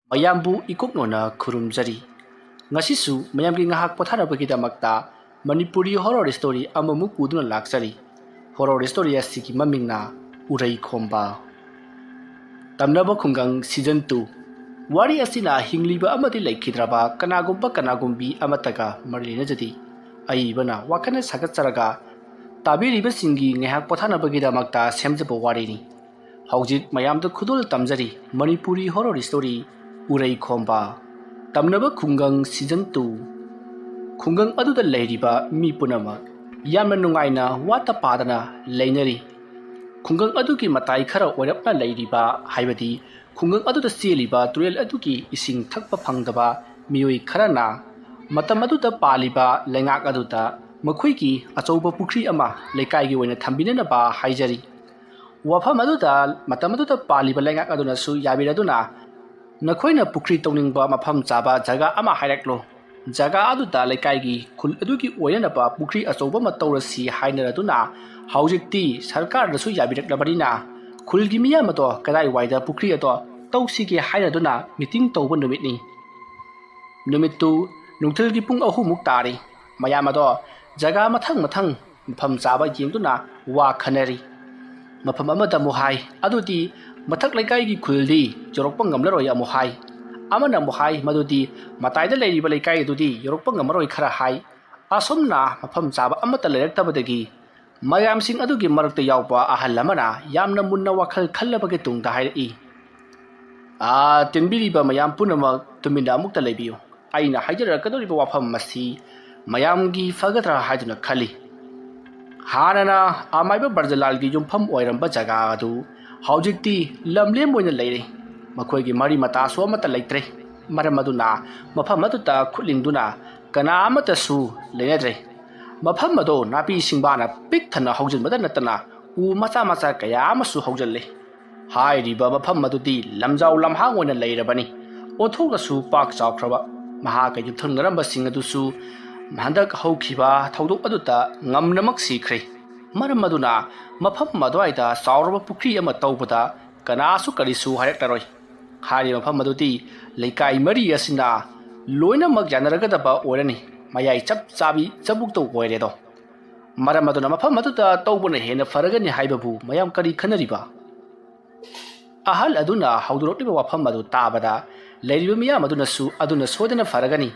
ꯃꯌꯥꯝꯕꯨ ꯏꯀꯣꯛꯅꯣꯅ ꯈꯨꯔꯨꯝꯖꯔꯤ ꯉꯁꯤꯁꯨ ꯃꯌꯥꯝꯒꯤ ꯉꯥꯏꯍꯥꯛ ꯄꯣꯊꯥꯅꯕꯒꯤꯗꯃꯛꯇ ꯃꯅꯤꯄꯨꯔꯤ ꯍꯣꯔꯔ ꯁ꯭ꯇꯣꯔꯤ ꯑꯃꯃꯨꯛ ꯄꯨꯗꯨꯅ ꯂꯥꯛꯆꯔꯤ ꯍꯣꯔꯔ ꯁ꯭ꯇꯣꯔꯤ ꯑꯁꯤꯒꯤ ꯃꯃꯤꯡꯅ ꯎꯔꯩ ꯈꯣꯝꯕ ꯇꯝꯅꯕ ꯈꯨꯡꯒꯪ ꯁꯤꯖꯟ 2 ꯋꯥꯔꯤ ꯑꯁꯤꯅ ꯍꯤꯡꯂꯤꯕ ꯑꯃꯗꯤ ꯂꯩꯈꯤꯗ꯭ꯔꯕ ꯀꯅꯥꯒꯨꯝꯕꯤ ꯑꯃꯠꯇꯒ ꯃꯔꯤ ꯂꯩꯅꯖꯗꯦ ꯑꯏꯕꯅ ꯋꯥꯈꯜꯅ ꯁꯥꯒꯠꯆꯔꯒ ꯇꯥꯕꯤꯔꯤꯕꯁꯤꯡꯒꯤ ꯉꯥꯏꯍꯥꯛ ꯄꯣꯊꯥꯅꯕꯒꯤꯗꯃꯛꯇ ꯁꯦꯝꯖꯕ ꯋꯥꯔꯤꯅꯤ ꯍꯧꯖꯤꯛ ꯃꯌꯥꯝꯗ ꯈꯨꯗꯣꯜ ꯇꯝꯖꯔꯤ ꯃꯅꯤꯄꯨꯔꯤ ꯍꯣꯔꯔ ꯁ꯭ꯇꯣꯔꯤ ꯎꯔꯩ ꯈꯣꯝꯕ ꯇꯝꯅꯕ ꯈꯨꯡꯒꯪ ꯁꯤꯖꯟ 2 ꯈꯨꯡꯒꯪ ꯑꯗꯨꯗ ꯂꯩꯔꯤꯕ ꯃꯤ ꯄꯨꯝꯅꯃꯛ ꯌꯥꯝꯅ ꯅꯨꯡꯉꯥꯏꯅ ꯋꯥꯠꯇ ꯄꯥꯗꯅ ꯂꯩꯅꯔꯤ ꯈꯨꯡꯒꯪ ꯑꯗꯨꯒꯤ ꯃꯇꯥꯏ ꯈꯔ ꯑꯣꯏꯔꯞꯅ ꯂꯩꯔꯤꯕ ꯍꯥꯏꯕꯗꯤ ꯈꯨꯡꯒꯪ ꯑꯗꯨꯗ ꯆꯦꯜꯂꯤꯕ ꯇꯨꯔꯦꯜ ꯑꯗꯨꯒꯤ ꯏꯁꯤꯡ ꯊꯛꯄ ꯐꯪꯗꯕ ꯃꯤꯑꯣꯏ ꯈꯔꯅ ꯃꯇꯝ ꯑꯗꯨꯗ ꯄꯥꯜꯂꯤꯕ ꯂꯩꯉꯥꯛ ꯑꯗꯨꯗ ꯃꯈꯣꯏꯒꯤ ꯑꯆꯧꯕ ꯄꯨꯈ꯭ꯔꯤ ꯑꯃ ꯂꯩꯀꯥꯏꯒꯤ ꯑꯣꯏꯅ ꯊꯝꯕꯤꯅꯅꯕ ꯍꯥꯏꯖꯔꯤ ꯋꯥꯐꯝ ꯑꯗꯨꯗ ꯃꯇꯝ ꯑꯗꯨꯗ ꯄꯥꯜꯂꯤꯕ ꯂꯩꯉꯥꯛ ꯑꯗꯨꯅꯁꯨ ꯌꯥꯕꯤꯔꯗꯨꯅ ꯅꯈꯣꯏꯅ ꯄꯨꯈ꯭ꯔꯤ ꯇꯧꯅꯤꯡꯕ ꯃꯐꯝ ꯆꯥꯕ ꯖꯒꯥ ꯑꯃ ꯍꯥꯏꯔꯛꯂꯣ ꯖꯒꯥ ꯑꯗꯨꯗ ꯂꯩꯀꯥꯏꯒꯤ ꯈꯨꯜ ꯑꯗꯨꯒꯤ ꯑꯣꯏꯅꯅꯕ ꯄꯨꯈ꯭ꯔꯤ ꯑꯆꯧꯕ ꯑꯃ ꯇꯧꯔꯁꯤ ꯍꯥꯏꯅꯔꯗꯨꯅ ꯍꯧꯖꯤꯛꯇꯤ ꯁꯔꯀꯥꯔꯗꯁꯨ ꯌꯥꯕꯤꯔꯛꯂꯕꯅꯤꯅ ꯈꯨꯜꯒꯤ ꯃꯤꯌꯥꯝ ꯑꯗꯣ ꯀꯗꯥꯏꯋꯥꯏꯗ ꯄꯨꯈ꯭ꯔꯤ ꯑꯗꯣ ꯇꯧꯁꯤꯒꯦ ꯍꯥꯏꯅꯗꯨꯅ ꯃꯤꯇꯤꯡ ꯇꯧꯕ ꯅꯨꯃꯤꯠꯅꯤ ꯅꯨꯃꯤꯠꯇꯨ ꯅꯨꯡꯊꯤꯜꯒꯤ ꯄꯨꯡ 6 ꯇꯥꯔꯤ ꯃꯌꯥꯝ ꯑꯗꯣ ꯖꯒꯥ ꯃꯊꯪ ꯃꯐꯝ ꯆꯥꯕ ꯌꯦꯡꯗꯨꯅ ꯋꯥ ꯈꯟꯅꯔꯤ ꯃꯐꯝ ꯑꯃꯗ ꯑꯃꯨꯛ ꯍꯥꯏ ꯑꯗꯨꯗꯤ ꯃꯊꯛ ꯂꯩꯀꯥꯏꯒꯤ ꯈꯨꯜꯗꯤ ꯌꯧꯔꯛꯄ ꯉꯝꯂꯔꯣꯏ ꯑꯃꯨꯛ ꯍꯥꯏ ꯑꯃꯅ ꯑꯃꯨꯛ ꯍꯥꯏ ꯃꯗꯨꯗꯤ ꯃꯇꯥꯏꯗ ꯂꯩꯔꯤꯕ ꯂꯩꯀꯥꯏ ꯑꯗꯨꯗꯤ ꯌꯧꯔꯛꯄ ꯉꯝꯃꯔꯣꯏ ꯈꯔ ꯍꯥꯏ ꯑꯁꯨꯝꯅ ꯃꯐꯝ ꯆꯥꯕ ꯑꯃꯠꯇ ꯂꯩꯔꯛꯇꯕꯗꯒꯤ ꯃꯌꯥꯝꯁꯤꯡ ꯑꯗꯨꯒꯤ ꯃꯔꯛꯇ ꯌꯥꯎꯕ ꯑꯍꯜ ꯑꯃꯅ ꯌꯥꯝꯅ ꯃꯨꯟꯅ ꯋꯥꯈꯜ ꯈꯜꯂꯕꯒꯤ ꯇꯨꯡꯗ ꯍꯥꯏꯔꯛꯏ ꯇꯤꯟꯕꯤꯔꯤꯕ ꯃꯌꯥꯝ ꯄꯨꯝꯅꯃꯛ ꯇꯨꯃꯤꯟꯅ ꯑꯃꯨꯛꯇ ꯂꯩꯕꯤꯌꯨ ꯑꯩꯅ ꯍꯥꯏꯖꯔꯛꯀꯗꯧꯔꯤꯕ ꯋꯥꯐꯝ ꯑꯁꯤ ꯃꯌꯥꯝꯒꯤ ꯐꯒꯗ꯭ꯔꯥ ꯍꯥꯏꯗꯨꯅ ꯈꯜꯂꯤ ꯍꯥꯟꯅꯅ ꯑꯃꯥꯏꯕ ꯕ꯭ꯔꯖꯂꯥꯜꯒꯤ ꯌꯨꯝꯐꯝ ꯑꯣꯏꯔꯝꯕ ꯖꯒꯥ ꯑꯗꯨ ꯍꯧꯖꯤꯛꯇꯤ ꯂꯝꯂꯦꯝ ꯑꯣꯏꯅ ꯂꯩꯔꯦ ꯃꯈꯣꯏꯒꯤ ꯃꯔꯤ ꯃꯇꯥꯁꯨ ꯑꯃꯠꯇ ꯂꯩꯇ꯭ꯔꯦ ꯃꯔꯝ ꯑꯗꯨꯅ ꯃꯐꯝ ꯑꯗꯨꯗ ꯈꯨꯠꯂꯤꯡꯗꯨꯅ ꯀꯅꯥ ꯑꯃꯠꯇꯁꯨ ꯂꯩꯅꯗ꯭ꯔꯦ ꯃꯐꯝ ꯑꯗꯣ ꯅꯥꯄꯤ ꯁꯤꯡꯕꯥꯅ ꯄꯤꯛ ꯊꯟꯅ ꯍꯧꯖꯤꯟꯕꯗ ꯅꯠꯇꯅ ꯎ ꯃꯆꯥ ꯀꯌꯥ ꯑꯃꯁꯨ ꯍꯧꯖꯤꯜꯂꯦ ꯍꯥꯏꯔꯤꯕ ꯃꯐꯝ ꯑꯗꯨꯗꯤ ꯂꯝꯖꯥꯎ ꯂꯝꯍꯥꯡ ꯑꯣꯏꯅ ꯂꯩꯔꯕꯅꯤ ꯑꯣꯟꯊꯣꯛꯅꯁꯨ ꯄꯥꯛ ꯆꯥꯎꯈ꯭ꯔꯕ ꯃꯍꯥꯛꯀ ꯌꯨꯝꯊꯪꯅꯔꯝꯕꯁꯤꯡ ꯑꯗꯨꯁꯨ ꯍꯟꯗꯛ ꯍꯧꯈꯤꯕ ꯊꯧꯗꯣꯛ ꯑꯗꯨꯗ ꯉꯝꯅꯃꯛ ꯁꯤꯈ꯭ꯔꯦ ꯃꯔꯝ ꯑꯗꯨꯅ ꯃꯐꯝ ꯑꯗꯨꯋꯥꯏꯗ ꯆꯥꯎꯔꯕ ꯄꯨꯈ꯭ꯔꯤ ꯑꯃ ꯇꯧꯕꯗ ꯀꯅꯥꯁꯨ ꯀꯔꯤꯁꯨ ꯍꯥꯏꯔꯛꯂꯔꯣই ꯍꯥꯏꯔꯤꯕ ꯃꯐꯝ ꯑꯗꯨꯗꯤ ꯂꯩꯀꯥꯏ ꯃꯔꯤ ꯑꯁꯤꯅ ꯂꯣꯏꯅꯃꯛ ꯌꯥꯅꯔꯒꯗꯕ ꯑꯣꯏꯔꯅꯤ ꯃꯌꯥꯏ ꯆꯞ ꯆꯥꯕꯤ ꯆꯕꯨꯛꯇ ꯑꯣꯏꯔꯦꯗꯣ ꯃꯔꯝ ꯑꯗꯨꯅ ꯃꯐꯝ ꯑꯗꯨꯗ ꯇꯧꯕꯅ ꯍꯦꯟꯅ ꯐꯔꯒꯅꯤ ꯍꯥꯏꯕꯕꯨ ꯃꯌꯥꯝ ꯀꯔꯤ ꯈꯟꯅꯔꯤꯕ ꯑꯍꯜ ꯑꯗꯨꯅ ꯍꯧꯗꯣꯔꯛꯂꯤꯕ ꯋꯥꯐꯝ ꯑꯗꯨ ꯇꯥꯕꯗ ꯂꯩꯔꯤꯕ ꯃꯤꯌꯥꯝ ꯑꯗꯨꯅꯁꯨ ꯑꯗꯨꯅ ꯁꯣꯏꯗꯅ ꯐꯔꯒꯅꯤ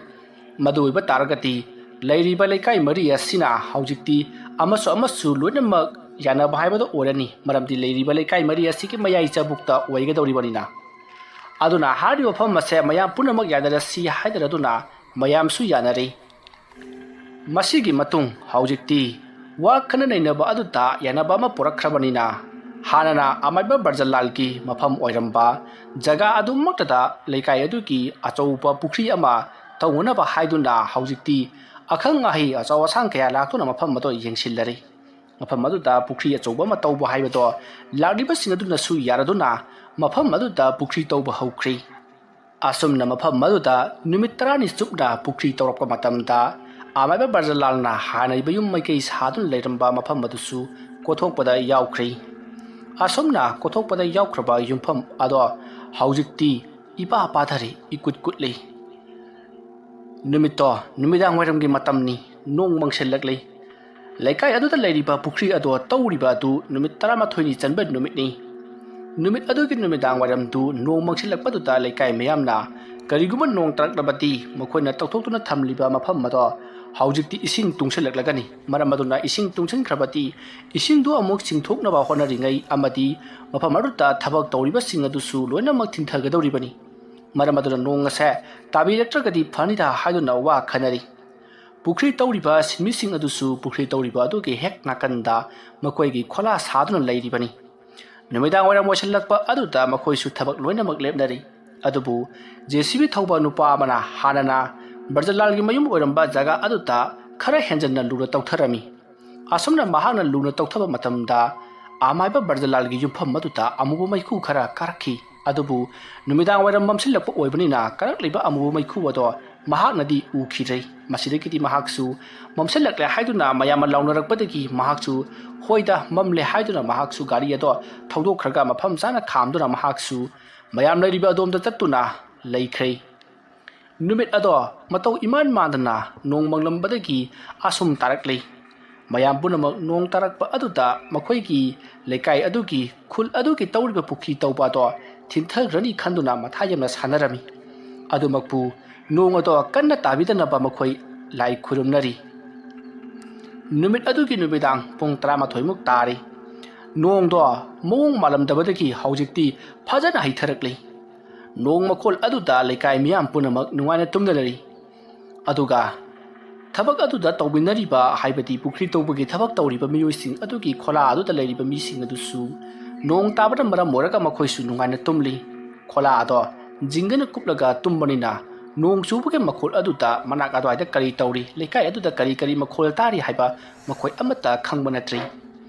ꯃꯗꯨ ꯑꯣꯏꯕ ꯇꯥꯔꯒꯗꯤ ꯂꯩꯔꯤꯕ ꯂꯩꯀꯥꯏ ꯃꯔꯤ ꯑꯁꯤꯅ ꯍꯧꯖꯤꯛꯇꯤ ꯑꯃꯁꯨ ꯂꯣꯏꯅꯃꯛ ꯌꯥꯅꯕ ꯍꯥꯏꯕꯗꯣ ꯑꯣꯏꯔꯅꯤ ꯃꯔꯝꯗꯤ ꯂꯩꯔꯤꯕ ꯂꯩꯀꯥꯏ ꯃꯔꯤ ꯑꯁꯤꯒꯤ ꯃꯌꯥꯏ ꯆꯕꯨꯛꯇ ꯑꯣꯏꯒꯗꯧꯔꯤꯕꯅꯤꯅ ꯑꯗꯨꯅ ꯍꯥꯏꯔꯤꯕ ꯃꯐꯝ ꯑꯁꯦ ꯃꯌꯥꯝ ꯄꯨꯝꯅꯃꯛ ꯌꯥꯅꯔꯁꯤ ꯍꯥꯏꯅꯔꯗꯨꯅ ꯃꯌꯥꯝꯁꯨ ꯌꯥꯅꯔꯦ ꯃꯁꯤꯒꯤ ꯃꯇꯨꯡ ꯍꯧꯖꯤꯛꯇꯤ ꯋꯥ ꯈꯟꯅ ꯅꯩꯅꯕ ꯑꯗꯨꯗ ꯌꯥꯅꯕ ꯑꯃ ꯄꯨꯔꯛꯈ꯭ꯔꯕꯅꯤꯅ ꯍꯥꯟꯅꯅ ꯑꯃꯥꯏꯕ ꯕ꯭ꯔꯖꯂꯥꯜꯒꯤ ꯃꯐꯝ ꯑꯣꯏꯔꯝꯕ ꯖꯒꯥ ꯑꯗꯨꯃꯛꯇꯗ ꯂꯩꯀꯥꯏ ꯑꯗꯨꯒꯤ ꯑꯆꯧꯕ ꯄꯨꯈ꯭ꯔꯤ ꯑꯃ ꯇꯧꯅꯅꯕ ꯍꯥꯏꯗꯨꯅ ꯍꯧꯖꯤꯛꯇꯤ ꯑꯈꯪ ꯑꯍꯩ ꯑꯆꯧ ꯑꯁꯥꯡ ꯀꯌꯥ ꯂꯥꯛꯇꯨꯅ ꯃꯐꯝ ꯑꯗꯨ ꯌꯦꯡꯁꯤꯜꯂꯔꯤ ꯃꯐꯝ ꯑꯗꯨꯗ ꯄꯨꯈ꯭ꯔꯤ ꯑꯆꯧꯕ ꯑꯃ ꯇꯧꯕ ꯍꯥꯏꯕꯗꯣ ꯂꯥꯛꯂꯤꯕꯁꯤꯡ ꯑꯗꯨꯅꯁꯨ ꯌꯥꯔꯗꯨꯅ ꯃꯐꯝ ꯑꯗꯨꯗ ꯄꯨꯈ꯭ꯔꯤ ꯇꯧꯕ ꯍꯧꯈ꯭ꯔꯦ ꯑꯁꯨꯝꯅ ꯃꯐꯝ ꯑꯗꯨꯗ ꯅꯨꯃꯤꯠ 10ꯅꯤ ꯆꯨꯞꯅ ꯄꯨꯈ꯭ꯔꯤ ꯇꯧꯔꯛꯄ ꯃꯇꯝꯗ ꯑꯃꯥꯏꯕ ꯕ꯭ꯔꯖꯂꯥꯜꯅ ꯍꯥꯟꯅ ꯌꯨꯝ ꯃꯥꯏꯀꯩ ꯁꯥꯗꯨꯅ ꯂꯩꯔꯝꯕ ꯃꯐꯝ ꯑꯗꯨꯁꯨ ꯀꯣꯊꯣꯛꯄꯗ ꯌꯥꯎꯈ꯭ꯔꯦ ꯑꯁꯨꯝꯅ ꯀꯣꯊꯣꯛꯄꯗ ꯌꯥꯎꯈ꯭ꯔꯕ ꯌꯨꯝꯐꯝ ꯑꯗꯣ ꯍꯧꯖꯤꯛꯇꯤ ꯏꯄꯥ ꯄꯥꯊꯔꯦ ꯏꯀꯨꯠ ꯀꯨꯠꯂꯦ ꯅꯨꯃꯤꯠꯇꯣ ꯅꯨꯃꯤꯗꯥꯡ ꯋꯥꯏꯔꯝꯒꯤ ꯃꯇꯝꯅꯤ ꯅꯣꯡ ꯃꯪꯁꯤꯜꯂꯛꯂꯦ ꯂꯩꯀꯥꯏ ꯑꯗꯨꯗ ꯂꯩꯔꯤꯕ ꯄꯨꯈ꯭ꯔꯤ ꯑꯗꯣ ꯇꯧꯔꯤꯕ ꯑꯗꯨ ꯅꯨꯃꯤꯠ 11ꯅꯤ ꯆꯟꯕ ꯅꯨꯃꯤꯠꯅꯤ ꯅꯨꯃꯤꯠ ꯑꯗꯨꯒꯤ ꯅꯨꯃꯤꯗꯥꯡ ꯋꯥꯏꯔꯝꯗꯨ ꯅꯣꯡ ꯃꯪꯁꯤꯜꯂꯛꯄꯗꯨꯗ ꯂꯩꯀꯥꯏ ꯃꯌꯥꯝꯅ ꯀꯔꯤꯒꯨꯝꯕ ꯅꯣꯡ ꯇꯥꯔꯛꯂꯕꯗꯤ ꯃꯈꯣꯏꯅ ꯇꯧꯊꯣꯛꯇꯨꯅ ꯊꯝꯂꯤꯕ ꯃꯐꯝ ꯑꯗꯣ ꯍꯧꯖꯤꯛꯇꯤ ꯏꯁꯤꯡ ꯇꯨꯡꯁꯤꯜꯂꯛꯂꯒꯅꯤ ꯃꯔꯝ ꯑꯗꯨꯅ ꯏꯁꯤꯡ ꯇꯨꯡꯁꯤꯟꯈ꯭ꯔꯕꯗꯤ ꯏꯁꯤꯡꯗꯨ ꯑꯃꯨꯛ ꯆꯤꯡꯊꯣꯛꯅꯕ ꯍꯣꯠꯅꯔꯤꯉꯩ ꯑꯃꯗꯤ ꯃꯐꯝ ꯑꯗꯨꯗ ꯊꯕꯛ ꯇꯧꯔꯤꯕꯁꯤꯡ ꯑꯗꯨꯁꯨ ꯂꯣꯏꯅꯃꯛ ꯊꯤꯟꯊꯒꯗꯧꯔꯤꯕꯅꯤ ꯃꯔꯝ ꯑꯗꯨꯅ ꯅꯣꯡ ꯑꯁꯦ ꯇꯥꯕꯤꯔꯛꯇ꯭ꯔꯒꯗꯤ ꯐꯅꯤꯗ ꯍꯥꯏꯗꯨꯅ ꯋꯥ ꯈꯟꯅꯔꯤ ꯄꯨꯈ꯭ꯔꯤ ꯇꯧꯔꯤꯕ ꯁꯤꯟꯃꯤꯁꯤꯡ ꯑꯗꯨꯁꯨ ꯄꯨꯈ꯭ꯔꯤ ꯇꯧꯔꯤꯕ ꯑꯗꯨꯒꯤ ꯍꯦꯛ ꯅꯥꯀꯟꯗ ꯃꯈꯣꯏꯒꯤ ꯈꯣꯂꯥ ꯁꯥꯗꯨꯅ ꯂꯩꯔꯤꯕꯅꯤ ꯅꯨꯃꯤꯗꯥꯡ ꯋꯥꯏꯔꯝ ꯑꯣꯏꯁꯤꯜꯂꯛꯄ ꯑꯗꯨꯗ ꯃꯈꯣꯏꯁꯨ ꯊꯕꯛ ꯂꯣꯏꯅꯃꯛ ꯂꯦꯞꯅꯔꯤ ꯑꯗꯨꯕꯨ JCB ꯊꯧꯕ ꯅꯨꯄꯥ ꯑꯃꯅ ꯍꯥꯟꯅꯅ ꯕ꯭ꯔꯖꯂꯥꯜꯒꯤ ꯃꯌꯨꯝ ꯑꯣꯏꯔꯝꯕ ꯖꯒꯥ ꯑꯗꯨꯗ ꯈꯔ ꯍꯦꯟꯖꯟꯅ ꯂꯨꯅ ꯇꯧꯊꯔꯝꯃꯤ ꯑꯁꯨꯝꯅ ꯃꯍꯥꯛꯅ ꯂꯨꯅ ꯇꯧꯊꯕ ꯃꯇꯝꯗ ꯑꯃꯥꯏꯕ ꯕ꯭ꯔꯖꯂꯥꯜꯒꯤ ꯌꯨꯝꯐꯝ ꯑꯗꯨꯗ ꯑꯃꯨꯕ ꯃꯩꯈꯨ ꯈꯔ ꯀꯥꯔꯛꯈꯤ ꯑꯗꯨꯕꯨ ꯅꯨꯃꯤꯗꯥꯡ ꯋꯥꯏꯔꯝ ꯃꯝꯁꯤꯜꯂꯛꯄ ꯑꯣꯏꯕꯅꯤꯅ ꯀꯥꯔꯛꯂꯤꯕ ꯑꯃꯨꯕ ꯃꯩꯈꯨ ꯑꯗꯣ ꯃꯍꯥꯛꯅꯗꯤ ꯎꯈꯤꯗ꯭ꯔꯦ ꯃꯁꯤꯗꯒꯤꯗꯤ ꯃꯍꯥꯛꯁꯨ ꯃꯝꯁꯤꯜꯂꯛꯂꯦ ꯍꯥꯏꯗꯨꯅ ꯃꯌꯥꯝꯅ ꯂꯥꯎꯅꯔꯛꯄꯗꯒꯤ ꯃꯍꯥꯛꯁꯨ ꯍꯣꯏꯗ ꯃꯝꯂꯦ ꯍꯥꯏꯗꯨꯅ ꯃꯍꯥꯛꯁꯨ ꯒꯥꯔꯤ ꯑꯗꯣ ꯊꯧꯗꯣꯛꯈ꯭ꯔꯒ ꯃꯐꯝ ꯆꯥꯅ ꯈꯥꯝꯗꯨꯅ ꯃꯍꯥꯛꯁꯨ ꯃꯌꯥꯝ ꯂꯩꯔꯤꯕ ꯑꯗꯣꯝꯗ ꯆꯠꯇꯨꯅ ꯂꯩꯈ꯭ꯔꯦ ꯅꯨꯃꯤꯠ ꯑꯗꯣ ꯃꯇꯧ ꯏꯃꯥꯟ ꯃꯥꯟꯗꯅ ꯅꯣꯡ ꯃꯪꯂꯝꯕꯗꯒꯤ ꯑꯁꯨꯝ ꯇꯥꯔꯛꯂꯤ ꯃꯌꯥꯝ ꯄꯨꯝꯅꯃꯛ ꯅꯣꯡ ꯇꯥꯔꯛꯄ ꯑꯗꯨꯗ ꯃꯈꯣꯏꯒꯤ ꯂꯩꯀꯥꯏ ꯑꯗꯨꯒꯤ ꯈꯨꯜ ꯑꯗꯨꯒꯤ ꯇꯧꯔꯤꯕ ꯄꯨꯈ꯭ꯔꯤ ꯇꯧꯕ ꯑꯗꯣ ꯊꯤꯟꯊꯈ꯭ꯔꯅꯤ ꯈꯟꯗꯨꯅ ꯃꯊꯥ ꯌꯥꯝꯅ ꯁꯥꯟꯅꯔꯝꯃꯤ ꯑꯗꯨꯃꯛꯄꯨ ꯅꯣꯡ ꯑꯗꯣ ꯀꯟꯅ ꯇꯥꯕꯤꯗꯅꯕ ꯃꯈꯣꯏ ꯂꯥꯏ ꯈꯨꯔꯨꯝꯅꯔꯤ ꯅꯨꯃꯤꯠ ꯑꯗꯨꯒꯤ ꯅꯨꯃꯤꯗꯥꯡ ꯄꯨꯡ 11 ꯇꯥꯔꯤ ꯅꯣꯡꯗꯣ ꯃꯑꯣꯡ ꯃꯥꯜꯂꯝꯗꯕꯗꯒꯤ ꯍꯧꯖꯤꯛꯇꯤ ꯐꯖꯅ ꯍꯩꯊꯔꯛꯂꯤ ꯅꯣꯡ ꯃꯈꯣꯜ ꯑꯗꯨꯗ ꯂꯩꯀꯥꯏ ꯃꯤꯌꯥꯝ ꯄꯨꯝꯅꯃꯛ ꯅꯨꯡꯉꯥꯏꯅ ꯇꯨꯝꯅꯔꯤ ꯑꯗꯨꯒ ꯊꯕꯛ ꯑꯗꯨꯗ ꯇꯧꯃꯤꯟꯅꯔꯤꯕ ꯍꯥꯏꯕꯗꯤ ꯄꯨꯈ꯭ꯔꯤ ꯇꯧꯕꯒꯤ ꯊꯕꯛ ꯇꯧꯔꯤꯕ ꯃꯤꯑꯣꯏꯁꯤꯡ ꯑꯗꯨꯒꯤ ꯈꯣꯂꯥ ꯑꯗꯨꯗ ꯂꯩꯔꯤꯕ ꯃꯤꯁꯤꯡ ꯑꯗꯨꯁꯨ ꯅꯣꯡ ꯇꯥꯕꯅ ꯃꯔꯝ ꯑꯣꯏꯔꯒ ꯃꯈꯣꯏꯁꯨ ꯅꯨꯡꯉꯥꯏꯅ ꯇꯨꯝꯂꯤ ꯈꯣꯂꯥ ꯑꯗꯣ ꯖꯤꯡꯒꯅ ꯀꯨꯞꯂꯒ ꯇꯨꯝꯕꯅꯤꯅ ꯅꯣꯡ ꯆꯨꯕꯒꯤ ꯃꯈꯣꯜ ꯑꯗꯨꯗ ꯃꯅꯥꯛ ꯑꯗꯨꯋꯥꯏꯗ ꯀꯔꯤ ꯇꯧꯔꯤ ꯂꯩꯀꯥꯏ ꯑꯗꯨꯗ ꯀꯔꯤ ꯃꯈꯣꯜ ꯇꯥꯔꯤ ꯍꯥꯏꯕ ꯃꯈꯣꯏ ꯑꯃꯠꯇ ꯈꯪꯕ ꯅꯠꯇ꯭ꯔꯤ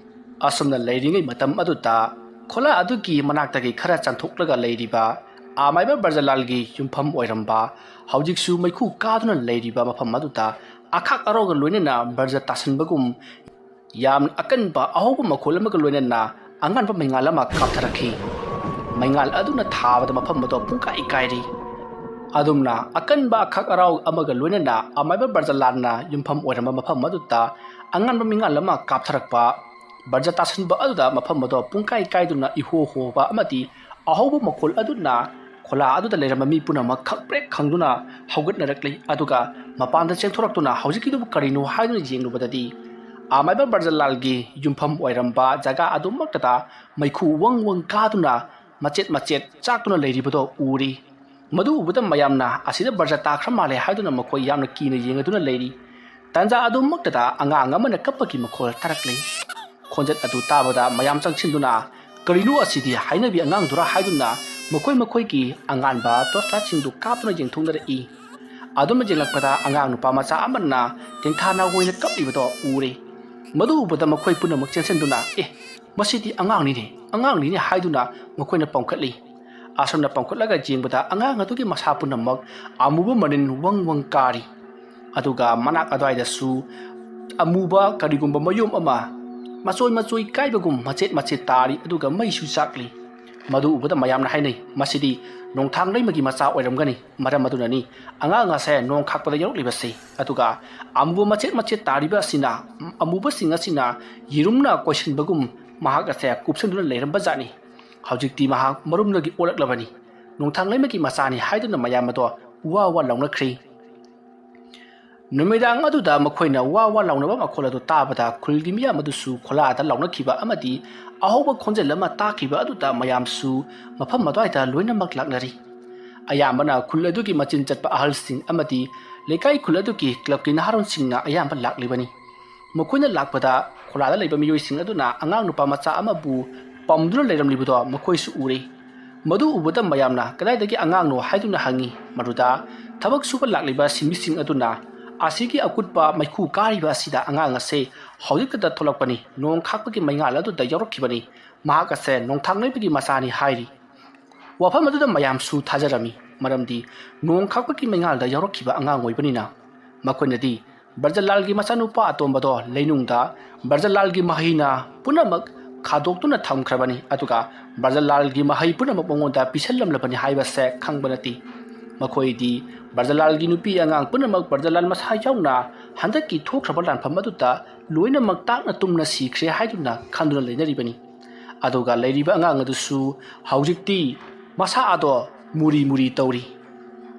ꯑꯁꯨꯝꯅ ꯂꯩꯔꯤꯉꯩ ꯃꯇꯝ ꯑꯗꯨꯗ ꯈꯣꯂꯥ ꯑꯗꯨꯒꯤ ꯃꯅꯥꯛꯇꯒꯤ ꯈꯔ ꯆꯪꯊꯣꯛꯂꯒ ꯂꯩꯔꯤꯕ ꯑꯃꯥꯏꯕ ꯕ꯭ꯔꯖꯂꯥꯜꯒꯤ ꯌꯨꯝꯐꯝ ꯑꯣꯏꯔꯝꯕ ꯍꯧꯖꯤꯛꯁꯨ ꯃꯩꯈꯨ ꯀꯥꯗꯨꯅ ꯂꯩꯔꯤꯕ ꯃꯐꯝ ꯑꯗꯨꯗ ꯑꯈꯥꯛ ꯑꯔꯧꯒ ꯂꯣꯏꯅꯅ ꯕ꯭ꯔꯖ ꯇꯥꯁꯟꯕꯒꯨꯝ ꯌꯥꯝꯅ ꯑꯀꯟꯕ ꯑꯍꯧꯕ ꯃꯈꯣꯜ ꯑꯃꯒ ꯂꯣꯏꯅꯅ ꯑꯉꯥꯟꯕ ꯃꯩꯉꯥꯜ ꯑꯃ ꯀꯥꯞꯊꯔꯛꯈꯤ ꯃꯩꯉꯥꯜ ꯑꯗꯨꯅ ꯊꯥꯕꯗ ꯃꯐꯝ ꯑꯗꯨ ꯄꯨꯡꯀꯥꯏ ꯀꯥꯏꯔꯤ ꯑꯗꯨꯝꯅ ꯑꯀꯟꯕ ꯑꯈꯥꯛ ꯑꯔꯥꯎ ꯑꯃꯒ ꯂꯣꯏꯅꯅ ꯑꯃꯥꯏꯕ ꯕ꯭ꯔꯖꯂꯥꯜꯅ ꯌꯨꯝꯐꯝ ꯑꯣꯏꯔꯝꯕ ꯃꯐꯝ ꯑꯗꯨꯗ ꯑꯉꯥꯟꯕ ꯃꯩꯉꯥꯜ ꯑꯃ ꯀꯥꯞꯊꯔꯛꯄ ꯕ꯭ꯔꯖ ꯇꯥꯁꯟꯕ ꯑꯗꯨꯗ ꯃꯐꯝ ꯑꯗꯨ ꯄꯨꯡꯀꯥꯏ ꯀꯥꯏꯗꯨꯅ ꯏꯍꯣ ꯍꯣꯕ ꯑꯃꯗꯤ ꯑꯍꯧꯕ ꯃꯈꯣꯜ ꯑꯗꯨꯅ ꯈꯣꯂꯥ ꯑꯗꯨꯗ ꯂꯩꯔꯝꯕ ꯃꯤ ꯄꯨꯝꯅꯃꯛ ꯈꯪꯄ꯭ꯔꯦꯛ ꯈꯪꯗꯨꯅ ꯍꯧꯒꯠꯅꯔꯛꯂꯤ ꯑꯗꯨꯒ ꯃꯄꯥꯟꯗ ꯆꯦꯟꯊꯣꯔꯛꯇꯨꯅ ꯍꯧꯖꯤꯛꯀꯤꯗꯨꯕꯨ ꯀꯔꯤꯅꯣ ꯍꯥꯏꯗꯨꯅ ꯌꯦꯡꯂꯨꯕꯗꯗꯤ ꯑꯃꯥꯏꯕ ꯕ꯭ꯔꯖꯂꯥꯜꯒꯤ ꯌꯨꯝꯐꯝ ꯑꯣꯏꯔꯝꯕ ꯖꯒꯥ ꯑꯗꯨꯃꯛꯇꯗ ꯃꯩꯈꯨ ꯋꯪ ꯀꯥꯗꯨꯅ ꯃꯆꯦꯠ ꯆꯥꯛꯇꯨꯅ ꯂꯩꯔꯤꯕꯗꯣ ꯎꯔꯤ ꯃꯗꯨ ꯎꯕꯗ ꯃꯌꯥꯝꯅ ꯑꯁꯤꯗ ꯕ꯭ꯔꯖ ꯇꯥꯈ꯭ꯔ ꯃꯥꯜꯂꯦ ꯍꯥꯏꯗꯨꯅ ꯃꯈꯣꯏ ꯌꯥꯝꯅ ꯀꯤꯅ ꯌꯦꯡꯗꯨꯅ ꯂꯩꯔꯤ ꯇꯥꯟꯖꯥ ꯑꯗꯨꯃꯛꯇꯗ ꯑꯉꯥꯡ ꯑꯃꯅ ꯀꯞꯄꯒꯤ ꯃꯈꯣꯜ ꯇꯥꯔꯛꯂꯤ ꯈꯣꯟꯖꯦꯜ ꯑꯗꯨ ꯇꯥꯕꯗ ꯃꯌꯥꯝ ꯆꯪꯁꯤꯟꯗꯨꯅ ꯀꯔꯤꯅꯣ ꯑꯁꯤꯗꯤ ꯍꯥꯏꯅꯕꯤ ꯑꯉꯥꯡꯗꯨꯔꯥ ꯍꯥꯏꯗꯨꯅ ꯃꯈꯣꯏꯒꯤ ꯑꯉꯥꯟꯕ ꯇꯣꯔꯆꯂꯥꯏꯠꯁꯤꯡꯗꯨ ꯀꯥꯞꯇꯨꯅ ꯌꯦꯡꯊꯣꯛꯅꯔꯛꯏ ꯑꯗꯨꯝ ꯌꯦꯡꯂꯛꯄꯗ ꯑꯉꯥꯡ ꯅꯨꯄꯥ ꯃꯆꯥ ꯑꯃꯅ ꯇꯦꯡꯊꯥꯅ ꯑꯣꯏꯅ ꯀꯞꯂꯤꯕꯗꯣ ꯎꯔꯦ ꯃꯗꯨ ꯎꯕꯗ ꯃꯈꯣꯏ ꯄꯨꯝꯅꯃꯛ ꯆꯦꯟꯁꯤꯟꯗꯨꯅ ꯃꯁꯤꯗꯤ ꯑꯉꯥꯡꯅꯤꯅꯦ ꯍꯥꯏꯗꯨꯅ ꯃꯈꯣꯏꯅ ꯄꯥꯎꯈꯠꯂꯤ ꯑꯁꯨꯝꯅ ꯄꯥꯎꯈꯠꯂꯒ ꯌꯦꯡꯕꯗ ꯑꯉꯥꯡ ꯑꯗꯨꯒꯤ ꯃꯁꯥ ꯄꯨꯝꯅꯃꯛ ꯑꯃꯨꯕ ꯃꯅꯤꯟ ꯋꯪ ꯀꯥꯔꯤ ꯑꯗꯨꯒ ꯃꯅꯥꯛ ꯑꯗꯨꯋꯥꯏꯗꯁꯨ ꯑꯃꯨꯕ ꯀꯔꯤꯒꯨꯝꯕ ꯃꯌꯨꯝ ꯑꯃ ꯃꯆꯣꯏ ꯀꯥꯏꯕꯒꯨꯝ ꯃꯆꯦꯠ ꯇꯥꯔꯤ ꯑꯗꯨꯒ ꯃꯩꯁꯨ ꯆꯥꯛꯂꯤ ꯃꯗꯨ ꯎꯕꯗ ꯃꯌꯥꯝꯅ ꯍꯥꯏꯅꯩ ꯃꯁꯤꯗꯤ ꯅꯣꯡꯊꯥꯡ ꯂꯩꯃꯒꯤ ꯃꯆꯥ ꯑꯣꯏꯔꯝꯒꯅꯤ ꯃꯔꯝ ꯑꯗꯨꯅꯅꯤ ꯑꯉꯥꯡ ꯑꯁꯦ ꯅꯣꯡ ꯈꯥꯛꯄꯗ ꯌꯧꯔꯛꯂꯤꯕꯁꯤ ꯑꯗꯨꯒ ꯑꯃꯨꯕ ꯃꯆꯦꯠ ꯇꯥꯔꯤꯕ ꯑꯁꯤꯅ ꯑꯃꯨꯕꯁꯤꯡ ꯑꯁꯤꯅ ꯌꯦꯔꯨꯝꯅ ꯀꯣꯏꯁꯤꯟꯕꯒꯨꯝ ꯃꯍꯥꯛ ꯑꯁꯦ ꯀꯨꯞꯁꯟꯗꯨꯅ ꯂꯩꯔꯝꯕ ꯖꯥꯠꯅꯤ ꯍꯧꯖꯤꯛꯇꯤ ꯃꯍꯥꯛ ꯃꯔꯨꯝꯗꯒꯤ ꯑꯣꯜꯂꯛꯂꯕꯅꯤ ꯅꯣꯡꯊꯥꯡ ꯂꯩꯃꯒꯤ ꯃꯆꯥꯅꯤ ꯍꯥꯏꯗꯨꯅ ꯃꯌꯥꯝ ꯑꯗꯣ ꯋꯥ ꯂꯥꯎꯅꯈ꯭ꯔꯤ ꯅꯨꯃꯤꯗꯥꯡ ꯑꯗꯨꯗ ꯃꯈꯣꯏꯅ ꯋꯥ ꯂꯥꯎꯅꯕ ꯃꯈꯣꯜ ꯑꯗꯨ ꯇꯥꯕꯗ ꯈꯨꯜꯒꯤ ꯃꯤꯌꯥꯝ ꯑꯗꯨꯁꯨ ꯈꯣꯂꯥꯗ ꯂꯥꯎꯅꯈꯤꯕ ꯑꯃꯗꯤ ꯑꯍꯧꯕ ꯈꯣꯟꯖꯦꯜ ꯑꯃ ꯇꯥꯈꯤꯕ ꯑꯗꯨꯗ ꯃꯌꯥꯝꯁꯨ ꯃꯐꯝ ꯑꯗꯨꯋꯥꯏꯗ ꯂꯣꯏꯅꯃꯛ ꯂꯥꯛꯅꯔꯤ ꯑꯌꯥꯝꯕꯅ ꯈꯨꯜ ꯑꯗꯨꯒꯤ ꯃꯆꯤꯟ ꯆꯠꯄ ꯑꯍꯜꯁꯤꯡ ꯑꯃꯗꯤ ꯂꯩꯀꯥꯏ ꯈꯨꯜ ꯑꯗꯨꯒꯤ ꯀ꯭ꯂꯕꯀꯤ ꯅꯍꯥꯔꯣꯟꯁꯤꯡꯅ ꯑꯌꯥꯝꯕ ꯂꯥꯛꯂꯤꯕꯅꯤ ꯃꯈꯣꯏꯅ ꯂꯥꯛꯄꯗ ꯈꯣꯂꯥꯗ ꯂꯩꯕ ꯃꯤꯑꯣꯏꯁꯤꯡ ꯑꯗꯨꯅ ꯑꯉꯥꯡ ꯅꯨꯄꯥ ꯃꯆꯥ ꯑꯃꯕꯨ ꯄꯝꯗꯨꯅ ꯂꯩꯔꯝꯂꯤꯕꯗꯣ ꯃꯈꯣꯏꯁꯨ ꯎꯔꯤ ꯃꯗꯨ ꯎꯕꯗ ꯃꯌꯥꯝꯅ ꯀꯗꯥꯏꯗꯒꯤ ꯑꯉꯥꯡꯅꯣ ꯍꯥꯏꯗꯨꯅ ꯍꯪꯉꯤ ꯃꯗꯨꯗ ꯊꯕꯛ ꯁꯨꯕ ꯂꯥꯛꯂꯤꯕ ꯁꯤꯟꯃꯤꯁꯤꯡ ꯑꯗꯨꯅ ꯑꯁꯤꯒꯤ ꯑꯀꯨꯠꯄ ꯃꯩꯈꯨ ꯀꯥꯔꯤꯕ ꯑꯁꯤꯗ ꯑꯉꯥꯡ ꯑꯁꯦ ꯍꯧꯖꯤꯛꯇꯗ ꯊꯣꯛꯂꯛꯄꯅꯤ ꯅꯣꯡ ꯈꯥꯛꯄꯒꯤ ꯃꯩꯉꯥꯜ ꯑꯗꯨꯗ ꯌꯧꯔꯛꯈꯤꯕꯅꯤ ꯃꯍꯥꯛ ꯑꯁꯦ ꯅꯣꯡꯊꯥꯡ ꯂꯩꯕꯒꯤ ꯃꯆꯥꯅꯤ ꯍꯥꯏꯔꯤ ꯋꯥꯐꯝ ꯑꯗꯨꯗ ꯃꯌꯥꯝꯁꯨ ꯊꯥꯖꯔꯝꯃꯤ ꯃꯔꯝꯗꯤ ꯅꯣꯡ ꯈꯥꯛꯄꯒꯤ ꯃꯩꯉꯥꯜꯗ ꯌꯧꯔꯛꯈꯤꯕ ꯑꯉꯥꯡ ꯑꯣꯏꯕꯅꯤꯅ ꯃꯈꯣꯏꯅꯗꯤ ꯕ꯭ꯔꯖꯂꯥꯜꯒꯤ ꯃꯆꯥꯅꯨꯄꯥ ꯑꯇꯣꯝꯕꯗꯣ ꯂꯩꯅꯨꯡꯗ ꯕ꯭ꯔꯖꯂꯥꯜꯒꯤ ꯃꯍꯩꯅ ꯄꯨꯝꯅꯃꯛ ꯈꯥꯗꯣꯛꯇꯨꯅ ꯊꯝꯈ꯭ꯔꯕꯅꯤ ꯑꯗꯨꯒ ꯕ꯭ꯔꯖꯂꯥꯜꯒꯤ ꯃꯍꯩ ꯄꯨꯝꯅꯃꯛ ꯃꯉꯣꯟꯗ ꯄꯤꯁꯜꯂꯝꯂꯕꯅꯤ ꯍꯥꯏꯕꯁꯦ ꯈꯪꯕ ꯅꯠꯇꯦ ꯃꯈꯣꯏꯗꯤ ꯕ꯭ꯔꯖꯂꯥꯜꯒꯤ ꯅꯨꯄꯤ ꯑꯉꯥꯡ ꯄꯨꯝꯅꯃꯛ ꯕ꯭ꯔꯖꯂꯥꯜ ꯃꯁꯥ ꯌꯥꯎꯅ ꯍꯟꯗꯛꯀꯤ ꯊꯣꯛꯈ꯭ꯔꯕ ꯂꯥꯟꯐꯝ ꯑꯗꯨꯗ ꯂꯣꯏꯅꯃꯛ ꯇꯥꯛꯅ ꯇꯨꯝꯅ ꯁꯤꯈ꯭ꯔꯦ ꯍꯥꯏꯗꯨꯅ ꯈꯟꯗꯨꯅ ꯂꯩꯅꯔꯤꯕꯅꯤ ꯑꯗꯨꯒ ꯂꯩꯔꯤꯕ ꯑꯉꯥꯡ ꯑꯗꯨꯁꯨ ꯍꯧꯖꯤꯛꯇꯤ ꯃꯁꯥ ꯑꯗꯣ ꯃꯨꯔꯤ ꯇꯧꯔꯤ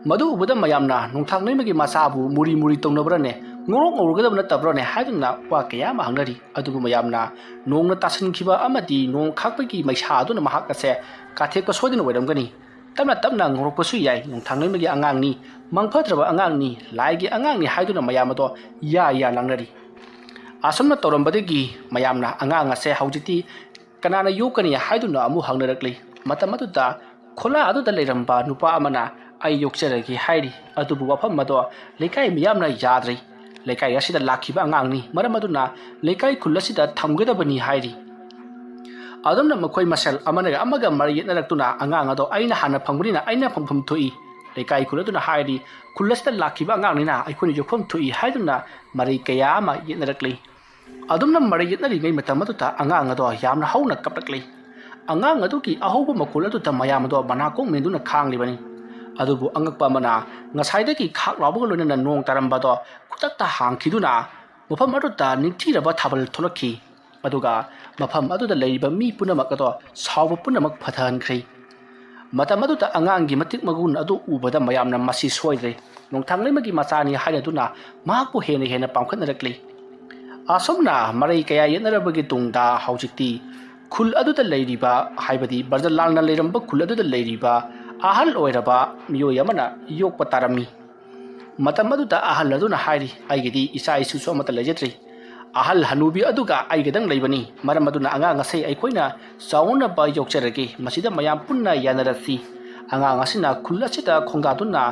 ꯃꯗꯨ ꯎꯕꯗ ꯃꯌꯥꯝꯅ ꯅꯣꯡꯊꯥꯡ ꯂꯩꯃꯒꯤ ꯃꯆꯥꯕꯨ ꯃꯨꯔꯤ ꯇꯧꯅꯕ꯭ꯔꯅꯦ ꯉꯧꯔꯣꯛ ꯅꯠꯇꯕ꯭ꯔꯅꯦ ꯍꯥꯏꯗꯨꯅ ꯋꯥ ꯀꯌꯥ ꯑꯃ ꯍꯪꯅꯔꯤ ꯑꯗꯨꯕꯨ ꯃꯌꯥꯝꯅ ꯅꯣꯡꯅ ꯇꯥꯁꯟꯈꯤꯕ ꯑꯃꯗꯤ ꯅꯣꯡ ꯈꯥꯛꯄꯒꯤ ꯃꯩꯁꯥ ꯑꯗꯨꯅ ꯃꯍꯥꯛ ꯑꯁꯦ ꯀꯥꯊꯦꯛꯄ ꯁꯣꯏꯗꯅ ꯑꯣꯏꯔꯝꯒꯅꯤ ꯇꯞꯅ ꯉꯧꯔꯛꯄꯁꯨ ꯌꯥꯏ ꯅꯣꯡꯊꯥꯡ ꯂꯩꯃꯒꯤ ꯑꯉꯥꯡꯅꯤ ꯃꯪꯐꯗ꯭ꯔꯕ ꯑꯉꯥꯡꯅꯤ ꯂꯥꯏꯒꯤ ꯑꯉꯥꯡꯅꯤ ꯍꯥꯏꯗꯨꯅ ꯃꯌꯥꯝ ꯑꯗꯣ ꯌꯥ ꯂꯥꯡꯅꯔꯤ ꯑꯁꯨꯝꯅ ꯇꯧꯔꯝꯕꯗꯒꯤ ꯃꯌꯥꯝꯅ ꯑꯉꯥꯡ ꯑꯁꯦ ꯍꯧꯖꯤꯛꯇꯤ ꯀꯅꯥꯅ ꯌꯣꯛꯀꯅꯤ ꯍꯥꯏꯗꯨꯅ ꯑꯃꯨꯛ ꯍꯪꯅꯔꯛꯂꯤ ꯃꯇꯝ ꯑꯗꯨꯗ ꯈꯣꯂꯥ ꯑꯗꯨꯗ ꯂꯩꯔꯝꯕ ꯅꯨꯄꯥ ꯑꯃꯅ ꯑꯩ ꯌꯣꯛꯆꯔꯒꯦ ꯍꯥꯏꯔꯤ ꯑꯗꯨꯕꯨ ꯋꯥꯐꯝ ꯑꯗꯣ ꯂꯩꯀꯥꯏ ꯃꯤꯌꯥꯝꯅ ꯌꯥꯗ꯭ꯔꯤ ꯂꯩꯀꯥꯏ ꯑꯁꯤꯗ ꯂꯥꯛꯈꯤꯕ ꯑꯉꯥꯡꯅꯤ ꯃꯔꯝ ꯑꯗꯨꯅ ꯂꯩꯀꯥꯏ ꯈꯨꯜ ꯑꯁꯤꯗ ꯊꯝꯒꯗꯕꯅꯤ ꯍꯥꯏꯔꯤ ꯑꯗꯨꯝꯅ ꯃꯈꯣꯏ ꯃꯁꯦꯜ ꯑꯃꯒ ꯃꯔꯤ ꯌꯦꯠꯅꯔꯛꯇꯨꯅ ꯑꯉꯥꯡ ꯑꯗꯣ ꯑꯩꯅ ꯍꯥꯟꯅ ꯐꯪꯕꯅꯤꯅ ꯑꯩꯅ ꯐꯪꯐꯝ ꯊꯣꯛꯏ ꯂꯩꯀꯥꯏ ꯈꯨꯜ ꯑꯗꯨꯅ ꯍꯥꯏꯔꯤ ꯈꯨꯜ ꯑꯁꯤꯗ ꯂꯥꯛꯈꯤꯕ ꯑꯉꯥꯡꯅꯤꯅ ꯑꯩꯈꯣꯏꯅ ꯌꯣꯛꯐꯝ ꯊꯣꯛꯏ ꯍꯥꯏꯗꯨꯅ ꯃꯔꯩ ꯀꯌꯥ ꯑꯃ ꯌꯦꯠꯅꯔꯛꯂꯤ ꯑꯗꯨꯝꯅ ꯃꯔꯩ ꯌꯦꯠꯅꯔꯤꯉꯩ ꯃꯇꯝ ꯑꯗꯨꯗ ꯑꯉꯥꯡ ꯑꯗꯣ ꯌꯥꯝꯅ ꯍꯧꯅ ꯀꯞꯂꯛꯂꯤ ꯑꯉꯥꯡ ꯑꯗꯨꯒꯤ ꯑꯍꯧꯕ ꯃꯈꯣꯜ ꯑꯗꯨꯗ ꯃꯌꯥꯝ ꯑꯗꯣ ꯃꯅꯥꯀꯣꯡ ꯃꯦꯟꯗꯨꯅ ꯈꯥꯡꯂꯤꯕꯅꯤ adubu angakpa mana ngasaidagi khak labuga loina nong tarambado kutakta hangkhiduna mafam aduta ningthiraba thabal tholakhi aduga mafam aduda leiba mi punamak ado sawba punamak phathankhri matam aduta angangi matik magun adu ubada mayamna masi soidre nongthanglei machani hainaduna mahakpu hena pamkhatnarakli asomna marai kaya yenarabagi tungda haujikti khul aduda leiriba haibadi barjalalna leiramba khul aduda leiriba ahal oiraba miyoy amana yokpa tarami matam aduda ahal aduna hairi aigidi isa isu so mata lejatri ahal hanubi aduga aigadang leibani maram aduna anga ngasai aikoina sauna ba yokcherage masida mayam punna yanarasi anga ngasina khul asida khongaduna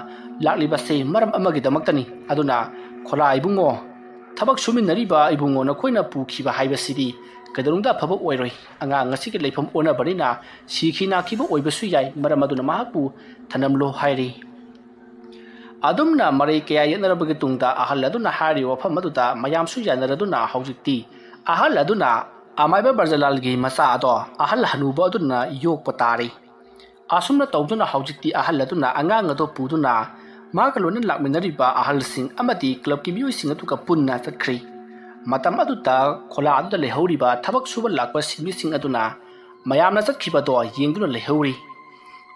lakliba se maram amagi damaktani aduna khola ibungo tabak suminariba ibungo na koina pukhiba haibasidi kadurungda phaba oiroi anga ngasigi leifam ona barina sikhina khiba oibasu yai maram aduna mahapu thanamlo hairi adumna marai kaya yenarabagi tungda ahal aduna hari wafam aduda mayamsu yanaraduna haujikti ahal aduna amaiba barjalalgi masa ado ahal hanuba aduna yokpa tari asumna tawduna haujikti ahal aduna angang ado puduna magalona lakminariba ahal sing amati club ki mioi sing atuka punna takhri matam aduta khola aduda lehoriba thabak suba lakpa simi sing aduna mayamna chakhibado yengduna lehori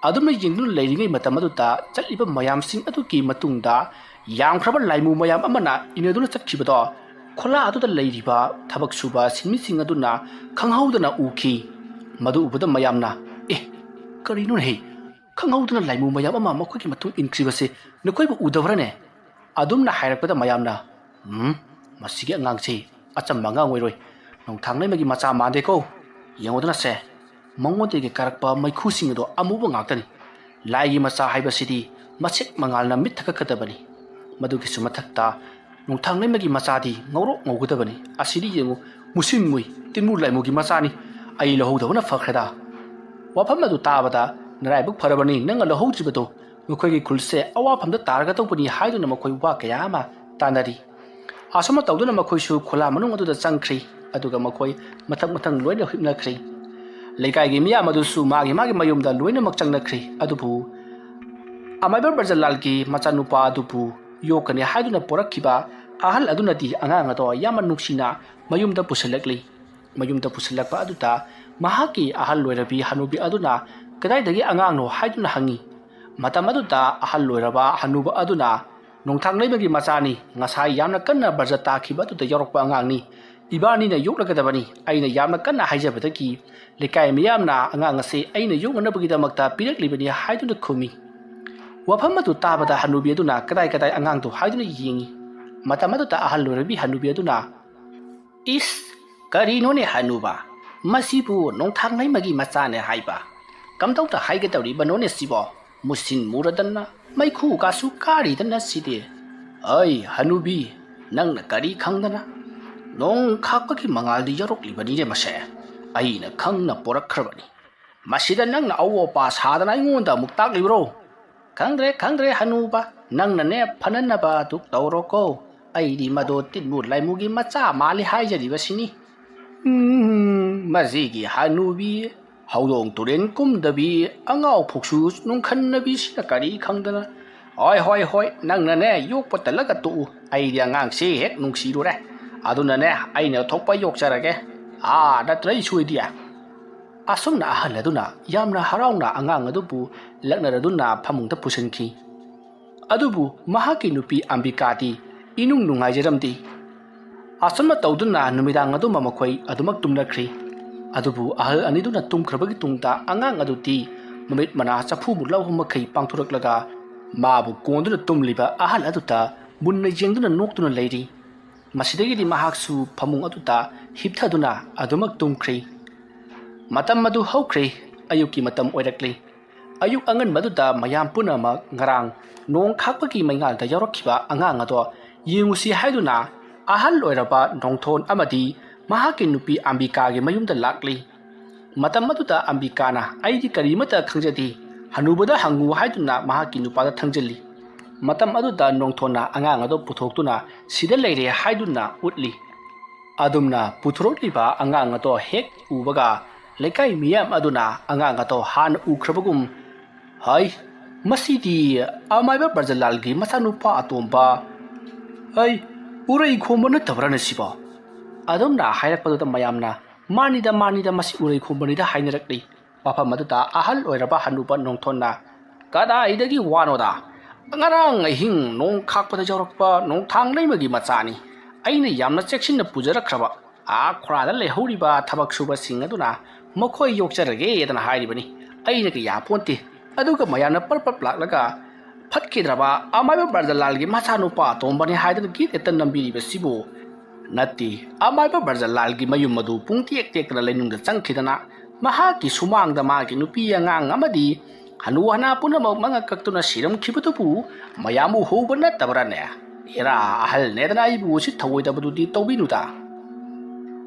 adumna yengduna leiringai matam aduta chaliba mayam sing atuki matungda yamkhraba laimu mayam amana ineduna chakhibado khola aduda leiriba thabak suba simi sing aduna khanghaudana ukhi madu ubada mayamna karino he khanghaudana laimu mayam ama makhoi matung inkribase nakoi bu udabrane adumna hairakpada mayamna masigi angangse acham manga ngoiroi nong thangnai magi macha mande ko yengodana se mangode ge karakpa maikhu singdo amuba ngaktani laigi macha haiba sidi machek mangalna mit thaka kadabani madugi sumathakta nong thangnai magi macha di ngoro ngogodabani asidi yengu musim mui tinmu laimu gi macha ni ai lohudabana fakhada wafam adu tabada naraibuk farabani nanga lohujibado mukhoigi khulse awafamda targa topani haiduna makhoi wa kayama tanari asama tawduna makhoisu khola manung aduda changkhri aduga makhoi mathang loina hipnakhri leikai gi miya madusu magi mayumda loina mak changnakhri adubu amaibar barjalalgi machanupa adubu yokani haiduna porakhiba ahal aduna di angang ado yaman nuksina mayumda pusalakli mayumda pusalakpa aduta mahaki ahal loirabi hanubi aduna kadai dagi angang no haiduna hangi matam aduta ahal loiraba hanuba aduna nongthanglei bagi machani ngasai yamna kanna barjata khiba tu yorokpa angangni ibani na yoklagadabani aina yamna kanna haijabadaki lekai miyamna angang ase aina yongna bagi damakta piraklibani haiduna khumi wafam atu tabada hanubi aduna kadai angang tu haiduna yingi matam aduta ahal loirabi hanubi aduna is karino ne hanuba masibu nongthanglei magi machane haiba kamtauta haigadawri banone sibo musin muradana maikhu kasu kari dana sidi ai hanubi nangna kari khangdana nong khakki mangaldi yarokli bani re mase aina khangna porakhrabani masida nangna awo pa sadana ingonda muktak libro khangre hanuba nangna ne phananna ba duk tawroko ai di mado tinmu laimugi macha mali haijari basini mazigi hanubi haudong turen kumdabi angau phuksu nungkhannabi sina kari khangdana hoi nangna ne yokpa talaga tu ai dia ngang se hek nungsiru re aduna ne aina thokpa yokcharage natrai suidia asumna ahaladuna yamna harauna angang adubu laknaraduna phamungta pusanki adubu mahaki nupi ambikati inung nungaijaramti asumna tawduna numidang adu mamakhoi adumak tumnakhri adubu ahal aniduna tumkhrabagi tungta angang aduti mamit mana chafu mulau humakhai pangthuraklaga mabu konduna tumliba ahal aduta munna jengduna noktuna leiri masidagi mahaksu phamung aduta hipthaduna adumak tumkhri matam madu haukhri ayuki matam oirakli ayuk angan maduta mayam punama ngarang nong khakpagi maingalda yarakhiba angang ado yengusi haiduna ahal oiraba nongthon amadi mahaki nupi ambika ge mayumda lakli matam maduta ambikana aidi karimata khangjadi hanubada hangu haiduna mahaki nupada thangjali matam aduda nongthona angang ado puthoktuna sida leire haiduna utli adumna puthorokliba angang ado hek ubaga lekai miyam aduna angang ado han ukhrabagum hai ꯃꯁꯤꯗꯤ ꯑꯃꯥꯏꯕ ꯕ꯭ꯔꯖꯂꯥꯜꯒꯤ ꯃꯆꯥꯅꯨꯄꯥ ꯑꯇꯣꯝꯕ ꯑꯩ ꯎꯔꯩ ꯈꯣꯝꯕ ꯅꯠꯇꯕ꯭ꯔꯥꯅ ꯁꯤꯕꯣ ꯑꯗꯨꯝꯅ ꯍꯥꯏꯔꯛꯄꯗꯨꯗ ꯃꯌꯥꯝꯅ ꯃꯥꯅꯤꯗ ꯃꯁꯤ ꯎꯔꯩ ꯈꯣꯝꯕꯅꯤꯗ ꯍꯥꯏꯅꯔꯛꯂꯤ ꯋꯥꯐꯝ ꯑꯗꯨꯗ ꯑꯍꯜ ꯑꯣꯏꯔꯕ ꯍꯅꯨꯕ ꯅꯣꯡꯊꯣꯟꯅ ꯀꯗꯥꯏꯗꯒꯤ ꯋꯥꯅꯣꯗ ꯉꯔꯥꯡ ꯑꯍꯤꯡ ꯅꯣꯡ ꯈꯥꯛꯄꯗ ꯌꯧꯔꯛꯄ ꯅꯣꯡꯊꯥꯡ ꯂꯩꯃꯒꯤ ꯃꯆꯥꯅꯤ ꯑꯩꯅ ꯌꯥꯝꯅ ꯆꯦꯛꯁꯤꯟꯅ ꯄꯨꯖꯔꯛꯈ꯭ꯔꯕ ꯈꯨꯔꯥꯗ ꯂꯩꯍꯧꯔꯤꯕ ꯊꯕꯛ ꯁꯨꯕꯁꯤꯡ ꯑꯗꯨꯅ ꯃꯈꯣꯏ ꯌꯣꯛꯆꯔꯒꯦꯗꯅ ꯍꯥꯏꯔꯤꯕꯅꯤ ꯑꯩꯅ ꯀꯌꯥ ꯄꯣꯟꯇꯦ ꯑꯗꯨꯒ ꯃꯌꯥꯝꯅ ꯄꯔꯄꯞ ꯂꯥꯛꯂꯒ ꯐꯠꯈꯤꯗ꯭ꯔꯕ ꯑꯃꯥꯏꯕ ꯕ꯭ꯔꯖꯂꯥꯜꯒꯤ ꯃꯆꯥꯅꯨꯄꯥ ꯑꯇꯣꯝꯕꯅꯤ ꯍꯥꯏꯗꯨꯅ ꯒꯤꯠ ꯍꯦꯛꯇ ꯅꯝꯕꯤꯔꯤꯕꯁꯤꯕꯨ ꯅꯠꯇꯦ ꯑꯃꯥꯏꯕ ꯕ꯭ꯔꯖꯂꯥꯜꯒꯤ ꯃꯌꯨꯝ ꯑꯗꯨ ꯄꯨꯡ ꯇꯦꯛ ꯇꯦꯛꯇꯅ ꯂꯩꯅꯨꯡꯗ ꯆꯪꯈꯤꯗꯅ ꯃꯍꯥꯛꯀꯤ ꯁꯨꯃꯥꯡꯗ ꯃꯥꯒꯤ ꯅꯨꯄꯤ ꯑꯉꯥꯡ ꯑꯃꯗꯤ ꯍꯅꯨ ꯍꯅꯥ ꯄꯨꯝꯅꯃꯛ ꯃꯉꯛ ꯀꯛꯇꯨꯅ ꯁꯤꯔꯝꯈꯤꯕꯗꯨꯕꯨ ꯃꯌꯥꯝ ꯎꯍꯧꯕ ꯅꯠꯇꯕ꯭ꯔꯥꯅꯦ ꯑꯦꯔꯥ ꯑꯍꯜꯅꯦꯗꯅ ꯑꯩꯕꯨ ꯁꯤ ꯊꯧꯑꯣꯏꯗꯕꯗꯨꯗꯤ ꯇꯧꯕꯤꯅꯨꯗ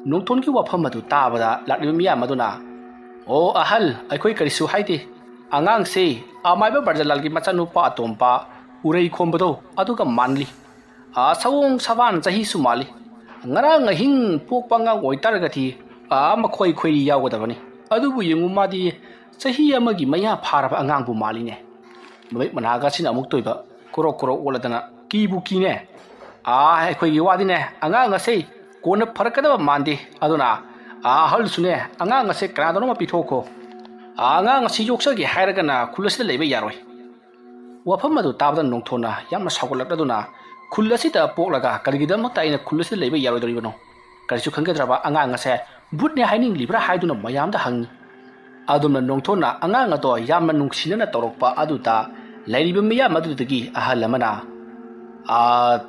ꯅꯣꯡꯊꯣꯟꯒꯤ ꯋꯥꯐꯝ ꯑꯗꯨ ꯇꯥꯕꯗ ꯂꯥꯛꯂꯤꯕ ꯃꯤꯌꯥꯝ ꯑꯗꯨꯅ ꯑꯣ ꯑꯍꯜ ꯑꯩꯈꯣꯏ ꯀꯔꯤꯁꯨ ꯍꯥꯏꯗꯦ ꯑꯉꯥꯡꯁꯦ ꯑꯃꯥꯏꯕ ꯕ꯭ꯔꯖꯂꯥꯜꯒꯤ ꯃꯆꯥꯅꯨꯄꯥ ꯑꯇꯣꯝꯕ ꯎꯔꯩ ꯈꯣꯝꯕꯗꯣ ꯑꯗꯨꯒ ꯃꯥꯟꯂꯤ ꯁꯑꯣꯡ ꯁꯕꯥꯟ ꯆꯍꯤꯁꯨ ꯃꯥꯜꯂꯤ ꯉꯔꯥꯡ ꯑꯍꯤꯡ ꯄꯣꯛꯄ ꯑꯉꯥꯡ ꯑꯣꯏꯇꯥꯔꯒꯗꯤ ꯃꯈꯣꯏ ꯈꯣꯏꯔꯤ ꯌꯥꯎꯒꯗꯕꯅꯤ ꯑꯗꯨꯕꯨ ꯌꯦꯡꯉꯨ ꯃꯥꯗꯤ ꯆꯍꯤ ꯑꯃꯒꯤ ꯃꯌꯥ ꯐꯥꯔꯕ ꯑꯉꯥꯡꯕꯨ ꯃꯥꯜꯂꯤꯅꯦ ꯃꯃꯤꯠ ꯃꯅꯥꯒꯁꯤꯅ ꯑꯃꯨꯛ ꯇꯣꯏꯕ ꯀꯣꯔꯣꯛ ꯀꯣꯔꯣꯛ ꯑꯣꯜꯂꯗꯅ ꯀꯤꯕꯨ ꯀꯤꯅꯦ ꯑꯩꯈꯣꯏꯒꯤ ꯋꯥꯗꯤꯅꯦ ꯑꯉꯥꯡ ꯑꯁꯦ ꯀꯣꯟꯅ ꯐꯔꯛꯀꯗꯕ ꯃꯥꯟꯗꯦ ꯑꯗꯨꯅ ꯑꯍꯜꯁꯨꯅꯦ ꯑꯉꯥꯡ ꯑꯁꯦ ꯀꯅꯥꯗꯅꯣꯃ ꯄꯤꯊꯣꯛꯈꯣ ꯑꯉꯥꯡ ꯑꯁꯤ ꯌꯣꯛꯆꯒꯦ ꯍꯥꯏꯔꯒꯅ ꯈꯨꯜ ꯑꯁꯤꯗ ꯂꯩꯕ ꯌꯥꯔꯣꯏ ꯋꯥꯐꯝ ꯑꯗꯨ ꯇꯥꯕꯗ ꯅꯣꯡꯊꯣꯟꯅ ꯌꯥꯝꯅ ꯁꯥꯎꯒꯠꯂꯛꯂꯗꯨꯅ ꯈꯨꯜ ꯑꯁꯤꯗ ꯄꯣꯛꯂꯒ ꯀꯔꯤꯒꯤꯗꯃꯛꯇ ꯑꯩꯅ ꯈꯨꯜ ꯑꯁꯤꯗ ꯂꯩꯕ ꯌꯥꯔꯣꯏꯗꯧꯔꯤꯕꯅꯣ ꯀꯔꯤꯁꯨ ꯈꯪꯒꯗ꯭ꯔꯕ ꯑꯉꯥꯡ ꯑꯁꯦ ꯚꯨꯠꯅꯦ ꯍꯥꯏꯅꯤꯡꯂꯤꯕ꯭ꯔꯥ ꯍꯥꯏꯗꯨꯅ ꯃꯌꯥꯝꯗ ꯍꯪꯉꯤ ꯑꯗꯨꯝꯅ ꯅꯣꯡꯊꯣꯟꯅ ꯑꯉꯥꯡ ꯑꯗꯣ ꯌꯥꯝꯅ ꯅꯨꯡꯁꯤꯅꯅ ꯇꯧꯔꯛꯄ ꯑꯗꯨꯗ ꯂꯩꯔꯤꯕ ꯃꯤꯌꯥꯝ ꯑꯗꯨꯗꯒꯤ ꯑꯍꯜ ꯑꯃꯅ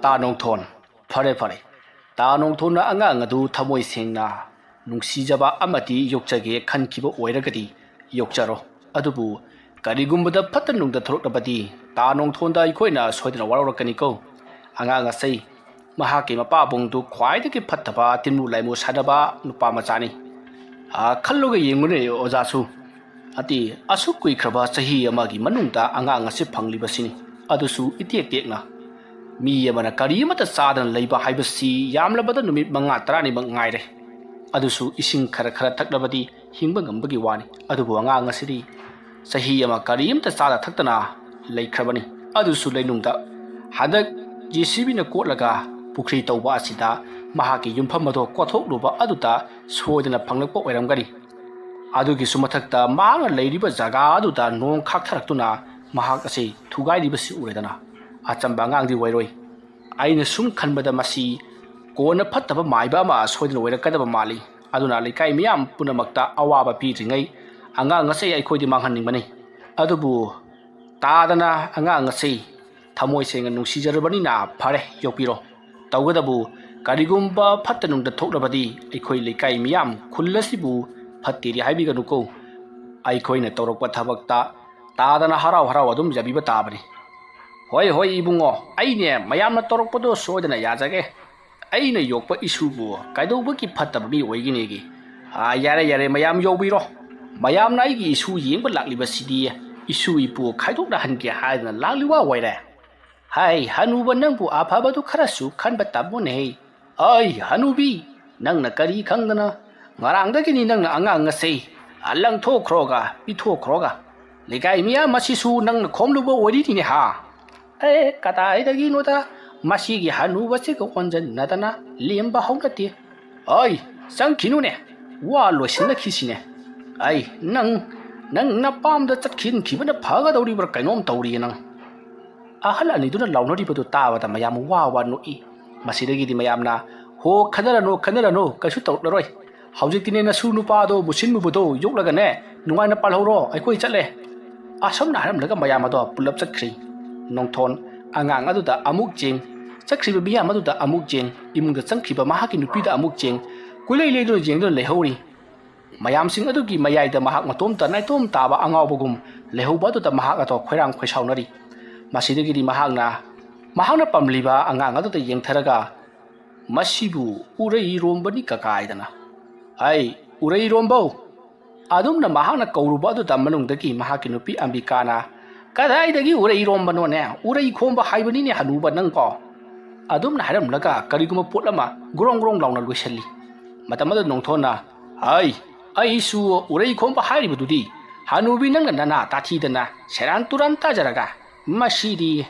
ꯇꯥ ꯅꯣꯡꯊꯣꯟ ꯐꯔꯦ ꯇꯥ ꯅꯣꯡꯊꯣꯟꯅ ꯑꯉꯥꯡ ꯑꯗꯨ ꯊꯃꯣꯏ ꯁꯦꯡꯅ ꯅꯨꯡꯁꯤꯖꯕ ꯑꯃꯗꯤ ꯌꯣꯛꯆꯒꯦ ꯈꯟꯈꯤꯕ ꯑꯣꯏꯔꯒꯗꯤ ꯌꯣꯛꯆꯔꯣ ꯑꯗꯨꯕꯨ ꯀꯔꯤꯒꯨꯝꯕꯗ ꯐꯠꯇ ꯅꯨꯡꯗ ꯊꯣꯛꯂꯛꯂꯕꯗꯤ ꯇꯥ ꯅꯣꯡꯊꯣꯟꯗ ꯑꯩꯈꯣꯏꯅ ꯁꯣꯏꯗꯅ ꯋꯥꯔꯧꯔꯛꯀꯅꯤꯀꯣ ꯑꯉꯥꯡ ꯑꯁꯤ ꯃꯍꯥꯛꯀꯤ ꯃꯄꯥꯕꯨꯡꯗꯨ ꯈ꯭ꯋꯥꯏꯗꯒꯤ ꯐꯠꯇꯕ ꯇꯤꯟꯃꯨ ꯂꯥꯏꯃꯨ ꯁꯥꯟꯅꯕ ꯅꯨꯄꯥ ꯃꯆꯥꯅꯤ ꯈꯜꯂꯨꯒ ꯌꯦꯡꯉꯨꯅꯦ ꯑꯣꯖꯥꯁꯨ ꯑꯁꯨꯛ ꯀꯨꯏꯈ꯭ꯔꯕ ꯆꯍꯤ ꯑꯃꯒꯤ ꯃꯅꯨꯡꯗ ꯑꯉꯥꯡ ꯑꯁꯤ ꯐꯪꯂꯤꯕꯁꯤꯅꯤ ꯑꯗꯨꯁꯨ ꯏꯇꯦꯛ ꯇꯦꯛꯅ ꯃꯤ ꯑꯃꯅ ꯀꯔꯤ ꯑꯃꯠꯇ ꯆꯥꯗꯅ ꯂꯩꯕ ꯍꯥꯏꯕꯁꯤ ꯌꯥꯝꯂꯕꯗ ꯅꯨꯃꯤꯠ 5-10ꯃꯛ ꯉꯥꯏꯔꯦ ꯑꯗꯨꯁꯨ ꯏꯁꯤꯡ ꯈꯔ ꯊꯛꯂꯕꯗꯤ ꯍꯤꯡꯕ ꯉꯝꯕꯒꯤ ꯋꯥꯅꯤ ꯑꯗꯨꯕꯨ ꯑꯉꯥꯡ ꯑꯁꯤꯗꯤ ꯆꯍꯤ ꯑꯃ ꯀꯔꯤꯝꯇ ꯆꯥꯗ ꯊꯛꯇꯅ ꯂꯩꯈ꯭ꯔꯕꯅꯤ ꯑꯗꯨꯁꯨ ꯂꯩꯅꯨꯡꯗ ꯍꯟꯗꯛ JCBꯅ ꯀꯣꯠꯂꯒ ꯄꯨꯈ꯭ꯔꯤ ꯇꯧꯕ ꯑꯁꯤꯗ ꯃꯍꯥꯛꯀꯤ ꯌꯨꯝꯐꯝ ꯑꯗꯣ ꯀꯣꯊꯣꯛꯂꯨꯕ ꯑꯗꯨꯗ ꯁꯣꯏꯗꯅ ꯐꯪꯂꯛꯄ ꯑꯣꯏꯔꯝꯒꯅꯤ ꯑꯗꯨꯒꯤꯁꯨ ꯃꯊꯛꯇ ꯃꯍꯥꯛꯅ ꯂꯩꯔꯤꯕ ꯖꯒꯥ ꯑꯗꯨꯗ ꯅꯣꯡ ꯈꯥꯛꯊꯔꯛꯇꯨꯅ ꯃꯍꯥꯛ ꯑꯁꯤ ꯊꯨꯒꯥꯏꯔꯤꯕꯁꯤ ꯎꯔꯦꯗꯅ ꯑꯆꯝꯕ ꯑꯉꯥꯡꯗꯤ ꯑꯣꯏꯔꯣꯏ ꯑꯩꯅ ꯁꯨꯝ ꯈꯟꯕꯗ ꯃꯁꯤ ꯀꯣꯟꯅ ꯐꯠꯇꯕ ꯃꯥꯏꯕ ꯑꯃ ꯁꯣꯏꯗꯅ ꯑꯣꯏꯔꯛꯀꯗꯕ ꯃꯥꯜꯂꯤ ꯑꯗꯨꯅ ꯂꯩꯀꯥꯏ ꯃꯤꯌꯥꯝ ꯄꯨꯝꯅꯃꯛꯇ ꯑꯋꯥꯕ ꯄꯤꯗ꯭ꯔꯤꯉꯩ ꯑꯉꯥꯡ ꯑꯁꯤ ꯑꯩꯈꯣꯏꯗꯤ ꯃꯥꯡꯍꯟꯅꯤꯡꯕꯅꯤ ꯑꯗꯨꯕꯨ ꯇꯥꯗꯅ ꯑꯉꯥꯡ ꯑꯁꯤ ꯊꯃꯣꯏ ꯁꯦꯡꯅ ꯅꯨꯡꯁꯤꯖꯔꯕꯅꯤꯅ ꯐꯔꯦ ꯌꯣꯛꯄꯤꯔꯣ ꯇꯧꯒꯗꯕꯨ ꯀꯔꯤꯒꯨꯝꯕ ꯐꯠꯇ ꯅꯨꯡꯗ ꯊꯣꯛꯂꯕꯗꯤ ꯑꯩꯈꯣꯏ ꯂꯩꯀꯥꯏ ꯃꯤꯌꯥꯝ ꯈꯨꯜ ꯑꯁꯤꯕꯨ ꯐꯠꯇꯦꯗꯤ ꯍꯥꯏꯕꯤꯒꯅꯨꯀꯣ ꯑꯩꯈꯣꯏꯅ ꯇꯧꯔꯛꯄ ꯊꯕꯛꯇ ꯇꯥꯗꯅ ꯍꯔꯥꯎ ꯍꯔꯥꯎ ꯑꯗꯨꯝ ꯌꯥꯕꯤꯕ ꯇꯥꯕꯅꯤ ꯍꯣꯏ ꯏꯕꯨꯡꯉꯣ ꯑꯩꯅꯦ ꯃꯌꯥꯝꯅ ꯇꯧꯔꯛꯄꯗꯣ ꯁꯣꯏꯗꯅ ꯌꯥꯖꯒꯦ ꯑꯩꯅ ꯌꯣꯛꯄ ꯏꯁꯨꯕꯨ ꯀꯩꯗꯧꯕꯒꯤ ꯐꯠꯇꯕ ꯃꯤ ꯑꯣꯏꯒꯅꯤꯒꯤ ꯌꯥꯔꯦ ꯃꯌꯥꯝ ꯌꯧꯕꯤꯔꯣ ꯃꯌꯥꯝꯅ ꯑꯩꯒꯤ ꯏꯁꯨ ꯌꯦꯡꯕ ꯂꯥꯛꯂꯤꯕꯁꯤꯗꯤ ꯏꯁꯨ ꯏꯄꯨ ꯈꯥꯏꯗꯣꯛꯅꯍꯟꯒꯦ ꯍꯥꯏꯗꯅ ꯂꯥꯛꯂꯤꯕ ꯑꯣꯏꯔꯦ ꯍꯅꯨꯕ ꯅꯪꯕꯨ ꯑꯐꯕꯗꯨ ꯈꯔꯁꯨ ꯈꯟꯕ ꯇꯝꯃꯨꯅꯦ ꯍꯅꯨꯕꯤ ꯅꯪꯅ ꯀꯔꯤ ꯈꯪꯗꯅ ꯉꯔꯥꯡꯗꯒꯤꯅꯤ ꯅꯪꯅ ꯑꯉꯥꯡ ꯑꯁꯤ ꯂꯪꯊꯣꯛꯈ꯭ꯔꯣꯒ ꯄꯤꯊꯣꯛꯈ꯭ꯔꯣꯒ ꯂꯩꯀꯥꯏ ꯃꯤꯌꯥꯝ ꯑꯁꯤꯁꯨ ꯅꯪꯅ ꯈꯣꯝꯂꯨꯕ ꯑꯣꯏꯔꯤꯅꯤꯅꯦ ꯀꯗꯥꯏꯗꯒꯤꯅꯣꯗ ꯃꯁꯤꯒꯤ ꯍꯅꯨꯕꯁꯤꯒ ꯑꯣꯟꯖꯟꯅꯗꯅ ꯂꯦꯝꯕ ꯍꯧꯅꯗꯦ ꯆꯪꯈꯤꯅꯨꯅꯦ ꯋꯥ ꯂꯣꯏꯁꯤꯟꯅꯈꯤꯁꯤꯅꯦ ꯅꯪ ꯅꯄꯥꯝꯗ ꯆꯠꯈꯤꯕꯅ ꯐꯒꯗꯧꯔꯤꯕ꯭ꯔꯥ ꯀꯩꯅꯣꯝ ꯇꯧꯔꯤꯌꯦ ꯅꯪ ꯑꯍꯜ ꯑꯅꯤꯗꯨꯅ ꯂꯥꯎꯅꯔꯤꯕꯗꯨ ꯇꯥꯕꯗ ꯃꯌꯥꯝ ꯋꯥ ꯅꯣꯛꯏ ꯃꯁꯤꯗꯒꯤꯗꯤ ꯃꯌꯥꯝꯅ ꯍꯣ ꯈꯟꯅꯔꯅꯣ ꯀꯩꯁꯨ ꯇꯧꯔꯛꯂꯔꯣꯏ ꯍꯧꯖꯤꯛꯇꯤꯅꯦ ꯅꯁꯨ ꯅꯨꯄꯥꯗꯣ ꯃꯨꯁꯤꯟꯃꯨꯕꯗꯣ ꯌꯣꯛꯂꯒꯅꯦ ꯅꯨꯡꯉꯥꯏꯅ ꯄꯥꯜꯍꯧꯔꯣ ꯑꯩꯈꯣꯏ ꯆꯠꯂꯦ ꯑꯁꯨꯝꯅ ꯍꯥꯏꯔꯝꯂꯒ ꯃꯌꯥꯝ ꯑꯗꯣ ꯄꯨꯜꯂꯞ ꯆꯠꯈ꯭ꯔꯤ ꯅꯣꯡꯊꯣꯟ ꯑꯉꯥꯡ ꯑꯗꯨꯗ ꯑꯃꯨꯛ ꯆꯦꯡ ꯆꯠꯈ꯭ꯔꯤꯕ ꯃꯤꯌꯥꯝ ꯑꯗꯨꯗ ꯑꯃꯨꯛ ꯆꯦꯡ ꯏꯃꯨꯡꯗ ꯆꯪꯈꯤꯕ ꯃꯍꯥꯛꯀꯤ ꯅꯨꯄꯤꯗ ꯑꯃꯨꯛ ꯆꯦꯡ ꯀꯨꯏꯂꯩ ꯂꯩꯗꯨꯅ ꯌꯦꯡꯗꯨꯅ ꯂꯩꯍꯧꯔꯤ ꯃꯌꯥꯝꯁꯤꯡ ꯑꯗꯨꯒꯤ ꯃꯌꯥꯏꯗ ꯃꯍꯥꯛ ꯃꯇꯣꯝꯇ ꯅꯥꯏꯇꯣꯝ ꯇꯥꯕ ꯑꯉꯥꯎꯕꯒꯨꯝ ꯂꯩꯍꯧꯕ ꯑꯗꯨꯗ ꯃꯍꯥꯛ ꯑꯗꯣ ꯈꯣꯏꯔꯥꯡ ꯈꯣꯏꯁꯥꯎꯅꯔꯤ ꯃꯁꯤꯗꯒꯤꯗꯤ ꯃꯍꯥꯛꯅ ꯄꯥꯝꯂꯤꯕ ꯑꯉꯥꯡ ꯑꯗꯨꯗ ꯌꯦꯡꯊꯔꯒ ꯃꯁꯤꯕꯨ ꯎꯔꯩꯔꯣꯝꯕꯅꯤ ꯀꯀꯥꯏꯗꯅ ꯎꯔꯩꯔꯣꯝꯕꯧ ꯑꯗꯨꯝꯅ ꯃꯍꯥꯛꯅ ꯀꯧꯔꯨꯕ ꯑꯗꯨꯗ ꯃꯅꯨꯡꯗꯒꯤ ꯃꯍꯥꯛꯀꯤ ꯅꯨꯄꯤ ꯑꯝꯕꯤꯀꯥꯅ ꯀꯗꯥꯏꯗꯒꯤ ꯎꯔꯩꯔꯣꯝꯕꯅꯣꯅꯦ ꯎꯔꯩ ꯈꯣꯝꯕ ꯍꯥꯏꯕꯅꯤꯅꯦ ꯍꯅꯨꯕ ꯅꯪꯀꯣ ꯑꯗꯨꯝꯅ ꯍꯥꯏꯔꯝꯂꯒ ꯀꯔꯤꯒꯨꯝꯕ ꯄꯣꯠ ꯑꯃ ꯒ꯭ꯔꯣꯡ ꯂꯥꯎꯅ ꯂꯣꯏꯁꯤꯜꯂꯤ ꯃꯇꯝ ꯑꯗꯨꯗ ꯅꯣꯡꯊꯣꯟꯅ ꯑꯩꯁꯨ ꯎꯔꯩ ꯈꯣꯝꯕ ꯍꯥꯏꯔꯤꯕꯗꯨꯗꯤ Hanubi nang nana tathi dana seran turan tajaraga masidi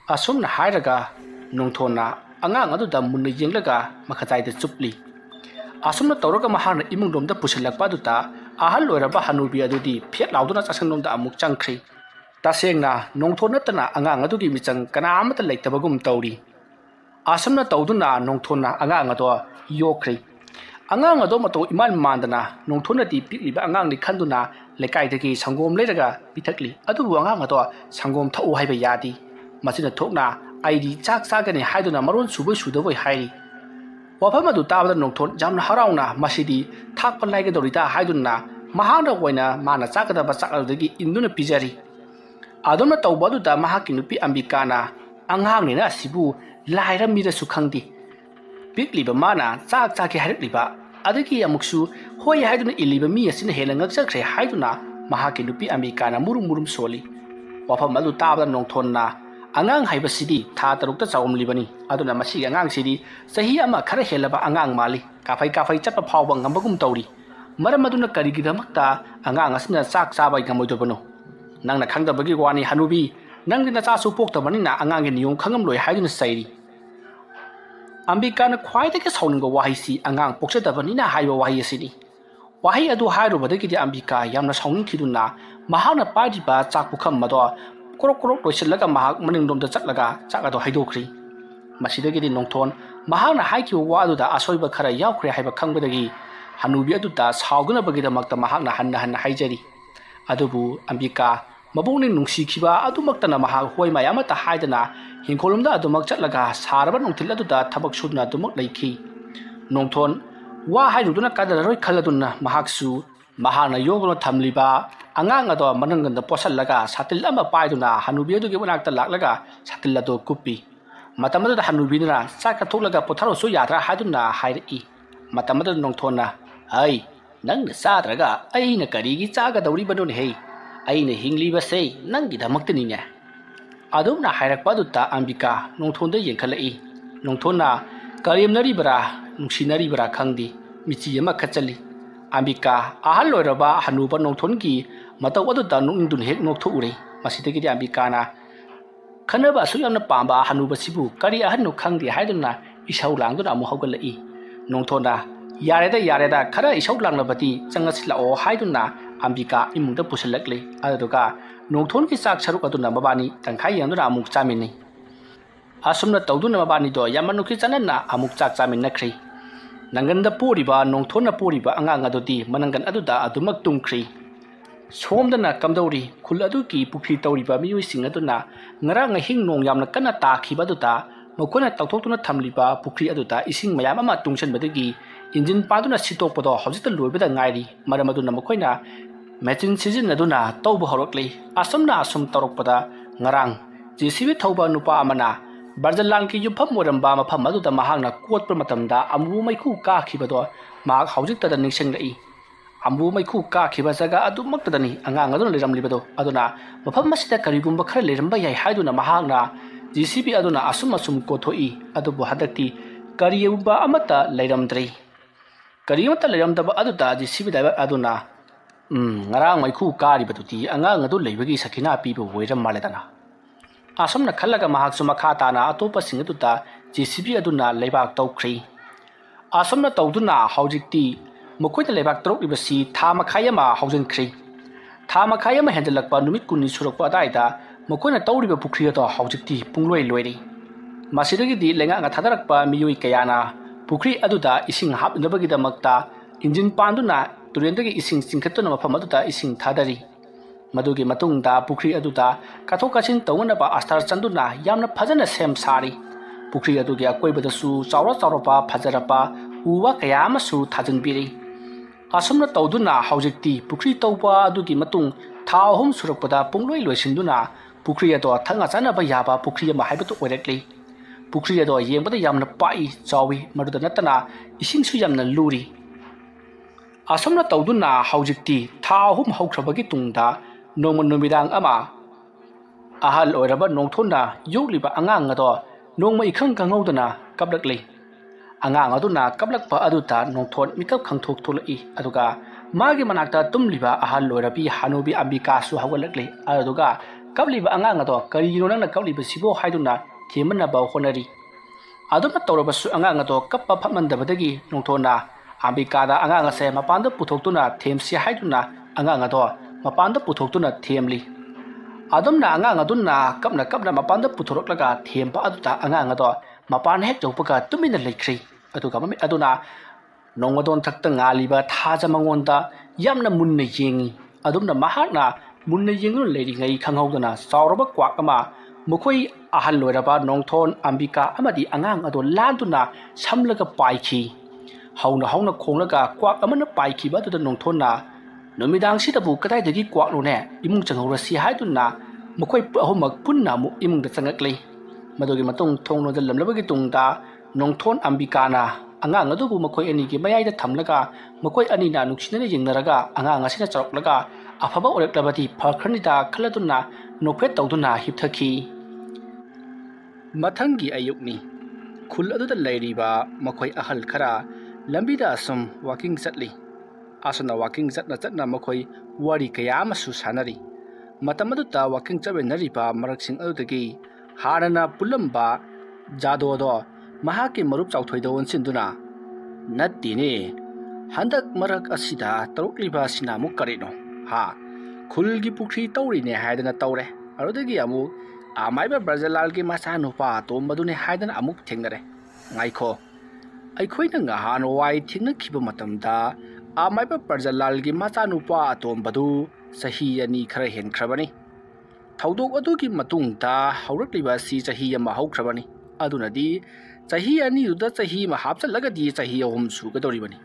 asumna hairaga nongthona angang adu da munna yenglaga makhatai da chupli asumna tawraga mahana imungdom da pusilakpa du ta ahal loiraba hanubi adu di phet lauduna chasangnom da amuk changkhri tasengna nongthona tana angang adu gi michang kana amata leitabagum tawri asumna tawduna nongthona angang ado yokhri angang ado mato iman mandana nongthona di pikliba angang ni khanduna lekai dagi sangom leiraga pithakli adu angang ado sangom thau haiba yadi masina thokna aidi chak chagani haiduna maron subai sudawai hairi wafam adu tabada nongthon jamna harauna masidi thakpa laiga dorita haiduna mahana waina mana chakada ba chakadagi induna pijari adona tawbadu da mahaki nupi ambikana angang ni na sibu laira mira sukhangdi pikliba mana chak chaki hairliba adagi amuksu hoi haiduna iliba mi asina hela ngakchakre haiduna mahaki nupi ambikana murum murum soli wafam adu tabada nongthonna angang haibasidi tha tarukta chawmlibani aduna masi angang sidi sahi ama khara helaba angang mali kafai chapa phawba ngambagum tawri maram aduna karigidamakta angang asina chak chabai gamoidobano nangna khangdabagi wani hanubi nangdina cha su poktabani na angang ge niyong khangam loi haiduna sairi ambikana khwaidagi sauningba wahisi angang pokchadabani na haiba wahi asini wahi adu hairubadagi di ambika yamna sauningkhiduna mahana padiba chakpukham mado korok loisilaka mahak maningdomda chatlaga chakado haidokri masidagidi nongthon mahakna haiki waduda asoiba khara yaukre haiba khangbadagi hanubi aduda sauguna bagidamakta mahakna hanna haijari adubu ambika mabungni nungsikhiba adumaktana mahak hoi mayamata haidana hingkolumda adumak chatlaga saraba nongthil aduda thabak sudna adumak leikhi nongthon wa hairuduna kadararoi khaladuna mahaksu mahana yogno thamliba angang ado mananganda posalaga satil ama paiduna hanubi adu ge banakta laklaga satil ado kupi matamada da hanubi na saka tholaga potharo so yatra haduna hairi matamada nongthona ai nang na sadraga aina karigi chaga dauri banon hei aina hingli basei nangi damakti ne adumna hairakpa dutta ambika nongthonda yengkhalai nongthona karimnari bara nungsinari bara khangdi michi ama khachali ambika ahal loiraba hanuba nongthongi mataw aduda nungdun hek noktho ure masidagi ambika na khanaba suyamna pamba hanuba sibu kari ahan no khangdi haiduna isau langduna amu haugalai nongthona yareda khara isau langlabati changasila o haiduna ambika imungda pusalakle aduga nongthongi chak saruk aduna mabani tangkhai yangduna amuk chamini asumna tawduna mabani do yamanuki chanana amuk chak chamin nakhri nanganda poriba nongthona poriba angang adudi manangan aduda adumak tungkhri somdana kamdauri khul aduki pukhi tawriba miyoi sing aduna ngarang hing nong yamna kana ta khiba aduda mokona tawthoktuna thamliba pukhi aduda ising mayam ama tungchan badagi engine paduna sitokpodo hojita loibada ngairi maram aduna mokoina machine season aduna tawba horokli asumna asum tarokpada ngarang JCB thauba nupa amana barjalan ki yufam moramba mafam aduda mahangna kotpa matamda ambu maikhu ka khibado mak hojita da ningseng lai ambu maikhu ka khiba jaga adumakta dani angang aduna leramlibado aduna mafam masida karigumba khara leramba yai haiduna mahangna JCB aduna asum kothoi adubu hadakti kariyumba amata leiramdrei kariyumta leiramdaba aduda JCB daba aduna ngarang maikhu karibatuti angang adu leibagi sakina pibo woiram maledana asomna khalaga mahak suma khatana atopa singaduta JCB aduna leibak tawkhri asomna tawduna haujikti mokoida leibak trok ibasi thama khayama haujankhri thama khayama hendalakpa numit kunni surakpa daida mokoina tawriba pukri ado haujikti pungloi loiri masidagi di lenga nga thadarakpa miyoi kayana pukri aduda ising hapnabagi damakta engine panduna turendagi ising singkhatuna mafam aduda ising thadari madugi matungda pukri aduda kathokachin tawna ba astar chanduna yamna phajana sem sari pukri adugi akoibadasu chawra phajarapa uwa kayama su thajanbiri asumna tawduna haujikti pukri tawba adugi matung thahum surakpada pungloi loisinduna pukri ado thanga chana ba yaba pukri ma haibatu oirakli pukri ado yengbada yamna pai chawi maduda natana ising su yamna luri asumna tawduna haujikti thahum haukrabagi tungda nongmon numidang ama ahal oiraba nongthona yogliba angang ado nongma ikhang kangaudana kablakli angang aduna kablakpa aduta nongthon mikap khangthok tholai aduga मागी मनाक्ता तुम्लिबा अहल लोरबी हानुबी अंबिकासु हवलकले अदुगा कबलिबा अंगांग अदो करिगिनो नंगना कबलिबा सिबो हाइदुना थेमनबा honorary अदुना तौरबसु अंगांग अदो kappa फमंदबदगी नोंथोना अंबिकादा अंगांग असे मपानदा पुथोक्तुना थेमसि हाइदुना अंगांग अदो मपानदा पुथोक्तुना थेमली अदुमना अंगांग अदुना कपना मपानदा पुथोरक्लगा थेमबा अदुता अंगांग अदो मपान हेक जौपगा तुमिना लेख्री अदुगा ममि अदुना नोंगदोन थक्ता ngaलिबा थाजा मंगोंदा यामना Munna येंगी अदुमना महाकना Munna येंगु लेरिङै खंगौदना सावरबा quack अमा मखोई अहल लोरबा नोंथोन अंबिका अमदि अंगांग अदो लादुना समलगा पाइखी हौना खोंलगा क्वाक अमना पाइखिबा अदुदा नोंथोनना नुमिदांगसिदबु कदाइदगी क्वाकलोने इमुंग चंगौरसि हाइदुना मखोई अहुमक पुन्ना मु इमुंगदा चंगक्लै मदुगी मतुंग थोंगनोदा लमलबगी तुंगदा नोंथोन अंबिकाना अंगांग अदुबु मखोई अनिगी मयाइदा थमलगा मखोई अनिना नुक्सिनना यिंगनरगा अंगांग असिना चरक्लगा अफबा ओरक्लबदी फखरनिदा खलदुना नोफेट तौदुना हिपथखी मथंगी अयुक्नी खुल अदुदा लैरिबा मखोई अहल खरा लंबीदा असम वाकिंग चटली असना वाकिंग चटना मखोई वारी कया अमसु सानरी मतमदुता वाकिंग चबेनरिबा मरकसिंग अदुदगी हारना पुलंबा जादोदो महाके मरुप चाउथोइदा ओनसिनदुना नत्तिने हंदक मरक असिदा तरुकलिबा सिनामु करिनो हा खुलगी पुखरी तौरिने हायदना तौरे अरुदगी अमु आमाइबा ब्रजलालगी मचानुपा तोमबदुने हायदना अमुक थेंगरे ngaiko अखोइना ngahano wai thingnakiba matamda आमाइबा ब्रजलालगी मचानुपा तोमबदु सही अनि खरा हेनख्रबनी थौदोक अदुगी मतुंगदा हौरक्लिबा सि सही अमा हौख्रबनी अदुनदी सही अनि दुदा सही मा हापचलगदी सही अहुम सुगदोरिबनी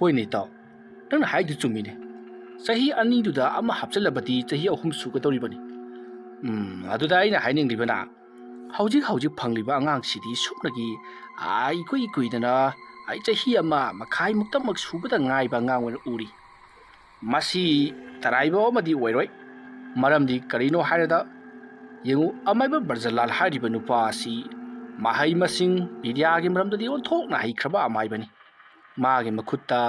होइने ताव नंग हाइदु चुमिने सही अनि दुदा अमा हापचलबदी सही अहुम सुगदोरिबनी अदुदा आइना हाइनिंगलिबना हौजिक फंगलिबा अंगांगसिदी सुकनगी आइकोइ कुइदना आई सही अमा मखाइ मुक्तमक सुबदा ngaइबा ngang wen uri masi taraiba amadi oiroi maramdi karino hairada yengu amaiba barjalal hairiba nupa asi mahai masing bidyagi maramdadi onthokna haikraba amaibani magi makhutta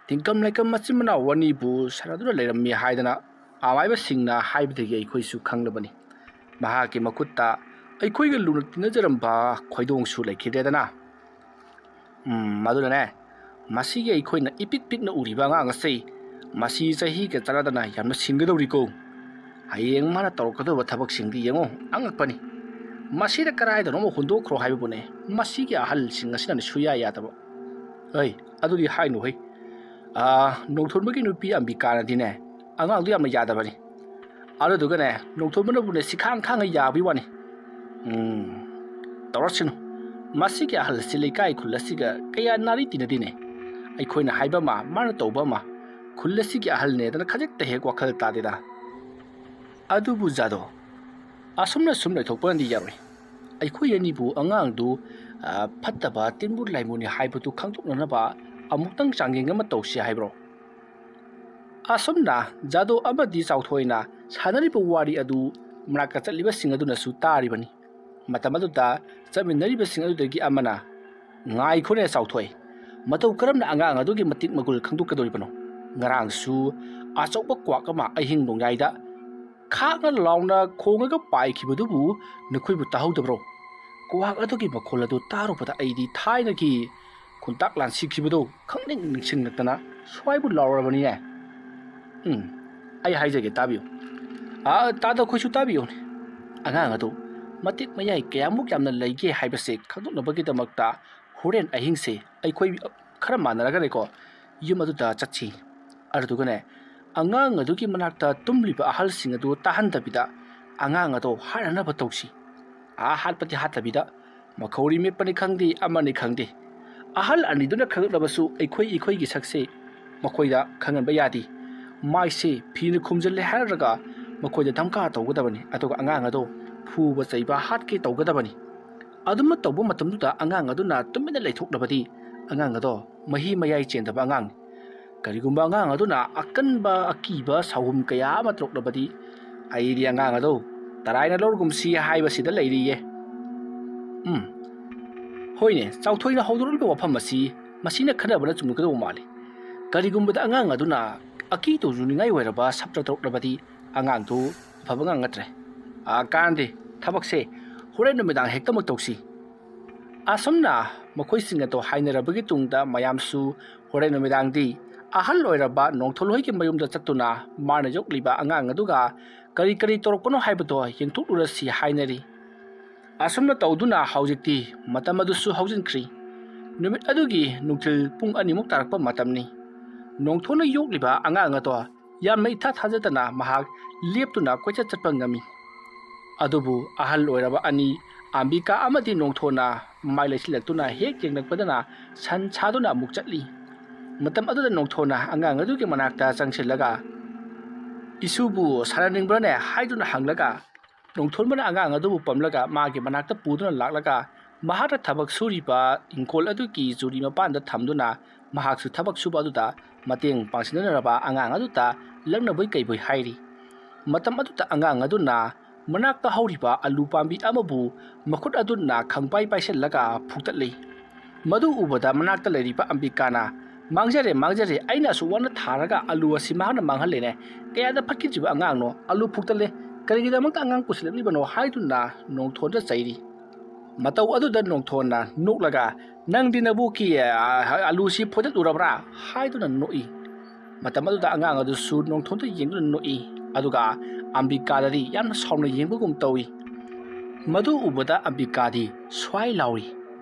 tingkam laikam machimna wani bu saradura leirammi haidana amaiba singna haibadagi aikhoisu khanglabani mahaki makhutta aikhoiga luna tinajaramba khoidong su laikhidedana maduna ne masigi aikhoina ipik pikna uriba nga ngasei masi sahi ke charadana yamna singgadoriko hayeng mana torkadaba thabak singdi yengo angakpani masida karaida no hundo khro haibune masigi ahal singasina suya yataba ai aduri hainu hoi nongthonbagi nupi ambikana dine anga du yamna yadabani aro duga ne nongthonbana bune sikhang khang yabi wani torasinu masigi ahal silikai khulasiga kaya nari tinadine ai khoina haiba ma mana toba ma खुल्लसिगी अहलने दना खजक तहे वखल तादेदा अदुबु जादो असुमना सुमना थोपनदि यारोय अइखोय अनिबु अंगांगदु फत्तबा तिनबु लाइमुनि हाइबतु खंगतोकनबा अमुक्तंग चांगेंग अमा तौसि eyebrow असुमना जादो अमदि चाउथोइना सानरिबु वारी अदु मनाका चलिबा सिंग अदुनसु तारिबनि मतमदुता चमिनरिबा सिंग अदुदगी अमना ngaइखोने चाउथोय मतौ करमना अंगांग अदुगी मतिक Mughal खंगतोकदोरिबनो ngarangsu achokba kwakama ahing nongyaida khakna launa khongaga paikhibudubu nukhoi bu tahodabro kwak adugi makhol adu tarupada aidi thaina ki khuntak lan sikhibudu khangning ningsingnaktana swaibu laurabani ne ai haijage tabiyo tada khoisu tabiyo angang adu matik mayai kayamuk yamna leige haibase khangdoknabagi damakta horen ahingse aikhoi khara manaraga reko yum adu da chachi अरदुगने अंगांग अदुगी मनाक्ता तुमलिबा अहल सिंग अदु ताहनदबिदा अंगांग अदो हारना बतौसी हालपति हातबिदा मखौरी मेपनि खंगदि अमनि खंगदि अहल अनिदुना खगलबसु इखोई गी सक्से मखोइदा खंगनबा यादि माइसे fin खुमजले हारगा मखोइदा धमका तौगदबनि अदुगा अंगांग अदो फुबा चैबा हातके तौगदबनि अदुम तौबा मतमदुदा अंगांग अदुना तुमिना लेथोकलबदि अंगांग अदो मही मयाइ चेंदबा अंगांग करिगुम्बा अंगांग अदुना अकनबा अकीबा साहुम कया मात्रोकलबदि आइदि अंगांग अदो तराइना लौरगुमसि हाइबसिदा लैरिये होइने चाउथोइना हौदोरबा वफम असि मसिना खनबना चुमकदो माले ꯀꯔꯤꯒꯨꯝꯕꯗ ꯑꯉꯥꯡ ꯑꯗꯨꯅ ꯑꯀꯤ ꯇꯧꯖꯅꯤꯡꯉꯥꯏ ꯑꯣꯏꯔꯕ ꯁꯞꯇ ꯇꯧꯔꯛꯂꯕꯗꯤ ꯑꯉꯥꯡꯗꯨ ꯑꯐꯕ ꯉꯥꯡꯉꯠꯇ꯭ꯔꯦ ꯀꯥꯟꯗꯦ ꯊꯕꯛꯁꯦ ꯍꯣꯔꯦꯟ ꯅꯨꯃꯤꯗꯥꯡ ꯍꯦꯛꯇꯃꯛ ꯇꯧꯁꯤ ꯑꯁꯨꯝꯅ ꯃꯈꯣꯏꯁꯤꯡ ꯑꯗꯨ ꯍꯥꯏꯅꯔꯕꯒꯤ ꯇꯨꯡꯗ ꯃꯌꯥꯝꯁꯨ ꯍꯣꯔꯦꯟ ꯅꯨꯃꯤꯗꯥꯡꯗꯤ ꯑꯍꯜ ꯑꯣꯏꯔꯕ ꯅꯣꯡꯊꯣꯜ ꯍꯣꯏꯒꯤ ꯃꯌꯨꯝꯗ ꯆꯠꯇꯨꯅ ꯃꯥꯅ ꯌꯣꯛꯂꯤꯕ ꯑꯉꯥꯡ ꯑꯗꯨꯒ ꯀꯔꯤ ꯀꯔꯤ ꯇꯧꯔꯛꯄꯅꯣ ꯍꯥꯏꯕꯗꯣ ꯌꯦꯡꯊꯣꯛꯂꯨꯔꯁꯤ ꯍꯥꯏꯅꯔꯤ ꯑꯁꯨꯝꯅ ꯇꯧꯗꯨꯅ ꯍꯧꯖꯤꯛꯇꯤ ꯃꯇꯝ ꯑꯗꯨꯁꯨ ꯍꯧꯖꯤꯟꯈ꯭ꯔꯤ ꯅꯨꯃꯤꯠ ꯑꯗꯨꯒꯤ ꯅꯨꯡꯊꯤꯜ ꯄꯨꯡ 2 ꯇꯥꯔꯛꯄ ꯃꯇꯝꯅꯤ ꯅꯣꯡꯊꯣꯜꯅ ꯌꯣꯛꯂꯤꯕ ꯑꯉꯥꯡ ꯑꯗꯣ ꯌꯥꯝꯅ ꯏꯊꯥ ꯊꯥꯖꯗꯅ ꯃꯍꯥꯛ ꯂꯦꯞꯇꯨꯅ ꯀꯣꯏꯆꯠ ꯆꯠꯄ ꯉꯝꯃꯤ ꯑꯗꯨꯕꯨ ꯑꯍꯜ ꯑꯣꯏꯔꯕ ꯑꯅꯤ ꯑꯝꯕꯤꯀꯥ ꯑꯃꯗꯤ ꯅꯣꯡꯊꯣꯜꯅ ꯃꯃꯥꯏ ꯂꯩꯁꯤꯜꯂꯛꯇꯨꯅ ꯍꯦꯛ ꯌꯦꯡꯂꯛꯄꯗꯅ ꯁꯟ ꯁꯥꯗꯨꯅ ꯑꯃꯨꯛ ꯆꯠꯂꯤ ꯃꯇꯝ ꯑꯗꯨꯗ ꯅꯣꯡꯊꯣꯜꯅ ꯑꯉꯥꯡ ꯑꯗꯨꯒꯤ ꯃꯅꯥꯛꯇ ꯆꯪꯁꯤꯜꯂꯒ ꯏꯁꯨꯕꯨ ꯁꯥꯟꯅꯅꯤꯡꯕ꯭ꯔꯅꯦ ꯍꯥꯏꯗꯨꯅ ꯍꯪꯂꯒ ꯅꯣꯡꯊꯣꯜꯕꯅ ꯑꯉꯥꯡ ꯑꯗꯨꯕꯨ ꯄꯝꯂꯒ ꯃꯥꯒꯤ ꯃꯅꯥꯛꯇ ꯄꯨꯗꯨꯅ ꯂꯥꯛꯂꯒ ꯃꯍꯥꯛꯅ ꯊꯕꯛ ꯁꯨꯔꯤꯕ ꯏꯪꯈꯣꯜ ꯑꯗꯨꯒꯤ ꯖꯨꯔꯤ ꯃꯄꯥꯟꯗ ꯊꯝꯗꯨꯅ ꯃꯍꯥꯛꯁꯨ ꯊꯕꯛ ꯁꯨꯕ ꯑꯗꯨꯗ ꯃꯇꯦꯡ ꯄꯥꯡꯁꯤꯟꯅꯔꯕ ꯑꯉꯥꯡ ꯑꯗꯨꯗ ꯂꯛꯅꯕꯣꯏ ꯀꯩꯕꯣꯏ ꯍꯥꯏꯔꯤ ꯃꯇꯝ ꯑꯗꯨꯗ ꯑꯉꯥꯡ ꯑꯗꯨꯅ ꯃꯅꯥꯛꯇ ꯍꯧꯔꯤꯕ ꯑꯂꯨ ꯄꯥꯝꯕꯤ ꯑꯃꯕꯨ ꯃꯈꯨꯠ ꯑꯗꯨꯅ ꯈꯪꯄꯥꯏ ꯄꯥꯏꯁꯤꯜꯂꯒ ꯐꯨꯛꯇꯠꯂꯤ ꯃꯗꯨ ꯎꯕꯗ ꯃꯅꯥꯛꯇ ꯂꯩꯔꯤꯕ ꯑꯝꯕꯤꯀꯥꯅ ꯃꯥꯡꯖꯔꯦ ꯑꯩꯅ ꯑꯁꯨꯛ ꯋꯥꯅ ꯊꯥꯔꯒ ꯑꯂꯨ ꯑꯁꯤ ꯃꯍꯥꯛꯅ ꯃꯥꯡꯍꯜꯂꯦꯅꯦ ꯀꯌꯥꯗ ꯐꯠꯈꯤꯗ꯭ꯔꯤꯕ ꯑꯉꯥꯡꯅꯣ ꯑꯂꯨ ꯐꯨꯛꯇꯠꯂꯦ ꯀꯔꯤꯒꯤꯗꯃꯛꯇ ꯑꯉꯥꯡ ꯄꯨꯁꯤꯜꯂꯛꯂꯤꯕꯅꯣ ꯍꯥꯏꯗꯨꯅ ꯅꯣꯡꯊꯣꯜꯗ ꯆꯩꯔꯤ ꯃꯇꯧ ꯑꯗꯨꯗ ꯅꯣꯡꯊꯣꯜꯅ ꯅꯣꯛꯂꯒ ꯅꯪꯗꯤ ꯅꯕꯨꯛꯀꯤ ꯑꯂꯨꯁꯤ ꯐꯣꯏꯗꯠꯂꯨꯔꯕ꯭ꯔꯥ ꯍꯥꯏꯗꯨꯅ ꯅꯣꯛꯏ ꯃꯇꯝ ꯑꯗꯨꯗ ꯑꯉꯥꯡ ꯑꯗꯨꯁꯨ ꯅꯣꯡꯊꯣꯜꯗ ꯌꯦꯡꯗꯨꯅ ꯅꯣꯛꯏ ꯑꯗꯨꯒ ꯑꯝꯕꯤꯀꯥꯗꯗꯤ ꯌꯥꯝꯅ ꯁꯥꯎꯅ ꯌꯦꯡꯕꯒꯨꯝ ꯇꯧꯏ ꯃꯗꯨ ꯎꯕꯗ ꯑꯝꯕꯤꯀꯥꯗꯤ ꯁ꯭ꯋꯥꯏ ꯂꯥꯎꯔꯤ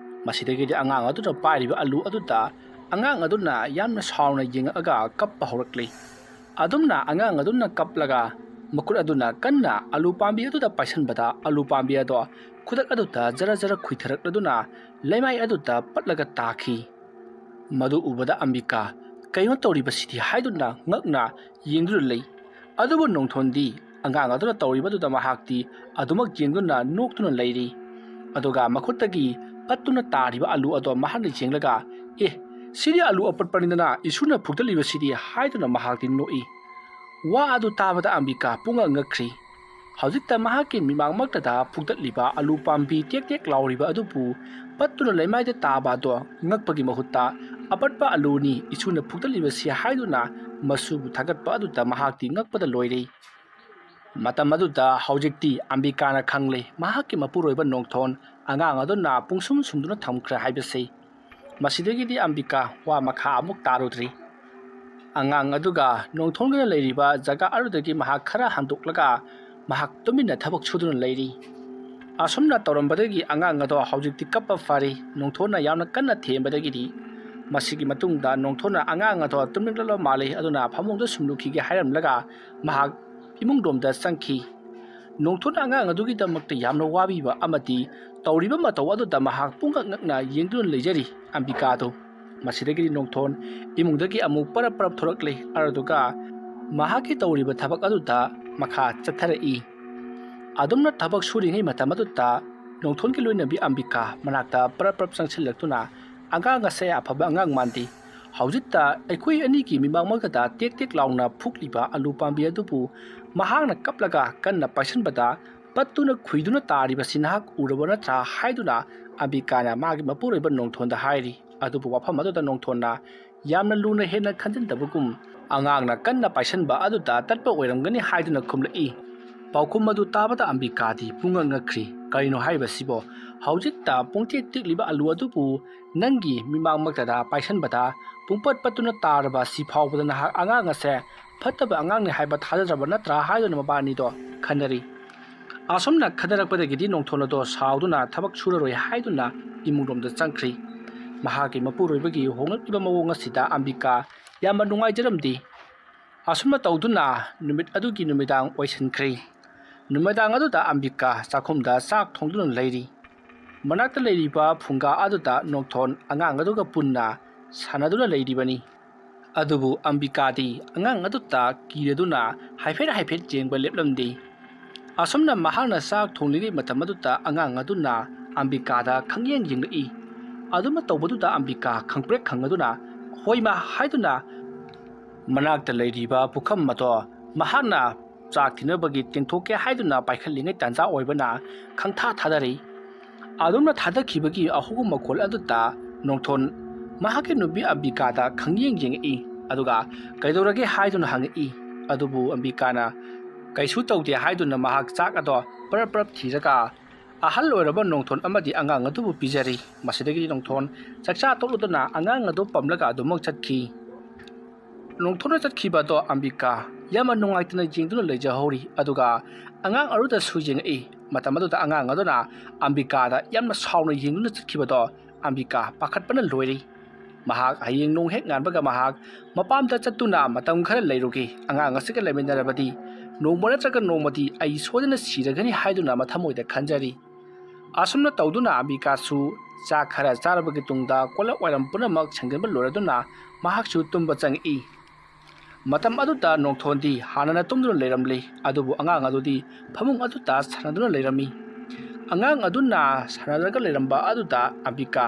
ꯃꯁꯤꯗꯒꯤꯗꯤ ꯑꯉꯥꯡ ꯑꯗꯨꯅ ꯄꯥꯏꯔꯤꯕ ꯑꯂꯨ ꯑꯗꯨꯗ ꯑꯉꯥꯡ ꯑꯗꯨꯅ ꯌꯥꯝꯅ ꯁꯥꯎꯅ ꯌꯦꯡꯉꯛꯑꯒ ꯀꯞꯄ ꯍꯧꯔꯛꯂꯤ ꯑꯗꯨꯝꯅ ꯑꯉꯥꯡ ꯑꯗꯨꯅ ꯀꯞꯂꯒ ꯃꯈꯨꯠ ꯑꯗꯨꯅ ꯀꯟꯅ ꯑꯂꯨ ꯄꯥꯝꯕꯤ ꯑꯗꯨꯗ ꯄꯥꯏꯁꯟꯕꯗ ꯑꯂꯨ ꯄꯥꯝꯕꯤ ꯑꯗꯣ ꯈꯨꯗꯛ ꯑꯗꯨꯗ ꯖꯔ ꯖꯔ ꯈꯨꯏꯊꯔꯛꯂꯗꯨꯅ ꯂꯩꯃꯥꯏ ꯑꯗꯨꯗ ꯄꯠꯂꯒ ꯇꯥꯈꯤ ꯃꯗꯨ ꯎꯕꯗ ꯑꯝꯕꯤꯀꯥ ꯀꯩꯅꯣ ꯇꯧꯔꯤꯕꯁꯤꯗꯤ ꯍꯥꯏꯗꯨꯅ ꯉꯛꯅ ꯌꯦꯡꯗꯨꯅ ꯂꯩ ꯑꯗꯨꯕꯨ ꯅꯣꯡꯊꯣꯜꯗꯤ ꯑꯉꯥꯡ ꯑꯗꯨꯅ ꯇꯧꯔꯤꯕꯗꯨꯗ ꯃꯍꯥꯛꯇꯤ ꯑꯗꯨꯃꯛ ꯌꯦꯡꯗꯨꯅ ꯅꯣꯛꯇꯨꯅ ꯂꯩꯔꯤ ꯑꯗꯨꯒ ꯃꯈꯨꯠꯇꯒꯤ ꯄꯠꯇꯨꯅ ꯇꯥꯔꯤꯕ ꯑꯂꯨ ꯑꯗꯣ ꯃꯍꯥꯛꯅ ꯌꯦꯡꯂꯒ ꯁꯤꯗꯤ ꯑꯂꯨ ꯑꯄꯠꯄꯅꯤꯗꯅ ꯏꯁꯨꯅ ꯐꯨꯛꯇꯠꯂꯤꯕꯁꯤꯗꯤ ꯍꯥꯏꯗꯨꯅ ꯃꯍꯥꯛꯇꯤ ꯅꯣꯛꯏ ꯋꯥ ꯑꯗꯨ ꯇꯥꯕꯗ ꯑꯝꯕꯤꯀꯥ ꯄꯨꯡꯉꯛ ꯉꯛꯈ꯭ꯔꯤ ꯍꯧꯖꯤꯛꯇ ꯃꯍꯥꯛꯀꯤ ꯃꯤꯃꯥꯡꯃꯛꯇꯗ ꯐꯨꯛꯇꯠꯂꯤꯕ ꯑꯂꯨ ꯄꯥꯝꯕꯤ ꯇꯦꯛ ꯇꯦꯛ ꯂꯥꯎꯔꯤꯕ ꯑꯗꯨꯕꯨ ꯄꯠꯇꯨꯅ ꯂꯩꯃꯥꯏꯗ ꯇꯥꯕ ꯑꯗꯣ ꯉꯛꯄꯒꯤ ꯃꯍꯨꯠꯇ ꯑꯄꯠꯄ ꯑꯂꯨꯅꯤ ꯏꯁꯨꯅ ꯐꯨꯛꯇꯠꯂꯤꯕꯁꯤ ꯍꯥꯏꯗꯨꯅ ꯃꯁꯨꯕꯨ ꯊꯥꯒꯠꯄ ꯑꯗꯨꯗ ꯃꯍꯥꯛꯇꯤ ꯉꯛꯄꯗ ꯂꯣꯏꯔꯦ ꯃꯇꯝ ꯑꯗꯨꯗ ꯍꯧꯖꯤꯛꯇꯤ ꯑꯝꯕꯤꯀꯥꯅ ꯈꯪꯂꯦ ꯃꯍꯥꯛꯀꯤ ꯃꯄꯨꯔꯣꯏꯕ ꯅꯣꯡꯊꯣꯜ ꯑꯉꯥꯡ ꯑꯗꯨꯅ ꯄꯨꯡꯁꯨꯝ ꯁꯨꯝꯗꯨꯅ ꯊꯝꯈ꯭ꯔꯦ ꯍꯥꯏꯕꯁꯤ ꯃꯁꯤꯗꯒꯤꯗꯤ ꯑꯝꯕꯤꯀꯥ ꯋꯥ ꯃꯈꯥ ꯑꯃꯨꯛ ꯇꯥꯔꯨꯗ꯭ꯔꯤ ꯑꯉꯥꯡ ꯑꯗꯨꯒ ꯅꯣꯡꯊꯣꯜꯒꯅ ꯂꯩꯔꯤꯕ ꯖꯒꯥ ꯑꯗꯨꯗꯒꯤ ꯃꯍꯥꯛ ꯈꯔ ꯍꯟꯗꯣꯛꯂꯒ ꯃꯍꯥꯛ ꯇꯨꯃꯤꯟꯅ ꯊꯕꯛ ꯁꯨꯗꯨꯅ ꯂꯩꯔꯤ ꯑꯁꯨꯝꯅ ꯇꯧꯔꯝꯕꯗꯒꯤ ꯑꯉꯥꯡ ꯑꯗꯣ ꯍꯧꯖꯤꯛꯇꯤ ꯀꯞꯄ ꯐꯔꯤ ꯅꯣꯡꯊꯣꯜꯅ ꯌꯥꯝꯅ ꯀꯟꯅ ꯊꯦꯝꯕꯗꯒꯤꯗꯤ ꯃꯁꯤꯒꯤ ꯃꯇꯨꯡꯗ ꯅꯣꯡꯊꯣꯜꯅ ꯑꯉꯥꯡ ꯑꯗꯣ ꯇꯨꯝꯅꯤꯡꯂꯕ ꯃꯥꯜꯂꯤ ꯑꯗꯨꯅ ꯐꯃꯨꯡꯗ ꯁꯨꯝꯂꯨꯈꯤꯒꯦ ꯍꯥꯏꯔꯝꯂꯒ ꯃꯍꯥꯛ ꯏꯃꯨꯡꯂꯣꯝꯗ ꯆꯪꯈꯤ ꯅꯣꯡꯊꯣꯜꯅ ꯑꯉꯥꯡ ꯑꯗꯨꯒꯤꯗꯃꯛꯇ ꯌꯥꯝꯅ ꯋꯥꯕꯤꯕ ꯑꯃꯗꯤ ꯇꯧꯔꯤꯕ ꯃꯇꯧ ꯑꯗꯨꯗ ꯃꯍꯥꯛ ꯄꯨꯡꯉꯛ ꯉꯛꯅ ꯌꯦꯡꯗꯨꯅ ꯂꯩꯖꯔꯤ ꯑꯝꯕꯤꯀꯥꯗꯨ ꯃꯁꯤꯗꯒꯤꯗꯤ ꯅꯣꯡꯊꯣꯜ ꯏꯃꯨꯡꯗꯒꯤ ꯑꯃꯨꯛ ꯄꯔꯞ ꯊꯣꯔꯛꯂꯤ ꯑꯗꯨꯒ ꯃꯍꯥꯛꯀꯤ ꯇꯧꯔꯤꯕ ꯊꯕꯛ ꯑꯗꯨꯗ ꯃꯈꯥ ꯆꯠꯊꯔꯛꯏ ꯑꯗꯨꯝꯅ ꯊꯕꯛ ꯁꯨꯔꯤꯉꯩ ꯃꯇꯝ ꯑꯗꯨꯗ ꯅꯣꯡꯊꯣꯜꯒꯤ ꯂꯣꯏꯅꯕꯤ ꯑꯝꯕꯤꯀꯥ ꯃꯅꯥꯛꯇ ꯄꯔꯞ ꯆꯪꯁꯤꯜꯂꯛꯇꯨꯅ ꯑꯉꯥꯡ ꯑꯁꯦ ꯑꯐꯕ ꯑꯉꯥꯡ ꯃꯥꯟꯗꯦ ꯍꯧꯖꯤꯛꯇ ꯑꯩꯈꯣꯏ ꯑꯅꯤꯒꯤ ꯃꯤꯃꯥꯡꯃꯛꯇꯗ ꯇꯦꯛ ꯇꯦꯛ ꯂꯥꯎꯅ ꯐꯨꯛꯂꯤꯕ ꯑꯂꯨ ꯄꯥꯝꯕꯤ ꯑꯗꯨꯕꯨ ꯃꯍꯥꯛꯅ ꯀꯞꯂꯒ ꯀꯟꯅ ꯄꯥꯏꯁꯟꯕꯗ ꯄꯠꯇꯨꯅ ꯈꯨꯏꯗꯨꯅ ꯇꯥꯔꯤꯕꯁꯤ ꯅꯍꯥꯛ ꯎꯔꯕ ꯅꯠꯇ꯭ꯔꯥ ꯍꯥꯏꯗꯨꯅ ꯑꯝꯕꯤꯀꯥꯅ ꯃꯥꯒꯤ ꯃꯄꯨꯔꯣꯏꯕ ꯅꯣꯡꯊꯣꯜꯗ ꯍꯥꯏꯔꯤ ꯑꯗꯨꯕꯨ ꯋꯥꯐꯝ ꯑꯗꯨꯗ ꯅꯣꯡꯊꯣꯜꯅ ꯌꯥꯝꯅ ꯂꯨꯅ ꯍꯦꯟꯅ ꯈꯟꯖꯤꯟꯗꯕꯒꯨꯝ ꯑꯉꯥꯡꯅ ꯀꯟꯅ ꯄꯥꯏꯁꯟꯕ ꯑꯗꯨꯗ ꯇꯠꯄ ꯑꯣꯏꯔꯝꯒꯅꯤ ꯍꯥꯏꯗꯨꯅ ꯈꯨꯝꯂꯛꯏ ꯄꯥꯎꯈꯨꯝ ꯑꯗꯨ ꯇꯥꯕꯗ ꯑꯝꯕꯤꯀꯥꯗꯤ ꯄꯨꯡꯉꯛ ꯉꯛꯈ꯭ꯔꯤ ꯀꯔꯤꯅꯣ ꯍꯥꯏꯔꯤꯕꯁꯤꯕꯣ ꯍꯧꯖꯤꯛꯇ ꯄꯨꯡꯇꯦꯛ ꯇꯦꯛꯂꯤꯕ ꯑꯂꯨ ꯑꯗꯨꯕꯨ ꯅꯪꯒꯤ ꯃꯤꯃꯥꯡꯃꯛꯇꯗ ꯄꯥꯏꯁꯟꯕꯗ ꯄꯨꯡꯄꯠ ꯄꯠꯇꯨꯅ ꯇꯥꯔꯕ ꯁꯤ ꯐꯥꯎꯕꯗ ꯅꯍꯥꯛ ꯑꯉꯥꯡ ꯑꯁꯦ ꯐꯠꯇꯕ ꯑꯉꯥꯡꯅꯤ ꯍꯥꯏꯕ ꯊꯥꯖꯗ꯭ꯔꯕ ꯅꯠꯇ꯭ꯔꯥ ꯍꯥꯏꯗꯨꯅ ꯃꯕꯥꯅꯤꯗꯣ ꯈꯟꯅꯔꯤ ꯑꯁꯨꯝꯅ ꯈꯟꯅꯔꯛꯄꯗꯒꯤꯗꯤ ꯅꯣꯡꯊꯣꯜ ꯑꯗꯣ ꯁꯥꯎꯗꯨꯅ ꯊꯕꯛ ꯁꯨꯔꯔꯣꯏ ꯍꯥꯏꯗꯨꯅ ꯏꯃꯨꯡꯂꯣꯝꯗ ꯆꯪꯈ꯭ri ꯃꯍꯥꯛꯀꯤ ꯃꯄꯨꯔꯣꯏꯕꯒꯤ ꯍꯣꯡꯂꯛꯂꯤꯕ ꯃꯑꯣꯡ ꯑꯁꯤꯗ ꯑꯝꯕꯤꯀꯥ ꯌꯥꯝꯅ ꯅꯨꯡꯉꯥꯏꯖꯔꯝꯗꯦ ꯑꯁꯨꯝꯅ ꯇꯧꯗꯨꯅ ꯅꯨꯃꯤꯠ ꯑꯗꯨꯒꯤ ꯅꯨꯃꯤꯗꯥꯡ ꯑꯣꯏꯁꯤꯟꯈ꯭ꯔꯤ ꯅꯨꯃꯤꯗꯥꯡ ꯑꯗꯨꯗ ꯑꯝꯕꯤꯀꯥ ꯆꯥꯛꯈꯨꯝꯗ ꯆꯥꯛ ꯊꯣꯡꯗꯨꯅ ꯂꯩꯔꯤ ꯃꯅꯥꯛꯇ ꯂꯩꯔꯤꯕ ꯐꯨꯡꯒꯥ ꯑꯗꯨꯗ ꯅꯣꯡꯊꯣꯜ ꯑꯉꯥꯡ ꯑꯗꯨꯒ ꯄꯨꯟꯅ ꯁꯥꯟꯅꯗꯨꯅ ꯂꯩꯔꯤꯕꯅꯤ ꯑꯗꯨꯕꯨ ꯑꯝꯕꯤꯀꯥꯗꯤ ꯑꯉꯥꯡ ꯑꯗꯨꯗ ꯀꯤꯔꯗꯨꯅ ꯍꯥꯏꯐꯦꯠ ꯌꯦꯡꯕ ꯂꯦꯞꯂꯝꯗꯦ ꯑꯁꯨꯝꯅ ꯃꯍꯥꯛꯅ ꯆꯥꯛ ꯊꯣꯡꯂꯤꯉꯩ ꯃꯇꯝ ꯑꯗꯨꯗ ꯑꯉꯥꯡ ꯑꯗꯨꯅ ꯑꯝꯕꯤꯀꯥꯗ ꯈꯪꯌꯦꯡ ꯌꯦꯡꯂꯛꯏ ꯑꯗꯨꯝꯅ ꯇꯧꯕꯗꯨꯗ ꯑꯝꯕꯤꯀꯥ ꯈꯪꯄ꯭ꯔꯦꯛ ꯈꯪꯉꯗꯨꯅ ꯍꯣꯏꯃ ꯍꯥꯏꯗꯨꯅ ꯃꯅꯥꯛꯇ ꯂꯩꯔꯤꯕ ꯄꯨꯈꯝ ꯑꯗꯣ ꯃꯍꯥꯛꯅ ꯆꯥꯛ ꯊꯤꯅꯕꯒꯤ ꯇꯦꯡꯊꯣꯛꯀꯦ ꯍꯥꯏꯗꯨꯅ ꯄꯥꯏꯈꯠꯂꯤꯉꯩ ꯇꯥꯟꯖꯥ ꯑꯣꯏꯕꯅ ꯈꯪꯊꯥ ꯊꯥꯗꯔꯤ ꯑꯗꯨꯝꯅ ꯊꯥꯗꯈꯤꯕꯒꯤ ꯑꯍꯧꯕ ꯃꯈꯣꯜ ꯑꯗꯨꯗ ꯅꯣꯡꯊꯣꯜ ꯃꯍꯥꯛꯀꯤ ꯅꯨꯄꯤ ꯑꯝꯕꯤꯀꯥꯗ ꯈꯪꯌꯦꯡ ꯌꯦꯡꯉꯛꯏ aduga kaidorage haiduna hangi adubu ambikana kaisu tawde haiduna mahak chak ado parap thiraga ahal loiraba nongthon amadi angang adubu pijari masidagi nongthon chakcha toluduna angang adu pamlaga adumok chatkhi nongthona chatkhiba do ambika yama nungaitna jingduna leijahori aduga angang aruda sujing matamadu da angang aduna ambika da yamna sauna yingduna chatkhiba do ambika pakhatpana loiri mahak hayeng nong hek nganbaga mahak mapamda chatuna matam khara leirugi angang asika lemindarabadi nongmona traga nongmati ai sodana siragani haiduna mathamoida khanjari asumna tawduna ambika su cha khara charabagi tungda kola wairam punamak changenba loraduna mahak su tumba changi matam aduta nongthondi hanana tumduna leiramli adubu angang adudi phamung aduta sanaduna leirami angang aduna sanadaga leiramba aduta ambika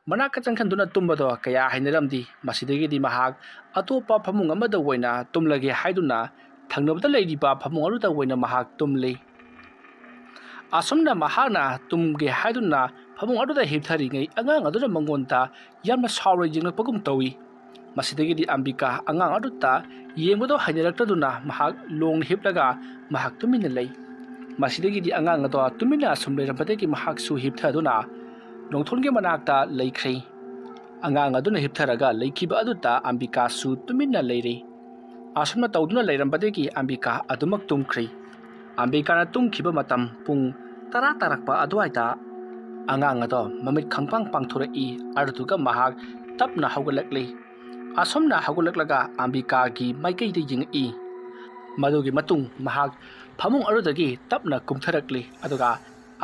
manaka changkhanduna tumbado kaya hainaramdi masidagi di mahak atopa phamung amada woina tumlage haiduna thangnabda leiriba phamung aruda woina mahak tumle asumna mahana tumge haiduna phamung aruda hipthari ngai angang aduna mangonta yamna sawra jingnapagum tawi masidagi di ambika angang aduta yengbodo hainaraktaduna mahak long hiplaga mahak tumina lei masidagi di angang ado tumina sumle rampategi mahak su hipthaduna nongthonge manakta leikhre angang aduna hiptharaga leikhiba aduta ambika su tumina leire asumna tawduna leirambadegi ambika adumak tumkhre ambika na tumkhiba matam pung tara tarakpa adwaita angang ado mamit khangpang pangthorei arduga mahak tapna haugalakle asomna hagulaklaga ambika gi maikai de jingi madugi matung mahak phamung arudagi tapna kumtharakli aduga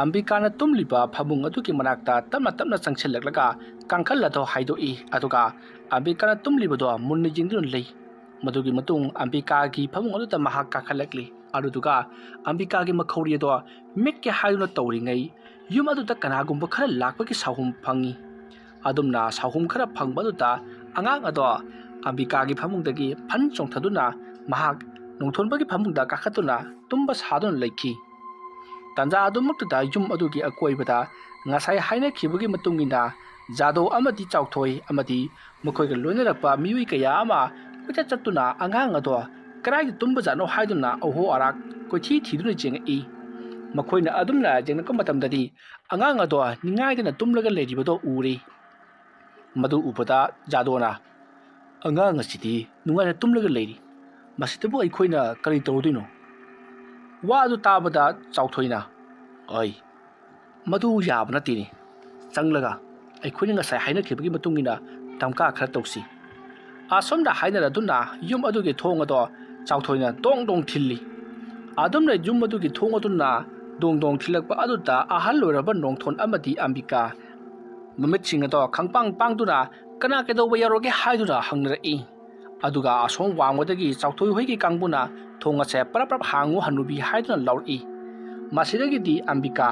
ambika na tumliba phamung adugi manakta tapna changsilaklaga kangkhalla do haidoi aduga ambika na tumliba do munni jingdun lei madugi matung ambika gi phamung aduta mahak kakhalakli aduga ambika gi makhori do mekke haiduna tawringai yum aduta kanagumba khara lakpaki sahum phangi adumna sahum khara phangbaduta angang ado ambika gi phamungdagi phan chongthaduna mahak nongthonbagi phamungda kakhatuna tumba sadun leikhi tanja adumukta yum adugi akoibada ngasai haina khibagi matungina jado amadi chauthoi amadi mukhoiga loinarakpa miwi kaya ama kucha chatuna angang ado karai tumba jano haiduna oho arak kothi thiduna jengi makhoina adumna jengna matamdadi angang ado ningaidana tumlaga leiribado uri madu ubada jadona angang asidi nungaina tumlaga leiri masitabu aikhoina kari tawduino wa adu tabada chauthoina ai madu yabna tini changlaga aikhoina ngasai haina khibagi matungina tamka khara tawsi asomda haina raduna yum adugi thonga do chauthoina dong thilli adumna yum adugi thonga dunna dong thilakpa aduta ahal loraba nongthon amadi ambika mamit singa do khangpang pangduna kana kedoba yaroge haiduna hangrei aduga asong wangwadagi chauthoi hoigi kangbuna thonga se parap hangu hanubi haiduna lauri masidagi di ambika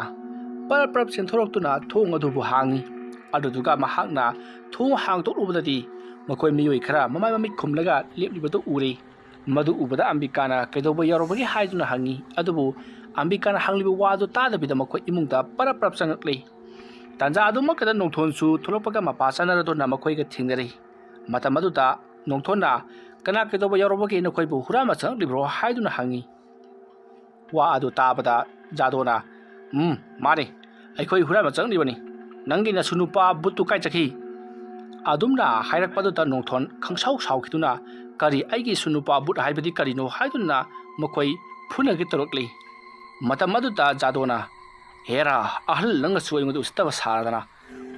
parap senthoroktuna thonga dubu hangi aduga mahakna thong hangtolubadadi makoi miyoi khara mamai mamit khumlaga leplibado uri madu ubada ambikana kedoba yaroge haiduna hangi adubu ambikana hangliba wadu tadabida makoi imungda parap sangaklei tanja adumakada nongthonsu tholopaga mapasana do namakhoiga thingnari matamaduta nongthona kana kedoba yaroboge nokhoibu hurama chang libro haiduna hangi wa adu tabada jadona mari aikhoi hurama chang libani nangi na sunupa butu kai chakhi adumna hairakpaduta nongthon khangsau saukhiduna kari aigi sunupa but haibadi karino haiduna makhoi phunagi torokli matamaduta jadona hera ahal langa suai mudu ustaba saradana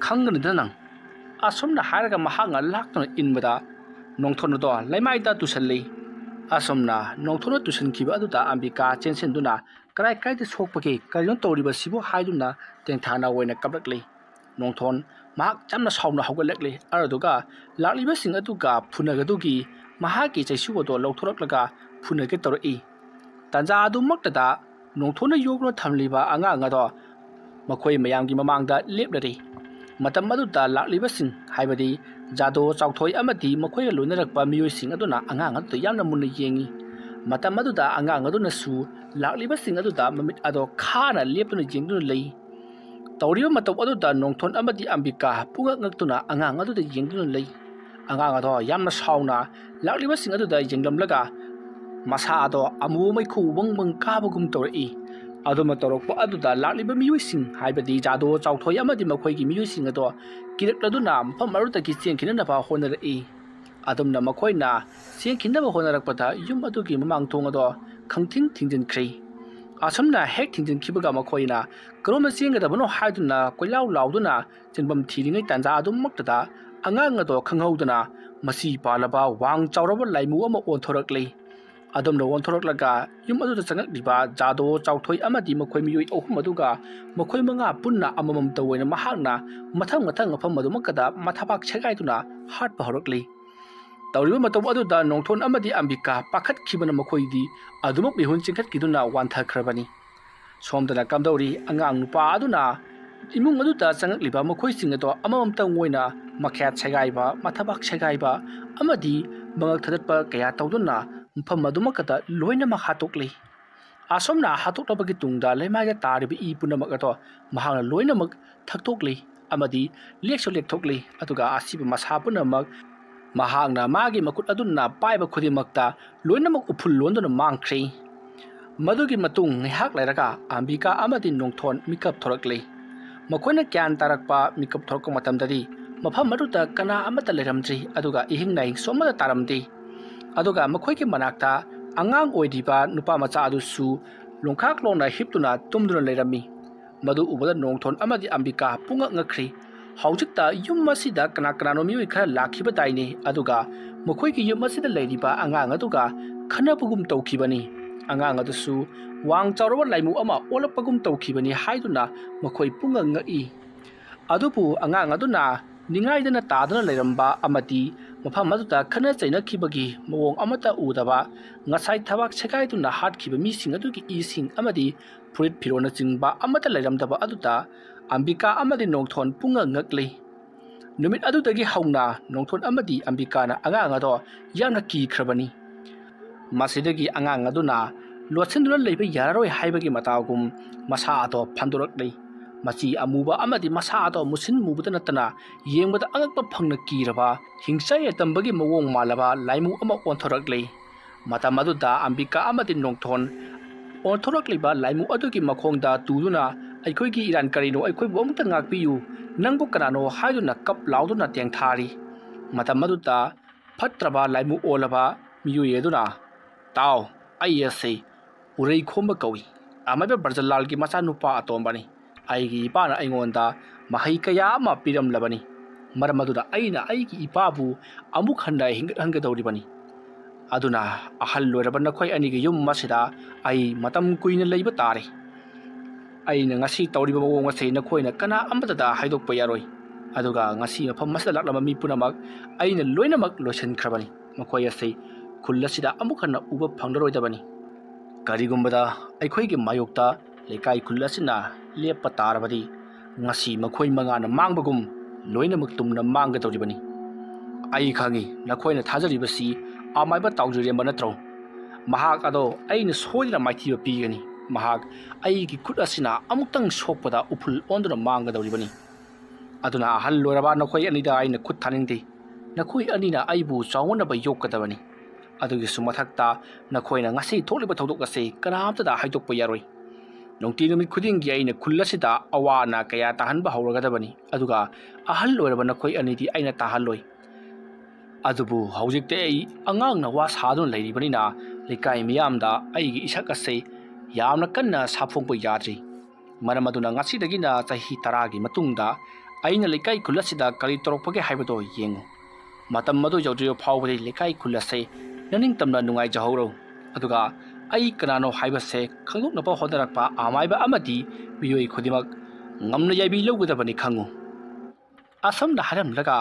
khangni danang asomna haraga mahanga laktona inbada nongthono do laimaida tusalli asomna nongthono tusan khiba aduta ambika chensenduna karai kai de sokpake karion toriba sibo haiduna tengthana oina kablakli nongthon mahak chamna sauna haugalakli araduga lakliba sing aduga phunagadugi mahaki chaisubo do lawthoraklaga phunage torei tanja adumaktada nongthona yogno thamliba angang ado makhoi mayamgi mamangda leplari matam aduta lakliba sing haibadi jado chauthoi amadi makhoi loinarakpa miyoi sing aduna angang adu yamna munna yengi matam aduta angang aduna su lakliba sing aduta mamit ado khana leptuna jengduna lei tawriba matau aduta nongthon amadi ambika punga ngaktuna angang aduta jengduna lei angang ado yamna sauna ꯂꯥꯛꯂꯤꯕꯁꯤꯡ ꯑꯗꯨꯗ ꯌꯦꯡꯂꯝꯂꯒ ꯃꯁꯥ ꯑꯗꯣ ꯑꯃꯨꯕ ꯃꯩꯈꯨ ꯋꯪ ꯀꯥꯕꯒꯨꯝ ꯇꯧꯔꯛꯏ꯫ ꯑꯗꯨꯝꯅ ꯇꯧꯔꯛꯄ ꯑꯗꯨꯗ ꯂꯥꯛꯂꯤꯕ ꯃꯤꯑꯣꯏꯁꯤꯡ ꯍꯥꯏꯕꯗꯤ ꯖꯥꯗꯣ ꯆꯥꯎꯊꯣꯏ ꯑꯃꯗꯤ ꯃꯈꯣꯏꯒꯤ ꯃꯤꯑꯣꯏꯁꯤꯡ ꯑꯗꯣ ꯀꯤꯔꯛꯂꯗꯨꯅ ꯃꯐꯝ ꯑꯗꯨꯗꯒꯤ ꯆꯦꯟꯈꯤꯅꯅꯕ ꯍꯣꯠꯅꯔꯛꯏ꯫ ꯑꯗꯨꯝꯅ ꯃꯈꯣꯏꯅ ꯆꯦꯟꯈꯤꯅꯕ ꯍꯣꯠꯅꯔꯛꯄꯗ ꯌꯨꯝ ꯑꯗꯨꯒꯤ ꯃꯃꯥꯡꯊꯣꯡ ꯑꯗꯣ ꯈꯪꯊꯤꯡ ꯊꯤꯡꯖꯤꯟꯈ꯭ꯔꯦ꯫ ꯑꯁꯨꯝꯅ ꯍꯦꯛ ꯊꯤꯡꯖꯤꯟꯈꯤꯕꯒ ꯃꯈꯣꯏꯅ ꯀꯔꯣꯝꯗ ꯆꯦꯟꯒꯗꯕꯅꯣ ꯍꯥꯏꯗꯨꯅ ꯀꯣꯏꯂꯥꯎ ꯂꯥꯎꯗꯨꯅ ꯆꯦꯟꯐꯝ ꯊꯤꯔꯤꯉꯩ ꯇꯥꯟꯖꯥ ꯑꯗꯨꯃꯛꯇꯗ ꯑꯉꯥꯡ ꯑꯗꯣ ꯈꯪꯍꯧꯗꯅ ꯃꯆꯤ ꯄꯥꯜꯂꯕ ꯋꯥꯡ ꯆꯥꯎꯔꯕ ꯂꯥꯏꯃꯨ ꯑꯃ ꯑꯣꯟꯊꯣꯔꯛꯂꯤ꯫ ꯑꯗꯨꯝꯅ ꯑꯣꯟꯊꯣꯔꯛꯂꯒ ꯌꯨꯝ ꯑꯗꯨꯗ ꯆꯪꯉꯛꯂꯤꯕ ꯖꯥꯗꯣ ꯆꯥꯎꯊꯣꯏ ꯑꯃꯗꯤ ꯃꯈꯣꯏ ꯃꯤꯑꯣꯏ ꯑꯍꯨꯝ ꯑꯗꯨꯒ ꯃꯈꯣꯏ ꯃꯉꯥ ꯄꯨꯟꯅ ꯑꯃꯃꯝꯇ ꯑꯣꯏꯅ ꯃꯍꯥꯛꯅ ꯃꯊꯪ ꯃꯐꯝ ꯑꯗꯨꯃꯛꯇꯗ ꯃꯊꯕꯥꯛ ꯁꯦꯒꯥꯏꯗꯨꯅ ꯍꯥꯠꯄ ꯍꯧꯔꯛꯂꯤ꯫ ꯇꯧꯔꯤꯕ ꯃꯇꯧ ꯑꯗꯨꯗ ꯅꯣꯡꯊꯣꯟ ꯑꯃꯗꯤ ꯑꯝꯕꯤꯀꯥ ꯄꯥꯈꯠꯈꯤꯕꯅ ꯃꯈꯣꯏꯗꯤ ꯑꯗꯨꯃꯛ ꯃꯤꯍꯨꯟ ꯆꯤꯡꯈꯠꯈꯤꯗꯨꯅ ꯋꯥꯟꯊꯈ꯭ꯔꯕꯅꯤ꯫ ꯁꯣꯝꯗꯅ ꯀꯝꯗꯧꯔꯤ ꯑꯉꯥꯡ ꯅꯨꯄꯥ ꯑꯗꯨꯅ ꯏꯃꯨꯡ ꯑꯗꯨꯗ ꯆꯪꯉꯛꯂꯤꯕ ꯃꯈꯣꯏꯁꯤꯡ ꯑꯗꯣ ꯑꯃꯃꯝꯇꯪ ꯑꯣꯏꯅ ꯃꯈ꯭ꯌꯥꯠ ꯁꯦꯒꯥꯏꯕ, ꯃꯊꯕꯥꯛ ꯁꯦꯒꯥꯏꯕ ꯑꯃꯗꯤ ꯃꯉꯛ ꯊꯗꯠꯄ ꯀꯌꯥ ꯇꯧꯗꯨꯅ ꯃꯐꯝ ꯑꯗꯨꯃꯛꯇꯗ ꯂꯣꯏꯅꯃꯛ ꯍꯥꯠꯇꯣꯛꯂꯤ꯫ ꯑꯁꯣꯝꯅ ꯍꯥꯠꯇꯣꯛꯂꯕꯒꯤ ꯇꯨꯡꯗ ꯂꯩꯃꯥꯏꯗ ꯇꯥꯔꯤꯕ ꯏ ꯄꯨꯝꯅꯃꯛ ꯑꯗꯣ ꯃꯍꯥꯛꯅ ꯂꯣꯏꯅꯃꯛ ꯊꯛꯇꯣꯛꯂꯤ ꯑꯃꯗꯤ ꯂꯦꯛꯁꯨ ꯂꯦꯛꯊꯣꯛꯂꯤ꯫ ꯑꯗꯨꯒ ꯑꯁꯤꯕ ꯃꯁꯥ ꯄꯨꯝꯅꯃꯛ ꯃꯍꯥꯛꯅ ꯃꯥꯒꯤ ꯃꯈꯨꯠ ꯑꯗꯨꯅ ꯄꯥꯏꯕ ꯈꯨꯗꯤꯡꯃꯛꯇ ꯂꯣꯏꯅꯃꯛ ꯎꯐꯨꯜ ꯂꯣꯟꯗꯨꯅ ꯃꯥꯡꯈ꯭ꯔꯦ꯫ ꯃꯗꯨꯒꯤ ꯃꯇꯨꯡ ꯉꯥꯏꯍꯥꯛ ꯂꯩꯔꯒ ꯑꯝꯕꯤꯀꯥ ꯑꯃꯗꯤ ꯅꯣꯡꯊꯣꯟ ꯃꯤꯀꯞ ꯊꯣꯔꯛꯂꯤ꯫ ꯃꯈꯣꯏꯅ ꯒ꯭ꯌꯥꯟ ꯇꯥꯔꯛꯄ ꯃꯤꯀꯞ ꯊꯣꯔꯛꯄ ꯃꯇꯝꯗꯗꯤ ꯃꯐꯝ ꯑꯗꯨꯗ ꯀꯅꯥ ꯑꯃꯠꯇ ꯂꯩꯔꯝꯗ꯭ꯔꯤ ꯑꯗꯨꯒ ꯏꯍꯤꯡ ꯅꯥꯍꯤꯡꯁꯨ ꯑꯃꯠꯇ ꯇꯥꯔꯝꯗꯦ꯫ ꯑꯗꯨꯒ ꯃꯈꯣꯏꯒꯤ ꯃꯅꯥꯛꯇ ꯑꯉꯥꯡ ꯑꯣꯏꯔꯤꯕ ꯅꯨꯄꯥ ꯃꯆꯥ ꯑꯗꯨꯁꯨ ꯂꯣꯡꯈꯥꯛꯂꯣꯟꯅ ꯍꯤꯞꯇꯨꯅ ꯇꯨꯝꯗꯨꯅ ꯂꯩꯔꯝꯃꯤ꯫ ꯃꯗꯨ ꯎꯕꯗ ꯅꯣꯡꯊꯣꯟ ꯑꯃꯗꯤ ꯑꯝꯕꯤꯀꯥ ꯄꯨꯡꯉꯛ ꯉꯛꯈ꯭ꯔꯤ꯫ ꯍꯧꯖꯤꯛꯇ ꯌꯨꯝ ꯑꯁꯤꯗ ꯀꯅꯥꯅꯣ ꯃꯤꯑꯣꯏ ꯈꯔ ꯂꯥꯛꯈꯤꯕꯗꯥꯏꯅꯦ ꯑꯗꯨꯒ ꯃꯈꯣꯏꯒꯤ ꯌꯨꯝ ꯑꯁꯤꯗ ꯂꯩꯔꯤꯕ ꯑꯉꯥꯡ ꯑꯗꯨꯒ ꯈꯟꯅꯕꯒꯨꯝ ꯇꯧꯈꯤꯕꯅꯤ꯫ ꯑꯉꯥꯡ ꯑꯗꯨꯁꯨ ꯋꯥꯡ ꯆꯥꯎꯔꯕ ꯂꯥꯏꯃꯨ ꯑꯃ ꯑꯣꯜꯂꯛꯄꯒꯨꯝ ꯇꯧꯈꯤꯕꯅꯤ ꯍꯥꯏꯗꯨꯅ ꯃꯈꯣꯏ ꯄꯨꯡꯉꯛ ꯉꯛꯏ꯫ ꯑꯗꯨꯕꯨ ꯑꯉꯥꯡ ꯑꯗꯨꯅ ꯅꯤꯡꯉꯥꯏꯗꯅ ꯇꯥꯗꯨꯅ ꯂꯩꯔꯝꯕ ꯑꯃꯗꯤ ꯃꯐꯝ ꯑꯗꯨꯗ ꯈꯠꯅ ꯆꯩꯅꯈꯤꯕꯒꯤ ꯃꯑꯣꯡ ꯑꯃꯠꯇ ꯎꯗꯕ ꯉꯁꯥꯏ ꯊꯕꯥꯛ ꯁꯦꯒꯥꯏꯗꯨꯅ ꯍꯥꯠꯈꯤꯕ ꯃꯤꯁꯤꯡ ꯑꯗꯨꯒꯤ ꯏꯁꯤꯡ ꯑꯃꯗꯤ ꯐꯨꯔꯤꯠ ꯐꯤꯔꯣꯜꯅꯆꯤꯡꯕ ꯑꯃꯠꯇ ꯂꯩꯔꯝꯗꯕ ꯑꯗꯨꯗ ꯑꯝꯕꯤꯀꯥ ꯑꯃꯗꯤ ꯅꯣꯡꯊꯣꯟ ꯄꯨꯡꯉꯛ ꯉꯛꯂꯤ꯫ ꯅꯨꯃꯤꯠ ꯑꯗꯨꯗꯒꯤ ꯍꯧꯅ ꯅꯣꯡꯊꯣꯟ ꯑꯃꯗꯤ ꯑꯝꯕꯤꯀꯥꯅ ꯑꯉꯥꯡ ꯑꯗꯣ ꯌꯥꯝꯅ ꯀꯤꯈ꯭ꯔꯕꯅꯤ꯫ ꯃꯁꯤꯗꯒꯤ ꯑꯉꯥꯡ ꯑꯗꯨꯅ ꯂꯣꯠꯁꯤꯟꯗꯨꯅ ꯂꯩꯕ ꯌꯥꯔꯔꯣꯏ ꯍꯥꯏꯕꯒꯤ ꯃꯇꯥꯒꯨꯝ ꯃꯁꯥ ꯑꯗꯣ ꯐꯟꯗꯣꯔꯛꯂꯤ꯫ ꯃꯆꯤ ꯑꯃꯨꯕ ꯑꯃꯗꯤ ꯃꯁꯥ ꯑꯗꯣ ꯃꯨꯁꯤꯟ ꯃꯨꯕꯇ ꯅꯠꯇꯅ ꯌꯦꯡꯕꯗ ꯑꯉꯛꯄ ꯐꯪꯅ ꯀꯤꯔꯕ ꯍꯤꯡꯆꯥꯏ ꯌꯦꯇꯝꯕꯒꯤ ꯃꯑꯣꯡ ꯃꯥꯜꯂꯕ ꯂꯥꯏꯃꯨ ꯑꯃ ꯑꯣꯟꯊꯣꯔꯛꯂꯤ꯫ ꯃꯇꯝ ꯑꯗꯨꯗ ꯑꯝꯕꯤꯀꯥ ꯑꯃꯗꯤ ꯅꯣꯡꯊꯣꯟ ꯑꯣꯟꯊꯣꯔꯛꯂꯤꯕ ꯂꯥꯏꯃꯨ ꯑꯗꯨꯒꯤ ꯃꯈꯣꯡꯗ ꯇꯨꯗꯨꯅ "ꯑꯩꯈꯣꯏꯒꯤ ꯏꯔꯥꯟ ꯀꯔꯤꯅꯣ? ꯑꯩꯈꯣꯏꯕꯨ ꯑꯃꯨꯛꯇ ꯉꯥꯛꯄꯤꯌꯨ! ꯅꯪꯕꯨ ꯀꯅꯥꯅꯣ?" ꯍꯥꯏꯗꯨꯅ ꯀꯞ ꯂꯥꯎꯗꯨꯅ ꯇꯦꯡꯊꯥꯔꯤ꯫ ꯃꯇꯝ ꯑꯗꯨꯗ ꯐꯠꯇ꯭ꯔꯕ ꯂꯥꯏꯃꯨ ꯑꯣꯜꯂꯕ ꯃꯤꯑꯣꯏ ꯑꯗꯨꯅ "ꯇꯥꯎ, ꯑꯩ ꯑꯁꯤ ꯎꯔꯩꯈꯣꯝꯕ ꯀꯧꯏ, ꯑꯃꯥꯏꯕ ꯕ꯭ꯔꯖꯂꯥꯜꯒꯤ ꯃꯆꯥꯅꯨꯄꯥ ꯑꯇꯣꯝꯕꯅꯤ꯫ ꯑꯩꯒꯤ ꯏꯄꯥꯅ ꯑꯩꯉꯣꯟꯗ ꯃꯍꯩ ꯀꯌꯥ ꯑꯃ ꯄꯤꯔꯝꯂꯕꯅꯤ꯫ ꯃꯔꯝ ꯑꯗꯨꯅ ꯑꯩꯅ ꯑꯩꯒꯤ ꯏꯄꯥꯕꯨ ꯑꯃꯨꯛ ꯍꯟꯅ ꯍꯤꯡꯒꯠꯍꯟꯒꯗꯧꯔꯤꯕꯅꯤ꯫ ꯑꯗꯨꯅ ꯑꯍꯜ ꯑꯣꯏꯔꯕ ꯅꯈꯣꯏ ꯑꯅꯤꯒꯤ ꯌꯨꯝ ꯑꯁꯤꯗ ꯑꯩ ꯃꯇꯝ ꯀꯨꯏꯅ ꯂꯩꯕ ꯇꯥꯔꯦ꯫ ꯑꯩꯅ ꯉꯁꯤ ꯇꯧꯔꯤꯕ ꯃꯑꯣꯡ ꯑꯁꯤ ꯅꯈꯣꯏꯅ ꯀꯅꯥ ꯑꯃꯠꯇꯗ ꯍꯥꯏꯗꯣꯛꯄ ꯌꯥꯔꯣꯏ꯫ ꯑꯗꯨꯒ ꯉꯁꯤ ꯃꯐꯝ ꯑꯁꯤꯗ ꯂꯥꯛꯂꯝꯕ ꯃꯤ ꯄꯨꯝꯅꯃꯛ ꯑꯩꯅ ꯂꯣꯏꯅꯃꯛ ꯂꯣꯏꯁꯤꯟꯈ꯭ꯔꯕꯅꯤ꯫ ꯃꯈꯣꯏ ꯑꯁꯤ ꯈꯨꯜ ꯑꯁꯤꯗ ꯑꯃꯨꯛ ꯍꯟꯅ ꯎꯕ ꯐꯪꯂꯔꯣꯏꯗꯕꯅꯤ꯫ ꯀꯔꯤꯒꯨꯝꯕꯗ ꯑꯩꯈꯣꯏꯒꯤ ꯃꯥꯌꯣꯛꯇ ꯂꯩꯀꯥꯏ ꯈꯨꯜ ꯑꯁꯤꯅ ꯂꯦꯞꯄ ꯇꯥꯔꯕꯗꯤ ꯉꯁꯤ ꯃꯈꯣꯏ ꯃꯉꯥꯅ ꯃꯥꯡꯕꯒꯨꯝ ꯂꯣꯏꯅꯃꯛ ꯇꯨꯝꯅ ꯃꯥꯡꯒꯗꯧꯔꯤꯕꯅꯤ꯫ ꯑꯩ ꯈꯪꯏ ꯅꯈꯣꯏꯅ ꯊꯥꯖꯔꯤꯕꯁꯤ ꯑꯃꯥꯏꯕ ꯇꯥꯎꯖꯔꯦꯝꯕ ꯅꯠꯇ꯭ꯔꯣ? ꯃꯍꯥꯛ ꯑꯗꯣ ꯑꯩꯅ ꯁꯣꯏꯗꯅ ꯃꯥꯏꯊꯤꯕ ꯄꯤꯒꯅꯤ꯫ ꯃꯍꯥꯛ ꯑꯩꯒꯤ ꯈꯨꯠ ꯑꯁꯤꯅ ꯑꯃꯨꯛꯇꯪ ꯁꯣꯛꯄꯗ ꯎꯐꯨꯜ ꯑꯣꯟꯗꯨꯅ ꯃꯥꯡꯒꯗꯧꯔꯤꯕꯅꯤ꯫ ꯑꯗꯨꯅ ꯑꯍꯜ ꯑꯣꯏꯔꯕ ꯅꯈꯣꯏ ꯑꯅꯤꯗ ꯑꯩꯅ ꯈꯨꯠ ꯊꯥꯅꯤꯡꯗꯦ꯫ ꯅꯈꯣꯏ ꯑꯅꯤꯅ ꯑꯩꯕꯨ ꯆꯥꯎꯅꯅꯕ ꯌꯣꯛꯀꯗꯕꯅꯤ꯫ ꯑꯗꯨꯒꯤꯁꯨ ꯃꯊꯛꯇ ꯅꯈꯣꯏꯅ ꯉꯁꯤ ꯊꯣꯛꯂꯤꯕ ꯊꯧꯗꯣꯛ ꯑꯁꯤ ꯀꯅꯥꯝꯇꯗ ꯍꯥꯏꯗꯣꯛꯄ ꯌꯥꯔꯣꯏ꯫ ꯅꯨꯡꯇꯤ ꯅꯨꯃꯤꯠ ꯈꯨꯗꯤꯡꯒꯤ ꯑꯩꯅ ꯈꯨꯜ ꯑꯁꯤꯗ ꯑꯋꯥ ꯑꯅꯥ ꯀꯌꯥ ꯇꯥꯍꯟꯕ ꯍꯧꯔꯒꯗꯕꯅꯤ꯫ ꯑꯗꯨꯒ ꯑꯍꯜ ꯑꯣꯏꯔꯕ ꯅꯈꯣꯏ ꯑꯅꯤꯗꯤ ꯑꯩꯅ ꯇꯥꯍꯜꯂꯣꯏ꯫ ꯑꯗꯨꯕꯨ ꯍꯧꯖꯤꯛꯇꯤ ꯑꯩ ꯑꯉꯥꯡꯅ ꯋꯥ ꯁꯥꯗꯨꯅ ꯂꯩꯔꯤꯕꯅꯤꯅ ꯂꯩꯀꯥꯏ ꯃꯤꯌꯥꯝꯗ ꯑꯩꯒꯤ ꯏꯁꯛ ꯑꯁꯤ ꯌꯥꯝꯅ ꯀꯟꯅ ꯁꯥꯐꯣꯡꯕ ꯌꯥꯗ꯭ꯔꯤ꯫ ꯃꯔꯝ ꯑꯗꯨꯅ ꯉꯁꯤꯗꯒꯤꯅ ꯆꯍꯤ 10ꯒꯤ ꯃꯇꯨꯡꯗ ꯑꯩꯅ ꯂꯩꯀꯥꯏ ꯈꯨꯜ ꯑꯁꯤꯗ ꯀꯔꯤ ꯇꯧꯔꯛꯄꯒꯦ ꯍꯥꯏꯕꯗꯣ ꯌꯦꯡꯉꯨ꯫ ꯃꯇꯝ ꯑꯗꯨ ꯌꯧꯗ꯭ꯔꯤꯕ ꯐꯥꯎꯕꯗꯤ ꯂꯩꯀꯥꯏ ꯈꯨꯜ ꯑꯁꯤ ꯅꯅꯤꯡꯇꯝꯅ ꯅꯨꯡꯉꯥꯏꯖꯍꯧꯔꯣ꯫ ꯑꯗꯨꯒ ꯑꯩ ꯀꯅꯥꯅꯣ ꯍꯥꯏꯕꯁꯦ ꯈꯪꯗꯣꯛꯅꯕ ꯍꯣꯠꯅꯔꯛꯄ ꯑꯃꯥꯏꯕ ꯑꯃꯗꯤ ꯃꯤꯑꯣꯏ ꯈꯨꯗꯤꯡꯃꯛ ꯉꯝꯅ ꯌꯥꯏꯕꯤ ꯂꯧꯒꯗꯕꯅꯤ ꯈꯪꯉꯨ꯫ ꯑꯁꯨꯝꯅ ꯍꯥꯏꯔꯝꯂꯒ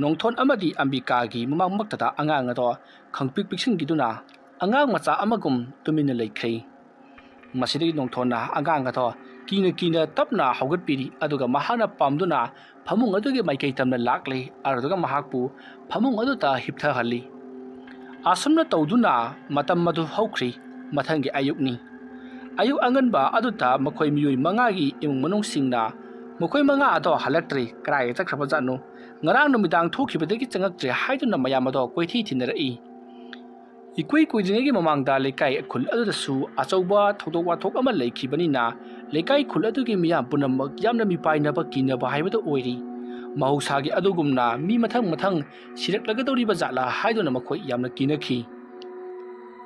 ꯅꯣꯡꯊꯣꯟ ꯑꯃꯗꯤ ꯑꯝꯕꯤꯀꯥꯒꯤ ꯃꯃꯥꯡꯃꯛꯇꯗ ꯑꯉꯥꯡ ꯑꯗꯣ ꯈꯪꯄꯤꯛ ꯄꯤꯛꯁꯤꯟꯈꯤꯗꯨꯅ ꯑꯉꯥꯡ ꯃꯆꯥ ꯑꯃꯒꯨꯝ ꯇꯨꯃꯤꯟꯅ ꯂꯩꯈ꯭ꯔꯦ꯫ ꯃꯁꯤꯗꯒꯤ ꯅꯣꯡꯊꯣꯟꯅ ꯑꯉꯥꯡ ꯑꯗꯣ ꯀꯤꯅ ꯇꯞꯅ ꯍꯧꯒꯠꯄꯤꯔꯤ ꯑꯗꯨꯒ ꯃꯍꯥꯛꯅ ꯄꯥꯝꯗꯨꯅ ꯐꯃꯨꯡ ꯑꯗꯨꯒꯤ ꯃꯥꯏꯀꯩ ꯇꯝꯅ ꯂꯥꯛꯂꯤ ꯑꯗꯨꯒ ꯃꯍꯥꯛꯄꯨ ꯐꯃꯨꯡ ꯑꯗꯨꯗ ꯍꯤꯞꯊꯍꯜꯂꯤ꯫ ꯑꯁꯨꯝꯅ ꯇꯧꯗꯨꯅ ꯃꯇꯝ ꯑꯗꯨ ꯍꯧꯈ꯭ꯔꯤ꯫ ꯃꯊꯪꯒꯤ ꯑꯌꯨꯛꯅꯤ꯫ ꯑꯌꯨꯛ ꯑꯉꯟꯕ ꯑꯗꯨꯗ ꯃꯈꯣꯏ ꯃꯤꯑꯣꯏ 5ꯒꯤ ꯏꯃꯨꯡ ꯃꯅꯨꯡꯁꯤꯡꯅ ꯃꯈꯣꯏ 5 ꯑꯗꯣ ꯍꯜꯂꯛꯇ꯭ꯔꯤ, ꯀꯗꯥꯏꯗ ꯆꯠꯈ꯭ꯔꯕꯖꯥꯠꯅꯣ, ꯉꯔꯥꯡ ꯅꯨꯃꯤꯗꯥꯡ ꯊꯣꯛꯈꯤꯕꯗꯒꯤ ꯆꯪꯉꯛꯇ꯭ꯔꯦ ꯍꯥꯏꯗꯨꯅ ꯃꯌꯥꯝ ꯑꯗꯣ ꯀꯣꯏꯊꯤ ꯊꯤꯅꯔꯛꯏ꯫ ꯏꯀꯨꯏ ꯀꯨꯏꯗ꯭ꯔꯤꯉꯩꯒꯤ ꯃꯃꯥꯡꯗ ꯂꯩꯀꯥꯏ ꯈꯨꯜ ꯑꯗꯨꯗꯁꯨ ꯑꯆꯧꯕ ꯊꯧꯗꯣꯛ ꯋꯥꯊꯣꯛ ꯑꯃ ꯂꯩꯈꯤꯕꯅꯤꯅ ꯂꯩꯀꯥꯏ ꯈꯨꯜ ꯑꯗꯨꯒꯤ ꯃꯤꯌꯥꯝ ꯄꯨꯝꯅꯃꯛ ꯌꯥꯝꯅ ꯃꯤꯄꯥꯏꯅꯕ ꯀꯤꯅꯕ ꯍꯥꯏꯕꯗꯨ ꯑꯣꯏꯔꯤ꯫ ꯃꯍꯧꯁꯥꯒꯤ ꯑꯗꯨꯒꯨꯝꯅ ꯃꯤ ꯃꯊꯪ ꯁꯤꯔꯛꯂꯒꯗꯧꯔꯤꯕ ꯖꯥꯠꯂꯥ ꯍꯥꯏꯗꯨꯅ ꯃꯈꯣꯏ ꯌꯥꯝꯅ ꯀꯤꯅꯈꯤ꯫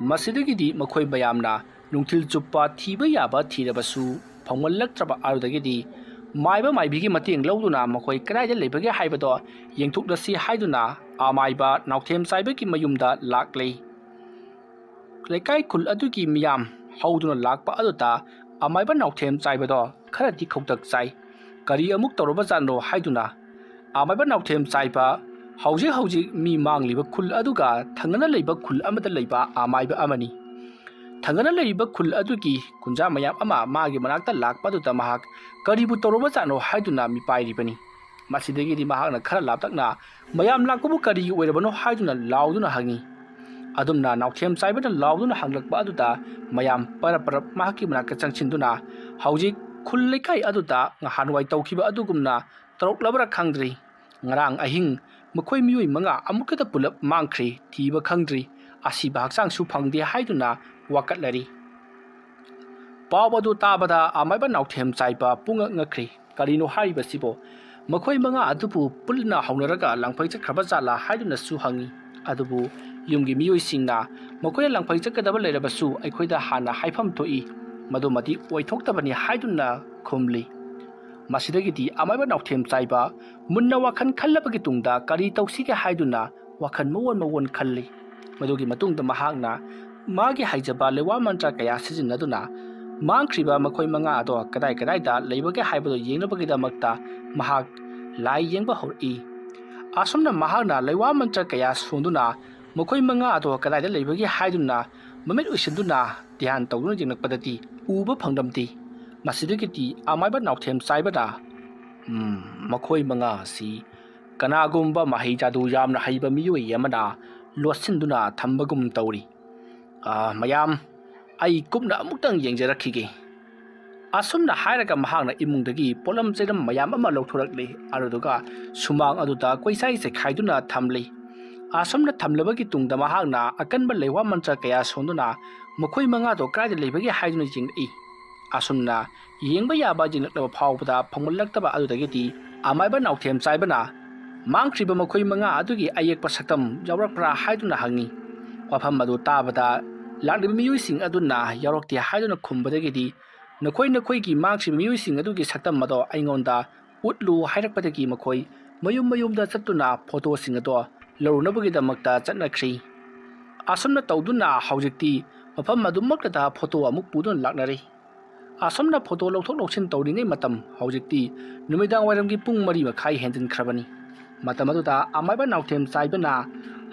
ꯃꯁꯤꯗꯒꯤꯗꯤ ꯃꯈꯣꯏ ꯃꯌꯥꯝꯅ ꯅꯨꯡꯊꯤꯜ ꯆꯨꯞꯄ ꯊꯤꯕ ꯌꯥꯕ ꯊꯤꯔꯕꯁꯨ ꯐꯪꯃꯜꯂꯛꯇ꯭ꯔꯕ ꯑꯗꯨꯗꯒꯤꯗꯤ ꯃꯥꯏꯕ ꯃꯥꯏꯕꯤꯒꯤ ꯃꯇꯦꯡ ꯂꯧꯗꯨꯅ ꯃꯈꯣꯏ ꯀꯗꯥꯏꯗ ꯂꯩꯕꯒꯦ ꯍꯥꯏꯕꯗꯣ ꯌꯦꯡꯊꯣꯛꯂꯁꯤ ꯍꯥꯏꯗꯨꯅ ꯑꯃꯥꯏꯕ ꯅꯥꯎꯊꯦꯝ ꯆꯥꯏꯕꯒꯤ ꯃꯌꯨꯝꯗ ꯂꯥꯛꯂꯤ꯫ ꯂꯩꯀꯥꯏ ꯈꯨꯜ ꯑꯗꯨꯒꯤ ꯃꯤꯌꯥꯝ ꯍꯧꯗꯨꯅ ꯂꯥꯛꯄ ꯑꯗꯨꯗ ꯑꯃꯥꯏꯕ ꯅꯥꯎꯊꯦꯝ ꯆꯥꯏꯕꯗꯣ ꯈꯔꯗꯤ ꯈꯧꯇꯛ ꯆꯥꯏ꯫ ꯀꯔꯤ ꯑꯃꯨꯛ ꯇꯧꯔꯕꯖꯥꯠꯅꯣ ꯍꯥꯏꯗꯨꯅ ꯑꯃꯥꯏꯕ ꯅꯥꯎꯊꯦꯝ ꯆꯥꯏꯕ ꯍꯧꯖꯤꯛ ꯃꯤ ꯃꯥꯡꯂꯤꯕ ꯈꯨꯜ ꯑꯗꯨꯒ ꯊꯪꯅꯅ ꯂꯩꯕ ꯈꯨꯜ ꯑꯃꯗ ꯂꯩꯕ ꯑꯃꯥꯏꯕ ꯑꯃꯅꯤ꯫ ꯊꯪꯅꯅ ꯂꯩꯔꯤꯕ ꯈꯨꯜ ꯑꯗꯨꯒꯤ ꯀꯨꯟꯖꯥ ꯃꯌꯥꯝ ꯑꯃ ꯃꯥꯒꯤ ꯃꯅꯥꯛꯇ ꯂꯥꯛꯄ ꯑꯗꯨꯗ ꯃꯍꯥꯛ ꯀꯔꯤꯕꯨ ꯇꯧꯔꯕꯖꯥꯠꯅꯣ ꯍꯥꯏꯗꯨꯅ ꯃꯤꯄꯥꯏꯔꯤꯕꯅꯤ꯫ ꯃꯁꯤꯗꯒꯤꯗꯤ ꯃꯍꯥꯛꯅ ꯈꯔ ꯂꯥꯞꯇꯛꯅ ꯃꯌꯥꯝ ꯂꯥꯛꯄꯕꯨ ꯀꯔꯤꯒꯤ ꯑꯣꯏꯔꯕꯅꯣ ꯍꯥꯏꯗꯨꯅ ꯂꯥꯎꯗꯨꯅ ꯍꯪꯉꯤ꯫ ꯑꯗꯨꯝꯅ ꯅꯥꯎꯊꯦꯝ ꯆꯥꯏꯕꯅ ꯂꯥꯎꯗꯨꯅ ꯍꯪꯂꯛꯄ ꯑꯗꯨꯗ ꯃꯌꯥꯝ ꯄꯔꯞ ꯃꯍꯥꯛꯀꯤ ꯃꯅꯥꯛꯇ ꯆꯪꯁꯤꯟꯗꯨꯅ ꯍꯧꯖꯤꯛ ꯈꯨꯜ ꯂꯩꯀꯥꯏ ꯑꯗꯨꯗ ꯅꯍꯥꯟꯋꯥꯏ ꯇꯧꯈꯤꯕ ꯑꯗꯨꯒꯨꯝꯅ ꯇꯧꯔꯛꯂꯕ꯭ꯔꯥ ꯈꯪꯗ꯭ꯔꯤ꯫ ꯉꯔꯥꯡ ꯑꯍꯤꯡ ꯃꯈꯣꯏ ꯃꯤꯑꯣꯏ 5 ꯑꯃꯨꯛꯈꯛꯇ ꯄꯨꯂꯞ ꯃꯥꯡꯈ꯭ꯔꯤ, ꯊꯤꯕ ꯈꯪꯗ꯭ꯔꯤ, ꯑꯁꯤꯕ ꯍꯛꯆꯥꯡꯁꯨ ꯐꯪꯗꯦ ꯍꯥꯏꯗꯨꯅ ꯋꯥꯀꯠꯂꯔꯤ꯫ ꯄꯥꯎ ꯑꯗꯨ ꯇꯥꯕꯗ ꯑꯃꯥꯏꯕ ꯅꯥꯎꯊꯦꯝ ꯆꯥꯏꯕ ꯄꯨꯡꯉꯛ ꯉꯛꯈ꯭ꯔꯤ꯫ ꯀꯔꯤꯅꯣ ꯍꯥꯏꯔꯤꯕꯁꯤꯕꯣ? ꯃꯈꯣꯏ 5 ꯑꯗꯨꯕꯨ ꯄꯨꯟꯅ ꯍꯧꯅꯔꯒ ꯂꯥꯡꯐꯩ ꯆꯠꯈ꯭ꯔꯕ ꯖꯥꯠꯂꯥ ꯍꯥꯏꯗꯨꯅꯁꯨ ꯍꯪꯉꯤ꯫ ꯑꯗꯨꯕꯨ ꯌꯨꯝꯒꯤ ꯃꯤꯑꯣꯏꯁꯤꯡꯅ ꯃꯈꯣꯏꯅ ꯂꯥꯡꯐꯩ ꯆꯠꯀꯗꯕ ꯂꯩꯔꯕꯁꯨ ꯑꯩꯈꯣꯏꯗ ꯍꯥꯟꯅ ꯍꯥꯏꯐꯝ ꯊꯣꯛꯏ, ꯃꯗꯨꯃꯗꯤ ꯑꯣꯏꯊꯣꯛꯇꯕꯅꯤ ꯍꯥꯏꯗꯨꯅ ꯈꯨꯝꯂꯤ꯫ ꯃꯁꯤꯗꯒꯤꯗꯤ ꯑꯃꯥꯏꯕ ꯅꯥꯎꯊꯦꯝ ꯆꯥꯏꯕ ꯃꯨꯟꯅ ꯋꯥꯈꯜ ꯈꯜꯂꯕꯒꯤ ꯇꯨꯡꯗ ꯀꯔꯤ ꯇꯧꯁꯤꯒꯦ ꯍꯥꯏꯗꯨꯅ ꯋꯥꯈꯜ ꯃꯑꯣꯟ ꯈꯜꯂꯤ꯫ ꯃꯗꯨꯒꯤ ꯃꯇꯨꯡꯗ ꯃꯍꯥꯛꯅ ꯃꯥꯒꯤ ꯍꯩꯖꯕ ꯂꯩꯋꯥ ꯃꯟꯇ꯭ꯔ ꯀꯌꯥ ꯁꯤꯖꯤꯟꯅꯗꯨꯅ ꯃꯥꯡꯈ꯭ꯔꯤꯕ ꯃꯈꯣꯏ 5 ꯑꯗꯣ ꯀꯗꯥꯏꯗ ꯂꯩꯕꯒꯦ ꯍꯥꯏꯕꯗꯨ ꯌꯦꯡꯅꯕꯒꯤꯗꯃꯛꯇ ꯃꯍꯥꯛ ꯂꯥꯏ ꯌꯦꯡꯕ ꯍꯧꯔꯛꯏ꯫ ꯑꯁꯨꯝꯅ ꯃꯍꯥꯛꯅ ꯂꯩꯋꯥ ꯃꯟꯇ꯭ꯔ ꯀꯌꯥ ꯁꯣꯟꯗꯨꯅ ꯃꯈꯣꯏ 5 ꯑꯗꯣ ꯀꯗꯥꯏꯗ ꯂꯩꯕꯒꯦ ꯍꯥꯏꯗꯨꯅ ꯃꯃꯤꯠ ꯎꯏꯁꯤꯟꯗꯨꯅ ꯙ꯭ꯌꯥꯟ ꯇꯧꯗꯨꯅ ꯌꯦꯡꯂꯛꯄꯗꯗꯤ ꯎꯕ ꯐꯪꯂꯝꯗꯦ꯫ ꯃꯁꯤꯗꯒꯤꯗꯤ ꯑꯃꯥꯏꯕ ꯅꯥꯎꯊꯦꯝ ꯆꯥꯏꯕꯅ ꯃꯈꯣꯏ 5 ꯑꯁꯤ ꯀꯅꯥꯒꯨꯝꯕ ꯃꯍꯩ ꯖꯥꯗꯨ ꯌꯥꯝꯅ ꯍꯩꯕ ꯃꯤꯑꯣꯏ ꯑꯃꯅ ꯂꯣꯠꯁꯤꯟꯗꯨꯅ ꯊꯝꯕꯒꯨꯝ ꯇꯧꯔꯤ꯫ ꯃꯌꯥꯝ, ꯑꯩ ꯀꯨꯞꯅ ꯑꯃꯨꯛꯇꯪ ꯌꯦꯡꯖꯔꯛꯈꯤꯒꯦ꯫ ꯑꯁꯨꯝꯅ ꯍꯥꯏꯔꯒ ꯃꯍꯥꯛꯅ ꯏꯃꯨꯡꯗꯒꯤ ꯄꯣꯠꯂꯝ ꯆꯩꯔꯝ ꯃꯌꯥꯝ ꯑꯃ ꯂꯧꯊꯣꯔꯛꯂꯤ꯫ ꯑꯗꯨꯗꯨꯒ ꯁꯨꯃꯥꯡ ꯑꯗꯨꯗ ꯀꯣꯏꯆꯥꯏ ꯆꯥꯏꯈꯥꯏꯗꯨꯅ ꯊꯝꯂꯤ꯫ ꯑꯁꯨꯝꯅ ꯊꯝꯂꯕꯒꯤ ꯇꯨꯡꯗ ꯃꯍꯥꯛꯅ ꯑꯀꯟꯕ ꯂꯩꯋꯥ ꯃꯟꯇ꯭ꯔ ꯀꯌꯥ ꯁꯣꯟꯗꯨꯅ ꯃꯈꯣꯏ 5ꯗꯣ ꯀꯗꯥꯏꯗ ꯂꯩꯕꯒꯦ ꯍꯥꯏꯗꯨꯅ ꯌꯦꯡꯂꯛꯏ꯫ ꯑꯁꯨꯝꯅ ꯌꯦꯡꯕ ꯌꯥꯕ ꯌꯦꯡꯂꯛꯂꯕ ꯐꯥꯎꯕꯗ ꯐꯪꯃꯜꯂꯛꯇꯕ ꯑꯗꯨꯗꯒꯤꯗꯤ ꯑꯃꯥꯏꯕ ꯅꯥꯎꯊꯦꯝ ꯆꯥꯏꯕꯅ ꯃꯥꯡꯈ꯭ꯔꯤꯕ ꯃꯈꯣꯏ 5 ꯑꯗꯨꯒꯤ ꯑꯌꯦꯛꯄ ꯁꯛꯇꯝ ꯌꯥꯎꯔꯛꯄ꯭ꯔꯥ ꯍꯥꯏꯗꯨꯅ ꯍꯪꯉꯤ꯫ ꯋꯥꯐꯝ ꯑꯗꯨ ꯇꯥꯕꯗ ꯂꯥꯛꯂꯤꯕ ꯃꯤꯑꯣꯏꯁꯤꯡ ꯑꯗꯨꯅ ꯌꯥꯎꯔꯛꯇꯦ ꯍꯥꯏꯗꯨꯅ ꯈꯨꯝꯕꯗꯒꯤꯗꯤ ꯅꯈꯣꯏꯒꯤ ꯃꯥꯡꯈ꯭ꯔꯤꯕ ꯃꯤꯑꯣꯏꯁꯤꯡ ꯑꯗꯨꯒꯤ ꯁꯛꯇꯝ ꯑꯗꯣ ꯑꯩꯉꯣꯟꯗ ꯎꯠꯂꯨ ꯍꯥꯏꯔꯛꯄꯗꯒꯤ ꯃꯈꯣꯏ ꯃꯌꯨꯝꯗ ꯆꯠꯇꯨꯅ ꯐꯣꯇꯣꯁꯤꯡ ꯑꯗꯣ ꯂꯧꯔꯨꯅꯕꯒꯤꯗꯃꯛꯇ ꯆꯠꯅꯈ꯭ꯔꯤ꯫ ꯑꯁꯨꯝꯅ ꯇꯧꯗꯨꯅ ꯍꯧꯖꯤꯛꯇꯤ ꯃꯐꯝ ꯑꯗꯨꯃꯛꯇꯗ ꯐꯣꯇꯣ ꯑꯃꯨꯛ ꯄꯨꯗꯨꯅ ꯂꯥꯛꯅꯔꯤ꯫ ꯑꯁꯨꯝꯅ ꯐꯣꯇꯣ ꯂꯧꯊꯣꯛ ꯂꯧꯁꯤꯟ ꯇꯧꯔꯤꯉꯩ ꯃꯇꯝ ꯍꯧꯖꯤꯛꯇꯤ ꯅꯨꯃꯤꯗꯥꯡꯋꯥꯏꯔꯝꯒꯤ ꯄꯨꯡ 3:30 ꯍꯦꯟꯖꯤꯟꯈ꯭ꯔꯕꯅꯤ꯫ ꯃꯇꯝ ꯑꯗꯨꯗ ꯑꯃꯥꯏꯕ ꯅꯥꯎꯊꯦꯝ ꯆꯥꯏꯕꯅ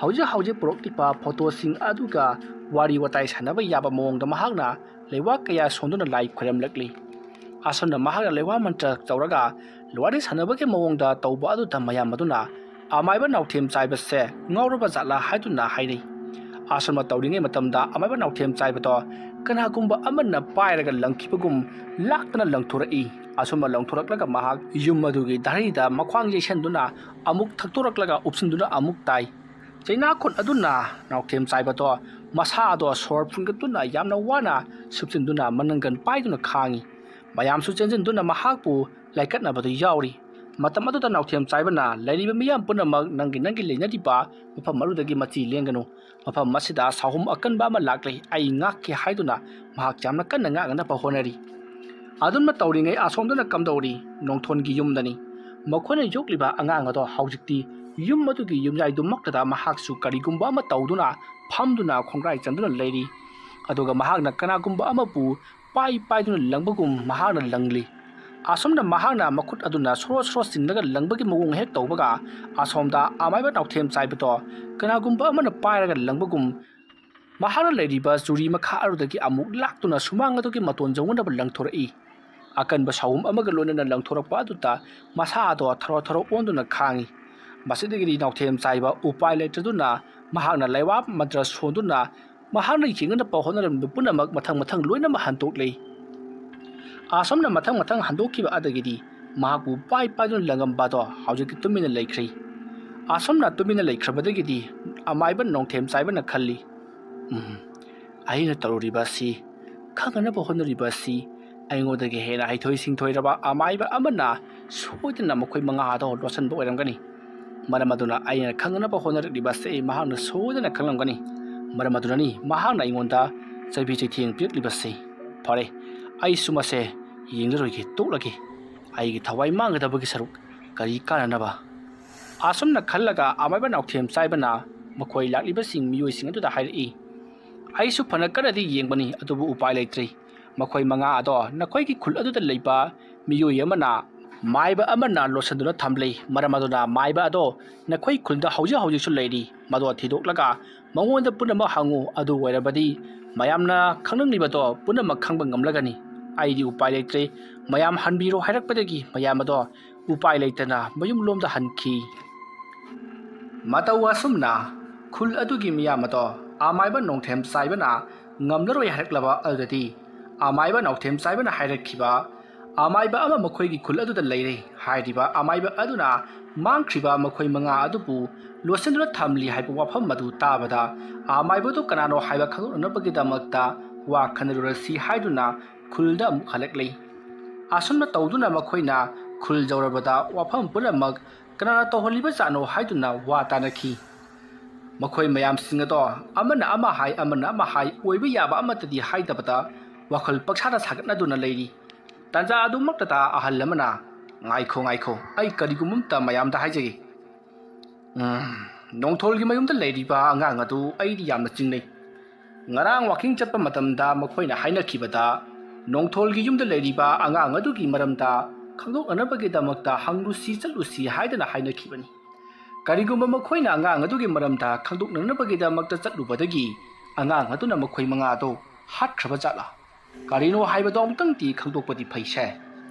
ꯍꯧꯖꯤꯛ ꯄꯨꯔꯛꯂꯤꯕ ꯐꯣꯇꯣꯁꯤꯡ ꯑꯗꯨꯒ ꯋꯥꯔꯤ ꯋꯥꯇꯥꯏ ꯁꯥꯟꯅꯕ ꯌꯥꯕ ꯃꯑꯣꯡꯗ ꯃꯍꯥꯛꯅ ꯂꯩꯋꯥ ꯀꯌꯥ ꯁꯣꯟꯗꯨꯅ ꯂꯥꯏ ꯈꯣꯏꯔꯝꯂꯛꯂꯤ꯫ ꯑꯁꯨꯝꯅ ꯃꯍꯥꯛꯅ ꯂꯩꯋꯥ ꯃꯟꯇ꯭ꯔ ꯇꯧꯔꯒ ꯋꯥꯔꯤ ꯁꯥꯟꯅꯕꯒꯤ ꯃꯑꯣꯡꯗ ꯇꯧꯕ ꯑꯗꯨꯗ ꯃꯌꯥꯝ ꯑꯗꯨꯅ ꯑꯃꯥꯏꯕ ꯅꯥꯎꯊꯦꯝ ꯆꯥꯏꯕꯁꯦ ꯉꯥꯎꯔꯕ ꯖꯥꯠꯂꯥ ꯍꯥꯏꯗꯨꯅ ꯍꯥꯏꯅꯩ꯫ ꯑꯁꯨꯝꯅ ꯇꯧꯔꯤꯉꯩ ꯃꯇꯝꯗ ꯑꯃꯥꯏꯕ ꯅꯥꯎꯊꯦꯝ ꯆꯥꯏꯕꯗꯣ ꯀꯅꯥꯒꯨꯝꯕ ꯑꯃꯅ ꯄꯥꯏꯔꯒ ꯂꯪꯈꯤꯕꯒꯨꯝ ꯂꯥꯛꯇꯅ ꯂꯪꯊꯣꯔꯛꯏ꯫ ꯑꯁꯨꯝꯅ ꯂꯪꯊꯣꯔꯛꯂꯒ ꯃꯍꯥꯛ ꯌꯨꯝ ꯑꯗꯨꯒꯤ ꯙꯔꯤꯗ ꯃꯈ꯭ꯋꯥꯡ ꯌꯩꯁꯟꯗꯨꯅ ꯑꯃꯨꯛ ꯊꯛꯇꯣꯔꯛꯂꯒ ꯎꯞꯁꯤꯟꯗꯨꯅ ꯑꯃꯨꯛ ꯇꯥꯏ꯫ ꯆꯩꯅꯥꯈꯣꯠ ꯑꯗꯨꯅ ꯅꯥꯎꯊꯦꯝ ꯆꯥꯏꯕꯗꯣ ꯃꯁꯥ ꯑꯗꯣ ꯁꯣꯔ ꯐꯨꯟꯒꯠꯇꯨꯅ ꯌꯥꯝꯅ ꯋꯥꯅ ꯁꯨꯞꯆꯤꯟꯗꯨꯅ ꯃꯅꯪꯒꯟ ꯄꯥꯏꯗꯨꯅ ꯈꯥꯡꯉꯤ꯫ ꯃꯌꯥꯝꯁꯨ ꯆꯦꯟꯁꯤꯟꯗꯨꯅ ꯃꯍꯥꯛꯄꯨ ꯂꯥꯏꯀꯠꯅꯕꯗꯨ ꯌꯥꯎꯔꯤ꯫ ꯃꯇꯝ ꯑꯗꯨꯗ ꯅꯥꯎꯊꯦꯝ ꯆꯥꯏꯕꯅ ꯂꯩꯔꯤꯕ ꯃꯤꯌꯥꯝ ꯄꯨꯝꯅꯃꯛ ꯅꯪꯒꯤ ꯂꯩꯅꯔꯤꯕ ꯃꯐꯝ ꯑꯗꯨꯗꯒꯤ ꯃꯆꯤ ꯂꯦꯡꯒꯅꯨ, ꯃꯐꯝ ꯑꯁꯤꯗ ꯁꯥꯍꯨꯝ ꯑꯀꯟꯕ ꯑꯃ ꯂꯥꯛꯂꯤ, ꯑꯩ ꯉꯥꯛꯀꯦ ꯍꯥꯏꯗꯨꯅ ꯃꯍꯥꯛ ꯌꯥꯝꯅ ꯀꯟꯅ ꯉꯥꯛꯅꯅꯕ ꯍꯣꯠꯅꯔꯤ꯫ ꯑꯗꯨꯝꯅ ꯇꯧꯔꯤꯉꯩ ꯑꯁꯣꯝꯗꯅ ꯀꯝꯗꯧꯔꯤ? ꯅꯣꯡꯊꯣꯟꯒꯤ ꯌꯨꯝꯗꯅꯤ꯫ ꯃꯈꯣꯏꯅ ꯌꯣꯛꯂꯤꯕ ꯑꯉꯥꯡ ꯑꯗꯣ ꯍꯧꯖꯤꯛꯇꯤ ꯌꯨꯝ ꯑꯗꯨꯒꯤ ꯌꯨꯝꯌꯥꯏꯗꯨꯃꯛꯇꯗ ꯃꯍꯥꯛꯁꯨ ꯀꯔꯤꯒꯨꯝꯕ ꯑꯃ ꯇꯧꯗꯨꯅ ꯐꯝꯗꯨꯅ ꯈꯣꯡꯒ꯭ꯔꯥꯏ ꯆꯟꯗꯨꯅ ꯂꯩꯔꯤ꯫ ꯑꯗꯨꯒ ꯃꯍꯥꯛꯅ ꯀꯅꯥꯒꯨꯝꯕ ꯑꯃꯕꯨ ꯄꯥꯏꯗꯨꯅ ꯂꯪꯕꯒꯨꯝ ꯃꯍꯥꯛꯅ ꯂꯪꯂꯤ꯫ ꯑꯁꯣꯝꯗ ꯃꯍꯥꯛꯅ ꯃꯈꯨꯠ ꯑꯗꯨꯅ ꯁꯣꯔꯣ ꯆꯤꯡꯂꯒ ꯂꯪꯕꯒꯤ ꯃꯑꯣꯡ ꯍꯦꯛ ꯇꯧꯕꯒ ꯑꯁꯣꯝꯗ ꯑꯃꯥꯏꯕ ꯅꯥꯎꯊꯦꯝ ꯆꯥꯏꯕꯗꯣ ꯀꯅꯥꯒꯨꯝꯕ ꯑꯃꯅ ꯄꯥꯏꯔꯒ ꯂꯪꯕꯒꯨꯝ ꯃꯍꯥꯛꯅ ꯂꯩꯔꯤꯕ ꯆꯨꯔꯤ ꯃꯈꯥ ꯑꯗꯨꯗꯒꯤ ꯑꯃꯨꯛ ꯂꯥꯛꯇꯨꯅ ꯁꯨꯃꯥꯡ ꯑꯗꯨꯒꯤ ꯃꯇꯣꯟ ꯌꯧꯅꯅꯕ ꯂꯪꯊꯣꯔꯛꯏ꯫ ꯑꯀꯟꯕ ꯁꯥꯍꯨꯝ ꯑꯃꯒ ꯂꯣꯏꯅꯅ ꯂꯪꯊꯣꯔꯛꯄ ꯑꯗꯨꯗ ꯃꯁꯥ ꯑꯗꯣ ꯊꯔꯣ ꯑꯣꯟꯗꯨꯅ ꯈꯥꯡꯉꯤ꯫ ꯃꯁꯤꯗꯒꯤꯗꯤ ꯅꯥꯎꯊꯦꯝ ꯆꯥꯏꯕ ꯎꯄꯥꯏ ꯂꯩꯇꯗꯨꯅ ꯃꯍꯥꯛꯅ ꯂꯩꯋꯥ ꯃꯟꯇ꯭ꯔ ꯁꯣꯟꯗꯨꯅ ꯃꯍꯥꯛꯅ ꯌꯦꯡꯅꯅꯕ ꯍꯣꯠꯅꯔꯝꯃꯤꯕ ꯄꯨꯝꯅꯃꯛ ꯃꯊꯪ ꯂꯣꯏꯅꯃꯛ ꯍꯟꯗꯣꯛꯂꯤ꯫ ꯑꯁꯣꯝꯅ ꯃꯊꯪ ꯍꯟꯗꯣꯛꯈꯤꯕ ꯑꯗꯒꯤꯗꯤ ꯃꯍꯥꯛꯄꯨ ꯄꯥꯏꯗꯨꯅ ꯂꯪꯉꯝꯕꯗꯣ ꯍꯧꯖꯤꯛꯇꯤ ꯇꯨꯃꯤꯟꯅ ꯂꯩꯈ꯭ꯔꯤ꯫ ꯑꯁꯣꯝꯅ ꯇꯨꯃꯤꯟꯅ ꯂꯩꯈ꯭ꯔꯕꯗꯒꯤꯗꯤ ꯑꯃꯥꯏꯕ ꯅꯥꯎꯊꯦꯝ ꯆꯥꯏꯕꯅ ꯈꯜꯂꯤ, ꯑꯩꯅ ꯇꯧꯔꯤꯕ ꯑꯁꯤ ꯈꯪꯅꯕ ꯍꯣꯠꯅꯔꯤꯕ ꯑꯁꯤ ꯑꯩꯉꯣꯟꯗꯒꯤ ꯍꯦꯟꯅ ꯍꯩꯊꯣꯏ ꯁꯤꯡꯊꯣꯏꯔꯕ ꯑꯃꯥꯏꯕ ꯑꯃꯅ ꯁꯣꯏꯗꯅ ꯃꯈꯣꯏ ꯃꯉꯥꯗꯣ ꯂꯣꯠꯁꯤꯟꯕ ꯑꯣꯏꯔꯝꯒꯅꯤ ꯃꯔꯝ ꯑꯗꯨꯅ ꯑꯩꯅ ꯈꯪꯅꯕ ꯍꯣꯠꯅꯔꯛꯂꯤꯕ ꯑꯁꯤ ꯃꯍꯥꯛꯅ ꯁꯣꯏꯗꯅ ꯈꯪꯂꯝꯒꯅꯤ ꯃꯔꯝ ꯑꯗꯨꯅꯅꯤ ꯃꯍꯥꯛꯅ ꯑꯩꯉꯣꯟꯗ ꯆꯩꯕꯤ ꯆꯩꯊꯦꯡ ꯄꯤꯔꯛꯂꯤꯕꯁꯤ ꯐꯔꯦ ꯑꯩꯁꯨ ꯃꯁꯦ ꯌꯦꯡꯂꯔꯣꯏꯒꯦ ꯇꯣꯛꯂꯒꯦ ꯑꯩꯒꯤ ꯊꯋꯥꯏ ꯃꯥꯡꯒꯗꯕꯒꯤ ꯁꯔꯨꯛ ꯀꯔꯤ ꯀꯥꯟꯅꯅꯕ ꯑꯁꯨꯝꯅ ꯈꯜꯂꯒ ꯑꯃꯥꯏꯕ ꯅꯥꯎꯊꯦꯝ ꯆꯥꯏꯕꯅ ꯃꯈꯣꯏ ꯂꯥꯛꯂꯤꯕꯁꯤꯡ ꯃꯤꯑꯣꯏꯁꯤꯡ ꯑꯗꯨꯗ ꯍꯥꯏꯔꯛꯏ ꯑꯩꯁꯨ ꯐꯅ ꯀꯟꯅꯗꯤ ꯌꯦꯡꯕꯅꯤ ꯑꯗꯨꯕꯨ ꯎꯄꯥꯏ ꯂꯩꯇ꯭ꯔꯤ ꯃꯈꯣꯏ ꯃꯉꯥ ꯑꯗꯣ ꯅꯈꯣꯏꯒꯤ ꯈꯨꯜ ꯑꯗꯨꯗ ꯂꯩꯕ ꯃꯤꯑꯣꯏ ꯑꯃꯅ ꯃꯥꯏꯕ ꯑꯃꯅ ꯂꯣꯠꯁꯤꯟꯗꯨꯅ ꯊꯝꯂꯤ ꯃꯔꯝ ꯑꯗꯨꯅ ꯃꯥꯏꯕ ꯑꯗꯣ ꯅꯈꯣꯏ ꯈꯨꯜꯗ ꯍꯧꯖꯤꯛꯁꯨ ꯂꯩꯔꯤ ꯃꯗꯣ ꯊꯤꯗꯣꯛꯂꯒ ꯃꯉꯣꯟꯗ ꯄꯨꯝꯅꯃꯛ ꯍꯪꯉꯨ ꯑꯗꯨ ꯑꯣꯏꯔꯕꯗꯤ ꯃꯌꯥꯝꯅ ꯈꯪꯅꯤꯡꯂꯤꯕꯗꯣ ꯄꯨꯝꯅꯃꯛ ꯈꯪꯕ ꯉꯝꯂꯒꯅꯤ ꯑꯩꯗꯤ ꯎꯄꯥꯏ ꯂꯩꯇ꯭ꯔꯦ ꯃꯌꯥꯝ ꯍꯟꯕꯤꯔꯣ ꯍꯥꯏꯔꯛꯄꯗꯒꯤ ꯃꯌꯥꯝ ꯑꯗꯣ ꯎꯄꯥꯏ ꯂꯩꯇꯅ ꯃꯌꯨꯝꯂꯣꯝꯗ ꯍꯟꯈꯤ ꯃꯇꯧ ꯑꯁꯨꯝꯅ ꯈꯨꯜ ꯑꯗꯨꯒꯤ ꯃꯤꯌꯥꯝ ꯑꯗꯣ ꯑꯃꯥꯏꯕ ꯅꯣꯡꯊꯦꯝ ꯆꯥꯏꯕꯅ ꯉꯝꯂꯔꯣꯏ ꯍꯥꯏꯔꯛꯂꯕ ꯑꯗꯨꯗꯗꯤ ꯑꯃꯥꯏꯕ ꯅꯣꯡꯊꯦꯝ ꯆꯥꯏꯕꯅ ꯍꯥꯏꯔꯛꯈꯤꯕ ꯑꯃꯥꯏꯕ ꯑꯃ ꯃꯈꯣꯏꯒꯤ ꯈꯨꯜ ꯑꯗꯨꯗ ꯂꯩꯔꯦ ꯍꯥꯏꯔꯤꯕ ꯑꯃꯥꯏꯕ ꯑꯗꯨꯅ ꯃꯥꯡꯈ꯭ꯔꯤꯕ ꯃꯈꯣꯏ ꯃꯉꯥ ꯑꯗꯨꯕꯨ ꯂꯣꯠꯁꯤꯟꯗꯨꯅ ꯊꯝꯂꯤ ꯍꯥꯏꯕ ꯋꯥꯐꯝ ꯑꯗꯨ ꯇꯥꯕꯗ ꯑꯃꯥꯏꯕꯗꯨ ꯀꯅꯥꯅꯣ ꯍꯥꯏꯕ ꯈꯪꯗꯣꯛꯅꯕꯒꯤꯗꯃꯛꯇ ꯋꯥ ꯈꯟꯅꯔꯨꯔꯁꯤ ꯍꯥꯏꯗꯨꯅ ꯈꯨꯜꯗ ꯑꯃꯨꯛ ꯍꯜꯂꯛꯂꯤ ꯑꯁꯨꯝꯅ ꯇꯧꯗꯨꯅ ꯃꯈꯣꯏꯅ ꯈꯨꯜ ꯌꯧꯔꯕꯗ ꯋꯥꯐꯝ ꯄꯨꯝꯅꯃꯛ ꯀꯅꯥꯅ ꯇꯧꯍꯜꯂꯤꯕꯖꯥꯠꯅꯣ ꯍꯥꯏꯗꯨꯅ ꯋꯥ ꯇꯥꯅꯈꯤ ꯃꯈꯣꯏ ꯃꯌꯥꯝꯁꯤꯡ ꯑꯗꯣ ꯑꯃꯅ ꯑꯃ ꯍꯥꯏ ꯑꯃꯅ ꯑꯃ ꯍꯥꯏ ꯑꯣꯏꯕ ꯌꯥꯕ ꯑꯃꯠꯇꯗꯤ ꯍꯥꯏꯗꯕꯗ ꯋꯥꯈꯜ ꯄꯛꯁꯥꯗ ꯁꯥꯒꯠꯅꯗꯨꯅ ꯂꯩꯔꯤ ꯇꯥꯟꯖꯥ ꯑꯗꯨꯃꯛꯇꯗ ꯑꯍꯜ ꯑꯃꯅ ꯉꯥꯏꯈꯣ ꯑꯩ ꯀꯔꯤꯒꯨꯝꯕ ꯑꯃꯇ ꯃꯌꯥꯝꯗ ꯍꯥꯏꯖꯒꯦ ꯅꯣꯡꯊꯣꯜꯒꯤ ꯃꯌꯨꯝꯗ ꯂꯩꯔꯤꯕ ꯑꯉꯥꯡ ꯑꯗꯨ ꯑꯩꯗꯤ ꯌꯥꯝꯅ ꯆꯤꯡꯅꯩ ꯉꯔꯥꯡ ꯋꯥꯀꯤꯡ ꯆꯠꯄ ꯃꯇꯝꯗ ꯃꯈꯣꯏꯅ ꯍꯥꯏꯅꯈꯤꯕꯗ ꯅꯣꯡꯊꯣꯜꯒꯤ ꯌꯨꯝꯗ ꯂꯩꯔꯤꯕ ꯑꯉꯥꯡ ꯑꯗꯨꯒꯤ ꯃꯔꯝꯗ ꯈꯪꯗꯣꯛꯅꯅꯕꯒꯤꯗꯃꯛꯇ ꯍꯪꯂꯨꯁꯤ ꯆꯠꯂꯨꯁꯤ ꯍꯥꯏꯗꯅ ꯍꯥꯏꯅꯈꯤꯕꯅꯤ ꯀꯔꯤꯒꯨꯝꯕ ꯃꯈꯣꯏꯅ ꯑꯉꯥꯡ ꯑꯗꯨꯒꯤ ꯃꯔꯝꯗ ꯈꯪꯗꯣꯛꯅꯅꯕꯒꯤꯗꯃꯛꯇ ꯆꯠꯂꯨꯕꯗꯒꯤ ꯑꯉꯥꯡ ꯑꯗꯨꯅ ꯃꯈꯣꯏ ꯃꯉꯥ ꯑꯗꯨ ꯍꯥꯠꯈ꯭ꯔꯕ ꯖꯥꯠꯂꯥ ꯀꯔꯤꯅꯣ ꯍꯥꯏꯕꯗꯣ ꯑꯃꯨꯛꯇꯪꯗꯤ ꯈꯪꯗꯣꯛꯄꯗꯤ ꯐꯩꯁꯦ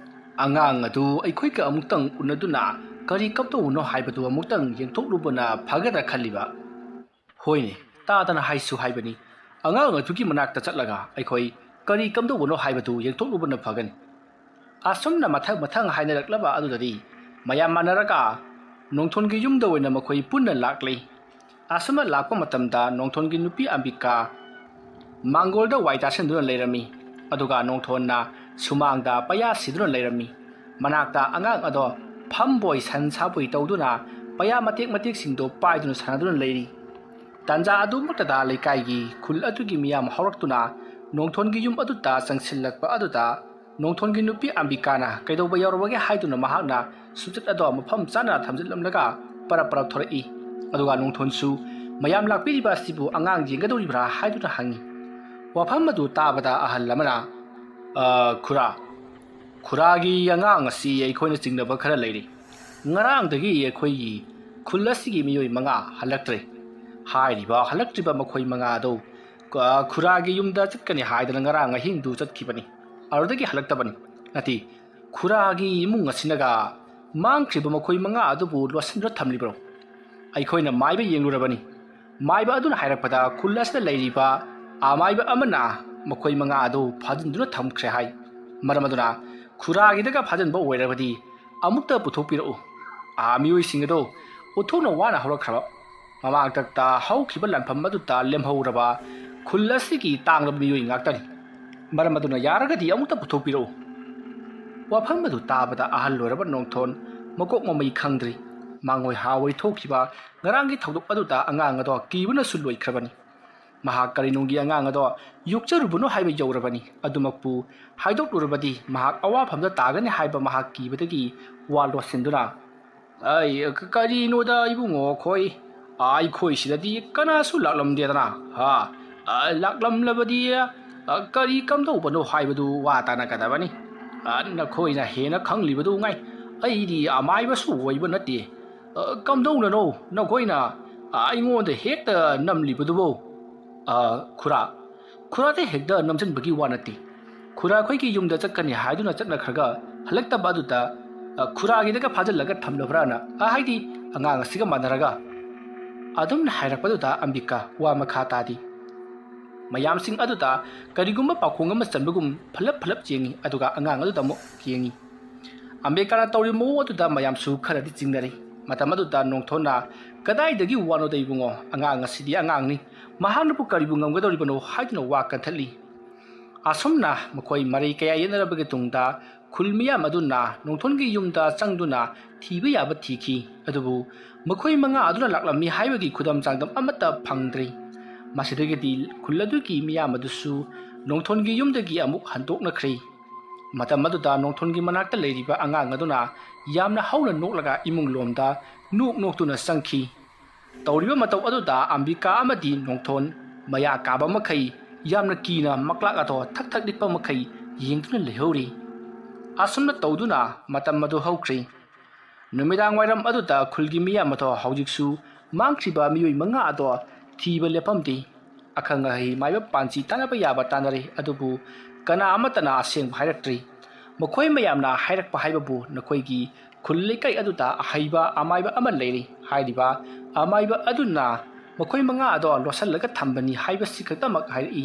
ꯑꯉꯥꯡ ꯑꯗꯨ ꯑꯩꯈꯣꯏꯒ ꯑꯃꯨꯛꯇꯪ ꯎꯅꯗꯨꯅ ꯀꯔꯤ ꯀꯞꯇꯧꯕꯅꯣ ꯍꯥꯏꯕꯗꯨ ꯑꯃꯨꯛꯇꯪ ꯌꯦꯡꯊꯣꯛꯂꯨꯕꯅ ꯐꯒꯗ꯭ꯔꯥ ꯈꯜꯂꯤꯕ ꯍꯣꯏꯅꯦ ꯇꯥꯗꯅ ꯍꯥꯏꯁꯨ ꯍꯥꯏꯕꯅꯤ ꯑꯉꯥꯡ ꯑꯗꯨꯒꯤ ꯃꯅꯥꯛꯇ ꯆꯠꯂꯒ ꯑꯩꯈꯣꯏ ꯀꯔꯤ ꯀꯝꯗꯧꯕꯅꯣ ꯍꯥꯏꯕꯗꯨ ꯌꯦꯡꯊꯣꯛꯂꯨꯕꯅ ꯐꯒꯅꯤ ꯑꯁꯨꯝꯅ ꯃꯊꯪ ꯑꯗꯨꯗꯗꯤ ꯃꯌꯥꯝ ꯃꯥꯟꯅꯔꯒ ꯅꯣꯡꯊꯣꯟꯒꯤ ꯌꯨꯝꯗ ꯑꯣꯏꯅ ꯃꯈꯣꯏ ꯄꯨꯟꯅ ꯂꯥꯛꯂꯤ ꯑꯁꯨꯝꯅ ꯂꯥꯛꯄ ꯃꯇꯝꯗ ꯅꯣꯡꯊꯣꯟꯒꯤ ꯅꯨꯄꯤ ꯑꯝꯕꯤꯀꯥ ꯃꯥꯡꯒꯣꯜꯗ ꯋꯥꯏ ꯇꯥꯁꯤꯟꯗꯨꯅ ꯂꯩꯔꯝꯃꯤ ꯑꯗꯨꯒ ꯅꯣꯡꯊꯣꯟꯅ ꯁꯨꯃꯥꯡꯗ ꯄꯩꯌꯥ ꯁꯤꯗꯨꯅ ꯂꯩꯔꯝꯃꯤ ꯃꯅꯥꯛꯇ ꯑꯉꯥꯡ ꯑꯗꯣ ꯐꯝꯕꯣꯏ ꯁꯟ ꯁꯥꯕꯣꯏ ꯇꯧꯗꯨꯅ ꯄꯩꯌꯥ ꯃꯇꯦꯛꯁꯤꯡꯗꯣ ꯄꯥꯏꯗꯨꯅ ꯁꯥꯟꯅꯗꯨꯅ ꯂꯩꯔꯤ ꯇꯥꯟꯖꯥ ꯑꯗꯨꯃꯛꯇꯗ ꯂꯩꯀꯥꯏꯒꯤ ꯈꯨꯜ ꯑꯗꯨꯒꯤ ꯃꯤꯌꯥꯝ ꯍꯧꯔꯛꯇꯨꯅ ꯅꯣꯡꯊꯣꯟꯒꯤ ꯌꯨꯝ ꯑꯗꯨꯗ ꯆꯪꯁꯤꯜꯂꯛꯄ ꯑꯗꯨꯗ ꯅꯣꯡꯊꯣꯟꯒꯤ ꯅꯨꯄꯤ ꯑꯝꯕꯤꯀꯥꯅ ꯀꯩꯗꯧꯕ ꯌꯧꯔꯕꯒꯦ ꯍꯥꯏꯗꯨꯅ ꯃꯍꯥꯛꯅ ꯁꯨꯆꯠ ꯑꯗꯣ ꯃꯐꯝ ꯆꯥꯅ ꯊꯝꯖꯤꯜꯂꯝꯂꯒ ꯄꯔꯞ ꯊꯣꯔꯛꯏ ꯑꯗꯨꯒ ꯅꯣꯡꯊꯣꯟꯁꯨ ꯃꯌꯥꯝ ꯂꯥꯛꯄꯤꯔꯤꯕ ꯑꯁꯤꯕꯨ ꯑꯉꯥꯡ ꯌꯦꯡꯒꯗꯧꯔꯤꯕ꯭ꯔꯥ ꯍꯥꯏꯗꯨꯅ ꯍꯪꯉꯤ ꯋꯥꯐꯝ ꯑꯗꯨ ꯇꯥꯕꯗ ꯑꯍꯜ ꯑꯃꯅ ꯈꯨꯔꯥꯒꯤ ꯑꯉꯥꯡ ꯑꯁꯤ ꯑꯩꯈꯣꯏꯅ ꯆꯤꯡꯅꯕ ꯈꯔ ꯂꯩꯔꯤ ꯉꯔꯥꯡꯗꯒꯤ ꯑꯩꯈꯣꯏꯒꯤ ꯈꯨꯜ ꯑꯁꯤꯒꯤ ꯃꯤꯑꯣꯏ ꯃꯉꯥ ꯍꯜꯂꯛꯇ꯭ꯔꯦ ꯍꯥꯏꯔꯤꯕ ꯍꯜꯂꯛꯇ꯭ꯔꯤꯕ ꯃꯈꯣꯏ ꯃꯉꯥ ꯑꯗꯨ ꯈꯨꯔꯥꯒꯤ ꯌꯨꯝꯗ ꯆꯠꯀꯅꯤ ꯍꯥꯏꯗꯅ ꯉꯔꯥꯡ ꯑꯍꯤꯡꯗꯨ ꯆꯠꯈꯤꯕꯅꯤ ꯑꯗꯨꯗꯒꯤ ꯍꯜꯂꯛꯇꯕꯅꯤ ꯅꯠꯇꯦ ꯈꯨꯔꯥꯒꯤ ꯏꯃꯨꯡ ꯑꯁꯤꯅꯒ ꯃꯥꯡꯈ꯭ꯔꯤꯕ ꯃꯈꯣꯏ ꯃꯉꯥ ꯑꯗꯨꯕꯨ ꯂꯣꯠꯁꯤꯟꯗꯨꯅ ꯊꯝꯂꯤꯕ꯭ꯔꯣ ꯑꯩꯈꯣꯏꯅ ꯃꯥꯏꯕ ꯌꯦꯡꯂꯨꯔꯕꯅꯤ ꯃꯥꯏꯕ ꯑꯗꯨꯅ ꯍꯥꯏꯔꯛꯄꯗ ꯈꯨꯜ ꯑꯁꯤꯗ ꯂꯩꯔꯤꯕ ꯑꯃꯥꯏꯕ ꯑꯃꯅ ꯃꯈꯣꯏ ꯃꯉꯥ ꯑꯗꯨ ꯐꯥꯖꯤꯟꯗꯨꯅ ꯊꯝꯈ꯭ꯔꯦ ꯍꯥꯏ ꯃꯔꯝ ꯑꯗꯨꯅ ꯈꯨꯔꯥꯒꯤꯗꯒ ꯐꯥꯖꯤꯟꯕ ꯑꯣꯏꯔꯕꯗꯤ ꯑꯃꯨꯛꯇ ꯄꯨꯊꯣꯛꯄꯤꯔꯛꯎ ꯃꯤꯑꯣꯏꯁꯤꯡ ꯑꯗꯨ ꯎꯊꯣꯛꯅ ꯋꯥꯅ ꯍꯧꯔꯛꯈ꯭ꯔꯕ ꯃꯃꯥꯡꯇꯛꯇ ꯍꯧꯈꯤꯕ ꯂꯥꯟꯐꯝ ꯑꯗꯨꯗ ꯂꯦꯝꯍꯧꯔꯕ ꯈꯨꯜ ꯑꯁꯤꯒꯤ ꯇꯥꯡꯂꯕ ꯃꯤꯑꯣꯏ ꯉꯥꯛꯇꯅꯤ ꯃꯔꯝ ꯑꯗꯨꯅ ꯌꯥꯔꯒꯗꯤ ꯑꯃꯨꯛꯇ ꯄꯨꯊꯣꯛꯄꯤꯔꯛꯎ ꯋꯥꯐꯝ ꯑꯗꯨ ꯇꯥꯕꯗ ꯑꯍꯜ ꯑꯣꯏꯔꯕ ꯅꯣꯡꯊꯣꯟ ꯃꯀꯣꯛ ꯃꯃꯩ ꯈꯪꯗ꯭ꯔꯤ ꯃꯥꯡꯑꯣꯏ ꯍꯥꯋꯣꯏ ꯊꯣꯛꯈꯤꯕ ꯉꯔꯥꯡꯒꯤ ꯊꯧꯗꯣꯛ ꯑꯗꯨꯗ ꯑꯉꯥꯡ ꯑꯗꯣ ꯀꯤꯕꯅꯁꯨ ꯂꯣꯏꯈ꯭ꯔꯕꯅꯤ ꯃꯍꯥꯛ ꯀꯔꯤꯅꯨꯡꯒꯤ ꯑꯉꯥꯡ ꯑꯗꯣ ꯌꯣꯛꯆꯔꯨꯕꯅꯣ ꯍꯥꯏꯕ ꯌꯧꯔꯕꯅꯤ ꯑꯗꯨꯃꯛꯄꯨ ꯍꯥꯏꯗꯣꯛꯂꯨꯔꯕꯗꯤ ꯃꯍꯥꯛ ꯑꯋꯥꯐꯝꯗ ꯇꯥꯒꯅꯤ ꯍꯥꯏꯕ ꯃꯍꯥꯛ ꯀꯤꯕꯗꯒꯤ ꯋꯥ ꯂꯣꯠꯁꯤꯟꯗꯨꯅ ꯀꯔꯤꯅꯣꯗ ꯏꯕꯨꯡꯉꯣ ꯑꯩꯈꯣꯏꯁꯤꯗꯗꯤ ꯀꯅꯥꯁꯨ ꯂꯥꯛꯂꯝꯗꯦꯗꯅ ꯂꯥꯛꯂꯝꯂꯕꯗꯤ ꯀꯔꯤ ꯀꯝꯗꯧꯕꯅꯣ ꯍꯥꯏꯕꯗꯨ ꯋꯥ ꯇꯥꯅꯒꯗꯕꯅꯤ ꯅꯈꯣꯏꯅ ꯍꯦꯟꯅ ꯈꯪꯂꯤꯕꯗꯨ ꯉꯥꯏ ꯑꯩꯗꯤ ꯑꯃꯥꯏꯕꯁꯨ ꯑꯣꯏꯕ ꯅꯠꯇꯦ ꯀꯝꯗꯧꯅꯅꯣ ꯅꯈꯣꯏꯅ ꯑꯩꯉꯣꯟꯗ ꯍꯦꯛꯇ ꯅꯝꯂꯤꯕꯗꯨꯕꯨ ꯈꯨꯔꯥꯗ ꯍꯦꯛꯇ ꯅꯝꯁꯤꯟꯕꯒꯤ ꯋꯥ ꯅꯠꯇꯦ ꯈꯨꯔꯥ ꯑꯩꯈꯣꯏꯒꯤ ꯌꯨꯝꯗ ꯆꯠꯀꯅꯤ ꯍꯥꯏꯗꯨꯅ ꯆꯠꯅꯈ꯭ꯔꯒ ꯍꯜꯂꯛꯇꯕ ꯑꯗꯨꯗ ꯈꯨꯔꯥꯒꯤꯗꯒ ꯐꯥꯖꯤꯜꯂꯒ ꯊꯝꯂꯕ꯭ꯔꯥꯅ ꯍꯥꯏꯗꯤ ꯑꯉꯥꯡ ꯑꯁꯤꯒ ꯃꯥꯟꯅꯔꯒ ꯑꯗꯨꯝꯅ ꯍꯥꯏꯔꯛꯄꯗꯨꯗ ꯑꯝꯕꯤꯀꯥ ꯋꯥ ꯃꯈꯥ ꯇꯥꯗꯤ ꯃꯌꯥꯝꯁꯤꯡ ꯑꯗꯨꯗ ꯀꯔꯤꯒꯨꯝꯕ ꯄꯥꯎꯈꯣꯡ ꯑꯃ ꯆꯟꯕꯒꯨꯝ ꯐꯂꯞ ꯌꯦꯡꯉꯤ ꯑꯗꯨꯒ ꯑꯉꯥꯡ ꯑꯗꯨꯗ ꯑꯃꯨꯛ ꯌꯦꯡꯉꯤ ꯑꯝꯕꯤꯀꯥꯅ ꯇꯧꯔꯤꯕ ꯃꯑꯣꯡ ꯑꯗꯨꯗ ꯃꯌꯥꯝꯁꯨ ꯈꯔꯗꯤ ꯆꯤꯡꯅꯔꯤ Matam aduda Nongthonna kadaidagi wanoda ibungo angang asidi angangni mahangnapu karibu ngamgadoribano haiduna wa kanthali asomna makoi marai kaya yenarabage tungda khulmiya maduna Nongthongi yumda changduna thiba yaba thiki adubu makoi manga aduna laklami haibagi khudam changdam amata phangdri masidagedi khulladuki miya madusu Nongthongi yumdagi amuk handoknakhri matam aduda Nongthongi manakta leiriba angang aduna yamna hauna noklaga imung lomda noktuna sangki tawriba mataw aduda ambika amadi Nongthon maya kaba makai yamna kina maklak ato thak dikpa makai yengtuna lehori asumna tawduna matam madu hawkri numidang wairam aduda khulgi miya mato hawjiksu mangtriba miyoi manga ado thiba lepamdi akhanga hi maiba panchi tanaba yaba tanare adubu kana amatana aseng hairatri makhoi mayamna hairakpa haibabu nakoigi khulli kai aduda ahaiba amaiba amal leiri haidiba amaiba aduna makhoi manga ado losallaga thambani haiba sikatamak hairi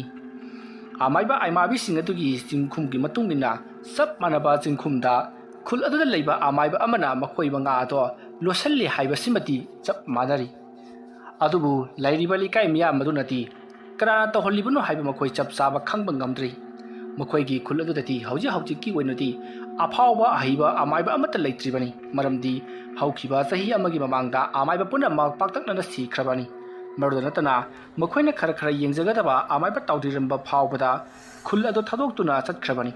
amaiba aimabi singadugi jingkhumgi matungina sap manaba jingkhumda khul aduda leiba amaiba amana makhoi manga ado losalli haiba simati chap manari adubu lairiba likai miya madunati kana to holibunu haiba makhoi chap chaba khangba ngamdri makhoi khul adudati hauji ki oinati afawba ahaiba amaiba amata leitribani maramdi haukhiba sahi amagi mamangda amaiba puna mak paktakna sikhrabani marudanatana makhoina khara yengjagadaba amaiba tawdiramba phawbada khul adu thadoktuna chatkrabani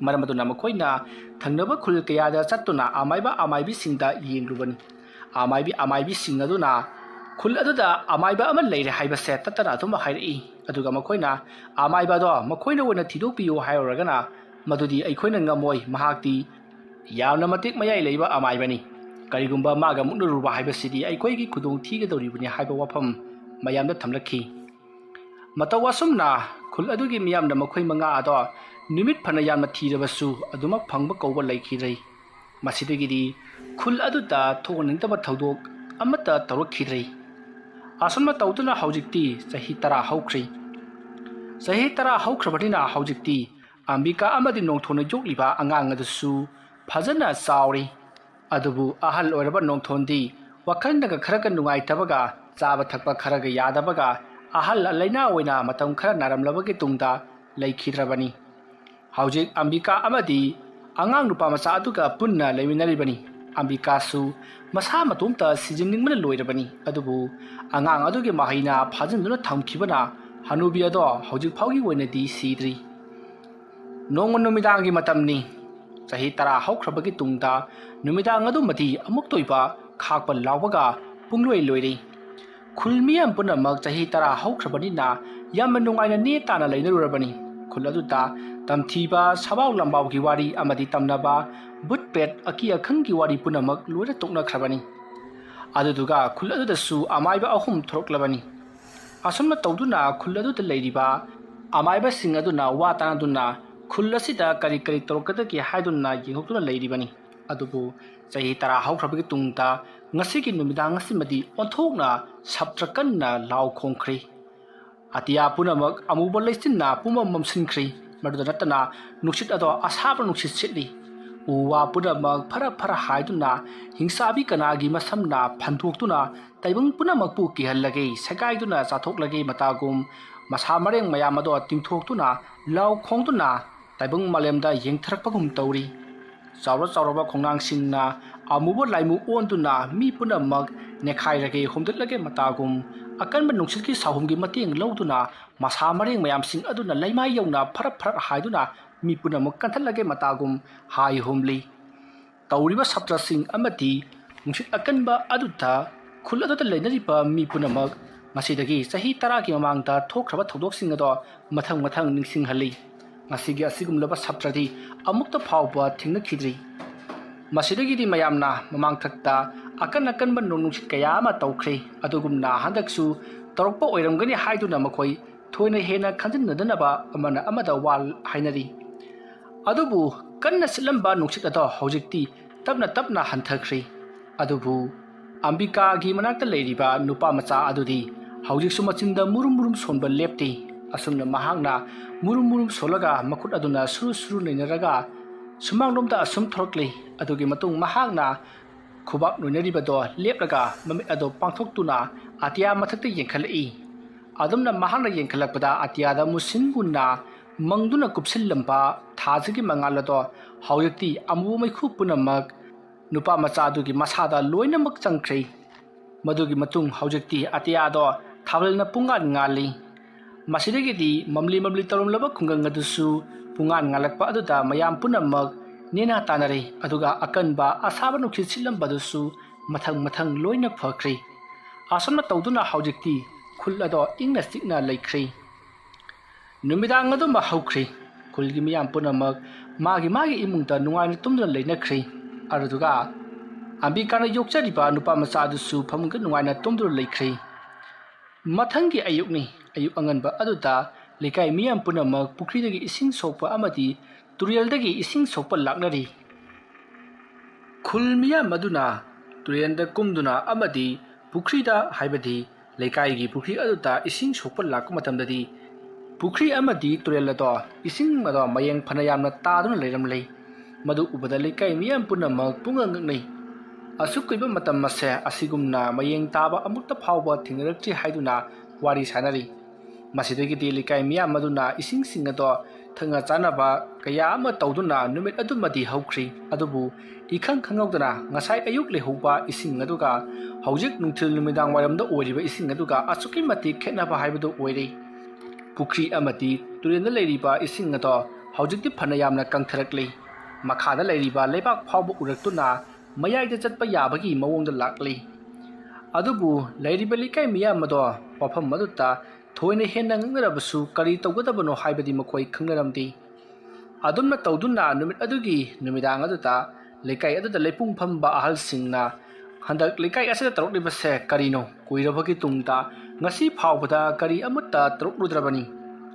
maramaduna makhoina thangnaba khul kayada chattuna amaiba amaibi singda yengrubani amaibi singaduna khul aduda amaiba amal leire haiba se tatana thuma hairi aduga makhoina amaiba do makhoina wona thidokpiyo hayoragana madudi aikhoina ngamoi mahakti yamna matik mayai leiba amaibani karigumba maga muknuruba haiba sidi aikhoigi khudong thigadoribani haiba wafam mayamda thamlakhi matawasumna khul adugi miyamna makhoi manga ado numit phana yamna thirabasu aduma phangba kawba laikhirei masidagidi khul aduda thogningtaba thodok amata tawrakhirei asonma tawduna haujikti sahi tara haukri sahi tara haukrabadina haujikti ambika amadi Nongthona jokliba angang adusu phajana sauri adubu ahal oiraba Nongthondi wakhandaga kharaga nungai tabaga chaba thakpa kharaga yadabaga ahal alaina oina matam khara naramlabagi tungda laikhidrabani haujik ambika amadi angang nupa macha aduga punna leiminaribani ambika su masa matumta sijingningmana loirabani adubu angang adugi mahaina phajanduna thamkhibana hanubi ado haujik phaugi oinadi sidri nongon numidangi matamni sahi tara haukrabagi tungda numidang adumati amuk toiba khakpa lawbaga pungloi loiri khulmiyam punamak sahi tara haukrabani na yamma nungaina ne tana leinarurabani khul aduta tamthiba sabaw lambaw gi wari amadi tamnaba butpet aki akhangi wari punamak loira tokna khrabani aduduga khul adudasu amaiba ahum thoroklabani asumna tawduna khul aduda leiriba amaiba sing aduna wa tanaduna khullasida kari torokadagi haidunna yengoktuna leiribani adubu sahi tara haukrabagi tungta ngasigi numidang asimadi onthokna sabtrakanna law khongkhri atia punamak amuba leisinna pumam mamsinkhri madudanatana nuksit ado asabra nuksit sitli uwa punamak phara haidunna hingsabi kanagi masamna phantoktuna taibang punamak pu kihallage sagaiduna chathoklage matagum masa mareng mayamado tingthoktuna law khongtuna taibang malemda yengthrakpagum tawri chawra khongnang singna amubo laimu ontuna mi punamak nekhairage homdatlage matagum akanba nungsilki sahumgi mateng lawduna masa mareng mayam sing aduna laimai yauna phara haiduna mi punamak kanthalage matagum hai homli tawriba sabtra sing amati nungsit akanba aduta khul aduta leinariba mi punamak masidagi sahi tara ki mamangta thokraba thodok sing ado mathang ningsinghali ngasigi asigumlaba sabtradi amukta phawba thingnakhidri masidagidi mayamna mamang thakta akan ban nungsit kaya ma tawkhre adugumna handaksu torokpa oiramgani haiduna makhoi thoina hena khanjinnadanaba amana amada wal hainari adubu kanna silamba nungsit ado hojikti tapna hanthakri adubu ambika gi manakta leiriba nupa macha adudi hojiksu machinda murum sonba lepti asumna mahangna murum solaga makut aduna suru neinaraga sumanglomda asum thorokle adugi matung mahangna ꯈꯨꯕꯥꯛ ꯅꯣꯏꯅꯔꯤꯕꯗꯣ ꯂꯦꯞꯂꯒ ꯃꯃꯤꯠ ꯑꯗꯣ ꯄꯥꯡꯊꯣꯛꯇꯨꯅ ꯑꯇꯤꯌꯥ ꯃꯊꯛꯇ ꯌꯦꯡꯈꯠꯂꯛꯏ꯫ ꯑꯗꯨꯝꯅ ꯃꯍꯥꯛꯅ ꯌꯦꯡꯈꯠꯂꯛꯄꯗ ꯑꯇꯤꯌꯥꯗ ꯃꯨꯁꯤꯟ ꯃꯨꯟꯅ ꯃꯪꯗꯨꯅ ꯀꯨꯞꯁꯤꯜꯂꯝꯕ ꯊꯥꯁꯤꯒꯤ ꯃꯉꯥꯜ ꯑꯗꯣ ꯍꯧꯖꯤꯛꯇꯤ ꯑꯃꯨꯕ ꯃꯩꯈꯨ ꯄꯨꯝꯅꯃꯛ ꯅꯨꯄꯥ ꯃꯆꯥ ꯑꯗꯨꯒꯤ ꯃꯁꯥꯗ ꯂꯣꯏꯅꯃꯛ ꯆꯪꯈ꯭ꯔꯦ꯫ ꯃꯗꯨꯒꯤ ꯃꯇꯨꯡ ꯍꯧꯖꯤꯛꯇꯤ ꯑꯇꯤꯌꯥꯗꯣ ꯊꯥꯕꯜꯅ ꯄꯨꯡꯉꯥꯟ ꯉꯥꯜꯂꯤ꯫ ꯃꯁꯤꯗꯒꯤꯗꯤ ꯃꯝꯂꯤ ꯃꯝꯂꯤ ꯇꯧꯔꯝꯂꯕ ꯈꯨꯡꯒꯪ ꯑꯗꯨꯁꯨ ꯄꯨꯡꯉꯥꯟ ꯉꯥꯜꯂꯛꯄ ꯑꯗꯨꯗ ꯃꯌꯥꯝ ꯄꯨꯝꯅꯃꯛ ꯅꯦꯅꯥ ꯇꯥꯅꯔꯦ꯫ ꯑꯗꯨꯒ ꯑꯀꯟꯕ ꯑꯁꯥꯕ ꯅꯨꯡꯁꯤꯠ ꯁꯤꯠꯂꯝꯕꯗꯨꯁꯨ ꯃꯊꯪ ꯃꯊꯪ ꯂꯣꯏꯅ ꯐꯈ꯭ꯔꯦ꯫ ꯑꯁꯨꯝꯅ ꯇꯧꯗꯨꯅ ꯍꯧꯖꯤꯛꯇꯤ ꯈꯨꯜ ꯑꯗꯣ ꯏꯪꯅ ꯆꯤꯛꯅ ꯂꯩꯈ꯭ꯔꯦ꯫ ꯅꯨꯃꯤꯗꯥꯡ ꯑꯗꯨꯝꯕ ꯍꯧꯈ꯭ꯔꯦ꯫ ꯈꯨꯜꯒꯤ ꯃꯤꯌꯥꯝ ꯄꯨꯝꯅꯃꯛ ꯃꯥꯒꯤ ꯃꯥꯒꯤ ꯏꯃꯨꯡꯗ ꯅꯨꯡꯉꯥꯏꯅ ꯇꯨꯝꯗꯨꯅ ꯂꯩꯅꯈ꯭ꯔꯦ꯫ ꯑꯗꯨꯒ ꯑꯝꯕꯤꯀꯥꯅ ꯌꯣꯛꯆꯔꯤꯕ ꯅꯨꯄꯥ ꯃꯆꯥ ꯑꯗꯨꯁꯨ ꯐꯃꯨꯡꯗ ꯅꯨꯡꯉꯥꯏꯅ ꯇꯨꯝꯗꯨꯅ ꯂꯩꯈ꯭ꯔꯦ꯫ ꯃꯊꯪꯒꯤ ꯑꯌꯨꯛꯅꯤ꯫ ꯑꯌꯨꯛ ꯑꯉꯟꯕ ꯑꯗꯨꯗ ꯂꯩꯀꯥꯏ ꯃꯤꯌꯥꯝ ꯄꯨꯝꯅꯃꯛ ꯄꯨꯈ꯭ꯔꯤꯗꯒꯤ ꯏꯁꯤꯡ ꯁꯣꯛꯄ ꯑꯃꯗꯤ ꯇꯨꯔꯦꯜꯗꯒꯤ ꯏꯁꯤꯡ ꯁꯣꯛꯄ ꯂꯥꯛꯅꯔꯤ꯫ ꯈꯨꯜ ꯃꯤꯌꯥꯝ ꯑꯗꯨꯅ ꯇꯨꯔꯦꯜꯗ ꯀꯨꯝꯗꯨꯅ ꯑꯃꯗꯤ ꯄꯨꯈ꯭ꯔꯤꯗ ꯍꯥꯏꯕꯗꯤ ꯂꯩꯀꯥꯏꯒꯤ ꯄꯨꯈ꯭ꯔꯤ ꯑꯗꯨꯗ ꯏꯁꯤꯡ ꯁꯣꯛꯄ ꯂꯥꯛꯄ ꯃꯇꯝꯗꯗꯤ ꯄꯨꯈ꯭ꯔꯤ ꯑꯃꯗꯤ ꯇꯨꯔꯦꯜ ꯑꯗꯣ ꯏꯁꯤꯡ ꯑꯗꯣ ꯃꯌꯦꯡ ꯐꯅ ꯌꯥꯝꯅ ꯇꯥꯗꯨꯅ ꯂꯩꯔꯝꯂꯦ꯫ ꯃꯗꯨ ꯎꯕꯗ ꯂꯩꯀꯥꯏ ꯃꯤꯌꯥꯝ ꯄꯨꯝꯅꯃꯛ ꯄꯨꯡꯉꯛ ꯉꯛꯅꯩ꯫ ꯑꯁꯨꯛ ꯀꯨꯏꯕ ꯃꯇꯝ ꯑꯁꯦ ꯑꯁꯤꯒꯨꯝꯅ ꯃꯌꯦꯡ ꯇꯥꯕ ꯑꯃꯨꯛꯇ ꯐꯥꯎꯕ ꯊꯦꯡꯅꯔꯛꯇ꯭ꯔꯤ ꯍꯥꯏꯗꯨꯅ ꯋꯥꯔꯤ ꯁꯥꯅꯔꯤ꯫ ꯃꯁꯤꯗꯒꯤꯗꯤ ꯂꯩꯀꯥꯏ ꯃꯤꯌꯥꯝ ꯑꯗꯨꯅ ꯏꯁꯤꯡꯁꯤꯡ ꯑꯗꯣ ꯊꯛꯅ ꯆꯥꯅꯕ ꯀꯌꯥ ꯑꯃ ꯇꯧꯗꯨꯅ ꯅꯨꯃꯤꯠ ꯑꯗꯨꯃꯗꯤ ꯍꯧꯈ꯭ꯔꯤ꯫ ꯑꯗꯨꯕꯨ ꯏꯈꯪ ꯈꯪꯍꯧꯗꯅ ꯉꯁꯥꯏ ꯑꯌꯨꯛ ꯂꯩꯍꯧꯕ ꯏꯁꯤꯡ ꯑꯗꯨꯒ ꯍꯧꯖꯤꯛ ꯅꯨꯡꯊꯤꯜ ꯅꯨꯃꯤꯗꯥꯡ ꯋꯥꯏꯔꯝꯗ ꯑꯣꯏꯔꯤꯕ ꯏꯁꯤꯡ ꯑꯗꯨꯒ ꯑꯁꯨꯛꯀꯤ ꯃꯇꯤꯛ ꯈꯦꯠꯅꯕ ꯍꯥꯏꯕꯗꯨ ꯑꯣꯏꯔꯦ꯫ ꯄꯨꯈ꯭ꯔꯤ ꯑꯃꯗꯤ ꯇꯨꯔꯦꯜꯗ ꯂꯩꯔꯤꯕ ꯏꯁꯤꯡ ꯑꯗꯣ ꯍꯧꯖꯤꯛꯇꯤ ꯐꯅ ꯌꯥꯝꯅ ꯀꯪꯊꯔꯛꯂꯦ꯫ ꯃꯈꯥꯗ ꯂꯩꯔꯤꯕ ꯂꯩꯕꯥꯛ ꯐꯥꯎꯕ ꯎꯔꯛꯇꯨꯅ ꯃꯌꯥꯏꯗ ꯆꯠꯄ ꯌꯥꯕꯒꯤ ꯃꯑꯣꯡꯗ ꯂꯥꯛꯂꯦ꯫ ꯑꯗꯨꯕꯨ ꯂꯩꯔꯤꯕ ꯂꯩꯀꯥꯏ ꯃꯤꯌꯥꯝ ꯑꯗꯣ ꯋꯥꯐꯝ ꯑꯗꯨꯗ ꯊꯣꯏꯅ ꯍꯦꯟꯅ ꯉꯛꯅꯔꯕꯁꯨ ꯀꯔꯤ ꯇꯧꯒꯗꯕꯅꯣ ꯍꯥꯏꯕꯗꯤ ꯃꯈꯣꯏ ꯈꯪꯅꯔꯝꯗꯦ꯫ ꯑꯗꯨꯝꯅ ꯇꯧꯗꯨꯅ ꯅꯨꯃꯤꯠ ꯑꯗꯨꯒꯤ ꯅꯨꯃꯤꯗꯥꯡ ꯑꯗꯨꯗ ꯂꯩꯀꯥꯏ ꯑꯗꯨꯗ ꯂꯩꯄꯨꯡ ꯐꯝꯕ ꯑꯍꯜꯁꯤꯡꯅ ꯍꯟꯗꯛ ꯂꯩꯀꯥꯏ ꯑꯁꯤꯗ ꯇꯧꯔꯛꯂꯤꯕꯁꯦ ꯀꯔꯤꯅꯣ, ꯀꯨꯏꯔꯕꯒꯤ ꯇꯨꯡꯗ ꯉꯁꯤ ꯐꯥꯎꯕꯗ ꯀꯔꯤ ꯑꯃꯠꯇ ꯇꯧꯔꯛꯂꯨꯗ꯭ꯔꯕꯅꯤ,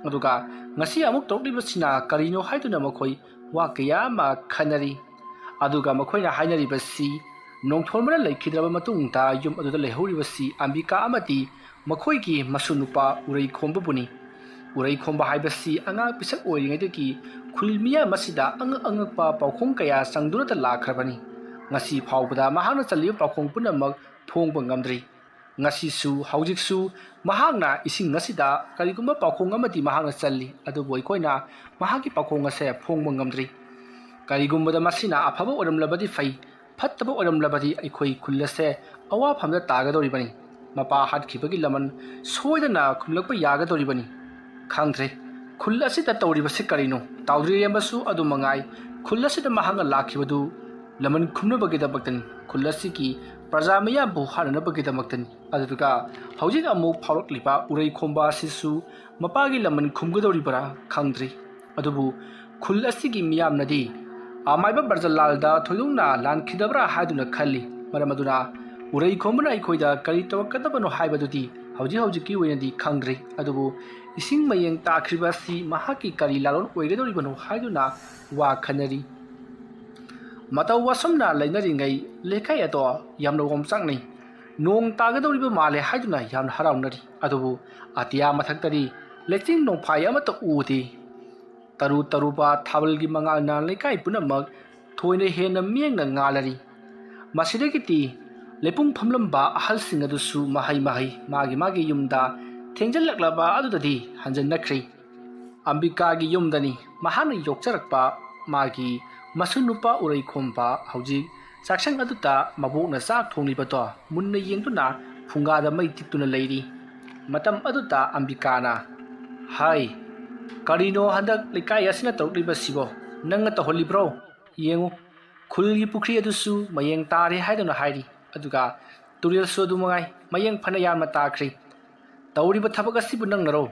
ꯑꯗꯨꯒ ꯉꯁꯤ ꯑꯃꯨꯛ ꯇꯧꯔꯛꯂꯤꯕꯁꯤꯅ ꯀꯔꯤꯅꯣ ꯍꯥꯏꯗꯨꯅ ꯃꯈꯣꯏ ꯋꯥ ꯀꯌꯥ ꯑꯃ ꯈꯟꯅꯔꯤ꯫ ꯑꯗꯨꯒ ꯃꯈꯣꯏꯅ ꯍꯥꯏꯅꯔꯤꯕꯁꯤ ꯅꯣꯡꯊꯣꯟꯕꯅ ꯂꯩꯈꯤꯗ꯭ꯔꯕ ꯃꯇꯨꯡꯗ ꯌꯨꯝ ꯑꯗꯨꯗ ꯂꯩꯍꯧꯔꯤꯕꯁꯤ ꯑꯝꯕꯤꯀꯥ ꯑꯃꯗꯤ ꯃꯈꯣꯏꯒꯤ ꯃꯁꯨꯅꯨꯄꯥ ꯎꯔꯩꯈꯣꯝꯕꯕꯨꯅꯤ꯫ ꯎꯔꯩꯈꯣꯝꯕ ꯍꯥꯏꯕꯁꯤ ꯑꯉꯥꯡ ꯄꯤꯁꯛ ꯑꯣꯏꯔꯤꯉꯩꯗꯒꯤ ꯈꯨꯜ ꯃꯤꯌꯥꯝ ꯑꯁꯤꯗ ꯑꯉꯛ ꯑꯉꯛꯄ ꯄꯥꯎꯈꯣꯡ ꯀꯌꯥ ꯆꯪꯗꯨꯅꯇ ꯂꯥꯛꯈ꯭ꯔꯕꯅꯤ꯫ ꯉꯁꯤ ꯐꯥꯎꯕꯗ ꯃꯍꯥꯛꯅ ꯆꯜꯂꯤꯕ ꯄꯥꯎꯈꯣꯡ ꯄꯨꯝꯅꯃꯛ ꯐꯣꯡꯕ ꯉꯝꯗ꯭ꯔꯤ꯫ ꯉꯁꯤꯁꯨ ꯍꯧꯖꯤꯛꯁꯨ ꯃꯍꯥꯛꯅ ꯏꯁꯤꯡ ꯑꯁꯤꯗ ꯀꯔꯤꯒꯨꯝꯕ ꯄꯥꯎꯈꯣꯡ ꯑꯃꯗꯤ ꯃꯍꯥꯛꯅ ꯆꯜꯂꯤ, ꯑꯗꯨꯕꯨ ꯑꯩꯈꯣꯏꯅ ꯃꯍꯥꯛꯀꯤ ꯄꯥꯎꯈꯣꯡ ꯑꯁꯦ ꯐꯣꯡꯕ ꯉꯝꯗ꯭ꯔꯤ꯫ ꯀꯔꯤꯒꯨꯝꯕꯗ ꯃꯁꯤꯅ ꯑꯐꯕ ꯑꯣꯏꯔꯝꯂꯕꯗꯤ ꯐꯩ, ꯐꯠꯇꯕ ꯑꯣꯏꯔꯝꯂꯕꯗꯤ ꯑꯩꯈꯣꯏ ꯈꯨꯜ ꯑꯁꯦ ꯑꯋꯥꯐꯝꯗ ꯇꯥꯒꯗꯧꯔꯤꯕꯅꯤ꯫ ꯃꯄꯥ ꯍꯥꯠꯈꯤꯕꯒꯤ ꯂꯃꯟ ꯁꯣꯏꯗꯅ ꯈꯨꯝꯂꯛꯄ ꯌꯥꯒꯗꯧꯔꯤꯕꯅꯤ꯫ ꯈꯪꯗ꯭ꯔꯦ ꯈꯨꯜ ꯑꯁꯤꯗ ꯇꯧꯔꯤꯕꯁꯤ ꯀꯔꯤꯅꯣ꯫ ꯇꯥꯎꯗ꯭ꯔꯤꯔꯦꯝꯕꯁꯨ ꯑꯗꯨꯃꯉꯥꯏ ꯈꯨꯜ ꯑꯁꯤꯗ ꯃꯍꯥꯛꯅ ꯂꯥꯛꯈꯤꯕꯗꯨ ꯂꯃꯟ ꯈꯨꯝꯅꯕꯒꯤꯗꯃꯛꯇꯅꯤ, ꯈꯨꯜ ꯑꯁꯤꯒꯤ ꯄ꯭ꯔꯖꯥ ꯃꯤꯌꯥꯝꯕꯨ ꯍꯥꯠꯅꯅꯕꯒꯤꯗꯃꯛꯇꯅꯤ꯫ ꯑꯗꯨꯒ ꯍꯧꯖꯤꯛ ꯑꯃꯨꯛ ꯐꯥꯎꯔꯛꯂꯤꯕ ꯎꯔꯩꯈꯣꯝꯕ ꯑꯁꯤꯁꯨ ꯃꯄꯥꯒꯤ ꯂꯃꯟ ꯈꯨꯝꯒꯗꯧꯔꯤꯕ꯭ꯔꯥ ꯈꯪꯗ꯭ꯔꯤ꯫ ꯑꯗꯨꯕꯨ ꯈꯨꯜ ꯑꯁꯤꯒꯤ ꯃꯤꯌꯥꯝꯅꯗꯤ ꯑꯃꯥꯏꯕ ꯕ꯭ꯔꯖꯂꯥꯜꯗ ꯊꯣꯏꯗꯣꯛꯅ ꯂꯥꯟꯈꯤꯗꯕ꯭ꯔꯥ ꯍꯥꯏꯗꯨꯅ ꯈꯜꯂꯤ꯫ ꯃꯔꯝ ꯑꯗꯨꯅ ꯎꯔꯩꯈꯣꯝꯕꯅ ꯑꯩꯈꯣꯏꯗ ꯀꯔꯤ ꯇꯧꯔꯛꯀꯗꯕꯅꯣ ꯍꯥꯏꯕꯗꯨꯗꯤ ꯍꯧꯖꯤꯛꯀꯤ ꯑꯣꯏꯅꯗꯤ ꯈꯪꯗ꯭ꯔꯤ꯫ ꯑꯗꯨꯕꯨ ꯏꯁꯤꯡ ꯃꯌꯦꯡ ꯇꯥꯈ꯭ꯔꯤꯕ ꯑꯁꯤ ꯃꯍꯥꯛꯀꯤ ꯀꯔꯤ ꯂꯥꯜꯂꯣꯟ ꯑꯣꯏꯒꯗꯧꯔꯤꯕꯅꯣ ꯍꯥꯏꯗꯨꯅ ꯋꯥ ꯈꯟꯅꯔꯤ꯫ ꯃꯇꯧ ꯑꯁꯨꯝꯅ ꯂꯩꯅꯔꯤꯉꯩ ꯂꯩꯀꯥꯏ ꯑꯗꯣ ꯌꯥꯝꯅ ꯑꯣꯝꯆꯥꯛꯅꯩ꯫ ꯅꯣꯡ ꯇꯥꯒꯗꯧꯔꯤꯕ ꯃꯥꯜꯂꯦ ꯍꯥꯏꯗꯨꯅ ꯌꯥꯝꯅ ꯍꯔꯥꯎꯅꯔꯤ꯫ ꯑꯗꯨꯕꯨ ꯑꯇꯤꯌꯥ ꯃꯊꯛꯇꯗꯤ ꯂꯩꯆꯤꯜ ꯅꯣꯡꯐꯥꯏ ꯑꯃꯠꯇ ꯎꯗꯦ꯫ ꯇꯔꯨ ꯇꯔꯨꯕ ꯊꯥꯕꯜꯒꯤ ꯃꯉꯥꯜꯅ ꯂꯩꯀꯥꯏ ꯄꯨꯝꯅꯃꯛ ꯊꯣꯏꯅ ꯍꯦꯟꯅ ꯃꯤꯠꯌꯦꯡꯅ ꯉꯥꯜꯂꯔꯤ꯫ ꯃꯁꯤꯗꯒꯤꯗꯤ ꯂꯩꯄꯨꯡ ꯐꯝꯂꯝꯕ ꯑꯍꯜꯁꯤꯡ ꯑꯗꯨꯁꯨ ꯃꯍꯩ ꯃꯥꯒꯤ ꯌꯨꯝꯗ ꯊꯦꯡꯖꯤꯜꯂꯛꯂꯕ ꯑꯗꯨꯗꯗꯤ ꯍꯟꯖꯤꯟꯅꯈ꯭ꯔꯦ꯫ ꯑꯝꯕꯤꯀꯥꯒꯤ ꯌꯨꯝꯗꯅꯤ ꯃꯍꯥꯛꯅ ꯌꯣꯛꯆꯔꯛꯄ ꯃꯥꯒꯤ ꯃꯁꯨꯅꯨꯄꯥ ꯎꯔꯩꯈꯣꯝꯕ ꯍꯧꯖꯤꯛ ꯆꯥꯛꯁꯪ ꯑꯗꯨꯗ ꯃꯕꯣꯛꯅ ꯆꯥꯛ ꯊꯣꯡꯂꯤꯕꯗꯣ ꯃꯨꯟꯅ ꯌꯦꯡꯗꯨꯅ ꯐꯨꯡꯒꯥꯗ ꯃꯩ ꯇꯤꯛꯇꯨꯅ ꯂꯩꯔꯤ꯫ ꯃꯇꯝ ꯑꯗꯨꯗ ꯑꯝꯕꯤꯀꯥꯅ, "ꯍꯥꯏ, ꯀꯔꯤꯅꯣ ꯍꯟꯗꯛ ꯂꯩꯀꯥꯏ ꯑꯁꯤꯅ ꯇꯧꯔꯛꯂꯤꯕꯁꯤꯕꯣ? ꯅꯪꯅ ꯇꯧꯍꯜꯂꯤꯕ꯭ꯔꯣ? ꯌꯦꯡꯉꯨ, ꯈꯨꯜꯒꯤ ꯄꯨꯈ꯭ꯔꯤ ꯑꯗꯨꯁꯨ ꯃꯌꯦꯡ ꯇꯥꯔꯦ ꯍꯥꯏꯗꯨꯅ ꯍꯥꯏꯔꯤ, ꯑꯗꯨꯒ ꯇꯨꯔꯦꯜꯁꯨ ꯑꯗꯨꯃꯉꯥꯏ ꯃꯌꯦꯡ ꯐꯅ ꯌꯥꯝꯅ ꯇꯥꯈ꯭ꯔꯦ꯫ ꯇꯧꯔꯤꯕ ꯊꯕꯛ ꯑꯁꯤꯕꯨ ꯅꯪꯅꯔꯣ?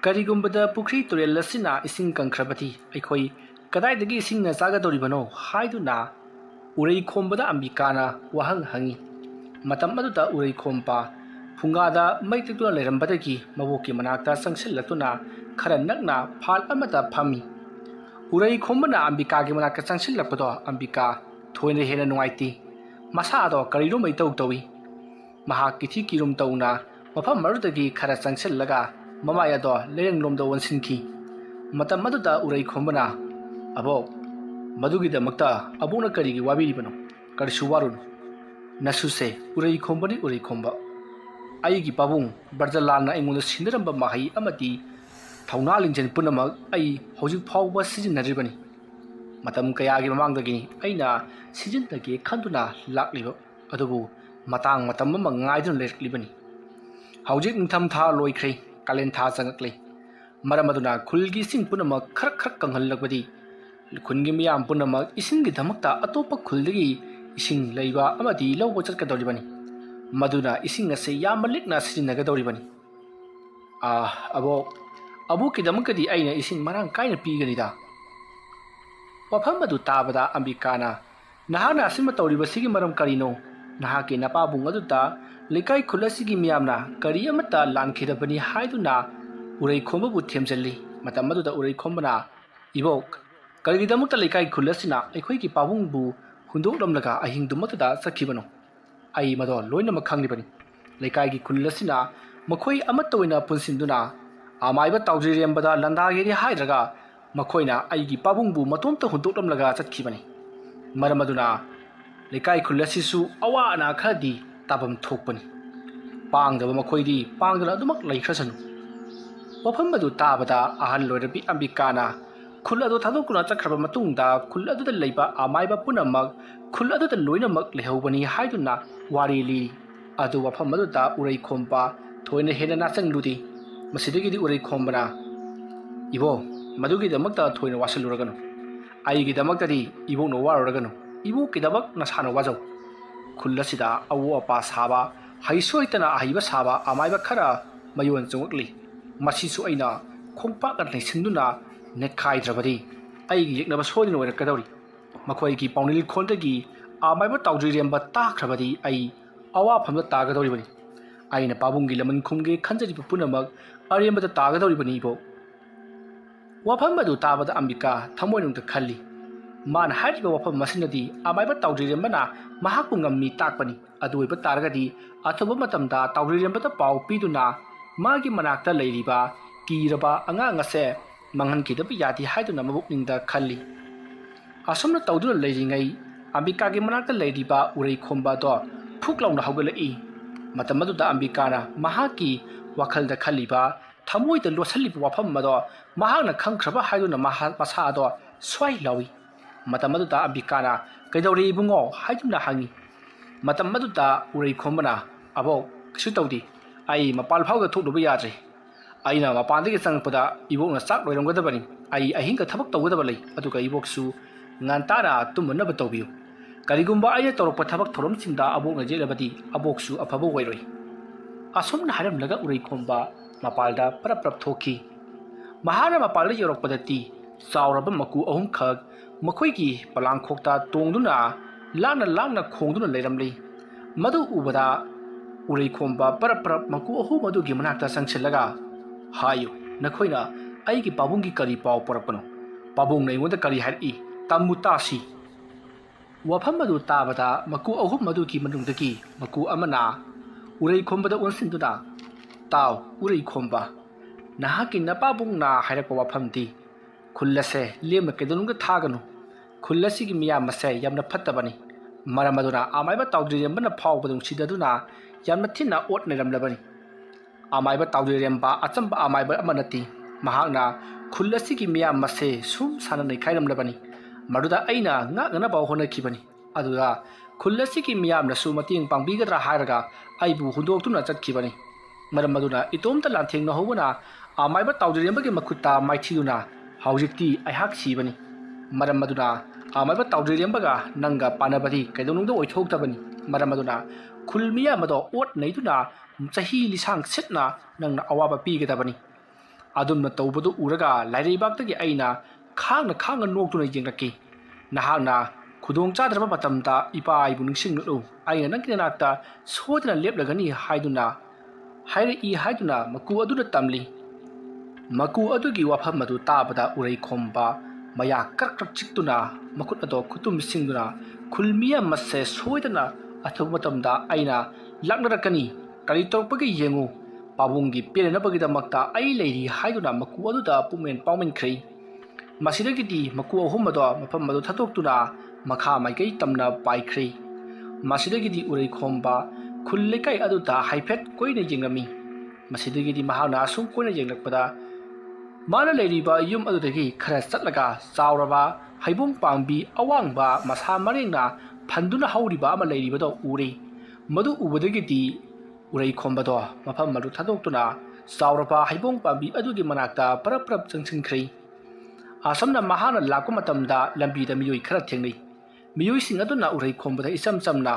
ꯀꯔꯤꯒꯨꯝꯕꯗ ꯄꯨꯈ꯭ꯔꯤ ꯇꯨꯔꯦꯜ ꯑꯁꯤꯅ ꯏꯁꯤꯡ ꯀꯪꯈ꯭ꯔꯕꯗꯤ ꯑꯩꯈꯣই ꯀꯗꯥꯏꯗꯒꯤ ꯏꯁꯤꯡꯅ ꯆꯥꯒꯗꯧꯔꯤꯕꯅꯣ?" ꯍꯥꯏꯗꯨꯅ ꯎꯔꯩꯈꯣꯝꯕꯗ ꯑꯝꯕꯤꯀꯥꯅ ꯋꯥꯍꯪ ꯍꯪꯉꯤ꯫ ꯃꯇꯝ ꯑꯗꯨꯗ ꯎꯔꯩꯈꯣꯝꯕ ꯐꯨꯡꯒꯥꯗ ꯃꯩ ꯇꯤꯛꯇꯨꯅ ꯂꯩꯔꯝꯕꯗꯒꯤ ꯃꯕꯣꯛꯀꯤ ꯃꯅꯥꯛꯇ ꯆꯪꯁꯤꯜꯂꯛꯇꯨꯅ ꯈꯔ ꯅꯛꯅ ꯐꯥꯜ ꯑꯃꯗ ꯐꯝꯃꯤ꯫ ꯎꯔꯩꯈꯣꯝꯕꯅ ꯑꯝꯕꯤꯀꯥꯒꯤ ꯃꯅꯥꯛꯇ ꯆꯪꯁꯤꯜꯂꯛꯄꯗꯣ ꯑꯝꯕꯤꯀꯥ ꯊꯣꯏꯅ ꯍꯦꯟꯅ ꯅꯨꯡꯉꯥꯏꯇꯦ꯫ ꯃꯁꯥꯗꯣ ꯀꯔꯤꯅꯣꯝ ꯏꯇꯧ ꯇꯧꯏ꯫ ꯃꯍꯥꯛ ꯀꯤꯊꯤ ꯀꯤꯔꯨꯝ ꯇꯧꯅ ꯃꯐꯝ ꯑꯗꯨꯗꯒꯤ ꯈꯔ ꯆꯪꯁꯤꯜꯂꯒ ꯃꯃꯥꯏ ꯑꯗꯣ ꯂꯩꯔꯪꯂꯣꯝꯗ ꯑꯣꯟꯁꯤꯟꯈꯤ꯫ ꯃꯇꯝ ꯑꯗꯨꯗ ꯎꯔꯩꯈꯣꯝꯕꯅ, "ꯑꯕꯣꯛ, ꯃꯗꯨꯒꯤꯗꯃꯛꯇ ꯑꯕꯣꯛꯅ ꯀꯔꯤꯒꯤ ꯋꯥꯕꯤꯔꯤꯕꯅꯣ? ꯀꯔꯤꯁꯨ ꯋꯥꯔꯨꯅꯨ꯫ Nasuse urei khombani urei khomba aigi pabung barjalana aingonda sindaramba mahai amati thauna lingjen punamak ai hojik phawba sijinaribani matam kayagi mamangdagi aina sijindagi khanduna lakliba adubu matang matam ma ngaidun leklibani hojik ntham tha loikhre kalen tha changakle maramaduna khulgi sing punamak khar khar kanghallakbadi khungi miyam punamak isingi dhamakta atopa khuldagi ising leiba amadi lawbo chatkadoribani maduna ising ase yamalikna sijinagadoribani abu kidamakadi aina ising marang kaina piganida wafam adu tabada ambikana nahana asima tawriba sigi maram karino nahake napabung aduta lekai khulasigi miyamna kari amata lankhidabani haiduna urei khomba bu themjalli matam aduda urei khombana ibok karigidamakta lekai khulasina ekhoi ki pabung bu hundoklamlaga ahing dumakta sakhibano ai mado loina makhanglibani lekai ki khulasina makhoi amatta oina punsinduna amaiba tawjirembada landageri haidraga makoina aigi pabungbu matomta hundoklamlaga chatkibani maramaduna lekai khulasisu awa ana khadi tabam thokpani pangdaba makoidi pangdana dumak laikhrasanu wafam madu tabada ahal loirabi ambikana khul adu thadokuna chakhraba matungda khul adu da leiba amaiba punamak khul adu da loinamak lehobani haiduna warili adu wafam madu da urei khompa thoina hena na changludi masidagi urei khombana ibo madugidamakta thoina wasaluragano aigidamakta ibo no waruragano ibo kidamak nasana wajau khullasida awu apa saba haisoitana ahiba saba amaiba khara mayon chungakli masisu aina khongpa kan leisinduna nekhaidrabadi aigi yeknaba sodin oirakadori makhoi ki paunil khondagi amaiba tawjiremba takrabadi ai awa phamda tagadori bani aina pabungi laman khumge khanjari punamak ariyambada tagadori bani ibo wafam adu tabada ambika thamoinungta khalli man hariba wafam masinadi amaiba tawjirembana mahakpu ngammi takpani aduiba taragadi athoba matamda tawjirembada pau piduna magi manakta leiriba kiraba angang ase mangan kidabi yadi haiduna mabukningda khalli asomna tawduna leiringai ambika gi manakta leiriba urei khomba do phuklauna haugalai matamaduda ambikana mahaki wakhalda khalliba thamoida losalliba wafam mado mahakna khangkhraba haiduna masado swai lawi matamaduda ambikana kaidori bungo haiduna hangi matamaduda urei khombana abo kisu tawdi ai mapal phawga thokduba yadre aina mapandagi sangpada ibokna chak loiramgadabani ai ahinga thabak tawgadaba lei aduga iboksu ngantara tumunaba tawbiu karigumba aina torokpa thabak thorom singda abokna jelabadi aboksu afaba wairoi asomna haramlaga urei khomba mapalda prap thoki mahana mapalda yorokpadati sauraba maku ahum khag makoigi palangkhokta tongduna lana khongduna leiramli madu ubada urei khomba prap maku ahu madu gi manakta sangchilaga hayo nakhoina aigi pabungi kari paw porapano pabung nei ngonda kari hari tamutasi wafam madu tabada maku ahu madu gi manungdagi maku amana urei khombada onsinduna taw urei khomba nahaki napabung na hairakpa wafamdi khullase lemna kedunga thaganu khullasi gi miya mase yamna phattabani maramaduna amaiba tawjirembana phawbadung sidaduna yamna thinna otneramlabani amaiba tawjiremba achamba amaiba amanati mahakna khullasi gi miya mase sum sana nei khairamlabani maduda aina ngana baw hona kibani aduda khullasi gi miya na sumating pangbigadra hairaga aibu hundoktuna chatkibani maramaduna itomta lanthengna hobuna amaiba tawjirembagi makutta maithiduna haujikti aihak sibani maramaduna amaiba tawjirembaga nanga panabadi kaidonungda oithoktabani maramaduna khulmiya mado ot neiduna chahi lisang setna nangna awaba pigadabani adumna tawbadu uraga lairebaktagi aina khangna noktuna yengraki nahakna khudong chadraba matamda ipa aibu ningsingnu aina nangkinakta sodna leplagani haiduna haiduna maku aduna tamli maku adugi wafam madu tabada urei khomba maya karkrak chiktuna makut ado khutum singduna khulmiya masse soidana athomatamda aina laknarakani kari torpagi yengu pabungi perenabagida ai leiri haiduna maku aduda pumen paumen khrei masidagidi maku ahum ado mafam madu thatoktuna makha maikai tamna pai khrei ꯃꯁꯤꯗꯒꯤꯗꯤ ꯎꯔꯩ ꯈꯣꯝꯕ ꯈꯨꯜ ꯂꯩꯀꯥꯏ ꯑꯗꯨꯗ ꯍꯥꯏꯐꯦꯠ ꯀꯣꯏꯅ ꯌꯦꯡꯂꯝꯃꯤ꯫ ꯃꯁꯤꯗꯒꯤꯗꯤ ꯃꯍꯥꯛꯅ ꯑꯁꯨꯝ ꯀꯣꯏꯅ ꯌꯦꯡꯂꯛꯄꯗ ꯃꯥꯅ ꯂꯩꯔꯤꯕ ꯌꯨꯝ ꯑꯗꯨꯗꯒꯤ ꯈꯔ ꯆꯠꯂꯒ ꯆꯥꯎꯔꯕ ꯍꯩꯕꯣꯡ ꯄꯥꯝꯕꯤ ꯑꯋꯥꯡꯕ ꯃꯁꯥ ꯃꯔꯦꯡꯅ ꯐꯟꯗꯨꯅ ꯍꯧꯔꯤꯕ ꯑꯃ ꯂꯩꯔꯤꯕꯗꯣ ꯎꯔꯦ꯫ ꯃꯗꯨ ꯎꯕꯗꯒꯤꯗꯤ ꯎꯔꯩ ꯈꯣꯝꯕꯗꯣ ꯃꯐꯝ ꯑꯗꯨ ꯊꯥꯗꯣꯛꯇꯨꯅ ꯆꯥꯎꯔꯕ ꯍꯩꯕꯣꯡ ꯄꯥꯝꯕꯤ ꯑꯗꯨꯒꯤ ꯃꯅꯥꯛꯇ ꯄꯔꯞ ꯄꯔꯞ ꯆꯪꯁꯤꯟꯈ꯭ꯔꯦ꯫ ꯑꯁꯨꯝꯅ ꯃꯍꯥꯛꯅ ꯂꯥꯛꯄ ꯃꯇꯝꯗ ꯂꯝꯕꯤꯗ ꯃꯤꯑꯣꯏ ꯈꯔ ꯊꯦꯡꯅꯩ꯫ ꯃꯤꯑꯣꯏꯁꯤꯡ ꯑꯗꯨꯅ ꯎꯔꯩ ꯈꯣꯝꯕꯗ ꯏꯆꯝ ꯆꯝꯅ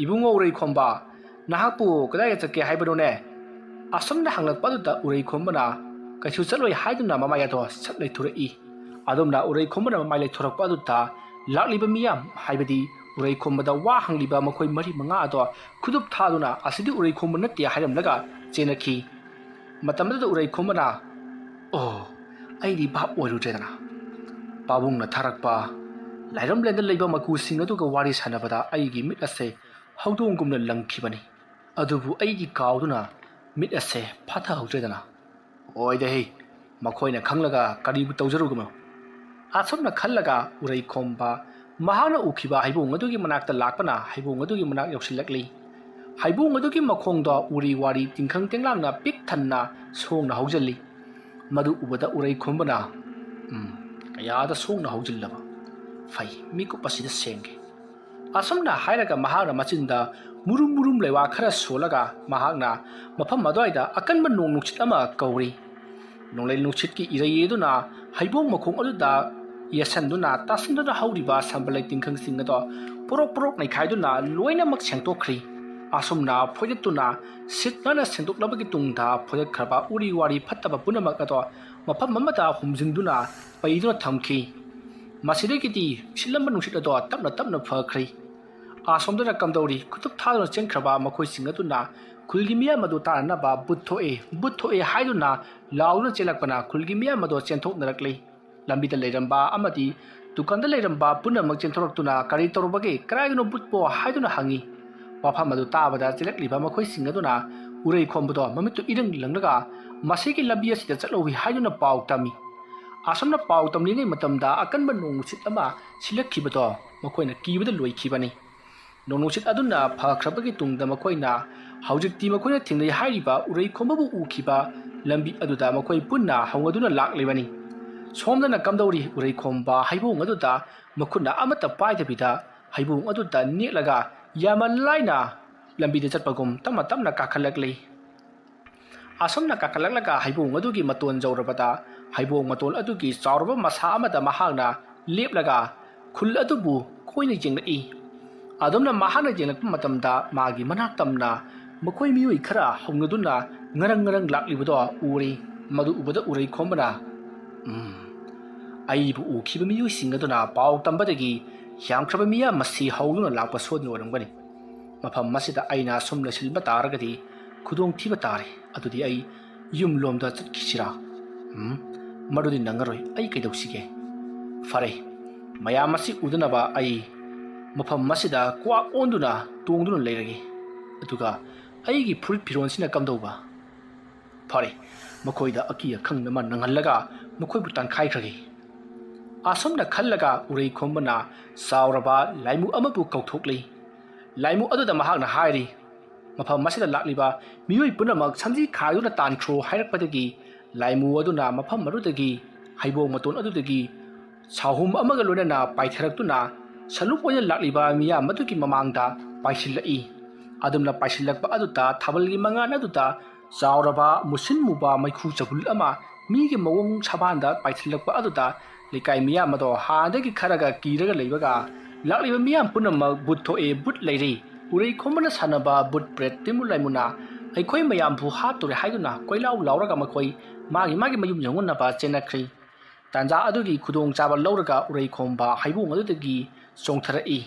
"ꯏꯕꯨꯡꯉꯣ ꯎꯔꯩ ꯈꯣꯝꯕ, ꯅꯍꯥꯛꯄꯨ ꯀꯗꯥꯏꯗ ꯆꯠꯀꯦ ꯍꯥꯏꯕꯅꯣꯅꯦ?" ꯑꯁꯨꯝꯅ ꯍꯪꯂꯛꯄ ꯑꯗꯨꯗ ꯎꯔꯩ ꯈꯣꯝꯕꯅ "ꯀꯩꯁꯨ ꯆꯠꯂꯣꯏ" ꯍꯥꯏꯗꯨꯅ ꯃꯃꯥꯏ ꯑꯗꯣ ꯁꯠ ꯂꯩꯊꯣꯔꯛꯏ꯫ ꯑꯗꯨꯝꯅ ꯎꯔꯩ ꯈꯣꯝꯕꯅ ꯃꯃꯥꯏ ꯂꯩꯊꯣꯔꯛꯄ ꯑꯗꯨꯗ ꯂꯥꯛꯂꯤꯕ ꯃꯤꯌꯥꯝ ꯍꯥꯏꯕꯗꯤ ꯎꯔꯩ ꯈꯣꯝꯕꯗ ꯋꯥ ꯍꯪꯂꯤꯕ ꯃꯈꯣꯏ ꯃꯔꯤ ꯃꯉꯥ ꯑꯗꯣ ꯈꯨꯗꯨꯞ ꯊꯥꯗꯨꯅ ꯑꯁꯤꯗꯤ ꯎꯔꯩ ꯈꯣꯝꯕ ꯅꯠꯇꯦ ꯍꯥꯏꯔꯝꯂꯒ ꯆꯦꯟꯅꯈꯤ꯫ ꯃꯇꯝ ꯑꯗꯨꯗ ꯎꯔꯩ ꯈꯣꯝꯕꯅ ꯑꯩꯗꯤ ꯚꯥꯞ ꯑꯣꯏꯔꯨꯗ꯭ꯔꯦꯗꯅ ꯄꯥꯕꯨꯡꯅ ꯊꯥꯔꯛꯄ ꯂꯥꯏꯔꯝꯂꯦꯟꯗ ꯂꯩꯕ ꯃꯀꯨꯁꯤꯡ ꯑꯗꯨꯒ ꯋꯥꯔꯤ ꯁꯥꯟꯅꯕꯗ ꯑꯩꯒꯤ ꯃꯤꯠ ꯑꯁꯦ ꯍꯧꯗꯣꯡꯒꯨꯝꯅ ꯂꯪꯈꯤꯕꯅꯤ꯫ ꯑꯗꯨꯕꯨ ꯑꯩꯗꯤ ꯀꯥꯎꯗꯨꯅ ꯃꯤꯠ ꯑꯁꯦ ꯐꯥꯊꯍꯧꯗ꯭ꯔꯦꯗꯅ꯫ ꯑꯣꯏꯗꯦꯍꯦ, ꯃꯈꯣꯏꯅ ꯈꯪꯂꯒ ꯀꯔꯤꯕꯨ ꯇꯧꯖꯔꯨꯒꯅꯣ? ꯑꯁꯨꯝꯅ ꯈꯜꯂꯒ ꯎꯔꯩ ꯈꯣꯝꯕ ꯃꯍꯥꯛꯅ ꯎꯈꯤꯕ ꯍꯩꯕꯣꯡ ꯑꯗꯨꯒꯤ ꯃꯅꯥꯛꯇ ꯂꯥꯛꯄꯅ ꯍꯩꯕꯣꯡ ꯑꯗꯨꯒꯤ ꯃꯅꯥꯛ ꯌꯧꯁꯤꯜꯂꯛꯂꯤ꯫ ꯍꯩꯕꯣꯡ ꯑꯗꯨꯒꯤ ꯃꯈꯣꯡꯗ ꯎꯔꯤ ꯋꯥꯔꯤ ꯇꯤꯡꯈꯪ ꯇꯦꯡꯂꯥꯡꯅ ꯄꯤꯛ ꯊꯟꯅ ꯁꯣꯡꯅ ꯍꯧꯖꯤꯜꯂꯤ꯫ ꯃꯗꯨ ꯎꯕꯗ ꯎꯔꯩ ꯈꯣꯝꯕꯅ ꯀꯌꯥꯗ ꯁꯣꯡꯅ ꯍꯧꯖꯤꯜꯂꯕ ꯐꯩ, ꯃꯤꯀꯨꯞ ꯑꯁꯤꯗ ꯁꯦꯡꯒꯦ꯫ ꯑꯁꯨꯝꯅ ꯍꯥꯏꯔꯒ ꯃꯍꯥꯛꯅ ꯃꯆꯤꯟꯗ ꯃꯨꯔꯨꯝ ꯃꯨꯔꯨꯝ ꯂꯩꯋꯥ ꯈꯔ ꯁꯣꯜꯂꯒ ꯃꯍꯥꯛꯅ ꯃꯐꯝ ꯑꯗꯨꯋꯥꯏꯗ ꯑꯀꯟꯕ ꯅꯣꯡ ꯅꯨꯡꯁꯤꯠ ꯑꯃ ꯀꯧꯔꯤ꯫ ꯅꯣꯡꯂꯩ ꯅꯨꯡꯁꯤꯠꯀꯤ ꯏꯔꯩ ꯑꯗꯨꯅ ꯍꯩꯕꯣꯡ ꯃꯈꯣꯡ ꯑꯗꯨꯗ ꯌꯦꯠꯁꯟꯗꯨꯅ ꯇꯥꯁꯤꯟꯗꯨꯅ ꯍꯧꯔꯤꯕ ꯁꯝꯕꯜꯂꯩ ꯇꯤꯡꯈꯪꯁꯤꯡ ꯑꯗꯣ ꯄꯣꯔꯣꯛ ꯄꯣꯔꯣꯛ ꯅꯩꯈꯥꯏꯗꯨꯅ ꯂꯣꯏꯅꯃꯛ ꯁꯦꯡꯇꯣꯛꯈ꯭ꯔꯤ꯫ ꯑꯁꯨꯝꯅ ꯐꯣꯏꯗꯠꯇꯨꯅ ꯁꯤꯠ ꯅꯥꯟꯅ ꯁꯦꯡꯗꯣꯛꯂꯕꯒꯤ ꯇꯨꯡꯗ ꯐꯣꯏꯗꯠꯈ꯭ꯔꯕ ꯎꯔꯤ ꯋꯥꯔꯤ ꯐꯠꯇꯕ ꯄꯨꯝꯅꯃꯛ ꯑꯗꯣ ꯃꯐꯝ ꯑꯃꯗ ꯍꯨꯝꯖꯤꯟꯗꯨꯅ ꯄꯩꯗꯨꯅ ꯊꯝꯈꯤ꯫ ꯃꯁꯤꯗꯒꯤꯗꯤ ꯁꯤꯠꯂꯝꯕ ꯅꯨꯡꯁꯤꯠ ꯑꯗꯣ ꯇꯞꯅ ꯇꯞꯅ ꯐꯈ꯭ꯔꯤ꯫ ꯑꯁꯣꯝꯗꯅ ꯀꯝꯗꯧꯔꯤ ꯈꯨꯇꯨꯞ ꯊꯥꯗꯨꯅ ꯆꯦꯟꯈ꯭ꯔꯕ ꯃꯈꯣꯏꯁꯤꯡ ꯑꯗꯨꯅ ꯈꯨꯜꯒꯤ ꯃꯤꯌꯥꯝ ꯑꯗꯨ ꯇꯥꯅꯅꯕ ꯕꯨꯠ ꯊꯣꯛꯑꯦ ꯍꯥꯏꯗꯨꯅ ꯂꯥꯎꯗꯨꯅ ꯆꯦꯜꯂꯛꯄꯅ ꯈꯨꯜꯒꯤ ꯃꯤꯌꯥꯝ ꯑꯗꯣ ꯆꯦꯟꯊꯣꯛꯅꯔꯛꯂꯤ꯫ ꯂꯝꯕꯤꯗ ꯂꯩꯔꯝꯕ ꯑꯃꯗꯤ ꯗꯨꯀꯥꯟꯗ ꯂꯩꯔꯝꯕ ꯄꯨꯝꯅꯃꯛ ꯆꯦꯟꯊꯣꯔꯛꯇꯨꯅ "ꯀꯔꯤ ꯇꯧꯔꯕꯒꯦ? ꯀꯗꯥꯏꯗꯅꯣ ꯕꯨꯠꯄꯣ?" ꯍꯥꯏꯗꯨꯅ ꯍꯪꯉꯤ꯫ ꯋꯥꯐꯝ ꯑꯗꯨ ꯇꯥꯕꯗ ꯆꯦꯜꯂꯛꯂꯤꯕ ꯃꯈꯣꯏꯁꯤꯡ ꯑꯗꯨꯅ ꯎꯔꯩ ꯈꯣꯝꯕꯗꯣ ꯃꯃꯤꯠꯇꯨ ꯏꯔꯪ ꯂꯪꯂꯒ ꯃꯁꯤꯒꯤ ꯂꯝꯕꯤ ꯑꯁꯤꯗ ꯆꯠꯍꯧꯏ ꯍꯥꯏꯗꯨꯅ ꯄꯥꯎ ꯇꯝꯃꯤ꯫ ꯑꯁꯨꯝꯅ ꯄꯥꯎ ꯇꯝꯂꯤꯉꯩ ꯃꯇꯝꯗ ꯑꯀꯟꯕ ꯅꯣꯡ ꯅꯨꯡꯁꯤꯠ ꯑꯃ ꯁꯤꯜꯂꯛꯈꯤꯕꯗꯣ ꯃꯈꯣꯏꯅ ꯀꯤꯕꯗ ꯂꯣꯏꯈꯤꯕꯅꯤ꯫ ꯅꯣꯡ ꯅꯨꯡꯁꯤꯠ ꯑꯗꯨꯅ ꯐꯈ꯭ꯔꯕꯒꯤ ꯇꯨꯡꯗ ꯃꯈꯣꯏꯅ ꯍꯧꯖꯤꯛꯇꯤ ꯃꯈꯣꯏꯅ ꯊꯦꯡꯅꯩ ꯍꯥꯏꯔꯤꯕ ꯎꯔꯩ ꯈꯣꯝꯕꯕꯨ ꯎꯈꯤꯕ ꯂꯝꯕꯤ ꯑꯗꯨꯗ ꯃꯈꯣꯏ ꯄꯨꯟꯅ ꯍꯧꯅꯗꯨꯅ ꯂꯥꯛꯂꯤꯕꯅꯤ꯫ ꯁꯣꯝꯗꯅ ꯀꯝꯗꯧꯔꯤ ꯎꯔꯩ ꯈꯣꯝꯕ ꯍꯩꯕꯣꯡ ꯑꯗꯨꯗ ꯃꯈꯨꯠꯅ ꯑꯃꯠꯇ ป้ꯏꯗꯕꯤꯗ ꯍꯩꯕꯣꯡ ꯑꯗꯨꯗ ꯅꯦꯠꯂꯒ ꯌꯥꯝꯅ ꯂꯥꯏꯅ ꯂꯝꯕꯤꯗ ꯆꯠꯄꯒꯨꯝ ꯇꯞꯅ ꯇꯞꯅ ꯀꯥꯈꯠꯂꯛꯂꯤ꯫ ꯑꯁꯨꯝꯅ ꯀꯥꯈꯠꯂꯛꯂꯒ ꯍꯩꯕꯣꯡ ꯑꯗꯨꯒꯤ ꯃꯇꯣꯟ ꯌꯧꯔꯕꯗ ꯍꯩꯕꯣꯡ ꯃꯇꯣꯟ ꯑꯗꯨꯒꯤ ꯆꯥꯎꯔꯕ ꯃꯁꯥ ꯑꯃꯗ ꯃꯍꯥꯛꯅ ꯂꯦꯞꯂꯒ ꯈꯨꯜ ꯑꯗꯨꯕꯨ ꯀꯣꯏꯅ ꯌꯦꯡꯂꯛꯏ꯫ ꯑꯗꯨꯝꯅ ꯃꯍꯥꯛꯅ ꯌꯦꯡꯂꯛꯄ ꯃꯇꯝꯗ ꯃꯥꯒꯤ ꯃꯅꯥꯛ ꯇꯝꯅ ꯃꯈꯣꯏ ꯃꯤꯑꯣꯏ ꯈꯔ ꯍꯧꯅꯗꯨꯅ ꯉꯔꯪ ꯉꯔꯪ ꯂꯥꯛꯂꯤꯕꯗꯣ ꯎꯔꯤ꯫ ꯃꯗꯨ ꯎꯕꯗ ꯎꯔꯩ ꯈꯣꯝꯕꯅ ꯑꯩꯕꯨ ꯎꯈꯤꯕ ꯃꯤꯑꯣꯏꯁꯤꯡ ꯑꯗꯨꯅ ꯄꯥꯎ ꯇꯝꯕꯗꯒꯤ ꯌꯥꯝꯈ꯭ꯔꯕ ꯃꯤꯌꯥꯝ ꯃꯁꯤ ꯍꯧꯗꯨꯅ ꯂꯥꯛꯄ ꯁꯣꯏꯗꯅ ꯑꯣꯏꯔꯝꯒꯅꯤ꯫ ꯃꯐꯝ ꯑꯁꯤꯗ ꯑꯩꯅ ꯁꯨꯝ ꯂꯩꯁꯤꯟꯕ ꯇꯥꯔꯒꯗꯤ ꯈꯨꯗꯣꯡꯊꯤꯕ ꯇꯥꯔꯦ꯫ ꯑꯗꯨꯗꯤ ꯑꯩ ꯌꯨꯝꯂꯣꯝꯗ ꯆꯠꯈꯤꯁꯤꯔꯥ? ꯃꯗꯨꯗꯤ ꯅꯪꯉꯔꯣꯏ꯫ ꯑꯩ ꯀꯩꯗꯧꯁꯤꯒꯦ? ꯐꯔꯦ, ꯃꯌꯥꯝ ꯑꯁꯤ ꯎꯗꯅꯕ ꯑꯩ ꯃꯐꯝ ꯑꯁꯤꯗ ꯀ꯭ꯋꯥꯛ ꯑꯣꯟꯗꯨꯅ ꯇꯣꯡꯗꯨꯅ ꯂꯩꯔꯒꯦ꯫ ꯑꯗꯨꯒ ꯑꯩꯒꯤ ꯐꯨꯔꯤꯠ ꯐꯤꯔꯣꯟꯁꯤꯅ ꯀꯝꯗꯧꯕ? ꯐꯔꯦ, ꯃꯈꯣꯏꯗ ꯑꯀꯤ ꯑꯈꯪ ꯑꯃ ꯅꯪꯍꯜꯂꯒ ꯃꯈꯣꯏꯕꯨ ꯇꯥꯟꯈꯥꯏꯈ꯭ꯔꯒꯦ꯫ ꯑꯁꯨꯝꯅ ꯈꯜꯂꯒ ꯎꯔꯩ ꯈꯣꯝꯕꯅ ꯆꯥꯎꯔꯕ ꯂꯥꯏꯃꯨ ꯑꯃꯕꯨ ꯀꯧꯊꯣꯛꯂꯤ꯫ ꯂꯥꯏꯃꯨ ꯑꯗꯨꯗ ꯃꯍꯥꯛꯅ ꯍꯥꯏꯔꯤ, ꯃꯐꯝ ꯑꯁꯤꯗ ꯂꯥꯛꯂꯤꯕ ꯃꯤꯑꯣꯏ ꯄꯨꯝꯅꯃꯛ ꯁꯝꯖꯤ ꯈꯥꯏꯗꯨꯅ ꯇꯥꯟꯈ꯭ꯔꯣ ꯍꯥꯏꯔꯛꯄꯗꯒꯤ ꯂꯥꯏꯃꯨ ꯑꯗꯨꯅ ꯃꯐꯝ ꯑꯗꯨꯗꯒꯤ ꯍꯩꯕꯣꯡ ꯃꯇꯣꯟ ꯑꯗꯨꯗꯒꯤ ꯁꯥꯍꯨꯝ ꯑꯃꯒ ꯂꯣꯏꯅꯅ ꯄꯥꯏꯊꯔꯛꯇꯨꯅ ꯁꯂꯨꯞ ꯑꯣꯏꯅ ꯂꯥꯛꯂꯤꯕ ꯃꯤꯌꯥꯝ ꯑꯗꯨꯒꯤ ꯃꯃꯥꯡꯗ ꯄꯥꯏꯁꯤꯜꯂꯛꯏ꯫ ꯑꯗꯨꯝꯅ ꯄꯥꯏꯁꯤꯜꯂꯛꯄ ꯑꯗꯨꯗ ꯊꯥꯕꯜꯒꯤ ꯃꯉꯥꯟ ꯑꯗꯨꯗ ꯆꯥꯎꯔꯕ ꯃꯨꯁꯤꯟ ꯃꯨꯕ ꯃꯩꯈꯨ ꯆꯕꯨꯜ ꯑꯃ ꯃꯤꯒꯤ ꯃꯑꯣꯡ ꯁꯥꯕꯥꯟꯗ ꯄꯥꯏꯁꯤꯜꯂꯛꯄ ꯑꯗꯨꯗ ꯂꯩꯀꯥꯏ ꯃꯤꯌꯥꯝ ꯑꯗꯣ ꯍꯥꯟꯅꯗꯒꯤ ꯈꯔꯒ ꯀꯤꯔꯒ ꯂꯩꯕꯒ ꯂꯥꯛꯂꯤꯕ ꯃꯤꯌꯥꯝ ꯄꯨꯝꯅꯃꯛ ꯕꯨꯠ ꯊꯣꯛꯑꯦ, ꯕꯨꯠ ꯂꯩꯔꯤ, ꯎꯔꯩ ꯈꯣꯝꯕꯅ ꯁꯥꯟꯅꯕ ꯕꯨꯠ ꯕ꯭ꯔꯦꯠ ꯇꯤꯃꯨ ꯂꯩꯃꯨꯅ ꯑꯩꯈꯣꯏ ꯃꯌꯥꯝꯕꯨ ꯍꯥꯠꯇꯣꯔꯦ ꯍꯥꯏꯗꯨꯅ ꯀꯣꯏꯂꯥꯎ ꯂꯥꯎꯔꯒ ꯃꯈꯣꯏ ꯃꯥꯒꯤ ꯃꯌꯨꯝ ꯌꯧꯅꯅꯕ ꯆꯦꯟꯅꯈ꯭ꯔꯤ꯫ ꯇꯥꯟꯖꯥ ꯑꯗꯨꯒꯤ ꯈꯨꯗꯣꯡꯆꯥꯕ ꯂꯧꯔꯒ ꯎꯔꯩ ꯈꯣꯝꯕ ꯍꯩꯕꯣꯡ ꯑꯗꯨꯗꯒꯤ ꯆꯣꯡꯊꯔꯛꯏ꯫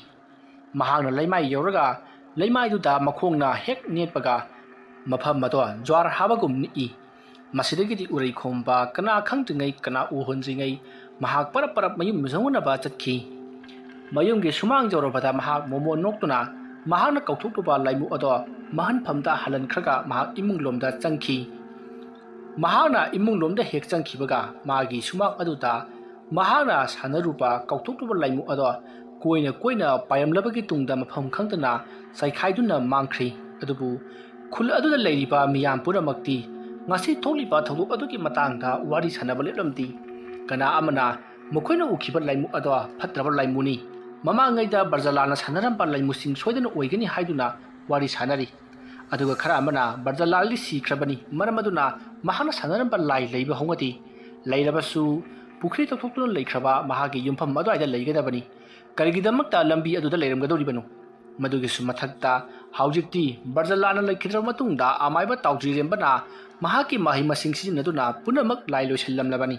ꯃꯍꯥꯛꯅ ꯂꯩꯃꯥꯏ ꯌꯧꯔꯒ ꯂꯩꯃꯥꯏꯗꯨꯗ ꯃꯈꯣꯡꯅ ꯍꯦꯛ ꯅꯦꯠꯄꯒ ꯃꯐꯝ ꯑꯗꯣ ꯖ꯭ꯋꯥꯔ ꯍꯥꯕꯒꯨꯝ ꯅꯤꯛꯏ꯫ ꯃꯁꯤꯗꯒꯤꯗꯤ ꯎꯔꯩ ꯈꯣꯝꯕ ꯀꯅꯥ ꯈꯪꯗ꯭ꯔꯤꯉꯩ ꯀꯅꯥ ꯎꯍꯟꯗ꯭ꯔꯤꯉꯩ ꯃꯍꯥꯛ ꯄꯔꯞ ꯄꯔꯞ ꯃꯌꯨꯝ ꯌꯧꯅꯅꯕ ꯆꯠꯈꯤ꯫ ꯃꯌꯨꯝꯒꯤ ꯁꯨꯃꯥꯡ ꯌꯧꯔꯕꯗ ꯃꯍꯥꯛ ꯃꯣꯃꯣ ꯅꯣꯛꯇꯨꯅ ꯃꯍꯥꯛꯅ ꯀꯧꯊꯣꯛꯂꯨꯕ ꯂꯥꯏꯃꯨ ꯑꯗꯣ ꯃꯍꯟꯐꯝꯗ ꯍꯜꯍꯟꯈ꯭ꯔꯒ ꯃꯍꯥꯛ ꯏꯃꯨꯡꯂꯣꯝꯗ ꯆꯪꯈꯤ꯫ ꯃꯍꯥꯛꯅ ꯏꯃꯨꯡꯂꯣꯝꯗ ꯍꯦꯛ ꯆꯪꯈꯤꯕꯒ ꯃꯥꯒꯤ ꯁꯨꯃꯥꯡ ꯑꯗꯨꯗ ꯃꯍꯥꯛꯅ ꯁꯥꯟꯅꯔꯨꯕ ꯀꯧꯊꯣꯛꯂꯨꯕ ꯂꯥꯏꯃꯨ ꯑꯗꯣ koina koina payamlabagi tungda mafam khangtana saikhai mangkhri adubu khul aduda leiriba miyam punamakti ngasi tholiba thoguk adugi matangda wari sanaba leplamti kana amana mukhoina ukhiba laimu adwa phatraba laimuni mamangaida barjalana sanaramba laimusing soidana oigani haiduna wari sanari aduga khara amana barjalali sikhrabani maramaduna mahana sanaramba lai leiba hongati leirabasu Pukhri तौथोक्तुना लेख्रबा महागी युमफम अदुआइदा लेगदबनी करिगिदमक्ता लंबी अदुदा लेरमगदौरिबनु मदुगिसु मथक्ता हाउजिक्ति बर्जलाना लेखिद्र मतुंगदा आमाइबा ताउजिरेमबना महाकी माहि मसिंग सिजिनदुना पुनमक लाई लोइसलमलबनी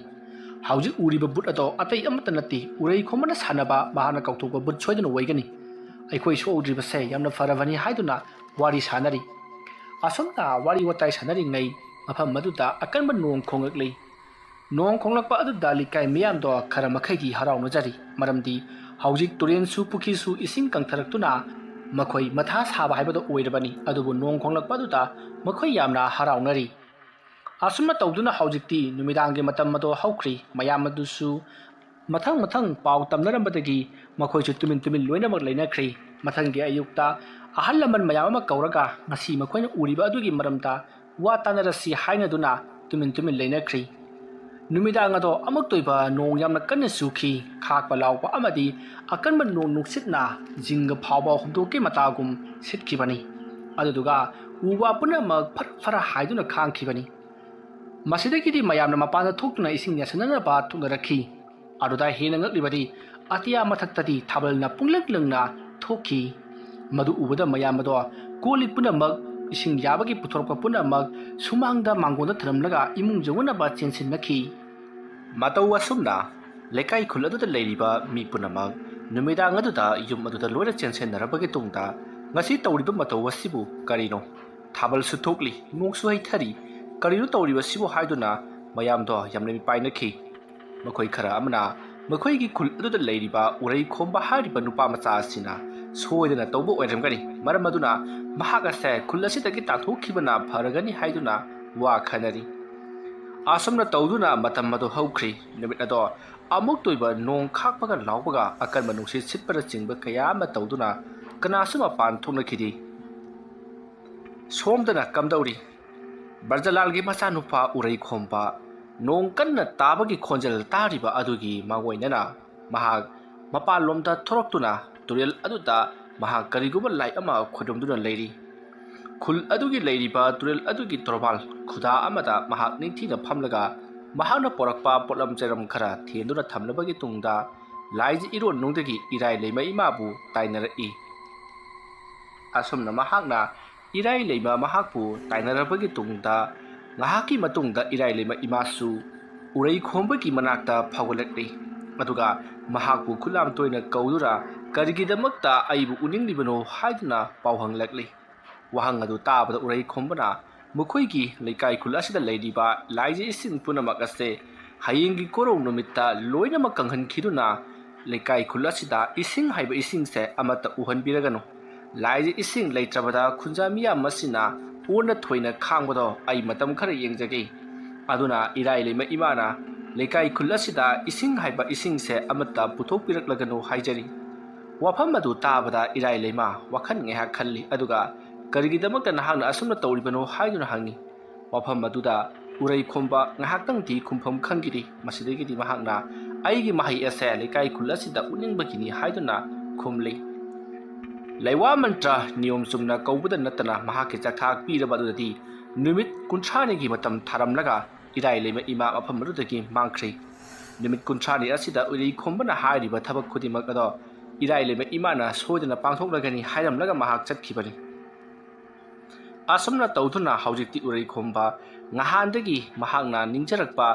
हाउजिक उरिबा बुट अदो अतै अमत नति उरै खोमना सानबा महाना कौथोकबा बुट सोइदना वैगनी अखोइ सोउद्रिबसे यामना फरबनी हाइदुना वारी सानरी असमता वारी वताइ सानरी ngै मफम मदुदा अकनबा नोंग खोंगकलै नोंग खोंगलकपा अदुदा लिकाइ मियामदो खरा मखैगी हराउनजरी मरमदी हौजिक तुरेनसु पुखिसु इसिंग कंथरक्तुना मखोइ मथा साबा हाइबदो ओइरबनी अदुबु नोंग खोंगलकपा अदुदा मखोइ यामना हराउनरी असुम तौदुना हौजिकती नुमिदांगे मतम मदो हौख्री मयामदुसु मथंग मथंग पाउ तमनरमबदगी मखोइसु तुमिन तुमिन लोइनमक लेनख्री मथंगे अयुक्ता अहल लमन मयाम कौरगा ngasi मखोइना उरिबा अदुगी मरमता वा तानरसी हाइनदुना तुमिन तुमिन लेनख्री नुमिदांग अदो अमक तोइबा नोंग यामना कन्ना सुखी खाकपा लाउपा अमदी अकनबा नोंग नुक्सितना जिंग फावबा हुदोके मतागुम सिटखिबनी अदुदुगा उवा पुनमक फर फर हाइदुना खांखिबनी मसिदगिदी मयामना मपाना थोक्तुना इसिंग यासननबा थुनरखी अदुदा हेना ngaklibadi अतिया मथक्तदी थाबलना पुंगलक लंगना थोखी मदु उबदा मयामदो कोलि पुनमक इसिंग याबगी पुथोरपा पुनमक सुमांगदा मांगोना थरमलगा इमुंग जवनबा चेनसिनखी मतौ असुमना लेकाइ खुल अदुदा लेरिबा मी पुनमक नुमिदांग अदुदा युम अदुदा लोइना चेनसेनरबगी तुंगदा ngasi तौरिबा मतौ वसिबु करिनो थाबल सुथोकली नोंसु हैथरी करिनो तौरिबा सिबु हाइदुना मयामदो यामलेमि पाइनखी मखोइ खरा अमना मखोइगी खुल अदुदा लेरिबा उरै खोंबा हारिबा नुपा मचा सिना सोइदना तौबो ओइरमगनी मरमदुना महागासे खुल्लसिदगी ताथोखिबना फरगनी हाइदुना वा खनरी आसमना तौदुना मतम मदो हौख्री नुमित अदो अमुक तोइबा नोंग खाकपगा लाउपगा अकनबा नुंसि सिटपरा चिंबा कया मा तौदुना कनासु मपान थोंनखिदि सोमदना कमदौरी बर्जलालगी मचा नुपा उरै खोंबा नोंग कन्ना ताबगी खोंजल तारिबा अदुगी मागोइनना महाग मपान लोमदा थोरक्तुना तुरेल अदुदा महाग करिगुबा लाई अमा खुदुमदुना लेरी खुल अदुगी लेरिबा तुरेल अदुगी तोरबाल खुदा अमदा महाग निंथीना फमलगा महागना पोरकपा पोलम चरम खरा थेंदुना थमलबगी तुंगदा लाइजि इरोन नुंदगी इराय लेमा इमाबु ताइनरई असुमना महागना इराय लेमा महागपु ताइनरबगी तुंगदा ngahaki matungda irai lema imasu urei khombagi manakta phagolakli aduga mahakpu khulam toina kaudura karigidamakta aibu uninglibano haiduna pauhanglakli wahang adu tabada urei khombana mukhoigi leikai khulasida leidiba laiji ising punamak ase hayingi korong numitta loina makanghan khiduna leikai khulasida ising haiba ising se amata uhan biragano laiji ising leitrabada khunjamiya masina पूर्ण थोइना खांगबदो आई मतम खर येंगजगे अदुना इराय लेमा इमाना लेकाइ खुल्लसिदा इसिंग हाइबा इसिंग से अमता पुथोक पिरकलगनो हाइजरी वाफम मदु ताबदा इराय lemma वखन ngeha खल्ली अदुगा करिगिदमक नहांना असुमना तौरिबनो हाइदुना हांगी वाफम मदुदा उरै खोंबा ngahakang ti khumpham khangiri masidegidi mahakna aigi mahi ase lekai खुल्लसिदा उनिंगबगिनी हाइदुना खुमले लैवा मंत्र नियम चुमना कौबदा नतना महाके चखाक पीरबदुदि नुमित कुंथ्रानिगी मतम थारमलगा इराय लेमा इमा अफमरुदगी मांख्रे नुमित कुंथ्रानि असिदा उरि खोंबना हारिबा थबक खुदिमक अदो इराय लेमा इमाना सोदना पांथोकलगनी हायरमलगा महाक चतखिबनि असमना तौथुना हौजिकति उरै खोंबा ngahandagi mahakna ningjarakpa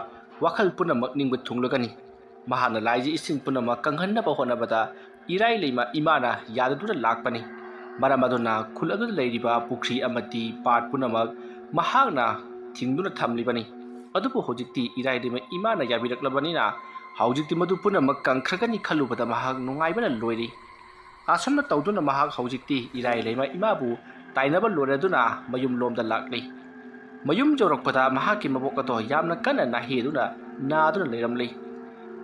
wakhal punamak ningba thunglagani mahana laiji ising punamak kanghanna ba honabada इराय लेमा इमाना यादुना लाकपनी मरमदुना खुलदु लेरिबा पुखरी अमति पाट पुनमक महागना थिंगदुना थमलिबनी अदुबु होजिक्ति इराय लेमा इमाना याबिरकलबनिना हौजिक्ति मदु पुनमक कंख्रगनी खलुबदा महाग नुंगाइबना लोइरी आसमना तौदुना महाग हौजिक्ति इराय लेमा इमाबु ताइनबा लोरदुना मयुम लोमदा लाकली मयुम जौरकपदा महाकी मबोकतो यामना कन्ना नाहेदुना नादुना लेरमली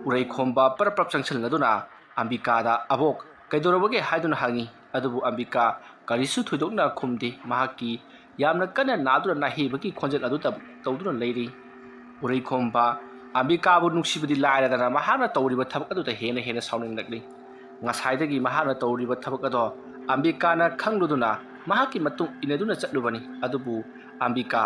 उरै खोंबा परप्रप चंगसलनदुना Ambikada abok ꯀꯩꯗꯧꯔꯕꯒꯦ ꯍꯥꯏꯗꯨꯅ ꯍꯪꯉꯤ ꯑꯗꯨꯕꯨ ꯑꯝꯕꯤꯀꯥ ꯀꯔꯤꯁꯨ ꯊꯣꯏꯗꯣꯛꯅ ꯈꯨꯝꯗꯦ ꯃꯍꯥꯛꯀꯤ ꯌꯥꯝꯅ ꯀꯟꯅ ꯅꯥꯗꯨꯅ ꯅꯥꯍꯦꯕꯒꯤ ꯈꯣꯟꯖꯦꯜ ꯑꯗꯨ ꯇꯧꯗꯨꯅ ꯂꯩꯔꯤ ꯎꯔꯩꯈꯣꯝꯕ ꯑꯝꯕꯤꯀꯥꯕꯨ ꯅꯨꯡꯁꯤꯕꯗꯤ ꯂꯥꯏꯔꯗꯅ ꯃꯍꯥꯛꯅ ꯇꯧꯔꯤꯕ ꯊꯕꯛ ꯑꯗꯨꯗ ꯍꯦꯟꯅ ꯁꯥꯎꯅꯤꯡꯂꯛꯂꯤ ꯉꯁꯥꯏꯗꯒꯤ ꯃꯍꯥꯛꯅ ꯇꯧꯔꯤꯕ ꯊꯕꯛ ꯑꯗꯣ ꯑꯝꯕꯤꯀꯥꯅ ꯈꯪꯂꯨꯗꯨꯅ ꯃꯍꯥꯛꯀꯤ ꯃꯇꯨꯡ ꯏꯟꯅꯗꯨꯅ ꯆꯠꯂꯨꯕꯅꯤ ꯑꯗꯨꯕꯨ ꯑꯝꯕꯤꯀꯥ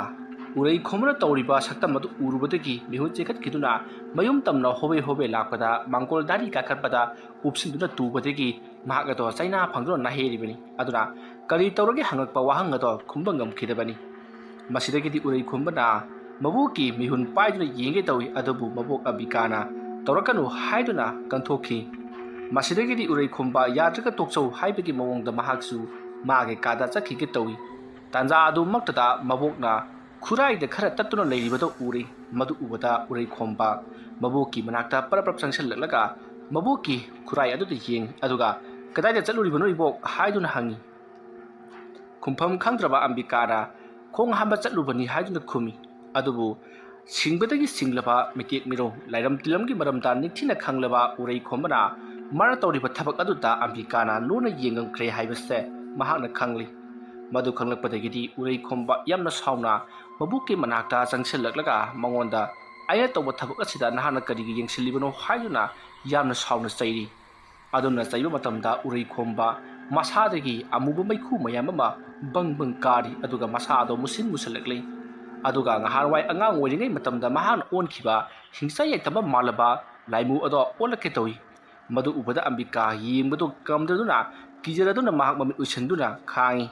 ꯎꯔꯩꯈꯣꯝꯕꯅ ꯇꯧꯔꯤꯕ ꯁꯛꯇꯝ ꯑꯗꯨ ꯎꯔꯨꯕꯗꯒꯤ ꯃꯤꯍꯨꯟ ꯆꯦꯟꯈꯠꯈꯤꯗꯨꯅ ꯃꯌꯨꯝ ꯇꯝꯅ ꯍꯣꯕꯦ ꯂꯥꯛꯄꯗ ꯃꯥꯡꯒꯣꯜ ꯗꯥꯔꯤ ꯀꯥꯈꯠꯄꯗ ꯎꯞꯁꯤꯟꯗꯨꯅ ꯇꯨꯕꯗꯒꯤ ꯃꯍꯥꯛ ꯑꯗꯣ ꯆꯩꯅꯥ ꯐꯪꯗꯨꯅ ꯅꯥꯍꯦꯔꯤꯕꯅꯤ ꯑꯗꯨꯅ ꯀꯔꯤ ꯇꯧꯔꯒꯦ ꯍꯪꯉꯛꯄ ꯋꯥꯍꯪ ꯑꯗꯣ ꯈꯨꯝꯕ ꯉꯝꯈꯤꯗꯕꯅꯤ ꯃꯁꯤꯗꯒꯤꯗꯤ ꯎꯔꯩꯈꯣꯝꯕꯅ ꯃꯕꯣꯛꯀꯤ ꯃꯤꯍꯨꯟ ꯄꯥꯏꯗꯨꯅ ꯌꯦꯡꯒꯦ ꯇꯧꯏ ꯑꯗꯨꯕु ꯃꯕꯣꯛ ꯑꯝꯕꯤꯀꯥꯅ ꯇꯧꯔꯛꯀꯅꯨ ꯍꯥꯏꯗꯨꯅ ꯀꯟꯊꯣꯛꯈꯤ ꯃꯁꯤꯗꯒꯤꯗꯤ ꯎꯔꯩꯈꯣꯝꯕ ꯌꯥꯗ꯭ꯔꯒ ꯇꯣꯛꯆꯧ ꯍꯥꯏꯕꯒꯤ ꯃꯑꯣꯡꯗ ꯃꯍꯥꯛꯁꯨ ꯃꯥꯒꯤ ꯀꯥꯗ ꯆꯠꯈꯤꯒꯦ ꯇꯧꯏ ꯇꯥꯟꯖꯥ ꯑꯗꯨꯃꯛꯇꯗ ꯃꯕꯣꯛꯅ ꯈꯨꯔꯥꯏꯗ ꯈꯔ ꯇꯠꯇꯨꯅ ꯂꯩꯔꯤꯕꯗꯨ ꯎꯔꯤ ꯃꯗꯨ ꯎꯕꯗ ꯎꯔꯩꯈꯣꯝꯕ ꯃꯕꯣꯛꯀꯤ ꯃꯅꯥꯛꯇ ꯄꯔꯞ ꯆꯪꯁꯤꯜꯂꯛꯂꯒ ꯃꯕꯣꯛꯀꯤ ꯈꯨꯔꯥꯏ ꯑꯗꯨꯗ ꯌꯦꯡꯉꯤ ꯑꯗꯨꯒ ꯀꯗꯥꯏꯗ ꯆꯠꯂꯨꯔꯤꯕꯅꯣ ꯏꯕꯣꯛ ꯍꯥꯏꯗꯨꯅ ꯍꯪꯉꯤ ꯈꯨꯝꯐꯝ ꯈꯪꯗ꯭ꯔꯕ ꯑꯝꯕꯤꯀꯥꯅ ꯈꯣꯡ ꯍꯥꯝꯕ ꯆꯠꯂꯨꯕꯅꯤ ꯍꯥꯏꯗꯨꯅ ꯈꯨꯝꯃꯤ ꯑꯗꯨꯕु ꯁꯤꯡꯕꯗꯒꯤ ꯁꯤꯡꯂꯕ ꯃꯤꯇꯦꯛ ꯃꯤꯔꯧ ꯂꯥꯏꯔꯝ ꯇꯤꯜꯂꯝꯒꯤ ꯃꯔꯝꯗ ꯅꯤꯡꯊꯤꯅ ꯈꯪꯂꯕ ꯎꯔꯩꯈꯣꯝꯕꯅ ꯃꯥꯅ ꯇꯧꯔꯤꯕ ꯊꯕꯛ ꯑꯗꯨꯗ ꯑꯝꯕꯤꯀꯥꯅ ꯂꯣꯟꯅ ꯌꯦꯡꯉꯝꯈ꯭ꯔꯦ ꯍꯥꯏꯕꯁꯦ ꯃꯍꯥꯛꯅ ꯈꯪꯂꯤ ꯃꯗꯨ ꯈꯪꯂꯛꯄꯗꯒꯤꯗꯤ ꯎꯔꯩꯈꯣꯝꯕ ꯌꯥꯝꯅ ꯁꯥꯎꯅ ꯃꯕꯣꯛꯀꯤ ꯃꯅꯥꯛꯇ ꯆꯪꯁꯤꯜꯂꯛꯂꯒ ꯃꯉꯣꯟꯗ ꯑꯩꯅ ꯇꯧꯕ ꯊꯕꯛ ꯑꯁꯤꯗ ꯅꯍꯥꯛꯅ ꯀꯔꯤꯒꯤ ꯌꯦꯡꯁꯤꯜꯂꯤꯕꯅꯣ ꯍꯥꯏꯗꯨꯅ ꯌꯥꯝꯅ ꯁꯥꯎꯅ ꯆꯩꯔꯤ ꯑꯗꯨꯝꯅ ꯆꯩꯕ ꯃꯇꯝꯗ ꯎꯔꯩꯈꯣꯝꯕ ꯃꯁꯥꯗꯒꯤ ꯑꯃꯨꯕ ꯃꯩꯈꯨ ꯃꯌꯥꯝ ꯑꯃ ꯕꯪ ꯀꯥꯔꯤ ꯑꯗꯨꯒ ꯃꯁꯥꯗꯣ ꯃꯨꯁꯤꯜꯂꯛꯂꯤ ꯑꯗꯨꯒ ꯉꯍꯥꯟꯋꯥꯏ ꯑꯉꯥꯡ ꯑꯣꯏꯔꯤꯉꯩ ꯃꯇꯝꯗ ꯃꯍꯥꯛꯅ ꯑꯣꯟꯈꯤꯕ ꯍꯤꯡꯆꯥ ꯌꯥꯏꯇꯝꯕ ꯃꯥꯜꯂꯕ ꯂꯥꯏꯃꯨ ꯑꯗꯣ ꯑꯣꯜꯂꯛꯀꯦ ꯇꯧꯏ ꯃꯗꯨ ꯎꯕꯗ ꯑꯝꯕꯤꯀꯥ ꯌꯦꯡꯕꯗꯨ ꯉꯝꯗꯗꯨꯅ ꯀꯤꯖꯔꯗꯨꯅ ꯃꯍꯥꯛ ꯃꯃꯤꯠ ꯎꯏꯁꯤꯟꯗꯨꯅ ꯈꯥꯡꯉꯤ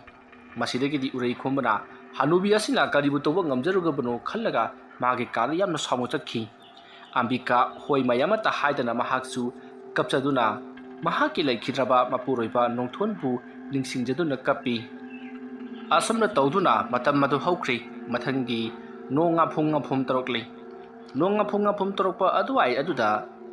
ꯃꯁꯤꯗꯒꯤꯗꯤ ꯎꯔꯩꯈꯣꯝꯕꯅ ꯍꯅꯨꯕꯤ ꯑꯁꯤꯅ ꯀꯔꯤꯕꯨ ꯇꯧꯕ ꯉꯝꯖꯔꯨꯒꯕꯅꯣ ꯈꯜꯂꯒ ꯃꯥꯒꯤ ꯀꯥꯗ ꯌꯥꯝꯅ ꯁꯥꯎꯅ ꯆꯠꯈꯤ ꯑꯝꯕꯤꯀꯥ ꯍꯣꯏ ꯃꯥꯏ ꯑꯃꯠꯇ ꯍꯥꯏꯗꯅ ꯃꯍꯥꯛꯁꯨ ꯀꯞꯆꯗꯨꯅ ꯃꯍꯥꯛꯀꯤ ꯂꯩꯈꯤꯗ꯭ꯔꯕ ꯃꯄꯨꯔꯣꯏꯕ ꯅꯣꯡꯊꯣꯟꯕꯨ ꯅꯤꯡꯁꯤꯡꯖꯗꯨꯅ ꯀꯞꯄꯤ ꯑꯁꯨꯝꯅ ꯇꯧꯗꯨꯅ ꯃꯇꯝ ꯑꯗꯨ ꯍꯧꯈ꯭ꯔꯤ ꯃꯊꯪꯒꯤ ꯅꯣꯡ ꯉꯥꯐꯨꯝ ꯇꯧꯔꯛꯂꯤ ꯅꯣꯡ ꯉꯥꯐꯨꯝ ꯇꯧꯔꯛꯄ ꯑꯗꯨꯋꯥꯏ ꯑꯗꯨꯗ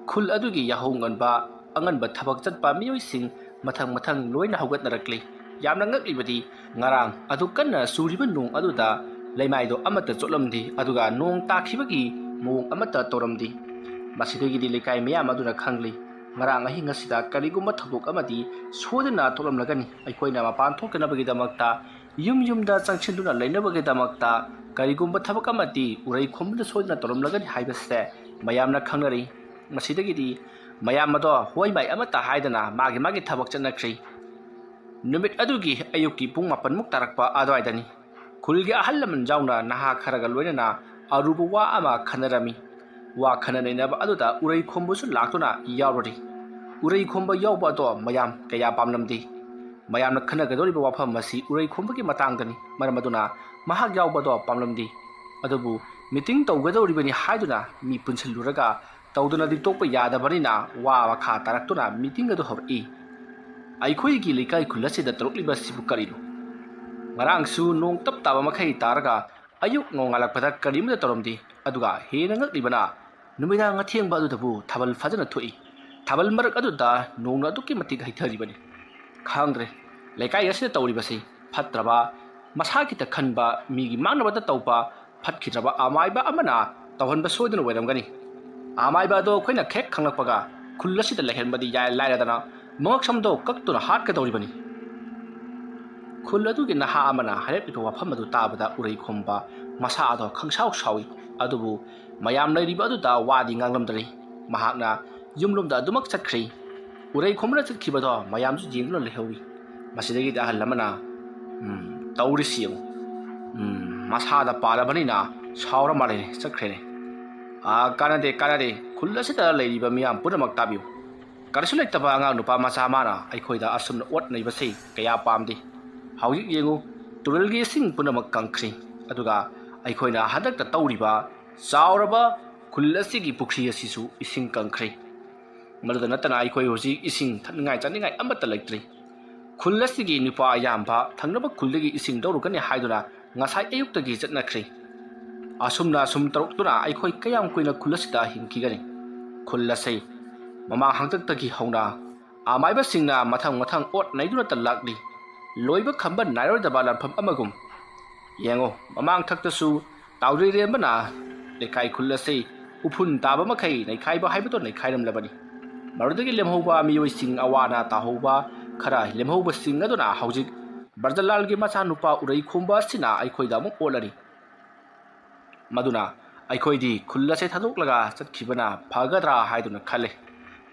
ꯈꯨꯜ ꯑꯗꯨꯒꯤ ꯌꯥꯍꯧ ꯉꯟꯕ ꯑꯉꯟꯕ ꯊꯕꯛ ꯆꯠꯄ ꯃꯤꯑꯣꯏꯁꯤꯡ ꯃꯊꯪ ꯂꯣꯏꯅ ꯍꯧꯒꯠꯅꯔꯛꯂꯤ ꯌꯥꯝꯅ ꯉꯛꯂꯤꯕꯗꯤ ꯉꯔꯥꯡ ꯑꯗꯨ ꯀꯟꯅ ꯆꯨꯔꯤꯕ ꯅꯣꯡ ꯑꯗꯨꯗ ꯂꯩꯃꯥꯏꯗꯣ ꯑꯃꯠꯇ ꯆꯣꯠꯂꯝꯗꯦ ꯑꯗꯨꯒ ꯅꯣꯡ ꯇꯥꯈꯤꯕꯒꯤ ꯃꯑꯣꯡ ꯑꯃꯠꯇ ꯇꯧꯔꯝꯗꯦ ꯃꯁꯤꯗꯒꯤꯗꯤ ꯂꯩꯀꯥꯏ ꯃꯌꯥꯝ ꯑꯗꯨꯅ ꯈꯪꯂꯤ ꯉꯔꯥꯡ ꯑꯍꯤꯡ ꯑꯁꯤꯗ ꯀꯔꯤꯒꯨꯝꯕ ꯊꯧꯗꯣꯛ ꯑꯃꯗꯤ ꯁꯣꯏꯗꯅ ꯊꯣꯛꯂꯝꯂꯒꯅꯤ ꯑꯩꯈꯣꯏꯅ ꯃꯄꯥꯟ ꯊꯣꯛꯇꯅꯕꯒꯤꯗꯃꯛꯇ ꯌꯨꯝꯗ ꯆꯪꯁꯤꯟꯗꯨꯅ ꯂꯩꯅꯕꯒꯤꯗꯃꯛꯇ ꯀꯔꯤꯒꯨꯝꯕ ꯊꯕꯛ ꯑꯃꯗꯤ ꯎꯔꯩꯈꯣꯝꯕꯅ ꯁꯣꯏꯗꯅ ꯇꯧꯔꯝꯂꯒꯅꯤ ꯍꯥꯏꯕꯁꯦ ꯃꯌꯥꯝꯅ ꯈꯪꯅꯔꯤ ꯃꯁꯤꯗꯒꯤꯗꯤ ꯃꯌꯥꯝ ꯑꯗꯣ ꯍꯣꯏ ꯃꯥꯏ ꯑꯃꯠꯇ ꯍꯥꯏꯗꯅ ꯃꯥꯒꯤ ꯊꯕꯛ ꯆꯠꯅꯈ꯭ꯔꯤ ꯅꯨꯃꯤꯠ ꯑꯗꯨꯒꯤ ꯑꯌꯨꯛꯀꯤ ꯄꯨꯡ 9ꯃꯨꯛ ꯇꯥꯔꯛꯄ ꯑꯗꯨꯋꯥꯏꯗꯅꯤ ꯈꯨꯜꯒꯤ ꯑꯍꯜ ꯂꯃꯟ ꯌꯥꯎꯅ ꯅꯍꯥ ꯈꯔꯒ ꯂꯣꯏꯅꯅ ꯑꯔꯨꯕ ꯋꯥ ꯑꯃ ꯈꯟꯅꯔꯝꯃꯤ ꯋꯥ ꯈꯟꯅ ꯅꯩꯅꯕ ꯑꯗꯨꯗ ꯎꯔꯩꯈꯣꯝꯕꯁꯨ ꯂꯥꯛꯇꯨꯅ ꯌꯥꯎꯔꯔꯤ ꯎꯔꯩꯈꯣꯝꯕ ꯌꯥꯎꯕ ꯑꯗꯣ ꯃꯌꯥꯝ ꯀꯌꯥ ꯄꯥꯝꯂꯝꯗꯦ ꯃꯌꯥꯝꯅ ꯈꯟꯅꯒꯗꯧꯔꯤꯕ ꯋꯥꯐꯝ ꯑꯁꯤ ꯎꯔꯩꯈꯣꯝꯕꯒꯤ ꯃꯇꯥꯡꯗꯅꯤ ꯃꯔꯝ ꯑꯗꯨꯅ ꯃꯍꯥꯛ ꯌꯥꯎꯕꯗꯣ ꯄꯥꯝꯂꯝꯗꯦ ꯑꯗꯨꯕꯨ ꯃꯤꯇꯤꯡ ꯇꯧꯒꯗꯧꯔꯤꯕꯅꯤ ꯍꯥꯏꯗꯨꯅ ꯃꯤ ꯄꯨꯟꯁꯤꯜꯂꯨꯔꯒ ꯇꯧꯗꯅꯗꯤ ꯇꯣꯛꯄ ꯌꯥꯗꯕꯅꯤꯅ ꯋꯥ ꯃꯈꯥ ꯇꯥꯔꯛꯇꯨꯅ ꯃꯤꯇꯤꯡ ꯑꯗꯨ ꯍꯧꯔꯛꯏ ꯑꯩꯈꯣꯏꯒꯤ ꯂꯩꯀꯥꯏ ꯈꯨꯜ ꯑꯁꯤꯗ ꯇꯧꯔꯛꯂꯤꯕꯁꯤꯕꯨ ꯀꯔꯤꯅꯣ ꯉꯔꯥꯡꯁꯨ ꯅꯣꯡ ꯇꯞ ꯇꯥꯕ ꯃꯈꯩ ꯇꯥꯔꯒ ꯑꯌꯨꯛ ꯅꯣꯡꯉꯥꯜꯂꯛꯄꯗ ꯀꯔꯤꯃꯠꯇ ꯇꯧꯔꯝꯗꯦ ꯑꯗꯨꯒ ꯍꯦꯟꯅ ꯉꯛꯂꯤꯕꯅ ꯅꯨꯃꯤꯗꯥꯡ ꯑꯊꯦꯡꯕ ꯑꯗꯨꯗꯕꯨ ꯊꯥꯕꯜ ꯐꯖꯅ ꯊꯣꯛꯏ ꯊꯥꯕꯜ ꯃꯔꯛ ꯑꯗꯨꯗ ꯅꯣꯡꯅ ꯑꯗꯨꯛꯀꯤ ꯃꯇꯤꯛ ꯍꯩꯊꯔꯤꯕꯅꯤ ꯈꯪꯗ꯭ꯔꯦ ꯂꯩꯀꯥꯏ ꯑꯁꯤꯗ ꯇꯧꯔꯤꯕꯁꯤ ꯐꯠꯇ꯭ꯔꯕ ꯃꯁꯥꯒꯤꯇ ꯈꯟꯕ ꯃꯤꯒꯤ ꯃꯥꯡꯅꯕꯇ ꯇꯧꯕ ꯐꯠꯈꯤꯗ꯭ꯔꯕ ꯑꯃꯥꯏꯕ ꯑꯃꯅ ꯇꯧꯍꯟꯕ ꯁꯣꯏꯗꯅ ꯑꯣꯏꯔꯝꯒꯅꯤ ꯑꯃꯥꯏꯕ ꯑꯗꯣ ꯑꯩꯈꯣꯏꯅ ꯍꯦꯛ ꯈꯪꯂꯛꯄꯒ ꯈꯨꯜ ꯑꯁꯤꯗ ꯂꯩꯍꯟꯕꯗꯤ ꯂꯥꯏꯔꯗꯅ ꯃꯉꯛꯁꯝꯗꯣ ꯀꯛꯇꯨꯅ ꯍꯥꯠꯀꯗꯧꯔꯤꯕꯅꯤ ꯈꯨꯜ ꯑꯗꯨꯒꯤ ꯅꯍꯥ ꯑꯃꯅ ꯍꯥꯏꯔꯛꯂꯤꯕ ꯋꯥꯐꯝ ꯑꯗꯨ ꯇꯥꯕꯗ ꯎꯔꯩꯈꯣꯝꯕ ꯃꯁꯥ ꯑꯗꯣ ꯈꯪꯁꯥꯎ ꯁꯥꯎꯏ ꯑꯗꯨꯕꯨ ꯃꯌꯥꯝ ꯂꯩꯔꯤꯕ ꯑꯗꯨꯗ ꯋꯥꯗꯤ ꯉꯥꯡꯂꯝꯗ꯭ꯔꯤ ꯃꯍꯥꯛꯅ ꯌꯨꯝꯂꯣꯝꯗ ꯑꯗꯨꯃꯛ ꯆꯠꯈ꯭ꯔꯤ ꯎꯔꯩꯈꯣꯝꯕꯅ ꯆꯠꯈꯤꯕꯗꯣ ꯃꯌꯥꯝꯁꯨ ꯌꯦꯡꯗꯨꯅ ꯂꯩꯍꯧꯏ ꯃꯁꯤꯗꯒꯤꯗꯤ ꯑꯍꯜ ꯑꯃꯅ ꯇꯧꯔꯤꯁꯤ ꯌꯦꯡꯉꯨ ꯃꯁꯥꯗ ꯄꯥꯜꯂꯕꯅꯤꯅ ꯁꯥꯎꯔ ꯃꯥꯜꯂꯦꯅꯦ ꯆꯠꯈ꯭ꯔꯦꯅꯦ ꯀꯥꯟꯅꯗꯦ ꯈꯨꯜ ꯑꯁꯤꯗ ꯂꯩꯔꯤꯕ ꯃꯤꯌꯥꯝ ꯄꯨꯝꯅꯃꯛ ꯇꯥꯕꯤꯌꯨ ꯀꯔꯤꯁꯨ ꯂꯩꯇꯕ ꯑꯉꯥꯡ ꯅꯨꯄꯥ ꯃꯆꯥ ꯃꯥꯅ ꯑꯩꯈꯣꯏꯗ ꯑꯁꯨꯝꯅ ꯑꯣꯠ ꯅꯩꯕꯁꯤ ꯀꯌా ꯄꯥꯝꯗꯦ ꯍꯧꯖꯤꯛ ꯌꯦꯡꯉꯨ ꯇꯨꯔꯦꯜꯒꯤ ꯏꯁꯤꯡ ꯄꯨꯝꯅꯃꯛ ꯀꯪꯈ꯭ꯔꯤ ꯑꯗꯨꯒ ꯑꯩꯈꯣꯏꯅ ꯍꯟꯗꯛꯇ ꯇꯧꯔꯤꯕ ꯆꯥꯎꯔꯕ ꯈꯨꯜ ꯑꯁꯤꯒꯤ ꯄꯨꯈ꯭ꯔꯤ ꯑꯁꯤꯁꯨ ꯏꯁꯤꯡ ꯀꯪꯈ꯭ꯔꯤ ꯃꯗꯨꯗ ꯅꯠꯇꯅ ꯑꯩꯈꯣꯏ ꯍꯧꯖꯤꯛ ꯏꯁꯤꯡ ꯊꯛꯅꯤꯡꯉꯥꯏ ꯆꯥꯅꯤꯡꯉꯥꯏ ꯑꯃꯠꯇ ꯂꯩꯇ꯭ꯔꯤ ꯈꯨꯜ ꯑꯁꯤꯒꯤ ꯅꯨꯄꯥ ꯑꯌꯥꯝꯕ ꯊꯪꯅꯕ ꯈꯨꯜꯗꯒꯤ ꯏꯁꯤꯡ ꯂꯧꯔꯨꯒꯅꯤ ꯍꯥꯏꯗꯨꯅ ꯉꯁꯥꯏ ꯑꯌꯨꯛꯇꯒꯤ ꯆꯠꯅꯈ꯭ꯔꯤ ꯑꯁꯨꯝꯅ ꯁꯨꯝ ꯇꯧꯔꯛꯇꯨꯅ ꯑꯩꯈꯣꯏ ꯀꯌꯥꯝ ꯀꯨꯏꯅ ꯈꯨꯜ ꯑꯁꯤꯗ ꯍꯤꯡꯈꯤꯒꯅꯤ ꯈꯨꯜ ꯑꯁꯤ ꯃꯃꯥꯡ ꯍꯥꯡꯇꯛꯇꯒꯤ ꯍꯧꯅ ꯑꯃꯥꯏꯕꯁꯤꯡꯅ ꯃꯊꯪ ꯑꯣꯠ ꯅꯩꯗꯨꯅꯇ ꯂꯥꯛꯂꯤ ꯂꯣꯏꯕ ꯈꯝꯕ ꯅꯥꯏꯔꯣꯏꯗꯕ ꯂꯥꯟꯐꯝ ꯑꯃꯒꯨꯝ ꯌꯦꯡꯉꯣ ꯃꯃꯥꯡ ꯊꯛꯇꯁꯨ ꯇꯥꯎꯗ꯭ꯔꯤꯔꯦꯝꯕꯅ ꯂꯩꯀꯥꯏ ꯈꯨꯜ ꯑꯁꯤ ꯎꯐꯨꯟ ꯇꯥꯕ ꯃꯈꯩ ꯅꯩꯈꯥꯏꯕ ꯍꯥꯏꯕꯗꯣ ꯅꯩꯈꯥꯏꯔꯝꯂꯕꯅꯤ ꯃꯔꯨꯗꯒꯤ ꯂꯦꯝꯍꯧꯕ ꯃꯤꯑꯣꯏꯁꯤꯡ ꯑꯋꯥ ꯑꯅꯥ ꯇꯥꯍꯧꯕ ꯈꯔ ꯂꯦꯝꯍꯧꯕꯁꯤꯡ ꯑꯗꯨꯅ ꯍꯧꯖꯤꯛ ꯕ꯭ꯔꯖꯂꯥꯜꯒꯤ ꯃꯆꯥꯅꯨꯄꯥ ꯎꯔꯩꯈꯣꯝꯕ ꯑꯁꯤꯅ ꯑꯩꯈꯣꯏꯗ ꯑꯃꯨꯛ ꯑꯣꯠꯂꯔꯤ ꯃꯗꯨꯅ ꯑꯩꯈꯣꯏꯗꯤ ꯈꯨꯜ ꯑꯁꯤ ꯊꯥꯗꯣꯛꯂꯒ ꯆꯠꯈꯤꯕꯅ ꯐꯒꯗ꯭ꯔꯥ ꯍꯥꯏꯗꯨꯅ ꯈꯜꯂꯦ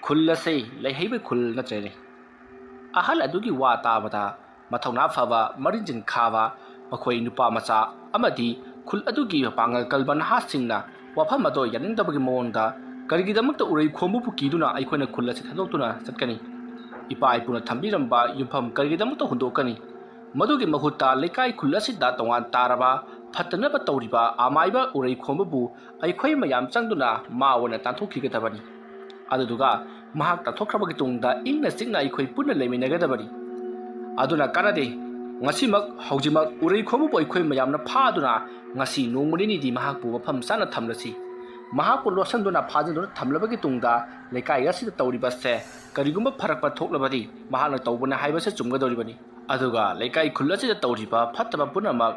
ꯈꯨꯜ ꯑꯁꯤ ꯂꯩꯍꯩꯕ ꯈꯨꯜ ꯅꯠꯇ꯭ꯔꯦꯅꯦ ꯑꯍꯜ ꯑꯗꯨꯒꯤ ꯋꯥ ꯇꯥꯕꯗ ꯃꯊꯧꯅꯥ ꯐꯕ ꯃꯔꯤꯟꯖꯤꯟ ꯈꯥꯕ ꯃꯈꯣꯏ ꯅꯨꯄꯥ ꯃꯆꯥ ꯑꯃꯗꯤ ꯈꯨꯜ ꯑꯗꯨꯒꯤ ꯃꯄꯥꯡꯒꯜ ꯀꯜꯕ ꯅꯍꯥꯁꯤꯡꯅ ꯋꯥꯐꯝ ꯑꯗꯨ ꯌꯥꯅꯤꯡꯗꯕꯒꯤ ꯃꯑꯣꯡꯗ ꯀꯔꯤꯒꯤꯗꯃꯛꯇ ꯎꯔꯩꯈꯣꯝꯕꯕꯨ ꯀꯤꯗꯨꯅ ꯑꯩꯈꯣꯏꯅ ꯈꯨꯜ ꯑꯁꯤ ꯊꯥꯗꯣꯛꯇꯨꯅ ꯆꯠꯀꯅꯤ ꯏꯄꯥ ꯏꯄꯨꯅ ꯊꯝꯕꯤꯔꯝꯕ ꯌꯨꯝꯐꯝ ꯀꯔꯤꯒꯤꯗꯃꯛꯇ ꯍꯨꯟꯗꯣꯛꯀꯅꯤ ꯃꯗꯨꯒꯤ ꯃꯍꯨꯠꯇ ꯂꯩꯀꯥꯏ ꯈꯨꯜ ꯑꯁꯤꯗ ꯇꯣꯉꯥꯟ ꯇꯥꯔꯕ ꯐꯠꯇꯅꯕ ꯇꯧꯔꯤꯕ ꯑꯃꯥꯏꯕ ꯎꯔꯩꯈꯣꯝꯕꯕꯨ ꯑꯩꯈꯣꯏ ꯃꯌꯥꯝ ꯆꯪꯗꯨꯅ ꯃꯥ ꯑꯣꯏꯅ ꯇꯥꯟꯊꯣꯛꯈꯤꯒꯗꯕꯅꯤ ꯑꯗꯨꯗꯨꯒ ꯃꯍꯥꯛ ꯇꯥꯟꯊꯣꯛꯈ꯭ꯔꯕꯒꯤ ꯇꯨꯡꯗ ꯏꯪꯅ ꯆꯤꯛꯅ ꯑꯩꯈꯣꯏ ꯄꯨꯟꯅ ꯂꯩꯃꯤꯟꯅꯒꯗꯕꯅꯤ ꯑꯗꯨꯅ ꯀꯥꯟꯅꯗꯦ ꯉꯁꯤꯃꯛ ꯍꯧꯖꯤꯛꯃꯛ ꯎꯔꯩꯈꯣꯝꯕꯕꯨ ꯑꯩꯈꯣꯏ ꯃꯌꯥꯝꯅ ꯐꯥꯗꯨꯅ ꯉꯁꯤ ꯅꯣꯡꯃ ꯅꯤꯅꯤꯗꯤ ꯃꯍꯥꯛꯄꯨ ꯃꯐꯝ ꯆꯥꯅ ꯊꯝꯂꯁꯤ ꯃꯍꯥꯛꯄꯨ ꯂꯣꯠꯁꯤꯟꯗꯨꯅ ꯐꯥꯖꯤꯟꯗꯨꯅ ꯊꯝꯂꯕꯒꯤ ꯇꯨꯡꯗ ꯂꯩꯀꯥꯏ ꯑꯁꯤꯗ ꯇꯧꯔꯤꯕꯁꯦ ꯀꯔꯤꯒꯨꯝꯕ ꯐꯔꯛꯄ ꯊꯣꯛꯂꯕꯗꯤ ꯃꯍꯥꯛꯅ ꯇꯧꯕꯅ ꯍꯥꯏꯕꯁꯦ ꯆꯨꯝꯒꯗꯧꯔꯤꯕꯅꯤ ꯑꯗꯨꯒ ꯂꯩꯀꯥꯏ ꯈꯨꯜ ꯑꯁꯤꯗ ꯇꯧꯔꯤꯕ ꯐꯠꯇꯕ ꯄꯨꯝꯅꯃꯛ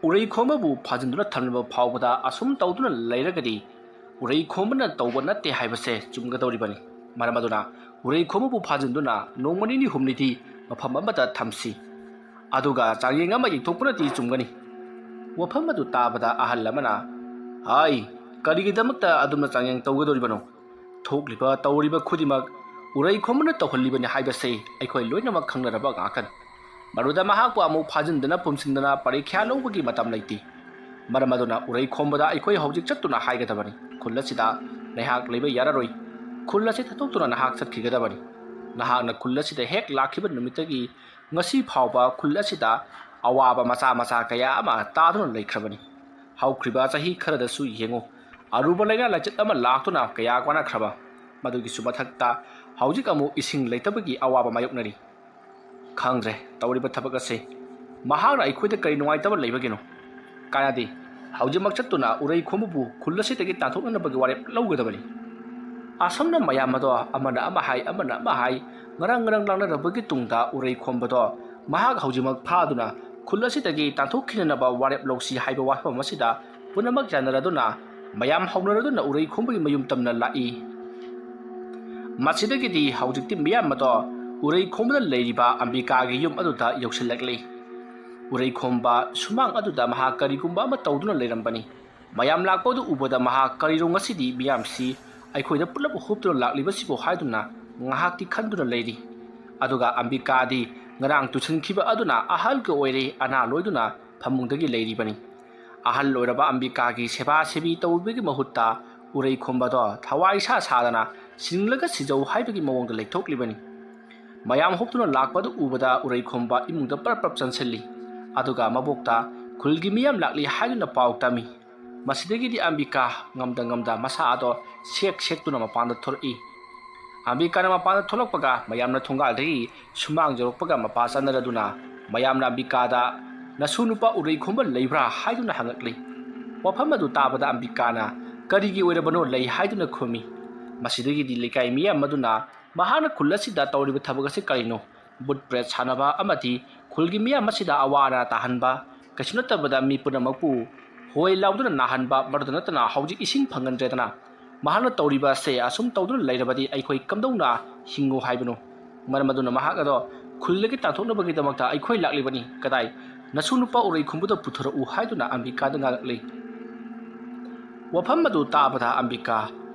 ꯎꯔꯩꯈꯣꯝꯕꯕꯨ ꯐꯥꯖꯤꯟꯗꯨꯅ ꯊꯝꯂꯕ ꯐꯥꯎꯕꯗ ꯑꯁꯨꯝ ꯇꯧꯗꯨꯅ ꯂꯩꯔꯒꯗꯤ ꯎꯔꯩꯈꯣꯝꯕꯅ ꯇꯧꯕ ꯅꯠꯇꯦ ꯍꯥꯏꯕꯁꯦ ꯆꯨꯝꯒꯗꯧꯔꯤꯕꯅꯤ ꯃꯔꯝ ꯑꯗꯨꯅ ꯎꯔꯩꯈꯣꯝꯕꯕꯨ ꯐꯥꯖꯤꯟꯗꯨꯅ ꯅꯣꯡꯃ ꯅꯤꯅꯤ ꯍꯨꯝꯅꯤꯗꯤ ꯃꯐꯝ ꯑꯃꯗ ꯊꯝꯁꯤ ꯑꯗꯨꯒ ꯆꯥꯡꯌꯦꯡ ꯑꯃ ꯌꯦꯡꯊꯣꯛꯄꯅꯗꯤ ꯆꯨꯝꯒꯅꯤ ꯋꯥꯐꯝ ꯑꯗꯨ ꯇꯥꯕꯗ ꯑꯍꯜ ꯑꯃꯅ ꯍꯥꯏ ꯀꯔꯤꯒꯤꯗꯃꯛꯇ ꯑꯗꯨꯝꯅ ꯆꯥꯡꯌꯦꯡ ꯇꯧꯒꯗꯧꯔꯤꯕꯅꯣ ꯊꯣꯛꯂꯤꯕ ꯇꯧꯔꯤꯕ ꯈꯨꯗꯤꯡꯃꯛ ꯎꯔꯩꯈꯣꯝꯕꯅ ꯇꯧꯍꯜꯂꯤꯕꯅꯤ ꯍꯥꯏꯕꯁꯦ ꯑꯩꯈꯣꯏ ꯂꯣꯏꯅꯃꯛ ꯈꯪꯅꯔꯕ ꯉꯥꯛꯇꯅꯤ ꯃꯗꯨꯗ ꯃꯍꯥꯛꯄꯨ ꯑꯃꯨꯛ ꯐꯥꯖꯤꯟꯗꯅ ꯄꯨꯝꯁꯤꯟꯗꯅ ꯄꯔꯤꯈ꯭ꯌꯥ ꯂꯧꯕꯒꯤ ꯃꯇꯝ ꯂꯩꯇꯦ ꯃꯔꯝ ꯑꯗꯨꯅ ꯎꯔꯩꯈꯣꯝꯕꯗ ꯑꯩꯈꯣꯏ ꯍꯧꯖꯤꯛ ꯆꯠꯇꯨꯅ ꯍꯥꯏꯒꯗꯕꯅꯤ ꯈꯨꯜ ꯑꯁꯤꯗ ꯅꯍꯥꯛ ꯂꯩꯕ ꯌꯥꯔꯔꯣꯏ ꯈꯨꯜ ꯑꯁꯤ ꯊꯥꯗꯣꯛꯇꯨꯅ ꯅꯍꯥꯛ ꯆꯠꯈꯤꯒꯗꯕꯅꯤ ꯅꯍꯥꯛꯅ ꯈꯨꯜ ꯑꯁꯤꯗ ꯍꯦꯛ ꯂꯥꯛꯈꯤꯕ ꯅꯨꯃꯤꯠꯇꯒꯤ ꯉꯁꯤ ꯐꯥꯎꯕ ꯈꯨꯜ ꯑꯁꯤꯗ ꯑꯋꯥꯕ ꯃꯆꯥ ꯃꯆꯥ ꯀꯌꯥ ꯑꯃ ꯇꯥꯗꯨꯅ ꯂꯩꯈ꯭ꯔꯕꯅꯤ ꯍꯧꯈ꯭ꯔꯤꯕ ꯆꯍꯤ ꯈꯔꯗꯁꯨ ꯌꯦꯡꯉꯨ ꯑꯔꯨꯕ ꯂꯩꯅꯥ ꯂꯥꯏꯆꯠ ꯑꯃ ꯂꯥꯛꯇꯨꯅ ꯀꯌꯥ ꯋꯥꯅꯈ꯭ꯔꯕ ꯃꯗꯨꯒꯤꯁꯨ ꯃꯊꯛꯇ ꯍꯧꯖꯤꯛ ꯑꯃꯨꯛ ꯏꯁꯤꯡ ꯂꯩꯇꯕꯒꯤ ꯑꯋꯥꯕ ꯃꯥꯌꯣꯛꯅꯔꯤ ꯈꯪꯗ꯭ꯔꯦ ꯇꯧꯔꯤꯕ ꯊꯕꯛ ꯑꯁꯤ ꯃꯍꯥꯛꯅ ꯑꯩꯈꯣꯏꯗ ꯀꯔꯤ ꯅꯨꯡꯉꯥꯏꯇꯕ ꯂꯩꯕꯒꯤꯅꯣ ꯀꯥꯟꯅꯗꯦ ꯍꯧꯖꯤꯛꯃꯛ ꯆꯠꯇꯨꯅ ꯎꯔꯩꯈꯣꯝꯕꯕꯨ ꯈꯨꯜ ꯑꯁꯤꯗꯒꯤ ꯇꯥꯟꯊꯣꯛꯅꯅꯕꯒꯤ ꯋꯥꯔꯦꯞ ꯂꯧꯒꯗꯕꯅꯤ ꯑꯁꯣꯝꯅ ꯃꯌꯥꯝ ꯑꯗꯣ ꯑꯃꯅ ꯑꯃ ꯍꯥꯏ ꯑꯃꯅ ꯑꯃ ꯍꯥꯏ ꯉꯔꯥꯡ ꯂꯥꯡꯅꯔꯕꯒꯤ ꯇꯨꯡꯗ ꯎꯔꯩꯈꯣꯝꯕꯗꯣ ꯃꯍꯥꯛ ꯍꯧꯖꯤꯛꯃꯛ ꯐꯥꯗꯨꯅ ꯈꯨꯜ ꯑꯁꯤꯗꯒꯤ ꯇꯥꯟꯊꯣꯛꯈꯤꯅꯅꯕ ꯋꯥꯔꯦꯞ ꯂꯧꯁꯤ ꯍꯥꯏꯕ ꯋꯥꯐꯝ ꯑꯁꯤꯗ ꯄꯨꯝꯅꯃꯛ ꯌꯥꯅꯔꯗꯨꯅ ꯃꯌꯥꯝ ꯍꯧꯅꯔꯗꯨꯅ ꯎꯔꯩꯈꯣꯝꯕꯒꯤ ꯃꯌꯨꯝ ꯇꯝꯅ ꯂꯥꯛꯏ ꯃꯁꯤꯗꯒꯤꯗꯤ ꯍꯧꯖꯤꯛꯇꯤ ꯃꯤꯌꯥꯝ ꯑꯗꯣ ꯎꯔꯩꯈꯣꯝꯕꯗ ꯂꯩꯔꯤꯕ ꯑꯝꯕꯤꯀꯥꯒꯤ ꯌꯨꯝ ꯑꯗꯨꯗ ꯌꯧꯁꯤꯜꯂꯛꯂꯤ ꯎꯔꯩꯈꯣꯝꯕ ꯁꯨꯃꯥꯡ ꯑꯗꯨꯗ ꯃꯍꯥꯛ ꯀꯔꯤꯒꯨꯝꯕ ꯑꯃ ꯇꯧꯗꯨꯅ ꯂꯩꯔꯝꯕꯅꯤ ꯃꯌꯥꯝ ꯂꯥꯛꯄꯗꯨ ꯎꯕꯗ ꯃꯍꯥꯛ ꯀꯔꯤꯅꯣ ꯉꯁꯤꯗꯤ ꯃꯤꯌꯥꯝꯁꯤ ꯑꯩꯈꯣꯏꯗ ꯄꯨꯂꯞ ꯍꯨꯞꯇꯨꯅ ꯂꯥꯛꯂꯤꯕꯁꯤꯕꯨ ꯍꯥꯏꯗꯨꯅ ꯉꯥꯏꯍꯥꯛꯇꯤ ꯈꯟꯗꯨꯅ ꯂꯩꯔꯤ ꯑꯗꯨꯒ ꯑꯝꯕꯤꯀꯥꯗꯤ ꯉꯔꯥꯡ ꯇꯨꯁꯤꯟꯈꯤꯕ ꯑꯗꯨꯅ ꯑꯍꯜꯒ ꯑꯣꯏꯔꯦ ꯑꯅꯥ ꯂꯣꯏꯗꯨꯅ ꯐꯃꯨꯡꯗꯒꯤ ꯂꯩꯔꯤꯕꯅꯤ ꯑꯍꯜ ꯑꯣꯏꯔꯕ ꯑꯝꯕꯤꯀꯥꯒꯤ ꯁꯦꯕꯥ ꯁꯦꯕꯤ ꯇꯧꯕꯒꯤ ꯃꯍꯨꯠꯇ ꯎꯔꯩꯈꯣꯝꯕꯗꯣ ꯊꯋꯥꯏ ꯁꯥꯗꯅ ꯁꯤꯡꯂꯒ ꯁꯤꯖꯧ ꯍꯥꯏꯕꯒꯤ ꯃꯑꯣꯡꯗ ꯂꯩꯊꯣꯛꯂꯤꯕꯅꯤ ꯃꯌꯥꯝ ꯍꯨꯞꯇꯨꯅ ꯂꯥꯛꯄꯗꯨ ꯎꯕꯗ ꯎꯔꯩꯈꯣꯝꯕ ꯏꯃꯨꯡꯗ ꯄꯔꯞ ꯆꯪꯁꯤꯜꯂꯤ ꯑꯗꯨꯒ ꯃꯕꯣꯛꯇ ꯈꯨꯜꯒꯤ ꯃꯤꯌꯥꯝ ꯂꯥꯛꯂꯤ ꯍꯥꯏꯗꯨꯅ ꯄꯥꯎ ꯇꯝꯃꯤ ꯃꯁꯤꯗꯒꯤꯗꯤ ꯑꯝꯕꯤꯀꯥ ꯉꯝꯗ ꯃꯁꯥ ꯑꯗꯣ ꯁꯦꯛꯇꯨꯅ ꯃꯄꯥꯟꯗ ꯊꯣꯔꯛꯏ ꯑꯝꯕꯤꯀꯥꯅ ꯃꯄꯥꯟꯗ ꯊꯣꯛꯂꯛꯄꯒ ꯃꯌꯥꯝꯅ ꯊꯣꯡꯒꯥꯜꯗꯒꯤ ꯁꯨꯃꯥꯡ ꯌꯧꯔꯛꯄꯒ ꯃꯄꯥ ꯆꯠꯅꯔꯗꯨꯅ ꯃꯌꯥꯝꯅ ꯑꯝꯕꯤꯀꯥꯗ ꯅꯁꯨ ꯅꯨꯄꯥ ꯎꯔꯩꯈꯣꯝꯕ ꯂꯩꯕ꯭ꯔꯥ ꯍꯥꯏꯗꯨꯅ ꯍꯪꯉꯛꯂꯤ ꯋꯥꯐꯝ ꯑꯗꯨ ꯇꯥꯕꯗ ꯑꯝꯕꯤꯀꯥꯅ ꯀꯔꯤꯒꯤ ꯑꯣꯏꯔꯕꯅꯣ ꯂꯩ ꯍꯥꯏꯗꯨꯅ ꯈꯨꯝꯃꯤ ꯃꯁꯤꯗꯒꯤꯗꯤ ꯂꯩꯀꯥꯏ ꯃꯤꯌꯥꯝ ꯑꯗꯨꯅ ꯃꯍꯥꯛꯅ ꯈꯨꯜ ꯑꯁꯤꯗ ꯇꯧꯔꯤꯕ ꯊꯕꯛ ꯑꯁꯤ ꯀꯔꯤꯅꯣ ꯕꯨꯠ ꯕ꯭ꯔꯦꯗ ꯁꯥꯟꯅꯕ ꯑꯃꯗꯤ ꯈꯨꯜꯒꯤ ꯃꯤꯌꯥꯝ ꯑꯁꯤꯗ ꯑꯋꯥ ꯑꯅꯥ ꯇꯥꯍꯟꯕ ꯀꯩꯁꯨ ꯅꯠꯇꯕꯗ ꯃꯤ ꯄꯨꯝꯅꯃꯛꯄꯨ ꯍꯣꯏ ꯂꯥꯎꯗꯨꯅ ꯅꯥꯍꯟꯕ ꯃꯗꯨꯗ ꯅꯠꯇꯅ ꯍꯧꯖꯤꯛ ꯏꯁꯤꯡ ꯐꯪꯍꯟꯗ꯭ꯔꯦꯗꯅ ꯃꯍꯥꯛꯅ ꯇꯧꯔꯤꯕ ꯑꯁꯦ ꯑꯁꯨꯝ ꯇꯧꯗꯨꯅ ꯂꯩꯔꯕꯗꯤ ꯑꯩꯈꯣꯏ ꯀꯝꯗꯧꯅ ꯍꯤꯡꯉꯨ ꯍꯥꯏꯕꯅꯣ ꯃꯔꯝ ꯑꯗꯨꯅ ꯃꯍꯥꯛ ꯑꯗꯣ ꯈꯨꯜꯗꯒꯤ ꯇꯥꯟꯊꯣꯛꯅꯕꯒꯤꯗꯃꯛꯇ ꯑꯩꯈꯣꯏ ꯂꯥꯛꯂꯤꯕꯅꯤ ꯀꯗꯥꯏ ꯅꯁꯨ ꯅꯨꯄꯥ ꯎꯔꯩꯈꯣꯝꯕꯗ ꯄꯨꯊꯣꯔꯛꯎ ꯍꯥꯏꯗꯨꯅ ꯑꯝꯕꯤꯀꯥꯗ ꯉꯥꯡꯉꯛꯂꯤ ꯋꯥꯐꯝ ꯑꯗꯨ ꯇꯥꯕꯗ ꯑꯝꯕꯤꯀꯥ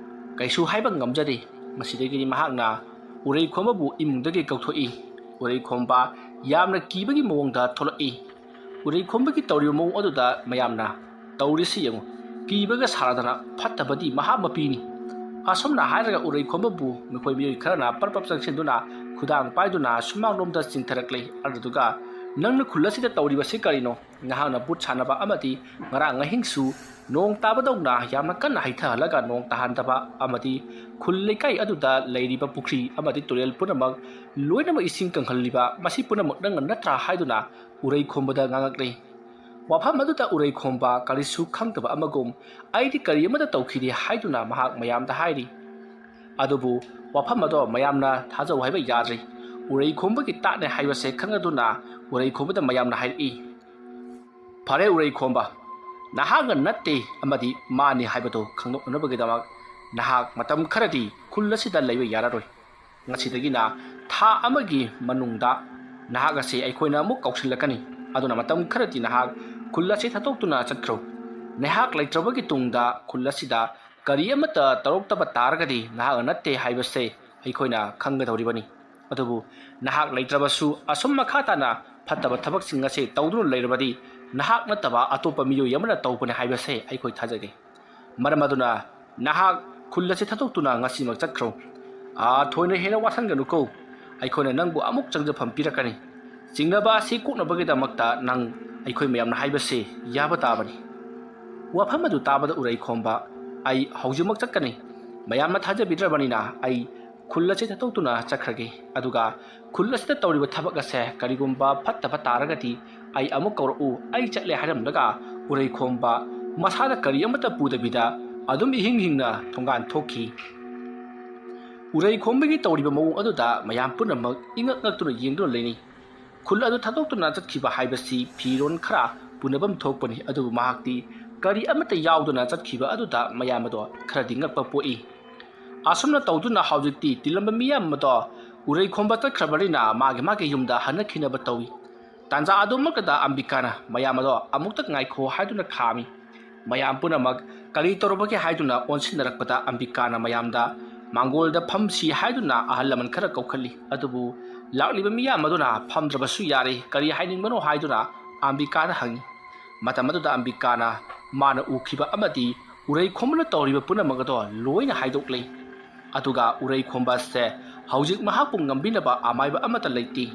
ꯀꯩꯁꯨ ꯍꯥꯏꯕ ꯉꯝꯖꯗꯦ ꯃꯁꯤꯗꯒꯤꯗꯤ ꯃꯍꯥꯛꯅ ꯎꯔꯩꯈꯣꯝꯕꯕꯨ ꯏꯃꯨꯡꯗꯒꯤ ꯀꯧꯊꯣꯛꯏ ꯎꯔꯩꯈꯣꯝꯕ ꯌꯥꯝꯅ ꯀꯤꯕꯒꯤ ꯃꯑꯣꯡꯗ ꯊꯣꯛꯂꯛꯏ ꯎꯔꯩꯈꯣꯝꯕꯒꯤ ꯇꯧꯔꯤꯕ ꯃꯑꯣꯡ ꯑꯗꯨꯗ ꯃꯌꯥꯝꯅ ꯇꯧꯔꯤꯁꯤ ꯌꯦꯡꯉꯨ ꯀꯤꯕꯒ ꯁꯥꯗꯅ ꯐꯠꯇꯕꯗꯤ ꯃꯍꯥ ꯃꯄꯤꯅꯤ ꯑꯁꯨꯝꯅ ꯍꯥꯏꯔꯒ ꯎꯔꯩꯈꯣꯝꯕꯕꯨ ꯃꯈꯣꯏ ꯃꯤꯑꯣꯏ ꯈꯔꯅ ꯄꯔꯞ ꯆꯪꯁꯤꯟꯗꯨꯅ ꯈꯨꯗꯥꯡ ꯄꯥꯏꯗꯨꯅ ꯁꯨꯃꯥꯡꯂꯣꯝꯗ ꯆꯤꯡꯊꯔꯛꯂꯤ ꯑꯗꯨꯗꯨꯒ ꯅꯪꯅ ꯈꯨꯜ ꯑꯁꯤꯗ ꯇꯧꯔꯤꯕꯁꯤ ꯀꯔꯤꯅꯣ ꯅꯍꯥꯛꯅ ꯕꯨꯠ ꯁꯥꯟꯅꯕ ꯑꯃꯗꯤ ꯉꯔꯥꯡ ꯑꯍꯤꯡꯁꯨ ꯅꯣꯡ ꯇꯥꯕꯗꯧꯅ ꯌꯥꯝꯅ ꯀꯟꯅ ꯍꯩꯊꯍꯜꯂꯒ ꯅꯣꯡ ꯇꯥꯍꯟꯗꯕ ꯑꯃꯗꯤ ꯈꯨꯜ ꯂꯩꯀꯥꯏ ꯑꯗꯨꯗ ꯂꯩꯔꯤꯕ ꯄꯨꯈ꯭ꯔꯤ ꯑꯃꯗꯤ ꯇꯨꯔꯦꯜ ꯄꯨꯝꯅꯃꯛ ꯂꯣꯏꯅꯃꯛ ꯏꯁꯤꯡ ꯀꯪꯍꯜꯂꯤꯕ ꯃꯁꯤ ꯄꯨꯝꯅꯃꯛ ꯅꯪꯅ ꯅꯠꯇ꯭ꯔꯥ ꯍꯥꯏꯗꯨꯅ ꯎꯔꯩꯈꯣꯝꯕꯗ ꯉꯥꯡꯉꯛꯂꯤ ꯋꯥꯐꯝ ꯑꯗꯨꯗ ꯎꯔꯩꯈꯣꯝꯕ ꯀꯔꯤꯁꯨ ꯈꯪꯗꯕ ꯑꯃꯒꯨꯝ ꯑꯩꯗꯤ ꯀꯔꯤ ꯑꯃꯠꯇ ꯇꯧꯈꯤꯗꯦ ꯍꯥꯏꯗꯨꯅ ꯃꯍꯥꯛ ꯃꯌꯥꯝꯗ ꯍꯥꯏꯔꯤ ꯑꯗꯨꯕꯨ ꯋꯥꯐꯝ ꯑꯗꯣ ꯃꯌꯥꯝꯅ ꯊꯥꯖꯧ ꯍꯥꯏꯕ ꯌꯥꯗ꯭ꯔꯤ ꯎꯔꯩꯈꯣꯝꯕꯒꯤ ꯇꯥꯠꯅꯦ ꯍꯥꯏꯕꯁꯦ ꯈꯪꯉꯗꯨꯅ ꯎꯔꯩꯈꯣꯝꯕꯗ ꯃꯌꯥꯝꯅ ꯍꯥꯏꯔꯛꯏ ꯐꯔꯦ ꯎꯔꯩꯈꯣꯝꯕ ꯅꯍꯥꯛꯅ ꯅꯠꯇꯦ ꯑꯃꯗꯤ ꯃꯥꯅꯤ ꯍꯥꯏꯕꯗꯨ ꯈꯪꯗꯣꯛꯅꯅꯕꯒꯤꯗꯃꯛ ꯅꯍꯥꯛ ꯃꯇꯝ ꯈꯔꯗꯤ ꯈꯨꯜ ꯑꯁꯤꯗ ꯂꯩꯕ ꯌꯥꯔꯔꯣꯏ ꯉꯁꯤꯗꯒꯤꯅ ꯊꯥ ꯑꯃꯒꯤ ꯃꯅꯨꯡꯗ ꯅꯍꯥꯛ ꯑꯁꯤ ꯑꯩꯈꯣꯏꯅ ꯑꯃꯨꯛ ꯀꯧꯁꯤꯜꯂꯛꯀꯅꯤ ꯑꯗꯨꯅ ꯃꯇꯝ ꯈꯔꯗꯤ ꯅꯍꯥꯛ ꯈꯨꯜ ꯑꯁꯤ ꯊꯥꯗꯣꯛꯇꯨꯅ ꯆꯠꯈ꯭ꯔꯣ ꯅꯍꯥꯛ ꯂꯩꯇ꯭ꯔꯕꯒꯤ ꯇꯨꯡꯗ ꯈꯨꯜ ꯑꯁꯤꯗ ꯀꯔꯤ ꯑꯃꯠꯇ ꯇꯧꯔꯛꯇꯕ ꯇꯥꯔꯒꯗꯤ ꯅꯍꯥꯛ ꯅꯠꯇꯦ ꯍꯥꯏꯕꯁꯦ ꯑꯩꯈꯣꯏꯅ ꯈꯪꯒꯗꯧꯔꯤꯕꯅꯤ ꯑꯗꯨꯕु ꯅꯍꯥꯛ ꯂꯩꯇ꯭ꯔꯕꯁꯨ ꯑꯁꯨꯝ ꯃꯈꯥ ꯇꯥꯅ ꯐꯠꯇꯕ ꯊꯕꯛꯁꯤꯡ ꯑꯁꯤ ꯇꯧꯗꯨꯅ ꯂꯩꯔꯕꯗꯤ ꯅꯍꯥꯛ ꯅꯠꯇꯕ ꯑꯇꯣꯞꯄ ꯃꯤꯑꯣꯏ ꯑꯃꯅ ꯇꯧꯕꯅꯤ ꯍꯥꯏꯕꯁꯦ ꯑꯩꯈꯣꯏ ꯊꯥꯖꯒꯦ ꯃꯔꯝ ꯑꯗꯨꯅ ꯅꯍꯥꯛ ꯈꯨꯜ ꯑꯁꯤ ꯊꯥꯗꯣꯛꯇꯨꯅ ꯉꯁꯤꯃꯛ ꯆꯠꯈ꯭ꯔꯣ ꯊꯣꯏꯅ ꯍꯦꯟꯅ ꯋꯥꯁꯟꯒꯅꯨꯀꯣ ꯑꯩꯈꯣꯏꯅ ꯅꯪꯕꯨ ꯑꯃꯨꯛ ꯆꯪꯖꯐꯝ ꯄꯤꯔꯛꯀꯅꯤ ꯆꯤꯡꯅꯕ ꯑꯁꯤ ꯀꯣꯛꯅꯕꯒꯤꯗꯃꯛꯇ ꯅꯪ ꯑꯩꯈꯣꯏ ꯃꯌꯥꯝꯅ ꯍꯥꯏꯕꯁꯦ ꯌꯥꯕ ꯇꯥꯕꯅꯤ ꯋꯥꯐꯝ ꯑꯗꯨ ꯇꯥꯕꯗ ꯎꯔꯩꯈꯣꯝꯕ ꯑꯩ ꯍꯧꯖꯤꯛꯃꯛ ꯆꯠꯀꯅꯤ ꯃꯌꯥꯝꯅ ꯊꯥꯖꯕꯤꯗ꯭ꯔꯕꯅꯤꯅ ꯑꯩ ꯈꯨꯜ ꯑꯁꯤ ꯊꯥꯗꯣꯛꯇꯨꯅ ꯆꯠꯈ꯭ꯔꯒꯦ ꯑꯗꯨꯒ ꯈꯨꯜ ꯑꯁꯤꯗ ꯇꯧꯔꯤꯕ ꯊꯕꯛ ꯑꯁꯦ ꯀꯔꯤꯒꯨꯝꯕ ꯐꯠꯇꯕ ꯇꯥꯔꯒꯗꯤ ꯑꯩ ꯑꯃꯨꯛ ꯀꯧꯔꯛꯎ ꯑꯩ ꯆꯠꯂꯦ ꯍꯥꯏꯔꯝꯂꯒ ꯎꯔꯩꯈꯣꯝꯕ ꯃꯁꯥꯗ ꯀꯔꯤ ꯑꯃꯠꯇ ꯄꯨꯗꯕꯤꯗ ꯑꯗꯨꯝꯏꯍꯤꯡ ꯍꯤꯡꯅ ꯊꯣꯡꯒꯥꯟ ꯊꯣꯛꯈꯤ ꯎꯔꯩꯈꯣꯝꯕꯒꯤ ꯇꯧꯔꯤꯕ ꯃꯑꯣꯡ ꯑꯗꯨꯗ ꯃꯌꯥꯝ ꯄꯨꯝꯅꯃꯛ ꯏꯉꯛ ꯉꯛꯇꯨꯅ ꯌꯦꯡꯗꯨꯅ ꯂꯩꯅꯩ ꯈꯨꯜ ꯑꯗꯨ ꯊꯥꯗꯣꯛꯇꯨꯅ ꯆꯠꯈꯤꯕ ꯍꯥꯏꯕꯁꯤ ꯐꯤꯔꯣꯜ ꯈꯔ ꯄꯨꯅꯐꯝ ꯊꯣꯛꯄꯅꯤ ꯑꯗꯨꯕꯨ ꯃꯍꯥꯛꯇꯤ ꯀꯔꯤ ꯑꯃꯠꯇ ꯌꯥꯎꯗꯨꯅ ꯆꯠꯈꯤꯕ ꯑꯗꯨꯗ ꯃꯌꯥꯝ ꯑꯗꯣ ꯈꯔꯗꯤ ꯉꯛꯄ ꯄꯣꯛꯏ ꯑꯁꯨꯝꯅ ꯇꯧꯗꯨꯅ ꯍꯧꯖꯤꯛꯇꯤ ꯇꯤꯜꯂꯝꯕ ꯃꯤꯌꯥꯝ ꯑꯗꯣ ꯎꯔꯩꯈꯣꯝꯕ ꯆꯠꯈ꯭ꯔꯕꯅꯤꯅ ꯃꯥꯒꯤ ꯌꯨꯝꯗ ꯍꯟꯅꯈꯤꯅꯕ ꯇꯧꯏ ꯇꯥꯟꯖꯥ ꯑꯗꯨꯃꯛꯇꯗ ꯑꯝꯕꯤꯀꯥꯅ ꯃꯌꯥꯝ ꯑꯗꯣ ꯑꯃꯨꯛꯇ ꯉꯥꯏꯈꯣ ꯍꯥꯏꯗꯨꯅ ꯈꯥꯝꯃꯤ ꯃꯌꯥꯝ ꯄꯨꯝꯅꯃꯛ ꯀꯔꯤ ꯇꯧꯔꯕꯒꯦ ꯍꯥꯏꯗꯨꯅ ꯑꯣꯟꯁꯤꯟꯅꯔꯛꯄꯗ ꯑꯝꯕꯤꯀꯥꯅ ꯃꯌꯥꯝꯗ ꯃꯥꯡꯒꯣꯜꯗ ꯐꯝꯁꯤ ꯍꯥꯏꯗꯨꯅ ꯑꯍꯜ ꯂꯃꯟ ꯈꯔ ꯀꯧꯈꯠꯂꯤ ꯑꯗꯨꯕꯨ ꯂꯥꯛꯂꯤꯕ ꯃꯤꯌꯥꯝ ꯑꯗꯨꯅ ꯐꯝꯗ꯭ꯔꯕꯁꯨ ꯌꯥꯔꯦ ꯀꯔꯤ ꯍꯥꯏꯅꯤꯡꯕꯅꯣ ꯍꯥꯏꯗꯨꯅ ꯑꯝꯕꯤꯀꯥꯗ ꯍꯪꯉꯤ ꯃꯇꯝ ꯑꯗꯨꯗ ꯑꯝꯕꯤꯀꯥꯅ ꯃꯥꯅ ꯎꯈꯤꯕ ꯑꯃꯗꯤ ꯎꯔꯩꯈꯣꯝꯕꯅ ꯇꯧꯔꯤꯕ ꯄꯨꯝꯅꯃꯛ ꯑꯗꯣ ꯂꯣꯏꯅ ꯍꯥꯏꯗꯣꯛꯂꯤ ꯑꯗꯨꯒ ꯎꯔꯩꯈꯣꯝꯕꯁꯦ ꯍꯧꯖꯤꯛ ꯃꯍꯥꯛꯄꯨ ꯉꯝꯕꯤꯅꯕ ꯑꯃꯥꯏꯕ ꯑꯃꯠꯇ ꯂꯩꯇꯦ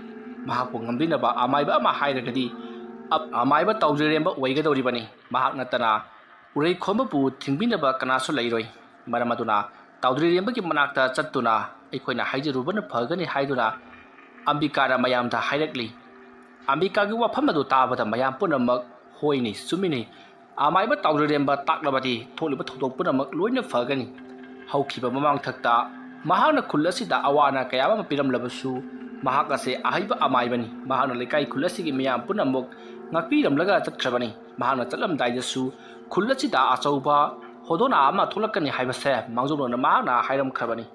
ꯃꯍꯥꯛꯄꯨ ꯉꯝꯕꯤꯅꯕ ꯑꯃꯥꯏꯕ ꯑꯃ ꯍꯥꯏꯔꯒꯗꯤ ꯑꯃꯥꯏꯕ ꯇꯧꯗ꯭ꯔꯤꯔꯦꯝꯕ ꯑꯣꯏꯒꯗꯧꯔꯤꯕꯅꯤ ꯃꯍꯥꯛ ꯅꯠꯇꯅ ꯎꯔꯩꯈꯣꯝꯕꯕꯨ ꯊꯤꯡꯕꯤꯅꯕ ꯀꯅꯥꯁꯨ ꯂꯩꯔꯣꯏ ꯃꯔꯝ ꯑꯗꯨꯅ ꯇꯧꯗ꯭ꯔꯤꯔꯦꯝꯕꯒꯤ ꯃꯅꯥꯛꯇ ꯆꯠꯇꯨꯅ ꯑꯩꯈꯣꯏꯅ ꯍꯥꯏꯖꯔꯨꯕꯅ ꯐꯒꯅꯤ ꯍꯥꯏꯗꯨꯅ ꯑꯝꯕꯤꯀꯥꯅ ꯃꯌꯥꯝꯗ ꯍꯥꯏꯔꯛꯂꯤ ꯑꯝꯕꯤꯀꯥꯒꯤ ꯋꯥꯐꯝ ꯑꯗꯨ ꯇꯥꯕꯗ ꯃꯌꯥꯝ ꯄꯨꯝꯅꯃꯛ ꯍꯣꯏꯅꯤ ꯆꯨꯝꯃꯤꯅꯤ ꯑꯃꯥꯏꯕ ꯇꯧꯗ꯭ꯔꯤꯔꯦꯝꯕ ꯇꯥꯛꯂꯕꯗꯤ ꯊꯣꯛꯂꯤꯕ ꯊꯧꯗꯣꯛ ꯄꯨꯝꯅꯃꯛ ꯂꯣꯏꯅ ꯐꯒꯅꯤ ꯍꯧꯈꯤꯕ ꯃꯃꯥꯡꯊꯛꯇ ꯃꯍꯥꯛꯅ ꯈꯨꯜ ꯑꯁꯤꯗ ꯑꯋꯥ ꯑꯅꯥ ꯀꯌꯥ ꯑꯃ ꯄꯤꯔꯝꯂꯕꯁꯨ ꯃꯍꯥꯛ ꯑꯁꯤ ꯑꯍꯩꯕ ꯑꯃꯥꯏꯕꯅꯤ ꯃꯍꯥꯛꯅ ꯂꯩꯀꯥꯏ ꯈꯨꯜ ꯑꯁꯤꯒꯤ ꯃꯤꯌꯥꯝ ꯄꯨꯝꯅꯃꯛ ꯉꯥꯛꯄꯤꯔꯝꯂꯒ ꯆꯠꯈ꯭ꯔꯕꯅꯤ ꯃꯍꯥꯛꯅ ꯆꯠꯂꯝꯗꯥꯏꯗꯁꯨ ꯈꯨꯜ ꯑꯁꯤꯗ ꯑꯆꯧꯕ ꯍꯣꯗꯣꯅꯥ ꯑꯃ ꯊꯣꯛꯂꯛꯀꯅꯤ ꯍꯥꯏꯕꯁꯦ ꯃꯥꯡꯖꯧꯅꯅ ꯃꯍꯥꯛꯅ ꯍꯥꯏꯔꯝꯈ꯭ꯔꯕꯅꯤ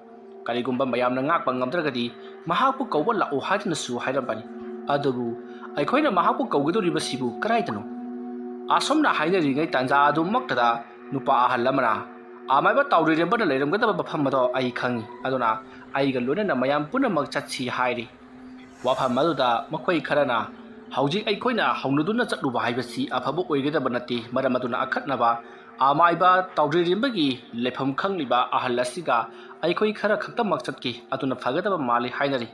ꯀꯔꯤꯒꯨꯝꯕ ꯃꯌꯥꯝꯅ ꯉꯥꯛꯄ ꯉꯝꯗ꯭ꯔꯒꯗꯤ ꯃꯍꯥꯛꯄꯨ ꯀꯧꯕ ꯂꯥꯛꯎ ꯍꯥꯏꯗꯨꯅꯁꯨ ꯍꯥꯏꯔꯝꯕꯅꯤ ꯑꯗꯨꯕꯨ ꯑꯩꯈꯣꯏꯅ ꯃꯍꯥꯛꯄꯨ ꯀꯧꯒꯗꯧꯔꯤꯕꯁꯤꯕꯨ ꯀꯗꯥꯏꯗꯅꯣ ꯑꯁꯨꯝꯅ ꯍꯥꯏꯅꯔꯤꯉꯩ ꯇꯥꯟꯖꯥ ꯑꯗꯨꯃꯛꯇꯗ ꯅꯨꯄꯥ ꯑꯍꯜ ꯑꯃꯅ ꯑꯃꯥꯏꯕ ꯇꯧꯗ꯭ꯔꯤꯔꯦꯝꯕꯅ ꯂꯩꯔꯝꯒꯗꯕ ꯃꯐꯝ ꯑꯗꯣ ꯑꯩ ꯈꯪꯉꯤ ꯑꯗꯨꯅ ꯑꯩꯒ ꯂꯣꯏꯅꯅ ꯃꯌꯥꯝ ꯄꯨꯝꯅꯃꯛ ꯆꯠꯁꯤ ꯍꯥꯏꯔꯤ ꯋꯥꯐꯝ ꯑꯗꯨꯗ ꯃꯈꯣꯏ ꯈꯔꯅ ꯍꯧꯖꯤꯛ ꯑꯩꯈꯣꯏꯅ ꯍꯧꯅꯗꯨꯅ ꯆꯠꯂꯨꯕ ꯍꯥꯏꯕꯁꯤ ꯑꯐꯕ ꯑꯣꯏꯒꯗꯕ ꯅꯠꯇꯦ ꯃꯔꯝ ꯑꯗꯨꯅ ꯑꯈꯠꯅꯕ ꯑꯃꯥꯏꯕ ꯇꯧꯗ꯭ꯔꯤꯔꯦꯝꯕꯒꯤ ꯂꯩꯐꯝ ꯈꯪꯂꯤꯕ ꯑꯍꯜ ꯑꯁꯤꯒ ꯑꯩꯈꯣꯏ ꯈꯔ ꯈꯛꯇꯃꯛ ꯆꯠꯈꯤ ꯑꯗꯨꯅ ꯐꯒꯗꯕ ꯃꯥꯜꯂꯤ ꯍꯥꯏꯅꯔꯤ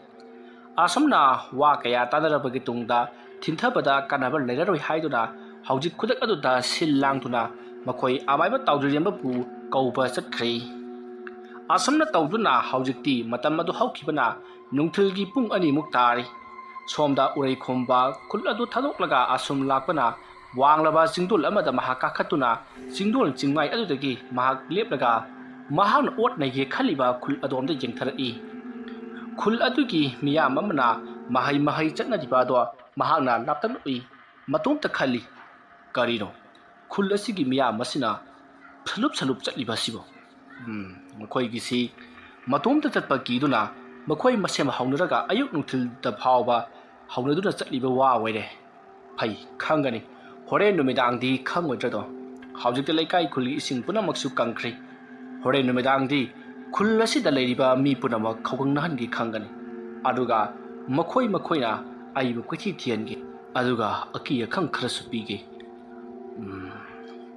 ꯑꯁꯨꯝꯅ ꯋꯥ ꯀꯌꯥ ꯇꯥꯟꯅꯔꯕꯒꯤ ꯇꯨꯡꯗ ꯊꯤꯟꯊꯕꯗ ꯀꯥꯟꯅꯕ ꯂꯩꯔꯔꯣꯏ ꯍꯥꯏꯗꯨꯅ ꯍꯧꯖꯤꯛ ꯈꯨꯗꯛ ꯑꯗꯨꯗ ꯁꯤꯜ ꯂꯥꯡꯗꯨꯅ ꯃꯈꯣꯏ ꯑꯃꯥꯏꯕ ꯇꯧꯗ꯭ꯔꯤꯔꯦꯝꯕꯕꯨ ꯀꯧꯕ ꯆꯠꯈ꯭ꯔꯦ ꯑꯁꯨꯝꯅ ꯇꯧꯗꯨꯅ ꯍꯧꯖꯤꯛꯇꯤ ꯃꯇꯝ ꯑꯗꯨ ꯍꯧꯈꯤꯕꯅ ꯅꯨꯡꯊꯤꯜꯒꯤ ꯄꯨꯡ 2 ꯇꯥꯔꯤ ꯁꯣꯝꯗ ꯎꯔꯩꯈꯣꯝꯕ ꯈꯨꯜ ꯑꯗꯨ ꯊꯥꯗꯣꯛꯂꯒ ꯑꯁꯨꯝ ꯂꯥꯛꯄꯅ ꯋꯥꯡꯂꯕ ꯆꯤꯡꯗꯣꯜ ꯑꯃꯗ ꯃꯍꯥꯛ ꯀꯥꯈꯠꯇꯨꯅ ꯆꯤꯡꯗꯣꯜ ꯆꯤꯡꯃꯥꯏ ꯑꯗꯨꯗꯒꯤ ꯃꯍꯥꯛ ꯂꯦꯞꯂꯒ ꯃꯍꯥꯛꯅ ꯑꯣꯠꯅꯩꯒꯦ ꯈꯜꯂꯤꯕ ꯈꯨꯜ ꯑꯗꯣꯝꯗ ꯌꯦꯡꯊꯔꯛꯏ ꯈꯨꯜ ꯑꯗꯨꯒꯤ ꯃꯤꯌꯥꯝ ꯑꯃꯅ ꯃꯍꯩ ꯆꯠꯅꯔꯤꯕ ꯑꯗꯣ ꯃꯍꯥꯛꯅ ꯂꯥꯞꯇꯛꯅ ꯎꯏ ꯃꯇꯣꯝꯇ ꯈꯜꯂꯤ ꯀꯔꯤꯅꯣ ꯈꯨꯜ ꯑꯁꯤꯒꯤ ꯃꯤꯌꯥꯝ ꯑꯁꯤꯅ ꯁꯂꯨꯞ ꯆꯠꯂꯤꯕ ꯑꯁꯤꯕꯨ ꯃꯈꯣꯏꯒꯤꯁꯤ ꯃꯇꯣꯝꯇ ꯆꯠꯄ ꯀꯤꯗꯨꯅ ꯃꯈꯣꯏ ꯃꯁꯦꯝ ꯍꯧꯅꯔꯒ ꯑꯌꯨꯛ ꯅꯨꯡꯊꯤꯜꯗ ꯐꯥꯎꯕ ꯍꯧꯅꯗꯨꯅ ꯆꯠꯂꯤꯕ ꯋꯥ ꯑꯣꯏꯔꯦ ꯐꯩ ꯈꯪꯒꯅꯤ ꯍꯣꯔꯦꯟ ꯅꯨꯃꯤꯗꯥꯡꯗꯤ ꯈꯪꯉꯣꯏꯗ꯭ꯔꯗꯣ ꯍꯧꯖꯤꯛꯇꯤ ꯂꯩꯀꯥꯏ ꯈꯨꯜꯒꯤ ꯏꯁꯤꯡ ꯄꯨꯝꯅꯃꯛꯁꯨ ꯀꯪꯈ꯭ꯔꯤ ꯍꯣꯔꯦꯟ ꯅꯨꯃꯤꯗꯥꯡꯗꯤ ꯈꯨꯜ ꯑꯁꯤꯗ ꯂꯩꯔꯤꯕ ꯃꯤ ꯄꯨꯝꯅꯃꯛ ꯈꯧꯒꯪꯅꯍꯟꯒꯦ ꯈꯪꯒꯅꯤ ꯑꯗꯨꯒ ꯃꯈꯣꯏꯅ ꯑꯩꯕꯨ ꯀꯣꯏꯊꯤ ꯊꯤꯍꯟꯒꯦ ꯑꯗꯨꯒ ꯑꯀꯤ ꯑꯈꯪ ꯈꯔꯁꯨ ꯄꯤꯒꯦ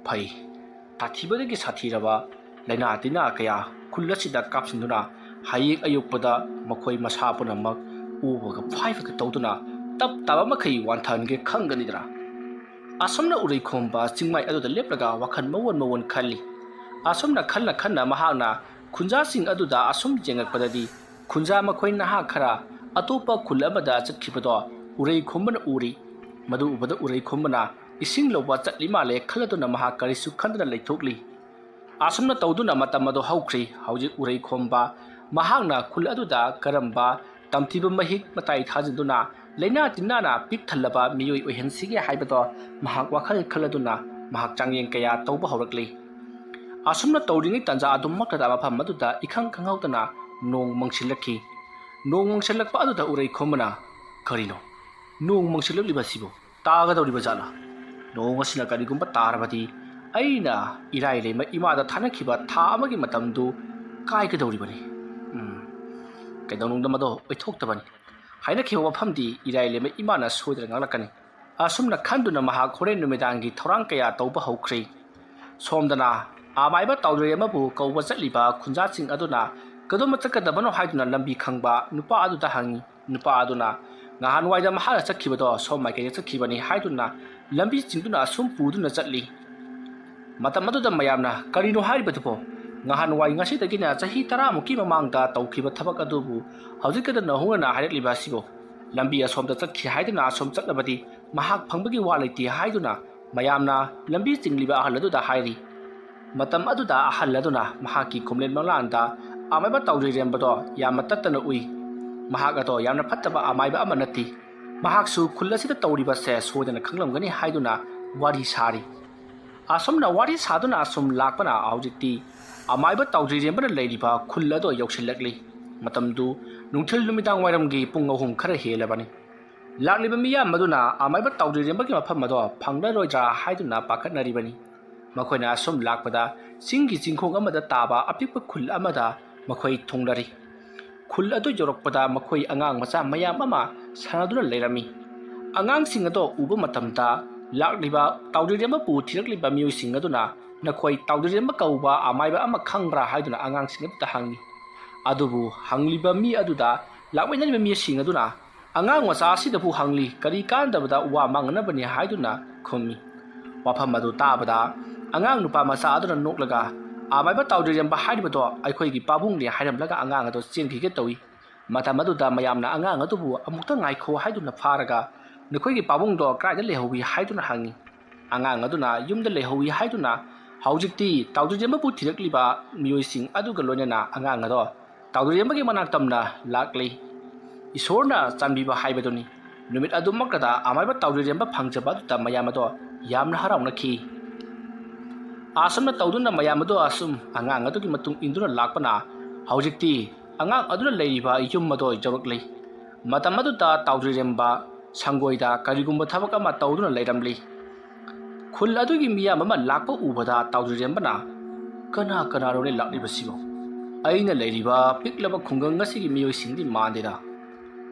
ꯐꯩ ꯁꯥꯊꯤꯕꯗꯒꯤ ꯁꯥꯊꯤꯔꯕ ꯂꯩꯅꯥ ꯇꯤꯟꯅꯥ ꯀꯌꯥ ꯈꯨꯜ ꯑꯁꯤꯗ ꯀꯥꯞꯁꯤꯟꯗꯨꯅ ꯍꯌꯦꯡ ꯑꯌꯨꯛꯄꯗ ꯃꯈꯣꯏ ꯃꯁꯥ ꯄꯨꯝꯅꯃꯛ ꯎꯕꯒ ꯐꯥꯏꯕꯒ ꯇꯧꯗꯨꯅ ꯇꯞ ꯇꯥꯕ ꯃꯈꯩ ꯋꯥꯟꯊꯍꯟꯒꯦ ꯈꯪꯒꯅꯤꯗꯅ ꯑꯁꯨꯝꯅ ꯎꯔꯩꯈꯣꯝꯕ ꯆꯤꯡꯃꯥꯏ ꯑꯗꯨꯗ ꯂꯦꯞꯂꯒ ꯋꯥꯈꯜ ꯃꯋꯣꯟ ꯈꯜꯂꯤ ꯑꯁꯨꯝꯅ ꯈꯟꯅ ꯃꯍꯥꯛꯅ ꯈꯨꯟꯖꯥꯁꯤꯡ ꯑꯗꯨꯗ ꯑꯁꯨꯝ ꯌꯦꯡꯉꯛꯄꯗꯗꯤ ꯈꯨꯟꯖꯥ ꯃꯈꯣꯏ ꯅꯍꯥ ꯈꯔ ꯑꯇꯣꯞꯄ ꯈꯨꯜ ꯑꯃꯗ ꯆꯠꯈꯤꯕꯗꯣ ꯎꯔꯩꯈꯣꯝꯕꯅ ꯎꯔꯤ ꯃꯗꯨ ꯎꯕꯗ ꯎꯔꯩꯈꯣꯝꯕꯅ ꯏꯁꯤꯡ ꯂꯧꯕ ꯆꯠꯂꯤ ꯃꯥꯜꯂꯦ ꯈꯜꯂꯗꯨꯅ ꯃꯍꯥꯛ ꯀꯔꯤꯁꯨ ꯈꯟꯗꯅ ꯂꯩꯊꯣꯛꯂꯤ ꯑꯁꯨꯝꯅ ꯇꯧꯗꯨꯅ ꯃꯇꯝ ꯑꯗꯨ ꯍꯧꯈ꯭ꯔꯤ ꯍꯧꯖꯤꯛ ꯎꯔꯩꯈꯣꯝꯕ ꯃꯍꯥꯛꯅ ꯈꯨꯜ ꯑꯗꯨꯗ ꯀꯔꯝꯕ ꯇꯝꯊꯤꯕ ꯃꯍꯤꯛ ꯃꯇꯥꯏ ꯊꯥꯖꯤꯟꯗꯨꯅ ꯂꯩꯅꯥ ꯇꯤꯟꯅꯥꯅ ꯄꯤꯛ ꯊꯜꯂꯕ ꯃꯤꯑꯣꯏ ꯑꯣꯏꯍꯟꯁꯤꯒꯦ ꯍꯥꯏꯕꯗꯣ ꯃꯍꯥꯛ ꯋꯥꯈꯜ ꯈꯜꯂꯗꯨꯅ ꯃꯍꯥꯛ ꯆꯥꯡꯌꯦꯡ ꯀꯌꯥ ꯇꯧꯕ ꯍꯧꯔꯛꯂꯤ ꯑꯁꯨꯝꯅ ꯇꯧꯔꯤꯉꯩ ꯇꯥꯟꯖꯥ ꯑꯗꯨꯃꯛꯇꯗ ꯃꯐꯝ ꯑꯗꯨꯗ ꯏꯈꯪ ꯈꯪꯍꯧꯗꯅ ꯅꯣꯡ ꯃꯪꯁꯤꯜꯂꯛꯈꯤ ꯅꯣꯡ ꯃꯪꯁꯤꯜꯂꯛꯄ ꯑꯗꯨꯗ ꯎꯔꯩ ꯈꯣꯝꯕꯅ ꯀꯔꯤꯅꯣ ꯅꯣꯡ ꯃꯪꯁꯤꯜꯂꯛꯂꯤꯕꯁꯤꯕꯨ ꯇꯥꯒꯗꯧꯔꯤꯕ ꯖꯥꯠꯂꯥ ꯅꯣꯡ ꯑꯁꯤꯅ ꯀꯔꯤꯒꯨꯝꯕ ꯇꯥꯔꯕꯗꯤ ꯑꯩꯅ ꯏꯔꯥꯏ ꯂꯩꯃ ꯏꯃꯥꯗ ꯊꯥꯅꯈꯤꯕ ꯊꯥ ꯑꯃꯒꯤ ꯃꯇꯝꯗꯨ ꯀꯥꯏꯒꯗꯧꯔꯤꯕꯅꯤ ꯀꯩꯗꯧꯅꯨꯡꯗ ꯃꯗꯣ ꯑꯣꯏꯊꯣꯛꯇꯕꯅꯤ ꯍꯥꯏꯅꯈꯤꯕ ꯋꯥꯐꯝꯗꯤ ꯏꯔꯥꯏ ꯂꯩꯃ ꯏꯃꯥꯅ ꯁꯣꯏꯗꯅ ꯉꯥꯡꯂꯛꯀꯅꯤ ꯑꯁꯨꯝꯅ ꯈꯟꯗꯨꯅ ꯃꯍꯥꯛ ꯍꯣꯔꯦꯟ ꯅꯨꯃꯤꯗꯥꯡꯒꯤ ꯊꯧꯔꯥꯡ ꯀꯌꯥ ꯇꯧꯕ ꯍꯧꯈ꯭ꯔꯦ ꯁꯣꯝꯗꯅ ꯑꯃꯥꯏꯕ ꯇꯥꯎꯖꯩ ꯑꯃꯕꯨ ꯀꯧꯕ ꯆꯠꯂꯤꯕ ꯈꯨꯟꯖꯥꯁꯤꯡ ꯑꯗꯨꯅ ꯀꯗꯣꯝꯗ ꯆꯠꯀꯗꯕꯅꯣ ꯍꯥꯏꯗꯨꯅ ꯂꯝꯕꯤ ꯈꯪꯕ ꯅꯨꯄꯥ ꯑꯗꯨꯗ ꯍꯪꯉꯤ ꯅꯨꯄꯥ ꯑꯗꯨꯅ ꯉꯍꯥꯟꯋꯥꯏꯗ ꯃꯍꯥꯛꯅ ꯆꯠꯈꯤꯕꯗꯣ ꯁꯣꯝ ꯃꯥꯏꯀꯩꯗ ꯆꯠꯈꯤꯕꯅꯤ ꯍꯥꯏꯗꯨꯅ ꯂꯝꯕꯤ ꯆꯤꯡꯗꯨꯅ ꯑꯁꯨꯝ ꯄꯨꯗꯨꯅ ꯆꯠꯂꯤ ꯃꯇꯝ ꯑꯗꯨꯗ ꯃꯌꯥꯝꯅ ꯀꯔꯤꯅꯣ ꯍꯥꯏꯔꯤꯕꯗꯨꯕꯣ ꯉꯍꯥꯟꯋꯥꯏ ꯉꯁꯤꯗꯒꯤꯅ ꯆꯍꯤ 10ꯃꯨꯛꯀꯤ ꯃꯃꯥꯡꯗ ꯇꯧꯈꯤꯕ ꯊꯕꯛ ꯑꯗꯨꯕꯨ ꯍꯧꯖꯤꯛꯀꯗ ꯅꯧꯍꯧꯅꯅ ꯍꯥꯏꯔꯛꯂꯤꯕ ꯑꯁꯤꯕꯨ ꯂꯝꯕꯤ ꯑꯁꯣꯝꯗ ꯆꯠꯈꯤ ꯍꯥꯏꯗꯨꯅ ꯑꯁꯣꯝ ꯆꯠꯂꯕꯗꯤ ꯃꯍꯥꯛ ꯐꯪꯕꯒꯤ ꯋꯥ ꯂꯩꯇꯦ ꯍꯥꯏꯗꯨꯅ ꯃꯌꯥꯝꯅ ꯂꯝꯕꯤ ꯆꯤꯡꯂꯤꯕ ꯑꯍꯜ ꯑꯗꯨꯗ ꯍꯥꯏꯔꯤ ꯃꯇꯝ ꯑꯗꯨꯗ ꯑꯍꯜ ꯑꯗꯨꯅ ꯃꯍꯥꯛꯀꯤ ꯈꯨꯝꯂꯦꯟ ꯃꯪꯂꯥꯟꯗ ꯑꯃꯥꯏꯕ ꯇꯥꯎꯖꯩꯔꯦꯝꯕꯗꯣ ꯌꯥꯝꯅ ꯇꯠꯇꯅ ꯎꯏ ꯃꯍꯥꯛ ꯑꯗꯣ ꯌꯥꯝꯅ ꯐꯠꯇꯕ ꯑꯃꯥꯏꯕ ꯑꯃ ꯅꯠꯇꯦ ꯃꯍꯥꯛꯁꯨ ꯈꯨꯜ ꯑꯁꯤꯗ ꯇꯧꯔꯤꯕꯁꯦ ꯁꯣꯏꯗꯅ ꯈꯪꯂꯝꯒꯅꯤ ꯍꯥꯏꯗꯨꯅ ꯋꯥꯔꯤ ꯁꯥꯔꯤ ꯑꯁꯨꯝꯅ ꯋꯥꯔꯤ ꯁꯥꯗꯨꯅ ꯑꯁꯨꯝ ꯂꯥꯛꯄꯅ ꯍꯧꯖꯤꯛꯇꯤ ꯑꯃꯥꯏꯕ ꯇꯥꯎꯖꯩꯔꯦꯝꯕꯅ ꯂꯩꯔꯤꯕ ꯈꯨꯜ ꯑꯗꯣ ꯌꯧꯁꯤꯜꯂꯛꯂꯤ ꯃꯇꯝꯗꯨ ꯅꯨꯡꯊꯤꯜ ꯅꯨꯃꯤꯗꯥꯡ ꯋꯥꯏꯔꯝꯒꯤ ꯄꯨꯡ 3 ꯈꯔ ꯍꯦꯜꯂꯕꯅꯤ ꯂꯥꯛꯂꯤꯕ ꯃꯤꯌꯥꯝ ꯑꯗꯨꯅ ꯑꯃꯥꯏꯕ ꯇꯥꯎꯖꯩꯔꯦꯝꯕꯒꯤ ꯃꯐꯝ ꯑꯗꯣ ꯐꯪꯂꯔꯣꯏꯗ꯭ꯔꯥ ꯍꯥꯏꯗꯨꯅ ꯄꯥꯈꯠꯅꯔꯤꯕꯅꯤ ꯃꯈꯣꯏꯅ ꯑꯁꯨꯝ ꯂꯥꯛꯄꯗ ꯆꯤꯡꯒꯤ ꯆꯤꯡꯈꯣꯡ ꯑꯃꯗ ꯇꯥꯕ ꯑꯄꯤꯛꯄ ꯈꯨꯜ ꯑꯃꯗ ꯃꯈꯣꯏ ꯊꯨꯡꯂꯔꯤ ꯈꯨꯜ ꯑꯗꯨ ꯌꯧꯔꯛꯄꯗ ꯃꯈꯣꯏ ꯑꯉꯥꯡ ꯃꯆꯥ ꯃꯌꯥꯝ ꯑꯃ ꯁꯥꯟꯅꯗꯨꯅ ꯂꯩꯔꯝꯃꯤ ꯑꯉꯥꯡꯁꯤꯡ ꯑꯗꯣ ꯎꯕ ꯃꯇꯝꯗ ꯂꯥꯛꯂꯤꯕ ꯇꯥꯎꯖꯩꯔꯦꯝꯕꯕꯨ ꯊꯤꯔꯛꯂꯤꯕ ꯃꯤꯑꯣꯏꯁꯤꯡ ꯑꯗꯨꯅ ꯅꯈꯣꯏ ꯇꯥꯎꯖꯩꯔꯦꯝꯕ ꯀꯧꯕ ꯑꯃꯥꯏꯕ ꯑꯃ ꯈꯪꯕ꯭ꯔꯥ ꯍꯥꯏꯗꯨꯅ ꯑꯉꯥꯡꯁꯤꯡ ꯑꯗꯨꯗ ꯍꯪꯉꯤ ꯑꯗꯨꯕꯨ ꯍꯪꯂꯤꯕ ꯃꯤ ꯑꯗꯨꯗ ꯂꯥꯛꯃꯤꯟꯅꯔꯤꯕ ꯃꯤꯁꯤꯡ ꯑꯗꯨꯅ ꯑꯉꯥꯡ ꯃꯆꯥ ꯑꯁꯤꯗꯕꯨ ꯍꯪꯂꯤ ꯀꯔꯤ ꯀꯥꯟꯗꯕꯗ ꯋꯥ ꯃꯥꯡꯅꯕꯅꯤ ꯍꯥꯏꯗꯨꯅ ꯈꯨꯝꯃꯤ ꯋꯥꯐꯝ ꯑꯗꯨ ꯇꯥꯕꯗ ꯑꯉꯥꯡ ꯅꯨꯄꯥ ꯃꯆꯥ ꯑꯗꯨꯅ ꯅꯣꯛꯂꯒ ꯑꯃꯥꯏꯕ ꯇꯥꯎꯖꯩꯔꯦꯝꯕ ꯍꯥꯏꯔꯤꯕꯗꯣ ꯑꯩꯈꯣꯏꯒꯤ ꯄꯥꯕꯨꯡꯅꯤ ꯍꯥꯏꯔꯝꯂꯒ ꯑꯉꯥꯡ ꯑꯗꯨ ꯆꯦꯟꯈꯤꯒꯦ ꯇꯧꯏ ꯃꯇꯝ ꯑꯗꯨꯗ ꯃꯌꯥꯝꯅ ꯑꯉꯥꯡ ꯑꯗꯨꯕꯨ ꯑꯃꯨꯛꯇ ꯉꯥꯏꯈꯣ ꯍꯥꯏꯗꯨꯅ ꯐꯥꯔꯒ ꯅꯈꯣꯏꯒꯤ ꯄꯥꯕꯨꯡꯗꯣ ꯀꯗꯥꯏꯗ ꯂꯩꯍꯧꯏ ꯍꯥꯏꯗꯨꯅ ꯍꯪꯉꯤ ꯑꯉꯥꯡ ꯑꯗꯨꯅ ꯌꯨꯝꯗ ꯂꯩꯍꯧꯏ ꯍꯥꯏꯗꯨꯅ ꯍꯧꯖꯤꯛꯇꯤ ꯇꯥꯎꯖꯩꯔꯦꯝꯕꯕꯨ ꯊꯤꯔꯛꯂꯤꯕ ꯃꯤꯑꯣꯏꯁꯤꯡ ꯑꯗꯨꯒ ꯂꯣꯏꯅꯅ ꯑꯉꯥꯡ ꯑꯗꯣ ꯇꯥꯎꯖꯩꯔꯦꯝꯕꯒꯤ ꯃꯅꯥꯛ ꯇꯝꯅ ꯂꯥꯛꯂꯤ ꯏꯁꯣꯔꯅ ꯆꯥꯟꯕꯤꯕ ꯍꯥꯏꯕꯗꯨꯅꯤ ꯅꯨꯃꯤꯠ ꯑꯗꯨꯃꯛꯇꯗ ꯑꯃꯥꯏꯕ ꯇꯥꯎꯖꯩꯔꯦꯝꯕ ꯐꯪꯖꯕ ꯑꯗꯨꯗ ꯃꯌꯥꯝ ꯑꯗꯣ ꯌꯥꯝꯅ ꯍꯔꯥꯎꯅꯈꯤ ꯑꯁꯨꯝꯅ ꯇꯧꯗꯨꯅ ꯃꯌꯥꯝ ꯑꯗꯣ ꯑꯁꯨꯝ ꯑꯉꯥꯡ ꯑꯗꯨꯒꯤ ꯃꯇꯨꯡ ꯏꯟꯗꯨꯅ ꯂꯥꯛꯄꯅ ꯍꯧꯖꯤꯛꯇꯤ ꯑꯉꯥꯡ ꯑꯗꯨꯅ ꯂꯩꯔꯤꯕ ꯌꯨꯝ ꯑꯗꯣ ꯌꯧꯔꯛꯂꯤ ꯃꯇꯝ ꯑꯗꯨꯗ ꯇꯥꯎꯖꯩꯔꯦꯝꯕ ꯁꯪꯒꯣꯏꯗ ꯀꯔꯤꯒꯨꯝꯕ ꯊꯕꯛ ꯑꯃ ꯇꯧꯗꯨꯅ ꯂꯩꯔꯝꯂꯤ ꯈꯨꯜ ꯑꯗꯨꯒꯤ ꯃꯤꯌꯥꯝ ꯑꯃ ꯂꯥꯛꯄ ꯎꯕꯗ ꯇꯥꯎꯖꯩꯔꯦꯝꯕꯅ ꯀꯅꯥꯅꯣꯅꯦ ꯂꯥꯛꯂꯤꯕꯁꯤꯕꯣ ꯑꯩꯅ ꯂꯩꯔꯤꯕ ꯄꯤꯛꯂꯕ ꯈꯨꯡꯒꯪ ꯑꯁꯤꯒꯤ ꯃꯤꯑꯣꯏꯁꯤꯡꯗꯤ ꯃꯥꯟꯗꯦꯗ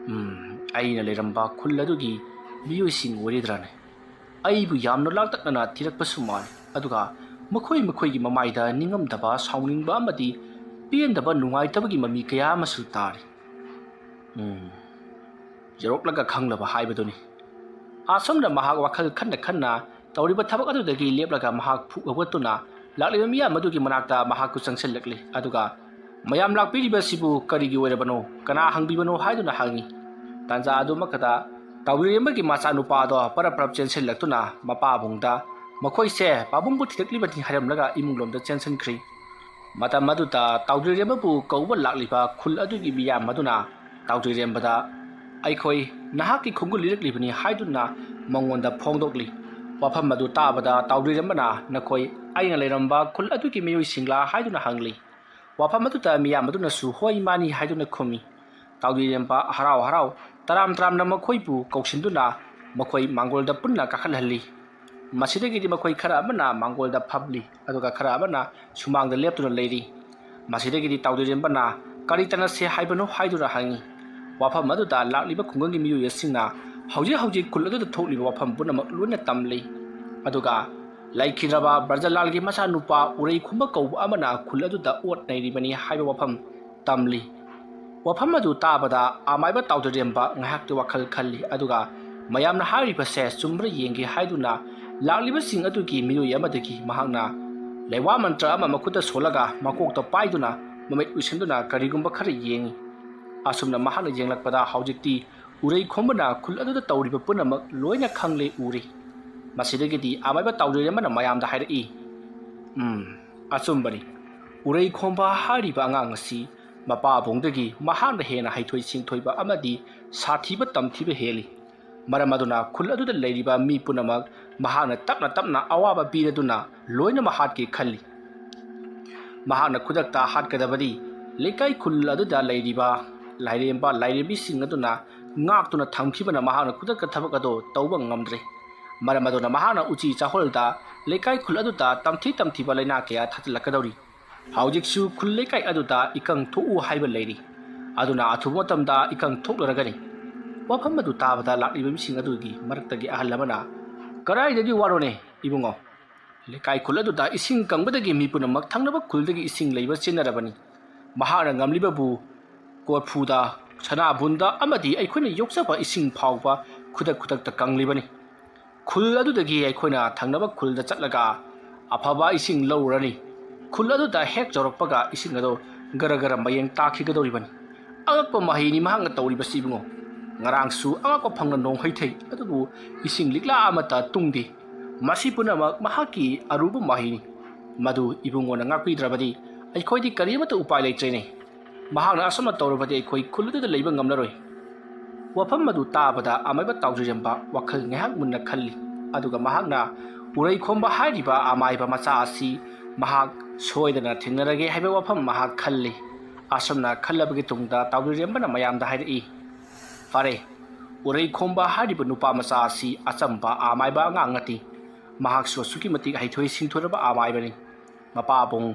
ꯑꯩꯅ ꯂꯩꯔꯝꯕ ꯈꯨꯜ ꯑꯗꯨꯒꯤ ꯃꯤꯑꯣꯏꯁꯤꯡ ꯑꯣꯏꯔꯤꯗ꯭ꯔꯥꯅꯦ ꯑꯩꯕु ꯌꯥꯝꯅ ꯂꯥꯛꯇꯛꯅꯅ ꯊꯤꯔꯛꯄꯁꯨ ꯃꯥꯜꯂꯤ ꯑꯗꯨꯒ ꯃꯈꯣꯏꯒꯤ ꯃꯃꯥꯏꯗ ꯅꯤꯡꯉꯝꯗꯕ ꯁꯥꯎꯅꯤꯡꯕ ꯑꯃꯗꯤ ꯄꯦꯟꯗꯕ ꯅꯨꯡꯉꯥꯏꯇꯕꯒꯤ ꯃꯃꯤ ꯀꯌꯥ ꯑꯃꯁꯨ ꯇꯥꯔꯤ ꯌꯧꯔꯛꯂꯒ ꯈꯪꯂꯕ ꯍꯥꯏꯕꯗꯨꯅꯤ ꯑꯁꯨꯝꯅ ꯃꯍꯥꯛ ꯋꯥꯈꯜ ꯈꯟꯅ ꯇꯧꯔꯤꯕ ꯊꯕꯛ ꯑꯗꯨꯗꯒꯤ ꯂꯦꯞꯂꯒ ꯃꯍꯥꯛ ꯐꯨꯛ ꯍꯧꯒꯠꯇꯨꯅ ꯂꯥꯛꯂꯤꯕ ꯃꯤꯌꯥꯝ ꯑꯗꯨꯒꯤ ꯃꯅꯥꯛꯇ ꯃꯍꯥꯛꯄꯨ ꯆꯪꯁꯤꯜꯂꯛꯂꯤ ꯑꯗꯨꯒ ꯃꯌꯥꯝ ꯂꯥꯛꯄꯤꯔꯤꯕꯁꯤꯕꯨ ꯀꯔꯤꯒꯤ ꯑꯣꯏꯔꯕꯅꯣ ꯀꯅꯥ ꯍꯪꯕꯤꯕꯅꯣ ꯍꯥꯏꯗꯨꯅ ꯍꯪꯉꯤ ꯇꯥꯟꯖꯥ ꯑꯗꯨꯃꯛꯇꯗ ꯇꯥꯎꯖꯩꯔꯦꯝꯕꯒꯤ ꯃꯆꯥꯅꯨꯄꯥꯗꯣ ꯄꯔꯞ ꯆꯦꯟꯁꯤꯜꯂꯛꯇꯨꯅ ꯃꯄꯥꯕꯨꯡꯗ ꯃꯈꯣꯏꯁꯦ ꯄꯥꯕꯨꯡꯕꯨ ꯊꯤꯔꯛꯂꯤꯕꯅꯤ ꯍꯥꯏꯔꯝꯂꯒ ꯏꯃꯨꯡꯂꯣꯝꯗ ꯆꯦꯟꯁꯤꯟꯈ꯭ꯔꯤ ꯃꯇꯝ ꯑꯗꯨꯗ ꯇꯥꯎꯖꯩꯔꯦꯝꯕꯕꯨ ꯀꯧꯕ ꯂꯥꯛꯂꯤꯕ ꯈꯨꯜ ꯑꯗꯨꯒꯤ ꯃꯤꯌꯥꯝ ꯑꯗꯨꯅ ꯇꯥꯎꯖꯩꯔꯦꯝꯕꯗ ꯑꯩꯈꯣꯏ ꯅꯍꯥꯛꯀꯤ ꯈꯣꯡꯒꯨꯜ ꯂꯤꯔꯛꯂꯤꯕꯅꯤ ꯍꯥꯏꯗꯨꯅ ꯃꯉꯣꯟꯗ ꯐꯣꯡꯗꯣꯛꯂꯤ ꯋꯥꯐꯝ ꯑꯗꯨ ꯇꯥꯕꯗ ꯇꯥꯎꯖꯩꯔꯦꯝꯕꯅ ꯅꯈꯣꯏ ꯑꯩꯅ ꯂꯩꯔꯝꯕ ꯈꯨꯜ ꯑꯗꯨꯒꯤ ꯃꯤꯑꯣꯏꯁꯤꯡꯂꯥ ꯍꯥꯏꯗꯨꯅ ꯍꯪꯂꯤ ꯋꯥꯐꯝ ꯑꯗꯨꯗ ꯃꯤꯌꯥꯝ ꯑꯗꯨꯅꯁꯨ ꯍꯣꯏ ꯃꯥꯅꯤ ꯍꯥꯏꯗꯨꯅ ꯈꯨꯝꯃꯤ ꯇꯥꯎꯖꯩꯔꯦꯝꯕ ꯍꯔꯥꯎ ꯇꯔꯥꯝꯅ ꯃꯈꯣꯏꯕꯨ ꯀꯧꯁꯤꯟꯗꯨꯅ ꯃꯈꯣꯏ ꯃꯥꯡꯒꯣꯜꯗ ꯄꯨꯟꯅ ꯀꯥꯈꯠꯍꯜꯂꯤ ꯃꯁꯤꯗꯒꯤꯗꯤ ꯃꯈꯣꯏ ꯈꯔ ꯑꯃꯅ ꯃꯥꯡꯒꯣꯜꯗ ꯐꯝꯂꯤ ꯑꯗꯨꯒ ꯈꯔ ꯑꯃꯅ ꯁꯨꯃꯥꯡꯗ ꯂꯦꯞꯇꯨꯅ ꯂꯩꯔꯤ ꯃꯁꯤꯗꯒꯤꯗꯤ ꯇꯥꯎꯖꯩꯔꯦꯝꯕꯅ ꯀꯔꯤ ꯇꯅꯁꯦ ꯍꯥꯏꯕꯅꯣ ꯍꯥꯏꯗꯨꯅ ꯍꯪꯉꯤ ꯋꯥꯐꯝ ꯑꯗꯨꯗ ꯂꯥꯛꯂꯤꯕ ꯈꯨꯡꯒꯪꯒꯤ ꯃꯤꯑꯣꯏꯁꯤꯡꯅ ꯍꯧꯖꯤꯛ ꯈꯨꯜ ꯑꯗꯨꯗ ꯊꯣꯛꯂꯤꯕ ꯋꯥꯐꯝ ꯄꯨꯝꯅꯃꯛ ꯂꯣꯏꯅ ꯇꯝꯂꯤ ꯑꯗꯨꯒ ꯂꯩꯈꯤꯗ꯭ꯔꯕ ꯕ꯭ꯔꯖꯂꯥꯜꯒꯤ ꯃꯆꯥꯅꯨꯄꯥ ꯎꯔꯩꯈꯣꯝꯕ ꯀꯧꯕ ꯑꯃꯅ ꯈꯨꯜ ꯑꯗꯨꯗ ꯑꯣꯠ ꯅꯩꯔꯤꯕꯅꯤ ꯍꯥꯏꯕ ꯋꯥꯐꯝ ꯇꯝꯂꯤ ꯋꯥꯐꯝ ꯑꯗꯨ ꯇꯥꯕꯗ ꯑꯃꯥꯏꯕ ꯇꯥꯎꯖꯩꯔꯦꯝꯕ ꯉꯥꯏꯍꯥꯛꯇꯤ ꯋꯥꯈꯜ ꯈꯜꯂꯤ ꯑꯗꯨꯒ ꯃꯌꯥꯝꯅ ꯍꯥꯏꯔꯤꯕꯁꯦ ꯆꯨꯝꯕ꯭ꯔꯥ ꯌꯦꯡꯒꯦ ꯍꯥꯏꯗꯨꯅ ꯂꯥꯛꯂꯤꯕꯁꯤꯡ ꯑꯗꯨꯒꯤ ꯃꯤꯑꯣꯏ ꯑꯃꯗꯒꯤ ꯃꯍꯥꯛꯅ ꯂꯩꯋꯥ ꯃꯟꯇ꯭ꯔ ꯑꯃ ꯃꯈꯨꯠꯇ ꯁꯣꯜꯂꯒ ꯃꯀꯣꯛꯇ ꯄꯥꯏꯗꯨꯅ ꯃꯃꯤꯠ ꯎꯏꯁꯤꯟꯗꯨꯅ ꯀꯔꯤꯒꯨꯝꯕ ꯈꯔ ꯌꯦꯡꯉꯤ ꯑꯁꯨꯝꯅ ꯃꯍꯥꯛꯅ ꯌꯦꯡꯂꯛꯄꯗ ꯍꯧꯖꯤꯛꯇꯤ ꯎꯔꯩꯈꯣꯝꯕꯅ ꯈꯨꯜ ꯑꯗꯨꯗ ꯇꯧꯔꯤꯕ ꯄꯨꯝꯅꯃꯛ ꯂꯣꯏꯅ ꯈꯪꯂꯦ ꯎꯔꯤ ꯃꯁꯤꯗꯒꯤꯗꯤ ꯑꯃꯥꯏꯕ ꯇꯥꯎꯖꯩꯔꯦꯝꯕꯅ ꯃꯌꯥꯝꯗ ꯍꯥꯏꯔꯛꯏ ꯑꯆꯨꯝꯕꯅꯤ ꯎꯔꯩꯈꯣꯝꯕ ꯍꯥꯏꯔꯤꯕ ꯑꯉꯥꯡ ꯑꯁꯤ ꯃꯄꯥꯕꯨꯡꯗꯒꯤ ꯃꯍꯥꯛꯅ ꯍꯦꯟꯅ ꯍꯩꯊꯣꯏ ꯁꯤꯡꯊꯣꯏꯕ ꯑꯃꯗꯤ ꯁꯥꯊꯤꯕ ꯇꯝꯊꯤꯕ ꯍꯦꯜꯂꯤ ꯃꯔꯝ ꯑꯗꯨꯅ ꯈꯨꯜ ꯑꯗꯨꯗ ꯂꯩꯔꯤꯕ ꯃꯤ ꯄꯨꯝꯅꯃꯛ ꯃꯍꯥꯛꯅ ꯇꯞꯅ ꯑꯋꯥꯕ ꯄꯤꯔꯗꯨꯅ ꯂꯣꯏꯅꯃꯛ ꯍꯥꯠꯀꯦ ꯈꯜꯂꯤ ꯃꯍꯥꯛꯅ ꯈꯨꯗꯛꯇ ꯍꯥꯠꯀꯗꯕꯗꯤ ꯂꯩꯀꯥꯏ ꯈꯨꯜ ꯑꯗꯨꯗ ꯂꯩꯔꯤꯕ ꯂꯥꯏꯔꯦꯝꯕ ꯂꯥꯏꯔꯦꯝꯕꯤꯁꯤꯡ ꯑꯗꯨꯅ ꯉꯥꯛꯇꯨꯅ ꯊꯝꯈꯤꯕꯅ ꯃꯍꯥꯛꯅ ꯈꯨꯗꯛꯇ ꯊꯕꯛ ꯑꯗꯨ ꯇꯧꯕ ꯉꯝꯗ꯭ꯔꯦ ꯃꯔꯝ ꯑꯗꯨꯅ ꯃꯍꯥꯛꯅ ꯎꯆꯤ ꯆꯥꯍꯣꯜꯗ ꯂꯩꯀꯥꯏ ꯈꯨꯜ ꯑꯗꯨꯗ ꯇꯝꯊꯤꯕ ꯂꯩꯅꯥ ꯀꯌꯥ ꯊꯥꯖꯤꯜꯂꯛꯀꯗꯧꯔꯤ ꯍꯧꯖꯤꯛꯁꯨ ꯈꯨꯜ ꯂꯩꯀꯥꯏ ꯑꯗꯨꯗ ꯏꯀꯪ ꯊꯣꯛꯎ ꯍꯥꯏꯕ ꯂꯩꯔꯤ ꯑꯗꯨꯅ ꯑꯊꯨꯕ ꯃꯇꯝꯗ ꯏꯀꯪ ꯊꯣꯛꯂꯔꯒꯅꯤ ꯋꯥꯐꯝ ꯑꯗꯨ ꯇꯥꯕꯗ ꯂꯥꯛꯂꯤꯕ ꯃꯤꯁꯤꯡ ꯑꯗꯨꯒꯤ ꯃꯔꯛꯇꯒꯤ ꯑꯍꯜ ꯑꯃꯅ ꯀꯔꯥꯏꯗꯒꯤ ꯋꯥꯔꯣꯅꯦ ꯏꯕꯨꯡꯉꯣ ꯂꯩꯀꯥꯏ ꯈꯨꯜ ꯑꯗꯨꯗ ꯏꯁꯤꯡ ꯀꯪꯕꯗꯒꯤ ꯃꯤ ꯄꯨꯝꯅꯃꯛ ꯊꯪꯅꯕ ꯈꯨꯜꯗꯒꯤ ꯏꯁꯤꯡ ꯂꯩꯕ ꯆꯦꯟꯅꯔꯕꯅꯤ ꯃꯍꯥꯛꯅ ꯉꯝꯂꯤꯕꯕꯨ ꯀꯣꯔꯐꯨꯗ ꯁꯅꯥꯕꯨꯟꯗ ꯑꯃꯗꯤ ꯑꯩꯈꯣꯏꯅ ꯌꯣꯛꯆꯕ ꯏꯁꯤꯡ ꯐꯥꯎꯕ ꯈꯨꯗꯛꯇ ꯀꯪꯂꯤꯕꯅꯤ ꯈꯨꯜ ꯑꯗꯨꯗꯒꯤ ꯑꯩꯈꯣꯏꯅ ꯊꯪꯅꯕ ꯈꯨꯜꯗ ꯆꯠꯂꯒ ꯑꯐꯕ ꯏꯁꯤꯡ ꯂꯧꯔꯅꯤ ꯈꯨꯜ ꯑꯗꯨꯗ ꯍꯦꯛ ꯌꯧꯔꯛꯄꯒ ꯏꯁꯤꯡ ꯑꯗꯨ ꯒꯔ ꯃꯌꯦꯡ ꯇꯥꯈꯤꯒꯗꯧꯔꯤꯕꯅꯤ ꯑꯉꯛꯄ ꯃꯍꯩꯅꯤ ꯃꯍꯥꯛꯅ ꯇꯧꯔꯤꯕꯁꯤ ꯏꯕꯨꯡꯉꯣ ꯉꯔꯥꯡꯁꯨ ꯑꯉꯛꯄ ꯐꯪꯅ ꯅꯣꯡ ꯍꯩꯊꯩ ꯑꯗꯨꯕꯨ ꯏꯁꯤꯡ ꯂꯤꯛꯂꯥ ꯑꯃꯠꯇ ꯇꯨꯡꯗꯦ ꯃꯁꯤ ꯄꯨꯝꯅꯃꯛ ꯃꯍꯥꯛꯀꯤ ꯑꯔꯨꯕ ꯃꯍꯩꯅꯤ ꯃꯗꯨ ꯏꯕꯨꯡꯉꯣꯅ ꯉꯥꯛꯄꯤꯗ꯭ꯔꯕꯗꯤ ꯑꯩꯈꯣꯏꯗꯤ ꯀꯔꯤꯃꯠꯇ ꯎꯄꯥꯏ ꯂꯩꯇ꯭ꯔꯦꯅꯦ ꯃꯍꯥꯛꯅ ꯑꯁꯨꯝꯅ ꯇꯧꯔꯕꯗꯤ ꯑꯩꯈꯣꯏ ꯈꯨꯜ ꯑꯗꯨꯗ ꯂꯩꯕ ꯉꯝꯂꯔꯣꯏ ꯋꯥꯐꯝ ꯑꯗꯨ ꯇꯥꯕꯗ ꯑꯃꯥꯏꯕ ꯇꯥꯎꯖꯔꯦꯝꯕ ꯋꯥꯈꯜ ꯉꯥꯏꯍꯥꯛ ꯃꯨꯟꯅ ꯈꯜꯂꯤ ꯑꯗꯨꯒ ꯃꯍꯥꯛꯅ ꯎꯔꯩꯈꯣꯝꯕ ꯍꯥꯏꯔꯤꯕ ꯑꯃꯥꯏꯕ ꯃꯆꯥ ꯑꯁꯤ ꯃꯍꯥꯛ ꯁꯣꯏꯗꯅ ꯊꯦꯡꯅꯔꯒꯦ ꯍꯥꯏꯕ ꯋꯥꯐꯝ ꯃꯍꯥꯛ ꯈꯜꯂꯤ ꯑꯁꯨꯝꯅ ꯈꯜꯂꯕꯒꯤ ꯇꯨꯡꯗ ꯇꯥꯎꯖꯔꯦꯝꯕꯅ ꯃꯌꯥꯝꯗ ꯍꯥꯏꯔꯛꯏ ꯐꯔꯦ ꯎꯔꯩꯈꯣꯝꯕ ꯍꯥꯏꯔꯤꯕ ꯅꯨꯄꯥ ꯃꯆꯥ ꯑꯁꯤ ꯑꯆꯝꯕ ꯑꯃꯥꯏꯕ ꯑꯉꯥꯡ ꯅꯠꯇꯦ ꯃꯍꯥꯛꯁꯨ ꯑꯁꯨꯛꯀꯤ ꯃꯇꯤꯛ ꯍꯩꯊꯣꯏ ꯁꯤꯡꯊꯣꯏꯔꯕ ꯑꯃꯥꯏꯕꯅꯤ ꯃꯄꯥꯕꯨꯡ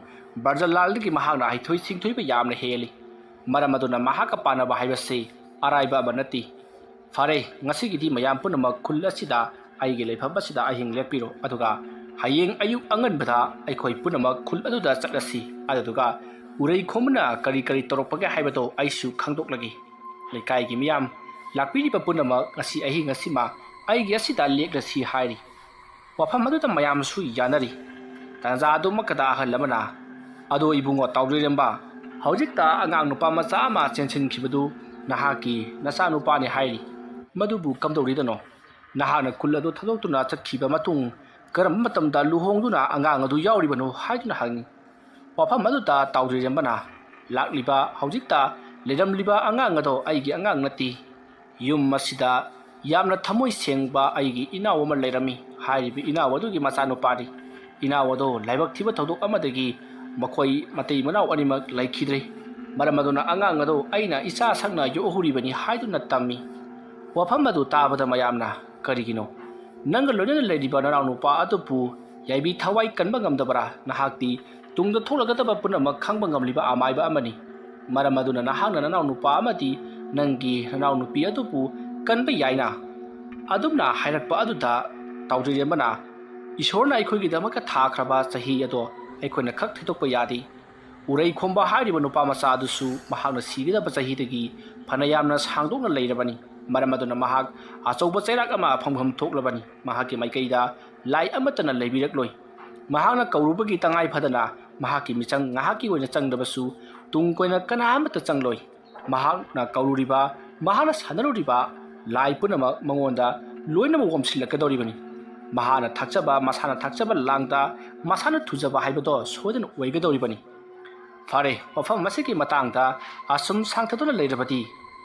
ꯕ꯭ꯔꯖꯂꯥꯜꯗꯒꯤ ꯃꯍꯥꯛꯅ ꯍꯩꯊꯣꯏ ꯁꯤꯡꯊꯣꯏꯕ ꯌꯥꯝꯅ ꯍꯦꯜꯂꯤ ꯃꯔꯝ ꯑꯗꯨꯅ ꯃꯍꯥꯛꯀ ꯄꯥꯟꯅꯕ ꯍꯥꯏꯕꯁꯤ ꯑꯔꯥꯏꯕ ꯑꯃ ꯅꯠꯇꯦ ꯐꯔꯦ ꯉꯁꯤꯒꯤꯗꯤ ꯃꯌꯥꯝ ꯄꯨꯝꯅꯃꯛ ꯈꯨꯜ ꯑꯁꯤꯗ ꯑꯩꯒꯤ ꯂꯩꯐꯝ ꯑꯁꯤꯗ ꯑꯍꯤꯡ ꯂꯦꯛꯄꯤꯔꯣ ꯑꯗꯨꯒ ꯍꯌꯦꯡ ꯑꯌꯨꯛ ꯑꯉꯟꯕꯗ ꯑꯩꯈꯣꯏ ꯄꯨꯝꯅꯃꯛ ꯈꯨꯜ ꯑꯗꯨꯗ ꯆꯠꯂꯁꯤ ꯑꯗꯨꯗꯨꯒ ꯎꯔꯩꯈꯣꯝꯕꯅ ꯀꯔꯤ ꯇꯧꯔꯛꯄꯒꯦ ꯍꯥꯏꯕꯗꯣ ꯑꯩꯁꯨ ꯈꯪꯗꯣꯛꯂꯒꯦ ꯂꯩꯀꯥꯏꯒꯤ ꯃꯤꯌꯥꯝ ꯂꯥꯛꯄꯤꯔꯤꯕ ꯄꯨꯝꯅꯃꯛ ꯉꯁꯤ ꯑꯍꯤꯡ ꯑꯁꯤꯃ ꯑꯩꯒꯤ ꯑꯁꯤꯗ ꯂꯦꯛꯂꯁꯤ ꯍꯥꯏꯔꯤ ꯋꯥꯐꯝ ꯑꯗꯨꯗ ꯃꯌꯥꯝꯁꯨ ꯌꯥꯅꯔꯤ ꯇꯥꯟꯖꯥ ꯑꯗꯨꯃꯛꯀꯗ ꯑꯍꯜ ꯑꯃꯅ ꯑꯗꯣ ꯏꯕꯨꯡꯉꯣ ꯇꯥꯎꯖꯔꯦꯝꯕ ꯍꯧꯖꯤꯛꯇ ꯑꯉꯥꯡ ꯅꯨꯄꯥ ꯃꯆꯥ ꯑꯃ ꯆꯦꯟꯁꯤꯟꯈꯤꯕꯗꯨ ꯅꯍꯥꯛꯀꯤ ꯅꯆꯥꯅꯨꯄꯥꯅꯤ ꯍꯥꯏꯔꯤ ꯃꯗꯨꯕꯨ ꯀꯝꯗꯧꯔꯤꯗꯅꯣ ꯅꯍꯥꯛꯅ ꯈꯨꯜ ꯑꯗꯨ ꯊꯥꯗꯣꯛꯇꯨꯅ ꯆꯠꯈꯤꯕ ꯃꯇꯨꯡ ꯀꯔꯝꯕ ꯃꯇꯝꯗ ꯂꯨꯍꯣꯡꯗꯨꯅ ꯑꯉꯥꯡ ꯑꯗꯨ ꯌꯥꯎꯔꯤꯕꯅꯣ ꯍꯥꯏꯗꯨꯅ ꯍꯪꯉꯤ ꯋꯥꯐꯝ ꯑꯗꯨꯗ ꯇꯥꯎꯖꯔꯦꯝꯕꯅ ꯂꯥꯛꯂꯤꯕ ꯍꯧꯖꯤꯛꯇ ꯂꯩꯔꯝꯂꯤꯕ ꯑꯉꯥꯡ ꯑꯗꯣ ꯑꯩꯒꯤ ꯑꯉꯥꯡ ꯅꯠꯇꯦ ꯌꯨꯝ ꯑꯁꯤꯗ ꯌꯥꯝꯅ ꯊꯃꯣꯏ ꯁꯦꯡꯕ ꯑꯩꯒꯤ ꯏꯅꯥꯎ ꯑꯃ ꯂꯩꯔꯝꯃꯤ ꯍꯥꯏꯔꯤꯕ ꯏꯅꯥꯎ ꯑꯗꯨꯒꯤ ꯃꯆꯥꯅꯨꯄꯥꯅꯤ ꯏꯅꯥꯎ ꯑꯗꯣ ꯂꯥꯏꯕꯛ ꯊꯤꯕ ꯊꯧꯗꯣꯛ ꯑꯃꯗꯒꯤ ꯃꯈꯣꯏ ꯃꯇꯩ ꯃꯅꯥꯎ ꯑꯅꯤꯃꯛ ꯂꯩꯈꯤꯗ꯭ꯔꯦ ꯃꯔꯝ ꯑꯗꯨꯅ ꯑꯉꯥꯡ ꯑꯗꯣ ꯑꯩꯅ ꯏꯆꯥ ꯁꯛꯅ ꯌꯣꯛꯍꯧꯔꯤꯕꯅꯤ ꯍꯥꯏꯗꯨꯅ ꯇꯝꯃꯤ ꯋꯥꯐꯝ ꯑꯗꯨ ꯇꯥꯕꯗ ꯃꯌꯥꯝꯅ ꯀꯔꯤꯒꯤꯅꯣ ꯅꯪꯒ ꯂꯣꯏꯅꯅ ꯂꯩꯔꯤꯕ ꯅꯅꯥꯎ ꯅꯨꯄꯥ ꯑꯗꯨꯕꯨ ꯌꯥꯏꯕꯤ ꯊꯋꯥꯏ ꯀꯟꯕ ꯉꯝꯗꯕꯔꯥ ꯅꯍꯥꯛꯇꯤ ꯇꯨꯡꯗ ꯊꯣꯛꯂꯒꯗꯕ ꯄꯨꯝꯅꯃꯛ ꯈꯪꯕ ꯉꯝꯂꯤꯕ ꯑꯃꯥꯏꯕ ꯑꯃꯅꯤ ꯃꯔꯝ ꯑꯗꯨꯅ ꯅꯍꯥꯛꯅ ꯅꯅꯥꯎ ꯅꯨꯄꯥ ꯑꯃꯗꯤ ꯅꯪꯒꯤ ꯅꯅꯥꯎ ꯅꯨꯄꯤ ꯑꯗꯨꯕꯨ ꯀꯟꯕ ꯌꯥꯏꯅ ꯑꯗꯨꯝꯅ ꯍꯥꯏꯔꯛꯄ ꯑꯗꯨꯗ ꯇꯥꯎꯖꯔꯦꯝꯕꯅ ꯏꯁꯣꯔꯅ ꯑꯩꯈꯣꯏꯒꯤꯗꯃꯛꯇ ꯊꯥꯈ꯭ꯔꯕ ꯆꯍꯤ ꯑꯗꯣ ꯑꯩꯈꯣꯏꯅ ꯈꯛ ꯊꯩꯗꯣꯛꯄ ꯌꯥꯗꯦ ꯎꯔꯩꯈꯣꯝꯕ ꯍꯥꯏꯔꯤꯕ ꯅꯨꯄꯥ ꯃꯆꯥ ꯑꯗꯨꯁꯨ ꯃꯍꯥꯛꯅ ꯁꯤꯒꯗꯕ ꯆꯍꯤꯗꯒꯤ ꯐꯅ ꯌꯥꯝꯅ ꯁꯥꯡꯗꯣꯛꯅ ꯂꯩꯔꯕꯅꯤ ꯃꯔꯝ ꯑꯗꯨꯅ ꯃꯍꯥꯛ ꯑꯆꯧꯕ ꯆꯩꯔꯥꯛ ꯑꯃ ꯐꯪꯐꯝ ꯊꯣꯛꯂꯕꯅꯤ ꯃꯍꯥꯛꯀꯤ ꯃꯥꯏꯀꯩꯗ ꯂꯥꯏ ꯑꯃꯠꯇꯅ ꯂꯩꯕꯤꯔꯛꯂꯣꯏ ꯃꯍꯥꯛꯅ ꯀꯧꯔꯨꯕꯒꯤ ꯇꯉꯥꯏ ꯐꯗꯅ ꯃꯍꯥꯛꯀꯤ ꯃꯤꯆꯪ ꯉꯥꯏꯍꯥꯛꯀꯤ ꯑꯣꯏꯅ ꯆꯪꯗꯕꯁꯨ ꯇꯨꯡ ꯀꯣꯏꯅ ꯀꯅꯥ ꯑꯃꯠꯇ ꯆꯪꯂꯣꯏ ꯃꯍꯥꯛꯅ ꯀꯧꯔꯨꯔꯤꯕ ꯃꯍꯥꯛꯅ ꯁꯥꯟꯅꯔꯨꯔꯤꯕ ꯂꯥꯏ ꯄꯨꯝꯅꯃꯛ ꯃꯉꯣꯟꯗ ꯂꯣꯏꯅꯃꯛ ꯋꯥꯝꯁꯤꯜꯂꯛꯀꯗꯧꯔꯤꯕꯅꯤ ꯃꯍꯥꯛꯅ ꯊꯥꯛꯆꯕ ꯃꯁꯥꯅ ꯊꯥꯛꯆꯕ ꯂꯥꯡꯗ ꯃꯁꯥꯅ ꯊꯨꯖꯕ ꯍꯥꯏꯕꯗꯣ ꯁꯣꯏꯗꯅ ꯑꯣꯏꯒꯗꯧꯔꯤꯕꯅꯤ ꯐꯔꯦ ꯃꯐꯝ ꯑꯁꯤꯒꯤ ꯃꯇꯥꯡꯗ ꯑꯁꯨꯝ ꯁꯥꯡꯊꯗꯨꯅ ꯂꯩꯔꯕꯗꯤ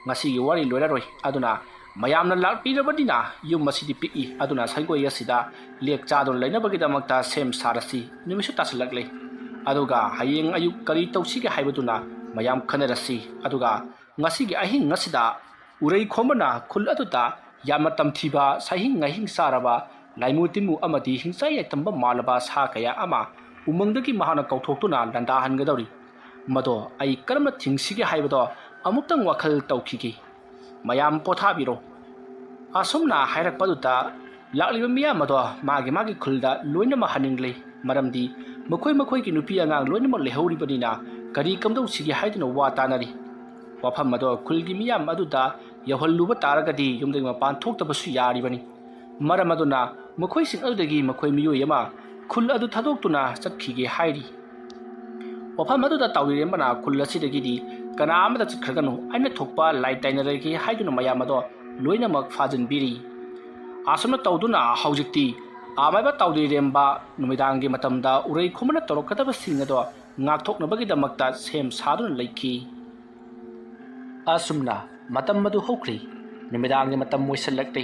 ꯉꯁꯤꯒꯤ ꯋꯥꯔꯤ ꯂꯣꯏꯔꯔꯣꯏ ꯑꯗꯨꯅ ꯃꯌꯥꯝꯅ ꯂꯥꯛꯄꯤꯔꯕꯅꯤꯅ ꯌꯨꯝ ꯑꯁꯤꯗꯤ ꯄꯤꯛꯏ ꯑꯗꯨꯅ ꯁꯪꯒꯣꯏ ꯑꯁꯤꯗ ꯂꯦꯛ ꯆꯥꯗꯨꯅ ꯂꯩꯅꯕꯒꯤꯗꯃꯛꯇ ꯁꯦꯝ ꯁꯥꯔꯁꯤ ꯅꯨꯃꯤꯠꯁꯨ ꯇꯥꯁꯤꯜꯂꯛꯂꯦ ꯑꯗꯨꯒ ꯍꯌꯦꯡ ꯑꯌꯨꯛ ꯀꯔꯤ ꯇꯧꯁꯤꯒꯦ ꯍꯥꯏꯕꯗꯨꯅ ꯃꯌꯥꯝ ꯈꯟꯅꯔꯁꯤ ꯑꯗꯨꯒ ꯉꯁꯤꯒꯤ ꯑꯍꯤꯡ ꯑꯁꯤꯗ ꯎꯔꯩꯈꯣꯝꯕꯅ ꯈꯨꯜ ꯑꯗꯨꯗ ꯌꯥꯝꯅ ꯇꯝꯊꯤꯕ ꯁꯥꯍꯤꯡ ꯉꯥꯍꯤꯡ ꯆꯥꯔꯕ ꯂꯥꯏꯃꯨ ꯇꯤꯟꯃꯨ ꯑꯃꯗꯤ ꯍꯤꯡꯆꯥꯏ ꯌꯥꯏꯇꯝꯕ ꯃꯥꯜꯂꯕ ꯁꯥ ꯀꯌꯥ ꯑꯃ ꯎꯃꯪꯗꯒꯤ ꯃꯍꯥꯛꯅ ꯀꯧꯊꯣꯛꯇꯨꯅ ꯂꯥꯟꯗꯥꯍꯟꯒꯗꯧꯔꯤ ꯃꯗꯣ ꯑꯩ ꯀꯔꯝꯅ ꯊꯤꯡꯁꯤꯒꯦ ꯍꯥꯏꯕꯗꯣ ꯑꯃꯨꯛꯇꯪ ꯋꯥꯈꯜ ꯇꯧꯈꯤꯒꯦ ꯃꯌꯥꯝ ꯄꯣꯊꯥꯕꯤꯔꯣ ꯑꯁꯨꯝꯅ ꯍꯥꯏꯔꯛꯄꯗꯨꯗ ꯂꯥꯛꯂꯤꯕ ꯃꯤꯌꯥꯝ ꯑꯗꯣ ꯃꯥꯒꯤ ꯈꯨꯜꯗ ꯂꯣꯏꯅꯃꯛ ꯍꯟꯅꯤꯡꯂꯦ ꯃꯔꯝꯗꯤ ꯃꯈꯣꯏꯒꯤ ꯅꯨꯄꯤ ꯑꯉꯥꯡ ꯂꯣꯏꯅꯃꯛ ꯂꯩꯍꯧꯔꯤꯕꯅꯤꯅ ꯀꯔꯤ ꯀꯝꯗꯧꯁꯤꯒꯦ ꯍꯥꯏꯗꯨꯅ ꯋꯥ ꯇꯥꯅꯔꯤ ꯋꯥꯐꯝ ꯑꯗꯣ ꯈꯨꯜꯒꯤ ꯃꯤꯌꯥꯝ ꯑꯗꯨꯗ ꯌꯧꯍꯜꯂꯨꯕ ꯇꯥꯔꯒꯗꯤ ꯌꯨꯝꯗꯒꯤ ꯃꯄꯥꯟ ꯊꯣꯛꯇꯕꯁꯨ ꯌꯥꯔꯤꯕꯅꯤ ꯃꯔꯝ ꯑꯗꯨꯅ ꯃꯈꯣꯏꯁꯤꯡ ꯑꯗꯨꯗꯒꯤ ꯃꯈꯣꯏ ꯃꯤꯑꯣꯏ ꯑꯃ ꯈꯨꯜ ꯑꯗꯨ ꯊꯥꯗꯣꯛꯇꯨꯅ ꯆꯠꯈꯤꯒꯦ ꯍꯥꯏꯔꯤ ꯋꯥꯐꯝ ꯑꯗꯨꯗ ꯇꯥꯎꯖꯔꯦꯝꯕꯅ ꯈꯨꯜ ꯑꯁꯤꯗꯒꯤꯗꯤ ꯀꯅꯥ ꯑꯃꯗ ꯆꯠꯈ꯭ꯔꯒꯅꯨ ꯑꯩꯅ ꯊꯣꯛꯄ ꯂꯥꯏ ꯇꯥꯏꯅꯔꯒꯦ ꯍꯥꯏꯗꯨꯅ ꯃꯌꯥꯝ ꯑꯗꯣ ꯂꯣꯏꯅꯃꯛ ꯐꯥꯖꯤꯟꯕꯤꯔꯤ ꯑꯁꯨꯝꯅ ꯇꯧꯗꯨꯅ ꯍꯧꯖꯤꯛꯇꯤ ꯑꯃꯥꯏꯕ ꯇꯥꯎꯖꯔꯦꯝꯕ ꯅꯨꯃꯤꯗꯥꯡꯒꯤ ꯃꯇꯝꯗ ꯎꯔꯩꯈꯣꯝꯕꯅ ꯇꯧꯔꯛꯀꯗꯕꯁꯤꯡ ꯑꯗꯣ ꯉꯥꯛꯊꯣꯛꯅꯕꯒꯤꯗꯃꯛꯇ ꯁꯦꯝ ꯁꯥꯗꯨꯅ ꯂꯩꯈꯤ ꯑꯁꯨꯝꯅ ꯃꯇꯝ ꯑꯗꯨ ꯍꯧꯈ꯭ꯔꯤ ꯅꯨꯃꯤꯗꯥꯡꯒꯤ ꯃꯇꯝ ꯑꯣꯏꯁꯜꯂꯛꯂꯦ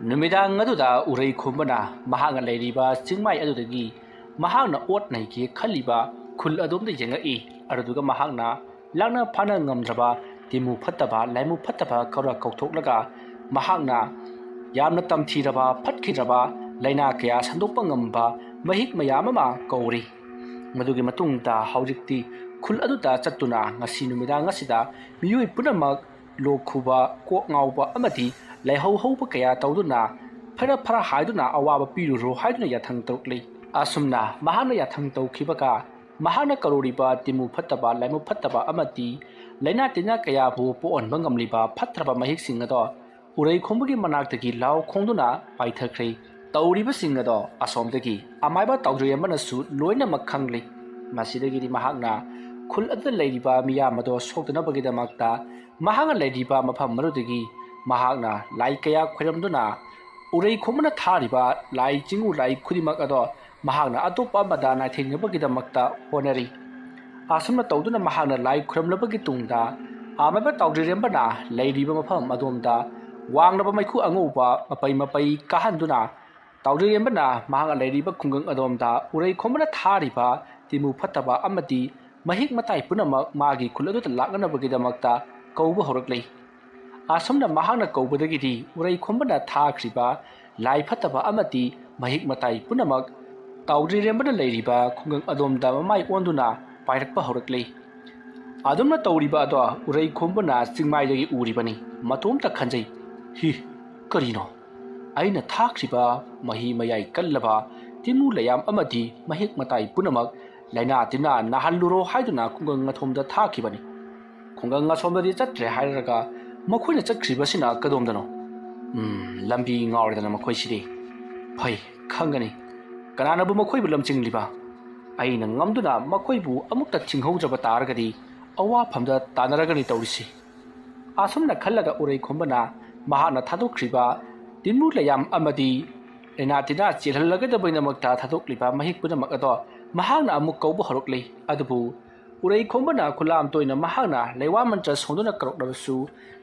ꯅꯨꯃꯤꯗꯥꯡ ꯑꯗꯨꯗ ꯎꯔꯩꯈꯣꯝꯕꯅ ꯃꯍꯥꯛꯅ ꯂꯩꯔꯤꯕ ꯆꯤꯡꯃꯥꯏ ꯑꯗꯨꯗꯒꯤ ꯃꯍꯥꯛꯅ ꯑꯣꯠ ꯅꯩꯒꯦ ꯈꯜꯂꯤꯕ ꯈꯨꯜ ꯑꯗꯣꯝꯗ ꯌꯦꯡꯉꯛꯏ ꯑꯗꯨꯗꯨꯒ ꯃꯍꯥꯛꯅ ꯂꯥꯛꯅ ꯐꯥꯅ ꯉꯝꯗ꯭ꯔꯕ ꯇꯤꯃꯨ ꯐꯠꯇꯕ ꯂꯥꯏꯃꯨ ꯐꯠꯇꯕ ꯈꯔ ꯀꯧꯊꯣꯛꯂꯒ ꯃꯍꯥꯛꯅ ꯌꯥꯝꯅ ꯇꯝꯊꯤꯔꯕ ꯐꯠꯈꯤꯗ꯭ꯔꯕ ꯂꯩꯅꯥ ꯀꯌꯥ ꯁꯟꯗꯣꯛꯄ ꯉꯝꯕ ꯃꯍꯤꯛ ꯃꯌꯥꯝ ꯑꯃ ꯀꯧꯔꯤ ꯃꯗꯨꯒꯤ ꯃꯇꯨꯡꯗ ꯍꯧꯖꯤꯛꯇꯤ ꯈꯨꯜ ꯑꯗꯨꯗ ꯆꯠꯇꯨꯅ ꯉꯁꯤ ꯅꯨꯃꯤꯗꯥꯡ ꯑꯁꯤꯗ ꯃꯤꯑꯣꯏ ꯄꯨꯝꯅꯃꯛ ꯂꯣꯛ ꯈꯨꯕ ꯀꯣꯛ ꯉꯥꯎꯕ ꯑꯃꯗꯤ ꯂꯥꯏꯍꯧ ꯍꯧꯕ ꯀꯌꯥ ꯇꯧꯗꯨꯅ ꯐꯔ ꯍꯥꯏꯗꯨꯅ ꯑꯋꯥꯕ ꯄꯤꯔꯨꯔꯣ ꯍꯥꯏꯗꯨꯅ ꯌꯥꯊꯪ ꯇꯧꯔꯛꯂꯤ ꯑꯁꯨꯝꯅ ꯃꯍꯥꯛꯅ ꯌꯥꯊꯪ ꯇꯧꯈꯤꯕꯒ ꯃꯍꯥꯛꯅ ꯀꯧꯔꯤꯕ ꯇꯤꯃꯨ ꯐꯠꯇꯕ ꯂꯥꯏꯃꯨ ꯐꯠꯇꯕ ꯑꯃꯗꯤ ꯂꯩꯅꯥ ꯇꯤꯟꯅꯥ ꯀꯌꯥꯕꯨ ꯄꯣꯛꯍꯟꯕ ꯉꯝꯂꯤꯕ ꯐꯠꯇ꯭ꯔꯕ ꯃꯍꯤꯛꯁꯤꯡ ꯑꯗꯣ ꯎꯔꯩ ꯈꯣꯡꯕꯒꯤ ꯃꯅꯥꯛꯇꯒꯤ ꯂꯥꯎ ꯈꯣꯡꯗꯨꯅ ꯄꯥꯏꯊꯈ꯭ꯔꯦ ꯇꯧꯔꯤꯕꯁꯤꯡ ꯑꯗꯣ ꯑꯁꯣꯝꯗꯒꯤ ꯑꯃꯥꯏꯕ ꯇꯥꯎꯖꯩꯔꯦꯝꯕꯅꯁꯨ ꯂꯣꯏꯅꯃꯛ ꯈꯪꯂꯤ ꯃꯁꯤꯗꯒꯤꯗꯤ ꯃꯍꯥꯛꯅ ꯈꯨꯜ ꯑꯗꯨꯗ ꯂꯩꯔꯤꯕ ꯃꯤꯌꯥꯝ ꯑꯗꯣ ꯁꯣꯛꯇꯅꯕꯒꯤꯗꯃꯛꯇ ꯃꯍꯥꯛꯅ ꯂꯩꯔꯤꯕ ꯃꯐꯝ ꯑꯗꯨꯗꯒꯤ ꯃꯍꯥꯛꯅ ꯂꯥꯏ ꯀꯌꯥ ꯈꯣꯏꯔꯝꯗꯨꯅ ꯎꯔꯩ ꯈꯣꯝꯕꯅ ꯊꯥꯔꯤꯕ ꯂꯥꯏ ꯆꯤꯡꯎ ꯂꯥꯏ ꯈꯨꯗꯤꯡꯃꯛ ꯑꯗꯣ ꯃꯍꯥꯛꯅ ꯑꯇꯣꯞꯄ ꯑꯃꯗ ꯅꯥꯏꯊꯩꯅꯕꯒꯤꯗꯃꯛꯇ ꯍꯣꯠꯅꯔꯤ ꯑꯁꯨꯝꯅ ꯇꯧꯗꯨꯅ ꯃꯍꯥꯛꯅ ꯂꯥꯏ ꯈꯨꯔꯝꯂꯕꯒꯤ ꯇꯨꯡꯗ ꯑꯃꯥꯏꯕ ꯇꯥꯎꯖꯩꯔꯦꯝꯕꯅ ꯂꯩꯔꯤꯕ ꯃꯐꯝ ꯑꯗꯣꯝꯗ ꯋꯥꯡꯂꯕ ꯃꯩꯈꯨ ꯑꯉꯧꯕ ꯃꯄꯩ ꯀꯥꯍꯟꯗꯨꯅ ꯇꯥꯎꯖꯩꯔꯦꯝꯕꯅ ꯃꯍꯥꯛꯅ ꯂꯩꯔꯤꯕ ꯈꯨꯡꯒꯪ ꯑꯗꯣꯝꯗ ꯎꯔꯩ ꯈꯣꯝꯕꯅ ꯊꯥꯔꯤꯕ ꯇꯤꯃꯨ ꯐꯠꯇꯕ ꯑꯃꯗꯤ ꯃꯍꯤꯛ ꯃꯇꯥꯏ ꯄꯨꯝꯅꯃꯛ ꯃꯥꯒꯤ ꯈꯨꯜ ꯑꯗꯨꯗ ꯂꯥꯛꯅꯅꯕꯒꯤꯗꯃꯛꯇ ꯀꯧꯕ ꯍꯧꯔꯛꯂꯤ ꯑꯁꯨꯝꯅ ꯃꯍꯥꯛꯅ ꯀꯧꯕꯗꯒꯤꯗꯤ ꯎꯔꯩ ꯈꯣꯝꯕꯅ ꯊꯥꯈ꯭ꯔꯤꯕ ꯂꯥꯏ ꯐꯠꯇꯕ ꯑꯃꯗꯤ ꯃꯍꯤꯛ ꯃꯇꯥꯏ ꯄꯨꯝꯅꯃꯛ ꯇꯥꯎꯖꯩꯔꯦꯝꯕꯅ ꯂꯩꯔꯤꯕ ꯈꯨꯡꯒꯪ ꯑꯗꯣꯝꯗ ꯃꯃꯥꯏ ꯑꯣꯟꯗꯨꯅ ꯄꯥꯏꯔꯛꯄ ꯍꯧꯔꯛꯂꯤ ꯑꯗꯨꯝꯅ ꯇꯧꯔꯤꯕ ꯑꯗꯣ ꯎꯔꯩ ꯈꯣꯝꯕꯅ ꯆꯤꯡꯃꯥꯏꯗꯒꯤ ꯎꯔꯤꯕꯅꯤ ꯃꯇꯣꯝꯇ ꯈꯟꯖꯩ ꯀꯔꯤꯅꯣ ꯑꯩꯅ ꯊꯥꯈ꯭ꯔꯤꯕ ꯃꯍꯤ ꯃꯌꯥꯏ ꯀꯜꯂꯕ ꯇꯤꯃꯨ ꯂꯩꯌꯥꯝ ꯑꯃꯗꯤ ꯃꯍꯤꯛ ꯃꯇꯥꯏ ꯄꯨꯝꯅꯃꯛ ꯂꯩꯅꯥ ꯇꯤꯟꯅꯥ ꯅꯥꯍꯜꯂꯨꯔꯣ ꯍꯥꯏꯗꯨꯅ ꯈꯨꯡꯒꯪ ꯑꯊꯣꯝꯗ ꯊꯥꯈꯤꯕꯅꯤ ꯈꯨꯡꯒꯪ ꯑꯁꯣꯝꯗꯗꯤ ꯆꯠꯇ꯭ꯔꯦ ꯍꯥꯏꯔꯒ ꯃꯈꯣꯏꯅ ꯆꯠꯈ꯭ꯔꯤꯕꯁꯤꯅ ꯀꯗꯣꯝꯗꯅꯣ ꯂꯝꯕꯤ ꯉꯥꯎꯔꯦꯗꯅ ꯃꯈꯣꯏꯁꯤꯗꯤ ꯐꯩ ꯈꯪꯒꯅꯤ ꯀꯅꯥꯅꯕꯨ ꯃꯈꯣꯏꯕꯨ ꯂꯝꯆꯤꯡꯂꯤꯕ ꯑꯩꯅ ꯉꯝꯗꯨꯅ ꯃꯈꯣꯏꯕꯨ ꯑꯃꯨꯛꯇ ꯆꯤꯡꯍꯧꯗ꯭ꯔꯕ ꯇꯥꯔꯒꯗꯤ ꯑꯋꯥꯐꯝꯗ ꯇꯥꯟꯅꯔꯒꯅꯤ ꯇꯧꯔꯤꯁꯤ ꯑꯁꯨꯝꯅ ꯈꯜꯂꯒ ꯎꯔꯩ ꯈꯣꯝꯕꯅ ꯃꯍꯥꯛꯅ ꯊꯥꯗꯣꯛꯈ꯭ꯔꯤꯕ ꯇꯤꯟꯃꯨ ꯂꯩꯌꯥꯝ ꯑꯃꯗꯤ ꯂꯩꯅꯥ ꯇꯤꯟꯅꯥ ꯆꯦꯜꯍꯜꯂꯒꯗꯕꯒꯤꯗꯃꯛꯇ ꯊꯥꯗꯣꯛꯂꯤꯕ ꯃꯍꯤꯛ ꯄꯨꯝꯅꯃꯛ ꯑꯗꯣ ꯃꯍꯥꯛꯅ ꯑꯃꯨꯛ ꯀꯧꯕ ꯍꯧꯔꯛꯂꯤ ꯑꯗꯨꯕꯨ ꯎꯔꯩ ꯈꯣꯝꯕꯅ ꯈꯨꯠꯂꯥꯝ ꯇꯣꯏꯅ ꯃꯍꯥꯛꯅ ꯂꯩꯋꯥ ꯃꯟꯇ꯭ꯔ ꯁꯣꯟꯗꯨꯅ ꯀꯧꯔꯛꯂꯕꯁꯨ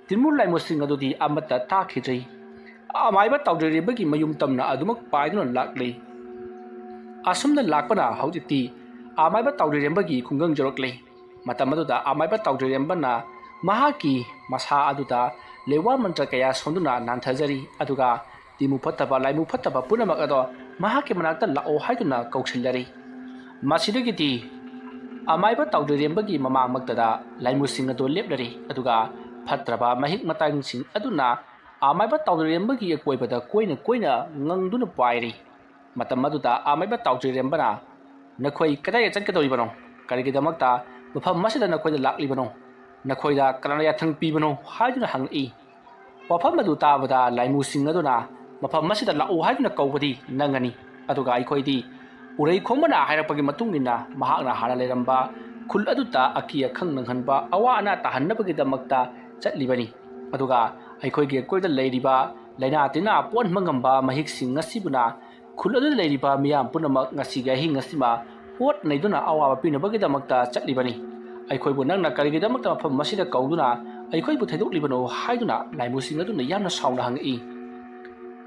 ꯇꯤꯟꯃꯨ ꯂꯥꯏꯃꯨꯁꯤꯡ ꯑꯗꯨꯗꯤ ꯑꯃꯠꯇ ꯇꯥꯈꯤꯗ꯭ꯔꯤ ꯑꯃꯥꯏꯕ ꯇꯥꯎꯖꯩꯔꯦꯝꯕꯒꯤ ꯃꯌꯨꯝ ꯇꯝꯅ ꯑꯗꯨꯃꯛ ꯄꯥꯏꯗꯨꯅ ꯂꯥꯛꯂꯤ ꯑꯁꯨꯝꯅ ꯂꯥꯛꯄꯅ ꯍꯧꯖꯤꯛꯇꯤ ꯑꯃꯥꯏꯕ ꯇꯥꯎꯖꯩꯔꯦꯝꯕꯒꯤ ꯈꯨꯡꯒꯪ ꯌꯧꯔꯛꯂꯤ ꯃꯇꯝ ꯑꯗꯨꯗ ꯑꯃꯥꯏꯕ ꯇꯥꯎꯖꯩꯔꯦꯝꯕꯅ ꯃꯍꯥꯛꯀꯤ ꯃꯁꯥ ꯑꯗꯨꯗ ꯂꯩꯋꯥ ꯃꯟꯇ꯭ꯔ ꯀꯌꯥ ꯁꯣꯟꯗꯨꯅ ꯅꯥꯟꯊꯖꯔꯤ ꯑꯗꯨꯒ ꯇꯤꯃꯨ ꯐꯠꯇꯕ ꯂꯥꯏꯃꯨ ꯐꯠꯇꯕ ꯄꯨꯝꯅꯃꯛ ꯑꯗꯣ ꯃꯍꯥꯛꯀꯤ ꯃꯅꯥꯛꯇ ꯂꯥꯛꯑꯣ ꯍꯥꯏꯗꯨꯅ ꯀꯧꯁꯤꯜꯂꯔꯤ ꯃꯁꯤꯗꯒꯤꯗꯤ ꯑꯃꯥꯏꯕ ꯇꯥꯎꯖꯩꯔꯦꯝꯕꯒꯤ ꯃꯃꯥꯡꯃꯛꯇꯗ ꯂꯥꯏꯃꯨꯁꯤꯡ ꯑꯗꯨ ꯂꯦꯞꯂꯔꯤ ꯑꯗꯨꯒ ꯐꯠꯇ꯭ꯔꯕ ꯃꯍꯤꯛ ꯃꯇꯥꯏꯁꯤꯡ ꯑꯗꯨꯅ ꯑꯃꯥꯏꯕ ꯇꯥꯎꯖꯩꯔꯦꯝꯕꯒꯤ ꯑꯀꯣꯏꯕꯗ ꯀꯣꯏꯅ ꯉꯪꯗꯨꯅ ꯄꯥꯏꯔꯤ ꯃꯇꯝ ꯑꯗꯨꯗ ꯑꯃꯥꯏꯕ ꯇꯥꯎꯖꯩꯔꯦꯝꯕꯅ ꯅꯈꯣꯏ ꯀꯗꯥꯏꯗ ꯆꯠꯀꯗꯧꯔꯤꯕꯅꯣ ꯀꯔꯤꯒꯤꯗꯃꯛꯇ ꯃꯐꯝ ꯑꯁꯤꯗ ꯅꯈꯣꯏꯗ ꯂꯥꯛꯂꯤꯕꯅꯣ ꯅꯈꯣꯏꯗ ꯀꯅꯥꯅ ꯌꯥꯊꯪ ꯄꯤꯕꯅꯣ ꯍꯥꯏꯗꯨꯅ ꯍꯪꯉꯛꯏ ꯋꯥꯐꯝ ꯑꯗꯨ ꯇꯥꯕꯗ ꯂꯥꯏꯃꯨꯁꯤꯡ ꯑꯗꯨꯅ ꯃꯐꯝ ꯑꯁꯤꯗ ꯂꯥꯛꯎ ꯍꯥꯏꯗꯨꯅ ꯀꯧꯕꯗꯤ ꯅꯪꯒꯅꯤ ꯑꯗꯨꯒ ꯑꯩꯈꯣꯏꯗꯤ ꯎꯔꯩ ꯈꯣꯝꯕꯅ ꯍꯥꯏꯔꯛꯄꯒꯤ ꯃꯇꯨꯡ ꯏꯟꯅ ꯃꯍꯥꯛꯅ ꯍꯥꯟꯅ ꯂꯩꯔꯝꯕ ꯈꯨꯜ ꯑꯗꯨꯗ ꯑꯀꯤ ꯑꯈꯪ ꯅꯪꯍꯟꯕ ꯑꯋꯥ ꯑꯅꯥ ꯇꯥꯍꯟꯅꯕꯒꯤꯗꯃꯛꯇ ꯆꯠꯂꯤꯕꯅꯤ ꯑꯗꯨꯒ ꯑꯩꯈꯣꯏꯒꯤ ꯑꯀꯣꯏꯕꯗ ꯂꯩꯔꯤꯕ ꯂꯩꯅꯥ ꯇꯤꯟꯅꯥ ꯄꯣꯛꯍꯟꯕ ꯉꯝꯕ ꯃꯍꯤꯛꯁꯤꯡ ꯑꯁꯤꯕꯨꯅ ꯈꯨꯜ ꯑꯗꯨꯗ ꯂꯩꯔꯤꯕ ꯃꯤꯌꯥꯝ ꯄꯨꯝꯅꯃꯛ ꯉꯁꯤꯒꯤ ꯑꯍꯤꯡ ꯑꯁꯤꯃ ꯑꯣꯠ ꯅꯩꯗꯨꯅ ꯑꯋꯥꯕ ꯄꯤꯅꯕꯒꯤꯗꯃꯛꯇ ꯆꯠꯂꯤꯕꯅꯤ ꯑꯩꯈꯣꯏꯕꯨ ꯅꯪꯅ ꯀꯔꯤꯒꯤꯗꯃꯛꯇ ꯃꯐꯝ ꯑꯁꯤꯗ ꯀꯧꯗꯨꯅ ꯑꯩꯈꯣꯏꯕꯨ ꯊꯩꯗꯣꯛꯂꯤꯕꯅꯣ ꯍꯥꯏꯗꯨꯅ ꯂꯥꯏꯃꯨꯁꯤꯡ ꯑꯗꯨꯅ ꯌꯥꯝꯅ ꯁꯥꯎꯅ ꯍꯪꯉꯛꯏ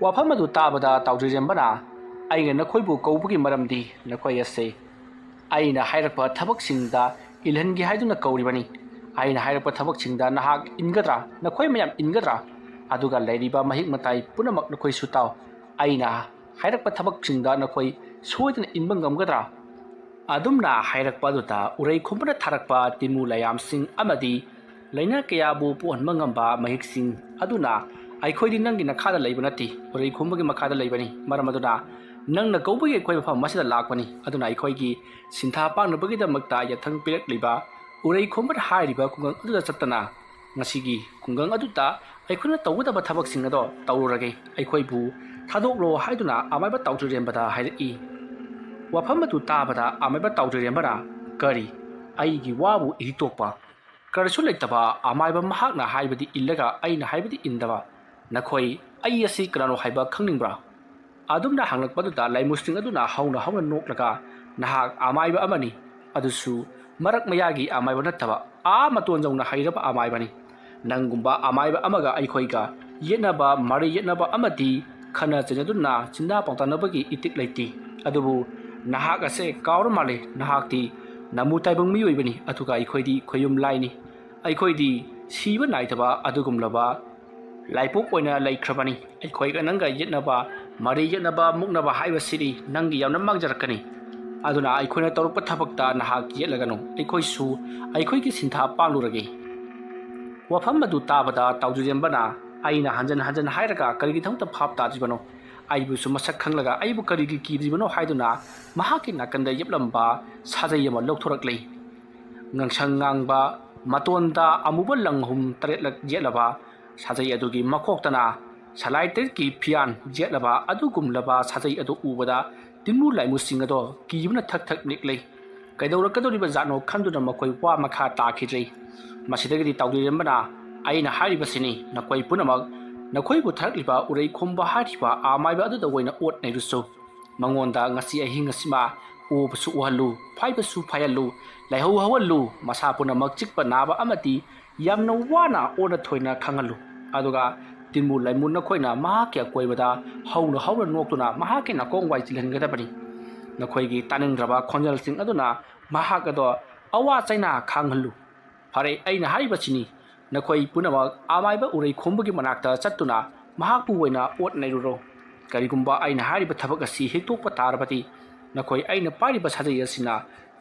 ꯋꯥꯐꯝ ꯑꯗꯨ ꯇꯥꯕꯗ ꯇꯥꯎꯖꯩꯔꯦꯝꯕꯅ ꯑꯩꯅ ꯅꯈꯣꯏꯕꯨ ꯀꯧꯕꯒꯤ ꯃꯔꯝꯗꯤ ꯅꯈꯣꯏ ꯑꯁꯦ ꯑꯩꯅ ꯍꯥꯏꯔꯛꯄ ꯊꯕꯛꯁꯤꯡꯗ इलहनगी हाइदुना कौरिबनी आइना हाइरप थबकसिंगदा नहाक इनगद्रा नखोय मयाम इनगद्रा अदुगा लैरिबा महिक मताई पुनमक नखोय सुताव आइना हाइरप थबकसिंगदा नखोय सोयदना इनबा ngमगद्रा अदुमना हाइरकपा दुता उरै खुमबना थारकपा तिमु लायामसिंग अमदी लैना कयाबु पोहनबा ngamba महिकसिंग अदुना आइखोयदि नंगी नखादा लैबा नति उरै खुमबगी मखादा लैबनी मरम अदुना नंगना कौबगी अखोय मफम मसिदा लाकपनी अदुना आइखोयगी सिंथा पांगनबगीदमक्ता यथंग पिरकलिबा उरै खुमबना हाइरिबा खुंगंग अदुदा चत्तना ngasiगी खुंगंग अदुता आइखोयना तौगदबा थबकसिंग अदो तौरगे आइखोयबु थादोकलो हाइदुना अमायबा ताउजरेंबदा हाइरई वाफम अदु ताबदा अमायबा ताउजरेंबरा करी आइगी वाबु इहितोकपा करसु लेतबा अमायबा महाकना हाइबदी इल्लगा आइना हाइबदी इंदबा नखोय आई असि कनानो हाइबा खंगनिंब्रा अदुमना हांगलकपदुदा लाइमुस्टिंग अदुना हाउना हाउना नोकलगा नहाक अमायबा अमनी अदुसु मरक मयागी अमायबा नत्तबा आ मतोन जौना हाइरबा अमायबानी नंगुंबा अमायबा अमगा आइखोयगा येनबा मारि येनबा अमदी खना चेनदुना चिंदा पांतानबगी इतिक लैति अदुबु नहाक असे कावर माले नहाकती नमु ताइबंग मियोइबनी अथुगा आइखोयदी खोयुम लाइनी आइखोयदी ꯁꯤꯕ ꯅꯥꯏꯗꯕ ꯑꯗꯨꯒꯨꯝꯂꯕ ꯂꯥꯏꯄꯣꯛ ꯑꯣꯏꯅ ꯂꯩꯈ꯭ꯔꯕꯅꯤ ꯑꯩꯈꯣꯏꯒ ꯅꯪꯒ ꯌꯦꯠꯅꯕ ꯃꯔꯤ ꯌꯦꯠꯅꯕ ꯃꯨꯛꯅꯕ ꯍꯥꯏꯕꯁꯤꯗꯤ ꯅꯪꯒꯤ ꯌꯥꯝꯅ ꯃꯥꯡꯖꯔꯛꯀꯅꯤ ꯑꯗꯨꯅ ꯑꯩꯈꯣꯏꯅ ꯇꯧꯔꯛꯄ ꯊꯕꯛꯇ ꯅꯍꯥꯛ ꯌꯦꯠꯂꯒꯅꯨ ꯑꯩꯈꯣꯏꯁꯨ ꯑꯩꯈꯣꯏꯒꯤ ꯁꯤꯟꯊꯥ ꯄꯥꯡꯂꯨꯔꯒꯦ ꯋꯥꯐꯝ ꯑꯗꯨ ꯇꯥꯕꯗ ꯇꯥꯎꯖꯔꯦꯝꯕꯅ ꯑꯩꯅ ꯍꯟꯖꯟ ꯍꯟꯖꯟ ꯍꯥꯏꯔꯒ ꯀꯔꯤꯒꯤꯗꯃꯛꯇ ꯚꯥꯞ ꯇꯥꯗ꯭ꯔꯤꯕꯅꯣ ꯑꯩꯕꯨꯁꯨ ꯃꯁꯛ ꯈꯪꯂꯒ ꯑꯩꯕꯨ ꯀꯔꯤꯒꯤ ꯀꯤꯗ꯭ꯔꯤꯕꯅꯣ ꯍꯥꯏꯗꯨꯅ ꯃꯍꯥꯛꯀꯤ ꯅꯥꯀꯟꯗ ꯌꯦꯞꯂꯝꯕ ꯁꯥꯖꯩ ꯑꯃ ꯂꯧꯊꯣꯔꯛꯂꯤ ꯉꯥꯡꯁꯪ ꯉꯥꯡꯕ ꯃꯇꯣꯟꯗ ꯑꯃꯨꯕ ꯂꯪꯍꯨꯝ ꯇꯔꯦꯠꯂꯛ ꯌꯦꯠꯂꯕ ꯁꯥꯖꯩ ꯑꯗꯨꯒꯤ ꯃꯀꯣꯛꯇꯅ ꯁꯂꯥꯏ ꯇꯔꯦꯠꯀꯤ ꯐꯤꯌꯥꯟ ꯌꯦꯠꯂꯕ ꯑꯗꯨꯒꯨꯝꯂꯕ ꯁꯥꯖꯩ ꯑꯗꯨ ꯎꯕꯗ ꯇꯤꯟꯃꯨ ꯂꯥꯏꯃꯨꯁꯤꯡ ꯑꯗꯣ ꯀꯤꯕꯅ ꯊꯛ ꯊꯛ ꯅꯤꯛꯂꯤ ꯀꯩꯗꯧꯔꯛꯀꯗꯧꯔꯤꯕ ꯖꯥꯠꯅꯣ ꯈꯟꯗꯨꯅ ꯃꯈꯣꯏ ꯋꯥ ꯃꯈꯥ ꯇꯥꯈꯤꯗ꯭ꯔꯤ ꯃꯁꯤꯗꯒꯤꯗꯤ ꯇꯥꯎꯖꯔꯦꯝꯕꯅ ꯑꯩꯅ ꯍꯥꯏꯔꯤꯕꯁꯤꯅꯤ ꯅꯈꯣꯏ ꯄꯨꯝꯅꯃꯛ ꯅꯈꯣꯏꯕꯨ ꯊꯥꯔꯛꯂꯤꯕ ꯎꯔꯩ ꯈꯣꯝꯕ ꯍꯥꯏꯔꯤꯕ ꯑꯃꯥꯏꯕ ꯑꯗꯨꯗ ꯑꯣꯏꯅ ꯑꯣꯠ ꯅꯩꯔꯨꯆꯣ ꯃꯉꯣꯟꯗ ꯉꯁꯤ ꯑꯍꯤꯡ ꯑꯁꯤꯃ ꯎꯕꯁꯨ ꯎꯍꯜꯂꯨ ꯐꯥꯏꯕꯁꯨ ꯐꯥꯏꯍꯜꯂꯨ ꯂꯥꯏꯍꯧ ꯍꯧꯍꯜꯂꯨ ꯃꯁꯥ ꯄꯨꯝꯅꯃꯛ ꯆꯤꯛꯄ ꯅꯥꯕ ꯑꯃꯗꯤ ꯌꯥꯝꯅ ꯋꯥꯅ ꯑꯣꯟꯅ ꯊꯣꯏꯅ ꯈꯪꯍꯜꯂꯨ ꯑꯗꯨꯒ ꯇꯤꯟꯃꯨ ꯂꯩꯃꯨ ꯅꯈꯣꯏꯅ ꯃꯍꯥꯛꯀꯤ ꯑꯀꯣꯏꯕꯗ ꯍꯧꯅ ꯍꯧꯅ ꯅꯣꯛꯇꯨꯅ ꯃꯍꯥꯛꯀꯤ ꯅꯥꯀꯣꯡ ꯋꯥꯏꯁꯤꯜꯍꯟꯒꯗꯕꯅꯤ ꯅꯈꯣꯏꯒꯤ ꯇꯥꯅꯤꯡꯗ꯭ꯔꯕ ꯈꯣꯟꯖꯦꯜꯁꯤꯡ ꯑꯗꯨꯅ ꯃꯍꯥꯛ ꯑꯗꯣ ꯑꯋꯥ ꯆꯩꯅꯥ ꯈꯥꯡꯍꯜꯂꯨ ꯐꯔꯦ ꯑꯩꯅ ꯍꯥꯏꯔꯤꯕꯁꯤꯅꯤ ꯅꯈꯣꯏ ꯄꯨꯝꯅꯃꯛ ꯑꯃꯥꯏꯕ ꯎꯔꯩ ꯈꯣꯝꯕꯒꯤ ꯃꯅꯥꯛꯇ ꯆꯠꯇꯨꯅ ꯃꯍꯥꯛꯄꯨ ꯑꯣꯏꯅ ꯑꯣꯠ ꯅꯩꯔꯨꯔꯣ ꯀꯔꯤꯒꯨꯝꯕ ꯑꯩꯅ ꯍꯥꯏꯔꯤꯕ ꯊꯕꯛ ꯑꯁꯤ ꯍꯦꯛꯇꯣꯛꯄ ꯇꯥꯔꯕꯗꯤ ꯅꯈꯣꯏ ꯑꯩꯅ ꯄꯥꯏꯔꯤꯕ ꯁꯥꯖꯩ ꯑꯁꯤꯅ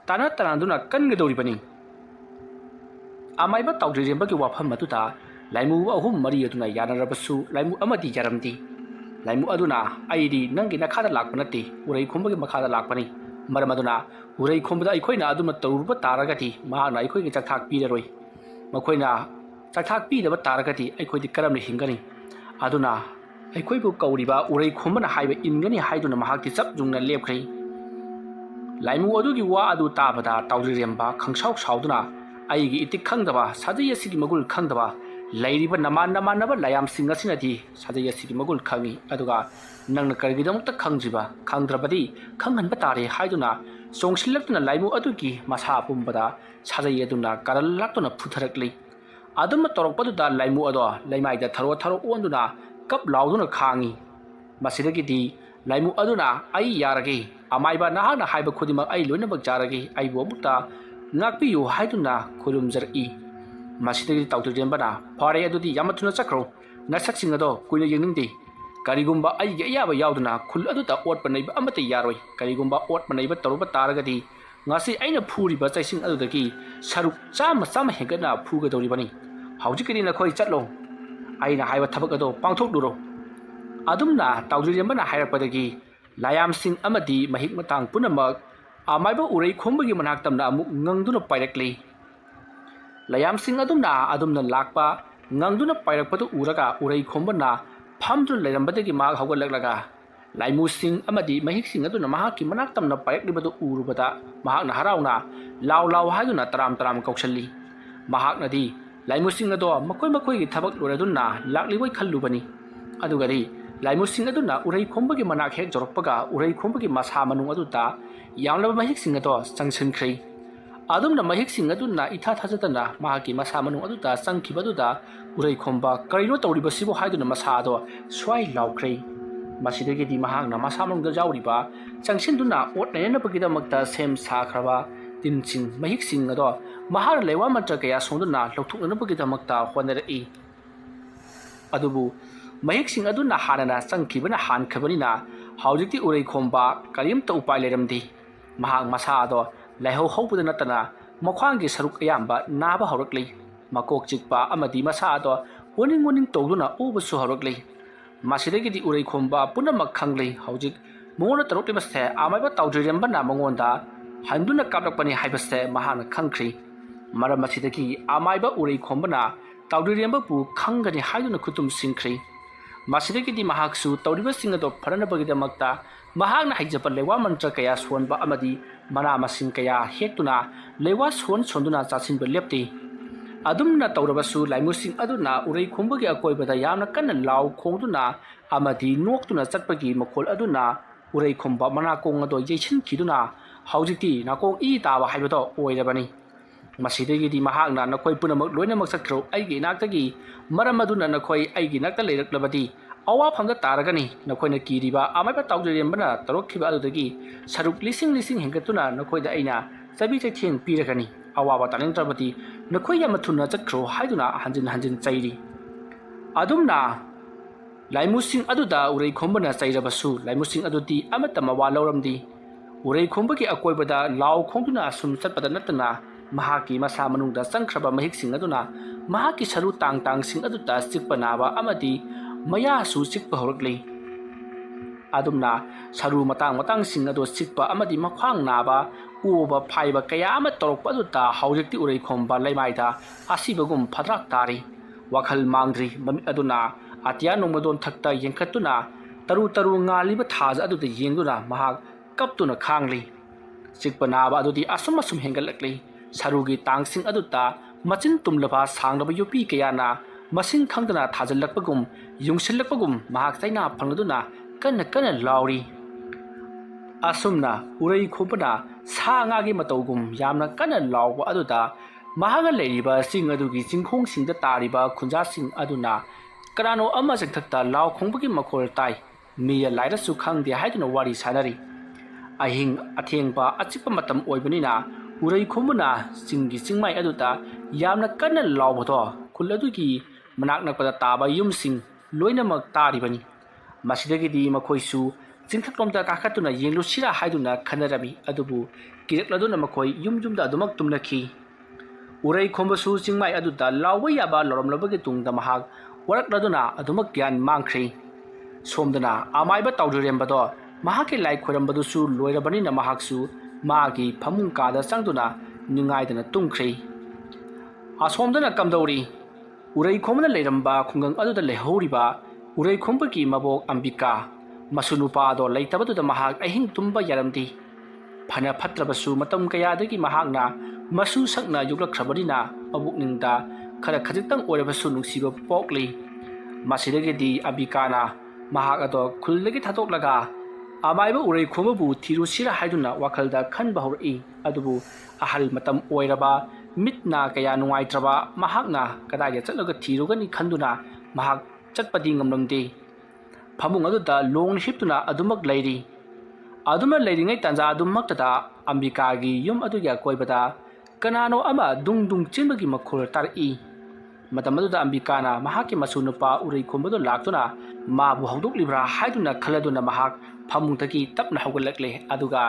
ꯇꯥꯟꯅ ꯇꯥꯟꯅꯗꯨꯅ ꯀꯟꯒꯗꯧꯔꯤꯕꯅꯤ ꯑꯃꯥꯏꯕ ꯇꯥꯎꯖꯔꯦꯝꯕꯒꯤ ꯋꯥꯐꯝ ꯑꯗꯨꯗ ꯂꯥꯏꯃꯨ ꯑꯍꯨꯝ ꯃꯔꯤ ꯑꯗꯨꯅ ꯌꯥꯅꯔꯕꯁꯨ ꯂꯥꯏꯃꯨ ꯑꯃꯗꯤ ꯌꯥꯔꯝꯗꯦ ꯂꯥꯏꯃꯨ ꯑꯗꯨꯅ ꯑꯩꯗꯤ ꯅꯪꯒꯤ ꯅꯈꯥꯗ ꯂꯥꯛꯄ ꯅꯠꯇꯦ ꯎꯔꯩ ꯈꯣꯝꯕꯒꯤ ꯃꯈꯥꯗ ꯂꯥꯛꯄꯅꯤ ꯃꯔꯝ ꯑꯗꯨꯅ ꯎꯔꯩ ꯈꯣꯝꯕꯗ ꯑꯩꯈꯣꯏꯅ ꯑꯗꯨꯃ ꯇꯧꯔꯨꯕ ꯇꯥꯔꯒꯗꯤ ꯃꯍꯥꯛꯅ ꯑꯩꯈꯣꯏꯒꯤ ꯆꯥꯛꯊꯥꯛ ꯄꯤꯔꯔꯣꯏ ꯃꯈꯣꯏꯅ ꯆꯥꯛꯊꯥꯛ ꯄꯤꯗꯕ ꯇꯥꯔꯒꯗꯤ ꯑꯩꯈꯣꯏꯗꯤ ꯀꯔꯝꯅ ꯍꯤꯡꯒꯅꯤ ꯑꯗꯨꯅ ꯑꯩꯈꯣꯏꯕꯨ ꯀꯧꯔꯤꯕ ꯎꯔꯩ ꯈꯣꯝꯕꯅ ꯍꯥꯏꯕ ꯏꯟꯒꯅꯤ ꯍꯥꯏꯗꯨꯅ ꯃꯍꯥꯛꯇꯤ ꯆꯞ ꯌꯨꯡꯅ ꯂꯦꯞꯈ꯭ꯔꯦ ꯂꯥꯏꯃꯨ ꯑꯗꯨꯒꯤ ꯋꯥ ꯑꯗꯨ ꯇꯥꯕꯗ ꯇꯥꯎꯖꯔꯦꯝꯕ ꯈꯪꯁꯥꯎ ꯁꯥꯎꯗꯨꯅ ꯑꯩꯒꯤ ꯏꯇꯤꯛ ꯈꯪꯗꯕ ꯁꯥꯖꯩ ꯑꯁꯤꯒꯤ ꯃꯒꯨꯜ ꯈꯪꯗꯕ ꯂꯩꯔꯤꯕ ꯅꯃꯥꯟꯅꯕ ꯂꯥꯌꯥꯝꯁꯤꯡ ꯑꯁꯤꯅꯗꯤ ꯁꯥꯖꯩ ꯑꯁꯤꯒꯤ ꯃꯒꯨꯜ ꯈꯪꯏ ꯑꯗꯨꯒ ꯅꯪꯅ ꯀꯔꯤꯒꯤꯗꯃꯛꯇ ꯈꯪꯗ꯭ꯔꯤꯕ ꯈꯪꯗ꯭ꯔꯕꯗꯤ ꯈꯪꯍꯟꯕ ꯇꯥꯔꯦ ꯍꯥꯏꯗꯨꯅ ꯆꯣꯡꯁꯤꯜꯂꯛꯇꯨꯅ ꯂꯥꯏꯃꯨ ꯑꯗꯨꯒꯤ ꯃꯁꯥ ꯄꯨꯝꯕꯗ ꯁꯥꯖꯩ ꯑꯗꯨꯅ ꯀꯥꯔꯜ ꯂꯥꯛꯇꯨꯅ ꯐꯨꯊꯔꯛꯂꯤ ꯑꯗꯨꯝꯅ ꯇꯧꯔꯛꯄꯗꯨꯗ ꯂꯥꯏꯃꯨ ꯑꯗꯣ ꯂꯩꯃꯥꯏꯗ ꯊꯔꯣ ꯊꯔꯣ ꯑꯣꯟꯗꯨꯅ ꯀꯞ ꯂꯥꯎꯗꯨꯅ ꯈꯥꯡꯉꯤ ꯃꯁꯤꯗꯒꯤꯗꯤ ꯂꯥꯏꯃꯨ ꯑꯗꯨꯅ ꯑꯩ ꯌꯥꯔꯒꯦ ꯑꯃꯥꯏꯕ ꯅꯍꯥꯛꯅ ꯍꯥꯏꯕ ꯈꯨꯗꯤꯡꯃꯛ ꯑꯩ ꯂꯣꯏꯅꯃꯛ ꯌꯥꯔꯒꯦ ꯑꯩꯕꯨ ꯑꯃꯨꯛꯇ ꯉꯥꯛꯄꯤꯌꯨ ꯍꯥꯏꯗꯨꯅ ꯈꯨꯔꯨꯝꯖꯔꯛꯏ ꯃꯁꯤꯗꯒꯤꯗꯤ ꯇꯥꯎꯖꯔꯦꯝꯕꯅ ꯐꯔꯦ ꯑꯗꯨꯗꯤ ꯌꯥꯝꯅ ꯊꯨꯅ ꯆꯠꯈ꯭ꯔꯣ ꯅꯁꯛꯁꯤꯡ ꯑꯗꯣ ꯀꯨꯏꯅ ꯌꯦꯡꯅꯤꯡꯗꯦ ꯀꯔꯤꯒꯨꯝꯕ ꯑꯩꯒꯤ ꯑꯌꯥꯕ ꯌꯥꯎꯗꯅ ꯈꯨꯜ ꯑꯗꯨꯗ ꯑꯣꯠꯄ ꯅꯩꯕ ꯑꯃꯠꯇ ꯌꯥꯔꯣꯏ ꯀꯔꯤꯒꯨꯝꯕ ꯑꯣꯠꯄ ꯅꯩꯕ ꯇꯧꯔꯨꯕ ꯇꯥꯔꯒꯗꯤ ꯉꯁꯤ ꯑꯩꯅ ꯐꯨꯔꯤꯕ ꯆꯩꯁꯤꯡ ꯑꯗꯨꯗꯒꯤ ꯁꯔꯨꯛ ꯆꯥꯝꯃ ꯍꯦꯟꯒꯠꯅ ꯐꯨꯒꯗꯧꯔꯤꯕꯅꯤ ꯍꯧꯖꯤꯛꯀꯤꯗꯤ ꯅꯈꯣꯏ ꯆꯠꯂꯣ ꯑꯩꯅ ꯍꯥꯏꯕ ꯊꯕꯛ ꯑꯗꯣ ꯄꯥꯡꯊꯣꯛꯂꯨꯔꯣ ꯑꯗꯨꯝꯅ ꯇꯥꯎꯖꯔꯦꯝꯕꯅ ꯍꯥꯏꯔꯛꯄꯗꯒꯤ ꯂꯥꯌꯥꯝꯁꯤꯡ ꯑꯃꯗꯤ ꯃꯍꯤꯛ ꯃꯇꯥꯡ ꯄꯨꯝꯅꯃꯛ ꯑꯃꯥꯏꯕ ꯎꯔꯩ ꯈꯣꯝꯕꯒꯤ ꯃꯅꯥꯛꯇꯝꯅ ꯑꯃꯨꯛ ꯉꯪꯗꯨꯅ ꯄꯥꯏꯔꯛꯂꯤ ꯂꯥꯌꯥꯝꯁꯤꯡ ꯑꯗꯨꯝꯅ ꯂꯥꯛꯄ ꯉꯪꯗꯨꯅ ꯄꯥꯏꯔꯛꯄꯗꯨ ꯎꯔꯒ ꯎꯔꯩ ꯈꯣꯝꯕꯅ ꯐꯝꯗꯨꯅ ꯂꯩꯔꯝꯕꯗꯒꯤ ꯃꯍꯥꯛ ꯍꯧꯒꯠꯂꯛꯂꯒ ꯂꯥꯏꯃꯨꯁꯤꯡ ꯑꯃꯗꯤ ꯃꯍꯤꯛꯁꯤꯡ ꯑꯗꯨꯅ ꯃꯍꯥꯛꯀꯤ ꯃꯅꯥꯛꯇꯝꯅ ꯄꯥꯏꯔꯛꯂꯤꯕꯗꯨ ꯎꯔꯨꯕꯗ ꯃꯍꯥꯛꯅ ꯍꯔꯥꯎꯅ ꯂꯥꯎ ꯂꯥꯎ ꯍꯥꯏꯗꯨꯅ ꯇꯔꯥꯝ ꯇꯔꯥꯝ ꯀꯧꯁꯜꯂꯤ ꯃꯍꯥꯛꯅꯗꯤ ꯂꯥꯏꯃꯨꯁꯤꯡ ꯑꯗꯣ ꯃꯈꯣꯏꯒꯤ ꯊꯕꯛ ꯂꯣꯏꯔꯗꯨꯅ ꯂꯥꯛꯂꯤꯕꯣꯏ ꯈꯜꯂꯨꯕꯅꯤ ꯑꯗꯨꯒꯗꯤ ꯂꯥꯏꯃꯨꯁꯤꯡ ꯑꯗꯨꯅ ꯎꯔꯩ ꯈꯣꯝꯕꯒꯤ ꯃꯅꯥꯛ ꯍꯦꯛ ꯌꯧꯔꯛꯄꯒ ꯎꯔꯩ ꯈꯣꯝꯕꯒꯤ ꯃꯁꯥ manung aduta yamlaba mahiksinga to changsinkhri adumna mahiksinga aduna itha thajatana mahaki masa manung aduta changkhibaduda urai khomba karino tawribasibo haiduna masa do swai laukhri masidagi di mahangna masa manung da jawriba changsinduna otnayana pagidamakta sem sakhraba tinching mahiksinga do mahar lewa mantra kaya sonduna lokthukna pagidamakta honari adubu mahiksinga aduna hanana changkhibana hankhabanina haujikti urai khomba karimta upai leramdi mahang masa do laihau haupuda natana mokhwangi saruk ayamba naba horakli makok chikpa amadi masa do woning tawduna ubusu horakli masidagi di urai khomba punamak khangli haujik mongona tarok libaste amaiba tawjiramba na mongonda handuna kaplakpani haibase mahana khangkhri maram masidagi amaiba urai khomba na tawjiramba pu khangani haiduna khutum singkhri masidagi di mahaksu tawriba singa do pharana bagidamakta mahakna haijapa lewa mantra kaya sonba amadi mana masing kaya hektuna lewa sonduna chasinba lepti adumna tawrabasu laimusing aduna urai khombagi akoibada yamna kanna law khongduna amadi noktuna chatpagi makhol aduna urai khomba mana kong ado yeichin khiduna haujiti nakong I tawa haibado oirabani masidagi di mahakna nakoi punamak loinamak sakro aigi naktagi maram aduna nakoi aigi nakta leiraklabadi awa phamda taragani nakoina kiriba amaiba tawjirembana tarokhiba adudagi saruk lising hengatuna nakoida aina chabi chaitheng piragani ꯑꯋꯥꯕ ꯇꯥꯅꯤꯡꯗ꯭ꯔꯕꯗꯤ ꯅꯈꯣꯏ ꯌꯥꯝꯅ ꯊꯨꯅ ꯆꯠꯈ꯭ꯔꯣ ꯍꯥꯏꯗꯨꯅ ꯍꯟꯖꯤꯟ ꯍꯟꯖꯤꯟ ꯆꯩꯔꯤ꯫ ꯑꯗꯨꯝꯅ ꯂꯥꯏꯃꯨꯁꯤꯡ ꯑꯗꯨꯗ ꯎꯔꯩꯈꯣꯝꯕꯅ ꯆꯩꯔꯕꯁꯨ ꯂꯥꯏꯃꯨꯁꯤꯡ ꯑꯗꯨꯗꯤ ꯑꯃꯠꯇ ꯃꯋꯥ ꯂꯧꯔꯝꯗꯦ꯫ ꯎꯔꯩꯈꯣꯝꯕꯒꯤ ꯑꯀꯣꯏꯕꯗ ꯂꯥꯎ ꯈꯣꯡꯗꯨꯅ ꯁꯨꯝ ꯆꯠꯄꯗ ꯅꯠꯇꯅ ꯃꯍꯥꯛꯀꯤ ꯃꯁꯥ ꯃꯅꯨꯡꯗ ꯆꯪꯈ꯭ꯔꯕ ꯃꯍꯤꯛꯁꯤꯡ ꯑꯗꯨꯅ ꯃꯍꯥꯛꯀꯤ ꯁꯔꯨ ꯇꯥꯡꯁꯤꯡ ꯑꯗꯨꯗ ꯆꯤꯛꯄ ꯅꯥꯕ ꯑꯃꯗꯤ ꯃꯌꯥꯁꯨ ꯆꯤꯛꯄ ꯍꯧꯔꯛꯂꯤ꯫ ꯑꯗꯨꯝꯅ ꯁꯔꯨ ꯃꯇꯥꯡꯁꯤꯡ ꯑꯗꯨ ꯆꯤꯛꯄ ꯑꯃꯗꯤ ꯃꯈ꯭ꯋꯥꯡ ꯅꯥꯕ ꯑꯣꯕ ꯐꯥꯏꯕ ꯀꯌꯥ ꯑꯃ ꯇꯧꯔꯛꯄ ꯑꯗꯨꯗ ꯍꯧꯖꯤꯛꯇꯤ ꯎꯔꯩꯈꯣꯝꯕ ꯂꯩꯃꯥꯏꯗ ꯑꯁꯤꯕꯒꯨꯝ ꯐꯗ꯭ꯔꯥꯛ ꯇꯥꯔꯤ꯫ ꯋꯥꯈꯜ ꯃꯥꯡꯗ꯭ꯔꯤ ꯃꯃꯤꯠ ꯑꯗꯨꯅ ꯑꯇꯤꯌꯥ ꯅꯣꯡꯃꯗꯣꯟ ꯊꯛꯇ ꯌꯦꯡꯈꯠꯇꯨꯅ ꯇꯔꯨ ꯇꯔꯨ ꯉꯥꯜꯂꯤꯕ ꯊꯥꯖ ꯑꯗꯨꯗ ꯌꯦꯡꯗꯨꯅ ꯃꯍꯥꯛ ꯀꯞꯇꯨꯅ ꯈꯥꯡꯂꯤ꯫ ꯆꯤꯛꯄ ꯅꯥꯕ ꯑꯗꯨꯗꯤ ꯑꯁꯨꯝ ꯍꯦꯟꯒꯠꯂꯛꯂꯤ꯫ ꯁꯔꯨꯒꯤ ꯇꯥꯡꯁꯤꯡ ꯑꯗꯨꯗ ꯃꯆꯤꯟ ꯇꯨꯝꯂꯕ ꯁꯥꯡꯂꯕ ꯌꯣꯠꯄꯤ ꯀꯌꯥꯅ ꯃꯁꯤꯡ ꯈꯪꯗꯅ ꯊꯥꯖꯤꯜꯂꯛꯄꯒꯨꯝ ꯌꯨꯡꯁꯤꯜꯂꯛꯄꯒꯨꯝ ꯃꯍꯥꯛ ꯆꯩꯅꯥ ꯐꯪꯂꯗꯨꯅ ꯀꯟꯅ ꯂꯥꯎꯔꯤ꯫ ꯑꯁꯨꯝꯅ ꯎꯔꯩꯈꯣꯝꯕꯅ ꯁꯥ ꯉꯥꯒꯤ ꯃꯇꯧꯒꯨꯝ ꯌꯥꯝꯅ ꯀꯟꯅ ꯂꯥꯎꯕ ꯑꯗꯨꯗ ꯃꯍꯥꯛꯅ ꯂꯩꯔꯤꯕ ꯆꯤꯡ ꯑꯗꯨꯒꯤ ꯆꯤꯡꯈꯣꯡꯁꯤꯡꯗ ꯇꯥꯔꯤꯕ ꯈꯨꯟꯖꯥꯁꯤꯡ ꯑꯗꯨꯅ ꯀꯅꯥꯅꯣ ꯑꯃ ꯆꯤꯡꯊꯛꯇ ꯂꯥꯎ ꯈꯣꯡꯕꯒꯤ ꯃꯈꯣꯜ ꯇꯥꯏ, ꯃꯤꯌ ꯂꯥꯏꯔꯁꯨ ꯈꯪꯗꯦ ꯍꯥꯏꯗꯨꯅ ꯋꯥꯔꯤ ꯁꯥꯅꯔꯤ꯫ ꯑꯍꯤꯡ ꯑꯊꯦꯡꯕ ꯑꯆꯤꯛꯄ ꯃꯇꯝ ꯑꯣꯏꯕꯅꯤꯅ ꯎꯔꯩꯈꯣꯝꯕꯅ ꯆꯤꯡꯒꯤ ꯆꯤꯡꯃꯥꯏ ꯑꯗꯨꯗ ꯌꯥꯝꯅ ꯀꯟꯅ ꯂꯥꯎꯕꯗꯣ ꯈꯨꯜ ꯑꯗꯨꯒꯤ ꯃꯅꯥꯛ ꯅꯛꯄꯗ ꯇꯥꯕ ꯌꯨꯝꯁꯤꯡ ꯂꯣꯏꯅꯃꯛ ꯇꯥꯔꯤꯕꯅꯤ꯫ ꯃꯁꯤꯗꯒꯤꯗꯤ ꯃꯈꯣꯏꯁꯨ ꯆꯤꯡꯊꯛꯂꯣꯝꯗ ꯀꯥꯈꯠꯇꯨꯅ ꯌꯦꯡꯂꯨꯁꯤꯔꯥ ꯍꯥꯏꯗꯨꯅ ꯈꯟꯅꯔꯝꯃꯤ꯫ ꯑꯗꯨꯕꯨ ꯀꯤꯔꯛꯂꯗꯨꯅ ꯃꯈꯣꯏ ꯌꯨꯝꯗ ꯑꯗꯨꯃꯛ ꯇꯨꯝꯅꯈꯤ꯫ ꯎꯔꯩꯈꯣꯝꯕꯁꯨ ꯆꯤꯡꯃꯥꯏ ꯑꯗꯨꯗ ꯂꯥꯎꯕ ꯌꯥꯕ ꯂꯥꯎꯔꯝꯂꯕꯒꯤ ꯇꯨꯡꯗ ꯃꯍꯥꯛ ꯋꯥꯔꯛꯂꯗꯨꯅ ꯑꯗꯨꯃꯛ ꯒ꯭ꯌꯥꯟ ꯃꯥꯡꯈ꯭ꯔꯦ꯫ ꯁꯣꯝꯗꯅ ꯑꯃꯥꯏꯕ ꯇꯥꯎꯖꯔꯦꯝꯕꯗꯣ ꯃꯍꯥꯛꯀꯤ ꯂꯥꯏ ꯈꯣꯏꯔꯝꯕꯗꯨꯁꯨ ꯂꯣꯏꯔꯕꯅꯤꯅ ꯃꯍꯥꯛꯁꯨ ꯃꯥꯒꯤ ꯐꯃꯨꯡ ꯀꯥꯗ ꯆꯪꯗꯨꯅ ꯅꯤꯡꯉꯥꯏꯗꯅ ꯇꯨꯝꯈ꯭ꯔꯦ꯫ ꯑꯁꯣꯝꯗꯅ ꯀꯝꯗꯧꯔꯤ? ꯎꯔꯩꯈꯣꯝꯕꯅ ꯂꯩꯔꯝꯕ ꯈꯨꯡꯒꯪ ꯑꯗꯨꯗ ꯂꯩꯍꯧꯔꯤꯕ ꯎꯔꯩꯈꯣꯝꯕꯒꯤ ꯃꯕꯣꯛ ꯑꯝꯕꯤꯀꯥ ꯃꯁꯨ ꯅꯨꯄꯥꯗꯣ ꯂꯩꯇꯕꯗꯨꯗ ꯃꯍꯥꯛ ꯑꯍꯤꯡ ꯇꯨꯝꯕ ꯌꯥꯔꯝꯗꯦ꯫ ꯐꯅ ꯐꯠꯇ꯭ꯔꯕꯁꯨ ꯃꯇꯝ ꯀꯌꯥꯗꯒꯤ ꯃꯍꯥꯛꯅ ꯃꯁꯨ ꯁꯛꯅ ꯌꯣꯛꯂꯛꯈ꯭ꯔꯕꯅꯤꯅ ꯃꯕꯨꯛꯅꯤꯡꯗ ꯈꯖꯤꯛꯇꯪ ꯑꯣꯏꯔꯕꯁꯨ ꯅꯨꯡꯁꯤꯕ ꯄꯣꯛꯂꯤ꯫ ꯃꯁꯤꯗꯒꯤꯗꯤ ꯑꯝꯕꯤꯀꯥꯅ ꯃꯍꯥꯛ ꯑꯗꯣ ꯈꯨꯜꯗꯒꯤ ꯊꯥꯗꯣꯛꯂꯒ ꯑꯃꯥꯏꯕ ꯎꯔꯩꯈꯣꯝꯕꯕꯨ ꯊꯤꯔꯨꯁꯤꯔꯥ ꯍꯥꯏꯗꯨꯅ ꯋꯥꯈꯜꯗ ꯈꯟꯕ ꯍꯧꯔꯛꯏ꯫ ꯑꯗꯨꯕꯨ ꯑꯍꯜ ꯃꯇꯝ ꯑꯣꯏꯔꯕ ꯃꯤꯠꯅ ꯀꯌꯥ ꯅꯨꯡꯉꯥꯏꯇ꯭ꯔꯕ ꯃꯍꯥꯛꯅ ꯀꯗꯥꯏꯗ ꯆꯠꯂꯒ ꯊꯤꯔꯨꯒꯅꯤ ꯈꯟꯗꯨꯅ ꯃꯍꯥꯛ ꯆꯠꯄꯗꯤ ꯉꯝꯂꯝꯗꯦ꯫ ꯐꯃꯨꯡ ꯑꯗꯨꯗ ꯂꯣꯡꯅ ꯍꯤꯞꯇꯨꯅ ꯑꯗꯨꯃꯛ ꯂꯩꯔꯤ꯫ ꯑꯗꯨꯝꯅ ꯂꯩꯔꯤꯉꯩ ꯇꯥꯟꯖꯥ ꯑꯗꯨꯃꯛꯇꯗ ꯑꯝꯕꯤꯀꯥꯒꯤ ꯌꯨꯝ ꯑꯗꯨꯒꯤ ꯑꯀꯣꯏꯕꯗ ꯀꯅꯥꯅꯣ ꯑꯃ ꯗꯨꯡ ꯗꯨꯡ ꯆꯦꯟꯕꯒꯤ ꯃꯈꯣꯜ ꯇꯥꯔꯛꯏ꯫ ꯃꯇꯝ ꯑꯗꯨꯗ ꯑꯝꯕꯤꯀꯥꯅ ꯃꯍꯥꯛꯀꯤ ꯃꯁꯨ ꯅꯨꯄꯥ ꯎꯔꯩꯈꯣꯝꯕꯗꯨ ꯂꯥꯛꯇꯨꯅ ꯃꯥꯕꯨ ꯍꯧꯗꯣꯛꯂꯤꯕ꯭ꯔꯥ ꯍꯥꯏꯗꯨꯅ ꯈꯜꯂꯗꯨꯅ ꯃꯍꯥꯛ ꯐꯃꯨꯡꯗꯒꯤ ꯇꯞꯅ ꯍꯧꯒꯠꯂꯛꯂꯦ꯫ ꯑꯗꯨꯒ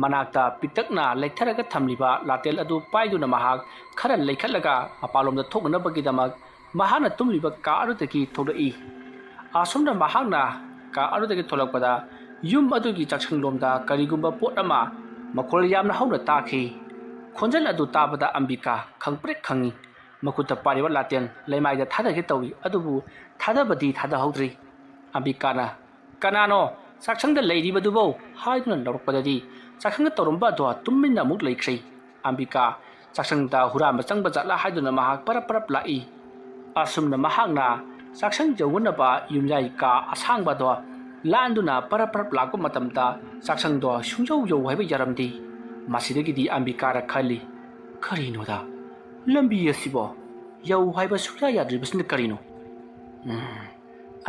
ꯃꯅꯥꯛꯇ ꯄꯤꯛꯇꯛꯅ ꯂꯩꯊꯔꯒ ꯊꯝꯂꯤꯕ ꯂꯥꯇꯦꯜ ꯑꯗꯨ ꯄꯥꯏꯗꯨꯅ ꯃꯍꯥꯛ ꯈꯔ ꯂꯩꯈꯠꯂꯒ ꯃꯄꯥꯟꯂꯣꯝꯗ ꯊꯣꯛꯅꯅꯕꯒꯤꯗꯃꯛ ꯃꯍꯥꯛꯅ ꯇꯨꯝꯂꯤꯕ ꯀꯥ ꯑꯗꯨꯗꯒꯤ ꯊꯣꯛꯂꯛꯏ꯫ ꯑꯁꯣꯝꯗ ꯃꯍꯥꯛꯅ ꯀꯥ ꯑꯗꯨꯗꯒꯤ ꯊꯣꯛꯂꯛꯄꯗ ꯌꯨꯝ ꯑꯗꯨꯒꯤ ꯆꯥꯛꯁꯪꯂꯣꯝꯗ ꯀꯔꯤꯒꯨꯝꯕ ꯄꯣꯠ ꯑꯃ ꯃꯈꯣꯜ ꯌꯥꯝꯅ ꯍꯧꯅ ꯇꯥꯈꯤ꯫ ꯈꯣꯟꯖꯦꯜ ꯑꯗꯨ ꯇꯥꯕꯗ ꯑꯝꯕꯤꯀꯥ ꯈꯪꯄ꯭ꯔꯦꯛ ꯈꯪꯉꯤ꯫ ꯃꯈꯨꯠꯇ ꯄꯥꯏꯔꯤꯕ ꯂꯥꯇꯦꯟ ꯂꯩꯃꯥꯏꯗ ꯊꯥꯗꯒꯦ ꯇꯧꯏ꯫ ꯑꯗꯨꯕꯨ ꯊꯥꯗꯕꯗꯤ ꯊꯥꯗꯍꯧꯗ꯭ꯔꯤ꯫ ꯑꯝꯕꯤꯀꯥꯅ "ꯀꯅꯥꯅꯣ ꯆꯥꯛꯁꯪꯗ ꯂꯩꯔꯤꯕꯗꯨꯕꯣ?" ꯍꯥꯏꯗꯨꯅ ꯂꯥꯎꯔꯛꯄꯗꯗꯤ ꯆꯥꯛꯁꯪꯗ ꯇꯧꯔꯝꯕ ꯑꯗꯣ ꯇꯨꯃꯤꯟꯅ ꯑꯃꯨꯛ ꯂꯩꯈ꯭ꯔꯦ꯫ ꯑꯝꯕꯤꯀꯥ ꯆꯥꯛꯁꯪꯗ ꯍꯨꯔꯥꯟꯕ ꯆꯪꯕ ꯖꯥꯠꯂꯥ ꯍꯥꯏꯗꯨꯅ ꯃꯍꯥꯛ ꯄꯔꯞ ꯂꯥꯛꯏ꯫ ꯑꯁꯨꯝꯅ ꯃꯍꯥꯛꯅ ꯆꯥꯛꯁꯪ ꯌꯧꯒꯅꯕ ꯌꯨꯝꯌꯥꯏ ꯀꯥ ꯑꯁꯥꯡꯕ ꯑꯗꯣ ꯂꯥꯟꯗꯨꯅ ꯄꯔꯞ ꯂꯥꯛꯄ ꯃꯇꯝꯗ ꯆꯥꯛꯁꯪꯗꯣ ꯁꯨꯡꯌꯧ ꯍꯥꯏꯕ ꯌꯥꯔꯝꯗꯦ꯫ ꯃꯁꯤꯗꯒꯤꯗꯤ ꯑꯝꯕꯤꯀꯥꯅ ꯈꯜꯂꯤ, ꯀꯔꯤꯅꯣꯗ ꯂꯝꯕꯤ ꯑꯁꯤꯕꯣ ꯌꯧ ꯍꯥꯏꯕ ꯁꯨꯡꯌꯥ ꯌꯥꯗ꯭ꯔꯤꯕꯁꯤꯅ ꯀꯔꯤꯅꯣ?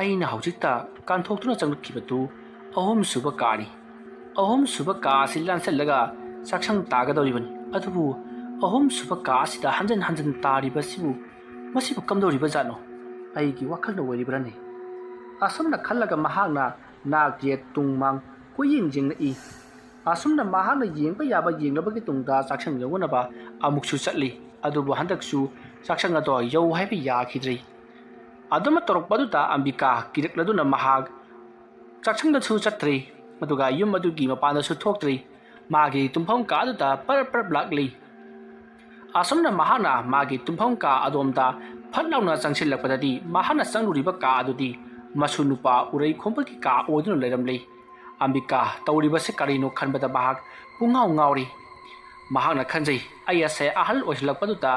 ꯑꯩꯅ ꯍꯧꯖꯤꯛꯇ ꯀꯥꯟꯊꯣꯛꯇꯨꯅ ꯆꯪꯂꯛꯈꯤꯕꯗꯨ ꯑꯍꯨꯝꯁꯨꯕ ꯀꯥꯅꯤ꯫ ꯑꯍꯨꯝꯁꯨꯕ ꯀꯥ ꯑꯁꯤ ꯂꯥꯟꯁꯤꯜꯂꯒ ꯆꯥꯛꯁꯪ ꯇꯥꯒꯗꯧꯔꯤꯕꯅꯤ꯫ ꯑꯗꯨꯕꯨ ꯑꯍꯨꯝꯁꯨꯕ ꯀꯥ ꯑꯁꯤꯗ ꯍꯟꯖꯤꯟ ꯇꯥꯔꯤꯕꯁꯤꯕꯨ ꯃꯁꯤꯕꯨ ꯀꯝꯗꯧꯔꯤꯕ ꯖꯥꯠꯅꯣ? ꯑꯩꯒꯤ ꯋꯥꯈꯜꯅ ꯑꯣꯏꯔꯤꯕ꯭ꯔꯅꯦ? ꯑꯁꯨꯝꯅ ꯈꯜꯂꯒ ꯃꯍꯥꯛꯅ ꯅꯥꯛ ꯌꯦꯠ ꯇꯨꯡ ꯃꯥꯡ ꯀꯣꯏꯌꯦꯡꯂꯛꯏ꯫ ꯑꯁꯨꯝꯅ ꯃꯍꯥꯛꯅ ꯌꯦꯡꯕ ꯌꯥꯕ ꯌꯦꯡꯂꯕꯒꯤ ꯇꯨꯡꯗ ꯆꯥꯛꯁꯪ ꯌꯧꯅꯕ ꯑꯃꯨꯛꯁꯨ ꯆꯠꯂꯤ꯫ ꯑꯗꯨꯕꯨ ꯍꯟꯗꯛꯁꯨ ꯆꯥꯛꯁꯪ ꯑꯗꯣ ꯌꯧ ꯍꯥꯏꯕ ꯌꯥꯈꯤꯗ꯭ꯔꯦ꯫ ꯑꯗꯨꯝꯅ ꯇꯧꯔꯛꯄ ꯑꯗꯨꯗ ꯑꯝꯕꯤꯀꯥ ꯀꯤꯔꯛꯂꯗꯨꯅ ꯃꯍꯥꯛ ꯆꯥꯛꯁꯪꯗꯁꯨ ꯆꯠꯇ꯭ꯔꯤ꯫ ꯑꯗꯨꯒ ꯌꯨꯝ ꯑꯗꯨꯒꯤ ꯃꯄꯥꯟꯗꯁꯨ ꯊꯣꯛꯇ꯭ꯔꯤ꯫ ꯃꯥꯒꯤ ꯇꯨꯝꯐꯝ ꯀꯥ ꯑꯗꯨꯗ ꯄꯔꯞ ꯂꯥꯛꯂꯤ꯫ ꯑꯁꯨꯝꯅ ꯃꯍꯥꯛꯅ ꯃꯥꯒꯤ ꯇꯨꯝꯐꯝ ꯀꯥ ꯑꯗꯣꯝꯗ ꯐꯠ ꯂꯥꯎꯅ ꯆꯪꯁꯤꯜꯂꯛꯄꯗꯗꯤ ꯃꯍꯥꯛꯅ ꯆꯪꯂꯨꯔꯤꯕ ꯀꯥ ꯑꯗꯨꯗꯤ ꯃꯁꯨ ꯅꯨꯄꯥ ꯎꯔꯩꯈꯣꯝꯕꯒꯤ ꯀꯥ ꯑꯣꯏꯗꯨꯅ ꯂꯩꯔꯝꯂꯦ꯫ ꯑꯝꯕꯤꯀꯥ ꯇꯧꯔꯤꯕꯁꯦ ꯀꯔꯤꯅꯣ ꯈꯟꯕꯗ ꯃꯍꯥꯛ ꯉꯥꯎꯔꯤ꯫ ꯃꯍꯥꯛꯅ ꯈꯟꯖꯩ, ꯑꯩ ꯑꯁꯦ ꯑꯍꯜ ꯑꯣꯏꯁꯤꯜꯂꯛꯄꯗꯨꯗ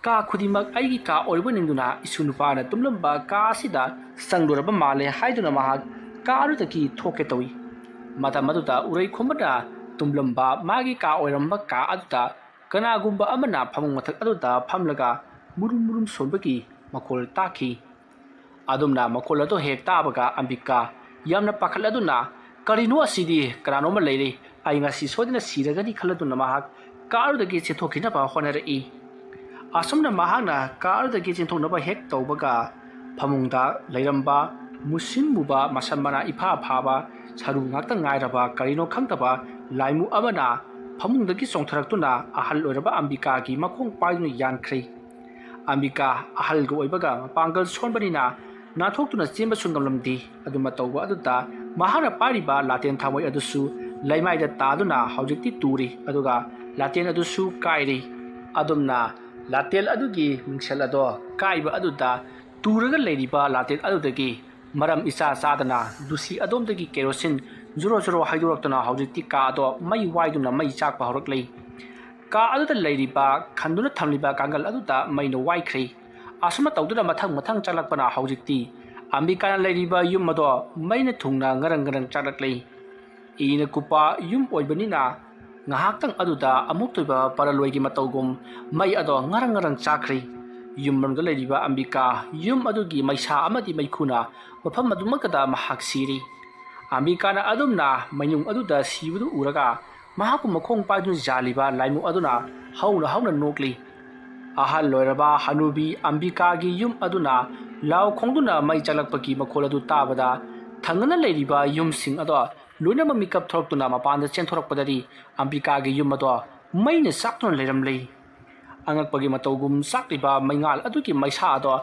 ꯀꯥ ꯈꯨꯗꯤꯡꯃꯛ ꯑꯩꯒꯤ ꯀꯥ ꯑꯣꯏꯔꯕ ꯅꯤꯡꯗꯨꯅ ꯏꯁꯨ ꯅꯨꯄꯥꯅ ꯇꯨꯝꯂꯝꯕ ꯀꯥ ꯑꯁꯤꯗ ꯆꯪꯂꯨꯔꯕ ꯃꯥꯜꯂꯦ ꯍꯥꯏꯗꯨꯅ ꯃꯍꯥꯛ ꯀꯥ ꯑꯗꯨꯗꯒꯤ ꯊꯣꯛꯀꯦ ꯇꯧꯏ꯫ ꯃꯇꯝ ꯑꯗꯨꯗ ꯎꯔꯩꯈꯣꯝꯕꯅ ꯇꯨꯝꯂꯝꯕ ꯃꯥꯒꯤ ꯀꯥ ꯑꯣꯏꯔꯝꯕ ꯀꯥ ꯑꯗꯨꯗ ꯀꯅꯥꯒꯨꯝꯕ ꯑꯃꯅ ꯐꯃꯨꯡ ꯃꯊꯛ ꯑꯗꯨꯗ ꯐꯝꯂꯒ ꯃꯨꯔꯨꯝ ꯁꯣꯟꯕꯒꯤ ꯃꯈꯣꯜ ꯇꯥꯈꯤ꯫ ꯑꯗꯨꯝꯅ ꯃꯈꯣꯜ ꯑꯗꯨ ꯍꯦꯛ ꯇꯥꯕꯒ ꯑꯝꯕꯤꯀꯥ ꯌꯥꯝꯅ ꯄꯥꯈꯠꯂꯗꯨꯅ ꯀꯔꯤꯅꯣ ꯑꯁꯤꯗꯤ? ꯀꯅꯥꯅꯣꯝꯃ ꯂꯩꯔꯦ, ꯑꯩ ꯉꯁꯤ ꯁꯣꯏꯗꯅ ꯁꯤꯔꯒꯅꯤ ꯈꯜꯂꯗꯨꯅ ꯃꯍꯥꯛ ꯀꯥ ꯑꯗꯨꯗꯒꯤ ꯆꯦꯟꯊꯣꯛꯈꯤꯅꯕ ꯍꯣꯠꯅꯔꯛꯏ꯫ ꯑꯁꯨꯝꯅ ꯃꯍꯥꯛꯅ ꯀꯥ ꯑꯗꯨꯗꯒꯤ ꯆꯦꯟꯊꯣꯛꯅꯕ ꯍꯦꯛ ꯇꯧꯕꯒ ꯐꯃꯨꯡꯗ ꯂꯩꯔꯝꯕ ꯃꯨꯁꯤꯟ ꯃꯨꯕ ꯃꯁꯝ ꯃꯅꯥ ꯏꯐꯥ ꯐꯥꯕ ꯁꯔꯨ ꯉꯥꯛꯇ ꯉꯥꯏꯔꯕ ꯀꯔꯤꯅꯣ ꯈꯪꯗꯕ ꯂꯥꯏꯃꯨ ꯑꯃꯅ ꯐꯃꯨꯡꯗꯒꯤ ꯆꯣꯡꯊꯔꯛꯇꯨꯅ ꯑꯍꯜ ꯑꯣꯏꯔꯕ ꯑꯝꯕꯤꯀꯥꯒꯤ ꯃꯈꯣꯡ ꯄꯥꯏꯗꯨꯅ ꯌꯥꯟꯈ꯭ꯔꯦ꯫ ꯑꯝꯕꯤꯀꯥ ꯑꯍꯜꯒ ꯑꯣꯏꯕꯒ ꯃꯄꯥꯡꯒꯜ ꯁꯣꯟꯕꯅꯤꯅ ꯅꯥꯟꯊꯣꯛꯇꯨꯅ ꯆꯦꯟꯕꯁꯨ ꯉꯝꯂꯝꯗꯦ꯫ ꯑꯗꯨꯝꯅ ꯇꯧꯕ ꯑꯗꯨꯗ ꯃꯍꯥꯛꯅ ꯄꯥꯏꯔꯤꯕ ꯂꯥꯇꯦꯟ ꯊꯥꯃꯣꯏ ꯑꯗꯨꯁꯨ ꯂꯩꯃꯥꯏꯗ ꯇꯥꯗꯨꯅ ꯍꯧꯖꯤꯛꯇꯤ ꯇꯨꯔꯤ ꯑꯗꯨꯒ ꯂꯥꯇꯦꯟ ꯑꯗꯨꯁꯨ ꯀꯥꯏꯔꯤ꯫ ꯑꯗꯨꯝꯅ ꯂꯥꯇꯦꯟ ꯑꯗꯨꯒꯤ ꯃꯤꯡꯁꯦꯜ ꯑꯗꯣ ꯀꯥꯏꯕ ꯑꯗꯨꯗ ꯇꯨꯔꯒ ꯂꯩꯔꯤꯕ ꯂꯥꯇꯦꯟ ꯑꯗꯨꯗꯒꯤ ꯃꯔꯝ ꯏꯆꯥ ꯆꯥꯗꯅ ꯗꯨꯁꯤ ꯑꯗꯣꯝꯗꯒꯤ ꯀꯦꯔꯣꯁꯤꯟ ꯖꯣꯔꯣ ꯖꯣꯔꯣ ꯍꯩꯗꯣꯔꯛꯇꯨꯅ ꯍꯧꯖꯤꯛꯇꯤ ꯀꯥ ꯑꯗꯣ ꯃꯩ ꯋꯥꯏꯗꯨꯅ ꯃꯩ ꯆꯥꯛꯄ ꯍꯧꯔꯛꯂꯤ꯫ ꯀꯥ ꯑꯗꯨꯗ ꯂꯩꯔꯤꯕ ꯈꯟꯗꯨꯅ ꯊꯝꯂꯤꯕ ꯀꯥꯡꯒꯜ ꯑꯗꯨꯗ ꯃꯩꯅ ꯋꯥꯏꯈ꯭ꯔꯦ꯫ ꯑꯁꯨꯝꯅ ꯇꯧꯗꯨꯅ ꯃꯊꯪ ꯃꯊꯪ ꯆꯥꯛꯂꯛꯄꯅ ꯍꯧꯖꯤꯛꯇꯤ ꯑꯝꯕꯤꯀꯥꯅ ꯂꯩꯔꯤꯕ ꯌꯨꯝ ꯑꯗꯣ ꯃꯩꯅ ꯊꯨꯡꯅ ꯉꯔꯪ ꯉꯔꯪ ꯆꯥꯛꯂꯛꯂꯤ꯫ ꯏꯅ ꯀꯨꯞꯄ ꯌꯨꯝ ꯑꯣꯏꯕꯅꯤꯅ ꯉꯥꯏꯍꯥꯛꯇꯪ ꯑꯗꯨꯗ ꯑꯃꯨꯛꯇꯣꯏꯕ ꯄꯔꯂꯣꯏꯒꯤ ꯃꯇꯧꯒꯨꯝ ꯃꯩ ꯑꯗꯣ ꯉꯔꯪ ꯉꯔꯪ ꯆꯥꯛꯈ꯭ꯔꯤ꯫ ꯌꯨꯝ ꯃꯅꯨꯡꯗ ꯂꯩꯔꯤꯕ ꯑꯝꯕꯤꯀꯥ ꯌꯨꯝ ꯑꯗꯨꯒꯤ ꯃꯩꯁꯥ ꯑꯃꯗꯤ ꯃꯩꯈꯨꯅ ꯃꯐꯝ ꯑꯗꯨꯃꯛꯇꯗ ꯃꯍꯥꯛ ꯁꯤꯔꯤ꯫ ꯑꯝꯕꯤꯀꯥꯅ ꯑꯗꯨꯝꯅ ꯃꯩꯅꯨꯡ ꯑꯗꯨꯗ ꯁꯤꯕꯗꯨ ꯎꯔꯒ ꯃꯍꯥꯛꯄꯨ ꯃꯈꯣꯡ ꯄꯥꯏꯗꯨꯅ ꯌꯥꯜꯂꯤꯕ ꯂꯥꯏꯃꯨ ꯑꯗꯨꯅ ꯍꯧꯅ ꯍꯧꯅ ꯅꯣꯛꯂꯤ꯫ ꯑꯍꯜ ꯑꯣꯏꯔꯕ ꯍꯅꯨꯕꯤ ꯑꯝꯕꯤꯀꯥꯒꯤ ꯌꯨꯝ ꯑꯗꯨꯅ ꯂꯥꯎ ꯈꯣꯡꯗꯨꯅ ꯃꯩ ꯆꯥꯛꯂꯛꯄꯒꯤ ꯃꯈꯣꯜ ꯑꯗꯨ ꯇꯥꯕꯗ ꯊꯪꯅꯅ ꯂꯩꯔꯤꯕ ꯌꯨꯝꯁꯤꯡ ꯑꯗꯣ ꯂꯣꯏꯅꯃꯛ ꯃꯤꯀꯞ ꯊꯣꯛꯂꯛꯇꯨꯅ ꯃꯄꯥꯟꯗ ꯆꯦꯟꯊꯣꯔꯛꯄꯗꯗꯤ ꯑꯝꯕꯤꯀꯥꯒꯤ ꯌꯨꯝ ꯑꯗꯣ ꯃꯩꯅ ꯆꯥꯛꯇꯨꯅ ꯂꯩꯔꯝꯂꯤ꯫ ꯑꯉꯛꯄꯒꯤ ꯃꯇꯧꯒꯨꯝ ꯆꯥꯛꯂꯤꯕ ꯃꯩꯉꯥꯜ ꯑꯗꯨꯒꯤ ꯃꯩꯁꯥ ꯑꯗꯣ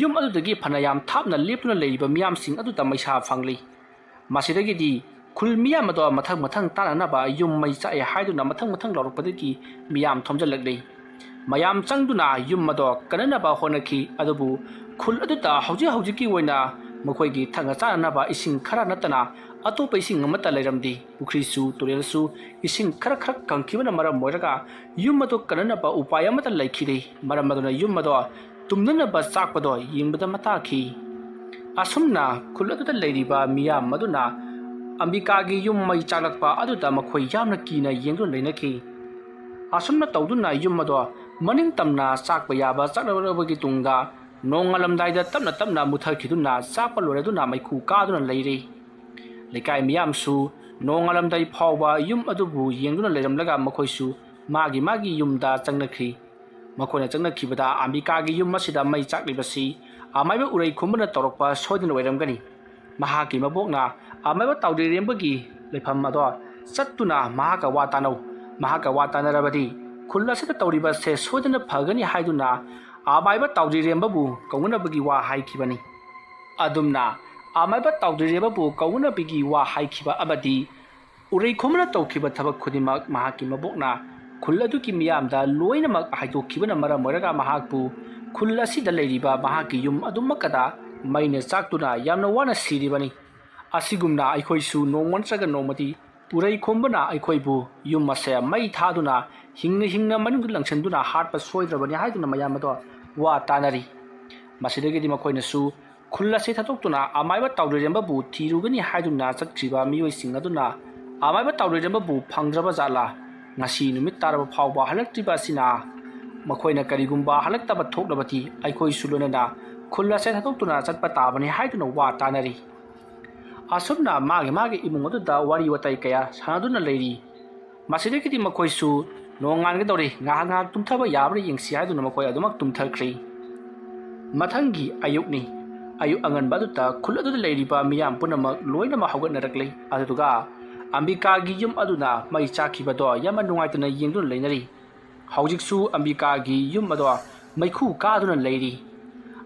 ꯌꯨꯝ ꯑꯗꯨꯗꯒꯤ ꯐꯅꯌꯥꯝ ꯊꯥꯞꯅ ꯂꯦꯞꯇꯨꯅ ꯂꯩꯔꯤꯕ ꯃꯤꯌꯥꯝꯁꯤꯡ ꯑꯗꯨꯗ ꯃꯩꯁꯥ ꯐꯪꯂꯤ꯫ ꯃꯁꯤꯗꯒꯤꯗꯤ ꯈꯨꯜ ꯃꯤꯌꯥꯝ ꯑꯗꯣ ꯃꯊꯪ ꯃꯊꯪ ꯇꯥꯟꯅꯅꯕ ꯌꯨꯝ ꯃꯩ ꯆꯥꯛꯑꯦ ꯍꯥꯏꯗꯨꯅ ꯃꯊꯪ ꯃꯊꯪ ꯂꯥꯎꯔꯛꯄꯗꯒꯤ ꯃꯤꯌꯥꯝ ꯊꯣꯝꯖꯤꯜꯂꯛꯂꯤ꯫ ꯃꯌꯥꯝ ꯆꯪꯗꯨꯅ ꯌꯨꯝ ꯑꯗꯣ ꯀꯟꯅꯅꯕ ꯍꯣꯠꯅꯈꯤ꯫ ꯑꯗꯨꯕꯨ ꯈꯨꯜ ꯑꯗꯨꯗ ꯍꯧꯖꯤꯛ ꯍꯧꯖꯤꯛꯀꯤ ꯑꯣꯏꯅ ꯃꯈꯣꯏꯒꯤ ꯊꯛꯅ ꯆꯥꯅꯅꯕ ꯏꯁꯤꯡ ꯈꯔ ꯅꯠꯇꯅ ꯑꯇꯣꯞꯄ ꯏꯁꯤꯡ ꯑꯃꯠꯇ ꯂꯩꯔꯝꯗꯦ꯫ ꯄꯨꯈ꯭ꯔꯤꯁꯨ ꯇꯨꯔꯦꯜꯁꯨ ꯏꯁꯤꯡ ꯈꯔ ꯈꯔ ꯀꯪꯈꯤꯕꯅ ꯃꯔꯝ ꯑꯣꯏꯔꯒ ꯌꯨꯝ ꯑꯗꯨ ꯀꯟꯅꯅꯕ ꯎꯄꯥꯏ ꯑꯃꯠꯇ ꯂꯩꯈꯤꯗꯦ꯫ ꯃꯔꯝ ꯑꯗꯨꯅ ꯌꯨꯝ ꯑꯗꯣ ꯇꯨꯝꯅꯅꯕ ꯆꯥꯛꯄꯗꯣ ꯌꯦꯡꯕꯗ ꯃꯇꯥꯈꯤ꯫ ꯑꯁꯨꯝꯅ ꯈꯨꯜ ꯑꯗꯨꯗ ꯂꯩꯔꯤꯕ ꯃꯤꯌꯥꯝ ꯑꯗꯨꯅ ꯑꯝꯕꯤꯀꯥꯒꯤ ꯌꯨꯝ ꯃꯩ ꯆꯥꯛꯂꯛꯄ ꯑꯗꯨꯗ ꯃꯈꯣꯏ ꯌꯥꯝꯅ ꯀꯤꯅ ꯌꯦꯡꯗꯨꯅ ꯂꯩꯅꯈꯤ꯫ ꯑꯁꯨꯝꯅ ꯇꯧꯗꯨꯅ ꯌꯨꯝ ꯑꯗꯣ ꯃꯅꯤꯡ ꯇꯝꯅ ꯆꯥꯛꯄ ꯌꯥꯕ ꯆꯥꯛꯂꯛꯂꯕꯒꯤ ꯇꯨꯡꯗ ꯅꯣꯡꯉꯥꯜꯂꯝꯗꯥꯏꯗ ꯇꯞꯅ ꯇꯞꯅ ꯃꯨꯊꯈꯤꯗꯨꯅ ꯆꯥꯛꯄ ꯂꯣꯏꯔꯗꯨꯅ ꯃꯩꯈꯨ ꯀꯥꯗꯨꯅ ꯂꯩꯔꯤ꯫ ꯂꯩꯀꯥꯏ ꯃꯤꯌꯥꯝꯁꯨ ꯅꯣꯡꯉꯥꯜꯂꯝꯗꯥꯏ ꯐꯥꯎꯕ ꯌꯨꯝ ꯑꯗꯨꯕꯨ ꯌꯦꯡꯗꯨꯅ ꯂꯩꯔꯝꯂꯒ ꯃꯈꯣꯏꯁꯨ ꯃꯥꯒꯤ ꯃꯥꯒꯤ ꯌꯨꯝꯗ ꯆꯪꯅꯈꯤ꯫ ꯃꯈꯣꯏꯅ ꯆꯪꯅꯈꯤꯕꯗ ꯑꯝꯕꯤꯀꯥꯒꯤ ꯌꯨꯝ ꯑꯁꯤꯗ ꯃꯩ ꯆꯥꯛꯂꯤꯕꯁꯤ ꯑꯃꯥꯏꯕ ꯎꯔꯩ ꯈꯨꯝꯕꯅ ꯇꯧꯔꯛꯄ ꯁꯣꯏꯗꯅ ꯑꯣꯏꯔꯝꯒꯅꯤ꯫ ꯃꯍꯥꯛꯀꯤ ꯃꯕꯣꯛꯅ ꯑꯃꯥꯏꯕ ꯇꯥꯎꯗꯔꯦꯝꯕꯒꯤ ꯂꯩꯐꯝ ꯑꯗꯣ ꯆꯠꯇꯨꯅ ꯃꯍꯥꯛꯀ ꯋꯥ ꯇꯥꯅꯧ, ꯃꯍꯥꯛꯀ ꯋꯥ ꯇꯥꯅꯔꯕꯗꯤ ꯈꯨꯜ ꯑꯁꯤꯗ ꯇꯧꯔꯤꯕꯁꯦ ꯁꯣꯏꯗꯅ ꯐꯒꯅꯤ ꯍꯥꯏꯗꯨꯅ ꯑꯃꯥꯏꯕ ꯇꯥꯎꯗꯔꯦꯝꯕꯕꯨ ꯀꯧꯅꯅꯕꯒꯤ ꯋꯥ ꯍꯥꯏꯈꯤꯕꯅꯤ꯫ ꯑꯗꯨꯝꯅ ꯑꯃꯥꯏꯕ ꯇꯥꯎꯗꯔꯦꯝꯕꯕꯨ ꯀꯧꯅꯅꯕꯒꯤ ꯋꯥ ꯍꯥꯏꯈꯤꯕ ꯑꯃꯗꯤ ꯎꯔꯩ ꯈꯨꯝꯕꯅ ꯇꯧꯈꯤꯕ ꯊꯕꯛ ꯈꯨꯗꯤꯡꯃꯛ ꯃꯍꯥꯛꯀꯤ ꯃꯕꯣꯛꯅ ꯈꯨꯜ ꯑꯗꯨꯒꯤ ꯃꯤꯌꯥꯝꯗ ꯂꯣꯏꯅꯃꯛ ꯍꯥꯏꯗꯣꯛꯈꯤꯕꯅ ꯃꯔꯝ ꯑꯣꯏꯔꯒ ꯃꯍꯥꯛꯄꯨ ꯈꯨꯜ ꯑꯁꯤꯗ ꯂꯩꯔꯤꯕ ꯃꯍꯥꯛꯀꯤ ꯌꯨꯝ ꯑꯗꯨꯃꯛꯀꯗ ꯃꯩꯅ ꯆꯥꯛꯇꯨꯅ ꯌꯥꯝꯅ ꯋꯥꯅ ꯁꯤꯔꯤꯕꯅꯤ꯫ ꯑꯁꯤꯒꯨꯝꯅ ꯑꯩꯈꯣꯏꯁꯨ ꯅꯣꯡꯃ ꯅꯠꯇ꯭ꯔꯒ ꯅꯣꯡꯃꯗꯤ ꯎꯔꯩ ꯈꯨꯝꯕꯅ ꯑꯩꯈꯣꯏꯕꯨ ꯌꯨꯝ ꯑꯁꯦ ꯃꯩ ꯊꯥꯗꯨꯅ ꯍꯤꯡꯅ ꯍꯤꯡꯅ ꯃꯅꯨꯡꯗ ꯂꯪꯁꯤꯟꯗꯨꯅ ꯍꯥꯠꯄ ꯁꯣꯏꯗ꯭ꯔꯕꯅꯤ ꯍꯥꯏꯗꯨꯅ ꯃꯌꯥꯝ ꯑꯗꯣ ꯋꯥ ꯇꯥꯅꯔꯤ꯫ ꯃꯁꯤꯗꯒꯤꯗꯤ ꯃꯈꯣꯏꯅꯁꯨ ꯈꯨꯜ ꯑꯁꯤ ꯊꯥꯗꯣꯛꯇꯨꯅ ꯑꯃꯥꯏꯕ ꯇꯥꯎꯗꯔꯦꯝꯕꯕꯨ ꯊꯤꯔꯨꯒꯅꯤ ꯍꯥꯏꯗꯨꯅ ꯆꯠꯈ꯭ꯔꯤꯕ ꯃꯤꯑꯣꯏꯁꯤꯡ ꯑꯗꯨꯅ ꯑꯃꯥꯏꯕ ꯇꯥꯎꯗꯔꯦꯝꯕꯕꯨ ꯐꯪꯗ꯭ꯔꯕ ꯖꯥꯠꯂꯥ, ꯉꯁꯤ ꯅꯨꯃꯤꯠ ꯇꯥꯔꯕ ꯐꯥꯎꯕ ꯍꯜꯂꯛꯇ꯭ꯔꯤꯕ ꯑꯁꯤꯅ? ꯃꯈꯣꯏꯅ ꯀꯔꯤꯒꯨꯝꯕ ꯍꯜꯂꯛꯇꯕ ꯊꯣꯛꯂꯕꯗꯤ ꯑꯩꯈꯣꯏꯁꯨ ꯂꯣꯏꯅꯅ ꯈꯨꯜ ꯑꯁꯤ ꯊꯥꯗꯣꯛꯇꯨꯅ ꯆꯠꯄ ꯇꯥꯕꯅꯤ ꯍꯥꯏꯗꯨꯅ ꯋꯥ ꯇꯥꯅꯔꯤ꯫ ꯑꯁꯨꯝꯅ ꯃꯥꯒꯤ ꯃꯥꯒꯤ ꯏꯃꯨꯡ ꯑꯗꯨꯗ ꯋꯥꯔꯤ ꯋꯥꯇꯥꯏ ꯀꯌꯥ ꯁꯥꯟꯅꯗꯨꯅ ꯂꯩꯔꯤ꯫ ꯃꯁꯤꯗꯒꯤꯗꯤ ꯃꯈꯣꯏꯁꯨ ꯅꯣꯡꯉꯥꯟꯒꯗꯧꯔꯦ, ꯉꯥꯏꯍꯥꯛ ꯉꯥꯏꯍꯥꯛ ꯇꯨꯝꯊꯕ ꯌꯥꯕ꯭ꯔꯥ ꯌꯦꯡꯁꯤ ꯍꯥꯏꯗꯨꯅ ꯃꯈꯣꯏ ꯑꯗꯨꯃꯛ ꯇꯨꯝꯊꯈ꯭ꯔꯤ꯫ ꯃꯊꯪꯒꯤ ꯑꯌꯨꯛꯅꯤ꯫ ꯑꯌꯨꯛ ꯑꯉꯟꯕ ꯑꯗꯨꯗ ꯈꯨꯜ ꯑꯗꯨꯗ ꯂꯩꯔꯤꯕ ꯃꯤꯌꯥꯝ ꯄꯨꯝꯅꯃꯛ ꯂꯣꯏꯅꯃꯛ ꯍꯧꯒꯠꯅꯔꯛꯂꯤ꯫ ꯑꯗꯨꯗꯨꯒ ꯑꯝꯕꯤꯀꯥꯒꯤ ꯌꯨꯝ ꯑꯗꯨꯅ ꯃꯩ ꯆꯥꯛꯈꯤꯕꯗꯣ ꯌꯥꯝꯅ ꯅꯨꯡꯉꯥꯏꯇꯅ ꯌꯦꯡꯗꯨꯅ ꯂꯩꯅꯔꯤ꯫ ꯍꯧꯖꯤꯛꯁꯨ ꯑꯝꯕꯤꯀꯥꯒꯤ ꯌꯨꯝ ꯑꯗꯣ ꯃꯩꯈꯨ ꯀꯥꯗꯨꯅ ꯂꯩꯔꯤ꯫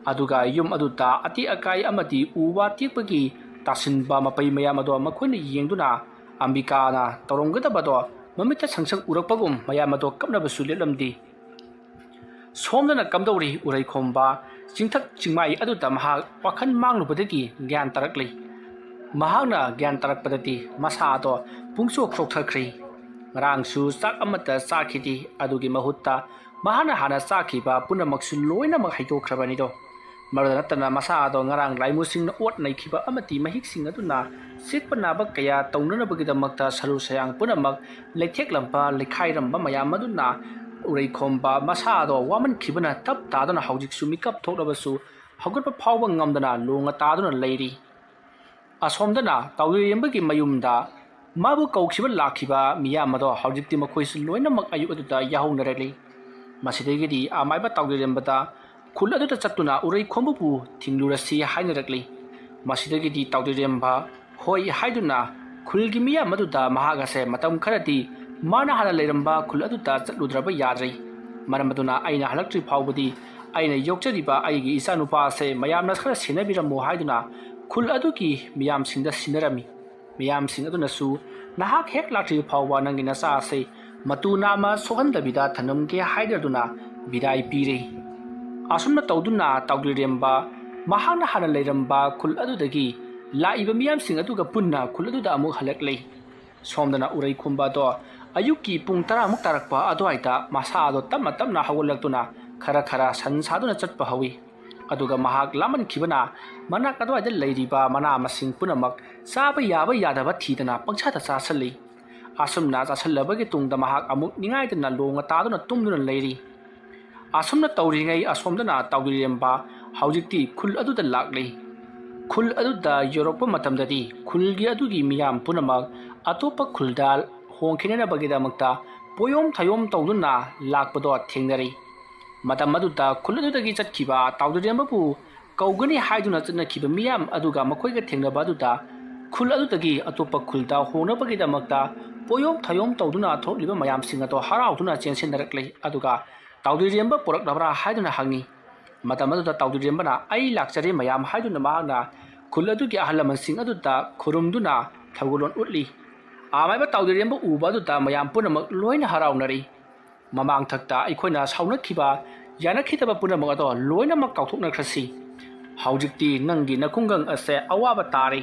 ꯑꯗꯨꯒ ꯌꯨꯝ ꯑꯗꯨꯗ ꯑꯇꯦꯛ ꯑꯀꯥꯏ ꯑꯃꯗꯤ ꯎ ꯋꯥ ꯇꯦꯛꯄꯒꯤ ꯇꯥꯁꯤꯟꯕ ꯃꯄꯩ ꯃꯌꯥꯝ ꯑꯗꯣ ꯃꯈꯣꯏꯅ ꯌꯦꯡꯗꯨꯅ ꯑꯝꯕꯤꯀꯥꯅ ꯇꯧꯔꯝꯒꯗꯕꯗꯣ ꯃꯃꯤꯠꯇ ꯁꯪꯁꯪ ꯎꯔꯛꯄꯒꯨꯝ ꯃꯌꯥꯝ ꯑꯗꯣ ꯀꯞꯅꯕꯁꯨ ꯂꯦꯞꯂꯝꯗꯦ꯫ ꯁꯣꯝꯗꯅ ꯀꯝꯗꯧꯔꯤ ꯎꯔꯩ ꯈꯣꯝꯕ ꯆꯤꯡꯊꯛ ꯆꯤꯡꯃꯥꯏ ꯑꯗꯨꯗ ꯃꯍꯥꯛ ꯋꯥꯈꯜ ꯃꯥꯡꯂꯨꯕꯗꯒꯤ ꯒ꯭ꯌꯥꯟ ꯇꯥꯔꯛꯂꯤ꯫ ꯃꯍꯥꯛꯅ ꯒ꯭ꯌꯥꯟ ꯇꯥꯔꯛꯄꯗꯗꯤ ꯃꯁꯥ ꯑꯗꯣ ꯄꯨꯡꯆꯣꯛ ꯆꯣꯛꯊꯈ꯭ꯔꯤ꯫ ꯉꯔꯥꯡꯁꯨ ꯆꯥꯛ ꯑꯃꯠꯇ ꯆꯥꯈꯤꯗꯦ꯫ ꯑꯗꯨꯒꯤ ꯃꯍꯨꯠꯇ ꯃꯍꯥꯛꯅ ꯍꯥꯟꯅ ꯆꯥꯈꯤꯕ ꯄꯨꯝꯅꯃꯛꯁꯨ ꯂꯣꯏꯅꯃꯛ ꯍꯩꯗꯣꯛꯈ꯭ꯔꯕꯅꯤꯗꯣ꯫ ꯃꯗꯨꯗ ꯅꯠꯇꯅ ꯃꯁꯥ ꯑꯗꯣ ꯉꯔꯥꯡ ꯂꯥꯏꯃꯨꯁꯤꯡꯅ ꯑꯣꯠ ꯅꯩꯈꯤꯕ ꯑꯃꯗꯤ ꯃꯍꯤꯛꯁꯤꯡ ꯑꯗꯨꯅ ꯆꯤꯛꯄ ꯅꯥꯕ ꯀꯌꯥ ꯇꯧꯅꯅꯕꯒꯤꯗꯃꯛꯇ ꯁꯔꯨ ꯁꯌꯥꯡ ꯄꯨꯝꯅꯃꯛ ꯂꯩꯊꯦꯛꯂꯝꯕ ꯂꯩꯈꯥꯏꯔꯝꯕ ꯃꯌꯥꯝ ꯑꯗꯨꯅ ꯎꯔꯩ ꯈꯣꯝꯕ ꯃꯁꯥ ꯑꯗꯣ ꯋꯥꯃꯟꯈꯤꯕꯅ ꯇꯞ ꯇꯥꯗꯨꯅ ꯍꯧꯖꯤꯛꯁꯨ ꯃꯤꯀꯞ ꯊꯣꯛꯂꯕꯁꯨ ꯍꯧꯒꯠꯄ ꯐꯥꯎꯕ ꯉꯝꯗꯅ ꯂꯣꯡꯉ ꯇꯥꯗꯨꯅ ꯂꯩꯔꯤ꯫ ꯑꯁꯣꯝꯗꯅ ꯇꯥꯎꯗꯔꯦꯝꯕꯒꯤ ꯃꯌꯨꯝꯗ mabu kaukiba lakhiba miyam ado hawjikti makhoisu loinamak ayuk aduda yahonarali masidagidi amaiba tawdirembada khul aduda chattuna urai khombu thinglurasi hainarakli masidagidi tawdiremba hoi haiduna khulgi miyam aduda mahagase matam kharati mana hala leiramba khul aduda chatludraba yadrai maramaduna aina halaktri phawbadi aina yokchariba aigi isanupa se mayamna khara sinabiramo haiduna khul aduki miyam singda sinarami miyam sing aduna su nahak hek lakri phawba nangina sa se matu nama sohandabida thanamge haidaduna bidai pire asumna tawduna tawdiremba mahana hana leiramba khul adudagi laiba miyam sing aduga punna khul aduda amuk halaklei somdana urai khumba do ayuki pung 10 muk tarakpa adwaita masa ado tamma tamna hawlaktuna khara khara san saduna chatpa hawi aduga mahak laman khibana mana kadwaida leiriba mana masing punamak saba yaba yadaba thidana pangchata chasalli asumna chasallabagi tungda mahak amuk ningaidana longa taduna tumduna leiri asumna tawringai asomdana tawdiremba haujikti khul aduda laklei khul aduda europe matamdadi khulgi adugi miyam punamak atopa khuldal hongkhina bagida poyom thayom tawduna lakpado thengnari matam aduda khul adudagi chatkiba tawdirembabu kaugani haiduna chana khiba miyam aduga makhoiga thengnaba aduda khul adudagi atopa khulda hona bagida poyom thayom tawduna thokliba mayam singa to harauduna chensen naraklei aduga tawdiremba porak labra haiduna hangi matam aduda tawdirembana ai lakchare mayam haiduna mahana khul adugi ahalaman sing aduda khurumduna thagulon utli amaiba tawdiremba uba aduda mayam punamak loina haraunari mamang thakta aikoina saunakhiba yanakhitaba punamak ado loinamak kauthoknakrasi haujikti nangi nakungang ase awaba tare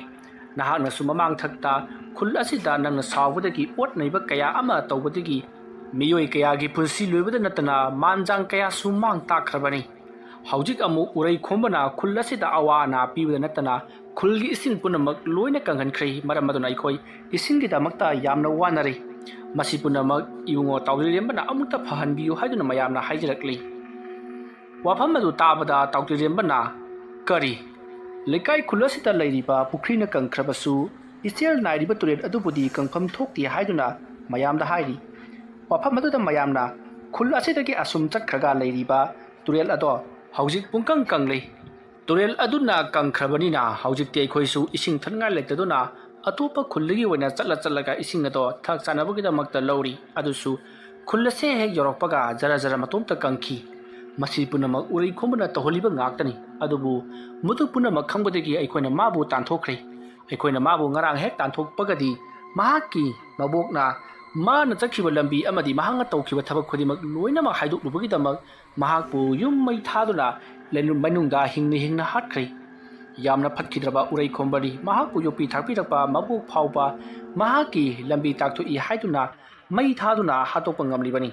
nahaknasu mamang thakta khul asida nangna sawbadagi otnaiba kaya ama tawbadagi miyoi kayagi punsi loibada natana manjang kaya sumang takhrabani haujik amu urai khombana khul asida awana pibada natana khulgi isin punamak loina kanghankhrai maramaduna aikoi isingi damakta yamna wanari masi punamak iungo tawdirembana amukta phahanbiyu haiduna mayamna haijarakli wafam adu tabada tawdirembana kari lekai khulasita leiriba pukrina kangkhrabasu isel nairiba turel adubudi kangpham thokti haiduna mayamda hairi wafam adu da mayamna khul asidagi asum chakkhraga leiriba turel ado haujik pungkang kanglei turel aduna kangkhrabanina haujik te khoisu ising thanga lektaduna atopa khulligi wena chatlaga ising ado thak chanabagida lauri adusu khullase hek yorokpaga jara jara matomta kangki masi punamak urai khombana toholiba ngaktani adubu mutu punamak khangbadagi aikoina mabu tanthokhrei aikoina mabu ngarang hek tanthokpagadi mahaki mabokna mana chakhiba lambi amadi mahanga tawkhiba thabak khodimak loinamak haidoklubagidamak mahakpu yum mai thaduna lenun manungda hingna hatkhrai yamna phatkidraba urai khombari mahakpu yopi thakpirakpa mabuk phawpa mahaki lambi takthoi haiduna mai thaduna hatokpa ngamlibani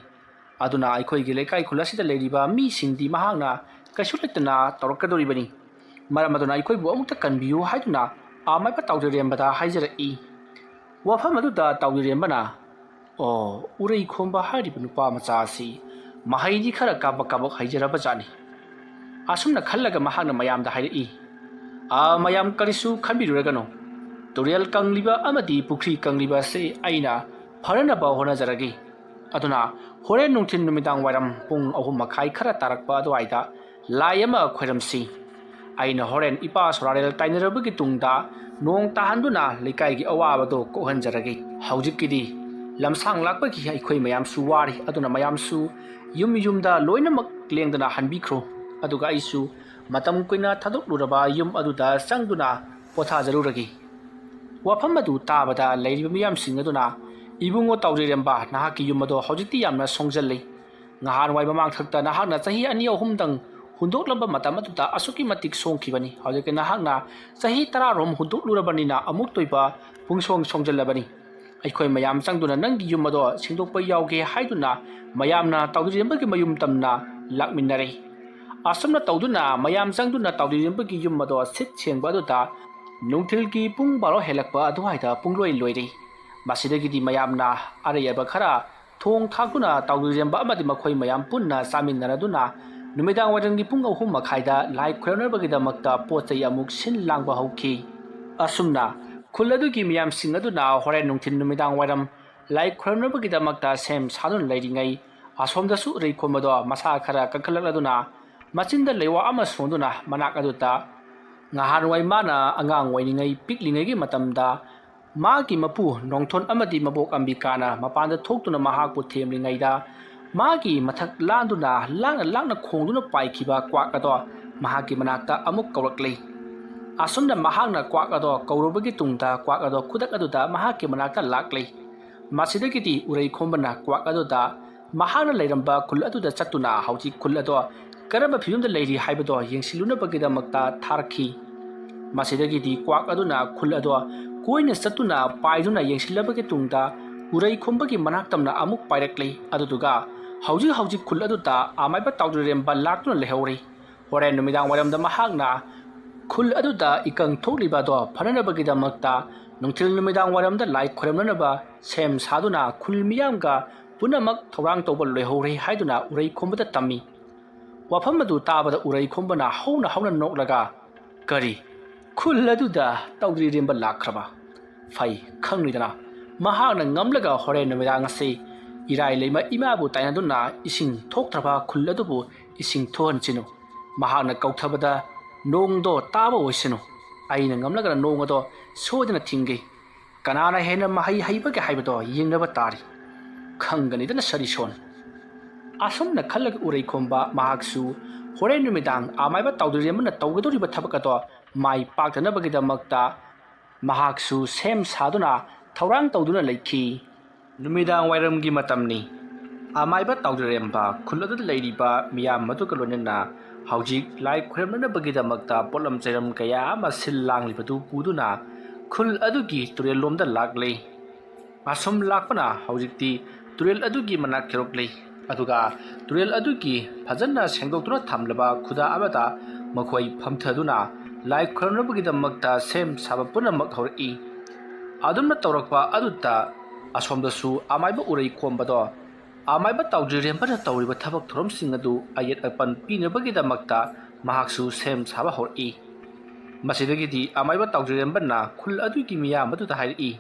aduna aikhoigi lekai khulasida leiriba mi singdi mahakna kaisuletna tawrakadoribani maramaduna aikhoibu amukta kanbiyu haiduna amaipa tawdirembada haijarai wafam aduda tawdirembana urai khomba hariba nupa machasi mahaidi khara kabak haijaraba jani asumna khallaga mahakna mayamda hairi mayam karisu khanbiruragano turel kangliba amadi pukri kangliba se aina pharanaba honajaragi aduna horen nungthin numidang wairam pung 3:30 khara tarakpa adwaida layama khairamsi aina horen ipa sorarel tainarabagi tungda nong tahanduna lekai gi awabado kohanjaragi haujikidi lamsang lakpagi aikhoi mayam su wari aduna mayam su yumda loinamak lengdana hanbikhro aduga aisu matam koina thadokluraba yum aduda sangduna potha jaruragi wafam adu tabada leiriba miyam sing aduna ibungo tawdiremba nahaki yum ado hojikti yamna songjalli ngahan wai mamang thakta nahakna chahi 2-3 dang hundoklaba matam aduda asuki matik songkhibani hojike nahakna chahi 10 rom hundoklurabanina amuk toiba pungsong songjallabani aikhoi mayam changduna nangi yum ado singdokpa yauge haiduna mayamna tawdirembagi mayum tamna lakminnare asumna tawduna mayam changduna tawdirembagi yum ado sit chengba aduda nungthilgi pung 12 helakpa adwaida pungloi loire masidagidi mayamna arayaba khara thong thakuna tawdiremba amadi makhoi mayam punna saminnaraduna numidang wadangi pung 3:30 da lai khuranabagidamakta pochai amuk sin langba hauki asumna ꯈꯨꯜ ꯑꯗꯨꯒꯤ ꯃꯤꯌꯥꯝꯁꯤꯡ ꯑꯗꯨꯅ ꯍꯣꯔꯦꯟ ꯅꯨꯡꯊꯤꯜ ꯅꯨꯃꯤꯗꯥꯡ ꯋꯥꯏꯔꯝ ꯂꯥꯏ ꯈꯨꯔꯨꯝꯅꯕꯒꯤꯗꯃꯛꯇ ꯁꯦꯝ ꯁꯥꯗꯨꯅ ꯂꯩꯔꯤꯉꯩ ꯑꯁꯣꯝꯗꯁꯨ ꯎꯔꯩ ꯈꯣꯝꯕꯗꯣ ꯃꯁꯥ ꯈꯔ ꯀꯟꯈꯠꯂꯛꯂꯗꯨꯅ ꯃꯆꯤꯟꯗ ꯂꯩꯋꯥ ꯑꯃ ꯁꯣꯟꯗꯨꯅ ꯃꯅꯥꯛ ꯑꯗꯨꯗ ꯉꯍꯥꯟꯋꯥꯏ ꯃꯥꯅ ꯑꯉꯥꯡ ꯑꯣꯏꯔꯤꯉꯩ ꯄꯤꯛꯂꯤꯉꯩꯒꯤ ꯃꯇꯝꯗ ꯃꯥꯒꯤ ꯃꯄꯨ ꯅꯣꯡꯊꯣꯟ ꯑꯃꯗꯤ ꯃꯕꯣꯛ ꯑꯝꯕꯤꯀꯥꯅ ꯃꯄꯥꯟꯗ ꯊꯣꯛꯇꯨꯅ ꯃꯍꯥꯛꯄꯨ ꯊꯦꯝꯂꯤꯉꯩꯗ ꯃꯥꯒꯤ ꯃꯊꯛ ꯂꯥꯟꯗꯨꯅ ꯂꯥꯛꯅ ꯈꯣꯡꯗꯨꯅ ꯄꯥꯏꯈꯤꯕ ꯀ꯭ꯋꯥꯛ ꯑꯗꯣ ꯃꯍꯥꯛꯀꯤ ꯃꯅꯥꯛꯇ ꯑꯃꯨꯛ ꯀꯧꯔꯛꯂꯤ ꯑꯁꯨꯝꯅ ꯃꯍꯥꯛꯅ ꯀ꯭ꯋꯥꯛ ꯑꯗꯣ ꯀꯧꯔꯨꯕꯒꯤ ꯇꯨꯡꯗ ꯀ꯭ꯋꯥꯛ ꯑꯗꯣ ꯈꯨꯗꯛ ꯑꯗꯨꯗ ꯃꯍꯥꯛꯀꯤ ꯃꯅꯥꯛꯇ ꯂꯥꯛꯂꯤ ꯃꯁꯤꯗꯒꯤꯗꯤ ꯎꯔꯩ ꯈꯣꯝꯕꯅ ꯀ꯭ꯋꯥꯛ ꯑꯗꯨꯗ ꯃꯍꯥꯛꯅ ꯂꯩꯔꯝꯕ ꯈꯨꯜ ꯑꯗꯨꯗ ꯆꯠꯇꯨꯅ ꯍꯧꯖꯤꯛ ꯈꯨꯜ ꯑꯗꯣ ꯀꯔꯝꯕ ꯐꯤꯕꯝꯗ ꯂꯩꯔꯤ ꯍꯥꯏꯕꯗꯣ ꯌꯦꯡꯁꯤꯜꯂꯨꯅꯕꯒꯤꯗꯃꯛꯇ ꯊꯥꯔꯛꯈꯤ ꯃꯁꯤꯗꯒꯤꯗꯤ ꯀ꯭ꯋꯥꯛ ꯑꯗꯨꯅ ꯈꯨꯜ ꯑꯗꯣ ꯀꯣꯏꯅ ꯆꯠꯇꯨꯅ ꯄꯥꯏꯗꯨꯅ ꯌꯦꯡꯁꯤꯜꯂꯕꯒꯤ ꯇꯨꯡꯗ ꯎꯔꯩ ꯈꯣꯝꯕꯒꯤ ꯃꯅꯥꯛꯇꯝꯅ ꯑꯃꯨꯛ ꯄꯥꯏꯔꯛꯂꯤ ꯑꯗꯨꯗꯨꯒ ꯍꯧꯖꯤꯛ ꯈꯨꯜ ꯑꯗꯨꯗ ꯑꯃꯥꯏꯕ ꯇꯥꯎꯗꯔꯦꯝꯕ ꯂꯥꯛꯇꯨꯅ ꯂꯩꯍꯧꯔꯤ ꯍꯣꯔꯦꯟ ꯅꯨꯃꯤꯗꯥꯡ ꯋꯥꯏꯔꯝꯗ ꯃꯍꯥꯛꯅ ꯈꯨꯜ ꯑꯗꯨꯗ ꯏꯀꯪ ꯊꯣꯛꯂꯤꯕ ꯑꯗꯣ ꯐꯅꯅꯕꯒꯤꯗꯃꯛꯇ ꯅꯨꯡꯊꯤꯜ ꯅꯨꯃꯤꯗꯥꯡ ꯋꯥꯏꯔꯝꯗ ꯂꯥꯏ ꯈꯨꯔꯨꯝꯅꯅꯕ ꯁꯦꯝ ꯁꯥꯗꯨꯅ ꯈꯨꯜ ꯃꯤꯌꯥꯝꯒ ꯄꯨꯝꯅꯃꯛ ꯊꯧꯔꯥꯡ ꯇꯧꯕ ꯂꯣꯏꯍꯧꯔꯦ ꯍꯥꯏꯗꯨꯅ ꯎꯔꯩ ꯈꯣꯝꯕꯗ ꯇꯝꯃꯤ ꯋꯥꯐꯝ ꯑꯗꯨ ꯇꯥꯕꯗ ꯎꯔꯩ ꯈꯣꯝꯕꯅ ꯍꯧꯅ ꯅꯣꯛꯂꯒ ꯀꯔꯤ ꯈꯨꯜ ꯑꯗꯨꯗ ꯇꯧꯗ꯭ꯔꯤꯔꯦꯝꯕ ꯂꯥꯛꯈ꯭ꯔꯕ ꯐꯩ ꯈꯪꯂꯤꯗꯅ ꯃꯍꯥꯛꯅ ꯉꯝꯂꯒ ꯍꯣꯔꯦꯟ ꯅꯨꯃꯤꯗꯥꯡ ꯑꯁꯤ ꯏꯔꯥꯏ ꯂꯩꯃ ꯏꯃꯥꯕꯨ ꯇꯥꯏꯅꯗꯨꯅ ꯏꯁꯤꯡ ꯊꯣꯛꯇ꯭ꯔꯕ ꯈꯨꯜ ꯑꯗꯨꯕꯨ ꯏꯁꯤꯡ ꯊꯣꯛꯍꯟꯁꯤꯅꯨ ꯃꯍꯥꯛꯅ ꯀꯧꯊꯕꯗ ꯅꯣꯡꯗꯣ ꯇꯥꯕ ꯑꯣꯏꯁꯅꯨ ꯑꯩꯅ ꯉꯝꯂꯒ ꯅꯣꯡ ꯑꯗꯣ ꯁꯣꯏꯗꯅ ꯊꯤꯡꯒꯦ ꯀꯅꯥꯅ ꯍꯦꯟꯅ ꯃꯍꯩ ꯍꯩꯕꯒꯦ ꯍꯥꯏꯕꯗꯣ ꯌꯦꯡꯅꯕ ꯇꯥꯔꯤ ꯈꯪꯒꯅꯤꯗꯅ ꯁꯔꯤꯁꯣꯟ ꯑꯁꯨꯝꯅ ꯈꯜꯂꯒ ꯎꯔꯩ ꯈꯣꯝꯕ ꯃꯍꯥꯛꯁꯨ ꯍꯣꯔꯦꯟ ꯅꯨꯃꯤꯗꯥꯡ ꯑꯃꯥꯏꯕ ꯇꯥꯎꯗꯔꯦꯝꯕꯅ ꯇꯧꯒꯗꯧꯔꯤꯕ ꯊꯕꯛ ꯑꯗꯣ ꯃꯥꯏ ꯄꯥꯛꯇꯅꯕꯒꯤꯗꯃꯛꯇ ꯃꯍꯥꯛꯁꯨ ꯁꯦꯝ ꯁꯥꯗꯨꯅ ꯊꯧꯔꯥꯡ ꯇꯧꯗꯨꯅ ꯂꯩꯈꯤ ꯅꯨꯃꯤꯗꯥꯡ ꯋꯥꯏꯔꯝꯒꯤ ꯃꯇꯝꯅꯤ ꯑꯃꯥꯏꯕ ꯇꯥꯎꯗꯔꯦꯝꯕ ꯈꯨꯜ ꯑꯗꯨꯗ ꯂꯩꯔꯤꯕ ꯃꯤꯌꯥꯝ ꯑꯗꯨꯒ ꯂꯣꯏꯅꯅ ꯍꯧꯖꯤꯛ ꯂꯥꯏ ꯈꯨꯔꯨꯝꯅꯅꯕꯒꯤꯗꯃꯛꯇ ꯄꯣꯠꯂꯝ ꯆꯩꯔꯝ ꯀꯌꯥ ꯑꯃ ꯁꯤꯜ ꯂꯥꯡꯂꯤꯕꯗꯨ ꯄꯨꯗꯨꯅ ꯈꯨꯜ ꯑꯗꯨꯒꯤ ꯇꯨꯔꯦꯜ ꯂꯣꯝꯗ ꯂꯥꯛꯂꯤ ꯑꯁꯨꯝ ꯂꯥꯛꯄꯅ ꯍꯧꯖꯤꯛꯇꯤ ꯇꯨꯔꯦꯜ ꯑꯗꯨꯒꯤ ꯃꯅꯥꯛ ꯌꯧꯔꯛꯂꯤ ꯑꯗꯨꯒ ꯇꯨꯔꯦꯜ ꯑꯗꯨꯒꯤ ꯐꯖꯅ ꯁꯦꯡꯗꯣꯛꯇꯨꯅ ꯊꯝꯂꯕ ꯈꯨꯗꯥ ꯑꯃꯗ ꯃꯈꯣꯏ ꯐꯝꯊꯗꯨꯅ ꯂꯥꯏ ꯈꯨꯔꯨꯝꯅꯕꯒꯤꯗꯃꯛꯇ ꯁꯦꯝ ꯁꯥꯕ ꯄꯨꯝꯅꯃꯛ ꯍꯧꯔꯛꯏ ꯑꯗꯨꯝꯅ ꯇꯧꯔꯛꯄ ꯑꯗꯨꯗ ꯑꯁꯣꯝꯗꯁꯨ ꯑꯃꯥꯏꯕ ꯎꯔꯩ ꯈꯣꯝꯕꯗꯣ ꯑꯃꯥꯏꯕ ꯇꯥꯎꯗ꯭ꯔꯤꯔꯦꯝꯕꯅ ꯇꯧꯔꯤꯕ ꯊꯕꯛ ꯊꯧꯔꯝꯁꯤꯡ ꯑꯗꯨ ꯑꯌꯦꯠ ꯑꯄꯟ ꯄꯤꯅꯕꯒꯤꯗꯃꯛꯇ ꯃꯍꯥꯛꯁꯨ ꯁꯦꯝ ꯁꯥꯕ ꯍꯧꯔꯛꯏ ꯃꯁꯤꯗꯒꯤꯗꯤ ꯑꯃꯥꯏꯕ ꯇꯥꯎꯗ꯭ꯔꯤꯔꯦꯝꯕꯅ ꯈꯨꯜ ꯑꯗꯨꯒꯤ ꯃꯤꯌꯥꯝ ꯑꯗꯨꯗ ꯍꯥꯏꯔꯛꯏ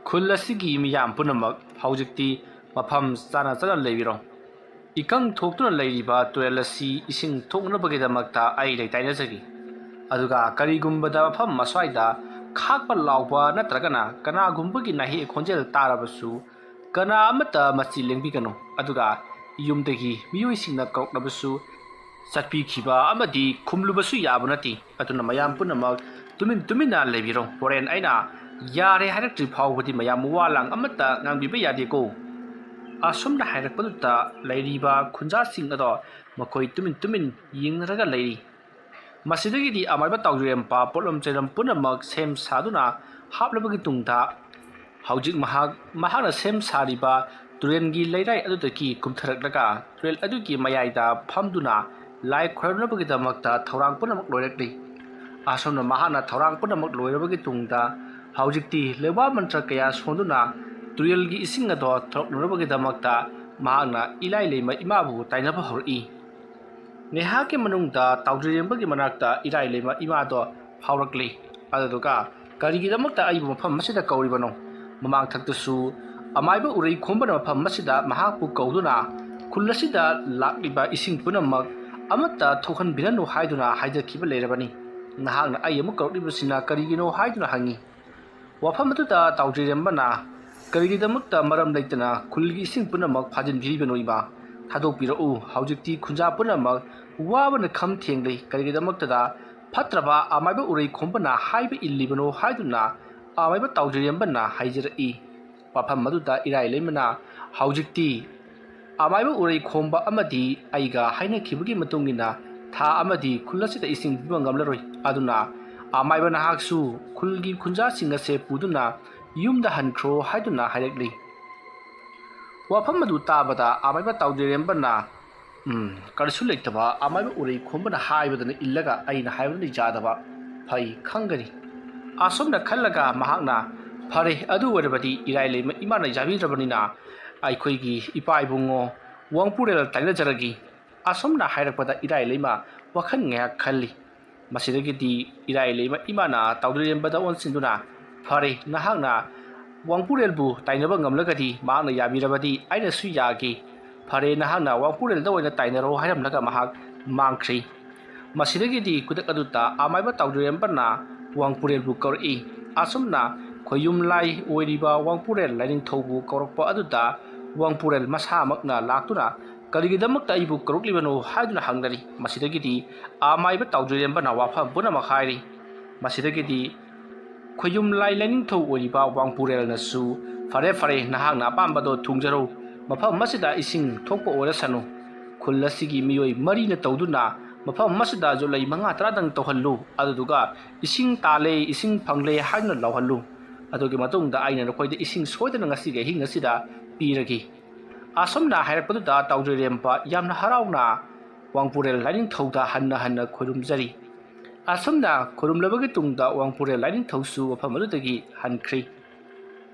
ꯈꯨꯜ ꯑꯁꯤꯒꯤ ꯃꯤꯌꯥꯝ ꯄꯨꯝꯅꯃꯛ ꯍꯧꯖꯤꯛꯇꯤ ꯃꯐꯝ ꯆꯥꯅ ꯂꯩꯕꯤꯔꯣ ꯏꯀꯪ ꯊꯣꯛꯇꯨꯅ ꯂꯩꯔꯤꯕ ꯇꯨꯔꯦꯜ ꯑꯁꯤ ꯏꯁꯤꯡ ꯊꯣꯛꯅꯕꯒꯤꯗꯃꯛꯇ ꯑꯩ ꯂꯩꯇꯥꯏꯅꯖꯔꯤ ꯑꯗꯨꯒ ꯀꯔꯤꯒꯨꯝꯕꯗ ꯃꯐꯝ ꯑꯁ꯭ꯋꯥꯏꯗ ꯈꯥꯛꯄ ꯂꯥꯎꯕ ꯅꯠꯇ꯭ꯔꯒꯅ ꯀꯅꯥꯒꯨꯝꯕꯒꯤ ꯅꯥꯍꯦ ꯈꯣꯟꯖꯦꯜ ꯇꯥꯔꯕꯁꯨ ꯀꯅꯥ ꯑꯃꯠꯇ ꯃꯆꯤ ꯂꯦꯡꯕꯤꯒꯅꯨ ꯑꯗꯨꯒ ꯌꯨꯝꯗꯒꯤ ꯃꯤꯑꯣꯏꯁꯤꯡꯅ ꯀꯧꯔꯛꯂꯕꯁꯨ ꯆꯠꯄꯤꯈꯤꯕ ꯑꯃꯗꯤ ꯈꯨꯝꯂꯨꯕꯁꯨ ꯌꯥꯕ ꯅꯠꯇꯦ ꯑꯗꯨꯅ ꯃꯌꯥꯝ ꯄꯨꯝꯅꯃꯛ ꯇꯨꯃꯤꯟꯅ ꯂꯩꯕꯤꯔꯣ ꯍꯣꯔꯦꯟ ꯑꯩꯅ ꯌꯥꯔꯦ ꯍꯥꯏꯔꯛꯇ꯭ꯔꯤ ꯐꯥꯎꯕꯗꯤ ꯃꯌꯥꯝ ꯋꯥ ꯂꯥꯡ ꯑꯃꯠꯇ ꯉꯥꯡꯕꯤꯕ ꯌꯥꯗꯦꯀꯣ ꯑꯁꯨꯝꯅ ꯍꯥꯏꯔꯛꯄꯗꯨꯗ ꯂꯩꯔꯤꯕ ꯈꯨꯟꯖꯥꯁꯤꯡ ꯑꯗꯣ ꯃꯈꯣꯏ ꯇꯨꯃꯤꯟ ꯌꯦꯡꯅꯔꯒ ꯂꯩꯔꯤ ꯃꯁꯤꯗꯒꯤꯗꯤ ꯑꯃꯥꯏꯕ ꯇꯥꯎꯗ꯭ꯔꯦꯝꯕ ꯄꯣꯠꯂꯝ ꯆꯩꯔꯝ ꯄꯨꯝꯅꯃꯛ ꯁꯦꯝ ꯁꯥꯗꯨꯅ ꯍꯥꯞꯂꯕꯒꯤ ꯇꯨꯡꯗ ꯍꯧꯖꯤꯛ ꯃꯍꯥꯛꯅ ꯁꯦꯝ ꯁꯥꯔꯤꯕ ꯇꯨꯔꯦꯜꯒꯤ ꯂꯩꯔꯥꯏ ꯑꯗꯨꯗꯒꯤ ꯀꯨꯝꯊꯔꯛꯂꯒ ꯇꯨꯔꯦꯜ ꯑꯗꯨꯒꯤ ꯃꯌꯥꯏꯗ ꯐꯝꯗꯨꯅ ꯂꯥꯏ ꯈꯨꯔꯨꯝꯅꯕꯒꯤꯗꯃꯛꯇ ꯊꯧꯔꯥꯡ ꯄꯨꯝꯅꯃꯛ ꯂꯣꯏꯔꯛꯂꯤ ꯑꯁꯣꯝꯅ ꯃꯍꯥꯛꯅ ꯊꯧꯔꯥꯡ ꯄꯨꯝꯅꯃꯛ ꯂꯣꯏꯔꯕꯒꯤ ꯇꯨꯡꯗ ꯍꯧꯖꯤꯛꯇꯤ ꯂꯩꯋꯥ ꯃꯟꯇ꯭ꯔ ꯀꯌꯥ ꯁꯣꯟꯗꯨꯅ ꯇꯨꯔꯦꯜꯒꯤ ꯏꯁꯤꯡ ꯑꯗꯣ ꯊꯣꯛꯅꯕꯒꯤꯗꯃꯛꯇ ꯃꯍꯥꯛꯅ ꯏꯂꯥꯏ ꯂꯩꯃ ꯏꯃꯥꯕꯨ ꯇꯥꯏꯅꯕ ꯍꯧꯔꯛꯏ ꯉꯥꯏꯍꯥꯛꯀꯤ ꯃꯅꯨꯡꯗ ꯇꯥꯎꯗ꯭ꯔꯤꯔꯦꯝꯕꯒꯤ ꯃꯅꯥꯛꯇ ꯏꯔꯥꯏ ꯂꯩꯃ ꯏꯃꯥꯗꯣ ꯐꯥꯎꯔꯛꯂꯤ ꯑꯗꯨꯗꯨꯒ ꯀꯔꯤꯒꯤꯗꯃꯛꯇ ꯑꯩꯕꯨ ꯃꯐꯝ ꯑꯁꯤꯗ ꯀꯧꯔꯤꯕꯅꯣ ꯃꯃꯥꯡꯊꯛꯇꯁꯨ ꯑꯃꯥꯏꯕ ꯎꯔꯩ ꯈꯣꯝꯕꯅ ꯃꯐꯝ ꯑꯁꯤꯗ ꯃꯍꯥꯛꯄꯨ ꯀꯧꯗꯨꯅ ꯈꯨꯜ ꯑꯁꯤꯗ ꯂꯥꯛꯂꯤꯕ ꯏꯁꯤꯡ ꯄꯨꯝꯅꯃꯛ ꯑꯃꯠꯇ ꯊꯣꯛꯍꯟꯕꯤꯔꯅꯨ ꯍꯥꯏꯗꯨꯅ ꯍꯥꯏꯖꯈꯤꯕ ꯂꯩꯔꯕꯅꯤ ꯅꯍꯥꯛꯅ ꯑꯩ ꯑꯃꯨꯛ ꯀꯧꯔꯛꯂꯤꯕꯁꯤꯅ ꯀꯔꯤꯒꯤꯅꯣ ꯍꯥꯏꯗꯨꯅ ꯍꯪꯉꯤ ꯋꯥꯐꯝ ꯑꯗꯨꯗ ꯇꯥꯎꯗ꯭ꯔꯤꯔꯦꯝꯕꯅ ꯀꯔꯤꯒꯤꯗꯃꯛꯇ ꯃꯔꯝ ꯂꯩꯇꯅ ꯈꯨꯜꯒꯤ ꯏꯁꯤꯡ ꯄꯨꯝꯅꯃꯛ ꯐꯥꯖꯤꯟꯕꯤꯔꯤꯕꯅꯣ ꯏꯃꯥ ꯊꯥꯗꯣꯛꯄꯤꯔꯛꯎ ꯍꯧꯖꯤꯛꯇꯤ ꯈꯨꯟꯖꯥ ꯄꯨꯝꯅꯃꯛ ꯋꯥꯕꯅ ꯈꯝ ꯊꯦꯡꯂꯤ ꯀꯔꯤꯒꯤꯗꯃꯛꯇꯗ ꯐꯠꯇ꯭ꯔꯕ ꯑꯃꯥꯏꯕ ꯎꯔꯩ ꯈꯣꯝꯕꯅ ꯍꯥꯏꯕ ꯏꯜꯂꯤꯕꯅꯣ ꯍꯥꯏꯗꯨꯅ ꯑꯃꯥꯏꯕ ꯇꯥꯎꯗ꯭ꯔꯤꯔꯦꯝꯕꯅ ꯍꯥꯏꯖꯔꯛꯏ ꯋꯥꯐꯝ ꯑꯗꯨꯗ ꯏꯔꯥꯏ ꯂꯩꯃꯅ ꯍꯧꯖꯤꯛꯇꯤ ꯑꯃꯥꯏꯕ ꯎꯔꯩ ꯈꯣꯝꯕ ꯑꯃꯗꯤ ꯑꯩꯒ ꯍꯥꯏꯅꯈꯤꯕꯒꯤ ꯃꯇꯨꯡꯏꯟꯅ ꯊꯥ ꯑꯃꯗꯤ ꯈꯨꯜ ꯑꯁꯤꯗ ꯏꯁꯤꯡ ꯄꯤꯕ ꯉꯝꯂꯔꯣꯏ ꯑꯗꯨꯅ ꯑꯃꯥꯏꯕ ꯅꯍꯥꯛꯁꯨ ꯈꯨꯜꯒꯤ ꯈꯨꯟꯖꯥꯁꯤꯡ ꯑꯁꯦ ꯄꯨꯗꯨꯅ ꯌꯨꯝꯗ ꯍꯟꯈ꯭ꯔꯣ ꯍꯥꯏꯗꯨꯅ ꯍꯥꯏꯔꯛꯂꯤ ꯋꯥꯐꯝ ꯑꯗꯨ ꯇꯥꯕꯗ ꯑꯃꯥꯏꯕ ꯇꯥꯎꯗ꯭ꯔꯤꯔꯦꯝꯕꯅ ꯀꯔꯤꯁꯨ ꯂꯩꯇꯕ ꯑꯃꯥꯏꯕ ꯎꯔꯩ ꯈꯣꯝꯕꯅ ꯍꯥꯏꯕꯗꯅ ꯏꯜꯂꯒ ꯑꯩꯅ ꯍꯥꯏꯕꯗꯨꯅ ꯌꯥꯗꯕ ꯐꯩ ꯈꯪꯒꯅꯤ ꯑꯁꯨꯝꯅ ꯈꯜꯂꯒ ꯃꯍꯥꯛꯅ ꯐꯔꯦ ꯑꯗꯨ ꯑꯣꯏꯔꯕꯗꯤ ꯏꯔꯥꯏ ꯂꯩꯃ ꯏꯃꯥꯅ ꯌꯥꯕꯤꯗ꯭ꯔꯕꯅꯤꯅ ꯑꯩꯈꯣꯏꯒꯤ ꯏꯄꯥ ꯏꯕꯨꯡꯉꯣ ꯋꯥꯡꯄꯨꯔꯦꯜ ꯇꯥꯏꯅꯖꯔꯒꯤ ꯑꯁꯨꯝꯅ ꯍꯥꯏꯔꯛꯄꯗ ꯏꯔꯥꯏ ꯂꯩꯃ ꯋꯥꯈꯜ ꯉꯥꯏꯍꯥꯛ ꯈꯜꯂꯤ ꯃꯁꯤꯗꯒꯤꯗꯤ ꯏꯔꯥꯏ ꯂꯩꯃ ꯏꯃꯥꯅ ꯇꯥꯎꯗꯔꯦꯝꯕꯗ ꯑꯣꯟꯁꯤꯟꯗꯨꯅ ꯐꯔꯦ ꯅꯍꯥꯛꯅ ꯋꯥꯡꯄꯨꯔꯦꯜꯕꯨ ꯇꯥꯏꯅꯕ ꯉꯝꯂꯒꯗꯤ ꯃꯍꯥꯛꯅ ꯌꯥꯕꯤꯔꯕꯗꯤ ꯑꯩꯅꯁꯨ ꯌꯥꯒꯦ ꯐꯔꯦ ꯅꯍꯥꯛꯅ ꯋꯥꯡꯄꯨꯔꯦꯜꯗ ꯑꯣꯏꯅ ꯇꯥꯏꯅꯔꯣ ꯍꯥꯏꯔꯝꯂꯒ ꯃꯍꯥꯛ ꯃꯥꯡꯈ꯭ꯔꯤ ꯃꯁꯤꯗꯒꯤꯗꯤ ꯈꯨꯗꯛ ꯑꯗꯨꯗ ꯑꯃꯥꯏꯕ ꯇꯥꯎꯗꯔꯦꯝꯕꯅ ꯋꯥꯡꯄꯨꯔꯦꯜꯕꯨ ꯀꯧꯔꯛꯏ ꯑꯁꯨꯝꯅ ꯈꯣꯌꯨꯝ ꯂꯥꯏ ꯑꯣꯏꯔꯤꯕ ꯋꯥꯡꯄꯨꯔꯦꯜ ꯂꯥꯏꯅꯤꯡꯊꯧꯕꯨ ꯀꯧꯔꯛꯄ ꯑꯗꯨꯗ ꯋꯥꯡꯄꯨꯔꯦꯜ ꯃꯁꯥꯃꯛꯅ ꯂꯥꯛꯇꯨꯅ ꯀꯔꯤꯒꯤꯗꯃꯛꯇ ꯑꯩꯕꯨ ꯀꯧꯔꯛꯂꯤꯕꯅꯣ ꯍꯥꯏꯗꯨꯅ ꯍꯪꯅꯔꯤ ꯃꯁꯤꯗꯒꯤꯗꯤ ꯑꯃꯥꯏꯕ ꯇꯥꯎꯗꯔꯦꯝꯕꯅ ꯋꯥꯐꯝ ꯄꯨꯝꯅꯃꯛ ꯍꯥꯏꯔꯤ ꯃꯁꯤꯗꯒꯤꯗꯤ ꯈꯣꯌꯨꯝ ꯂꯥꯏ ꯂꯥꯏꯅꯤꯡꯊꯧ ꯑꯣꯏꯔꯤꯕ ꯋꯥꯡꯄꯨꯔꯦꯜꯅꯁꯨ ꯐꯔꯦ ꯐꯔꯦ ꯅꯍꯥꯛꯅ ꯑꯄꯥꯝꯕꯗꯣ ꯊꯨꯡꯖꯔꯣ ꯃꯐꯝ ꯑꯁꯤꯗ ꯏꯁꯤꯡ ꯊꯣꯛꯄ ꯑꯣꯏꯔꯁꯅꯨ ꯈꯨꯜ ꯑꯁꯤꯒꯤ ꯃꯤꯑꯣꯏ ꯃꯔꯤꯅ ꯇꯧꯗꯨꯅ ꯃꯐꯝ ꯑꯁꯤꯗ ꯖꯣꯠꯂꯩ 5-10 ꯇꯧꯍꯜꯂꯨ ꯑꯗꯨꯗꯨꯒ ꯏꯁꯤꯡ ꯇꯥꯜꯂꯦ ꯏꯁꯤꯡ ꯐꯪꯂꯦ ꯍꯥꯏꯗꯨꯅ ꯂꯥꯎꯍꯜꯂꯨ ꯑꯗꯨꯒꯤ ꯃꯇꯨꯡꯗ ꯑꯩꯅ ꯅꯈꯣꯏꯗ ꯏꯁꯤꯡ ꯁꯣꯏꯗꯅ ꯉꯁꯤꯒꯤ ꯑꯍꯤꯡ ꯑꯁꯤꯗ ꯄꯤꯔꯒꯦ ꯑꯁꯨꯝꯅ ꯍꯥꯏꯔꯛꯄꯗꯨꯗ ꯇꯥꯎꯗꯔꯦꯝꯕ ꯌꯥꯝꯅ ꯍꯔꯥꯎꯅ ꯋꯥꯡꯄꯨꯔꯦꯜ ꯂꯥꯏꯅꯤꯡꯊꯧꯗ ꯍꯟꯅ ꯈꯨꯔꯨꯝꯖꯔꯤ ꯑꯁꯨꯝꯅ ꯈꯨꯔꯨꯝꯂꯕꯒꯤ ꯇꯨꯡꯗ ꯋꯥꯡꯄꯨꯔꯦꯜ ꯂꯥꯏꯅꯤꯡꯊꯧꯁꯨ ꯃꯐꯝ ꯑꯗꯨꯗꯒꯤ ꯍꯟꯈ꯭ꯔꯤ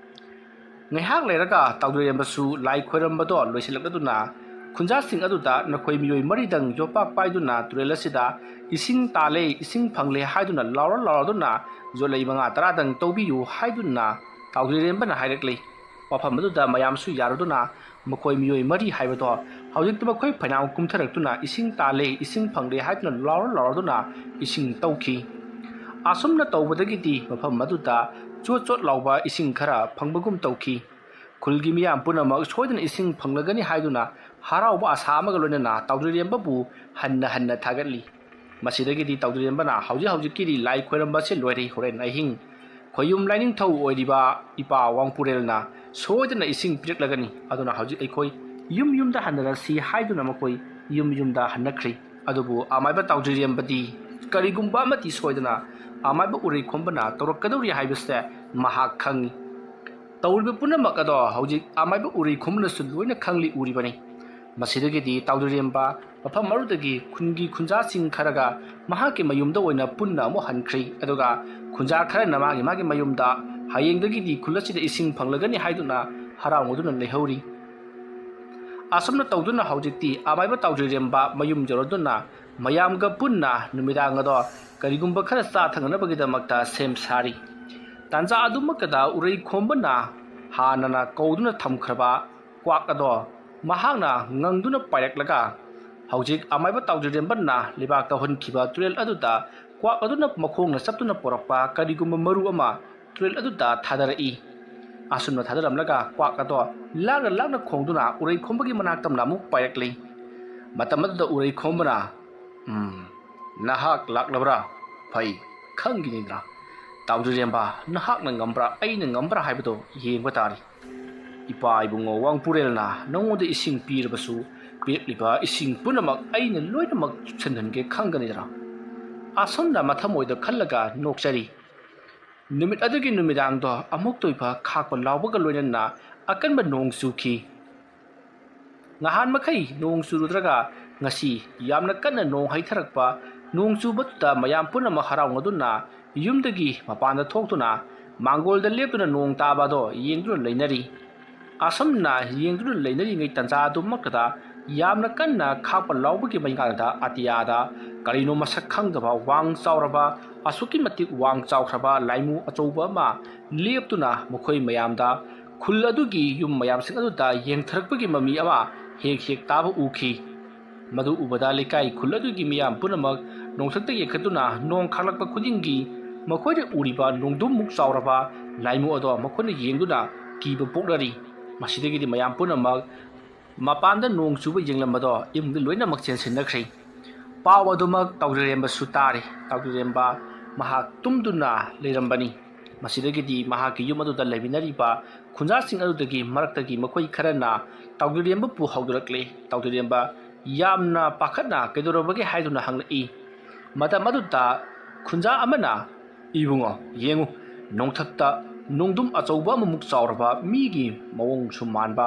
ꯉꯥꯏꯍꯥꯛ ꯂꯩꯔꯒ ꯇꯥꯎꯗꯔꯦꯝꯕꯁꯨ ꯂꯥꯏ ꯈꯣꯏꯔꯝꯕꯗꯣ ꯂꯣꯏꯁꯤꯜꯂꯛꯂꯗꯨꯅ ꯈꯨꯟꯖꯥꯁꯤꯡ ꯑꯗꯨꯗ ꯅꯈꯣꯏ ꯃꯤꯑꯣꯏ ꯃꯔꯤꯗꯪ ꯌꯣꯄꯥꯛ ꯄꯥꯏꯗꯨꯅ ꯇꯨꯔꯦꯜ ꯑꯁꯤꯗ ꯏꯁꯤꯡ ꯇꯥꯜꯂꯦ ꯏꯁꯤꯡ ꯐꯪꯂꯦ ꯍꯥꯏꯗꯨꯅ ꯂꯥꯎꯔꯗꯨꯅ ꯖꯣꯠꯂꯩ 5-10 ꯇꯧꯕꯤꯌꯨ ꯍꯥꯏꯗꯨꯅ ꯇꯥꯎꯗꯔꯦꯝꯕꯅ ꯍꯥꯏꯔꯛꯂꯤ ꯋꯥꯐꯝ ꯑꯗꯨꯗ ꯃꯌꯥꯝꯁꯨ ꯌꯥꯔꯗꯨꯅ ꯃꯈꯣꯏ ꯃꯤꯑꯣꯏ ꯃꯔꯤ ꯍꯥꯏꯕꯗꯣ ꯍꯧꯖꯤꯛꯇꯤ ꯃꯈꯣꯏ ꯐꯩꯅꯥꯝ ꯀꯨꯝꯊꯔꯛꯇꯨꯅ ꯏꯁꯤꯡ ꯇꯥꯜꯂꯦ ꯏꯁꯤꯡ ꯐꯪꯂꯦ ꯍꯥꯏꯗꯨꯅ ꯂꯥꯎꯔꯗꯨꯅ ꯏꯁꯤꯡ ꯇꯧꯈꯤ ꯑꯁꯨꯝꯅ ꯇꯧꯕꯗꯒꯤꯗꯤ ꯃꯐꯝ ꯑꯗꯨꯗ ꯆꯣꯠ ꯂꯥꯎꯕ ꯏꯁꯤꯡ ꯈꯔ ꯐꯪꯕꯒꯨꯝ ꯇꯧꯈꯤ ꯈꯨꯜꯒꯤ ꯃꯤꯌꯥꯝ ꯄꯨꯝꯅꯃꯛ ꯁꯣꯏꯗꯅ ꯏꯁꯤꯡ ꯐꯪꯂꯒꯅꯤ ꯍꯥꯏꯗꯨꯅ ꯍꯔꯥꯎꯕ ꯑꯁꯥ ꯑꯃꯒ ꯂꯣꯏꯅꯅ ꯇꯥꯎꯗꯔꯦꯝꯕꯕꯨ ꯍꯟꯅ ꯊꯥꯒꯠꯂꯤ ꯃꯁꯤꯗꯒꯤꯗꯤ ꯇꯥꯎꯗꯔꯦꯝꯕꯅ ꯍꯧꯖꯤꯛꯀꯤꯗꯤ ꯂꯥꯏ ꯈꯣꯏꯔꯝꯕꯁꯦ ꯂꯣꯏꯔꯦ ꯍꯣꯔꯦꯟ ꯑꯍꯤꯡ ꯈꯣꯌꯨꯝ ꯂꯥꯏꯅꯤꯡꯊꯧ ꯑꯣꯏꯔꯤꯕ ꯏꯄꯥ ꯋꯥꯡꯄꯨꯔꯦꯜꯅ ꯁꯣꯏꯗꯅ ꯏꯁꯤꯡ ꯄꯤꯔꯛꯂꯒꯅꯤ ꯑꯗꯨꯅ ꯍꯧꯖꯤꯛ ꯑꯩꯈꯣꯏ ꯌꯨꯝꯗ ꯍꯟꯅꯔꯁꯤ ꯍꯥꯏꯗꯨꯅ ꯃꯈꯣꯏ ꯌꯨꯝꯗ ꯍꯟꯅꯈ꯭ꯔꯤ ꯑꯗꯨꯕꯨ ꯑꯃꯥꯏꯕ ꯇꯥꯎꯗꯔꯦꯝꯕꯗꯤ ꯀꯔꯤꯒꯨꯝꯕ ꯑꯃꯗꯤ ꯁꯣꯏꯗꯅ ꯑꯃꯥꯏꯕ ꯎꯔꯩꯈꯣꯝꯕꯅ ꯇꯧꯔꯛꯀꯗꯧꯔꯤ ꯍꯥꯏꯕꯁꯦ ꯃꯍꯥꯛ ꯈꯪꯉꯤ ꯇꯧꯔꯤꯕ ꯄꯨꯝꯅꯃꯛ ꯑꯗꯣ ꯍꯧꯖꯤꯛ ꯑꯃꯥꯏꯕ ꯎꯔꯩꯈꯣꯝꯕꯅꯁꯨ ꯂꯣꯏꯅ ꯈꯪꯂꯤ ꯎꯔꯤꯕꯅꯤ ꯃꯁꯤꯗꯒꯤꯗꯤ ꯇꯥꯎꯗꯔꯦꯝꯕ ꯃꯐꯝ ꯑꯗꯨꯗꯒꯤ ꯈꯨꯟꯒꯤ ꯈꯨꯟꯖꯥꯁꯤꯡ ꯈꯔꯒ ꯃꯍꯥꯛꯀꯤ ꯃꯌꯨꯝꯗ ꯑꯣꯏꯅ ꯄꯨꯟꯅ ꯑꯃꯨꯛ ꯍꯟꯈ꯭ꯔꯤ ꯑꯗꯨꯒ ꯈꯨꯟꯖꯥ ꯈꯔꯅ ꯃꯥꯒꯤ ꯃꯌꯨꯝꯗ ꯍꯌꯦꯡꯗꯒꯤꯗꯤ ꯈꯨꯜ ꯑꯁꯤꯗ ꯏꯁꯤꯡ ꯐꯪꯂꯒꯅꯤ ꯍꯥꯏꯗꯨꯅ ꯍꯔꯥꯎꯗꯨꯅ ꯂꯩꯍꯧꯔꯤ ꯑꯁꯨꯝꯅ ꯇꯧꯗꯨꯅ ꯍꯧꯖꯤꯛꯇꯤ ꯑꯃꯥꯏꯕ ꯇꯥꯎꯗꯔꯦꯝꯕ ꯃꯌꯨꯝ ꯌꯧꯔꯗꯨꯅ ꯃꯌꯥꯝꯒ ꯄꯨꯟꯅ ꯅꯨꯃꯤꯗꯥꯡ ꯑꯗꯣ ꯀꯔꯤꯒꯨꯝꯕ ꯈꯔ ꯆꯥꯊꯛꯅꯅꯕꯒꯤꯗꯃꯛꯇ ꯁꯦꯝ ꯁꯥꯔꯤ ꯇꯥꯟꯖꯥ ꯑꯗꯨꯃꯛꯇꯗ ꯎꯔꯩꯈꯣꯝꯕꯅ ꯍꯥꯟꯅꯅ ꯀꯧꯗꯨꯅ ꯊꯝꯈ꯭ꯔꯕ ꯀ꯭ꯋꯥꯛ ꯑꯗꯣ ꯃꯍꯥꯛꯅ ꯉꯪꯗꯨꯅ ꯄꯥꯏꯔꯛꯂꯒ ꯍꯧꯖꯤꯛ ꯑꯃꯥꯏꯕ ꯇꯥꯎꯗꯔꯦꯝꯕꯅ ꯂꯩꯕꯥꯛꯇ ꯍꯨꯟꯈꯤꯕ ꯇꯨꯔꯦꯜ ꯑꯗꯨꯗ ꯀ꯭ꯋꯥꯛ ꯑꯗꯨꯅ ꯃꯈꯣꯡꯅ ꯆꯞꯇꯨꯅ ꯄꯣꯔꯛꯄ ꯀꯔꯤꯒꯨꯝꯕ ꯃꯔꯨ ꯑꯃ ꯇꯨꯔꯦꯜ ꯑꯗꯨꯗ ꯊꯥꯗꯔꯛꯏ ꯑꯁꯨꯝꯅ ꯊꯥꯗꯔꯝꯂꯒ ꯀ꯭ꯋꯥꯛ ꯑꯗꯣ ꯂꯥꯛꯅ ꯈꯣꯡꯗꯨꯅ ꯎꯔꯩꯈꯣꯝꯕꯒꯤ ꯃꯅꯥꯛꯇꯝꯅ ꯑꯃꯨꯛ ꯄꯥꯏꯔꯛꯂꯤ ꯃꯇꯝ ꯑꯗꯨꯗ ꯎꯔꯩꯈꯣꯝꯕꯅ ꯅꯍꯥꯛ ꯂꯥꯛꯂꯕ꯭ꯔꯥ ꯐꯩ ꯈꯪꯈꯤꯅꯤꯗ꯭ꯔꯥ ꯇꯥꯎꯗꯔꯦꯝꯕ ꯅꯍꯥꯛꯅ ꯉꯝꯕ꯭ꯔꯥ ꯑꯩꯅ ꯉꯝꯕ꯭ꯔꯥ ꯍꯥꯏꯕꯗꯣ ꯌꯦꯡꯕ ꯇꯥꯔꯤ ꯏꯄꯥ ꯏꯕꯨꯡꯉꯣ ꯋꯥꯡꯄꯨꯔꯦꯜꯅ ꯅꯉꯣꯟꯗ ꯏꯁꯤꯡ ꯄꯤꯔꯕꯁꯨ ꯄꯤꯔꯛꯂꯤꯕ ꯏꯁꯤꯡ ꯄꯨꯝꯅꯃꯛ ꯑꯩꯅ ꯂꯣꯏꯅꯃꯛ ꯆꯨꯞꯁꯤꯟꯍꯟꯒꯦ ꯈꯪꯒꯅꯤꯗ꯭ꯔꯥ ꯑꯁꯨꯝꯅ ꯃꯊꯃꯣꯏꯗ ꯈꯜꯂꯒ ꯅꯣꯛꯆꯔꯤ ꯅꯨꯃꯤꯠ ꯑꯗꯨꯒꯤ ꯅꯨꯃꯤꯗꯥꯡꯗꯣ ꯑꯃꯨꯛꯇꯣꯏꯕ ꯈꯥꯛꯄ ꯂꯥꯎꯕꯒ ꯂꯣꯏꯅꯅ ꯑꯀꯟꯕ ꯅꯣꯡ ꯆꯨꯈꯤ ꯉꯍꯥꯟ ꯃꯈꯩ ꯅꯣꯡ ꯆꯨꯔꯨꯗ꯭ꯔꯒ ꯉꯁꯤ ꯌꯥꯝꯅ ꯀꯟꯅ ꯅꯣꯡ ꯍꯩꯊꯔꯛꯄ ꯅꯣꯡ ꯆꯨꯕꯗꯨꯗ ꯃꯌꯥꯝ ꯄꯨꯝꯅꯃꯛ ꯍꯔꯥꯎꯅꯗꯨꯅ ꯌꯨꯝꯗꯒꯤ ꯃꯄꯥꯟꯗ ꯊꯣꯛꯇꯨꯅ ꯃꯥꯡꯒꯣꯜꯗ ꯂꯦꯞꯇꯨꯅ ꯅꯣꯡ ꯇꯥꯕ ꯑꯗꯣ ꯌꯦꯡꯗꯨꯅ ꯂꯩꯅꯔꯤ ꯑꯁꯨꯝꯅ ꯌꯦꯡꯗꯨꯅ ꯂꯩꯅꯔꯤꯉꯩ ꯇꯥꯟꯖꯥ ꯑꯗꯨꯃꯛꯇꯗ ꯌꯥꯝꯅ ꯀꯟꯅ ꯈꯥꯛꯄ ꯂꯥꯎꯕꯒꯤ ꯃꯩꯉꯥꯜꯗ ꯑꯇꯤꯌꯥꯗ ꯀꯔꯤꯅꯣ ꯃꯁꯛ ꯈꯪꯗꯕ ꯋꯥꯡ ꯆꯥꯎꯔꯕ ꯑꯁꯨꯛꯀꯤ ꯃꯇꯤꯛ ꯋꯥꯡ ꯆꯥꯎꯈ꯭ꯔꯕ ꯂꯥꯏꯃꯨ ꯑꯆꯧꯕ ꯑꯃ ꯂꯦꯞꯇꯨꯅ ꯃꯈꯣꯏ ꯃꯌꯥꯝꯗ ꯈꯨꯜ ꯑꯗꯨꯒꯤ ꯌꯨꯝ ꯃꯌꯥꯝꯁꯤꯡ ꯑꯗꯨꯗ ꯌꯦꯡꯊꯔꯛꯄꯒꯤ ꯃꯃꯤ ꯑꯃ ꯍꯦꯛ ꯇꯥꯕ ꯎꯈꯤ ꯃꯗꯨ ꯎꯕꯗ ꯂꯩꯀꯥꯏ ꯈꯨꯜ ꯑꯗꯨꯒꯤ ꯃꯤꯌꯥꯝ ꯄꯨꯝꯅꯃꯛ ꯅꯣꯡꯊꯛꯇ ꯌꯦꯡꯈꯠꯇꯨꯅ ꯅꯣꯡ ꯈꯥꯛꯂꯛꯄ ꯈꯨꯗꯤꯡꯒꯤ ꯃꯈꯣꯏꯅ ꯎꯔꯤꯕ ꯅꯣꯡꯗꯨꯝꯃꯨꯛ ꯆꯥꯎꯔꯕ ꯂꯥꯏꯃꯨ ꯑꯗꯣ ꯃꯈꯣꯏꯅ ꯌꯦꯡꯗꯨꯅ ꯀꯤꯕ ꯄꯣꯛꯅꯔꯤ ꯃꯁꯤꯗꯒꯤꯗꯤ ꯃꯌꯥꯝ ꯄꯨꯝꯅꯃꯛ ꯃꯄꯥꯟꯗ ꯅꯣꯡ ꯆꯨꯕ ꯌꯦꯡꯂꯝꯕꯗꯣ ꯏꯃꯨꯡꯗ ꯂꯣꯏꯅꯃꯛ ꯆꯦꯟꯁꯤꯟꯅꯈ꯭ꯔꯤ ꯄꯥꯎ ꯑꯗꯨꯃꯛ ꯇꯥꯎꯗꯔꯦꯝꯕꯁꯨ ꯇꯥꯔꯤ ꯇꯥꯎꯗꯔꯦꯝꯕ ꯃꯍꯥꯛ ꯇꯨꯝꯗꯨꯅ ꯂꯩꯔꯝꯕꯅꯤ ꯃꯁꯤꯗꯒꯤꯗꯤ ꯃꯍꯥꯛꯀꯤ ꯌꯨꯝ ꯑꯗꯨꯗ ꯂꯩꯃꯤꯟꯅꯔꯤꯕ ꯈꯨꯟꯖꯥꯁꯤꯡ ꯑꯗꯨꯗꯒꯤ ꯃꯔꯛꯇꯒꯤ ꯃꯈꯣꯏ ꯈꯔꯅ ꯇꯥꯎꯗꯔꯦꯝꯕꯕꯨ ꯍꯧꯗꯣꯔꯛꯂꯤ ꯇꯥꯎꯗꯔꯦꯝꯕ ꯌꯥꯝꯅ ꯄꯥꯈꯠꯅ ꯀꯩꯗꯧꯔꯕꯒꯦ ꯍꯥꯏꯗꯨꯅ ꯍꯪꯂꯛꯏ ꯃꯇꯝ ꯑꯗꯨꯗ ꯈꯨꯟꯖꯥ ꯑꯃꯅ ꯏꯕꯨꯡꯉꯣ ꯌꯦꯡꯉꯨ ꯅꯣꯡꯊꯛꯇ ꯅꯣꯡꯗꯨꯝ ꯑꯆꯧꯕ ꯑꯃꯃꯨꯛ ꯆꯥꯎꯔꯕ ꯃꯤꯒꯤ ꯃꯑꯣꯡꯁꯨ ꯃꯥꯟꯕ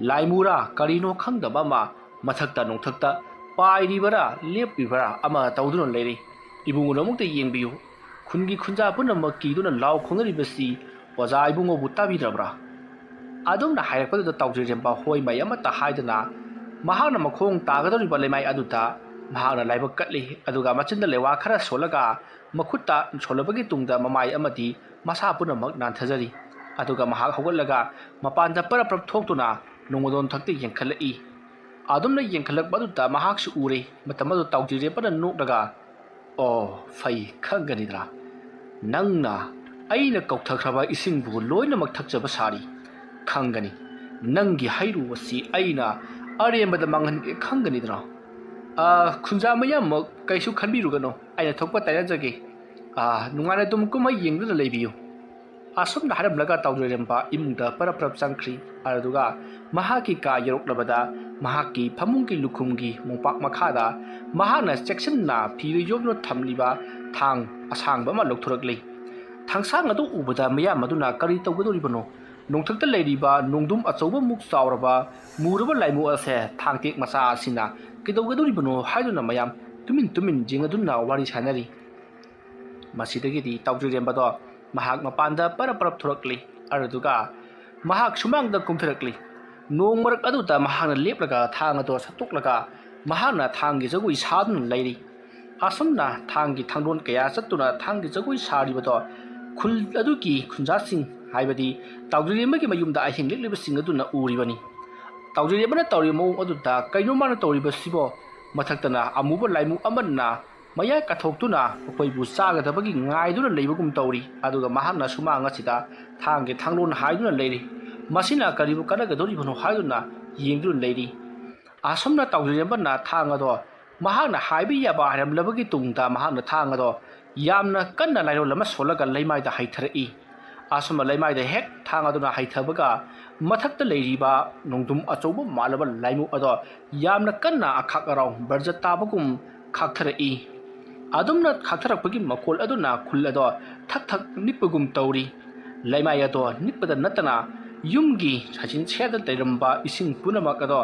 ꯂꯥꯏꯃꯨꯔꯥ ꯀꯔꯤꯅꯣ ꯈꯪꯗꯕ ꯑꯃ ꯃꯊꯛꯇ ꯅꯣꯡꯊꯛꯇ ꯄꯥꯏꯔꯤꯕꯔꯥ ꯂꯦꯞꯄꯤꯕꯔꯥ ꯑꯃ ꯇꯧꯗꯨꯅ ꯂꯩꯔꯤ ꯏꯕꯨꯡꯉꯣꯅ ꯑꯃꯨꯛꯇ ꯌꯦꯡꯕꯤꯌꯨ ꯈꯨꯟꯒꯤ ꯈꯨꯟꯖꯥ ꯄꯨꯝꯅꯃꯛ ꯀꯤꯗꯨꯅ ꯂꯥꯎ ꯈꯣꯡꯅꯔꯤꯕꯁꯤ ꯑꯣꯖꯥ ꯏꯕꯨꯡꯉꯣꯕꯨ ꯇꯥꯕꯤꯗ꯭ꯔꯕ꯭ꯔꯥ ꯑꯗꯨꯝꯅ ꯍꯥꯏꯔꯛꯄꯗꯨꯗ ꯇꯥꯎꯗꯔꯦꯝꯕ ꯍꯣꯏ ꯃꯩ ꯑꯃꯠꯇ ꯍꯥꯏꯗꯅ ꯃꯍꯥꯛꯅ ꯃꯈꯣꯡ ꯇꯥꯒꯗꯧꯔꯤꯕ ꯂꯩꯃꯥꯏ ꯑꯗꯨꯗ ꯃꯍꯥꯛꯅ ꯂꯥꯏꯕꯛ ꯀꯠꯂꯤ ꯑꯗꯨꯒ ꯃꯆꯤꯟꯗ ꯂꯩꯋꯥ ꯈꯔ ꯁꯣꯜꯂꯒ ꯃꯈꯨꯠꯇ ꯁꯣꯜꯂꯕꯒꯤ ꯇꯨꯡꯗ ꯃꯃꯥꯏ ꯑꯃꯗꯤ ꯃꯁꯥ ꯄꯨꯝꯅꯃꯛ ꯅꯥꯟꯊꯖꯔꯤ ꯑꯗꯨꯒ ꯃꯍꯥꯛ ꯍꯧꯒꯠꯂꯒ ꯃꯄꯥꯟꯗ ꯄꯔꯞ ꯄꯔꯞ ꯊꯣꯛꯇꯨꯅ ꯅꯣꯡꯃꯗꯣꯟ ꯊꯛꯇ ꯌꯦꯡꯈꯠꯂꯛꯏ ꯑꯗꯨꯝꯅ ꯌꯦꯡꯈꯠꯂꯛꯄ ꯑꯗꯨꯗ ꯃꯍꯥꯛꯁꯨ ꯎꯔꯦ ꯃꯇꯝ ꯑꯗꯨ ꯇꯥꯎꯖꯤꯔꯦꯞꯄꯅ ꯅꯣꯛꯂꯒ ꯑꯣ ꯐꯩ ꯈꯪꯒꯅꯤꯗ꯭ꯔꯥ ꯅꯪꯅ ꯑꯩꯅ ꯀꯧꯊꯈ꯭ꯔꯕ ꯏꯁꯤꯡꯕꯨ ꯂꯣꯏꯅꯃꯛ ꯊꯛꯆꯕ ꯁꯥꯔꯤ ꯈꯪꯒꯅꯤ ꯅꯪꯒꯤ ꯍꯩꯔꯨ ꯑꯁꯤ ꯑꯩꯅ ꯑꯔꯦꯝꯕꯗ ꯃꯥꯡꯍꯟꯒꯦ ꯈꯪꯒꯅꯤꯗ꯭ꯔꯥ ꯈꯨꯟꯖꯥ ꯃꯌꯥꯝꯃꯛ ꯀꯩꯁꯨ ꯈꯟꯕꯤꯔꯨꯒꯅꯣ ꯑꯩꯅ ꯊꯣꯛꯄ ꯇꯥꯏꯅꯖꯒꯦ ꯅꯨꯡꯉꯥꯏꯅ ꯑꯗꯨꯝ ꯀꯨꯝꯍꯩ ꯌꯦꯡꯗꯨꯅ ꯂꯩꯕꯤꯌꯨ ꯑꯁꯨꯝꯅ ꯍꯥꯏꯔꯝꯂꯒ ꯇꯥꯎꯖꯔꯦꯝꯕ ꯏꯃꯨꯡꯗ ꯄꯔꯞ ꯄꯔꯞ ꯆꯪꯈ꯭ꯔꯤ ꯑꯗꯨꯒ ꯃꯍꯥꯛꯀꯤ ꯀꯥ ꯌꯧꯔꯛꯂꯕꯗ ꯃꯍꯥꯛꯀꯤ ꯐꯃꯨꯡꯒꯤ ꯂꯨꯈꯨꯝꯒꯤ ꯃꯣꯝꯄꯥꯛ ꯃꯈꯥꯗ ꯃꯍꯥꯛꯅ ꯆꯦꯛꯁꯤꯟꯅ ꯐꯤꯗ ꯌꯣꯝꯗꯨꯅ ꯊꯝꯂꯤꯕ ꯊꯥꯡ ꯑꯁꯥꯡꯕ ꯑꯃ ꯂꯧꯊꯣꯔꯛꯂꯤ ꯊꯥꯡꯁꯥꯡ ꯑꯗꯨ ꯎꯕꯗ ꯃꯤꯌꯥꯝ ꯑꯗꯨꯅ ꯀꯔꯤ ꯇꯧꯒꯗꯧꯔꯤꯕꯅꯣ ꯅꯣꯡꯊꯛꯇ ꯂꯩꯔꯤꯕ ꯅꯣꯡꯗꯨꯝ ꯑꯆꯧꯕꯃꯨꯛ ꯆꯥꯎꯔꯕ ꯃꯨꯔꯕ ꯂꯥꯏꯃꯨ ꯑꯁꯦ ꯊꯥꯡꯇꯦꯛ ꯃꯆꯥ ꯑꯁꯤꯅ ꯀꯩꯗꯧꯒꯗꯧꯔꯤꯕꯅꯣ ꯍꯥꯏꯗꯨꯅ ꯃꯌꯥꯝ ꯇꯨꯃꯤꯟ ꯇꯨꯃꯤꯟ ꯌꯦꯡꯗꯨꯅ ꯋꯥꯔꯤ ꯁꯥꯟꯅꯔꯤ ꯃꯁꯤꯗꯒꯤꯗꯤ ꯇꯥꯎꯖꯔꯦꯝꯕꯗꯣ ꯃꯍꯥꯛ ꯃꯄꯥꯟꯗ ꯄꯔꯞ ꯄꯔꯞ ꯊꯣꯔꯛꯂꯤ ꯑꯗꯨꯒ ꯃꯍꯥꯛ ꯁꯨꯃꯥꯡꯗ ꯀꯨꯝꯊꯔꯛꯂꯤ ꯅꯣꯡ ꯃꯔꯛ ꯑꯗꯨꯗ ꯃꯍꯥꯛꯅ ꯂꯦꯞꯂꯒ ꯊꯥꯡ ꯑꯗꯨ ꯁꯠꯇꯣꯛꯂꯒ ꯃꯍꯥꯛꯅ ꯊꯥꯡꯒꯤ ꯖꯒꯣꯏ ꯁꯥꯗꯨꯅ ꯂꯩꯔꯤ ꯑꯁꯨꯝꯅ ꯊꯥꯡꯒꯤ ꯊꯥꯡꯂꯣꯟ ꯀꯌꯥ ꯆꯠꯇꯨꯅ ꯊꯥꯡꯒꯤ ꯖꯒꯣꯏ ꯁꯥꯔꯤꯕꯗꯣ ꯈꯨꯜ ꯑꯗꯨꯒꯤ ꯈꯨꯟꯖꯥꯁꯤꯡ ꯍꯥꯏꯕꯗꯤ ꯇꯥꯎꯖꯔꯦꯝꯕꯒꯤ ꯃꯌꯨꯝꯗ ꯑꯍꯤꯡ ꯂꯦꯛꯂꯤꯕꯁꯤꯡ ꯑꯗꯨꯅ ꯎꯔꯤꯕꯅꯤ ꯇꯥꯎꯖꯔꯦꯝꯕꯅ ꯇꯧꯔꯤꯕ ꯃꯑꯣꯡ ꯑꯗꯨꯗ ꯀꯩꯅꯣ ꯃꯥꯅ ꯇꯧꯔꯤꯕꯁꯤꯕꯣ ꯃꯊꯛꯇꯅ ꯑꯃꯨꯕ ꯂꯥꯏꯃꯨ ꯑꯃꯅ ꯃꯌꯥꯏ ꯀꯥꯊꯣꯛꯇꯨꯅ ꯃꯈꯣꯏꯕꯨ ꯆꯥꯒꯗꯕꯒꯤ ꯉꯥꯏꯗꯨꯅ ꯂꯩꯕꯒꯨꯝ ꯇꯧꯔꯤ ꯑꯗꯨꯒ ꯃꯍꯥꯛꯅ ꯁꯨꯃꯥꯡ ꯑꯁꯤꯗ ꯊꯥꯡꯒꯤ ꯊꯥꯡꯂꯣꯟ ꯍꯥꯏꯗꯨꯅ ꯂꯩꯔꯤ ꯃꯁꯤꯅ ꯀꯔꯤꯕꯨ ꯀꯥꯟꯅꯒꯗꯧꯔꯤꯕꯅꯣ ꯍꯥꯏꯗꯨꯅ ꯌꯦꯡꯗꯨꯅ ꯂꯩꯔꯤ ꯑꯁꯨꯝꯅ ꯇꯥꯎꯖꯔꯦꯝꯕꯅ ꯊꯥꯡ ꯑꯗꯣ ꯃꯍꯥꯛꯅ ꯍꯥꯏꯕ ꯌꯥꯕ ꯍꯥꯏꯔꯝꯂꯕꯒꯤ ꯇꯨꯡꯗ ꯃꯍꯥꯛꯅ ꯊꯥꯡ ꯑꯗꯣ ꯌꯥꯝꯅ ꯀꯟꯅ ꯂꯥꯏꯔꯣꯜ ꯑꯃ ꯁꯣꯜꯂꯒ ꯂꯩꯃꯥꯏꯗ ꯍꯩꯊꯔꯛꯏ ꯑꯁꯨꯝꯕ ꯂꯩꯃꯥꯏꯗ ꯍꯦꯛ ꯊꯥꯡ ꯑꯗꯨꯅ ꯍꯩꯊꯕꯒ ꯃꯊꯛꯇ ꯂꯩꯔꯤꯕ ꯅꯣꯡꯗꯨꯝ ꯑꯆꯧꯕ ꯃꯥꯜꯂꯕ ꯂꯥꯏꯃꯨ ꯑꯗꯣ ꯌꯥꯝꯅ ꯀꯟꯅ ꯑꯈꯥꯛ ꯑꯔꯥꯎ ꯕꯔꯖ ꯇꯥꯕꯒꯨꯝ ꯈꯥꯛꯊꯔꯛꯏ ꯑꯗꯨꯝꯅ ꯈꯥꯛꯊꯔꯛꯄꯒꯤ ꯃꯈꯣꯜ ꯑꯗꯨꯅ ꯈꯨꯜ ꯑꯗꯣ ꯊꯛ ꯊꯛ ꯅꯤꯛꯄꯒꯨꯝ ꯇꯧꯔꯤ ꯂꯩꯃꯥꯏ ꯑꯗꯣ ꯅꯤꯛꯄꯗ ꯅꯠꯇꯅ ꯌꯨꯝꯒꯤ ꯁꯥꯆꯤꯟ ꯁꯦꯗ ꯂꯩꯔꯝꯕ ꯏꯁꯤꯡ ꯄꯨꯝꯅꯃꯛ ꯑꯗꯣ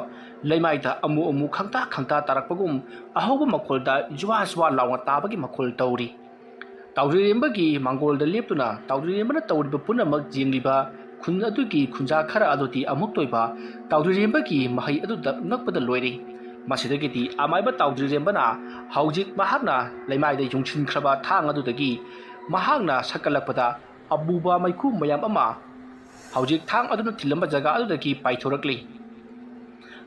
ꯂꯩꯃꯥꯏꯗ ꯑꯃꯨ ꯑꯃꯨ ꯈꯪꯇꯥ ꯈꯪꯇꯥ ꯇꯥꯔꯛꯄꯒꯨꯝ ꯑꯍꯧꯕ ꯃꯈꯣꯜꯗ ꯖ꯭ꯋꯥ ꯖ꯭ꯋꯥ ꯂꯥꯎꯅ ꯇꯥꯕꯒꯤ ꯃꯈꯣꯜ ꯇꯧꯔꯤ ꯇꯥꯎꯖꯔꯦꯝꯕꯒꯤ ꯃꯥꯡꯒꯣꯜꯗ ꯂꯦꯞꯇꯨꯅ ꯇꯥꯎꯖꯔꯦꯝꯕꯅ ꯇꯧꯔꯤꯕ ꯄꯨꯝꯅꯃꯛ ꯌꯦꯡꯂꯤꯕ ꯈꯨꯟ ꯑꯗꯨꯒꯤ ꯈꯨꯟꯖꯥ ꯈꯔ ꯑꯗꯨꯗꯤ ꯑꯃꯨꯛꯇꯣꯏꯕ ꯇꯥꯎꯖꯔꯦꯝꯕꯒꯤ ꯃꯍꯩ ꯑꯗꯨꯗ ꯉꯛꯄꯗ ꯂꯣꯏꯔꯤ ꯃꯁꯤꯗꯒꯤꯗꯤ ꯑꯃꯥꯏꯕ ꯇꯥꯎꯖꯔꯦꯝꯕꯅ ꯍꯧꯖꯤꯛ ꯃꯍꯥꯛꯅ ꯂꯩꯃꯥꯏꯗ ꯌꯨꯡꯁꯤꯟꯈ꯭ꯔꯕ ꯊꯥꯡ ꯑꯗꯨꯗꯒꯤ ꯃꯍꯥꯛꯅ ꯁꯛꯀꯠꯂꯛꯄꯗ ꯑꯕꯨꯕ ꯃꯩꯈꯨ ꯃꯌꯥꯝ ꯑꯃ ꯍꯧꯖꯤꯛ ꯊꯥꯡ ꯑꯗꯨꯅ ꯊꯤꯜꯂꯝꯕ ꯖꯒꯥ ꯑꯗꯨꯗꯒꯤ ꯄꯥꯏꯊꯣꯔꯛꯂꯤ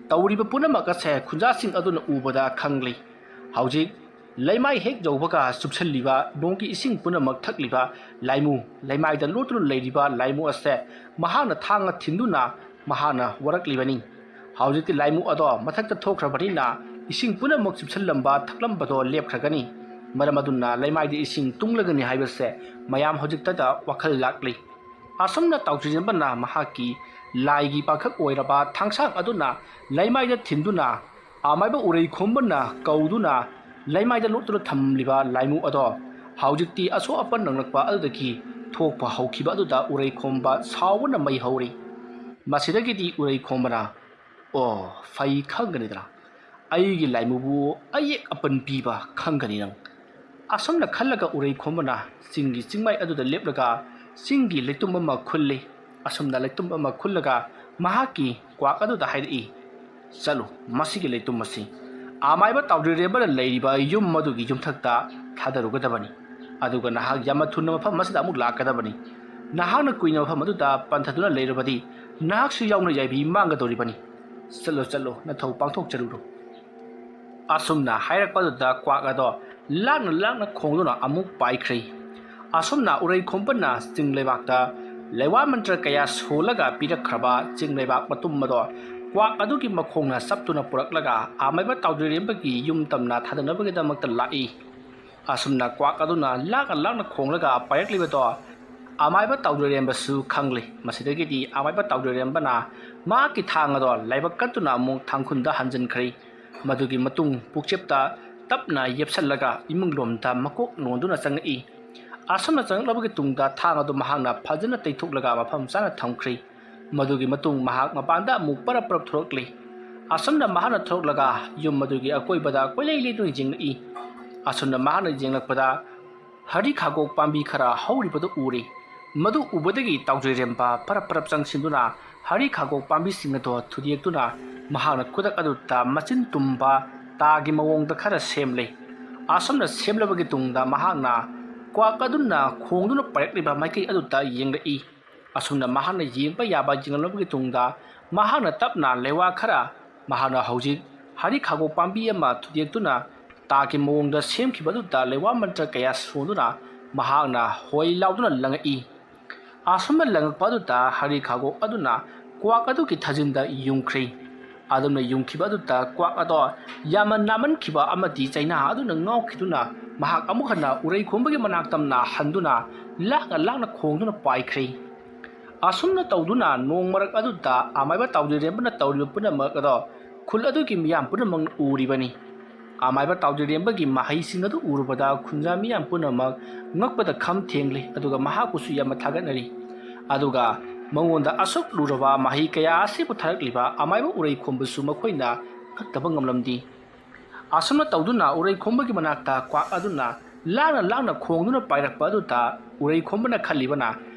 ꯇꯧꯔꯤꯕ ꯄꯨꯝꯅꯃꯛ ꯑꯁꯦ ꯈꯨꯟꯖꯥꯁꯤꯡ ꯑꯗꯨꯅ ꯎꯕꯗ ꯈꯪꯂꯤ ꯍꯧꯖꯤꯛ ꯂꯩꯃꯥꯏ ꯍꯦꯛ ꯌꯧꯕꯒ ꯆꯨꯞꯁꯜꯂꯤꯕ ꯅꯣꯡꯒꯤ ꯏꯁꯤꯡ ꯄꯨꯝꯅꯃꯛ ꯊꯛꯂꯤꯕ ꯂꯥꯏꯃꯨ ꯂꯩꯃꯥꯏꯗ ꯂꯣꯠꯇꯨꯅ ꯂꯩꯔꯤꯕ ꯂꯥꯏꯃꯨ ꯑꯁꯦ ꯃꯍꯥꯛꯅ ꯊꯥꯡꯅ ꯊꯤꯟꯗꯨꯅ ꯃꯍꯥꯛꯅ ꯋꯥꯔꯛꯂꯤꯕꯅꯤ ꯍꯧꯖꯤꯛꯇꯤ ꯂꯥꯏꯃꯨ ꯑꯗꯣ ꯃꯊꯛꯇ ꯊꯣꯛꯈ꯭ꯔꯕꯅꯤꯅ ꯏꯁꯤꯡ ꯄꯨꯝꯅꯃꯛ ꯆꯨꯞꯁꯜꯂꯝꯕ ꯊꯛꯂꯝꯕꯗꯣ ꯂꯦꯞꯈ꯭ꯔꯒꯅꯤ ꯃꯔꯝ ꯑꯗꯨꯅ ꯂꯩꯃꯥꯏꯗ ꯏꯁꯤꯡ ꯇꯨꯡꯂꯒꯅꯤ ꯍꯥꯏꯕꯁꯦ ꯃꯌꯥꯝ ꯍꯧꯖꯤꯛꯇꯗ ꯋꯥꯈꯜ ꯂꯥꯛꯂꯤ ꯑꯁꯨꯝꯅ ꯇꯥꯎꯖꯔꯦꯝꯕꯅ ꯃꯍꯥꯛꯀꯤ ꯂꯥꯏꯒꯤ ꯄꯥꯡꯈꯛ ꯑꯣꯏꯔꯕ ꯊꯥꯡꯁꯥꯡ ꯑꯗꯨꯅ ꯂꯩꯃꯥꯏꯗ ꯊꯤꯟꯗꯨꯅ ꯑꯃꯥꯏꯕ ꯎꯔꯩ ꯈꯣꯝꯕꯅ ꯀꯧꯗꯨꯅ ꯂꯩꯃꯥꯏꯗ ꯂꯣꯠꯇꯨꯅ ꯊꯝꯂꯤꯕ ꯂꯥꯏꯃꯨ ꯑꯗꯣ ꯍꯧꯖꯤꯛꯇꯤ ꯑꯁꯣꯛ ꯑꯄꯟ ꯅꯪꯂꯛꯄ ꯑꯗꯨꯗꯒꯤ ꯊꯣꯛꯄ ꯍꯧꯈꯤꯕ ꯑꯗꯨꯗ ꯎꯔꯩ ꯈꯣꯝꯕ ꯁꯥꯎꯕꯅ ꯃꯩ ꯍꯧꯔꯤ ꯃꯁꯤꯗꯒꯤꯗꯤ ꯎꯔꯩ ꯈꯣꯝꯕꯅ ꯑꯣ ꯐꯩ ꯈꯪꯒꯅꯤꯗ꯭ꯔꯥ ꯑꯩꯒꯤ ꯂꯥꯏꯃꯨꯕꯨ ꯑꯌꯦꯛ ꯑꯄꯟ ꯄꯤꯕ ꯈꯪꯒꯅꯤ ꯅꯪ ꯑꯁꯨꯝꯅ ꯈꯜꯂꯒ ꯎꯔꯩ ꯈꯣꯝꯕꯅ ꯆꯤꯡꯒꯤ ꯆꯤꯡꯃꯥꯏ ꯑꯗꯨꯗ ꯂꯦꯞꯂꯒ ꯆꯤꯡꯒꯤ ꯂꯩꯇꯨꯝ ꯑꯃ ꯈꯨꯜꯂꯤ ꯑꯁꯨꯝꯅ ꯂꯩꯇꯨꯝ ꯑꯃ ꯈꯨꯜꯂꯒ ꯃꯍꯥꯛꯀꯤ ꯀ꯭ꯋꯥꯛ ꯑꯗꯨꯗ ꯍꯥꯏꯔꯛꯏ ꯆꯠꯂꯨ ꯃꯁꯤꯒꯤ ꯂꯩꯇꯨꯝ ꯑꯁꯤ ꯑꯃꯥꯏꯕ ꯇꯥꯎꯖꯔꯦꯝꯕꯅ ꯂꯩꯔꯤꯕ ꯌꯨꯝ ꯑꯗꯨꯒꯤ ꯌꯨꯝꯊꯛꯇ ꯊꯥꯗꯔꯨꯒꯗꯕꯅꯤ ꯑꯗꯨꯒ ꯅꯍꯥꯛ ꯌꯥꯝꯅ ꯊꯨꯅ ꯃꯐꯝ ꯑꯁꯤꯗ ꯑꯃꯨꯛ ꯂꯥꯛꯀꯗꯕꯅꯤ ꯅꯍꯥꯛꯅ ꯀꯨꯏꯅ ꯃꯐꯝ ꯑꯗꯨꯗ ꯄꯟꯊꯗꯨꯅ ꯂꯩꯔꯕꯗꯤ ꯅꯍꯥꯛꯁꯨ ꯌꯥꯎꯅ ꯌꯥꯏꯕꯤ ꯃꯥꯡꯒꯗꯧꯔꯤꯕꯅꯤ ꯆꯠꯂꯣ ꯆꯠꯂꯣ ꯅꯊꯧ ꯄꯥꯡꯊꯣꯛꯆꯔꯨꯔꯣ ꯑꯁꯨꯝꯅ ꯍꯥꯏꯔꯛꯄꯗꯨꯗ ꯀ꯭ꯋꯥꯛ ꯑꯗꯣ ꯂꯥꯛꯅ ꯂꯥꯛꯅ ꯈꯣꯡꯗꯨꯅ ꯑꯃꯨꯛ ꯄꯥꯏꯈ꯭ꯔꯤ ꯑꯁꯨꯝꯅ ꯎꯔꯩ ꯈꯣꯝꯕꯅ ꯆꯤꯡ ꯂꯩꯕꯥꯛꯇ ꯂꯩꯋꯥ ꯃꯟꯇ꯭ꯔ ꯀꯌꯥ ꯁꯣꯜꯂꯒ ꯄꯤꯔꯛꯈ꯭ꯔꯕ ꯆꯤꯡ ꯂꯩꯕꯥꯛ ꯃꯇꯨꯝ ꯑꯗꯣ ꯀ꯭ꯋꯥꯛ ꯑꯗꯨꯒꯤ ꯃꯈꯣꯡꯅ ꯆꯞꯇꯨꯅ ꯄꯨꯔꯛꯂꯒ ꯑꯃꯥꯏꯕ ꯇꯥꯎꯖꯔꯦꯝꯕꯒꯤ ꯌꯨꯝ ꯇꯝꯅ ꯊꯥꯗꯅꯕꯒꯤꯗꯃꯛꯇ ꯂꯥꯛꯏ ꯑꯁꯨꯝꯅ ꯀ꯭ꯋꯥꯛ ꯑꯗꯨꯅ ꯂꯥꯛꯅ ꯂꯥꯛꯅ ꯈꯣꯡꯂꯒ ꯄꯥꯏꯔꯛꯂꯤꯕꯗꯣ ꯑꯃꯥꯏꯕ ꯇꯥꯎꯖꯔꯦꯝꯕꯁꯨ ꯈꯪꯂꯤ ꯃꯁꯤꯗꯒꯤꯗꯤ ꯑꯃꯥꯏꯕ ꯇꯥꯎꯖꯔꯦꯝꯕꯅ ꯃꯍꯥꯛꯀꯤ ꯊꯥꯡ ꯑꯗꯣ ꯂꯥꯏꯕꯛ ꯀꯠꯇꯨꯅ ꯑꯃꯨꯛ ꯊꯥꯡꯈꯨꯟꯗ ꯍꯟꯖꯤꯟꯈ꯭ꯔꯤ ꯃꯗꯨꯒꯤ ꯃꯇꯨꯡ ꯄꯨꯛꯆꯦꯞꯇ ꯇꯞꯅ ꯌꯦꯞꯁꯜꯂꯒ ꯏꯃꯨꯡꯂꯣꯝꯗ ꯃꯀꯣꯛ ꯅꯣꯟꯗꯨꯅ ꯆꯪꯉꯛꯏ ꯑꯁꯨꯝꯅ ꯆꯪꯂꯛꯂꯕꯒꯤ ꯇꯨꯡꯗ ꯊꯥꯡ ꯑꯗꯨ ꯃꯍꯥꯛꯅ ꯐꯖꯅ ꯇꯩꯊꯣꯛꯂꯒ ꯃꯐꯝ ꯆꯥꯅ ꯊꯝꯈ꯭ꯔꯤ ꯃꯗꯨꯒꯤ ꯃꯇꯨꯡ ꯃꯍꯥꯛ ꯃꯄꯥꯟꯗ ꯑꯃꯨꯛ ꯄꯔꯞ ꯄꯔꯞ ꯊꯣꯔꯛꯂꯤ ꯑꯁꯨꯝꯅ ꯃꯍꯥꯛꯅ ꯊꯣꯔꯛꯂꯒ ꯌꯨꯝ ꯑꯗꯨꯒꯤ ꯑꯀꯣꯏꯕꯗ ꯀꯣꯏꯂꯩ ꯂꯩꯗꯨꯅ ꯌꯦꯡꯂꯛꯏ ꯑꯁꯨꯝꯅ ꯃꯍꯥꯛꯅ ꯌꯦꯡꯂꯛꯄꯗ ꯍꯔꯤ ꯈꯥꯒꯣꯛ ꯄꯥꯝꯕꯤ ꯈꯔ ꯍꯧꯔꯤꯕꯗꯨ ꯎꯔꯤ ꯃꯗꯨ ꯎꯕꯗꯒꯤ ꯇꯥꯎꯖꯔꯦꯝꯕ ꯄꯔꯞ ꯄꯔꯞ ꯆꯪꯁꯤꯟꯗꯨꯅ ꯍꯔꯤ ꯈꯥꯒꯣꯛ ꯄꯥꯝꯕꯤꯁꯤꯡ ꯑꯗꯨ ꯊꯨꯗꯦꯛꯇꯨꯅ ꯃꯍꯥꯛꯅ ꯈꯨꯗꯛ ꯑꯗꯨꯗ ꯃꯆꯤꯟ ꯇꯨꯝꯕ ꯇꯥꯒꯤ ꯃꯑꯣꯡꯗ ꯈꯔ ꯁꯦꯝꯂꯦ ꯑꯁꯨꯝꯅ ꯁꯦꯝꯂꯕꯒꯤ ꯇꯨꯡꯗ ꯃꯍꯥꯛꯅ ꯀ꯭ꯋꯥꯛ ꯑꯗꯨꯅ ꯈꯣꯡꯗꯨꯅ ꯄꯥꯏꯔꯛꯂꯤꯕ ꯃꯥꯏꯀꯩ ꯑꯗꯨꯗ ꯌꯦꯡꯂꯛꯏ ꯑꯁꯨꯝꯅ ꯃꯍꯥꯛꯅ ꯌꯦꯡꯕ ꯌꯥꯕ ꯌꯦꯡꯂꯕꯒꯤ ꯇꯨꯡꯗ ꯃꯍꯥꯛꯅ ꯇꯞꯅ ꯂꯩꯋꯥ ꯈꯔ ꯃꯍꯥꯛꯅ ꯍꯧꯖꯤꯛ ꯍꯔꯤꯈꯥꯒꯣꯛ ꯄꯥꯝꯕꯤ ꯑꯃ ꯊꯨꯗꯦꯛꯇꯨꯅ ꯇꯥꯒꯤ ꯃꯑꯣꯡꯗ ꯁꯦꯝꯈꯤꯕ ꯑꯗꯨꯗ ꯂꯩꯋꯥ ꯃꯟꯇ꯭ꯔ ꯀꯌꯥ ꯁꯣꯟꯗꯨꯅ ꯃꯍꯥꯛꯅ ꯍꯣꯏ ꯂꯥꯎꯗꯨꯅ ꯂꯪꯉꯛꯏ ꯑꯁꯨꯝꯅ ꯂꯪꯉꯛꯄ ꯑꯗꯨꯗ ꯍꯔꯤꯈꯥꯒꯣꯛ ꯑꯗꯨꯅ ꯀ꯭ꯋꯥꯛ ꯑꯗꯨꯒꯤ ꯊꯥꯖꯤꯟꯗ ꯌꯨꯡꯈ꯭ꯔꯦ ꯑꯗꯨꯝꯅ ꯌꯨꯡꯈꯤꯕ ꯑꯗꯨꯗ ꯀ꯭ꯋꯥꯛ ꯑꯗꯣ ꯌꯥꯝꯅ ꯅꯥꯃꯟꯈꯤꯕ ꯑꯃꯗꯤ ꯆꯩꯅꯥ ꯑꯗꯨꯅ ꯉꯥꯎꯈꯤꯗꯨꯅ ꯃꯍꯥꯛ ꯑꯃꯨꯛ ꯍꯟꯅ ꯎꯔꯩ ꯈꯣꯡꯕꯒꯤ ꯃꯅꯥꯛ ꯇꯝꯅ ꯍꯟꯗꯨꯅ ꯂꯥꯛꯅ ꯂꯥꯛꯅ ꯈꯣꯡꯗꯨꯅ ꯄꯥꯏꯈ꯭ꯔꯦ ꯑꯁꯨꯝꯅ ꯇꯧꯗꯨꯅ ꯅꯣꯡ ꯃꯔꯛ ꯑꯗꯨꯗ ꯑꯃꯥꯏꯕ ꯇꯥꯎꯖꯔꯦꯝꯕꯅ ꯇꯧꯔꯤꯕ ꯄꯨꯝꯅꯃꯛ ꯑꯗꯣ ꯈꯨꯜ ꯑꯗꯨꯒꯤ ꯃꯤꯌꯥꯝ ꯄꯨꯝꯅꯃꯛꯅ ꯎꯔꯤꯕꯅꯤ ꯑꯃꯥꯏꯕ ꯇꯥꯎꯖꯔꯦꯝꯕꯒꯤ ꯃꯍꯩꯁꯤꯡ ꯑꯗꯨ ꯎꯔꯨꯕꯗ ꯈꯨꯟꯖꯥ ꯃꯤꯌꯥꯝ ꯄꯨꯝꯅꯃꯛ ꯉꯛꯄꯗ ꯈꯝ ꯊꯦꯡꯂꯤ ꯑꯗꯨꯒ ꯃꯍꯥꯛꯄꯨꯁꯨ ꯌꯥꯝꯅ ꯊꯥꯒꯠꯅꯔꯤ ꯑꯗꯨꯒ ꯃꯉꯣꯟꯗ ꯑꯁꯨꯛ ꯂꯨꯔꯕ ꯃꯍꯩ ꯀꯌꯥ ꯑꯁꯤꯕꯨ ꯊꯥꯔꯛꯂꯤꯕ ꯑꯃꯥꯏꯕ ꯎꯔꯩ ꯈꯣꯝꯕꯁꯨ ꯃꯈꯣꯏꯅ ꯉꯛꯇꯕ ꯉꯝꯂꯝꯗꯤ ꯑꯁꯨꯝꯅ ꯇꯧꯗꯨꯅ ꯎꯔꯩ ꯈꯣꯝꯕꯒꯤ ꯃꯅꯥꯛꯇ ꯀ꯭ꯋꯥꯛ ꯑꯗꯨꯅ ꯂꯥꯛꯅ ꯂꯥꯛꯅ ꯈꯣꯡꯗꯨꯅ ꯄꯥꯏꯔꯛꯄ ꯑꯗꯨꯗ ꯎꯔꯩ ꯈꯣꯝꯕꯅ ꯈꯜꯂꯤꯕꯅ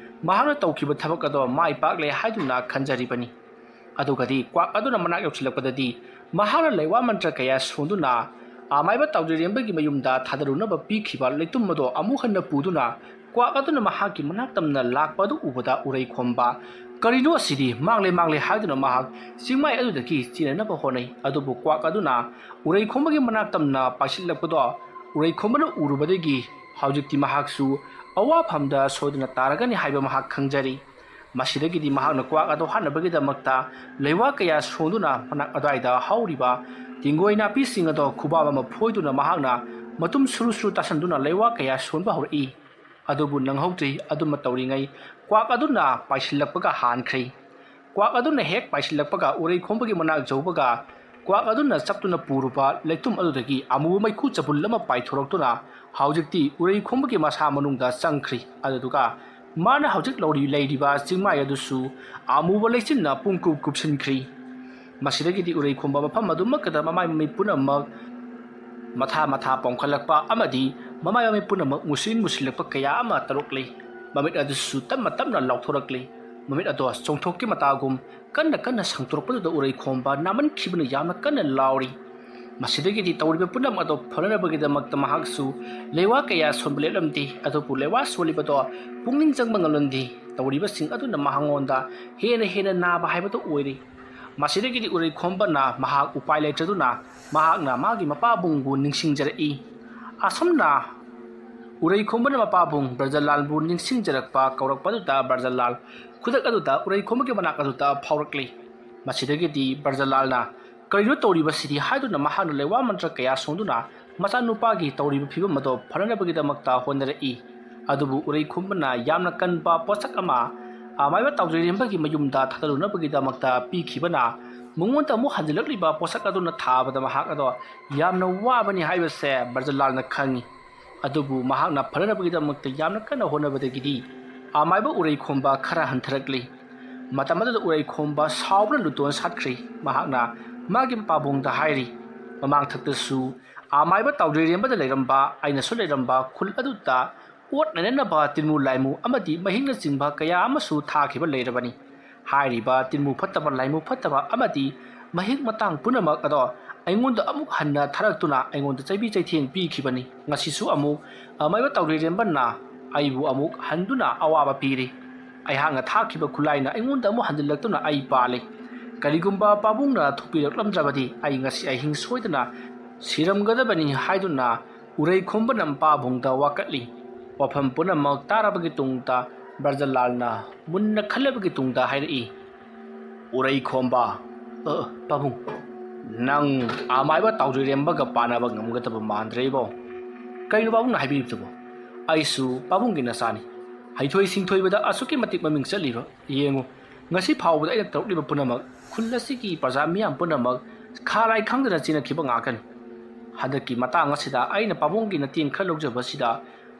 ꯃꯍꯥꯛꯅ ꯇꯧꯈꯤꯕ ꯊꯕꯛ ꯑꯗꯣ ꯃꯥꯏ ꯄꯥꯛꯂꯦ ꯍꯥꯏꯗꯨꯅ ꯈꯟꯖꯔꯤꯕꯅꯤ ꯑꯗꯨꯒꯗꯤ ꯀ꯭ꯋꯥꯛ ꯑꯗꯨꯅ ꯃꯅꯥꯛ ꯌꯧꯁꯤꯜꯂꯛꯄꯗꯗꯤ ꯃꯍꯥꯛꯅ ꯂꯩꯋꯥ ꯃꯟꯇ꯭ꯔ ꯀꯌꯥ ꯁꯣꯟꯗꯨꯅ ꯑꯃꯥꯏꯕ ꯇꯥꯎꯖꯔꯦꯝꯕꯒꯤ ꯃꯌꯨꯝꯗ ꯊꯥꯗꯔꯨꯅꯕ ꯄꯤꯈꯤꯕ ꯂꯩꯇꯨꯝ ꯑꯗꯣ ꯑꯃꯨꯛ ꯍꯟꯅ ꯄꯨꯗꯨꯅ ꯀ꯭ꯋꯥꯛ ꯑꯗꯨꯅ ꯃꯍꯥꯛꯀꯤ ꯃꯅꯥꯛ ꯇꯝꯅ ꯂꯥꯛꯄ ꯑꯗꯨ ꯎꯕꯗ ꯎꯔꯩ ꯈꯣꯝꯕ ꯀꯔꯤꯅꯣ ꯑꯁꯤꯗꯤ ꯃꯥꯡꯂꯦ ꯃꯥꯡꯂꯦ ꯍꯥꯏꯗꯨꯅ ꯃꯍꯥꯛ ꯆꯤꯡꯃꯥꯏ ꯑꯗꯨꯗꯒꯤ ꯆꯦꯟꯅꯅꯕ ꯍꯣꯠꯅꯩ ꯑꯗꯨꯕꯨ ꯀ꯭ꯋꯥꯛ ꯑꯗꯨꯅ ꯎꯔꯩ ꯈꯣꯝꯕꯒꯤ ꯃꯅꯥꯛ ꯇꯝꯅ ꯄꯥꯏꯁꯤꯜꯂꯛꯄꯗꯣ ꯎꯔꯩ ꯈꯣꯝꯕꯅ ꯎꯔꯨꯕꯗꯒꯤ ꯍꯧꯖꯤꯛꯇꯤ ꯃꯍꯥꯛꯁꯨ ꯑꯋꯥꯐꯝꯗ ꯁꯣꯏꯗꯅ ꯇꯥꯔꯒꯅꯤ ꯍꯥꯏꯕ ꯃꯍꯥꯛ ꯈꯪꯖꯔꯤ ꯃꯁꯤꯗꯒꯤꯗꯤ ꯃꯍꯥꯛꯅ ꯀ꯭ꯋꯥꯛ ꯑꯗꯨ ꯍꯥꯠꯅꯕꯒꯤꯗꯃꯛꯇ ꯂꯩꯋꯥ ꯀꯌꯥ ꯁꯣꯟꯗꯨꯅ ꯃꯅꯥꯛ ꯑꯗꯨꯋꯥꯏꯗ ꯍꯧꯔꯤꯕ ꯇꯤꯡꯒꯣꯏ ꯅꯥꯄꯤꯁꯤꯡ ꯑꯗꯣ ꯈꯨꯕꯥꯛ ꯑꯃ ꯐꯣꯏꯗꯨꯅ ꯃꯍꯥꯛꯅ ꯃꯇꯨꯝ ꯁꯨꯔꯨ ꯁꯨꯔꯨ ꯇꯥꯁꯟꯗꯨꯅ ꯂꯩꯋꯥ ꯀꯌꯥ ꯁꯣꯟꯕ ꯍꯧꯔꯛꯏ ꯑꯗꯨꯕꯨ ꯅꯪꯍꯧꯗ꯭ꯔꯤ ꯑꯗꯨꯝꯕ ꯇꯧꯔꯤꯉꯩ ꯀ꯭ꯋꯥꯛ ꯑꯗꯨꯅ ꯄꯥꯏꯁꯤꯜꯂꯛꯄꯒ ꯍꯥꯟꯈ꯭ꯔꯦ ꯀ꯭ꯋꯥꯛ ꯑꯗꯨꯅ ꯍꯦꯛ ꯄꯥꯏꯁꯤꯜꯂꯛꯄꯒ ꯎꯔꯩ ꯈꯣꯝꯕꯒꯤ ꯃꯅꯥꯛ ꯌꯧꯕꯒ ꯀ꯭ꯋꯥꯛ ꯑꯗꯨꯅ ꯆꯞꯇꯨꯅ ꯄꯨꯔꯨꯕ ꯂꯩꯇꯨꯝ ꯑꯗꯨꯗꯒꯤ ꯑꯃꯨꯕ ꯃꯩꯈꯨ ꯆꯕꯨꯜ ꯑꯃ ꯄꯥꯏꯊꯣꯔꯛꯇꯨꯅ ꯍꯧꯖꯤꯛꯇꯤ ꯎꯔꯩ ꯈꯣꯝꯕꯒꯤ ꯃꯁꯥ ꯃꯅꯨꯡꯗ ꯆꯪꯈ꯭ꯔꯤ ꯑꯗꯨꯗꯨꯒ ꯃꯥꯅ ꯍꯧꯖꯤꯛ ꯂꯩꯔꯤꯕ ꯆꯤꯡꯃꯥꯏ ꯑꯗꯨꯁꯨ ꯑꯃꯨꯕ ꯂꯩꯆꯤꯟꯅ ꯄꯨꯡꯀꯨꯞ ꯀꯨꯞꯁꯤꯟꯈ꯭ꯔꯤ ꯃꯁꯤꯗꯒꯤꯗꯤ ꯎꯔꯩ ꯈꯣꯝꯕ ꯃꯐꯝ ꯑꯗꯨꯃꯛꯇꯗ ꯃꯃꯥꯏ ꯃꯃꯤꯠ ꯄꯨꯝꯅꯃꯛ ꯃꯊꯥ ꯄꯣꯝꯈꯠꯂꯛꯄ ꯑꯃꯗꯤ ꯃꯃꯥꯏ ꯃꯃꯤꯠ ꯄꯨꯝꯅꯃꯛ ꯃꯨꯁꯤꯜꯂꯛꯄ ꯀꯌా ꯑꯃ ꯇꯧꯔꯛꯂꯤ ꯃꯃꯤꯠ ꯑꯗꯨꯁꯨ ꯇꯞꯅ ꯇꯞꯅ ꯂꯥꯎꯊꯣꯔꯛꯂꯤ ꯃꯃꯤꯠ ꯑꯗꯣ ꯆꯣꯡꯊꯣꯛꯀꯤ ꯃꯇꯥꯒꯨꯝ ꯀꯟꯅ ꯀꯟꯅ ꯁꯪꯇꯣꯔꯛꯄꯗꯨꯗ ꯎꯔꯩ ꯈꯣꯝꯕ ꯅꯥꯃꯟꯈꯤꯕꯅ ꯌꯥꯝꯅ ꯀꯟꯅ ꯂꯥꯎꯔꯤ ꯃꯁꯤꯗꯒꯤꯗꯤ ꯇꯧꯔꯤꯕ ꯄꯨꯝꯅꯃꯛ ꯑꯗꯣ ꯐꯅꯅꯕꯒꯤꯗꯃꯛꯇ ꯃꯍꯥꯛꯁꯨ ꯂꯩꯋꯥ ꯀꯌꯥ ꯁꯣꯟꯕ ꯂꯦꯞꯂꯝꯗꯦ ꯑꯗꯨꯕꯨ ꯂꯩꯋꯥ ꯁꯣꯜꯂꯤꯕꯗꯣ ꯄꯨꯛꯅꯤꯡ ꯆꯪꯕ ꯉꯝꯂꯝꯗꯦ ꯇꯧꯔꯤꯕꯁꯤꯡ ꯑꯗꯨꯅ ꯃꯉꯣꯟꯗ ꯍꯦꯟꯅ ꯅꯥꯕ ꯍꯥꯏꯕꯗꯨ ꯑꯣꯏꯔꯤ ꯃꯁꯤꯗꯒꯤꯗꯤ ꯎꯔꯩ ꯈꯣꯝꯕꯅ ꯃꯍꯥꯛ ꯎꯄꯥꯏ ꯂꯩꯇ꯭ꯔꯗꯨꯅ ꯃꯍꯥꯛꯅ ꯃꯥꯒꯤ ꯃꯄꯥꯕꯨꯡꯕꯨ ꯅꯤꯡꯁꯤꯡꯖꯔꯛꯏ ꯑꯁꯨꯝꯅ ꯎꯔꯩ ꯈꯣꯝꯕꯅ ꯃꯄꯥꯕꯨꯡ ꯕ꯭ꯔꯖꯂꯥꯜꯕꯨ ꯅꯤꯡꯁꯤꯡꯖꯔꯛꯄ ꯀꯧꯔꯛꯄꯗꯨꯗ ꯕ꯭ꯔꯖꯂꯥꯜ ꯈꯨꯗꯛ ꯑꯗꯨꯗ ꯎꯔꯩ ꯈꯣꯝꯕꯒꯤ ꯃꯅꯥꯛ ꯑꯗꯨꯗ ꯐꯥꯎꯔꯛꯂꯤ ꯃꯁꯤꯗꯒꯤꯗꯤ ꯕ꯭ꯔꯖꯂꯥꯜꯅ ꯀꯔꯤꯅꯣ ꯇꯧꯔꯤꯕꯁꯤꯗꯤ ꯍꯥꯏꯗꯨꯅ ꯃꯍꯥꯛꯅ ꯂꯩꯋꯥ ꯃꯟꯇ꯭ꯔ ꯀꯌꯥ ꯁꯣꯟꯗꯨꯅ ꯃꯆꯥꯅꯨꯄꯥꯒꯤ ꯇꯧꯔꯤꯕ ꯐꯤꯕꯝ ꯑꯗꯣ ꯐꯅꯅꯕꯒꯤꯗꯃꯛꯇ ꯍꯣꯠꯅꯔꯛꯏ ꯑꯗꯨꯕꯨ ꯎꯔꯩ ꯈꯣꯝꯕꯅ ꯌꯥꯝꯅ ꯀꯟꯕ ꯄꯣꯠꯁꯛ ꯑꯃ ꯑꯃꯥꯏꯕ ꯇꯥꯎꯖꯔꯦꯝꯕꯒꯤ ꯃꯌꯨꯝꯗ ꯊꯥꯗꯔꯨꯅꯕꯒꯤꯗꯃꯛꯇ ꯄꯤꯈꯤꯕꯅ ꯃꯉꯣꯟꯗ ꯑꯃꯨꯛ ꯍꯟꯖꯤꯜꯂꯛꯂꯤꯕ ꯄꯣꯠꯁꯛ ꯑꯗꯨꯅ ꯊꯥꯕꯗ ꯃꯍꯥꯛ ꯑꯗꯣ ꯌꯥꯝꯅ ꯋꯥꯕꯅꯤ ꯍꯥꯏꯕꯁꯦ ꯕ꯭ꯔꯖꯂꯥꯜꯅ ꯈꯪꯉꯤ ꯑꯗꯨꯕु ꯃꯍꯥꯛꯅ ꯐꯅꯅꯕꯒꯤꯗꯃꯛꯇ ꯌꯥꯝꯅ ꯀꯟꯅ ꯍꯣꯠꯅꯕꯗꯒꯤꯗꯤ ꯑꯃꯥꯏꯕ ꯎꯔꯩ ꯈꯣꯝꯕ ꯈꯔ ꯍꯟꯊꯔꯛꯂꯤ ꯃꯇꯝ ꯑꯗꯨꯗ ꯎꯔꯩ ꯈꯣꯝꯕ ꯁꯥꯎꯕꯅ ꯂꯨꯇꯣꯟ ꯁꯥꯠꯈ꯭ꯔꯤ ꯃꯍꯥꯛꯅ ꯃꯥꯒꯤ ꯃꯄꯥꯕꯨꯡꯗ ꯍꯥꯏꯔꯤ ꯃꯃꯥꯡꯊꯛꯇꯁꯨ ꯑꯃꯥꯏꯕ ꯇꯥꯎꯖꯔꯦꯝꯕꯗ ꯂꯩꯔꯝꯕ ꯑꯩꯅꯁꯨ ꯂꯩꯔꯝꯕ ꯈꯨꯜ ꯑꯗꯨꯗ ꯑꯣꯠ ꯅꯩꯅꯅꯕ ꯇꯤꯟꯃꯨ ꯂꯥꯏꯃꯨ ꯑꯃꯗꯤ ꯃꯍꯤꯛꯅꯆꯤꯡꯕ ꯀꯌꯥ ꯑꯃꯁꯨ ꯊꯥꯈꯤꯕ ꯂꯩꯔꯕꯅꯤ ꯍꯥꯏꯔꯤꯕ ꯇꯤꯟꯃꯨ ꯐꯠꯇꯕ ꯂꯥꯏꯃꯨ ꯐꯠꯇꯕ ꯑꯃꯗꯤ ꯃꯍꯤꯛ ꯃꯇꯥꯡ ꯄꯨꯝꯅꯃꯛ ꯑꯗꯣ ꯑꯩꯉꯣꯟꯗ ꯑꯃꯨꯛ ꯍꯟꯅ ꯊꯥꯔꯛꯇꯨꯅ ꯑꯩꯉꯣꯟꯗ ꯆꯩꯕꯤ ꯆꯩꯊꯦꯡ ꯄꯤꯈꯤꯕꯅꯤ ꯉꯁꯤꯁꯨ ꯑꯃꯨꯛ ꯑꯃꯥꯏꯕ ꯇꯥꯎꯖꯔꯦꯝꯕꯅ ꯑꯩꯕꯨ ꯑꯃꯨꯛ ꯍꯟꯗꯨꯅ ꯑꯋꯥꯕ ꯄꯤꯔꯤ ꯑꯩꯍꯥꯛꯅ ꯊꯥꯈꯤꯕ ꯈꯨꯠꯂꯥꯏꯅ ꯑꯩꯉꯣꯟꯗ ꯑꯃꯨꯛ ꯍꯟꯖꯤꯜꯂꯛꯇꯨꯅ ꯑꯩ ꯄꯥꯜꯂꯤ ꯀꯔꯤꯒꯨꯝꯕ ꯄꯥꯕꯨꯡꯅ ꯊꯣꯛꯄꯤꯔꯛꯂꯝꯗ꯭ꯔꯕꯗꯤ ꯑꯩ ꯉꯁꯤ ꯑꯍꯤꯡ ꯁꯣꯏꯗꯅ ꯁꯤꯔꯝꯒꯗꯕꯅꯤ ꯍꯥꯏꯗꯨꯅ ꯎꯔꯩ ꯈꯣꯝꯕꯅ ꯄꯥꯕꯨꯡꯗ ꯋꯥꯀꯠꯂꯤ ꯋꯥꯐꯝ ꯄꯨꯝꯅꯃꯛ ꯇꯥꯔꯕꯒꯤ ꯇꯨꯡꯗ ꯕ꯭ꯔꯖꯂꯥꯜꯅ ꯃꯨꯟꯅ ꯈꯜꯂꯕꯒꯤ ꯇꯨꯡꯗ ꯍꯥꯏꯔꯛꯏ ꯎꯔꯩ ꯈꯣꯝꯕ ꯄꯥꯕꯨꯡ ꯅꯪ ꯑꯃꯥꯏꯕ ꯇꯥꯎꯖꯔꯦꯝꯕꯒ ꯄꯥꯅꯕ ꯉꯝꯒꯗꯕ ꯃꯥꯟꯗ꯭ꯔꯦꯕꯣ ꯀꯩꯅꯣ ꯄꯥꯕꯨꯡꯅ ꯍꯥꯏꯕꯤꯔꯤꯕꯗꯨꯕꯣ ꯑꯩꯁꯨ ꯄꯥꯕꯨꯡꯒꯤ ꯅꯆꯥꯅꯤ ꯍꯩꯊꯣꯏ ꯁꯤꯡꯊꯣꯏꯕꯗ ꯑꯁꯨꯛꯀꯤ ꯃꯇꯤꯛ ꯃꯃꯤꯡ ꯆꯠꯂꯤꯕ ꯌꯦꯡꯉꯨ ꯉꯁꯤ ꯐꯥꯎꯕꯗ ꯑꯩꯅ ꯇꯧꯔꯛꯂꯤꯕ ꯄꯨꯝꯅꯃꯛ ꯈꯨꯜ ꯑꯁꯤꯒꯤ ꯄ꯭ꯔꯖꯥ ꯃꯤꯌꯥꯝ ꯄꯨꯝꯅꯃꯛ ꯈꯥꯔꯥꯏ ꯈꯪꯗꯅ ꯆꯦꯟꯅꯈꯤꯕ ꯉꯥꯛꯇꯅꯤ ꯍꯟꯗꯛꯀꯤ ꯃꯇꯥꯡ ꯑꯁꯤꯗ ꯑꯩꯅ ꯄꯥꯕꯨꯡꯒꯤ ꯃꯇꯦꯡ ꯈꯔ ꯂꯧꯖꯕꯁꯤꯗ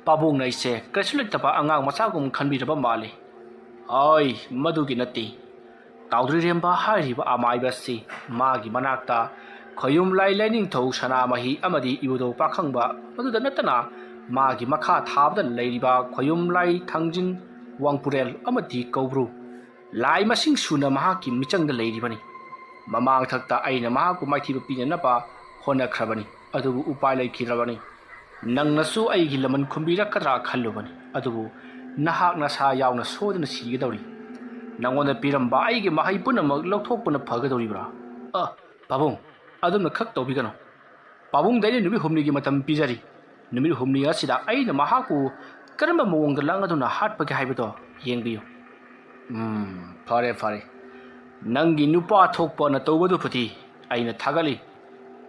ꯄꯥꯕꯨꯡꯅ ꯑꯩꯁꯦ ꯀꯩꯁꯨ ꯂꯩꯇꯕ ꯑꯉꯥꯡ ꯃꯆꯥꯒꯨꯝ ꯈꯟꯕꯤꯔꯕ ꯃꯥꯜꯂꯤ ꯑꯩ ꯃꯗꯨꯒꯤ ꯅꯠꯇꯦ ꯇꯥꯎꯖꯔꯦꯝꯕ ꯍꯥꯏꯔꯤꯕ ꯑꯃꯥꯏꯕ ꯑꯁꯤ ꯃꯥꯒꯤ ꯃꯅꯥꯛꯇ ꯈꯌꯨꯝꯂꯥꯏ ꯂꯥꯏꯅꯤꯡꯊꯧ ꯁꯅꯥꯃꯍꯤ ꯑꯃꯗꯤ ꯏꯕꯨꯙꯧ ꯄꯥꯈꯪꯕ ꯃꯗꯨꯗ ꯅꯠꯇꯅ ꯃꯥꯒꯤ ꯃꯈꯥ ꯊꯥꯕꯗ ꯂꯩꯔꯤꯕ ꯈꯌꯨꯝꯂꯥꯏ ꯊꯥꯡꯖꯤꯡ ꯋꯥꯡꯄꯨꯔꯦꯜ ꯑꯃꯗꯤ ꯀꯧꯕ꯭ꯔꯨ ꯂꯥꯏ ꯃꯁꯤꯡ ꯁꯨꯅ ꯃꯍꯥꯛꯀꯤ ꯃꯤꯆꯪꯗ ꯂꯩꯔꯤꯕꯅꯤ ꯃꯃꯥꯡꯊꯛꯇ ꯑꯩꯅ ꯃꯍꯥꯛꯄꯨ ꯃꯥꯏꯊꯤꯕ ꯄꯤꯅꯅꯕ ꯍꯣꯠꯅꯈ꯭ꯔꯕꯅꯤ ꯑꯗꯨꯕꯨ ꯎꯄꯥꯏ ꯂꯩꯈꯤꯗ꯭ꯔꯕꯅꯤ ꯅꯪꯅꯁꯨ ꯑꯩꯒꯤ ꯂꯃꯟ ꯈꯨꯝꯕꯤꯔꯛꯀꯗ꯭ꯔꯥ ꯈꯜꯂꯨꯕꯅꯤ ꯑꯗꯨꯕꯨ ꯅꯍꯥꯛ ꯅꯁꯥ ꯌꯥꯎꯅ ꯁꯣꯏꯗꯅ ꯁꯤꯒꯗꯧꯔꯤ ꯅꯪꯉꯣꯟꯗ ꯄꯤꯔꯝꯕ ꯑꯩꯒꯤ ꯃꯍꯩ ꯄꯨꯝꯅꯃꯛ ꯂꯧꯊꯣꯛꯄꯅ ꯐꯒꯗꯧꯔꯤꯕ꯭ꯔꯥ ꯄꯥꯕꯨꯡ ꯑꯗꯨꯝꯅ ꯈꯛ ꯇꯧꯕꯤꯒꯅꯨ ꯄꯥꯕꯨꯡꯗ ꯑꯩꯅ ꯅꯨꯃꯤꯠ ꯍꯨꯝꯅꯤꯒꯤ ꯃꯇꯝ ꯄꯤꯖꯔꯤ ꯅꯨꯃꯤꯠ ꯍꯨꯝꯅꯤ ꯑꯁꯤꯗ ꯑꯩꯅ ꯃꯍꯥꯛꯄꯨ ꯀꯔꯝꯕ ꯃꯑꯣꯡꯗ ꯂꯥꯡꯗꯨꯅ ꯍꯥꯠꯄꯒꯦ ꯍꯥꯏꯕꯗꯣ ꯌꯦꯡꯕꯤꯌꯨ ꯐꯔꯦ ꯐꯔꯦ ꯅꯪꯒꯤ ꯅꯨꯄꯥ ꯊꯣꯛꯄꯅ ꯇꯧꯕꯗꯨꯕꯨꯗꯤ ꯑꯩꯅ ꯊꯥꯒꯠꯂꯤ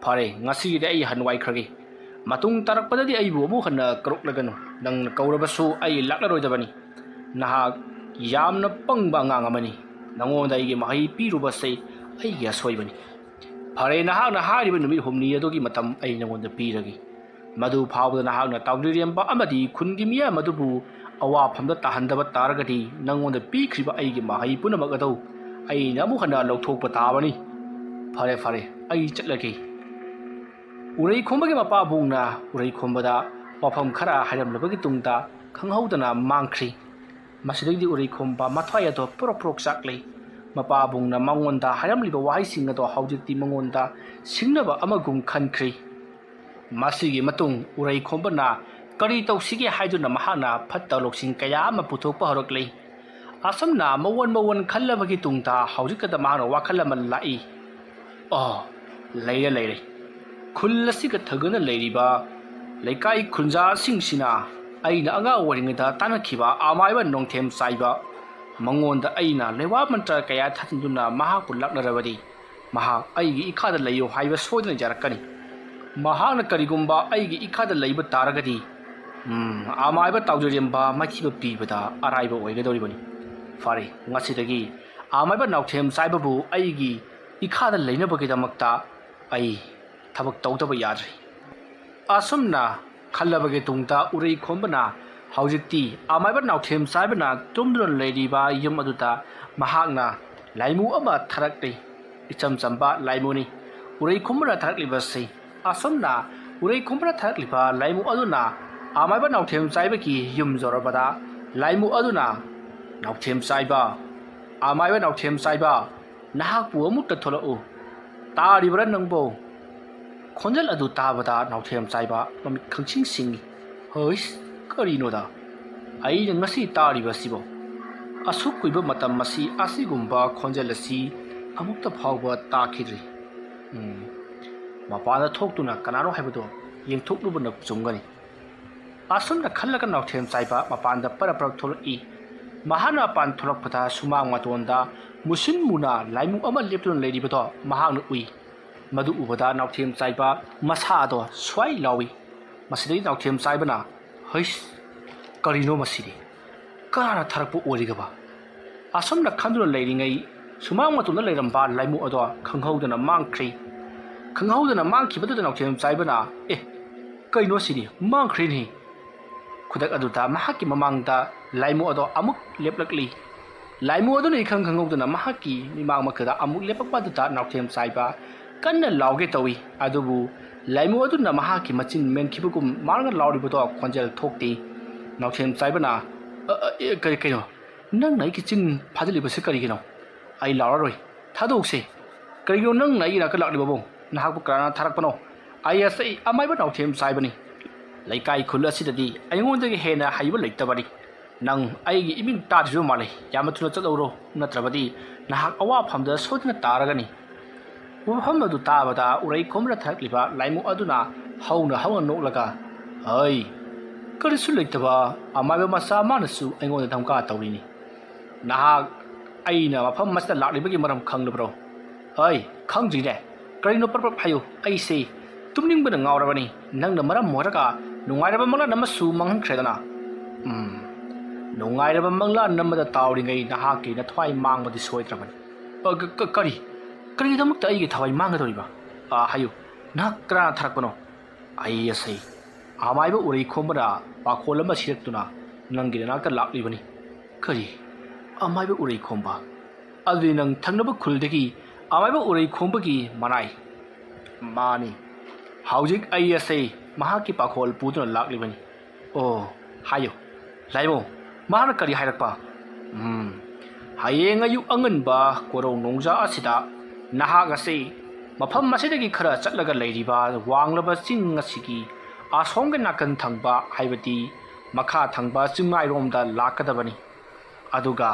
ꯐꯔꯦ ꯉꯁꯤꯒꯤꯗꯤ ꯑꯩ ꯍꯟꯋꯥꯏꯈ꯭ꯔꯒꯦ ꯃꯇꯨꯡ ꯇꯥꯔꯛꯄꯗꯗꯤ ꯑꯩꯕꯨ ꯑꯃꯨꯛ ꯍꯟꯅ ꯀꯧꯔꯛꯂꯒꯅꯨ ꯅꯪꯅ ꯀꯧꯔꯕꯁꯨ ꯑꯩ ꯂꯥꯛꯂꯔꯣꯏꯗꯕꯅꯤ ꯅꯍꯥꯛ ꯌꯥꯝꯅ ꯄꯪꯕ ꯑꯉꯥꯡ ꯑꯃꯅꯤ ꯅꯪꯉꯣꯟꯗ ꯑꯩꯒꯤ ꯃꯍꯩ ꯄꯤꯔꯨꯕꯁꯦ ꯑꯩꯒꯤ ꯑꯁꯣꯏꯕꯅꯤ ꯐꯔꯦ ꯅꯍꯥꯛꯅ ꯍꯥꯏꯔꯤꯕ ꯅꯨꯃꯤꯠ ꯍꯨꯝꯅꯤ ꯑꯗꯨꯒꯤ ꯃꯇꯝ ꯑꯩ ꯅꯪꯉꯣꯟꯗ ꯄꯤꯔꯒꯦ ꯃꯗꯨ ꯐꯥꯎꯕꯗ ꯅꯍꯥꯛꯅ ꯇꯥꯎꯗꯔꯦꯝꯕ ꯑꯃꯗꯤ ꯈꯨꯟꯒꯤ ꯃꯤꯌꯥꯝ ꯑꯗꯨꯕు ꯑꯋꯥꯐꯝꯗ ꯇꯥꯍꯟꯗꯕ ꯇꯥꯔꯒꯗꯤ ꯅꯪꯉꯣꯟꯗ ꯄꯤꯈ꯭ꯔꯤꯕ ꯑꯩꯒꯤ ꯃꯍꯩ ꯄꯨꯝꯅꯃꯛ ꯑꯗꯨ ꯑꯩꯅ ꯑꯃꯨꯛ ꯍꯟꯅ ꯂꯧꯊꯣꯛꯄ ꯇꯥꯕꯅꯤ ꯐꯔꯦ ꯐꯔꯦ ꯑꯩ ꯆꯠꯂꯒꯦ ꯎꯔꯩꯈꯣꯝꯕꯒꯤ ꯃꯄꯥꯕꯨꯡꯅ ꯎꯔꯩꯈꯣꯝꯕꯗ ꯋꯥꯐꯝ ꯈꯔ ꯍꯥꯏꯔꯝꯂꯕꯒꯤ ꯇꯨꯡꯗ ꯈꯪꯍꯧꯗꯅ ꯃꯥꯡꯈ꯭ꯔꯤ ꯃꯁꯤꯗꯒꯤꯗꯤ ꯎꯔꯩꯈꯣꯝꯕ ꯃꯊ꯭ꯋꯥꯏ ꯑꯗꯣ ꯄꯣꯔꯣꯛ ꯄꯣꯔꯣꯛ ꯆꯥꯛꯂꯦ ꯃꯄꯥꯕꯨꯡꯅ ꯃꯉꯣꯟꯗ ꯍꯥꯏꯔꯝꯂꯤꯕ ꯋꯥꯍꯩꯁꯤꯡ ꯑꯗꯣ ꯍꯧꯖꯤꯛꯇꯤ ꯃꯉꯣꯟꯗ ꯁꯤꯡꯅꯕ ꯑꯃꯒꯨꯝ ꯈꯟꯈ꯭ꯔꯤ ꯃꯁꯤꯒꯤ ꯃꯇꯨꯡ ꯎꯔꯩꯈꯣꯝꯕꯅ ꯀꯔꯤ ꯇꯧꯁꯤꯒꯦ ꯍꯥꯏꯗꯨꯅ ꯃꯍꯥꯛꯅ ꯐꯠꯇ ꯂꯧꯁꯤꯡ ꯀꯌꯥ ꯑꯃ ꯄꯨꯊꯣꯛꯄ ꯍꯧꯔꯛꯂꯤ ꯑꯁꯨꯝꯅ ꯃꯋꯣꯟ ꯈꯜꯂꯕꯒꯤ ꯇꯨꯡꯗ ꯍꯧꯖꯤꯛꯇꯗ ꯃꯍꯥꯛꯅ ꯋꯥꯈꯜ ꯑꯃ ꯂꯥꯛꯏ ꯂꯩꯔꯦ ꯈꯨꯜ ꯑꯁꯤꯒ ꯊꯪꯅꯅ ꯂꯩꯔꯤꯕ ꯂꯩꯀꯥꯏ ꯈꯨꯟꯖꯥꯁꯤꯡꯁꯤꯅ ꯑꯩꯅ ꯑꯉꯥꯡ ꯑꯣꯏꯔꯤꯉꯩꯗ ꯇꯥꯟꯅꯈꯤꯕ ꯑꯃꯥꯏꯕ ꯅꯣꯡꯊꯦꯝ ꯆꯥꯏꯕ ꯃꯉꯣꯟꯗ ꯑꯩꯅ ꯂꯩꯋꯥ ꯃꯟꯇ꯭ꯔ ꯀꯌꯥ ꯊꯥꯖꯤꯟꯗꯨꯅ ꯃꯍꯥꯛꯄꯨ ꯂꯥꯛꯅꯔꯕꯗꯤ ꯃꯍꯥꯛ ꯑꯩꯒꯤ ꯏꯈꯥꯗ ꯂꯩꯌꯨ ꯍꯥꯏꯕ ꯁꯣꯏꯗꯅ ꯌꯥꯔꯛꯀꯅꯤ ꯃꯍꯥꯛꯅ ꯀꯔꯤꯒꯨꯝꯕ ꯑꯩꯒꯤ ꯏꯈꯥꯗ ꯂꯩꯕ ꯇꯥꯔꯒꯗꯤ ꯑꯃꯥꯏꯕ ꯇꯥꯎꯖꯔꯦꯝꯕ ꯃꯥꯏꯊꯤꯕ ꯄꯤꯕꯗ ꯑꯔꯥꯏꯕ ꯑꯣꯏꯒꯗꯧꯔꯤꯕꯅꯤ ꯐꯔꯦ ꯉꯁꯤꯗꯒꯤ ꯑꯃꯥꯏꯕ ꯅꯥꯎꯊꯦꯝ ꯆꯥꯏꯕꯕꯨ ꯑꯩꯒꯤ ꯏꯈꯥꯗ ꯂꯩꯅꯕꯒꯤꯗꯃꯛꯇ ꯑꯩ ꯊꯕꯛ ꯇꯧꯗꯕ ꯌꯥꯗ꯭ꯔꯤ ꯑꯁꯨꯝꯅ ꯈꯜꯂꯕꯒꯤ ꯇꯨꯡꯗ ꯎꯔꯩꯈꯣꯝꯕꯅ ꯍꯧꯖꯤꯛꯇꯤ ꯑꯃꯥꯏꯕ ꯅꯥꯎꯊꯦꯝ ꯆꯥꯏꯕꯅ ꯇꯨꯝꯗꯨꯅ ꯂꯩꯔꯤꯕ ꯌꯨꯝ ꯑꯗꯨꯗ ꯃꯍꯥꯛꯅ ꯂꯥꯏꯃꯨ ꯑꯃ ꯊꯥꯔꯛꯂꯤ ꯏꯆꯝ ꯆꯝꯕ ꯂꯥꯏꯃꯨꯅꯤ ꯎꯔꯩꯈꯣꯝꯕꯅ ꯊꯥꯔꯛꯂꯤꯕꯁꯤ ꯑꯁꯨꯝꯅ ꯎꯔꯩꯈꯣꯝꯕꯅ ꯊꯥꯔꯛꯂꯤꯕ ꯂꯥꯏꯃꯨ ꯑꯗꯨꯅ ꯑꯃꯥꯏꯕ ꯅꯥꯎꯊꯦꯝ ꯆꯥꯏꯕꯒꯤ ꯌꯨꯝ ꯌꯧꯔꯕꯗ ꯂꯥꯏꯃꯨ ꯑꯗꯨꯅ ꯅꯥꯎꯊꯦꯝ ꯆꯥꯏꯕ ꯑꯃꯥꯏꯕ ꯅꯥꯎꯊꯦꯝ ꯆꯥꯏꯕ ꯅꯍꯥꯛꯄꯨ ꯑꯃꯨꯛꯇ ꯊꯣꯛꯂꯛꯎ ꯇꯥꯔꯤꯕ꯭ꯔꯥ ꯅꯪꯕꯣ ꯈꯣꯟꯖꯦꯜ ꯑꯗꯨ ꯇꯥꯕꯗ ꯅꯥꯎꯊꯦꯝ ꯆꯥꯏꯕ ꯃꯃꯤꯠ ꯈꯪꯁꯤꯡ ꯁꯤꯡꯏ ꯍꯩꯁ ꯀꯔꯤꯅꯣꯗ ꯑꯩꯅ ꯉꯁꯤ ꯇꯥꯔꯤꯕꯁꯤꯕꯣ ꯑꯁꯨꯛ ꯀꯨꯏꯕ ꯃꯇꯝ ꯑꯁꯤꯒꯨꯝꯕ ꯈꯣꯟꯖꯦꯜ ꯑꯁꯤ ꯑꯃꯨꯛꯇ ꯐꯥꯎꯕ ꯇꯥꯈꯤꯗ꯭ꯔꯤ ꯃꯄꯥꯟꯗ ꯊꯣꯛꯇꯨꯅ ꯀꯅꯥꯅꯣ ꯍꯥꯏꯕꯗꯣ ꯌꯦꯡꯊꯣꯛꯂꯨꯕꯅ ꯆꯨꯝꯒꯅꯤ ꯑꯁꯨꯝꯅ ꯈꯜꯂꯒ ꯅꯥꯎꯊꯦꯝ ꯆꯥꯏꯕ ꯃꯄꯥꯟꯗ ꯄꯔꯞ ꯊꯣꯛꯂꯛꯏ ꯃꯍꯥꯛꯅ ꯃꯄꯥꯟ ꯊꯣꯛꯂꯛꯄꯗ ꯁꯨꯃꯥꯡ ꯃꯇꯣꯟꯗ ꯃꯨꯁꯤꯟ ꯃꯨꯅ ꯂꯥꯏꯃꯨ ꯑꯃ ꯂꯦꯞꯇꯨꯅ ꯂꯩꯔꯤꯕꯗꯣ ꯃꯍꯥꯛꯅ ꯎꯏ ꯃꯗꯨ ꯎꯕꯗ ꯅꯥꯎꯊꯦꯝ ꯆꯥꯏꯕ ꯃꯁꯥ ꯑꯗꯣ ꯁ꯭ꯋꯥꯏ ꯂꯥꯎꯏ ꯃꯁꯤꯗꯒꯤ ꯅꯥꯎꯊꯦꯝ ꯆꯥꯏꯕꯅ ꯍꯩꯁ ꯀꯔꯤꯅꯣ ꯃꯁꯤꯗꯤ ꯀꯅꯥꯅ ꯊꯥꯔꯛꯄ ꯑꯣꯏꯔꯤꯒꯕ ꯑꯁꯨꯝꯅ ꯈꯟꯗꯨꯅ ꯂꯩꯔꯤꯉꯩ ꯁꯨꯃꯥꯡ ꯃꯇꯣꯟꯗ ꯂꯩꯔꯝꯕ ꯂꯥꯏꯃꯨ ꯑꯗꯣ ꯈꯪꯍꯧꯗꯅ ꯃꯥꯡꯈ꯭ꯔꯤ ꯈꯪꯍꯧꯗꯅ ꯃꯥꯡꯈꯤꯕꯗꯨꯗ ꯅꯥꯎꯊꯦꯝ ꯆꯥꯏꯕꯅ ꯀꯩꯅꯣ ꯁꯤꯗꯤ ꯃꯥꯡꯈ꯭ꯔꯦꯅꯦ ꯈꯨꯗꯛ ꯑꯗꯨꯗ ꯃꯍꯥꯛꯀꯤ ꯃꯃꯥꯡꯗ ꯂꯥꯏꯃꯨ ꯑꯗꯣ ꯑꯃꯨꯛ ꯂꯦꯞꯂꯛꯂꯤ ꯂꯥꯏꯃꯨ ꯑꯗꯨꯅ ꯏꯈꯪ ꯈꯪꯍꯧꯗꯅ ꯃꯍꯥꯛꯀꯤ ꯃꯤꯃꯥꯡ ꯃꯈꯥꯗ ꯑꯃꯨꯛ ꯂꯦꯞꯂꯛꯄ ꯑꯗꯨꯗ ꯅꯥꯎꯊꯦꯝ ꯆꯥꯏꯕ ꯀꯟꯅ ꯂꯥꯎꯒꯦ ꯇꯧꯏ ꯑꯗꯨꯕु ꯂꯥꯏꯃꯨ ꯑꯗꯨꯅ ꯃꯍꯥꯛꯀꯤ ꯃꯆꯤꯟ ꯃꯦꯟꯈꯤꯕꯒꯨꯝ ꯃꯥꯅ ꯂꯥꯎꯔꯤꯕꯗꯣ ꯈꯣꯟꯖꯦꯜ ꯊꯣꯛꯇꯦ ꯅꯥꯎꯊꯦꯝ ꯆꯥꯏꯕꯅ ꯀꯩꯅꯣ ꯅꯪꯅ ꯑꯩꯒꯤ ꯆꯤꯟ ꯐꯥꯖꯤꯜꯂꯤꯕꯁꯤ ꯀꯔꯤꯒꯤꯅꯣ ꯑꯩ ꯂꯥꯎꯔꯔꯣꯏ ꯊꯥꯗꯣꯛꯁꯦ ꯀꯔꯤꯒꯤꯅꯣ ꯅꯪꯅ ꯑꯩꯒꯤ ꯅꯥꯛꯇ ꯂꯥꯛꯂꯤꯕꯕꯨ ꯅꯍꯥꯛꯄꯨ ꯀꯅꯥꯅ ꯊꯥꯔꯛꯄꯅꯣ ꯑꯩ ꯑꯁꯤ ꯑꯃꯥꯏꯕ ꯅꯥꯎꯊꯦꯝ ꯆꯥꯏꯕꯅꯤ ꯂꯩꯀꯥꯏ ꯈꯨꯜ ꯑꯁꯤꯗꯗꯤ ꯑꯩꯉꯣꯟꯗꯒꯤ ꯍꯦꯟꯅ ꯍꯩꯕ ꯂꯩꯇꯕꯅꯤ ꯅꯪ ꯑꯩꯒꯤ ꯏꯃꯤꯡ ꯇꯥꯗ꯭ꯔꯤꯕ ꯃꯥꯜꯂꯤ ꯌꯥꯝꯅ ꯊꯨꯅ ꯆꯠꯍꯧꯔꯣ ꯅꯠꯇ꯭ꯔꯕꯗꯤ ꯅꯍꯥꯛ ꯑꯋꯥꯐꯝꯗ ꯁꯣꯏꯗꯅ ꯇꯥꯔꯒꯅꯤ ꯋꯥꯐꯝ ꯑꯗꯨ ꯇꯥꯕꯗ ꯎꯔꯩꯈꯣꯝꯕꯅ ꯊꯥꯔꯛꯂꯤꯕ ꯂꯥꯏꯃꯨ ꯑꯗꯨꯅ ꯍꯧꯅ ꯅꯣꯛꯂꯒ ꯍꯩ ꯀꯔꯤꯁꯨ ꯂꯩꯇꯕ ꯑꯃꯥꯏꯕ ꯃꯆꯥ ꯃꯥꯅꯁꯨ ꯑꯩꯉꯣꯟꯗ ꯙꯝꯀꯥ ꯇꯧꯔꯤꯅꯤ ꯅꯍꯥꯛ ꯑꯩꯅ ꯃꯐꯝ ꯑꯁꯤꯗ ꯂꯥꯛꯂꯤꯕꯒꯤ ꯃꯔꯝ ꯈꯪꯂꯕ꯭ꯔꯣ ꯈꯪꯗ꯭ꯔꯤꯅꯦ ꯀꯔꯤꯅꯣ ꯄꯔꯞ ꯍꯥꯏꯌꯨ ꯑꯩꯁꯦ ꯇꯨꯝꯅꯤꯡꯕꯅ ꯉꯥꯎꯔꯕꯅꯤ ꯅꯪꯅ ꯃꯔꯝ ꯑꯣꯏꯔꯒ ꯅꯨꯡꯉꯥꯏꯔꯕ ꯃꯪꯂꯥꯟ ꯑꯃꯁꯨ ꯃꯥꯡꯍꯟꯈ꯭ꯔꯦꯗꯅ ꯅꯨꯡꯉꯥꯏꯔꯕ ꯃꯪꯂꯥꯟ ꯑꯃꯗ ꯇꯥꯎꯔꯤꯉꯩ ꯅꯍꯥꯛꯀꯤ ꯅꯊ꯭ꯋꯥꯏ ꯃꯥꯡꯕꯗꯤ ꯁꯣꯏꯗ꯭ꯔꯕꯅꯤ ꯀꯔꯤꯒꯤꯗꯃꯛꯇ ꯑꯩꯒꯤ ꯊꯋꯥꯏ ꯃꯥꯡꯒꯗꯧꯔꯤꯕ ꯍꯥꯏꯌꯨ ꯅꯍꯥꯛ ꯀꯅꯥꯅ ꯊꯥꯔꯛꯄꯅꯣ ꯑꯩ ꯑꯁꯤ ꯑꯃꯥꯏꯕ ꯎꯔꯩꯈꯣꯝꯕꯅ ꯄꯥꯈꯣꯜ ꯑꯃ ꯁꯤꯔꯛꯇꯨꯅ ꯅꯪꯒꯤ ꯅꯥꯛꯇ ꯂꯥꯛꯂꯤꯕꯅꯤ ꯀꯔꯤ ꯑꯃꯥꯏꯕ ꯎꯔꯩꯈꯣꯝꯕ ꯑꯗꯨꯗꯤ ꯅꯪ ꯊꯪꯅꯕ ꯈꯨꯜꯗꯒꯤ ꯑꯃꯥꯏꯕ ꯎꯔꯩꯈꯣꯝꯕꯒꯤ ꯃꯅꯥꯏ ꯃꯥꯅꯤ ꯍꯧꯖꯤꯛ ꯑꯩ ꯑꯁꯤ ꯃꯍꯥꯛꯀꯤ ꯄꯥꯈꯣꯜ ꯄꯨꯗꯨꯅ ꯂꯥꯛꯂꯤꯕꯅꯤ ꯍꯥꯏꯌꯨ ꯂꯥꯏꯃꯨ ꯃꯍꯥꯛꯅ ꯀꯔꯤ ꯍꯥꯏꯔꯛꯄ ꯍꯌꯦꯡ ꯑꯌꯨꯛ ꯑꯉꯟꯕ ꯀꯣꯔꯧ ꯅꯣꯡꯖꯥ ꯑꯁꯤꯗ ꯅꯍꯥꯛ ꯑꯁꯤ ꯃꯐꯝ ꯑꯁꯤꯗꯒꯤ ꯈꯔ ꯆꯠꯂꯒ ꯂꯩꯔꯤꯕ ꯋꯥꯡꯂꯕ ꯆꯤꯡ ꯑꯁꯤꯒꯤ ꯑꯁꯣꯝꯒꯤ ꯅꯥꯀꯟ ꯊꯪꯕ ꯍꯥꯏꯕꯗꯤ ꯃꯈꯥ ꯊꯪꯕ ꯆꯤꯡꯃꯥꯏꯔꯣꯝꯗ ꯂꯥꯛꯀꯗꯕꯅꯤ ꯑꯗꯨꯒ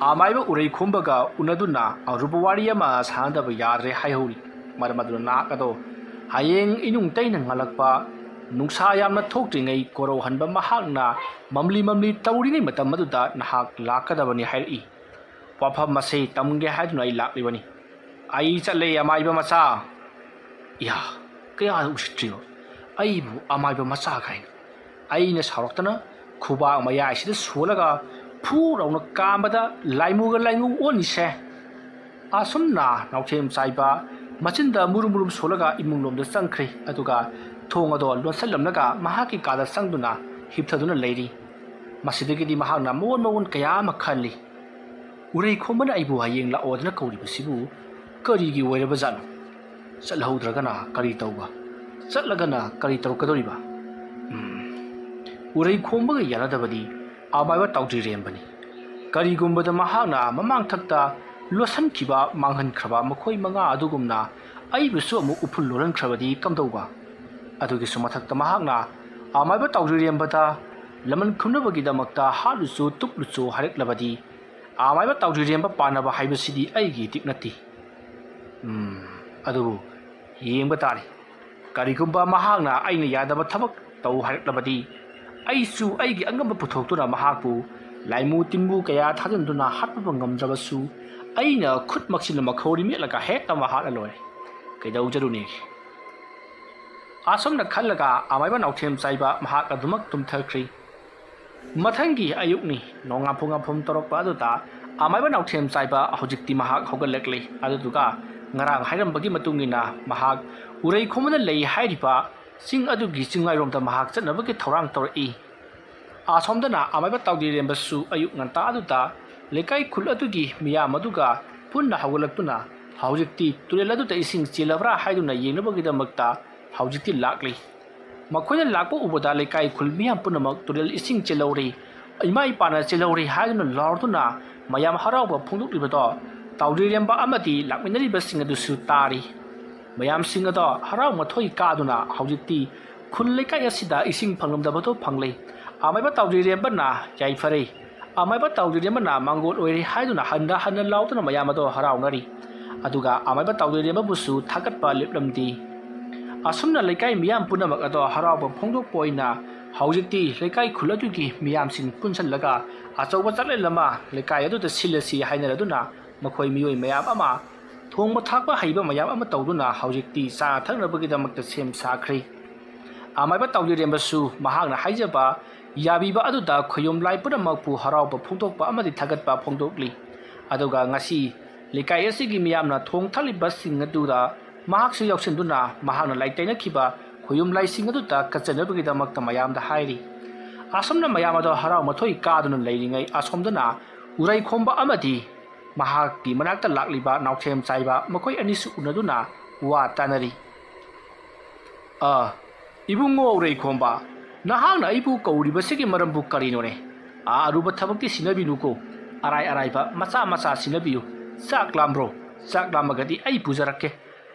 ꯑꯃꯥꯏꯕ ꯎꯔꯩꯈꯣꯝꯕꯒ ꯎꯅꯗꯨꯅ ꯑꯔꯨꯕ ꯋꯥꯔꯤ ꯑꯃ ꯁꯥꯟꯅꯗꯕ ꯌꯥꯗ꯭ꯔꯦ ꯍꯥꯏꯍꯧꯔꯤ ꯃꯔꯝ ꯑꯗꯨꯅ ꯅꯍꯥꯛ ꯑꯗꯣ ꯍꯌꯦꯡ ꯏꯅꯨꯡ ꯇꯩꯅ ꯉꯜꯂꯛꯄ ꯅꯨꯡꯁꯥ ꯌꯥꯝꯅ ꯊꯣꯛꯇ꯭ꯔꯤꯉꯩ ꯀꯣꯔꯧꯍꯟꯕ ꯃꯍꯥꯛꯅ ꯃꯝꯂꯤ ꯇꯧꯔꯤꯉꯩ ꯃꯇꯝ ꯑꯗꯨꯗ ꯅꯍꯥꯛ ꯂꯥꯛꯀꯗꯕꯅꯤ ꯍꯥꯏꯔꯛꯏ ꯋꯥꯐꯝ ꯑꯁꯤ ꯇꯝꯒꯦ ꯍꯥꯏꯗꯨꯅ ꯑꯩ ꯂꯥꯛꯂꯤꯕꯅꯤ ꯑꯩ ꯆꯠꯂꯦ ꯑꯃꯥꯏꯕ ꯃꯆꯥ ꯏꯍꯥ ꯀꯌꯥ ꯎꯁꯤꯠꯇ꯭ꯔꯤꯕ ꯑꯩꯕꯨ ꯑꯃꯥꯏꯕ ꯃꯆꯥ ꯀꯥꯏꯅ ꯑꯩꯅ ꯁꯥꯎꯔꯛꯇꯅ ꯈꯨꯕꯥꯛ ꯃꯌꯥꯏꯁꯤꯗ ꯁꯣꯜꯂꯒ ꯐꯨꯔꯥꯎꯅ ꯀꯥꯝꯕꯗ ꯂꯥꯏꯃꯨꯒ ꯂꯥꯏꯉꯨ ꯑꯣꯟꯅꯤꯁꯦ ꯑꯁꯨꯝꯅ ꯅꯥꯎꯊꯦꯝ ꯆꯥꯏꯕ ꯃꯆꯤꯟꯗ murum ꯁꯣꯜꯂꯒ ꯏꯃꯨꯡꯂꯣꯝꯗ ꯆꯪꯈ꯭ꯔꯦ ꯑꯗꯨꯒ ꯊꯣꯡ ꯑꯗꯣ ꯂꯣꯟꯁꯜꯂꯝꯂꯒ ꯃꯍꯥꯛꯀꯤ ꯀꯥꯗ ꯆꯪꯗꯨꯅ ꯍꯤꯞꯊꯗꯨꯅ ꯂꯩꯔꯤ ꯃꯁꯤꯗꯒꯤꯗꯤ ꯃꯍꯥꯛꯅ ꯃꯑꯣꯟ ꯀꯌꯥ ꯑꯃ ꯈꯜꯂꯤ ꯎꯔꯩꯈꯣꯝꯕꯅ ꯑꯩꯕꯨ ꯍꯌꯦꯡ ꯂꯥꯛꯑꯣꯗꯅ ꯀꯧꯔꯤꯕꯁꯤꯕꯨ ꯀꯔꯤꯒꯤ ꯑꯣꯏꯔꯕꯖꯥꯠꯅꯣ ꯆꯠꯍꯧꯗ꯭ꯔꯒꯅ ꯀꯔꯤ ꯇꯧꯕ ꯆꯠꯂꯒꯅ ꯀꯔꯤ ꯇꯧꯔꯛꯀꯗꯧꯔꯤꯕ ꯎꯔꯩꯈꯣꯝꯕꯒ ꯌꯥꯅꯗꯕꯗꯤ ꯑꯃꯥꯏꯕ ꯇꯥꯎꯗ꯭ꯔꯤꯔꯦꯝꯕꯅꯤ ꯀꯔꯤꯒꯨꯝꯕꯗ ꯃꯍꯥꯛꯅ ꯃꯃꯥꯡꯊꯛꯇ ꯂꯣꯠꯁꯤꯟꯈꯤꯕ ꯃꯥꯡꯍꯟꯈ꯭ꯔꯕ ꯃꯈꯣꯏ ꯃꯉꯥ ꯑꯗꯨꯒꯨꯝꯅ ꯑꯩꯕꯨꯁꯨ ꯑꯃꯨꯛ ꯎꯐꯨꯜ ꯂꯣꯜꯍꯟꯈ꯭ꯔꯕꯗꯤ ꯀꯝꯗꯧꯕ ꯑꯗꯨꯒꯤꯁꯨ ꯃꯊꯛꯇ ꯃꯍꯥꯛꯅ ꯑꯃꯥꯏꯕ ꯇꯥꯎꯗ꯭ꯔꯤꯔꯦꯝꯕꯗ ꯂꯃꯟ ꯈꯨꯝꯅꯕꯒꯤꯗꯃꯛꯇ ꯍꯥꯠꯂꯨꯆꯣ ꯇꯨꯞꯂꯨꯆꯣ ꯍꯥꯏꯔꯛꯂꯕꯗꯤ ꯑꯃꯥꯏꯕ ꯇꯥꯎꯗ꯭ꯔꯤꯔꯦꯝꯕ ꯄꯥꯟꯅꯕ ꯍꯥꯏꯕꯁꯤꯗꯤ ꯑꯩꯒꯤ ꯏꯇꯤꯛ ꯅꯠꯇꯦ ꯑꯗꯨꯕꯨ ꯌꯦꯡꯕ ꯇꯥꯔꯤ ꯀꯔꯤꯒꯨꯝꯕ ꯃꯍꯥꯛꯅ ꯑꯩꯅ ꯌꯥꯗꯕ ꯊꯕꯛ ꯇꯧ ꯍꯥꯏꯔꯛꯂꯕꯗꯤ ꯑꯩꯁꯨ ꯑꯩꯒꯤ ꯑꯉꯝꯕ ꯄꯨꯊꯣꯛꯇꯨꯅ ꯃꯍꯥꯛꯄꯨ ꯂꯥꯏꯃꯨ ꯇꯤꯟꯕꯨ ꯀꯌꯥ ꯊꯥꯖꯤꯟꯗꯨꯅ ꯍꯥꯠꯄ ꯉꯝꯗ꯭ꯔꯕꯁꯨ ꯑꯩꯅ ꯈꯨꯠꯃꯛꯁꯤꯅ ꯃꯈꯧꯔꯤ ꯃꯦꯠꯂꯒ ꯍꯦꯛꯇ ꯍꯥꯠꯂ ꯂꯣꯏꯔꯦ ꯀꯩꯗꯧꯖꯔꯨꯅꯦꯒꯦ ꯑꯁꯨꯝꯅ ꯈꯜꯂꯒ ꯑꯃꯥꯏꯕ ꯅꯥꯎꯊꯦꯝ ꯆꯥꯏꯕ ꯃꯍꯥꯛ ꯑꯗꯨꯃꯛ ꯇꯨꯝꯊꯈ꯭ꯔꯤ ꯃꯊꯪꯒꯤ ꯑꯌꯨꯛꯅꯤ ꯅꯣꯡꯉꯥꯟꯐꯨꯡ ꯇꯧꯔꯛꯄ ꯑꯗꯨꯗ ꯑꯃꯥꯏꯕ ꯅꯥꯎꯊꯦꯝ ꯆꯥꯏꯕ ꯍꯧꯖꯤꯛꯇꯤ ꯃꯍꯥꯛ ꯍꯧꯒꯠꯂꯛꯂꯤ ꯑꯗꯨꯗꯨꯒ ꯉꯔꯥꯡ ꯍꯥꯏꯔꯝꯕꯒꯤ ꯃꯇꯨꯡꯏꯟꯅ ꯃꯍꯥꯛ ꯎꯔꯩꯈꯣꯝꯕꯅ ꯂꯩ ꯍꯥꯏꯔꯤꯕ ꯆꯤꯡ ꯑꯗꯨꯒꯤ ꯆꯤꯡꯃꯥꯏꯔꯣꯝꯗ ꯃꯍꯥꯛ ꯆꯠꯅꯕꯒꯤ ꯊꯧꯔꯥꯡ ꯇꯧꯔꯛꯏ ꯑꯁꯣꯝꯗꯅ ꯑꯃꯥꯏꯕ ꯇꯥꯎꯗ꯭ꯔꯤꯔꯦꯝꯕꯁꯨ ꯑꯌꯨꯛ ꯉꯟꯇꯥ ꯑꯗꯨꯗ ꯂꯩꯀꯥꯏ ꯈꯨꯜ ꯑꯗꯨꯒꯤ ꯃꯤꯌꯥꯝ ꯑꯗꯨꯒ ꯄꯨꯟꯅ ꯍꯧꯒꯠꯂꯛꯇꯨꯅ ꯍꯧꯖꯤꯛꯇꯤ ꯇꯨꯔꯦꯜ ꯑꯗꯨꯗ ꯏꯁꯤꯡ ꯆꯦꯜꯂꯕ꯭ꯔꯥ ꯍꯥꯏꯗꯨꯅ ꯌꯦꯡꯅꯕꯒꯤꯗꯃꯛꯇ ꯍꯧꯖꯤꯛꯇꯤ ꯂꯥꯛꯂꯤ ꯃꯈꯣꯏꯅ ꯂꯥꯛꯄ ꯎꯕꯗ ꯂꯩꯀꯥꯏ ꯈꯨꯜ ꯃꯤꯌꯥꯝ ꯄꯨꯝꯅꯃꯛ ꯇꯨꯔꯦꯜ ꯏꯁꯤꯡ ꯆꯦꯜꯍꯧꯔꯤ ꯏꯃꯥ ꯏꯄꯥꯅ ꯆꯦꯜꯍꯧꯔꯤ ꯍꯥꯏꯗꯨꯅ ꯂꯥꯎꯔꯗꯨꯅ ꯃꯌꯥꯝ ꯍꯔꯥꯎꯕ ꯐꯣꯡꯗꯣꯛꯂꯤꯕꯗꯣ ꯇꯥꯎꯗ꯭ꯔꯤꯔꯦꯝꯕ ꯑꯃꯗꯤ ꯂꯥꯛꯃꯤꯟꯅꯔꯤꯕꯁꯤꯡ ꯑꯗꯨꯁꯨ ꯇꯥꯔꯤ ꯃꯌꯥꯝꯁꯤꯡ ꯑꯗꯣ ꯍꯔꯥꯎ ꯃꯊꯣꯏ ꯀꯥꯗꯨꯅ ꯍꯧꯖꯤꯛꯇꯤ ꯈꯨꯜ ꯂꯩꯀꯥꯏ ꯑꯁꯤꯗ ꯏꯁꯤꯡ ꯐꯪꯂꯝꯗꯕꯗꯣ ꯐꯪꯂꯦ ꯑꯃꯥꯏꯕ ꯇꯥꯎꯗ꯭ꯔꯤꯔꯦꯝꯕꯅ ꯌꯥꯏꯐꯔꯦ ꯑꯃꯥꯏꯕ ꯇꯥꯎꯗ꯭ꯔꯤꯔꯦꯝꯕꯅ ꯃꯥꯡꯒꯣꯜ ꯑꯣꯏꯔꯦ ꯍꯥꯏꯗꯨꯅ ꯍꯟꯅ ꯂꯥꯎꯗꯨꯅ ꯃꯌꯥꯝ ꯑꯗꯣ ꯍꯔꯥꯎꯅꯔꯤ ꯑꯗꯨꯒ ꯑꯃꯥꯏꯕ ꯇꯥꯎꯗ꯭ꯔꯤꯔꯦꯝꯕꯕꯨꯁꯨ ꯊꯥꯒꯠꯄ ꯂꯦꯞꯂꯝꯗꯦ ꯑꯁꯨꯝꯅ ꯂꯩꯀꯥꯏ ꯃꯤꯌꯥꯝ ꯄꯨꯝꯅꯃꯛ ꯑꯗꯣ ꯍꯔꯥꯎꯕ ꯐꯣꯡꯗꯣꯛꯄ ꯑꯣꯏꯅ ꯍꯧꯖꯤꯛꯇꯤ ꯂꯩꯀꯥꯏ ꯈꯨꯜ ꯑꯗꯨꯒꯤ ꯃꯤꯌꯥꯝꯁꯤꯡ ꯄꯨꯟꯁꯤꯜꯂꯒ ꯑꯆꯧꯕ ꯆꯥꯛꯂꯦꯟ ꯑꯃ ꯂꯩꯀꯥꯏ ꯑꯗꯨꯗ ꯁꯤꯜꯂꯁꯤ ꯍꯥꯏꯅꯔꯗꯨꯅ ꯃꯈꯣꯏ ꯃꯤꯑꯣꯏ ꯃꯌꯥꯝ ꯑꯃ ꯊꯣꯡꯕ ꯊꯥꯛꯄ ꯍꯩꯕ ꯃꯌꯥꯝ ꯑꯃ ꯇꯧꯗꯨꯅ ꯍꯧꯖꯤꯛꯇꯤ ꯆꯥꯅ ꯊꯛꯅꯕꯒꯤꯗꯃꯛꯇ ꯁꯦꯝ ꯁꯥꯈ꯭ꯔꯦ ꯑꯃꯥꯏꯕ ꯇꯥꯎꯗ꯭ꯔꯤꯔꯦꯝꯕꯁꯨ ꯃꯍꯥꯛꯅ ꯍꯥꯏꯖꯕ ꯌꯥꯕꯤꯕ ꯑꯗꯨꯗ ꯈꯨꯌꯨꯝ ꯂꯥꯏ ꯄꯨꯝꯅꯃꯛꯄꯨ ꯍꯔꯥꯎꯕ ꯐꯣꯡꯗꯣꯛꯄ ꯑꯃꯗꯤ ꯊꯥꯒꯠꯄ ꯐꯣꯡꯗꯣꯛꯂꯤ ꯑꯗꯨꯒ ꯉꯁꯤ ꯂꯩꯀꯥꯏ ꯑꯁꯤꯒꯤ ꯃꯤꯌꯥꯝꯅ ꯊꯣꯡ ꯊꯥꯛꯂꯤꯕꯁꯤꯡ ꯑꯗꯨꯗ ꯃꯍꯥꯛꯁꯨ ꯌꯥꯎꯁꯤꯟꯗꯨꯅ ꯃꯍꯥꯛꯅ ꯂꯥꯏꯇꯩꯅꯈꯤꯕ ꯈꯨꯌꯨꯝ ꯂꯥꯏꯁꯤꯡ ꯑꯗꯨꯗ ꯀꯠꯆꯅꯕꯒꯤꯗꯃꯛꯇ ꯃꯌꯥꯝꯗ ꯍꯥꯏꯔꯤ ꯑꯁꯨꯝꯅ ꯃꯌꯥꯝ ꯑꯗꯣ ꯍꯔꯥꯎ ꯃꯊꯣꯏ ꯀꯥꯗꯨꯅ ꯂꯩꯔꯤꯉꯩ ꯑꯁꯣꯝꯗꯅ ꯎꯔꯩꯈꯣꯝꯕ ꯑꯃꯗꯤ ꯃꯍꯥꯛꯀꯤ ꯃꯅꯥꯛꯇ ꯂꯥꯛꯂꯤꯕ ꯅꯥꯎꯊꯦꯝ ꯆꯥꯏꯕ ꯃꯈꯣꯏ ꯑꯅꯤꯁꯨ ꯎꯅꯗꯨꯅ ꯋꯥ ꯇꯥꯅꯔꯤ ꯏꯕꯨꯡꯉꯣ ꯎꯔꯩꯈꯣꯝꯕ ꯅꯍꯥꯛꯅ ꯑꯩꯕꯨ ꯀꯧꯔꯤꯕꯁꯤꯒꯤ ꯃꯔꯝꯕꯨ ꯀꯔꯤꯅꯣꯅꯦ ꯑꯔꯨꯕ ꯊꯕꯛꯇꯤ ꯁꯤꯟꯅꯕꯤꯅꯨꯀꯣ ꯑꯔꯥꯏꯕ ꯃꯆꯥ ꯁꯤꯟꯅꯕꯤꯌꯨ ꯆꯥꯛ ꯂꯥꯝꯕ꯭ꯔꯣ ꯆꯥꯛ ꯂꯥꯝꯃꯒꯗꯤ ꯑꯩ ꯄꯨꯖꯔꯛꯀꯦ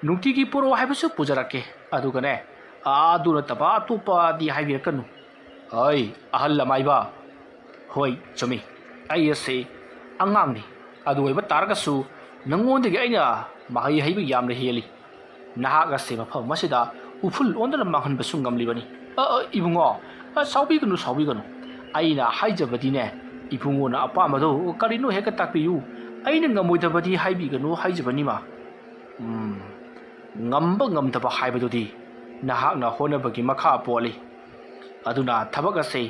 ꯅꯨꯡꯇꯤꯒꯤ ꯄꯨꯔꯛꯑꯣ ꯍꯥꯏꯕꯁꯨ ꯄꯨꯖꯔꯛꯀꯦ ꯑꯗꯨꯒꯅꯦ ꯑꯗꯨ ꯅꯠꯇꯕ ꯑꯇꯣꯞꯄꯗꯤ ꯍꯥꯏꯕꯤꯔꯛꯀꯅꯨ ꯑꯍꯜ ꯑꯃꯥꯏꯕ ꯍꯣꯏ ꯆꯨꯝꯃꯤ ꯑꯩ ꯑꯁꯤ ꯑꯉꯥꯡꯅꯤ ꯑꯗꯨ ꯑꯣꯏꯕ ꯇꯥꯔꯒꯁꯨ ꯅꯉꯣꯟꯗꯒꯤ ꯑꯩꯅ ꯃꯍꯩ ꯍꯩꯕ ꯌꯥꯝꯅ ꯍꯦꯜꯂꯤ ꯅꯍꯥꯛ ꯑꯁꯤ ꯃꯐꯝ ꯑꯁꯤꯗ ꯎꯐꯨꯜ ꯑꯣꯟꯗꯨꯅ ꯃꯥꯡꯍꯟꯕꯁꯨ ꯉꯝꯂꯤꯕꯅꯤ ꯏꯕꯨꯡꯉꯣ ꯁꯥꯎꯕꯤꯒꯅꯨ ꯑꯩꯅ ꯍꯥꯏꯖꯕꯗꯤꯅꯦ ꯏꯕꯨꯡꯉꯣꯅ ꯑꯄꯥꯝꯕꯗꯣ ꯀꯔꯤꯅꯣ ꯍꯦꯛꯇ ꯇꯥꯛꯄꯤꯌꯨ ꯑꯩꯅ ꯉꯝꯃꯣꯏꯗꯕꯗꯤ ꯍꯥꯏꯕꯤꯒꯅꯨ ꯍꯥꯏꯖꯕꯅꯤꯃ ꯉꯝꯕ ꯉꯝꯗꯕ ꯍꯥꯏꯕꯗꯨꯗꯤ ꯅꯍꯥꯛꯅ ꯍꯣꯠꯅꯕꯒꯤ ꯃꯈꯥ ꯄꯣꯜꯂꯤ ꯑꯗꯨꯅ ꯊꯕꯛ ꯑꯁꯤ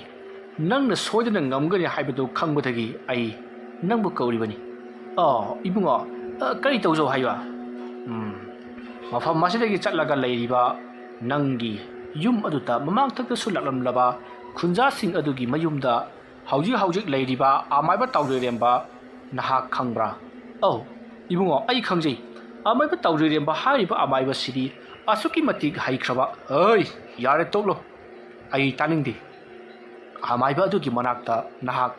ꯅꯪꯅ ꯁꯣꯏꯗꯅ ꯉꯝꯒꯅꯤ ꯍꯥꯏꯕꯗꯨ ꯈꯪꯕꯗꯒꯤ ꯑꯩ ꯅꯪꯕꯨ ꯀꯧꯔꯤꯕꯅꯤ ꯏꯕꯨꯡꯉꯣ ꯀꯔꯤ ꯇꯧꯖꯧ ꯍꯥꯏꯕ ꯃꯐꯝ ꯑꯁꯤꯗꯒꯤ ꯆꯠꯂꯒ ꯂꯩꯔꯤꯕ ꯅꯪꯒꯤ ꯌꯨꯝ ꯑꯗꯨꯗ ꯃꯃꯥꯡꯊꯛꯇꯁꯨ ꯂꯥꯛꯂꯝꯂꯕ ꯈꯨꯟꯖꯥꯁꯤꯡ ꯑꯗꯨꯒꯤ ꯃꯌꯨꯝꯗ ꯍꯧꯖꯤꯛ ꯂꯩꯔꯤꯕ ꯑꯃꯥꯏꯕ ꯇꯥꯎꯗ꯭ꯔꯤꯔꯦꯝꯕ ꯅꯍꯥꯛ ꯈꯪꯕ꯭ꯔꯥ ꯏꯕꯨꯡꯉꯣ ꯑꯩ ꯈꯪꯖꯩ ꯑꯃꯥꯏꯕ ꯇꯥꯎꯗ꯭ꯔꯤꯔꯦꯝꯕ ꯍꯥꯏꯔꯤꯕ ꯑꯃꯥꯏꯕꯁꯤꯗꯤ ꯑꯁꯨꯛꯀꯤ ꯃꯇꯤꯛ ꯍꯩꯈ꯭ꯔꯕ ꯌꯥꯔꯦ ꯇꯣꯛꯂꯣ ꯑꯩ ꯇꯥꯅꯤꯡꯗꯦ ꯑꯃꯥꯏꯕ ꯑꯗꯨꯒꯤ ꯃꯅꯥꯛꯇ ꯅꯍꯥꯛ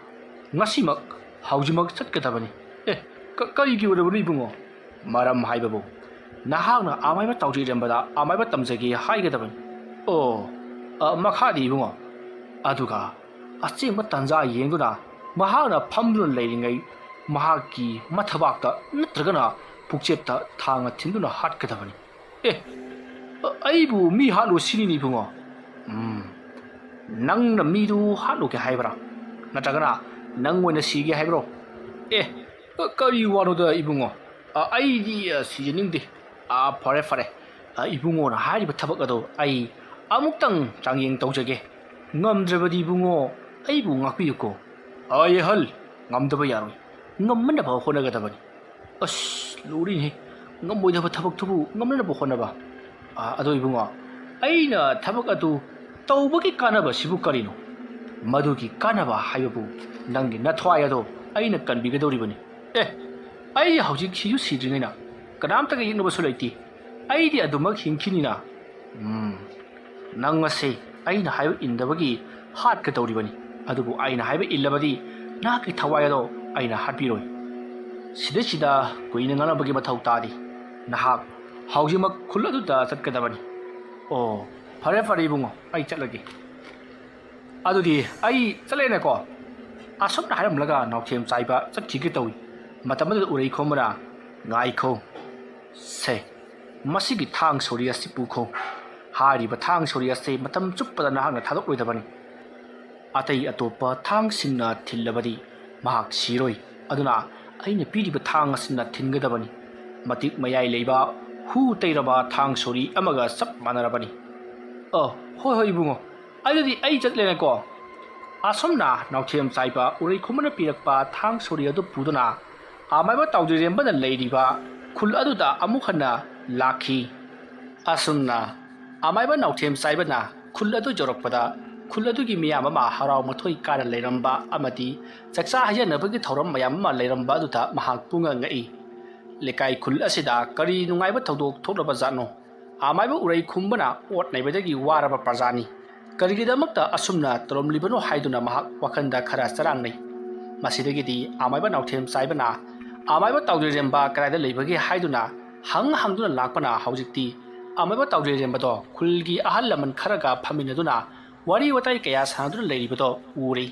ꯍꯧꯖꯤꯛꯃꯛ ꯆꯠꯀꯗꯕꯅꯤ ꯀꯔꯤꯒꯤ ꯑꯣꯏꯔꯕꯅꯣ ꯏꯕꯨꯡꯉꯣ ꯃꯔꯝ ꯍꯥꯏꯕꯕꯨ ꯅꯍꯥꯛꯅ ꯑꯃꯥꯏꯕ ꯇꯧꯖꯔꯝꯕꯗ ꯑꯃꯥꯏꯕ ꯇꯝꯖꯒꯦ ꯍꯥꯏꯒꯗꯕꯅꯤ ꯑꯣ ꯃꯈꯥꯗꯤ ꯏꯕꯨꯡꯉꯣ ꯑꯗꯨꯒ ꯑꯆꯦꯡꯕ ꯇꯟꯖꯥ ꯌꯦꯡꯗꯨꯅ ꯃꯍꯥꯛꯅ ꯐꯝꯗꯨꯅ ꯂꯩꯔꯤꯉꯩ ꯃꯍꯥꯛꯀꯤ ꯃꯊꯕꯥꯛꯇ ꯅꯠꯇ꯭ꯔꯒꯅ ꯄꯨꯛꯆꯦꯞꯇ ꯊꯥꯡꯅ ꯊꯤꯟꯗꯨꯅ ꯍꯥꯠꯀꯗꯕꯅꯤ ꯑꯩꯕꯨ ꯃꯤ ꯍꯥꯠꯂꯨ ꯁꯤꯅꯤꯅꯤ ꯏꯕꯨꯡꯉꯣ ꯅꯪꯅ ꯃꯤꯗꯨ ꯍꯥꯠꯂꯨꯒꯦ ꯍꯥꯏꯕ꯭ꯔꯥ ꯅꯠꯇ꯭ꯔꯒꯅ ꯅꯪ ꯑꯣꯏꯅ ꯁꯤꯒꯦ ꯍꯥꯏꯕ꯭ꯔꯣ ꯀꯔꯤ ꯋꯥꯅꯣꯗ ꯏꯕꯨꯡꯉꯣ ꯑꯩꯗꯤ ꯁꯤꯖꯅꯤꯡꯗꯦ ꯐꯔꯦ ꯏꯕꯨꯡꯉꯣꯅ ꯍꯥꯏꯔꯤꯕ ꯊꯕꯛ ꯑꯗꯣ ꯑꯩ ꯑꯃꯨꯛꯇꯪ ꯆꯥꯡꯌꯦꯡ ꯇꯧꯖꯒꯦ ꯉꯝꯗ꯭ꯔꯕꯗꯤ ꯏꯕꯨꯡꯉꯣ ꯑꯩꯕꯨ ꯉꯥꯛꯄꯤꯌꯨꯀꯣ ꯌꯦꯍꯜ ꯉꯝꯗꯕ ꯌꯥꯔꯣꯏ ꯉꯝꯃꯟꯅꯕ ꯍꯣꯠꯅꯒꯗꯕꯅꯤ ꯑꯁ ꯂꯨꯔꯤꯅꯦ ꯉꯝꯃꯣꯏꯗꯕ ꯊꯕꯛꯇꯨꯕꯨ ꯉꯝꯅꯅꯕ ꯍꯣꯠꯅꯕ ꯑꯗꯣ ꯏꯕꯨꯡꯉꯣ ꯑꯩꯅ ꯊꯕꯛ ꯑꯗꯨ ꯇꯧꯕꯒꯤ ꯀꯥꯟꯅꯕꯁꯤꯕꯨ ꯀꯔꯤꯅꯣ ꯃꯗꯨꯒꯤ ꯀꯥꯟꯅꯕ ꯍꯥꯏꯕꯕꯨ ꯅꯪꯒꯤ ꯅꯊ꯭ꯋꯥꯏ ꯑꯗꯣ ꯑꯩꯅ ꯀꯟꯕꯤꯒꯗꯧꯔꯤꯕꯅꯤ ꯑꯩ ꯍꯧꯖꯤꯛ ꯁꯤꯁꯨ ꯁꯤꯗ꯭ꯔꯤꯉꯩꯅ ꯀꯅꯥꯝꯇꯒ ꯌꯦꯛꯅꯕꯁꯨ ꯂꯩꯇꯦ ꯑꯩꯗꯤ ꯑꯗꯨꯃꯛ ꯍꯤꯡꯈꯤꯅꯤꯅ ꯅꯪ ꯑꯁꯦ ꯑꯩꯅ ꯍꯥꯏꯕ ꯏꯟꯗꯕꯒꯤ ꯍꯥꯠꯀꯗꯧꯔꯤꯕꯅꯤ ꯑꯗꯨꯕꯨ ꯑꯩꯅ ꯍꯥꯏꯕ ꯏꯜꯂꯕꯗꯤ ꯅꯍꯥꯛꯀꯤ ꯊꯋꯥꯏ ꯑꯗꯣ ꯑꯩꯅ ꯍꯥꯠꯄꯤꯔꯣꯏ ꯁꯤꯗ ꯀꯨꯏꯅ ꯉꯥꯡꯅꯕꯒꯤ ꯃꯊꯧ ꯇꯥꯗꯦ ꯅꯍꯥꯛ ꯍꯧꯖꯤꯛꯃꯛ ꯈꯨꯜ ꯑꯗꯨꯗ ꯆꯠꯀꯗꯕꯅꯤ ꯑꯣ ꯐꯔꯦ ꯏꯕꯨꯡꯉꯣ ꯑꯩ ꯆꯠꯂꯒꯦ ꯑꯗꯨꯗꯤ ꯑꯩ ꯆꯠꯂꯦꯅꯦꯀꯣ ꯑꯁꯨꯝꯅ ꯍꯥꯏꯔꯝꯂꯒ ꯅꯥꯎꯊꯦꯝ ꯆꯥꯏꯕ ꯆꯠꯈꯤꯒꯦ ꯇꯧꯏ ꯃꯇꯝ ꯑꯗꯨꯗ ꯎꯔꯩ ꯈꯣꯝꯕꯅ ꯉꯥꯏꯈꯣ ꯁꯦ ꯃꯁꯤꯒꯤ ꯊꯥꯡ ꯁꯣꯔꯤ ꯑꯁꯤ ꯄꯨꯈꯣ ꯍꯥꯏꯔꯤꯕ ꯊꯥꯡ ꯁꯣꯔꯤ ꯑꯁꯤ ꯃꯇꯝ ꯆꯨꯞꯄꯗ ꯅꯍꯥꯛꯅ ꯊꯥꯗꯣꯛꯂꯣꯏꯗꯕꯅꯤ ꯑꯇꯩ ꯑꯇꯣꯞꯄ ꯊꯥꯡꯁꯤꯡꯅ ꯊꯤꯜꯂꯕꯗꯤ ꯃꯍꯥꯛ ꯁꯤꯔꯣꯏ ꯑꯗꯨꯅ ꯑꯩꯅ ꯄꯤꯔꯤꯕ ꯊꯥꯡ ꯑꯁꯤꯅ ꯊꯤꯟꯒꯗꯕꯅꯤ ꯃꯇꯤꯛ ꯃꯌꯥꯏ ꯂꯩꯕ ꯍꯨ ꯇꯩꯔꯕ ꯊꯥꯡ ꯁꯣꯔꯤ ꯑꯃꯒ ꯆꯞ ꯃꯥꯟꯅꯔꯕꯅꯤ ꯍꯣꯏ ꯏꯕꯨꯡꯉꯣ ꯑꯗꯨꯗꯤ ꯑꯩ ꯆꯠꯂꯦꯅꯦꯀꯣ ꯑꯁꯨꯝꯅ ꯅꯥꯎꯊꯦꯝ ꯆꯥꯏꯕ ꯎꯔꯩ ꯈꯣꯝꯕꯅ ꯄꯤꯔꯛꯄ ꯊꯥꯡ ꯁꯣꯔꯤ ꯑꯗꯨ ꯄꯨꯗꯨꯅ ꯑꯃꯥꯏꯕ ꯇꯥꯎꯖꯔꯦꯝꯕꯅ ꯂꯩꯔꯤꯕ ꯈꯨꯜ ꯑꯗꯨꯗ ꯑꯃꯨꯛ ꯍꯟꯅ ꯂꯥꯛꯈꯤ ꯑꯁꯨꯝꯅ ꯑꯃꯥꯏꯕ ꯅꯥꯎꯊꯦꯝ ꯆꯥꯏꯕꯅ ꯈꯨꯜ ꯑꯗꯨ ꯌꯧꯔꯛꯄꯗ ꯈꯨꯜ ꯑꯗꯨꯒꯤ ꯃꯤꯌꯥꯝ ꯑꯃ ꯍꯔꯥꯎ ꯃꯊꯣꯏ ꯀꯥꯅ ꯂꯩꯔꯝꯕ ꯑꯃꯗꯤ ꯆꯥꯛꯆꯥ ꯍꯩꯖꯅꯕꯒꯤ ꯊꯧꯔꯝ ꯃꯌꯥꯝ ꯑꯃ ꯂꯩꯔꯝꯕ ꯑꯗꯨꯗ ꯃꯍꯥꯛ ꯄꯨꯡꯉ ꯉꯛꯏ ꯂꯩꯀꯥꯏ ꯈꯨꯜ ꯑꯁꯤꯗ ꯀꯔꯤ ꯅꯨꯡꯉꯥꯏꯕ ꯊꯧꯗꯣꯛ ꯊꯣꯛꯂꯕ ꯖꯥꯠꯅꯣ ꯑꯃꯥꯏꯕ ꯎꯔꯩ ꯈꯨꯝꯕꯅ ꯑꯣꯠ ꯅꯩꯕꯗꯒꯤ ꯋꯥꯔꯕ ꯄ꯭ꯔꯖꯥꯅꯤ ꯀꯔꯤꯒꯤꯗꯃꯛꯇ ꯑꯁꯨꯝꯅ ꯇꯧꯔꯝꯂꯤꯕꯅꯣ ꯍꯥꯏꯗꯨꯅ ꯃꯍꯥꯛ ꯋꯥꯈꯜꯗ ꯈꯔ ꯆꯔꯥꯡꯅꯩ ꯃꯁꯤꯗꯒꯤꯗꯤ ꯑꯃꯥꯏꯕ ꯅꯥꯎꯊꯦꯝ ꯆꯥꯏꯕꯅ ꯑꯃꯥꯏꯕ ꯇꯥꯎꯖꯔꯦꯝꯕ ꯀꯗꯥꯏꯗ ꯂꯩꯕꯒꯦ ꯍꯥꯏꯗꯨꯅ ꯍꯪꯗꯨꯅ ꯂꯥꯛꯄꯅ ꯍꯧꯖꯤꯛꯇꯤ ꯑꯃꯥꯏꯕ ꯇꯥꯎꯖꯔꯦꯝꯕꯗꯣ ꯈꯨꯜꯒꯤ ꯑꯍꯜ ꯂꯃꯟ ꯈꯔꯒ ꯐꯝꯃꯤꯟꯅꯗꯨꯅ ꯋꯥꯔꯤ ꯋꯥꯇꯥꯏ ꯀꯌꯥ ꯁꯥꯟꯅꯗꯨꯅ ꯂꯩꯔꯤꯕꯗꯣ ꯎꯔꯤ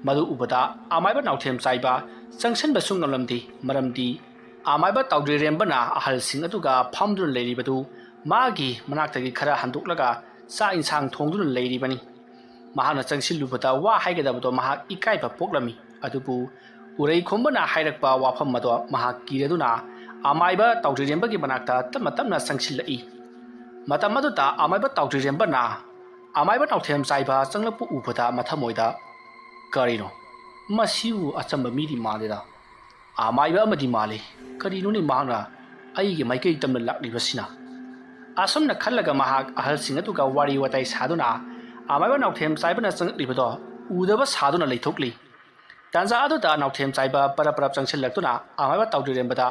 ꯃꯗꯨ ꯎꯕꯗ ꯑꯃꯥꯏꯕ ꯅꯥꯎꯊꯦꯝ ꯆꯥꯏꯕ ꯆꯪꯁꯤꯟꯕꯁꯨ ꯉꯝꯂꯝꯗꯦ ꯃꯔꯝꯗꯤ ꯑꯃꯥꯏꯕ ꯇꯥꯎꯖꯔꯦꯝꯕꯅ ꯑꯍꯜꯁꯤꯡ ꯑꯗꯨꯒ ꯐꯝꯗꯨꯅ ꯂꯩꯔꯤꯕꯗꯨ ꯃꯥꯒꯤ ꯃꯅꯥꯛꯇꯒꯤ ꯈꯔ ꯍꯟꯗꯣꯛꯂꯒ ꯆꯥꯛ ꯏꯟꯁꯥꯡ ꯊꯣꯡꯗꯨꯅ ꯂꯩꯔꯤꯕꯅꯤ ꯃꯍꯥꯛꯅ ꯆꯪꯁꯤꯜꯂꯨꯕꯗ ꯋꯥ ꯍꯥꯏꯒꯗꯕꯗꯣ ꯃꯍꯥꯛ ꯏꯀꯥꯏꯕ ꯄꯣꯛꯂꯝꯃꯤ ꯑꯗꯨꯕꯨ ꯎꯔꯩ ꯈꯣꯝꯕꯅ ꯍꯥꯏꯔꯛꯄ ꯋꯥꯐꯝ ꯑꯗꯣ ꯃꯍꯥꯛ ꯀꯤꯔꯗꯨꯅ ꯑꯃꯥꯏꯕ ꯇꯥꯎꯖꯔꯦꯝꯕꯒꯤ ꯃꯅꯥꯛꯇ ꯇꯞꯅ ꯆꯪꯁꯤꯜꯂꯛꯏ ꯃꯇꯝ ꯑꯗꯨꯗ ꯑꯃꯥꯏꯕ ꯇꯥꯎꯖꯔꯦꯝꯕꯅ ꯑꯃꯥꯏꯕ ꯅꯥꯎꯊꯦꯝ ꯆꯥꯏꯕ ꯆꯪꯂꯛꯄ ꯎꯕꯗ ꯃꯊꯃꯣꯏꯗ ꯀꯔꯤꯅꯣ ꯃꯁꯤꯕꯨ ꯑꯆꯝꯕ ꯃꯤꯗꯤ ꯃꯥꯜꯂꯦꯗ ꯑꯃꯥꯏꯕ ꯑꯃꯗꯤ ꯃꯥꯜꯂꯤ ꯀꯔꯤꯅꯣꯅꯦ ꯃꯍꯥꯛꯅ ꯑꯩꯒꯤ ꯃꯥꯏꯀꯩ ꯇꯝꯅ ꯂꯥꯛꯂꯤꯕꯁꯤꯅ ꯑꯁꯨꯝꯅ ꯈꯜꯂꯒ ꯃꯍꯥꯛ ꯑꯍꯜꯁꯤꯡ ꯑꯗꯨꯒ ꯋꯥꯔꯤ ꯋꯥꯇꯥꯏ ꯁꯥꯗꯨꯅ ꯑꯃꯥꯏꯕ ꯅꯥꯎꯊꯦꯝ ꯆꯥꯏꯕꯅ ꯆꯪꯂꯛꯂꯤꯕꯗꯣ ꯎꯗꯕ ꯁꯥꯗꯨꯅ ꯂꯩꯊꯣꯛꯂꯤ ꯇꯥꯟꯖꯥ ꯑꯗꯨꯗ ꯅꯥꯎꯊꯦꯝ ꯆꯥꯏꯕ ꯄꯔꯞ ꯆꯪꯁꯤꯜꯂꯛꯇꯨꯅ ꯑꯃꯥꯏꯕ ꯇꯥꯎꯖꯔꯦꯝꯕꯗ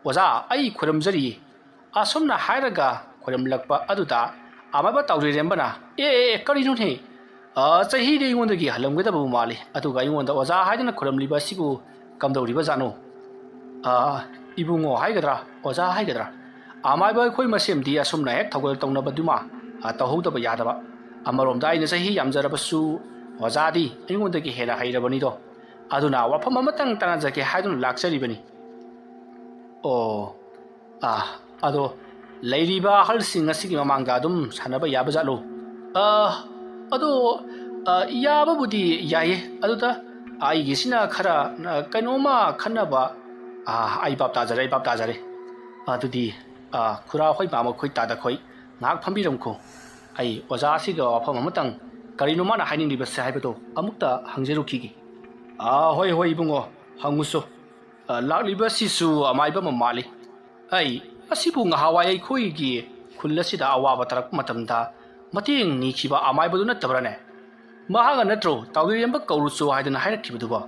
ꯑꯣꯖꯥ ꯑꯩ ꯈꯨꯔꯨꯝꯖꯔꯤ ꯑꯁꯨꯝꯅ ꯍꯥꯏꯔꯒ ꯈꯨꯔꯨꯝꯂꯛꯄ ꯑꯗꯨꯗ ꯑꯃꯥꯏꯕ ꯇꯥꯎꯖꯔꯦꯝꯕꯅ ꯀꯔꯤꯅꯣꯅꯦ ꯆꯍꯤꯗꯤ ꯑꯩꯉꯣꯟꯗꯒꯤ ꯍꯜꯂꯝꯒꯗꯕꯕꯨ ꯃꯥꯜꯂꯤ ꯑꯗꯨꯒ ꯑꯩꯉꯣꯟꯗ ꯑꯣꯖꯥ ꯍꯥꯏꯗꯨꯅ ꯈꯨꯔꯨꯝꯂꯤꯕ ꯑꯁꯤꯕꯨ ꯀꯝꯗꯧꯔꯤꯕꯖꯥꯠꯅꯣ ꯏꯕꯨꯡꯉꯣ ꯍꯥꯏꯒꯗ꯭ꯔꯥ ꯑꯣꯖꯥ ꯍꯥꯏꯒꯗ꯭ꯔꯥ ꯑꯃꯥꯏꯕ ꯑꯩꯈꯣꯏ ꯃꯁꯦꯝꯗꯤ ꯑꯁꯨꯝꯅ ꯍꯦꯛ ꯊꯧꯒꯜ ꯇꯧꯅꯕꯗꯨꯃ ꯇꯧꯍꯧꯗꯕ ꯌꯥꯗꯕ ꯑꯃꯔꯣꯝꯗ ꯑꯩꯅ ꯆꯍꯤ ꯌꯥꯝꯖꯔꯕꯁꯨ ꯑꯣꯖꯥꯗꯤ ꯑꯩꯉꯣꯟꯗꯒꯤ ꯍꯦꯟꯅ ꯍꯩꯔꯕꯅꯤꯗꯣ ꯑꯗꯨꯅ ꯋꯥꯐꯝ ꯑꯃꯇꯪ ꯇꯥꯟꯅꯖꯒꯦ ꯍꯥꯏꯗꯨꯅ ꯂꯥꯛꯆꯔꯤꯕꯅꯤ ꯑꯗꯣ ꯂꯩꯔꯤꯕ ꯑꯍꯜꯁꯤꯡ ꯑꯁꯤꯒꯤ ꯃꯃꯥꯡꯗ ꯑꯗꯨꯝ ꯁꯥꯟꯅꯕ ꯌꯥꯕꯖꯥꯠꯂꯣ ꯑꯗꯣ ꯌꯥꯕꯕꯨꯗꯤ ꯌꯥꯏꯌꯦ ꯑꯗꯨꯗ ꯑꯩꯒꯤꯁꯤꯅ ꯈꯔ ꯀꯩꯅꯣꯝꯃ ꯈꯟꯅꯕ ꯑꯩ ꯚꯥꯞ ꯇꯥꯖꯔꯦ ꯑꯗꯨꯗꯤ ꯈꯨꯔꯥ ꯍꯣꯏ ꯃꯥꯃ ꯈꯣꯏ ꯇꯥꯗ ꯈꯣꯏ ꯉꯥꯏꯍꯥꯛ ꯐꯝꯕꯤꯔꯝꯈꯣ ꯑꯩ ꯑꯣꯖꯥꯁꯤꯒ ꯋꯥꯐꯝ ꯑꯃꯇꯪ ꯀꯔꯤꯅꯣ ꯃꯥꯅ ꯍꯥꯏꯅꯤꯡꯂꯤꯕꯁꯦ ꯍꯥꯏꯕꯗꯣ ꯑꯃꯨꯛꯇ ꯍꯪꯖꯔꯨꯈꯤꯒꯦ ꯍꯣꯏ ꯏꯕꯨꯡꯉꯣ ꯍꯪꯉꯨꯁꯨ ꯂꯥꯛꯂꯤꯕꯁꯤꯁꯨ ꯑꯃꯥꯏꯕ ꯑꯃ ꯃꯥꯜꯂꯤ ꯑꯁꯤꯕꯨ ꯉꯍꯥꯟꯋꯥꯏ ꯑꯩꯈꯣꯏꯒꯤ ꯈꯨꯜ ꯑꯁꯤꯗ ꯑꯋꯥꯕ ꯇꯥꯔꯛꯄ ꯃꯇꯝꯗ ꯃꯇꯦꯡ ꯅꯤꯈꯤꯕ ꯑꯃꯥꯏꯕꯗꯨ ꯅꯠꯇꯕ꯭ꯔꯅꯦ ꯃꯍꯥꯛꯅ ꯅꯠꯇ꯭ꯔꯣ ꯇꯥꯎꯖꯔꯦꯝꯕ ꯀꯧꯔꯨꯆꯣ ꯍꯥꯏꯗꯅ ꯍꯥꯏꯔꯛꯈꯤꯕꯗꯨꯕꯣ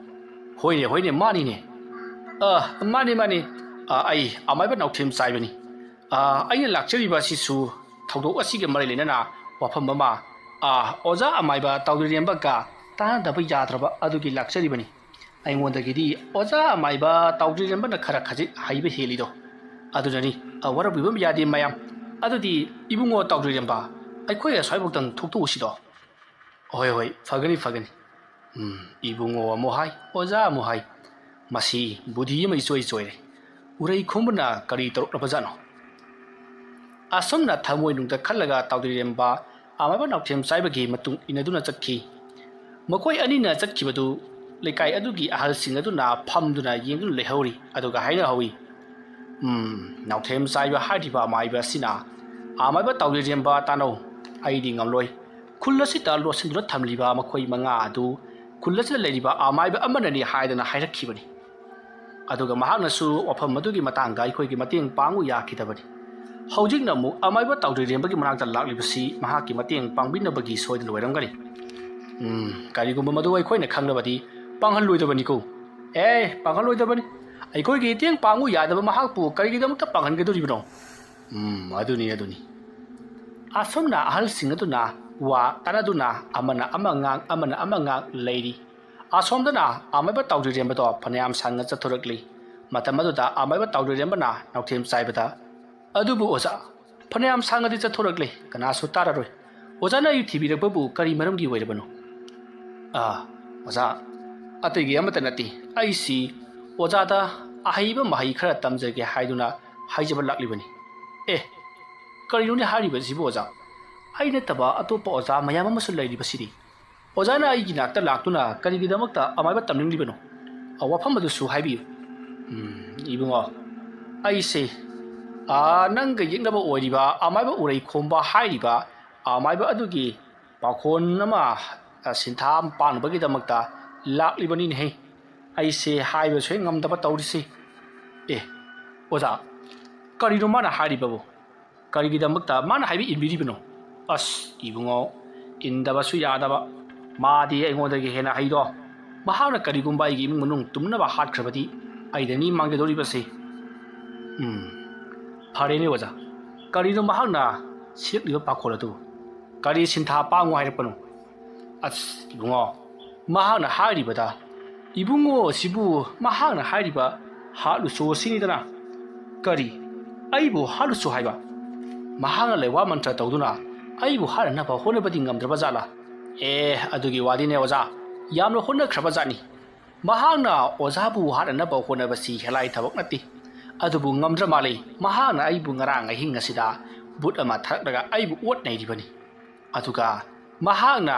ꯍꯣꯏꯅꯦ ꯃꯥꯅꯤꯅꯦ ꯃꯥꯅꯤ ꯑꯩ ꯑꯃꯥꯏꯕ ꯅꯥꯎꯊꯦꯝ ꯆꯥꯏꯕꯅꯤ ꯑꯩꯅ ꯂꯥꯛꯆꯔꯤꯕ ꯑꯁꯤꯁꯨ ꯊꯧꯗꯣꯛ ꯑꯁꯤꯒ ꯃꯔꯤ ꯂꯩꯅꯅ ꯋꯥꯐꯝ ꯑꯃ ꯑꯣꯖꯥ ꯑꯃꯥꯏꯕ ꯇꯥꯎꯖꯔꯦꯝꯕꯒ ꯇꯥꯟꯅꯗꯕ ꯌꯥꯗ꯭ꯔꯕ ꯑꯗꯨꯒꯤ ꯂꯥꯛꯆꯔꯤꯕꯅꯤ ꯑꯩꯉꯣꯟꯗꯒꯤꯗꯤ ꯑꯣꯖꯥ ꯑꯃꯥꯏꯕ ꯇꯥꯎꯖꯔꯦꯝꯕꯅ ꯈꯔ ꯈꯖꯤꯛ ꯍꯩꯕ ꯍꯦꯜꯂꯤꯗꯣ ꯑꯗꯨꯅꯅꯤ ꯋꯥꯔꯛꯄꯤꯕ ꯌꯥꯗꯦ ꯃꯌꯥꯝ ꯑꯗꯨꯗꯤ ꯏꯕꯨꯡꯉꯣ ꯇꯥꯎꯗ꯭ꯔꯤꯔꯦꯝꯕ ꯑꯩꯈꯣꯏ ꯑꯁ꯭ꯋꯥꯏꯐꯥꯎꯇꯪ ꯊꯣꯛꯇꯣꯛꯎꯁꯤꯗꯣ ꯍꯣꯏ ꯍꯣꯏ ꯐꯒꯅꯤ ꯐꯒꯅꯤ ꯏꯕꯨꯡꯉꯣ ꯑꯃꯨꯛ ꯍꯥꯏ ꯑꯣꯖꯥ ꯑꯃꯨꯛ ꯍꯥꯏ ꯃꯁꯤ ꯕꯨꯙꯤ ꯑꯃ ꯏꯆꯣꯏ ꯆꯣꯏꯔꯦ ꯎꯔꯩ ꯈꯣꯝꯕꯅ ꯀꯔꯤ ꯇꯧꯔꯛꯂꯕꯖꯥꯠꯅꯣ ꯑꯁꯨꯝꯅ ꯊꯃꯣꯏꯅꯨꯡꯗ ꯈꯜꯂꯒ ꯇꯥꯎꯗ꯭ꯔꯤꯔꯦꯝꯕ ꯑꯃꯥꯏꯕ ꯅꯥꯎꯊꯦꯝ ꯆꯥꯏꯕꯒꯤ ꯃꯇꯨꯡ ꯏꯟꯅꯗꯨꯅ ꯆꯠꯈꯤ ꯃꯈꯣꯏ ꯑꯅꯤꯅ ꯆꯠꯈꯤꯕꯗꯨ ꯂꯩꯀꯥꯏ ꯑꯗꯨꯒꯤ ꯑꯍꯜꯁꯤꯡ ꯑꯗꯨꯅ ꯐꯝꯗꯨꯅ ꯌꯦꯡꯗꯨꯅ ꯂꯩꯍꯧꯔꯤ ꯑꯗꯨꯒ ꯍꯥꯏꯅꯍꯧꯏ ꯅꯥꯎꯊꯦꯝ ꯆꯥꯏꯕ ꯍꯥꯏꯔꯤꯕ ꯑꯃꯥꯏꯕ ꯑꯁꯤꯅ ꯑꯃꯥꯏꯕ ꯇꯥꯎꯗ꯭ꯔꯤꯔꯦꯝꯕ ꯇꯥꯅꯧ ꯑꯩꯗꯤ ꯉꯝꯂꯣꯏ ꯈꯨꯜ ꯑꯁꯤꯗ ꯂꯣꯠꯁꯤꯟꯗꯨꯅ ꯊꯝꯂꯤꯕ ꯃꯈꯣꯏ ꯃꯉꯥ ꯑꯗꯨ ꯈꯨꯜ ꯑꯁꯤꯗ ꯂꯩꯔꯤꯕ ꯑꯃꯥꯏꯕ ꯑꯃꯅꯅꯤ ꯍꯥꯏꯗꯅ ꯍꯥꯏꯔꯛꯈꯤꯕꯅꯤ ꯑꯗꯨꯒ ꯃꯍꯥꯛꯅꯁꯨ ꯋꯥꯐꯝ ꯑꯗꯨꯒꯤ ꯃꯇꯥꯡꯗ ꯑꯩꯈꯣꯏꯒꯤ ꯃꯇꯦꯡ ꯄꯥꯡꯉꯨ ꯌꯥꯈꯤꯗꯕꯅꯤ ꯍꯧꯖꯤꯛꯅ ꯑꯃꯨꯛ ꯑꯃꯥꯏꯕ ꯇꯥꯎꯗ꯭ꯔꯤꯔꯦꯝꯕꯒꯤ ꯃꯅꯥꯛꯇ ꯂꯥꯛꯂꯤꯕꯁꯤ ꯃꯍꯥꯛꯀꯤ ꯃꯇꯦꯡ ꯄꯥꯡꯕꯤꯅꯕꯒꯤ ꯁꯣꯏꯗꯅ ꯑꯣꯏꯔꯝꯒꯅꯤ ꯀꯔꯤꯒꯨꯝꯕ ꯃꯗꯨ ꯑꯩꯈꯣꯏꯅ ꯈꯪꯂꯕꯗꯤ ꯄꯥꯡꯍꯜꯂꯣꯏꯗꯕꯅꯤꯀꯣ ꯄꯥꯡꯍꯜꯂꯣꯏꯗꯕꯅꯤ ꯑꯩꯈꯣꯏꯒꯤ ꯃꯇꯦꯡ ꯄꯥꯡꯉꯨ ꯌꯥꯗꯕ ꯃꯍꯥꯛꯄꯨ ꯀꯔꯤꯒꯤꯗꯃꯛꯇ ꯄꯥꯡꯍꯟꯒꯗꯧꯔꯤꯕꯅꯣ ꯑꯗꯨꯅꯤ ꯑꯁꯨꯝꯅ ꯑꯍꯜꯁꯤꯡ ꯑꯗꯨꯅ ꯋꯥ ꯇꯥꯟꯅꯗꯨꯅ ꯑꯃꯅ ꯑꯃ ꯉꯥꯡ ꯑꯃꯅ ꯑꯃ ꯉꯥꯡ ꯂꯩꯔꯤ ꯑꯁꯣꯝꯗꯅ ꯑꯃꯥꯏꯕ ꯇꯥꯎꯗ꯭ꯔꯤꯔꯦꯝꯕꯗꯣ ꯐꯅꯌꯥꯝ ꯁꯥꯡꯅ ꯆꯠꯊꯣꯔꯛꯂꯤ ꯃꯇꯝ ꯑꯗꯨꯗ ꯑꯃꯥꯏꯕ ꯇꯥꯎꯗ꯭ꯔꯤꯔꯦꯝꯕꯅ ꯅꯥꯎꯊꯦꯝ ꯆꯥꯏꯕꯗ ꯑꯗꯨꯕꯨ ꯑꯣꯖꯥ ꯐꯅꯌꯥꯝ ꯁꯥꯡꯅꯗꯤ ꯆꯠꯊꯣꯔꯛꯂꯤ ꯀꯅꯥꯁꯨ ꯇꯥꯔꯔꯣꯏ ꯑꯣꯖꯥꯅ ꯑꯩ ꯊꯤꯕꯤꯔꯛꯄꯕꯨ ꯀꯔꯤ ꯃꯔꯝꯒꯤ ꯑꯣꯏꯔꯕꯅꯣ ꯑꯣꯖꯥ ꯑꯇꯩꯒꯤ ꯑꯃꯠꯇ ꯅꯠꯇꯦ ꯑꯩꯁꯤ ꯑꯣꯖꯥꯗ ꯑꯍꯩꯕ ꯃꯍꯩ ꯈꯔ ꯇꯝꯖꯒꯦ ꯍꯥꯏꯗꯨꯅ ꯍꯥꯏꯖꯕ ꯂꯥꯛꯂꯤꯕꯅꯤ ꯀꯔꯤꯅꯣꯅꯦ ꯍꯥꯏꯔꯤꯕꯁꯤꯕꯨ ꯑꯣꯖꯥ ꯑꯩ ꯅꯠꯇꯕ ꯑꯇꯣꯞꯄ ꯑꯣꯖꯥ ꯃꯌꯥꯝ ꯑꯃꯁꯨ ꯂꯩꯔꯤꯕꯁꯤꯗꯤ ꯑꯣꯖꯥꯅ ꯑꯩꯒꯤ ꯅꯥꯛꯇ ꯂꯥꯛꯇꯨꯅ ꯀꯔꯤꯒꯤꯗꯃꯛꯇ ꯑꯃꯥꯏꯕ ꯇꯝꯅꯤꯡꯂꯤꯕꯅꯣ ꯋꯥꯐꯝ ꯑꯗꯨꯁꯨ ꯍꯥꯏꯕꯤꯌꯨ ꯏꯕꯨꯡꯉꯣ ꯑꯩꯁꯦ ꯅꯪꯒ ꯌꯦꯛꯅꯕ ꯑꯣꯏꯔꯤꯕ ꯑꯃꯥꯏꯕ ꯎꯔꯩ ꯈꯣꯝꯕ ꯍꯥꯏꯔꯤꯕ ꯑꯃꯥꯏꯕ ꯑꯗꯨꯒꯤ ꯄꯥꯈꯣꯟ ꯑꯃ ꯁꯤꯟꯊꯥ ꯄꯥꯟꯅꯕꯒꯤꯗꯃꯛꯇ ꯂꯥꯛꯂꯤꯕꯅꯤꯅꯦꯍꯦ ꯑꯩꯁꯦ ꯍꯥꯏꯕꯁꯨ ꯍꯦꯛ ꯉꯝꯗꯕ ꯇꯧꯔꯤꯁꯤ ꯑꯣꯖꯥ ꯀꯔꯤꯅꯣ ꯃꯥꯅ ꯍꯥꯏꯔꯤꯕꯕꯨ ꯀꯔꯤꯒꯤꯗꯃꯛꯇ ꯃꯥꯅ ꯍꯥꯏꯕ ꯏꯟꯕꯤꯔꯤꯕꯅꯣ ꯏꯕꯨꯡꯉꯣ ꯏꯟꯗꯕꯁꯨ ꯌꯥꯗꯕ ꯃꯥꯗꯤ ꯑꯩꯉꯣꯟꯗꯒꯤ ꯍꯦꯟꯅ ꯍꯩꯗꯣ ꯃꯍꯥꯛꯅ ꯀꯔꯤꯒꯨꯝꯕ ꯑꯩꯒꯤ ꯏꯃꯨꯡ ꯃꯅꯨꯡ ꯇꯨꯝꯅꯕ ꯍꯥꯠꯈ꯭ꯔꯕꯗꯤ ꯑꯩꯗꯅꯤ ꯃꯥꯡꯖꯗꯧꯔꯤꯕꯁꯤ ꯐꯔꯦꯅꯦ ꯑꯣꯖꯥ ꯀꯔꯤꯅꯣ ꯃꯍꯥꯛꯅ ꯁꯤꯔꯛꯂꯤꯕ ꯄꯥꯈꯣꯜ ꯑꯗꯨ ꯀꯔꯤ ꯁꯤꯟꯊꯥ ꯄꯥꯡꯉꯨ ꯍꯥꯏꯔꯛꯄꯅꯣ ꯏꯕꯨꯡꯉꯣ ꯃꯍꯥꯛꯅ ꯍꯥꯏꯔꯤꯕꯗ ꯏꯕꯨꯡꯉꯣ ꯑꯁꯤꯕꯨ ꯃꯍꯥꯛꯅ ꯍꯥꯏꯔꯤꯕ ꯍꯥꯠꯂꯨꯆꯣ ꯑꯁꯤꯅꯤꯗꯅ ꯀꯔꯤ ꯑꯩꯕꯨ ꯍꯥꯠꯂꯨꯆꯣ ꯍꯥꯏꯕ ꯃꯍꯥꯛꯅ ꯂꯩꯋꯥ ꯃꯟꯇ꯭ꯔ ꯇꯧꯗꯨꯅ ꯑꯩꯕꯨ ꯍꯥꯠꯅꯅꯕ ꯍꯣꯠꯅꯕꯗꯤ ꯉꯝꯗ꯭ꯔꯕ ꯖꯥꯠꯂꯥ ꯑꯗꯨꯒꯤ ꯋꯥꯗꯤꯅꯦ ꯑꯣꯖꯥ ꯌꯥꯝꯅ ꯍꯣꯠꯅꯈ꯭ꯔꯕ ꯖꯥꯠꯅꯤ ꯃꯍꯥꯛꯅ ꯑꯣꯖꯥꯕꯨ ꯍꯥꯠꯅꯅꯕ ꯍꯣꯠꯅꯕꯁꯤ ꯍꯦꯂꯥꯏ ꯊꯕꯛ ꯅꯠꯇꯦ ꯑꯗꯨꯕꯨ ꯉꯝꯗ꯭ꯔ ꯃꯥꯜꯂꯤ ꯃꯍꯥꯛꯅ ꯑꯩꯕꯨ ꯉꯔꯥꯡ ꯑꯍꯤꯡ ꯑꯁꯤꯗ ꯕꯨꯠ ꯑꯃ ꯊꯥꯔꯛꯂꯒ ꯑꯩꯕꯨ ꯑꯣꯠꯅꯩꯔꯤꯕꯅꯤ ꯑꯗꯨꯒ ꯃꯍꯥꯛꯅ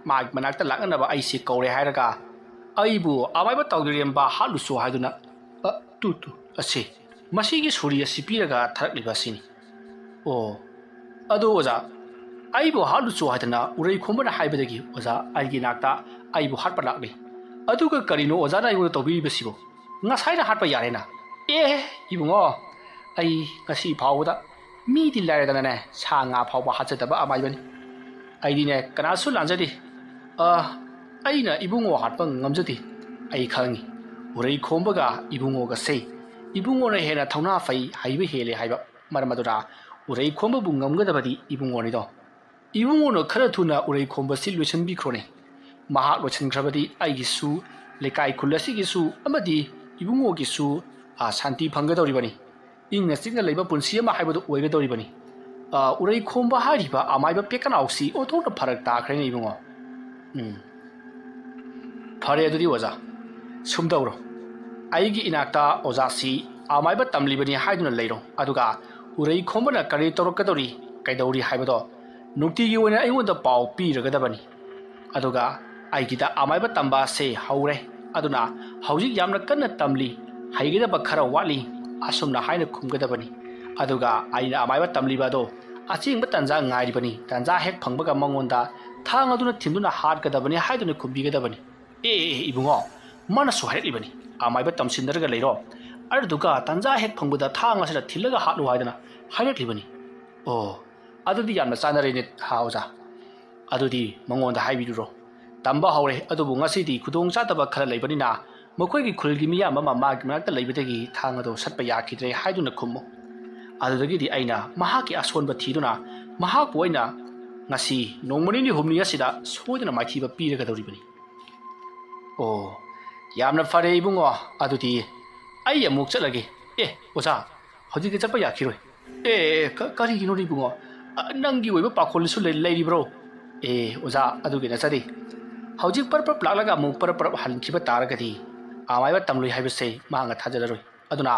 ꯃꯥꯒꯤ ꯃꯅꯥꯛꯇ ꯂꯥꯛꯅꯅꯕ ꯑꯩꯁꯤ ꯀꯧꯔꯦ ꯍꯥꯏꯔꯒ ꯑꯩꯕꯨ ꯑꯃꯥꯏꯕ ꯇꯥꯎꯗ꯭ꯔꯤꯔꯦꯝꯕ ꯍꯥꯠꯂꯨꯆꯣ ꯍꯥꯏꯗꯨꯅ ꯑꯁꯤ ꯃꯁꯤꯒꯤ ꯁꯨꯔꯤ ꯑꯁꯤ ꯄꯤꯔꯒ ꯊꯥꯔꯛꯂꯤꯕ ꯑꯁꯤꯅꯤ ꯑꯗꯨ ꯑꯣꯖꯥ ꯑꯩꯕꯨ ꯍꯥꯠꯂꯨꯆꯣ ꯍꯥꯏꯗꯅ ꯎꯔꯩ ꯈꯣꯝꯕꯅ ꯍꯥꯏꯕꯗꯒꯤ ꯑꯣꯖꯥ ꯑꯩꯒꯤ ꯅꯥꯛꯇ ꯑꯩꯕꯨ ꯍꯥꯠꯄ ꯂꯥꯛꯂꯤ ꯑꯗꯨꯒ ꯀꯔꯤꯅꯣ ꯑꯣꯖꯥꯅ ꯑꯩꯉꯣꯟꯗ ꯇꯧꯕꯤꯔꯤꯕꯁꯤꯕꯨ ꯉꯁꯥꯏꯅ ꯍꯥꯠꯄ ꯌꯥꯔꯦꯅ ꯏꯕꯨꯡꯉꯣ ꯑꯩ ꯉꯁꯤ ꯐꯥꯎꯕꯗ ꯃꯤꯗꯤ ꯂꯥꯏꯔꯗꯅꯅꯦ ꯁꯥ ꯉꯥ ꯐꯥꯎꯕ ꯍꯥꯠꯆꯗꯕ ꯑꯃꯥꯏꯕꯅꯤ ꯑꯩꯗꯤꯅꯦ ꯀꯅꯥꯁꯨ ꯂꯥꯟꯖꯗꯦ ꯑꯩꯅ ꯏꯕꯨꯡꯉꯣ ꯍꯥꯠꯄ ꯉꯝꯖꯗꯦ ꯑꯩ ꯈꯪꯉꯤ ꯎꯔꯩ ꯈꯣꯝꯕꯒ ꯏꯕꯨꯡꯉꯣꯒꯁꯦ ꯏꯕꯨꯡꯉꯣꯅ ꯍꯦꯟꯅ ꯊꯧꯅꯥ ꯐꯩ ꯍꯩꯕ ꯍꯦꯜꯂꯦ ꯍꯥꯏꯕ ꯃꯔꯝ ꯑꯗꯨꯅ ꯎꯔꯩ ꯈꯣꯝꯕꯕꯨ ꯉꯝꯒꯗꯕꯗꯤ ꯏꯕꯨꯡꯉꯣꯅꯤꯗꯣ ꯏꯕꯨꯡꯉꯣꯅ ꯈꯔ ꯊꯨꯅ ꯎꯔꯩ ꯈꯣꯝꯕꯁꯤ ꯂꯣꯏꯁꯤꯟꯕꯤꯈ꯭ꯔꯣꯅꯦ ꯃꯍꯥꯛ ꯂꯣꯏꯁꯤꯟꯈ꯭ꯔꯕꯗꯤ ꯑꯩꯒꯤꯁꯨ ꯂꯩꯀꯥꯏ ꯈꯨꯜ ꯑꯁꯤꯒꯤꯁꯨ ꯑꯃꯗꯤ ꯏꯕꯨꯡꯉꯣꯒꯤꯁꯨ ꯁꯥꯟꯇꯤ ꯐꯪꯒꯗꯧꯔꯤꯕꯅꯤ ꯏꯪꯅ ꯆꯤꯛꯅ ꯂꯩꯕ ꯄꯨꯟꯁꯤ ꯑꯃ ꯍꯥꯏꯕꯗꯨ ꯑꯣꯏꯒꯗꯧꯔꯤꯕꯅꯤ ꯎꯔꯩ ꯈꯣꯝꯕ ꯍꯥꯏꯔꯤꯕ ꯑꯃꯥꯏꯕ ꯄꯦꯀꯅꯥꯎꯁꯤ ꯑꯣꯟꯊꯣꯛꯅ ꯐꯔꯛ ꯇꯥꯈ꯭ꯔꯦꯅꯦ ꯏꯕꯨꯡꯉꯣ ꯐꯔꯦ ꯑꯗꯨꯗꯤ ꯑꯣꯖꯥ ꯁꯨꯝꯗꯧꯔꯣ ꯑꯩꯒꯤ ꯏꯅꯥꯛꯇ ꯑꯣꯖꯥꯁꯤ ꯑꯃꯥꯏꯕ ꯇꯝꯂꯤꯕꯅꯤ ꯍꯥꯏꯗꯨꯅ ꯂꯩꯔꯣ ꯑꯗꯨꯒ ꯎꯔꯩ ꯈꯣꯝꯕꯅ ꯀꯔꯤ ꯇꯧꯔꯛꯀꯗꯧꯔꯤ ꯀꯩꯗꯧꯔꯤ ꯍꯥꯏꯕꯗꯣ ꯅꯨꯡꯇꯤꯒꯤ ꯑꯣꯏꯅ ꯑꯩꯉꯣꯟꯗ ꯄꯥꯎ ꯄꯤꯔꯒꯗꯕꯅꯤ ꯑꯗꯨꯒ ꯑꯩꯒꯤꯗ ꯑꯃꯥꯏꯕ ꯇꯝꯕ ꯑꯁꯦ ꯍꯧꯔꯦ ꯑꯗꯨꯅ ꯍꯧꯖꯤꯛ ꯌꯥꯝꯅ ꯀꯟꯅ ꯇꯝꯂꯤ ꯍꯩꯒꯗꯕ ꯈꯔ ꯋꯥꯠꯂꯤ ꯑꯁꯨꯝꯅ ꯍꯥꯏꯅ ꯈꯨꯝꯒꯗꯕꯅꯤ ꯑꯗꯨꯒ ꯑꯩꯅ ꯑꯃꯥꯏꯕ ꯇꯝꯂꯤꯕ ꯑꯗꯣ ꯑꯆꯦꯡꯕ ꯇꯟꯖꯥ ꯉꯥꯏꯔꯤꯕꯅꯤ ꯇꯟꯖꯥ ꯍꯦꯛ ꯐꯪꯕꯒ ꯃꯉꯣꯟꯗ ꯊꯥꯡ ꯑꯗꯨꯅ ꯊꯤꯟꯗꯨꯅ ꯍꯥꯠꯀꯗꯕꯅꯤ ꯍꯥꯏꯗꯨꯅ ꯈꯨꯝꯕꯤꯒꯗꯕꯅꯤ ꯏꯕꯨꯡꯉꯣ ꯃꯥꯅꯁꯨ ꯍꯥꯏꯔꯛꯂꯤꯕꯅꯤ ꯑꯃꯥꯏꯕ ꯇꯝꯁꯤꯟꯅꯔꯒ ꯂꯩꯔꯣ ꯑꯗꯨꯒ ꯇꯟꯖꯥ ꯍꯦꯛ ꯐꯪꯕꯗ ꯊꯥꯡ ꯑꯁꯤꯗ ꯊꯤꯜꯂꯒ ꯍꯥꯠꯂꯨ ꯍꯥꯏꯗꯅ ꯍꯥꯏꯔꯛꯂꯤꯕꯅꯤ ꯑꯗꯨꯗꯤ ꯌꯥꯝꯅ ꯆꯥꯅꯔꯦꯅꯦ ꯑꯣꯖꯥ ꯑꯗꯨꯗꯤ ꯃꯉꯣꯟꯗ ꯍꯥꯏꯕꯤꯔꯨꯔꯣ ꯇꯝꯕ ꯍꯧꯔꯦ ꯑꯗꯨꯕꯨ ꯉꯁꯤꯗꯤ ꯈꯨꯗꯣꯡꯆꯥꯗꯕ ꯈꯔ ꯂꯩꯕꯅꯤꯅ ꯃꯈꯣꯏꯒꯤ ꯈꯨꯜꯒꯤ ꯃꯤꯌꯥꯝ ꯑꯃ ꯃꯥꯒꯤ ꯃꯅꯥꯛꯇ ꯂꯩꯕꯗꯒꯤ ꯊꯥꯡ ꯑꯗꯨ ꯁꯠꯄ ꯌꯥꯈꯤꯗ꯭ꯔꯦ ꯍꯥꯏꯗꯨꯅ ꯈꯨꯝꯃꯨ ꯑꯗꯨꯗꯒꯤꯗꯤ ꯑꯩꯅ ꯃꯍꯥꯛꯀꯤ ꯑꯁꯣꯟꯕ ꯊꯤꯗꯨꯅ ꯃꯍꯥꯛꯄꯨ ꯑꯩꯅ ꯉꯁꯤ ꯅꯣꯡꯃ ꯅꯤꯅꯤ ꯍꯨꯝꯅꯤ ꯑꯁꯤꯗ ꯁꯣꯏꯗꯅ ꯃꯥꯏꯊꯤꯕ ꯄꯤꯔꯒꯗꯧꯔꯤꯕꯅꯤ ꯌꯥꯝꯅ ꯐꯔꯦ ꯏꯕꯨꯡꯉꯣ ꯑꯗꯨꯗꯤ ꯑꯩ ꯑꯃꯨꯛ ꯆꯠꯂꯒꯦ ꯑꯣꯖꯥ ꯍꯧꯖꯤꯛꯇꯤ ꯆꯠꯄ ꯌꯥꯈꯤꯔꯣꯏ ꯀꯔꯤꯒꯤꯅꯣ ꯏꯕꯨꯡꯉꯣ ꯅꯪꯒꯤ ꯑꯣꯏꯕ ꯄꯥꯈꯣꯜꯁꯨ ꯂꯩꯔꯤꯕ꯭ꯔꯣ ꯑꯣꯖꯥ ꯑꯗꯨꯒꯤ ꯅꯠꯆꯗꯦ ꯍꯧꯖꯤꯛ ꯄꯔꯞ ꯂꯥꯛꯂꯒ ꯑꯃꯨꯛ ꯄꯔꯞ ꯍꯟꯈꯤꯕ ꯇꯥꯔꯒꯗꯤ ꯑꯃꯥꯏꯕ ꯇꯝꯂꯣꯏ ꯍꯥꯏꯕꯁꯦ ꯃꯍꯥꯛꯅ ꯊꯥꯖꯔꯔꯣꯏ ꯑꯗꯨꯅ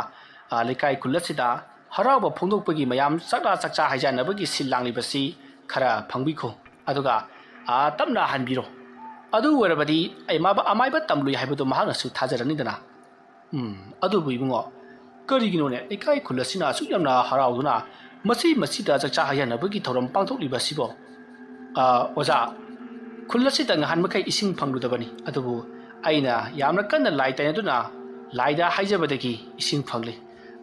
ꯂꯩꯀꯥꯏ ꯈꯨꯜ ꯑꯁꯤꯗ ꯍꯔꯥꯎꯕ ꯐꯣꯡꯗꯣꯛꯄꯒꯤ ꯃꯌꯥꯝ ꯆꯥꯛꯆꯥ ꯍꯩꯖꯥꯟꯅꯕꯒꯤ ꯁꯤꯜ ꯂꯥꯡꯂꯤꯕꯁꯤ ꯈꯔ ꯐꯪꯕꯤꯈꯣ ꯑꯗꯨꯒ ꯇꯞꯅ ꯍꯟꯕꯤꯔꯣ ꯑꯗꯨ ꯑꯣꯏꯔꯕꯗꯤ ꯑꯃꯥꯏꯕ ꯇꯝꯂꯣꯏ ꯍꯥꯏꯕꯗꯨ ꯃꯍꯥꯛꯅꯁꯨ ꯊꯥꯖꯔꯅꯤꯗꯅ ꯑꯗꯨꯕꯨ ꯏꯕꯨꯡꯉꯣ ꯀꯔꯤꯒꯤꯅꯣꯅꯦ ꯂꯩꯀꯥꯏ ꯈꯨꯜ ꯑꯁꯤꯅ ꯑꯁꯨꯛ ꯌꯥꯝꯅ ꯍꯔꯥꯎꯗꯨꯅ ꯃꯁꯤꯗ ꯆꯥꯛꯆꯥ ꯍꯩꯖꯥꯟꯅꯕꯒꯤ ꯊꯧꯔꯝ ꯄꯥꯡꯊꯣꯛꯂꯤꯕꯁꯤꯕꯣ ꯑꯣꯖꯥ ꯈꯨꯜ ꯑꯁꯤꯗ ꯉꯍꯥꯟ ꯃꯈꯩ ꯏꯁꯤꯡ ꯐꯪꯂꯨꯗꯕꯅꯤ ꯑꯗꯨꯕꯨ ꯑꯩꯅ ꯌꯥꯝꯅ ꯀꯟꯅ ꯂꯥꯏ ꯇꯩꯅꯗꯨꯅ ꯂꯥꯏꯗ ꯍꯥꯏꯖꯕꯗꯒꯤ ꯏꯁꯤꯡ ꯐꯪꯂꯤ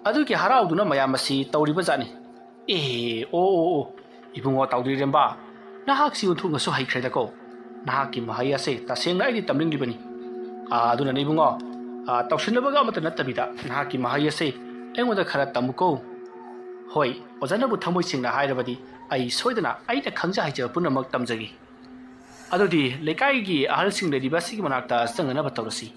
ꯑꯗꯨꯒꯤ ꯍꯔꯥꯎꯗꯨꯅ ꯃꯌꯥꯝ ꯑꯁꯤ ꯇꯧꯔꯤꯕꯖꯥꯠꯅꯤ ꯑꯣ ꯏꯕꯨꯡꯉꯣ ꯇꯥꯎꯗ꯭ꯔꯤꯔꯦꯝꯕ ꯅꯍꯥꯛꯁꯤ ꯑꯣꯟꯊꯣꯛꯅꯁꯨ ꯍꯩꯈ꯭ꯔꯦꯗꯀꯣ ꯅꯍꯥꯛꯀꯤ ꯃꯍꯩ ꯑꯁꯦ ꯇꯁꯦꯡꯅ ꯑꯩꯗꯤ ꯇꯝꯅꯤꯡꯂꯤꯕꯅꯤ ꯑꯗꯨꯅꯅꯦ ꯏꯕꯨꯡꯉꯣ ꯇꯧꯁꯤꯟꯅꯕꯒ ꯑꯃꯠꯇ ꯅꯠꯇꯕꯤꯗ ꯅꯍꯥꯛꯀꯤ ꯃꯍꯩ ꯑꯁꯦ ꯑꯩꯉꯣꯟꯗ ꯈꯔ ꯇꯝꯃꯨꯀꯣ ꯍꯣꯏ ꯑꯣꯖꯥꯅꯕꯨ ꯊꯃꯣꯏ ꯁꯦꯡꯅ ꯍꯥꯏꯔꯕꯗꯤ ꯑꯩ ꯁꯣꯏꯗꯅ ꯑꯩꯅ ꯈꯪꯖ ꯍꯩꯖꯕ ꯄꯨꯝꯅꯃꯛ ꯇꯝꯖꯒꯦ ꯑꯗꯨꯗꯤ ꯂꯩꯀꯥꯏꯒꯤ ꯑꯍꯜꯁꯤꯡ ꯂꯩꯔꯤꯕ ꯑꯁꯤꯒꯤ ꯃꯅꯥꯛꯇ ꯆꯪꯅꯅꯕ ꯇꯧꯔꯁꯤ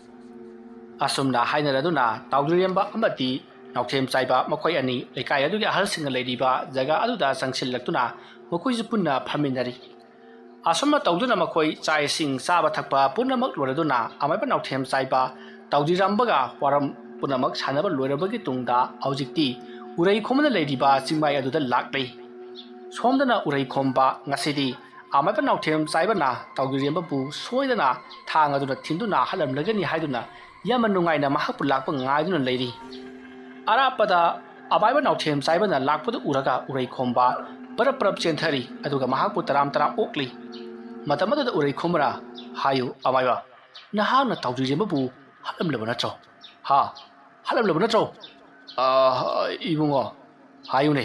ꯑꯁꯨꯝꯅ ꯍꯥꯏꯅꯔꯗꯨꯅ ꯇꯥꯎꯗ꯭ꯔꯤꯔꯦꯝꯕ ꯑꯃꯗꯤ ꯅꯥꯎꯊꯦꯝ ꯆꯥꯏꯕ ꯃꯈꯣꯏ ꯑꯅꯤ ꯂꯩꯀꯥꯏ ꯑꯗꯨꯒꯤ ꯑꯍꯜꯁꯤꯡꯅ ꯂꯩꯔꯤꯕ ꯖꯒꯥ ꯑꯗꯨꯗ ꯆꯪꯁꯤꯜꯂꯛꯇꯨꯅ ꯃꯈꯣꯏꯁꯨ ꯄꯨꯟꯅ ꯐꯝꯃꯤꯟꯅꯔꯤ ꯑꯁꯨꯝꯅ ꯇꯧꯗꯨꯅ ꯃꯈꯣꯏ ꯆꯥꯛ ꯏꯁꯤꯡ ꯆꯥꯕ ꯊꯛꯄ ꯄꯨꯝꯅꯃꯛ ꯂꯣꯏꯔꯗꯨꯅ ꯑꯃꯥꯏꯕ ꯅꯥꯎꯊꯦꯝ ꯆꯥꯏꯕ ꯇꯥꯎꯗ꯭ꯔꯤꯔꯦꯝꯕꯒ ꯋꯥꯔꯝ ꯄꯨꯝꯅꯃꯛ ꯁꯥꯟꯅꯕ ꯂꯣꯏꯔꯕꯒꯤ ꯇꯨꯡꯗ ꯍꯧꯖꯤꯛꯇꯤ ꯎꯔꯩ ꯈꯣꯝꯗꯅ ꯂꯩꯔꯤꯕ ꯆꯤꯡꯃꯥꯏ ꯑꯗꯨꯗ ꯂꯥꯛꯂꯤ ꯁꯣꯝꯗꯅ ꯎꯔꯩ ꯈꯣꯝꯕ ꯉꯁꯤꯗꯤ ꯑꯃꯥꯏꯕ ꯅꯥꯎꯊꯦꯝ ꯆꯥꯏꯕꯅ ꯇꯥꯎꯗ꯭ꯔꯤꯔꯦꯝꯕꯕꯨ ꯁꯣꯏꯗꯅ ꯊꯥꯡ ꯑꯗꯨꯅ ꯊꯤꯟꯗꯨꯅ ꯍꯜꯂꯝꯂꯒꯅꯤ ꯍꯥꯏꯗꯨꯅ ꯌꯥꯝꯅ ꯅꯨꯡꯉꯥꯏꯅ ꯃꯍꯥꯛꯄꯨ ꯂꯥꯛꯄ ꯉꯥꯏꯗꯨꯅ ꯂꯩꯔꯤ ꯑꯔꯥꯞꯄꯗ ꯑꯃꯥꯏꯕ ꯅꯥꯎꯊꯦꯝ ꯆꯥꯏꯕꯅ ꯂꯥꯛꯄꯗꯨ ꯎꯔꯒ ꯎꯔꯩ ꯈꯣꯝꯕ ꯄꯔꯞ ꯆꯦꯟꯊꯔꯤ ꯑꯗꯨꯒ ꯃꯍꯥꯛꯄꯨ ꯇꯔꯥꯝ ꯑꯣꯛꯂꯤ ꯃꯇꯝ ꯑꯗꯨꯗ ꯎꯔꯩ ꯈꯣꯝꯕꯅ ꯍꯥꯏꯌꯨ ꯑꯃꯥꯏꯕ ꯅꯍꯥꯛꯅ ꯇꯥꯎꯗ꯭ꯔꯤꯔꯦꯝꯕꯕꯨ ꯍꯥꯠꯂꯝꯂꯕ ꯅꯠꯇ꯭ꯔꯣ ꯍꯥꯠꯂꯝꯂꯕ ꯅꯠꯇ꯭ꯔꯣ ꯏꯕꯨꯡꯉꯣ ꯍꯥꯏꯌꯨꯅꯦ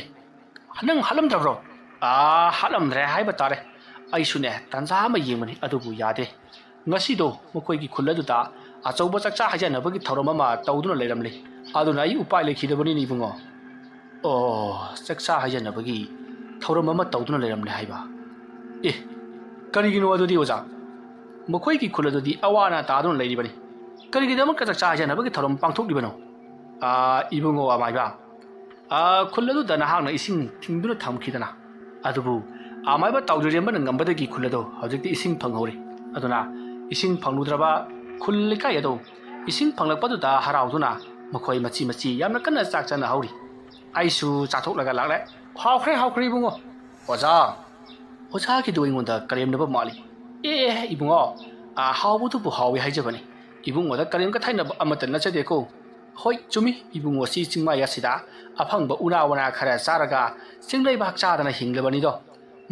ꯅꯪ ꯍꯥꯠꯂꯝꯗ꯭ꯔꯕ꯭ꯔꯣ ꯍꯥꯠꯂꯝꯗ꯭ꯔꯦ ꯍꯥꯏꯕ ꯇꯥꯔꯦ ꯑꯩꯁꯨꯅꯦ ꯇꯟꯖꯥ ꯑꯃ ꯌꯦꯡꯕꯅꯤ ꯑꯗꯨꯕꯨ ꯌꯥꯗꯦ ꯉꯁꯤꯗꯣ ꯃꯈꯣꯏꯒꯤ ꯈꯨꯜ ꯑꯗꯨꯗ ꯑꯆꯧꯕ ꯆꯥꯛꯆꯥ ꯍꯩꯖꯥꯟꯅꯕꯒꯤ ꯊꯧꯔꯝ ꯑꯃ ꯇꯧꯗꯨꯅ ꯂꯩꯔꯝꯂꯤ ꯑꯗꯨꯅ ꯑꯩ ꯎꯄꯥꯏ ꯂꯩꯈꯤꯗꯕꯅꯤꯅꯦ ꯏꯕꯨꯡꯉꯣ ꯆꯥꯛꯆꯥ ꯍꯩꯖꯥꯟꯅꯕꯒꯤ ꯊꯧꯔꯝ ꯑꯃ ꯇꯧꯗꯨꯅ ꯂꯩꯔꯝꯂꯦ ꯍꯥꯏꯕ ꯀꯔꯤꯒꯤꯅꯣ ꯑꯗꯨꯗꯤ ꯑꯣꯖꯥ ꯃꯈꯣꯏꯒꯤ ꯈꯨꯜ ꯑꯗꯨꯗꯤ ꯑꯋꯥ ꯑꯅꯥ ꯇꯥꯗꯨꯅ ꯂꯩꯔꯤꯕꯅꯤ ꯀꯔꯤꯒꯤꯗꯃꯛꯇ ꯆꯥꯛꯆꯥ ꯍꯩꯖꯥꯟꯅꯕꯒꯤ ꯊꯧꯔꯝ ꯄꯥꯡꯊꯣꯛꯂꯤꯕꯅꯣ ꯏꯕꯨꯡꯉꯣ ꯑꯃꯥꯏꯕ ꯈꯨꯜ ꯑꯗꯨꯗ ꯅꯍꯥꯛꯅ ꯏꯁꯤꯡ ꯊꯤꯡꯗꯨꯅ ꯊꯝꯈꯤꯗꯅ ꯑꯗꯨꯕꯨ ꯑꯃꯥꯏꯕ ꯇꯥꯎꯗ꯭ꯔꯤꯔꯦꯝꯕꯅ ꯉꯝꯕꯗꯒꯤ ꯈꯨꯜ ꯑꯗꯨ ꯍꯧꯖꯤꯛꯇꯤ ꯏꯁꯤꯡ ꯐꯪꯍꯧꯔꯤ ꯑꯗꯨꯅ ꯏꯁꯤꯡ ꯐꯪꯂꯨꯗ꯭ꯔꯕ ꯈꯨꯜ ꯂꯩꯀꯥꯏ ꯑꯗꯨ ꯏꯁꯤꯡ ꯐꯪꯂꯛꯄꯗꯨꯗ ꯍꯔꯥꯎꯗꯨꯅ ꯃꯈꯣꯏ ꯃꯆꯤ ꯌꯥꯝꯅ ꯀꯟꯅ ꯆꯥꯛ ꯆꯥꯅꯍꯧꯔꯤ ꯑꯩꯁꯨ ꯆꯥꯊꯣꯛꯂꯒ ꯂꯥꯛꯂꯦ ꯍꯥꯎꯈ꯭ꯔꯦ ꯏꯕꯨꯡꯉꯣ ꯑꯣꯖꯥꯒꯤꯗꯨ ꯑꯩꯉꯣꯟꯗ ꯀꯔꯦꯝꯅꯕ ꯃꯥꯜꯂꯤ ꯏꯕꯨꯡꯉꯣ ꯍꯥꯎꯕꯗꯨꯕꯨ ꯍꯥꯎꯋꯤ ꯍꯥꯏꯖꯕꯅꯤ ꯏꯕꯨꯡꯉꯣꯗ ꯀꯔꯦꯝ ꯀꯊꯥꯏꯅꯕ ꯑꯃꯠꯇ ꯅꯠꯆꯗꯦꯀꯣ ꯍꯣꯏ ꯆꯨꯝꯃꯤ ꯏꯕꯨꯡꯉꯣꯁꯤ ꯆꯤꯡꯃꯥꯏ ꯑꯁꯤꯗ ꯑꯐꯪꯕ ꯎꯅꯥ ꯋꯥꯅꯥ ꯈꯔ ꯆꯥꯔꯒ ꯆꯤꯡꯂꯩꯕꯥꯛ ꯆꯥꯗꯅ ꯍꯤꯡꯂꯕꯅꯤꯗꯣ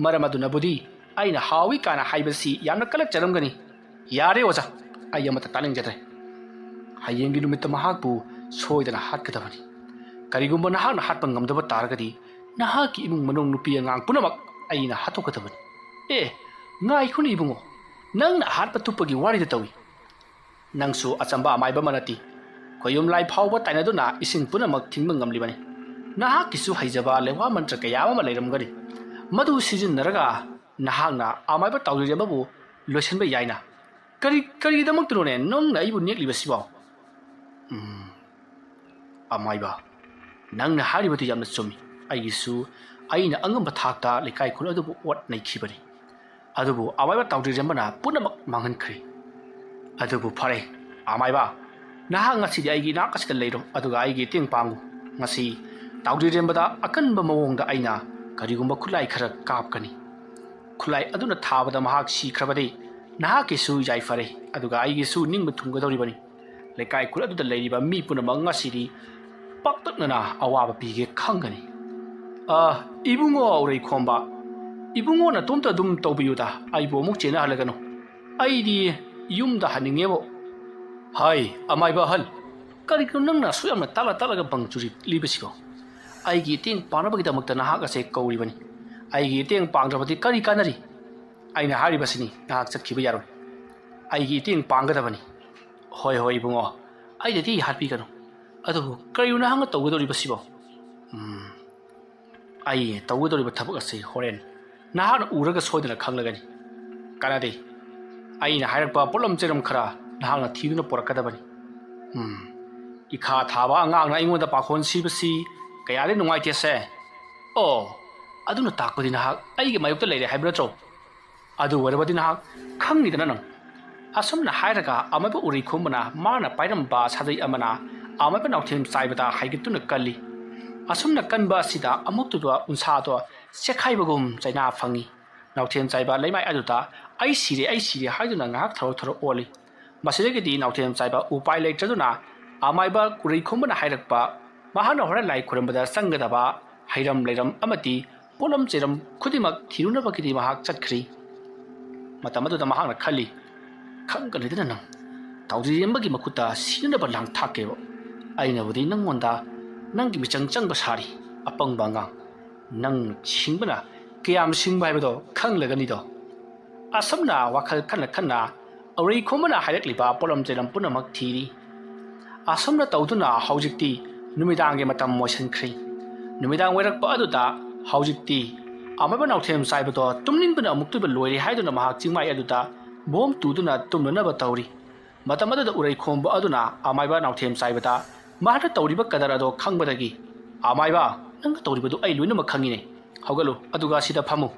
ꯃꯔꯝ ꯑꯗꯨꯅꯕꯨꯗꯤ ꯑꯩꯅ ꯍꯥꯎꯋꯤ ꯀꯥꯅ ꯍꯥꯏꯕꯁꯤ ꯌꯥꯝꯅ ꯀꯂꯛꯆꯔꯝꯒꯅꯤ ꯌꯥꯔꯦ ꯑꯣꯖꯥ ꯑꯩ ꯑꯃꯠꯇ ꯇꯥꯅꯤꯡꯖꯗ꯭ꯔꯦ ꯍꯌꯦꯡꯒꯤ ꯅꯨꯃꯤꯠꯇ ꯃꯍꯥꯛꯄꯨ ꯁꯣꯏꯗꯅ ꯍꯥꯠꯀꯗꯕꯅꯤ ꯀꯔꯤꯒꯨꯝꯕ ꯅꯍꯥꯛꯅ ꯍꯥꯠꯄ ꯉꯝꯗꯕ ꯇꯥꯔꯒꯗꯤ ꯅꯍꯥꯛꯀꯤ ꯏꯃꯨꯡ ꯃꯅꯨꯡ ꯅꯨꯄꯤ ꯑꯉꯥꯡ ꯄꯨꯝꯅꯃꯛ ꯑꯩꯅ ꯍꯥꯠꯇꯣꯛꯀꯗꯕꯅꯤ ꯉꯥꯏꯈꯣꯅꯦ ꯏꯕꯨꯡꯉꯣ ꯅꯪꯅ ꯍꯥꯠꯄ ꯇꯨꯞꯄꯒꯤ ꯋꯥꯔꯤꯗ ꯇꯧꯏ ꯅꯪꯁꯨ ꯑꯆꯝꯕ ꯑꯃꯥꯏꯕ ꯑꯃ ꯅꯠꯇꯦ ꯈꯣꯌꯨꯝ ꯂꯥꯏ ꯐꯥꯎꯕ ꯇꯥꯏꯅꯗꯨꯅ ꯏꯁꯤꯡ ꯄꯨꯝꯅꯃꯛ ꯊꯤꯡꯕ ꯉꯝꯂꯤꯕꯅꯤ ꯅꯍꯥꯛꯀꯤꯁꯨ ꯍꯩꯖꯕ ꯂꯩꯋꯥ ꯃꯟꯇ꯭ꯔ ꯀꯌꯥ ꯑꯃ ꯂꯩꯔꯝꯒꯅꯤ ꯃꯗꯨ ꯁꯤꯖꯤꯟꯅꯔꯒ ꯅꯍꯥꯛꯅ ꯑꯃꯥꯏꯕ ꯇꯥꯎꯗ꯭ꯔꯤꯔꯦꯝꯕꯕꯨ ꯂꯣꯏꯁꯤꯟꯕ ꯌꯥꯏꯅ ꯀꯔꯤꯒꯤꯗꯃꯛꯇꯅꯣꯅꯦ ꯅꯪꯅ ꯑꯩꯕꯨ ꯅꯦꯛꯂꯤꯕꯁꯤꯕꯣ ꯑꯃꯥꯏꯕ ꯅꯪꯅ ꯍꯥꯏꯔꯤꯕꯗꯨ ꯌꯥꯝꯅ ꯆꯨꯝꯃꯤ ꯑꯩꯒꯤꯁꯨ ꯑꯩꯅ ꯑꯉꯝꯕ ꯊꯥꯛꯇ ꯂꯩꯀꯥꯏ ꯈꯨꯜ ꯑꯗꯨꯕꯨ ꯑꯣꯠ ꯅꯩꯈꯤꯕꯅꯤ ꯑꯗꯨꯕꯨ ꯑꯃꯥꯏꯕ ꯇꯥꯎꯗ꯭ꯔꯤꯔꯦꯝꯕꯅ ꯄꯨꯝꯅꯃꯛ ꯃꯥꯡꯍꯟꯈ꯭ꯔꯦ ꯑꯗꯨꯕꯨ ꯐꯔꯦ ꯑꯃꯥꯏꯕ ꯅꯍꯥꯛ ꯉꯁꯤꯗꯤ ꯑꯩꯒꯤ ꯏꯅꯥꯛ ꯑꯁꯤꯗ ꯂꯩꯔꯣ ꯑꯗꯨꯒ ꯑꯩꯒꯤ ꯃꯇꯦꯡ ꯄꯥꯡꯉꯨ ꯉꯁꯤ ꯇꯥꯎꯗ꯭ꯔꯤꯔꯦꯝꯕꯗ ꯑꯀꯟꯕ ꯃꯑꯣꯡꯗ ꯑꯩꯅ ꯀꯔꯤꯒꯨꯝꯕ ꯈꯨꯠꯂꯥꯏ ꯈꯔ ꯀꯥꯞꯀꯅꯤ ꯈꯨꯠꯂꯥꯏ ꯑꯗꯨꯅ ꯊꯥꯕꯗ ꯃꯍꯥꯛ ꯁꯤꯈ꯭ꯔꯕꯗꯤ ꯅꯍꯥꯛꯀꯤꯁꯨ ꯌꯥꯏꯐꯔꯦ ꯑꯗꯨꯒ ꯑꯩꯒꯤꯁꯨ ꯅꯤꯡꯕ ꯊꯨꯡꯒꯗꯧꯔꯤꯕꯅꯤ ꯂꯩꯀꯥꯏ ꯈꯨꯜ ꯑꯗꯨꯗ ꯂꯩꯔꯤꯕ ꯃꯤ ꯄꯨꯝꯅꯃꯛ ꯉꯁꯤꯗꯤ ꯄꯥꯛꯇꯛꯅꯅ ꯑꯋꯥꯕ ꯄꯤꯒꯦ ꯈꯪꯒꯅꯤ ꯏꯕꯨꯡꯉꯣ ꯎꯔꯩ ꯈꯣꯝꯕ ꯏꯕꯨꯡꯉꯣ ꯅꯇꯣꯝꯇ ꯑꯗꯨꯝ ꯇꯧꯕꯤꯌꯨꯗ ꯑꯩꯕꯨ ꯑꯃꯨꯛ ꯆꯦꯟꯅꯍꯜꯂꯒꯅꯨ ꯑꯩꯗꯤ ꯌꯨꯝꯗ ꯍꯟꯅꯤꯡꯉꯦꯕꯣ ꯍꯥꯏ ꯑꯃꯥꯏꯕ ꯑꯍꯜ ꯀꯔꯤꯒꯤꯅꯣ ꯅꯪꯅ ꯑꯁꯨꯛ ꯌꯥꯝꯅ ꯇꯥꯜꯂꯒ ꯕꯪ ꯆꯨꯔꯤꯕꯁꯤꯕꯣ ꯑꯩꯒꯤ ꯃꯇꯦꯡ ꯄꯥꯡꯅꯕꯒꯤꯗꯃꯛꯇ ꯅꯍꯥꯛ ꯑꯁꯦ ꯀꯧꯔꯤꯕꯅꯤ ꯑꯩꯒꯤ ꯃꯇꯦꯡ ꯄꯥꯡꯗ꯭ꯔꯕꯗꯤ ꯀꯔꯤ ꯀꯥꯟꯅꯔꯤ ꯑꯩꯅ ꯍꯥꯏꯔꯤꯕꯁꯤꯅꯤ ꯅꯍꯥꯛ ꯆꯠꯈꯤꯕ ꯌꯥꯔꯣꯏ ꯑꯩꯒꯤ ꯃꯇꯦꯡ ꯄꯥꯡꯒꯗꯕꯅꯤ ꯍꯣꯏ ꯏꯕꯨꯡꯉꯣ ꯑꯩꯅꯗꯤ ꯍꯥꯠꯄꯤꯒꯅꯨ ꯑꯗꯨꯕꯨ ꯀꯔꯤꯅꯣ ꯅꯍꯥꯛꯅ ꯇꯧꯒꯗꯧꯔꯤꯕꯁꯤꯕꯣ ꯑꯩ ꯇꯧꯒꯗꯧꯔꯤꯕ ꯊꯕꯛ ꯑꯁꯤ ꯍꯣꯔꯦꯟ ꯅꯍꯥꯛꯅ ꯎꯔꯒ ꯁꯣꯏꯗꯅ ꯈꯪꯂꯒꯅꯤ ꯀꯥꯟꯅꯗꯦ ꯑꯩꯅ ꯍꯥꯏꯔꯛꯄ ꯄꯣꯠꯂꯝ ꯆꯩꯔꯝ ꯈꯔ ꯅꯍꯥꯛꯅ ꯊꯤꯗꯨꯅ ꯄꯨꯔꯛꯀꯗꯕꯅꯤ ꯏꯈꯥ ꯊꯥꯕ ꯑꯉꯥꯡꯅ ꯑꯩꯉꯣꯟꯗ ꯄꯥꯈꯣꯟ ꯁꯤꯕꯁꯤ ꯀꯌꯥꯗꯤ ꯅꯨꯡꯉꯥꯏꯇꯦꯁꯦ ꯑꯣ ꯑꯗꯨꯅ ꯇꯥꯛꯄꯗꯤ ꯅꯍꯥꯛ ꯑꯩꯒꯤ ꯃꯥꯌꯣꯛꯇ ꯂꯩꯔꯦ ꯍꯥꯏꯕ ꯅꯠꯇ꯭ꯔꯣ ꯑꯗꯨ ꯑꯣꯏꯔꯕꯗꯤ ꯅꯍꯥꯛ ꯈꯪꯉꯤꯗꯅ ꯅꯪ ꯑꯁꯨꯝꯅ ꯍꯥꯏꯔꯒ ꯑꯃꯥꯏꯕ ꯎꯔꯩꯈꯣꯝꯕꯅ ꯃꯥꯅ ꯄꯥꯏꯔꯝꯕ ꯁꯥꯖꯩ ꯑꯃꯅ ꯑꯃꯥꯏꯕ ꯅꯥꯎꯊꯦꯝ ꯆꯥꯏꯕꯗ ꯍꯥꯏꯒꯠꯇꯨꯅ ꯀꯜꯂꯤ ꯑꯁꯨꯝꯅ ꯀꯟꯕ ꯑꯁꯤꯗ ꯑꯃꯨꯛꯇꯨꯗ ꯎꯟꯁꯥꯗꯣ ꯆꯦꯛꯈꯥꯏꯕꯒꯨꯝ ꯆꯩꯅꯥ ꯐꯪꯉꯤ ꯅꯥꯎꯊꯦꯝ ꯆꯥꯏꯕ ꯂꯩꯃꯥꯏ ꯑꯗꯨꯗ ꯑꯩ ꯁꯤꯔꯦ ꯍꯥꯏꯗꯨꯅ ꯉꯥꯏꯍꯥꯛ ꯊꯔꯣ ꯑꯣꯜꯂꯤ ꯃꯁꯤꯗꯒꯤꯗꯤ ꯅꯥꯎꯊꯦꯝ ꯆꯥꯏꯕ ꯎꯄꯥꯏ ꯂꯩꯇ꯭ꯔꯗꯨꯅ ꯑꯃꯥꯏꯕ ꯎꯔꯩꯈꯣꯝꯕꯅ ꯍꯥꯏꯔꯛꯄ ꯃꯍꯥꯛꯅ ꯍꯣꯔꯦꯟ ꯂꯥꯏ ꯈꯨꯔꯝꯕꯗ ꯆꯪꯒꯗꯕ ꯍꯩꯔꯝ ꯂꯩꯔꯝ ꯑꯃꯗꯤ ꯄꯣꯠꯂꯝ ꯆꯩꯔꯝ ꯈꯨꯗꯤꯡꯃꯛ ꯊꯤꯔꯨꯅꯕꯒꯤꯗꯤ ꯃꯍꯥꯛ ꯆꯠꯈ꯭ꯔꯤ ꯃꯇꯝ ꯑꯗꯨꯗ ꯃꯍꯥꯛꯅ ꯈꯜꯂꯤ ꯈꯪꯒꯅꯤꯗꯅ ꯅꯪ ꯇꯥꯎꯖꯔꯦꯝꯕꯒꯤ ꯃꯈꯨꯠꯇ ꯁꯤꯅꯅꯕ ꯂꯥꯡꯊꯥꯛꯀꯦꯕ ꯑꯩꯅꯕꯨꯗꯤ ꯅꯪꯉꯣꯟꯗ ꯅꯪꯒꯤ ꯃꯤꯆꯪ ꯆꯪꯕ ꯁꯥꯔꯤ ꯑꯄꯪꯕ ꯑꯉꯥꯡ ꯅꯪ ꯁꯤꯡꯕꯅ ꯀꯌꯥꯝ ꯁꯤꯡꯕ ꯍꯥꯏꯕꯗꯣ ꯈꯪꯂꯒꯅꯤꯗꯣ ꯑꯁꯨꯝꯅ ꯋꯥꯈꯜ ꯈꯟꯅ ꯎꯔꯩꯈꯣꯝꯕꯅ ꯍꯥꯏꯔꯛꯂꯤꯕ ꯄꯣꯠꯂꯝ ꯆꯩꯔꯝ ꯄꯨꯝꯅꯃꯛ ꯊꯤꯔꯤ ꯑꯁꯨꯝꯅ ꯇꯧꯗꯨꯅ ꯍꯧꯖꯤꯛꯇꯤ ꯅꯨꯃꯤꯗꯥꯡꯒꯤ ꯃꯇꯝ ꯑꯣꯏꯁꯤꯟꯈ꯭ꯔꯤ ꯅꯨꯃꯤꯗꯥꯡ ꯑꯣꯏꯔꯛꯄ ꯑꯗꯨꯗ ꯍꯧꯖꯤꯛꯇꯤ ꯑꯃꯥꯏꯕ ꯅꯥꯎꯊꯦꯝ ꯆꯥꯏꯕꯗꯣ ꯇꯨꯝꯅꯤꯡꯕꯅ ꯑꯃꯨꯛꯇꯣꯏꯕ ꯂꯣꯏꯔꯦ ꯍꯥꯏꯗꯨꯅ ꯃꯍꯥꯛ ꯆꯤꯡꯃꯥꯏ ꯑꯗꯨꯗ ꯕꯣꯝ ꯇꯨꯗꯨꯅ ꯇꯨꯝꯅꯅꯕ ꯇꯧꯔꯤ ꯃꯇꯝ ꯑꯗꯨꯗ ꯎꯔꯩꯈꯣꯝꯕ ꯑꯗꯨꯅ ꯑꯃꯥꯏꯕ ꯅꯥꯎꯊꯦꯝ ꯆꯥꯏꯕꯗ ꯃꯍꯥꯛꯅ ꯇꯧꯔꯤꯕ ꯀꯗꯔ ꯑꯗꯣ ꯈꯪꯕꯗꯒꯤ ꯑꯃꯥꯏꯕ ꯅꯪꯅ ꯇꯧꯔꯤꯕꯗꯨ ꯑꯩ ꯂꯣꯏꯅꯃꯛ ꯈꯪꯉꯤꯅꯦ ꯍꯧꯒꯠꯂꯨ ꯑꯗꯨꯒ ꯁꯤꯗ ꯐꯝꯃꯨ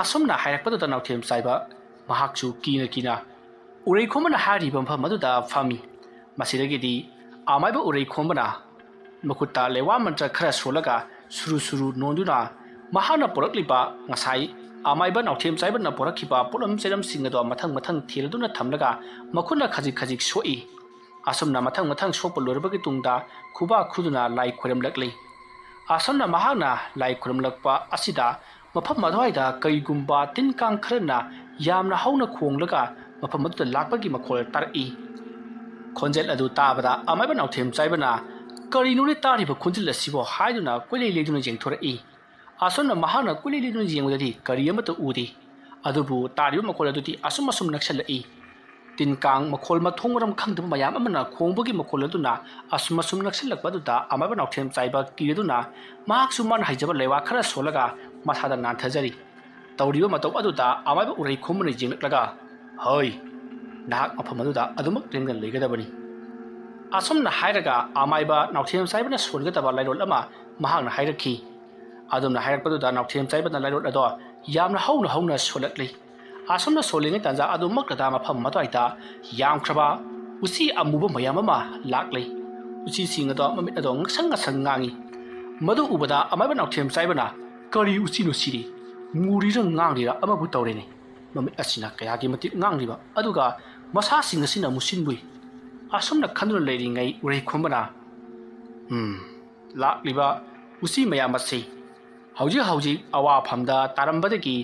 ꯑꯁꯨꯝꯅ ꯍꯥꯏꯔꯛꯄꯗꯨꯗ ꯅꯥꯎꯊꯦꯝ ꯆꯥꯏꯕ ꯃꯍꯥꯛꯁꯨ ꯀꯤꯅ ꯎꯔꯩꯈꯣꯝꯕꯅ ꯍꯥꯏꯔꯤꯕ ꯃꯐꯝ ꯑꯗꯨꯗ ꯐꯝꯃꯤ ꯃꯁꯤꯗꯒꯤꯗꯤ ꯑꯃꯥꯏꯕ ꯎꯔꯩꯈꯣꯝꯕꯅ ꯃꯈꯨꯠꯇ ꯂꯩꯋꯥ ꯃꯟꯇ꯭ꯔ ꯈꯔ ꯁꯣꯜꯂꯒ ꯁꯨꯔꯨ ꯅꯣꯟꯗꯨꯅ ꯃꯍꯥꯛꯅ ꯄꯣꯔꯛꯂꯤꯕ ꯉꯁꯥꯏ ꯑꯃꯥꯏꯕ ꯅꯥꯎꯊꯦꯝ ꯆꯥꯏꯕꯅ ꯄꯣꯔꯛꯈꯤꯕ ꯄꯣꯠꯂꯝ ꯆꯩꯔꯝꯁꯤꯡ ꯑꯗꯣ ꯃꯊꯪ ꯊꯤꯔꯗꯨꯅ ꯊꯝꯂꯒ ꯃꯈꯨꯠꯅ ꯈꯖꯤꯛ ꯁꯣꯛꯏ ꯑꯁꯨꯝꯅ ꯃꯊꯪ ꯁꯣꯛꯄ ꯂꯣꯏꯔꯕꯒꯤ ꯇꯨꯡꯗ ꯈꯨꯕꯥꯛ ꯈꯨꯗꯨꯅ ꯂꯥꯏ ꯈꯣꯏꯔꯝꯂꯛꯂꯤ ꯑꯁꯨꯝꯅ ꯃꯍꯥꯛꯅ ꯂꯥꯏ ꯈꯨꯔꯨꯝꯂꯛꯄ ꯑꯁꯤꯗ ꯃꯐꯝ ꯑꯗꯨꯋꯥꯏꯗ ꯀꯔꯤꯒꯨꯝꯕ ꯇꯤꯟ ꯀꯥꯡ ꯈꯔꯅ ꯌꯥꯝꯅ ꯍꯧꯅ ꯈꯣꯡꯂꯒ ꯃꯐꯝ ꯑꯗꯨꯗ ꯂꯥꯛꯄꯒꯤ ꯃꯈꯣꯜ ꯇꯥꯔꯛꯏ ꯈꯣꯟꯖꯦꯜ ꯑꯗꯨ ꯇꯥꯕꯗ ꯑꯃꯥꯏꯕ ꯅꯥꯎꯊꯦꯝ ꯆꯥꯏꯕꯅ ꯀꯔꯤꯅꯣꯅꯦ ꯇꯥꯔꯤꯕ ꯈꯣꯟꯖꯦꯜ ꯑꯁꯤꯕꯨ ꯍꯥꯏꯗꯨꯅ ꯀꯣꯏꯂꯩ ꯂꯩꯗꯨꯅ ꯌꯦꯡꯊꯣꯔꯛꯏ ꯑꯁꯨꯝꯅ ꯃꯍꯥꯛꯅ ꯀꯣꯏꯂꯩ ꯂꯩꯗꯨꯅ ꯌꯦꯡꯕꯗꯗꯤ ꯀꯔꯤ ꯑꯃꯠꯇ ꯎꯗꯦ ꯑꯗꯨꯕꯨ ꯇꯥꯔꯤꯕ ꯃꯈꯣꯜ ꯑꯗꯨꯗꯤ ꯑꯁꯨꯝ ꯅꯛꯁꯜꯂꯛꯏ ꯇꯤꯟ ꯀꯥꯡ ꯃꯈꯣꯜ ꯃꯊꯣꯡ ꯃꯔꯝ ꯈꯪꯗꯕ ꯃꯌꯥꯝ ꯑꯃꯅ ꯈꯣꯡꯕꯒꯤ ꯃꯈꯣꯜ ꯑꯗꯨꯅ ꯑꯁꯨꯝ ꯅꯛꯁꯜꯂꯛꯄ ꯑꯗꯨꯗ ꯑꯃꯥꯏꯕ ꯅꯥꯎꯊꯦꯝ ꯆꯥꯏꯕ ꯀꯤꯔꯗꯨꯅ ꯃꯍꯥꯛꯁꯨ ꯃꯥꯅ ꯍꯩꯖꯕ ꯂꯩꯋꯥ ꯈꯔ ꯁꯣꯜꯂꯒ ꯃꯁꯥꯗ ꯅꯥꯟꯊꯖꯔꯤ ꯇꯧꯔꯤꯕ ꯃꯇꯧ ꯑꯗꯨꯗ ꯑꯃꯥꯏꯕ ꯎꯔꯩꯈꯣꯝꯕꯅ ꯌꯦꯡꯂꯛꯂꯒ ꯍꯣꯏ ꯅꯍꯥꯛ ꯃꯐꯝ ꯑꯗꯨꯗ ꯑꯗꯨꯃꯛ ꯂꯦꯡꯗꯅ ꯂꯩꯒꯗꯕꯅꯤ ꯑꯁꯨꯝꯅ ꯍꯥꯏꯔꯒ ꯑꯃꯥꯏꯕ ꯅꯥꯎꯊꯦꯝ ꯆꯥꯏꯕꯅ ꯁꯣꯟꯒꯗꯕ ꯂꯥꯏꯔꯣꯠ ꯑꯃ ꯃꯍꯥꯛꯅ ꯍꯥꯏꯔꯛꯈꯤ ꯑꯗꯨꯝꯅ ꯍꯥꯏꯔꯛꯄꯗꯨꯗ ꯅꯥꯎꯊꯦꯝ ꯆꯥꯏꯕꯅ ꯂꯥꯏꯔꯣꯠ ꯑꯗꯣ ꯌꯥꯝꯅ ꯍꯧꯅ ꯁꯣꯜꯂꯛꯂꯤ ꯑꯁꯨꯝꯅ ꯁꯣꯜꯂꯤꯉꯩ ꯇꯥꯟꯖꯥ ꯑꯗꯨꯃꯛꯇꯗ ꯃꯐꯝ ꯑꯗꯨꯋꯥꯏꯗ ꯌꯥꯝꯈ꯭ꯔꯕ ꯎꯆꯤ ꯑꯃꯨꯕ ꯃꯌꯥꯝ ꯑꯃ ꯂꯥꯛꯂꯤ ꯎꯆꯤꯁꯤꯡ ꯑꯗꯣ ꯃꯃꯤꯠ ꯑꯗꯣ ꯉꯛꯁꯪ ꯉꯥꯡꯉꯤ ꯃꯗꯨ ꯎꯕꯗ ꯑꯃꯥꯏꯕ ꯅꯥꯎꯊꯦꯝ ꯆꯥꯏꯕꯅ ꯀꯔꯤ ꯎꯆꯤꯅꯣ ꯁꯤꯗꯤ ꯉꯨꯔꯤꯔ ꯉꯥꯡꯂꯤꯔ ꯑꯃꯕꯨ ꯇꯧꯔꯦꯅꯦ ꯃꯃꯤꯠ ꯑꯁꯤꯅ ꯀꯌꯥꯒꯤ ꯃꯇꯤꯛ ꯉꯥꯡꯂꯤꯕ ꯑꯗꯨꯒ ꯃꯁꯥꯁꯤꯡ ꯑꯁꯤꯅ ꯃꯨꯁꯤꯟꯕꯨꯏ ꯑꯁꯨꯝꯅ ꯈꯟꯗꯨꯅ ꯂꯩꯔꯤꯉꯩ ꯎꯔꯩꯈꯣꯝꯕꯅ ꯂꯥꯛꯂꯤꯕ ꯎꯆꯤ ꯃꯌꯥꯝ ꯑꯁꯤ ꯍꯧꯖꯤꯛ ꯑꯋꯥꯐꯝꯗ ꯇꯥꯔꯝꯕꯗꯒꯤ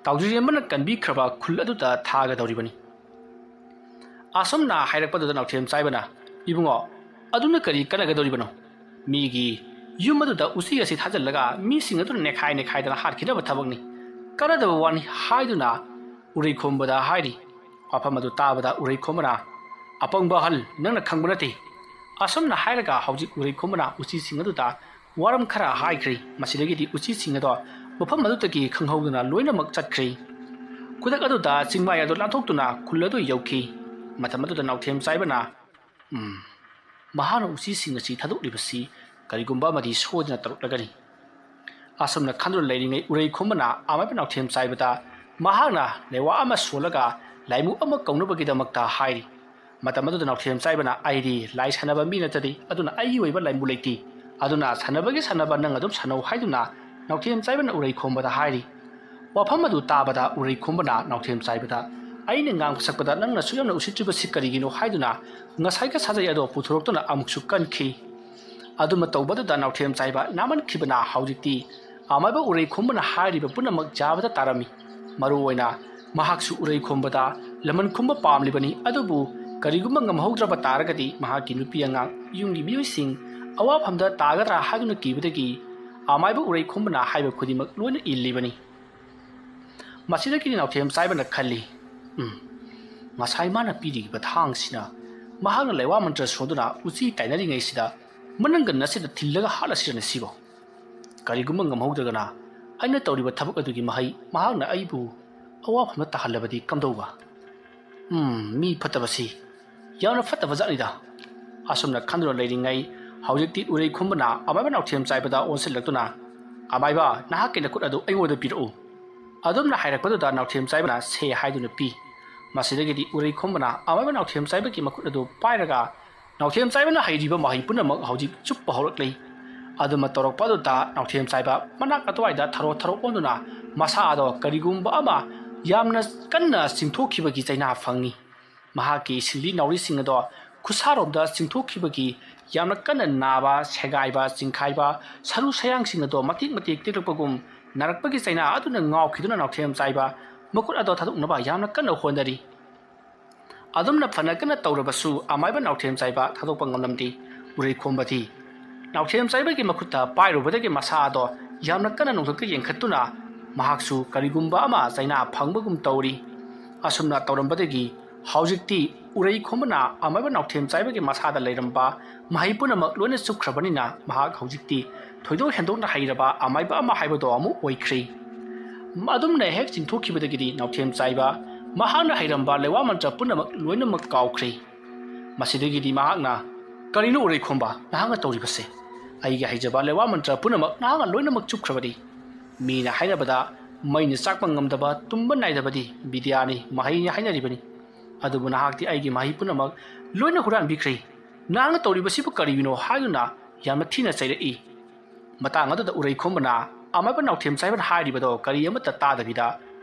ꯇꯥꯎꯖꯔꯦꯝꯕꯅ ꯀꯟꯕꯤꯈ꯭ꯔꯕ ꯈꯨꯜ ꯑꯗꯨꯗ ꯊꯥꯒꯗꯧꯔꯤꯕꯅꯤ ꯑꯁꯨꯝꯅ ꯍꯥꯏꯔꯛꯄꯗꯨꯗ ꯅꯥꯎꯊꯦꯝ ꯆꯥꯏꯕꯅ ꯏꯕꯨꯡꯉꯣ ꯑꯗꯨꯅ ꯀꯔꯤ ꯀꯥꯟꯅꯒꯗꯧꯔꯤꯕꯅꯣ ꯃꯤꯒꯤ ꯌꯨꯝ ꯑꯗꯨꯗ ꯎꯆꯤ ꯑꯁꯤ ꯊꯥꯖꯤꯜꯂꯒ ꯃꯤꯁꯤꯡ ꯑꯗꯨꯅ ꯅꯦꯈꯥꯏꯗꯅ ꯍꯥꯠꯈꯤꯅꯕ ꯊꯕꯛꯅꯤ ꯀꯥꯟꯅꯗꯕ ꯋꯥꯅꯤ ꯍꯥꯏꯗꯨꯅ ꯎꯔꯩꯈꯣꯝꯕꯗ ꯍꯥꯏꯔꯤ ꯋꯥꯐꯝ ꯑꯗꯨ ꯇꯥꯕꯗ ꯎꯔꯩꯈꯣꯝꯕꯅ ꯑꯄꯪꯕ ꯑꯍꯜ ꯅꯪꯅ ꯈꯪꯕ ꯅꯠꯇꯦ ꯑꯁꯨꯝꯅ ꯍꯥꯏꯔꯒ ꯍꯧꯖꯤꯛ ꯎꯔꯩꯈꯣꯝꯕꯅ ꯎꯆꯤꯁꯤꯡ ꯑꯗꯨꯗ ꯋꯥꯔꯝ ꯈꯔ ꯍꯥꯏꯈ꯭ꯔꯤ ꯃꯁꯤꯗꯒꯤꯗꯤ ꯎꯆꯤꯁꯤꯡ ꯑꯗꯣ ꯃꯐꯝ ꯑꯗꯨꯗꯒꯤ ꯈꯪꯍꯧꯗꯨꯅ ꯂꯣꯏꯅꯃꯛ ꯆꯠꯈ꯭ꯔꯤ ꯈꯨꯗꯛ ꯑꯗꯨꯗ ꯆꯤꯡꯃꯥꯏ ꯑꯗꯨ ꯂꯥꯟꯊꯣꯛꯇꯨꯅ ꯈꯨꯜ ꯑꯗꯨ ꯌꯧꯈꯤ ꯃꯇꯝ ꯑꯗꯨꯗ ꯅꯥꯎꯊꯦꯝ ꯆꯥꯏꯕꯅ ꯃꯍꯥꯛꯅ ꯎꯆꯤꯁꯤꯡ ꯑꯁꯤ ꯊꯥꯗꯣꯛꯂꯤꯕꯁꯤ ꯀꯔꯤꯒꯨꯝꯕ ꯑꯃꯗꯤ ꯁꯣꯏꯗꯅ ꯇꯧꯔꯛꯂꯒꯅꯤ ꯑꯁꯨꯝꯅ ꯈꯟꯗꯨꯅ ꯂꯩꯔꯤꯉꯩ ꯎꯔꯩꯈꯣꯝꯕꯅ ꯑꯃꯥꯏꯕ ꯅꯥꯎꯊꯦꯝ ꯆꯥꯏꯕꯗ ꯃꯍꯥꯛꯅ ꯂꯩꯋꯥ ꯑꯃ ꯁꯣꯜꯂꯒ ꯂꯥꯏꯃꯨꯛ ꯑꯃ ꯀꯧꯅꯕꯒꯤꯗꯃꯛꯇ ꯍꯥꯏꯔꯤ ꯃꯇꯝ ꯑꯗꯨꯗ ꯅꯥꯎꯊꯦꯝ ꯆꯥꯏꯕꯅ ꯑꯩꯗꯤ ꯂꯥꯏ ꯁꯥꯟꯅꯕ ꯃꯤ ꯅꯠꯇꯗꯤ ꯑꯗꯨꯅ ꯑꯩꯒꯤ ꯑꯣꯏꯕ ꯂꯥꯏꯃꯨ ꯂꯩꯇꯦ ꯑꯗꯨꯅ ꯁꯥꯟꯅꯕꯒꯤ ꯁꯥꯟꯅꯕ ꯅꯪ ꯑꯗꯨꯝ ꯁꯥꯟꯅꯧ ꯍꯥꯏꯗꯨꯅ ꯅꯥꯎꯊꯦꯝ ꯆꯥꯏꯕꯅ ꯎꯔꯩꯈꯣꯝꯕꯗ ꯍꯥꯏꯔꯤ ꯋꯥꯐꯝ ꯑꯗꯨ ꯇꯥꯕꯗ ꯎꯔꯩꯈꯣꯝꯕꯅ ꯅꯥꯎꯊꯦꯝ ꯆꯥꯏꯕꯗ ꯑꯩꯅ ꯉꯥꯡꯕ ꯁꯛꯄꯗ ꯅꯪꯅ ꯌꯥꯝꯅ ꯎꯁꯤꯠꯇ꯭ꯔꯤꯕꯁꯤ ꯀꯔꯤꯒꯤꯅꯣ ꯍꯥꯏꯗꯨꯅ ꯉꯁꯥꯏꯒ ꯁꯥꯖꯩ ꯑꯗꯣ ꯄꯨꯊꯣꯔꯛꯇꯨꯅ ꯑꯃꯨꯛꯁꯨ ꯀꯟꯈꯤ ꯑꯗꯨꯃ ꯇꯧꯕꯗꯨꯗ ꯅꯥꯎꯊꯦꯝ ꯆꯥꯏꯕ ꯅꯥꯃꯟꯈꯤꯕꯅ ꯍꯧꯖꯤꯛꯇꯤ ꯑꯃꯥꯏꯕ ꯎꯔꯩꯈꯣꯝꯕꯅ ꯍꯥꯏꯔꯤꯕ ꯄꯨꯝꯅꯃꯛ ꯌꯥꯕꯗ ꯇꯥꯔꯝꯃꯤ ꯃꯔꯨꯑꯣꯏꯅ ꯃꯍꯥꯛꯁꯨ ꯎꯔꯩꯈꯣꯝꯕꯗ ꯂꯃꯟ ꯈꯨꯝꯕ ꯄꯥꯝꯂꯤꯕꯅꯤ ꯑꯗꯨꯕꯨ ꯀꯔꯤꯒꯨꯝꯕ ꯉꯝꯍꯧꯗ꯭ꯔꯕ ꯇꯥꯔꯒꯗꯤ ꯃꯍꯥꯛꯀꯤ ꯅꯨꯄꯤ ꯑꯉꯥꯡ ꯌꯨꯝꯒꯤ ꯃꯤꯑꯣꯏꯁꯤꯡ ꯑꯋꯥꯐꯝꯗ ꯇꯥꯒꯗ꯭ꯔꯥ ꯍꯥꯏꯗꯨꯅ ꯀꯤꯕꯗꯒꯤ ꯑꯃꯥꯏꯕ ꯎꯔꯩꯈꯣꯝꯕꯅ ꯍꯥꯏꯕ ꯈꯨꯗꯤꯡꯃꯛ ꯂꯣꯏꯅ ꯏꯜꯂꯤꯕꯅꯤ ꯃꯁꯤꯗꯒꯤꯗꯤ ꯅꯥꯎꯊꯦꯝ ꯆꯥꯏꯕꯅ ꯈꯜꯂꯤ ꯉꯁꯥꯏ ꯃꯥꯅ ꯄꯤꯔꯤꯕ ꯊꯥꯡꯁꯤꯅ ꯃꯍꯥꯛꯅ ꯂꯩꯋꯥ ꯃꯟꯇ꯭ꯔ ꯁꯣꯟꯗꯨꯅ ꯎꯆꯤ ꯇꯥꯏꯅꯔꯤꯉꯩꯁꯤꯗ ꯃꯅꯪꯒꯟ ꯑꯁꯤꯗ ꯊꯤꯜꯂꯒ ꯍꯥꯠꯂꯁꯤꯔꯅꯦ ꯁꯤꯕꯣ ꯀꯔꯤꯒꯨꯝꯕ ꯉꯝꯍꯧꯗ꯭ꯔꯒꯅ ꯑꯩꯅ ꯇꯧꯔꯤꯕ ꯊꯕꯛ ꯑꯗꯨꯒꯤ ꯃꯍꯩ ꯃꯍꯥꯛꯅ ꯑꯩꯕꯨ ꯑꯋꯥꯐꯝꯗ ꯇꯥꯍꯜꯂꯕꯗꯤ ꯀꯝꯗꯧꯕ ꯃꯤ ꯐꯠꯇꯕꯁꯤ ꯌꯥꯝꯅ ꯐꯠꯇꯕ ꯖꯥꯠꯅꯤꯗ ꯑꯁꯨꯝꯅ ꯈꯟꯗꯨꯅ ꯂꯩꯔꯤꯉꯩ ꯍꯧꯖꯤꯛꯇꯤ ꯎꯔꯩ ꯈꯨꯝꯕꯅ ꯑꯃꯥꯏꯕ ꯅꯥꯎꯊꯦꯝ ꯆꯥꯏꯕꯗ ꯑꯣꯟꯁꯤꯜꯂꯛꯇꯨꯅ ꯑꯃꯥꯏꯕ ꯅꯍꯥꯛꯀꯤ ꯅꯈꯨꯠ ꯑꯗꯨ ꯑꯩꯉꯣꯟꯗ ꯄꯤꯔꯛꯎ ꯑꯗꯨꯝꯅ ꯍꯥꯏꯔꯛꯄꯗꯨꯗ ꯅꯥꯎꯊꯦꯝ ꯆꯥꯏꯕꯅ ꯁꯦ ꯍꯥꯏꯗꯨꯅ ꯄꯤ ꯃꯁꯤꯗꯒꯤꯗꯤ ꯎꯔꯩ ꯈꯨꯝꯕꯅ ꯑꯃꯥꯏꯕ ꯅꯥꯎꯊꯦꯝ ꯆꯥꯏꯕꯒꯤ ꯃꯈꯨꯠ ꯑꯗꯨ ꯄꯥꯏꯔꯒ ꯅꯥꯎꯊꯦꯝ ꯆꯥꯏꯕꯅ ꯍꯩꯔꯤꯕ ꯃꯍꯩ ꯄꯨꯝꯅꯃꯛ ꯍꯧꯖꯤꯛ ꯆꯨꯞꯄ ꯍꯧꯔꯛꯂꯤ ꯑꯗꯨꯃ ꯇꯧꯔꯛꯄ ꯑꯗꯨꯗ ꯅꯥꯎꯊꯦꯝ ꯆꯥꯏꯕ ꯃꯅꯥꯛ ꯑꯗꯨꯋꯥꯏꯗ ꯊꯔꯣ ꯑꯣꯟꯗꯨꯅ ꯃꯁꯥꯗꯣ ꯀꯔꯤꯒꯨꯝꯕ ꯑꯃ ꯌꯥꯝꯅ ꯀꯟꯅ ꯆꯤꯡꯊꯣꯛꯈꯤꯕꯒꯤ ꯆꯩꯅꯥ ꯐꯪꯉꯤ ꯃꯍꯥꯛꯀꯤ ꯁꯤꯡꯂꯤ ꯅꯥꯎꯔꯤꯁꯤꯡ ꯑꯗꯣ ꯈꯨꯠꯁꯥꯔꯣꯝꯗ ꯆꯤꯡꯊꯣꯛꯈꯤꯕꯒꯤ ꯌꯥꯝꯅ ꯀꯟꯅ ꯅꯥꯕ ꯁꯦꯒꯥꯏꯕ ꯆꯤꯡꯈꯥꯏꯕ ꯁꯔꯨ ꯁꯌꯥꯡꯁꯤꯡ ꯑꯗꯣ ꯃꯇꯦꯛ ꯃꯇꯦꯛ ꯇꯦꯛꯂꯛꯄꯒꯨꯝ ꯅꯥꯔꯛꯄꯒꯤ ꯆꯩꯅꯥ ꯑꯗꯨꯅ ꯉꯥꯎꯈꯤꯗꯨꯅ ꯅꯥꯎꯊꯦꯝ ꯆꯥꯏꯕ ꯃꯈꯨꯠ ꯑꯗꯣ ꯊꯥꯗꯣꯛꯅꯕ ꯌꯥꯝꯅ ꯀꯟꯅ ꯍꯣꯠꯅꯔꯤ ꯑꯗꯨꯝꯅ ꯐꯅ ꯀꯟꯅ ꯇꯧꯔꯕꯁꯨ ꯑꯃꯥꯏꯕ ꯅꯥꯎꯊꯦꯝ ꯆꯥꯏꯕ ꯊꯥꯗꯣꯛꯄ ꯉꯝꯂꯝꯗꯦ ꯎꯔꯩ ꯈꯣꯝꯕꯗꯤ ꯅꯥꯎꯊꯦꯝ ꯆꯥꯏꯕꯒꯤ ꯃꯈꯨꯠꯇ ꯄꯥꯏꯔꯨꯕꯗꯒꯤ ꯃꯁꯥ ꯑꯗꯣ ꯌꯥꯝꯅ ꯀꯟꯅ ꯅꯣꯡꯊꯛꯇ ꯌꯦꯡꯈꯠꯇꯨꯅ ꯃꯍꯥꯛꯁꯨ ꯀꯔꯤꯒꯨꯝꯕ ꯑꯃ ꯆꯩꯅꯥ ꯐꯪꯕꯒꯨꯝ ꯇꯧꯔꯤ ꯑꯁꯨꯝꯅ ꯇꯧꯔꯝꯕꯗꯒꯤ ꯍꯧꯖꯤꯛꯇꯤ ꯎꯔꯩ ꯈꯣꯝꯕꯅ ꯑꯃꯥꯏꯕ ꯅꯥꯎꯊꯦꯝ ꯆꯥꯏꯕꯒꯤ ꯃꯁꯥꯗ ꯂꯩꯔꯝꯕ ꯃꯍꯩ ꯄꯨꯝꯅꯃꯛ ꯂꯣꯏꯅ ꯆꯨꯞꯈ꯭ꯔꯕꯅꯤꯅ ꯃꯍꯥꯛ ꯍꯧꯖꯤꯛꯇꯤ ꯊꯣꯏꯗꯣꯛ ꯍꯦꯟꯗꯣꯛꯅ ꯍꯩꯔꯕ ꯑꯃꯥꯏꯕ ꯑꯃ ꯍꯥꯏꯕꯗꯣ ꯑꯃꯨꯛ ꯑꯣꯏꯈ꯭ꯔꯦ ꯑꯗꯨꯝꯅ ꯍꯦꯛ ꯆꯤꯡꯊꯣꯛꯈꯤꯕꯗꯒꯤꯗꯤ ꯅꯥꯎꯊꯦꯝ ꯆꯥꯏꯕ ꯃꯍꯥꯛꯅ ꯍꯩꯔꯝꯕ ꯂꯩꯋꯥ ꯃꯟꯇ꯭ꯔ ꯄꯨꯝꯅꯃꯛ ꯂꯣꯏꯅꯃꯛ ꯀꯥꯎꯈ꯭ꯔꯦ ꯃꯁꯤꯗꯒꯤꯗꯤ ꯃꯍꯥꯛꯅ ꯀꯔꯤꯅꯣ ꯎꯔꯩ ꯈꯣꯝꯕ ꯅꯍꯥꯛꯅ ꯇꯧꯔꯤꯕꯁꯦ ꯑꯩꯒꯤ ꯍꯩꯖꯕ ꯂꯩꯋꯥ ꯃꯟꯇ꯭ꯔ ꯄꯨꯝꯅꯃꯛ ꯅꯍꯥꯛꯅ ꯂꯣꯏꯅꯃꯛ ꯆꯨꯞꯈ꯭ꯔꯕꯗꯤ ꯃꯤꯅ ꯍꯥꯏꯅꯕꯗ ꯃꯩꯅ ꯆꯥꯛꯄ ꯉꯝꯗꯕ ꯇꯨꯝꯕ ꯅꯥꯏꯗꯕꯗꯤ ꯕꯤꯗ꯭ꯌꯥꯅꯤ ꯃꯍꯩꯅꯤ ꯍꯥꯏꯅꯔꯤꯕꯅꯤ ꯑꯗꯨꯕꯨ ꯅꯍꯥꯛꯇꯤ ꯑꯩꯒꯤ ꯃꯍꯩ ꯄꯨꯝꯅꯃꯛ ꯂꯣꯏꯅ ꯍꯨꯔꯥꯟꯕꯤꯈ꯭ꯔꯦ ꯅꯍꯥꯛꯅ ꯇꯧꯔꯤꯕꯁꯤꯕꯨ ꯀꯔꯤꯒꯤꯅꯣ ꯍꯥꯏꯗꯨꯅ ꯌꯥꯝꯅ ꯊꯤꯅ ꯆꯩꯔꯛꯏ ꯃꯇꯥꯡ ꯑꯗꯨꯗ ꯎꯔꯩ ꯈꯣꯝꯕꯅ ꯑꯃꯥꯏꯕ ꯅꯥꯎꯊꯦꯝ ꯆꯥꯏꯕꯅ ꯍꯥꯏꯔꯤꯕꯗꯣ ꯀꯔꯤ ꯑꯃꯠꯇ ꯇꯥꯗꯕꯤꯗ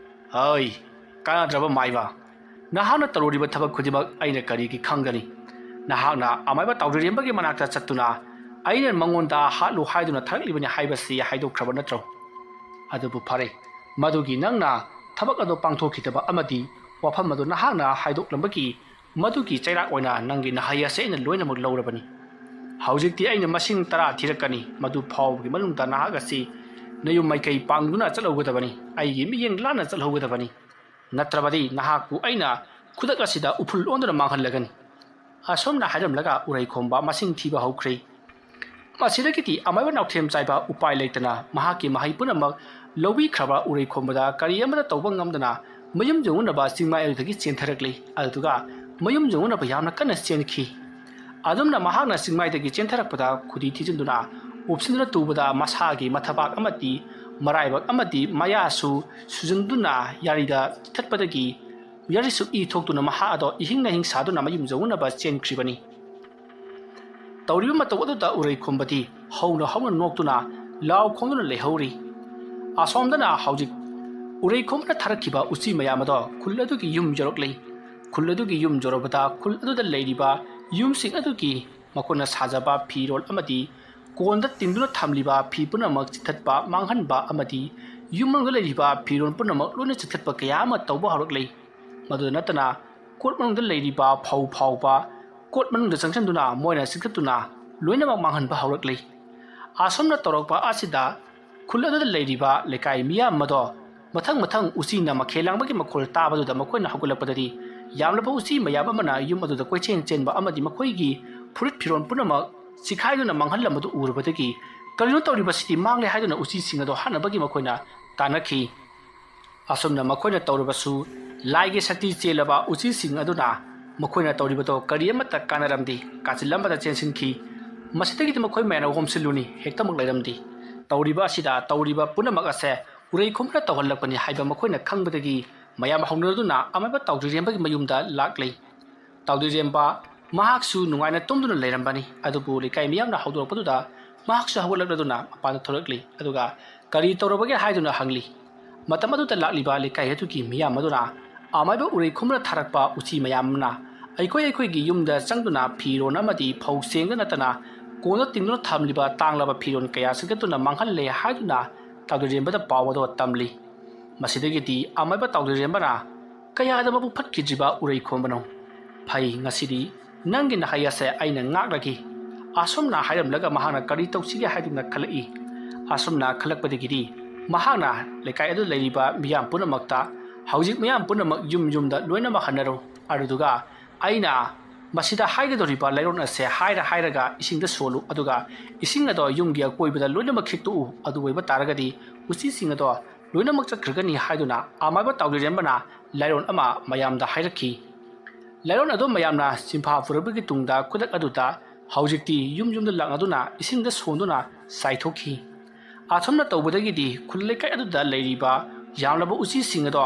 ꯍꯩ ꯀꯥꯟꯅꯗ꯭ꯔꯕ ꯃꯥꯏꯕ ꯅꯍꯥꯛꯅ ꯇꯧꯔꯤꯕ ꯊꯕꯛ ꯈꯨꯗꯤꯡꯃꯛ ꯑꯩꯅ ꯀꯔꯤꯒꯤ ꯈꯪꯒꯅꯤ ꯅꯍꯥꯛꯅ ꯑꯃꯥꯏꯕ ꯇꯥꯎꯗꯔꯦꯝꯕꯒꯤ ꯃꯅꯥꯛꯇ ꯆꯠꯇꯨꯅ ꯑꯩꯅ ꯃꯉꯣꯟꯗ ꯍꯥꯠꯂꯨ ꯍꯥꯏꯗꯨꯅ ꯊꯥꯔꯛꯂꯤꯕꯅꯤ ꯍꯥꯏꯕꯁꯤ ꯍꯥꯏꯗꯣꯛꯈ꯭ꯔꯕ ꯅꯠꯇ꯭ꯔꯣ ꯑꯗꯨꯕꯨ ꯐꯔꯦ ꯃꯗꯨꯒꯤ ꯅꯪꯅ ꯊꯕꯛ ꯑꯗꯨ ꯄꯥꯡꯊꯣꯛꯈꯤꯗꯕ ꯑꯃꯗꯤ ꯋꯥꯐꯝ ꯑꯗꯨ ꯅꯍꯥꯛꯅ ꯍꯥꯏꯗꯣꯛꯂꯝꯕꯒꯤ ꯃꯗꯨꯒꯤ ꯆꯩꯔꯥꯛ ꯑꯣꯏꯅ ꯅꯪꯒꯤ ꯅꯍꯩ ꯑꯁꯤ ꯑꯩꯅ ꯂꯣꯏꯅꯃꯛ ꯂꯧꯔꯕꯅꯤ ꯍꯧꯖꯤꯛꯇꯤ ꯑꯩꯅ ꯃꯁꯤꯡ 10 ꯊꯤꯔꯛꯀꯅꯤ ꯃꯗꯨ ꯐꯥꯎꯕꯒꯤ ꯃꯅꯨꯡꯗ ꯅꯍꯥꯛ ꯑꯁꯤ ꯅꯌꯨꯝ ꯃꯥꯏꯀꯩ ꯄꯥꯡꯗꯨꯅ ꯆꯠꯍꯧꯒꯗꯕꯅꯤ ꯑꯩꯒꯤ ꯃꯤꯠꯌꯦꯡ ꯂꯥꯟꯅ ꯆꯠꯍꯧꯒꯗꯕꯅꯤ ꯅꯠꯇ꯭ꯔꯕꯗꯤ ꯅꯍꯥꯛꯄꯨ ꯑꯩꯅ ꯈꯨꯗꯛ ꯑꯁꯤꯗ ꯎꯐꯨꯜ ꯑꯣꯟꯗꯨꯅ ꯃꯥꯡꯍꯜꯂꯒꯅꯤ ꯑꯁꯣꯝꯅ ꯍꯥꯏꯔꯝꯂꯒ ꯎꯔꯩ ꯈꯣꯝꯕ ꯃꯁꯤꯡ ꯊꯤꯕ ꯍꯧꯈ꯭ꯔꯦ ꯃꯁꯤꯗꯒꯤꯗꯤ ꯑꯃꯥꯏꯕ ꯅꯥꯎꯊꯦꯝ ꯆꯥꯏꯕ ꯎꯄꯥꯏ ꯂꯩꯇꯅ ꯃꯍꯥꯛꯀꯤ ꯃꯍꯩ ꯄꯨꯝꯅꯃꯛ ꯂꯧꯕꯤꯈ꯭ꯔꯕ ꯎꯔꯩ ꯈꯣꯝꯕꯗ ꯀꯔꯤ ꯑꯃꯠꯇ ꯇꯧꯕ ꯉꯝꯗꯅ ꯃꯌꯨꯝ ꯌꯧꯅꯅꯕ ꯆꯤꯡꯃꯥꯏ ꯑꯗꯨꯗꯒꯤ ꯆꯦꯟꯊꯔꯛꯂꯤ ꯑꯗꯨꯒ ꯃꯌꯨꯝ ꯌꯧꯅꯅꯕ ꯌꯥꯝꯅ ꯀꯟꯅ ꯆꯦꯟꯈꯤ ꯑꯗꯨꯝꯅ ꯃꯍꯥꯛꯅ ꯆꯤꯡꯃꯥꯏꯗꯒꯤ ꯆꯦꯟꯊꯔꯛꯄꯗ ꯈꯨꯗꯤ ꯊꯤꯖꯤꯟꯗꯨꯅ ꯎꯞꯁꯤꯟꯗꯨꯅ ꯇꯨꯕꯗ ꯃꯁꯥꯒꯤ ꯃꯊꯕꯥꯛ ꯑꯃꯗꯤ ꯃꯔꯥꯏꯕꯛ ꯑꯃꯗꯤ ꯃꯌꯥꯁꯨ ꯁꯨꯖꯤꯟꯗꯨꯅ ꯌꯥꯔꯤꯗ ꯆꯤꯊꯠꯄꯗꯒꯤ ꯌꯥꯔꯤꯁꯨ ꯏ ꯊꯣꯛꯇꯨꯅ ꯃꯍꯥꯛ ꯑꯗꯣ ꯏꯍꯤꯡ ꯅꯥꯍꯤꯡ ꯁꯥꯗꯨꯅ ꯃꯌꯨꯝ ꯌꯧꯅꯅꯕ ꯆꯦꯟꯈ꯭ꯔꯤꯕꯅꯤ ꯇꯧꯔꯤꯕ ꯃꯇꯧ ꯑꯗꯨꯗ ꯎꯔꯩ ꯈꯣꯝꯕꯗꯤ ꯍꯧꯅ ꯅꯣꯛꯇꯨꯅ ꯂꯥꯎ ꯈꯣꯡꯗꯨꯅ ꯂꯩꯍꯧꯔꯤ ꯑꯁꯣꯝꯗꯅ ꯍꯧꯖꯤꯛ ꯎꯔꯩ ꯈꯣꯝꯕꯅ ꯊꯥꯔꯛꯈꯤꯕ ꯎꯆꯤ ꯃꯌꯥꯝ ꯑꯗꯣ ꯈꯨꯜ ꯑꯗꯨꯒꯤ ꯌꯨꯝ ꯌꯧꯔꯛꯂꯤ ꯈꯨꯜ ꯑꯗꯨꯒꯤ ꯌꯨꯝ ꯌꯧꯔꯕꯗ ꯈꯨꯜ ꯑꯗꯨꯗ ꯂꯩꯔꯤꯕ ꯌꯨꯝꯁꯤꯡ ꯑꯗꯨꯒꯤ ꯃꯈꯣꯏꯅ ꯁꯥꯖꯕ ꯐꯤꯔꯣꯜ ꯑꯃꯗꯤ ꯀꯣꯟꯗ ꯇꯤꯡꯗꯨꯅ ꯊꯝꯂꯤꯕ ꯐꯤ ꯄꯨꯝꯅꯃꯛ ꯆꯤꯊꯠꯄ ꯃꯥꯡꯍꯟꯕ ꯑꯃꯗꯤ ꯌꯨꯝ ꯃꯅꯨꯡꯗ ꯂꯩꯔꯤꯕ ꯐꯤꯔꯣꯜ ꯄꯨꯝꯅꯃꯛ ꯂꯣꯏꯅ ꯆꯤꯊꯠꯄ ꯀꯌꯥ ꯑꯃ ꯇꯧꯕ ꯍꯧꯔꯛꯂꯤ ꯃꯗꯨꯗ ꯅꯠꯇꯅ ꯀꯣꯠ ꯃꯅꯨꯡꯗ ꯂꯩꯔꯤꯕ ꯐꯧ ꯐꯥꯎꯕ ꯀꯣꯠ ꯃꯅꯨꯡꯗ ꯆꯪꯁꯤꯟꯗꯨꯅ ꯃꯣꯏꯅ ꯆꯤꯊꯠꯇꯨꯅ ꯂꯣꯏꯅꯃꯛ ꯃꯥꯡꯍꯟꯕ ꯍꯧꯔꯛꯂꯤ ꯑꯁꯣꯝꯅ ꯇꯧꯔꯛꯄ ꯑꯁꯤꯗ ꯈꯨꯜ ꯑꯗꯨꯗ ꯂꯩꯔꯤꯕ ꯂꯩꯀꯥꯏ ꯃꯤꯌꯥꯝ ꯑꯗꯣ ꯃꯊꯪ ꯎꯆꯤꯅ ꯃꯈꯦꯜ ꯂꯥꯡꯕꯒꯤ ꯃꯈꯣꯜ ꯇꯥꯕꯗꯨꯗ ꯃꯈꯣꯏꯅ ꯍꯧꯒꯠꯂꯛꯄꯗꯗꯤ ꯌꯥꯝꯂꯕ ꯎꯆꯤ ꯃꯌꯥꯝ ꯑꯃꯅ ꯌꯨꯝ ꯑꯗꯨꯗ ꯀꯣꯏꯆꯦꯟ ꯆꯦꯟꯕ ꯑꯃꯗꯤ ꯃꯈꯣꯏꯒꯤ ꯐꯨꯔꯤꯠ ꯐꯤꯔꯣꯜ ꯄꯨꯝꯅꯃꯛ ꯆꯤꯈꯥꯏꯗꯨꯅ ꯃꯥꯡꯍꯜꯂꯝꯕꯗꯨ ꯎꯔꯨꯕꯗꯒꯤ ꯀꯔꯤꯅꯣ ꯇꯧꯔꯤꯕꯁꯤꯗꯤ ꯃꯥꯡꯂꯦ ꯍꯥꯏꯗꯨꯅ ꯎꯆꯤꯁꯤꯡ ꯑꯗꯣ ꯍꯥꯠꯅꯕꯒꯤ ꯃꯈꯣꯏꯅ ꯇꯥꯟꯅꯈꯤ ꯑꯁꯨꯝꯅ ꯃꯈꯣꯏꯅ ꯇꯧꯔꯕꯁꯨ ꯂꯥꯏꯒꯤ ꯁꯛꯇꯤ ꯆꯦꯜꯂꯕ ꯎꯆꯤꯁꯤꯡ ꯑꯗꯨꯅ ꯃꯈꯣꯏꯅ ꯇꯧꯔꯤꯕꯗꯣ ꯀꯔꯤ ꯑꯃꯠꯇ ꯀꯥꯟꯅꯔꯝꯗꯦ ꯀꯥꯆꯤꯜꯂꯝꯕꯗ ꯆꯦꯟꯁꯤꯟꯈꯤ ꯃꯁꯤꯗꯒꯤꯗꯤ ꯃꯈꯣꯏ ꯃꯌꯥꯝꯅ ꯍꯣꯝꯁꯤꯜꯂꯨꯅꯤ ꯍꯦꯛꯇꯃꯛ ꯂꯩꯔꯝꯗꯦ ꯇꯧꯔꯤꯕ ꯑꯁꯤꯗ ꯇꯧꯔꯤꯕ ꯄꯨꯝꯅꯃꯛ ꯑꯁꯦ ꯎꯔꯩ ꯈꯣꯝꯕꯅ ꯇꯧꯍꯜꯂꯛꯄꯅꯤ ꯍꯥꯏꯕ ꯃꯈꯣꯏꯅ ꯈꯪꯕꯗꯒꯤ ꯃꯌꯥꯝ ꯍꯧꯅꯗꯨꯅ ꯑꯃꯥꯏꯕ ꯇꯥꯎꯗꯔꯦꯝꯕꯒꯤ ꯃꯌꯨꯝꯗ ꯂꯥꯛꯂꯤ ꯇꯥꯎꯗꯔꯦꯝꯕ ꯃꯍꯥꯛꯁꯨ ꯅꯨꯡꯉꯥꯏꯅ ꯇꯨꯝꯗꯨꯅ ꯂꯩꯔꯝꯕꯅꯤ ꯑꯗꯨꯕꯨ ꯂꯩꯀꯥꯏ ꯃꯤꯌꯥꯝꯅ ꯍꯧꯗꯣꯔꯛꯄꯗꯨꯗ ꯃꯍꯥꯛꯁꯨ ꯍꯧꯒꯠꯂꯛꯂꯗꯨꯅ ꯃꯄꯥꯟꯗ ꯊꯣꯛꯂꯛꯂꯤ ꯑꯗꯨꯒ ꯀꯔꯤ ꯇꯧꯔꯕꯒꯦ ꯍꯥꯏꯗꯨꯅ ꯍꯪꯂꯤ ꯃꯇꯝ ꯑꯗꯨꯗ ꯂꯥꯛꯂꯤꯕ ꯂꯩꯀꯥꯏ ꯑꯗꯨꯒꯤ ꯃꯤꯌꯥꯝ ꯑꯗꯨꯅ ꯑꯃꯥꯏꯕ ꯎꯔꯩ ꯈꯣꯝꯕꯅ ꯊꯥꯔꯛꯄ ꯎꯆꯤ ꯃꯌꯥꯝꯅ ꯑꯩꯈꯣꯏꯒꯤ ꯌꯨꯝꯗ ꯆꯪꯗꯨꯅ ꯐꯤꯔꯣꯜ ꯑꯃꯗꯤ ꯐꯧ ꯆꯦꯡꯒ ꯅꯠꯇꯅ ꯀꯣꯟꯗ ꯇꯤꯡꯗꯨꯅ ꯊꯝꯂꯤꯕ ꯇꯥꯡꯂꯕ ꯐꯤꯔꯣꯜ ꯀꯌꯥ ꯁꯤꯒꯠꯇꯨꯅ ꯃꯥꯡꯍꯜꯂꯦ ꯍꯥꯏꯗꯨꯅ ꯇꯥꯎꯗꯔꯦꯝꯕꯗ ꯄꯥꯎ ꯑꯗꯣ ꯇꯝꯂꯤ ꯃꯁꯤꯗꯒꯤꯗꯤ ꯑꯃꯥꯏꯕ ꯇꯥꯎꯗꯔꯦꯝꯕꯅ ꯀꯌꯥꯗ ꯃꯕꯨꯛ ꯐꯠꯈꯤꯗ꯭ꯔꯤꯕ ꯎꯔꯩ ꯈꯣꯝꯕꯅꯣ ꯐꯩ ꯉꯁꯤꯗꯤ ꯅꯪꯒꯤ ꯅꯍꯩ ꯑꯁꯦ ꯑꯩꯅ ꯉꯥꯛꯂꯒꯦ ꯑꯁꯨꯝꯅ ꯍꯥꯏꯔꯝꯂꯒ ꯃꯍꯥꯛꯅ ꯀꯔꯤ ꯇꯧꯁꯤꯒꯦ ꯍꯥꯏꯗꯨꯅ ꯈꯜꯂꯛꯏ ꯑꯁꯨꯝꯅ ꯈꯜꯂꯛꯄꯗꯒꯤꯗꯤ ꯃꯍꯥꯛꯅ ꯂꯩꯀꯥꯏ ꯑꯗꯨ ꯂꯩꯔꯤꯕ ꯃꯤꯌꯥꯝ ꯄꯨꯝꯅꯃꯛꯇ ꯍꯧꯖꯤꯛ ꯃꯌꯥꯝ ꯄꯨꯝꯅꯃꯛ ꯌꯨꯝꯗ ꯂꯣꯏꯅꯃꯛ ꯍꯟꯅꯔꯨ ꯑꯗꯨꯗꯨꯒ ꯑꯩꯅ ꯃꯁꯤꯗ ꯍꯥꯏꯒꯗꯧꯔꯤꯕ ꯂꯩꯔꯣꯟ ꯑꯁꯦ ꯍꯥꯏꯔꯒꯏꯁꯤꯡꯗ ꯁꯣꯜꯂꯨ ꯑꯗꯨꯒ ꯏꯁꯤꯡ ꯑꯗꯣ ꯌꯨꯝꯒꯤ ꯑꯀꯣꯏꯕꯗ ꯂꯣꯏꯅꯃꯛ ꯈꯤꯛꯇꯣꯛꯎ ꯑꯗꯨ ꯑꯣꯏꯕ ꯇꯥꯔꯒꯗꯤ ꯎꯆꯤꯁꯤꯡ ꯑꯗꯣ ꯂꯣꯏꯅꯃꯛ ꯆꯠꯈ꯭ꯔꯒꯅꯤ ꯍꯥꯏꯗꯨꯅ ꯑꯃꯥꯏꯕ ꯇꯥꯎꯗꯔꯦꯝꯕꯅ ꯂꯩꯔꯣꯟ ꯑꯃ ꯃꯌꯥꯝꯗ ꯍꯥꯏꯔꯛꯈꯤ ꯂꯩꯔꯣꯟ ꯑꯗꯨ ꯃꯌꯥꯝꯅ ꯆꯤꯟꯐꯥ ꯄꯨꯔꯛꯄꯒꯤ ꯇꯨꯡꯗ ꯈꯨꯗꯛ ꯑꯗꯨꯗ ꯍꯧꯖꯤꯛꯇꯤ ꯌꯨꯝꯗ ꯂꯥꯛꯅꯗꯨꯅ ꯏꯁꯤꯡꯗ ꯁꯣꯟꯗꯨꯅ ꯆꯥꯏꯊꯣꯛꯈꯤ ꯑꯁꯨꯝꯅ ꯇꯧꯕꯗꯒꯤꯗꯤ ꯈꯨꯜ ꯂꯩꯀꯥꯏ ꯑꯗꯨꯗ ꯂꯩꯔꯤꯕ ꯌꯥꯝꯂꯕ ꯎꯆꯤꯁꯤꯡ ꯑꯗꯣ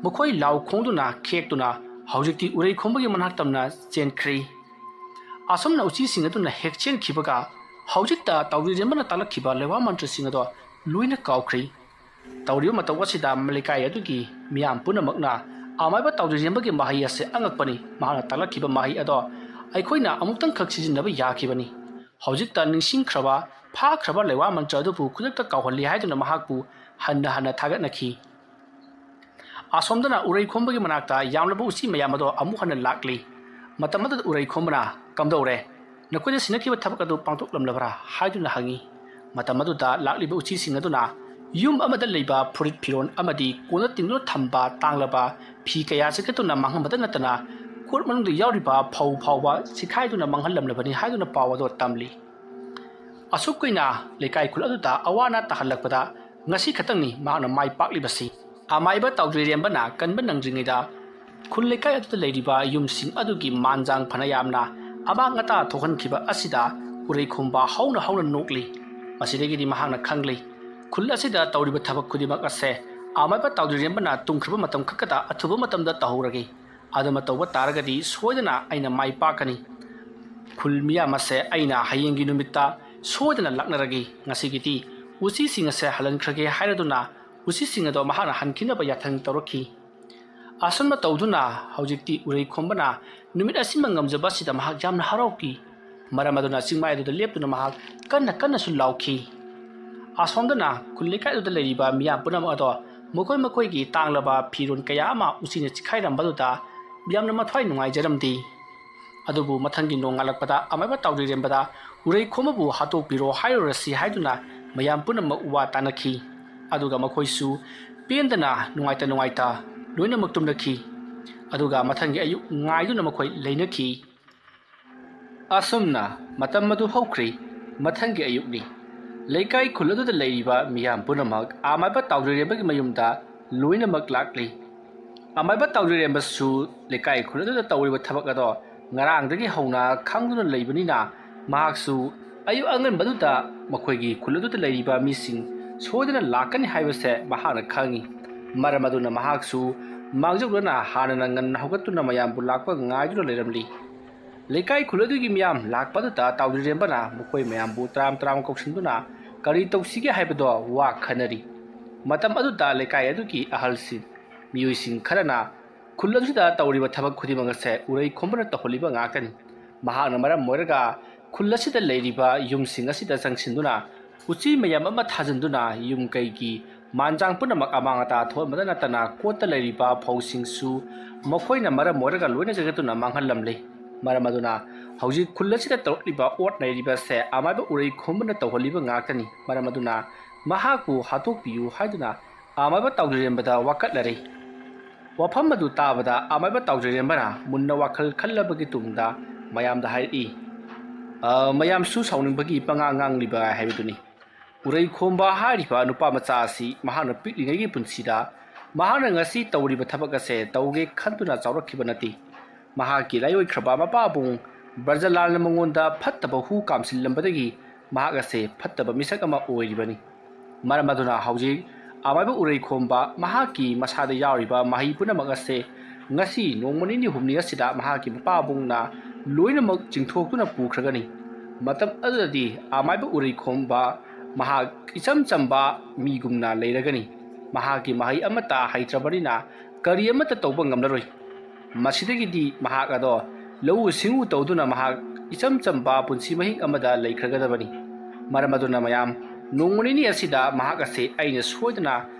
ꯃꯈꯣꯏ ꯂꯥꯎ ꯈꯣꯡꯗꯨꯅ ꯈꯦꯛꯇꯨꯅ ꯍꯧꯖꯤꯛꯇꯤ ꯎꯔꯩ ꯈꯣꯡꯕꯒꯤ ꯃꯅꯥꯛ ꯇꯝꯅ ꯆꯦꯟꯈ꯭ꯔꯦ ꯑꯁꯨꯝꯅ ꯎꯆꯤꯁꯤꯡ ꯑꯗꯨꯅ ꯍꯦꯛ ꯆꯦꯟꯈꯤꯕꯒ ꯍꯧꯖꯤꯛꯇ ꯇꯧꯗ꯭ꯔꯤꯔꯦꯝꯕꯅ ꯇꯥꯛꯂꯛꯈꯤꯕ ꯂꯩꯋꯥ ꯃꯟꯇ꯭ꯔꯁꯤꯡ ꯑꯗꯣ ꯂꯣꯏꯅ ꯀꯥꯎꯈ꯭ꯔꯦ ꯇꯧꯔꯤꯕ ꯃꯇꯧ ꯑꯁꯤꯗ ꯂꯩꯀꯥꯏ ꯑꯗꯨꯒꯤ ꯃꯤꯌꯥꯝ ꯄꯨꯝꯅꯃꯛꯅ ꯑꯃꯥꯏꯕ ꯇꯧꯗ꯭ꯔꯤꯔꯦꯝꯕꯒꯤ ꯃꯍꯩ ꯑꯁꯤ ꯑꯉꯛꯄꯅꯤ ꯃꯍꯥꯛꯅ ꯇꯥꯛꯂꯛꯈꯤꯕ ꯃꯍꯩ ꯑꯗꯣ ꯑꯩꯈꯣꯏꯅ ꯑꯃꯨꯛꯇꯪꯈꯛ ꯁꯤꯖꯤꯟꯅꯕ ꯌꯥꯈꯤꯕꯅꯤ ꯍꯧꯖꯤꯛꯇ ꯅꯤꯡꯁꯤꯡꯈ꯭ꯔꯕ ꯐꯥꯈ꯭ꯔꯕ ꯂꯩꯋꯥ ꯃꯟꯇ꯭ꯔ ꯑꯗꯨꯕꯨ ꯈꯨꯗꯛꯇ ꯀꯥꯎꯍꯜꯂꯤ ꯍꯥꯏꯗꯨꯅ ꯃꯍꯥꯛꯄꯨ ꯍꯟꯅ ꯍꯟꯅ ꯊꯥꯒꯠꯅꯈꯤ ꯑꯁꯣꯝꯗꯅ ꯎꯔꯩ ꯈꯣꯝꯕꯒꯤ ꯃꯅꯥꯛꯇ ꯌꯥꯝꯂꯕ ꯎꯆꯤ ꯃꯌꯥꯝ ꯑꯗꯣ ꯑꯃꯨꯛ ꯍꯟꯅ ꯂꯥꯛꯂꯤ ꯃꯇꯝ ꯑꯗꯨꯗ ꯎꯔꯩ ꯈꯣꯝꯕꯅ ꯀꯝꯗꯧꯔꯦ ꯅꯈꯣꯏꯅ ꯁꯤꯟꯅꯈꯤꯕ ꯊꯕꯛ ꯑꯗꯨ ꯄꯥꯡꯊꯣꯛꯂꯝꯂꯕ꯭ꯔꯥ ꯍꯥꯏꯗꯨꯅ ꯍꯪꯉꯤ ꯃꯇꯝ ꯑꯗꯨꯗ ꯂꯥꯛꯂꯤꯕ ꯎꯆꯤꯁꯤꯡ ꯑꯗꯨꯅ ꯌꯨꯝ ꯑꯃꯗ ꯂꯩꯕ ꯐꯨꯔꯤꯠ ꯐꯤꯔꯣꯟ ꯑꯃꯗꯤ ꯀꯣꯟꯅ ꯇꯤꯡꯗꯨꯅ ꯊꯝꯕ ꯇꯥꯡꯂꯕ ꯐꯤ ꯀꯌꯥ ꯆꯤꯛꯀꯠꯇꯨꯅ ꯃꯥꯡꯍꯟꯕꯇ ꯅꯠꯇꯅ ꯀꯣꯠ ꯃꯅꯨꯡꯗ ꯌꯥꯎꯔꯤꯕ ꯐꯧ ꯐꯥꯎꯕ ꯆꯤꯈꯥꯏꯗꯨꯅ ꯃꯥꯡꯍꯜꯂꯝꯂꯕꯅꯤ ꯍꯥꯏꯗꯨꯅ ꯄꯥꯎ ꯑꯗꯨ ꯇꯝꯂꯤ ꯑꯁꯨꯛ ꯀꯨꯏꯅ ꯂꯩꯀꯥꯏ ꯈꯨꯜ ꯑꯗꯨꯗ ꯑꯋꯥ ꯑꯅꯥ ꯇꯥꯍꯜꯂꯛꯄꯗ ꯉꯁꯤ ꯈꯛꯇꯪꯅꯤ ꯃꯍꯥꯛꯅ ꯃꯥꯏ ꯄꯥꯛꯂꯤꯕꯁꯤ ꯑꯃꯥꯏꯕ ꯇꯧꯗ꯭ꯔꯤꯔꯦꯝꯕꯅ ꯀꯟꯕ ꯅꯪꯗ꯭ꯔꯤꯉꯩꯗ ꯈꯨꯜ ꯂꯩꯀꯥꯏ ꯑꯗꯨꯗ ꯂꯩꯔꯤꯕ ꯌꯨꯝꯁꯤꯡ ꯑꯗꯨꯒꯤ ꯃꯥꯟꯖꯥꯡ ꯐꯅ ꯌꯥꯝꯅ ꯑꯃꯥꯡ ꯑꯇꯥ ꯊꯣꯛꯍꯟꯈꯤꯕ ꯑꯁꯤꯗ ꯎꯔꯩ ꯈꯣꯝꯕ ꯍꯧꯅ ꯍꯧꯅ ꯅꯣꯛꯂꯤ ꯃꯁꯤꯗꯒꯤꯗꯤ ꯃꯍꯥꯛꯅ ꯈꯪꯂꯤ ꯈꯨꯜ ꯑꯁꯤꯗ ꯇꯧꯔꯤꯕ ꯊꯕꯛ ꯈꯨꯗꯤꯡꯃꯛ ꯑꯁꯦ ꯑꯃꯥꯏꯕ ꯇꯧꯗ꯭ꯔꯤꯔꯦꯝꯕꯅ ꯇꯨꯝꯈ꯭ꯔꯕ ꯃꯇꯝ ꯈꯛꯇꯗ ꯑꯊꯨꯕ ꯃꯇꯝꯗ ꯇꯧꯍꯧꯔꯒꯦ ꯑꯗꯨꯃ ꯇꯧꯕ ꯇꯥꯔꯒꯗꯤ ꯁꯣꯏꯗꯅ ꯑꯩꯅ ꯃꯥꯏ ꯄꯥꯛꯀꯅꯤ ꯈꯨꯜ ꯃꯤꯌꯥꯝ ꯑꯁꯦ ꯑꯩꯅ ꯍꯌꯦꯡꯒꯤ ꯅꯨꯃꯤꯠꯇ ꯁꯣꯏꯗꯅ ꯂꯥꯛꯅꯔꯒꯦ ꯉꯁꯤꯒꯤꯗꯤ ꯎꯆꯤꯁꯤꯡ ꯑꯁꯦ ꯍꯜꯍꯟꯈ꯭ꯔꯒꯦ ꯍꯥꯏꯔꯗꯨꯅ ꯎꯆꯤꯁꯤꯡ ꯑꯗꯣ ꯃꯍꯥꯛꯅ ꯍꯟꯈꯤꯅꯕ ꯌꯥꯊꯪ ꯇꯧꯔꯛꯈꯤ ꯑꯁꯨꯝꯅ ꯇꯧꯗꯨꯅ ꯍꯧꯖꯤꯛꯇꯤ ꯎꯔꯩ ꯈꯣꯝꯕꯅ ꯅꯨꯃꯤꯠ ꯑꯁꯤꯃ ꯉꯝꯖꯕ ꯑꯁꯤꯗ ꯃꯍꯥꯛ ꯌꯥꯝꯅ ꯍꯔꯥꯎꯈꯤ ꯃꯔꯝ ꯑꯗꯨꯅ ꯆꯤꯡꯃꯥꯏ ꯑꯗꯨꯗ ꯂꯦꯞꯇꯨꯅ ꯃꯍꯥꯛ ꯀꯟꯅꯁꯨ ꯂꯥꯎꯈꯤ ꯑꯁꯣꯝꯗꯅ ꯈꯨꯜ ꯂꯩꯀꯥꯏ ꯑꯗꯨꯗ ꯂꯩꯔꯤꯕ ꯃꯤꯌꯥꯝ ꯄꯨꯝꯅꯃꯛ ꯑꯗꯣ ꯃꯈꯣꯏꯒꯤ ꯇꯥꯡꯂꯕ ꯐꯤꯔꯣꯟ ꯀꯌా ꯑꯃ ꯎꯆꯤꯅ ꯆꯤꯈꯥꯏꯔꯝꯕꯗꯨꯗ ꯌꯥꯝꯅ ꯃꯊ꯭ꯋꯥꯏ ꯅꯨꯡꯉꯥꯏꯖꯔꯝꯗꯦ ꯑꯗꯨꯕꯨ ꯃꯊꯪꯒꯤ ꯅꯣꯡꯉꯥꯜꯂꯛꯄꯗ ꯑꯃꯥꯏꯕ ꯇꯧꯗ꯭ꯔꯤꯔꯦꯝꯕꯗ ꯎꯔꯩ ꯈꯣꯝꯕꯕꯨ ꯍꯥꯠꯇꯣꯛꯄꯤꯔꯣ ꯍꯥꯏꯔꯨꯔꯁꯤ ꯍꯥꯏꯗꯨꯅ ꯃꯌꯥꯝ ꯄꯨꯝꯅꯃꯛ ꯋꯥ ꯇꯥꯟꯅꯈꯤ ꯑꯗꯨꯒ ꯃꯈꯣꯏꯁꯨ ꯄꯦꯟꯗꯅ ꯅꯨꯡꯉꯥꯏꯇ ꯂꯣꯏꯅꯃꯛ ꯇꯨꯝꯅꯈꯤ ꯑꯗꯨꯒ ꯃꯊꯪꯒꯤ ꯑꯌꯨꯛ ꯉꯥꯏꯗꯨꯅ ꯃꯈꯣꯏ ꯂꯩꯅꯈꯤ ꯑꯁꯨꯝꯅ ꯃꯇꯝ ꯑꯗꯨ ꯍꯧꯈ꯭ꯔꯤ ꯃꯊꯪꯒꯤ ꯑꯌꯨꯛꯅꯤ ꯂꯩꯀꯥꯏ ꯈꯨꯜ ꯑꯗꯨꯗ ꯂꯩꯔꯤꯕ ꯃꯤꯌꯥꯝ ꯄꯨꯝꯅꯃꯛ ꯑꯃꯥꯏꯕ ꯇꯧꯗ꯭ꯔꯤꯔꯦꯝꯕꯒꯤ ꯃꯌꯨꯝꯗ ꯂꯣꯏꯅꯃꯛ ꯂꯥꯛꯂꯤ ꯑꯃꯥꯏꯕ ꯇꯧꯗ꯭ꯔꯤꯔꯦꯝꯕꯁꯨ ꯂꯩꯀꯥꯏ ꯈꯨꯜ ꯑꯗꯨꯗ ꯇꯧꯔꯤꯕ ꯊꯕꯛ ꯑꯗꯣ ꯉꯔꯥꯡꯗꯒꯤ ꯍꯧꯅ ꯈꯪꯗꯨꯅ ꯂꯩꯕꯅꯤꯅ ꯃꯍꯥꯛꯁꯨ ꯑꯌꯨꯛ ꯑꯉꯟꯕꯗꯨꯗ ꯃꯈꯣꯏꯒꯤ ꯈꯨꯜ ꯑꯗꯨꯗ ꯂꯩꯔꯤꯕ ꯃꯤꯁꯤꯡ ꯁꯣꯏꯗꯅ ꯂꯥꯛꯀꯅꯤ ꯍꯥꯏꯕꯁꯦ ꯃꯍꯥꯛꯅ ꯈꯪꯉꯤ ꯃꯔꯝ ꯑꯗꯨꯅ ꯃꯍꯥꯛꯁꯨ ꯃꯥꯡꯖꯧꯅꯅ ꯍꯥꯟꯅꯅ ꯉꯟꯅ ꯍꯧꯒꯠꯇꯨꯅ ꯃꯌꯥꯝꯕꯨ ꯂꯥꯛꯄ ꯉꯥꯏꯗꯨꯅ ꯂꯩꯔꯝꯂꯤ ꯂꯩꯀꯥꯏ ꯈꯨꯜ ꯑꯗꯨꯒꯤ ꯃꯤꯌꯥꯝ ꯂꯥꯛꯄ ꯑꯗꯨꯗ ꯇꯧꯗ꯭ꯔꯤꯔꯦꯝꯕꯅ ꯃꯈꯣꯏ ꯃꯌꯥꯝꯕꯨ ꯇꯔꯥꯝ ꯀꯧꯁꯤꯟꯗꯨꯅ ꯀꯔꯤ ꯇꯧꯁꯤꯒꯦ ꯍꯥꯏꯕꯗꯣ ꯋꯥ ꯈꯟꯅꯔꯤ ꯃꯇꯝ ꯑꯗꯨꯗ ꯂꯩꯀꯥꯏ ꯑꯗꯨꯒꯤ ꯑꯍꯜꯁꯤꯡ ꯃꯤꯑꯣꯏꯁꯤꯡ ꯈꯔꯅ ꯈꯨꯜ ꯑꯗꯨꯗ ꯇꯧꯔꯤꯕ ꯊꯕꯛ ꯈꯨꯗꯤꯡꯃꯛ ꯑꯁꯦ ꯎꯔꯩ ꯈꯣꯝꯕꯅ ꯇꯧꯍꯜꯂꯤꯕ ꯉꯥꯛꯇꯅꯤ ꯃꯍꯥꯛꯅ ꯃꯔꯝ ꯑꯣꯏꯔꯒ ꯈꯨꯜ ꯑꯁꯤꯗ ꯂꯩꯔꯤꯕ ꯌꯨꯝꯁꯤꯡ ꯑꯁꯤꯗ ꯆꯪꯁꯤꯟꯗꯨꯅ ꯎꯆꯤ ꯃꯌꯥꯝ ꯑꯃ ꯊꯥꯖꯤꯟꯗꯨꯅ ꯌꯨꯝ ꯀꯩꯒꯤ ꯃꯥꯟꯖꯥꯡ ꯄꯨꯝꯅꯃꯛ ꯑꯃꯥꯡ ꯑꯇꯥ ꯊꯣꯛꯍꯟꯕꯇ ꯅꯠꯇꯅ ꯀꯣꯠꯇ ꯂꯩꯔꯤꯕ ꯐꯧꯁꯤꯡꯁꯨ ꯃꯈꯣꯏꯅ ꯃꯔꯝ ꯑꯣꯏꯔꯒ ꯂꯣꯏꯅ ꯆꯤꯛꯀꯠꯇꯨꯅ ꯃꯥꯡꯍꯜꯂꯝꯂꯤ ꯃꯔꯝ ꯑꯗꯨꯅ ꯍꯧꯖꯤꯛ ꯈꯨꯜ ꯑꯁꯤꯗ ꯇꯧꯔꯛꯂꯤꯕ ꯑꯣꯠ ꯅꯩꯔꯤꯕꯁꯦ ꯑꯃꯥꯏꯕ ꯎꯔꯩ ꯈꯣꯝꯕꯅ ꯇꯧꯍꯜꯂꯤꯕ ꯉꯥꯛꯇꯅꯤ ꯃꯔꯝ ꯑꯗꯨꯅ ꯃꯍꯥꯛꯄꯨ ꯍꯥꯠꯇꯣꯛꯄꯤꯌꯨ ꯍꯥꯏꯗꯨꯅ ꯑꯃꯥꯏꯕ ꯇꯧꯗ꯭ꯔꯤꯔꯦꯝꯕꯗ ꯋꯥꯀꯠꯂꯔꯤ ꯋꯥꯐꯝ ꯑꯗꯨ ꯇꯥꯕꯗ ꯑꯃꯥꯏꯕ ꯇꯧꯗ꯭ꯔꯤꯔꯦꯝꯕꯅ ꯃꯨꯟꯅ ꯋꯥꯈꯜ ꯈꯜꯂꯕꯒꯤ ꯇꯨꯡꯗ ꯃꯌꯥꯝꯗ ꯍꯥꯏꯔꯛꯏ ꯃꯌꯥꯝꯁꯨ ꯁꯥꯎꯅꯤꯡꯕꯒꯤ ꯄꯉꯥꯡ ꯉꯥꯡꯂꯤꯕ ꯍꯥꯏꯕꯗꯨꯅꯤ ꯎꯔꯩ ꯈꯣꯝꯕ ꯍꯥꯏꯔꯤꯕ ꯅꯨꯄꯥ ꯃꯆꯥ ꯑꯁꯤ ꯃꯍꯥꯛꯅ ꯄꯤꯛꯂꯤꯉꯩꯒꯤ ꯄꯨꯟꯁꯤꯗ ꯃꯍꯥꯛꯅ ꯉꯁꯤ ꯇꯧꯔꯤꯕ ꯊꯕꯛ ꯑꯁꯦ ꯇꯧꯒꯦ ꯈꯟꯗꯨꯅ ꯆꯥꯎꯔꯛꯈꯤꯕ ꯅꯠꯇꯦ ꯃꯍꯥꯛꯀꯤ ꯂꯥꯏꯑꯣꯏꯈ꯭ꯔꯕ ꯃꯄꯥꯕꯨꯡ ꯕ꯭ꯔꯖꯂꯥꯜꯅ ꯃꯉꯣꯟꯗ ꯐꯠꯇꯕ ꯍꯨ ꯀꯥꯝꯁꯤꯜꯂꯝꯕꯗꯒꯤ ꯃꯍꯥꯛ ꯑꯁꯦ ꯐꯠꯇꯕ ꯃꯤꯁꯛ ꯑꯃ ꯑꯣꯏꯔꯤꯕꯅꯤ ꯃꯔꯝ ꯑꯗꯨꯅ ꯍꯧꯖꯤꯛ ꯑꯃꯥꯏꯕ ꯎꯔꯩ ꯈꯣꯝꯕ ꯃꯍꯥꯛꯀꯤ ꯃꯁꯥꯗ ꯌꯥꯎꯔꯤꯕ ꯃꯍꯩ ꯄꯨꯝꯅꯃꯛ ꯑꯁꯦ ꯉꯁꯤ ꯅꯣꯡꯃ ꯅꯤꯅꯤ ꯍꯨꯝꯅꯤ ꯑꯁꯤꯗ ꯃꯍꯥꯛꯀꯤ ꯃꯄꯥꯕꯨꯡꯅ ꯂꯣꯏꯅꯃꯛ ꯆꯤꯡꯊꯣꯛꯇꯨꯅ ꯄꯨꯈ꯭ꯔꯒꯅꯤ ꯃꯇꯝ ꯑꯗꯨꯗꯗꯤ ꯑꯃꯥꯏꯕ ꯎꯔꯩ ꯈꯣꯝꯕ ꯃꯍꯥꯛ ꯏꯆꯝ ꯆꯝꯕ ꯃꯤꯒꯨꯝꯅ ꯂꯩꯔꯒꯅꯤ ꯃꯍꯥꯛꯀꯤ ꯃꯍꯩ ꯑꯃꯠꯇ ꯍꯩꯇ꯭ꯔꯕꯅꯤꯅ ꯀꯔꯤ ꯑꯃꯠꯇ ꯇꯧꯕ ꯉꯝꯂꯔꯣꯏ ꯃꯁꯤꯗꯒꯤꯗꯤ ꯃꯍꯥꯛ ꯑꯗꯣ ꯂꯧꯎ ꯁꯤꯡꯎ ꯇꯧꯗꯨꯅ ꯃꯍꯥꯛ ꯏꯆꯝ ꯆꯝꯕ ꯄꯨꯟꯁꯤ ꯃꯍꯤꯡ ꯑꯃꯗ ꯂꯩꯈ꯭ꯔꯒꯗꯕꯅꯤ ꯃꯔꯝ ꯑꯗꯨꯅ ꯃꯌꯥꯝ ꯅꯣꯡꯃ ꯅꯤꯅꯤ ꯑꯁꯤꯗ ꯃꯍꯥꯛ ꯑꯁꯦ ꯑꯩꯅ ꯁꯣꯏꯗꯅ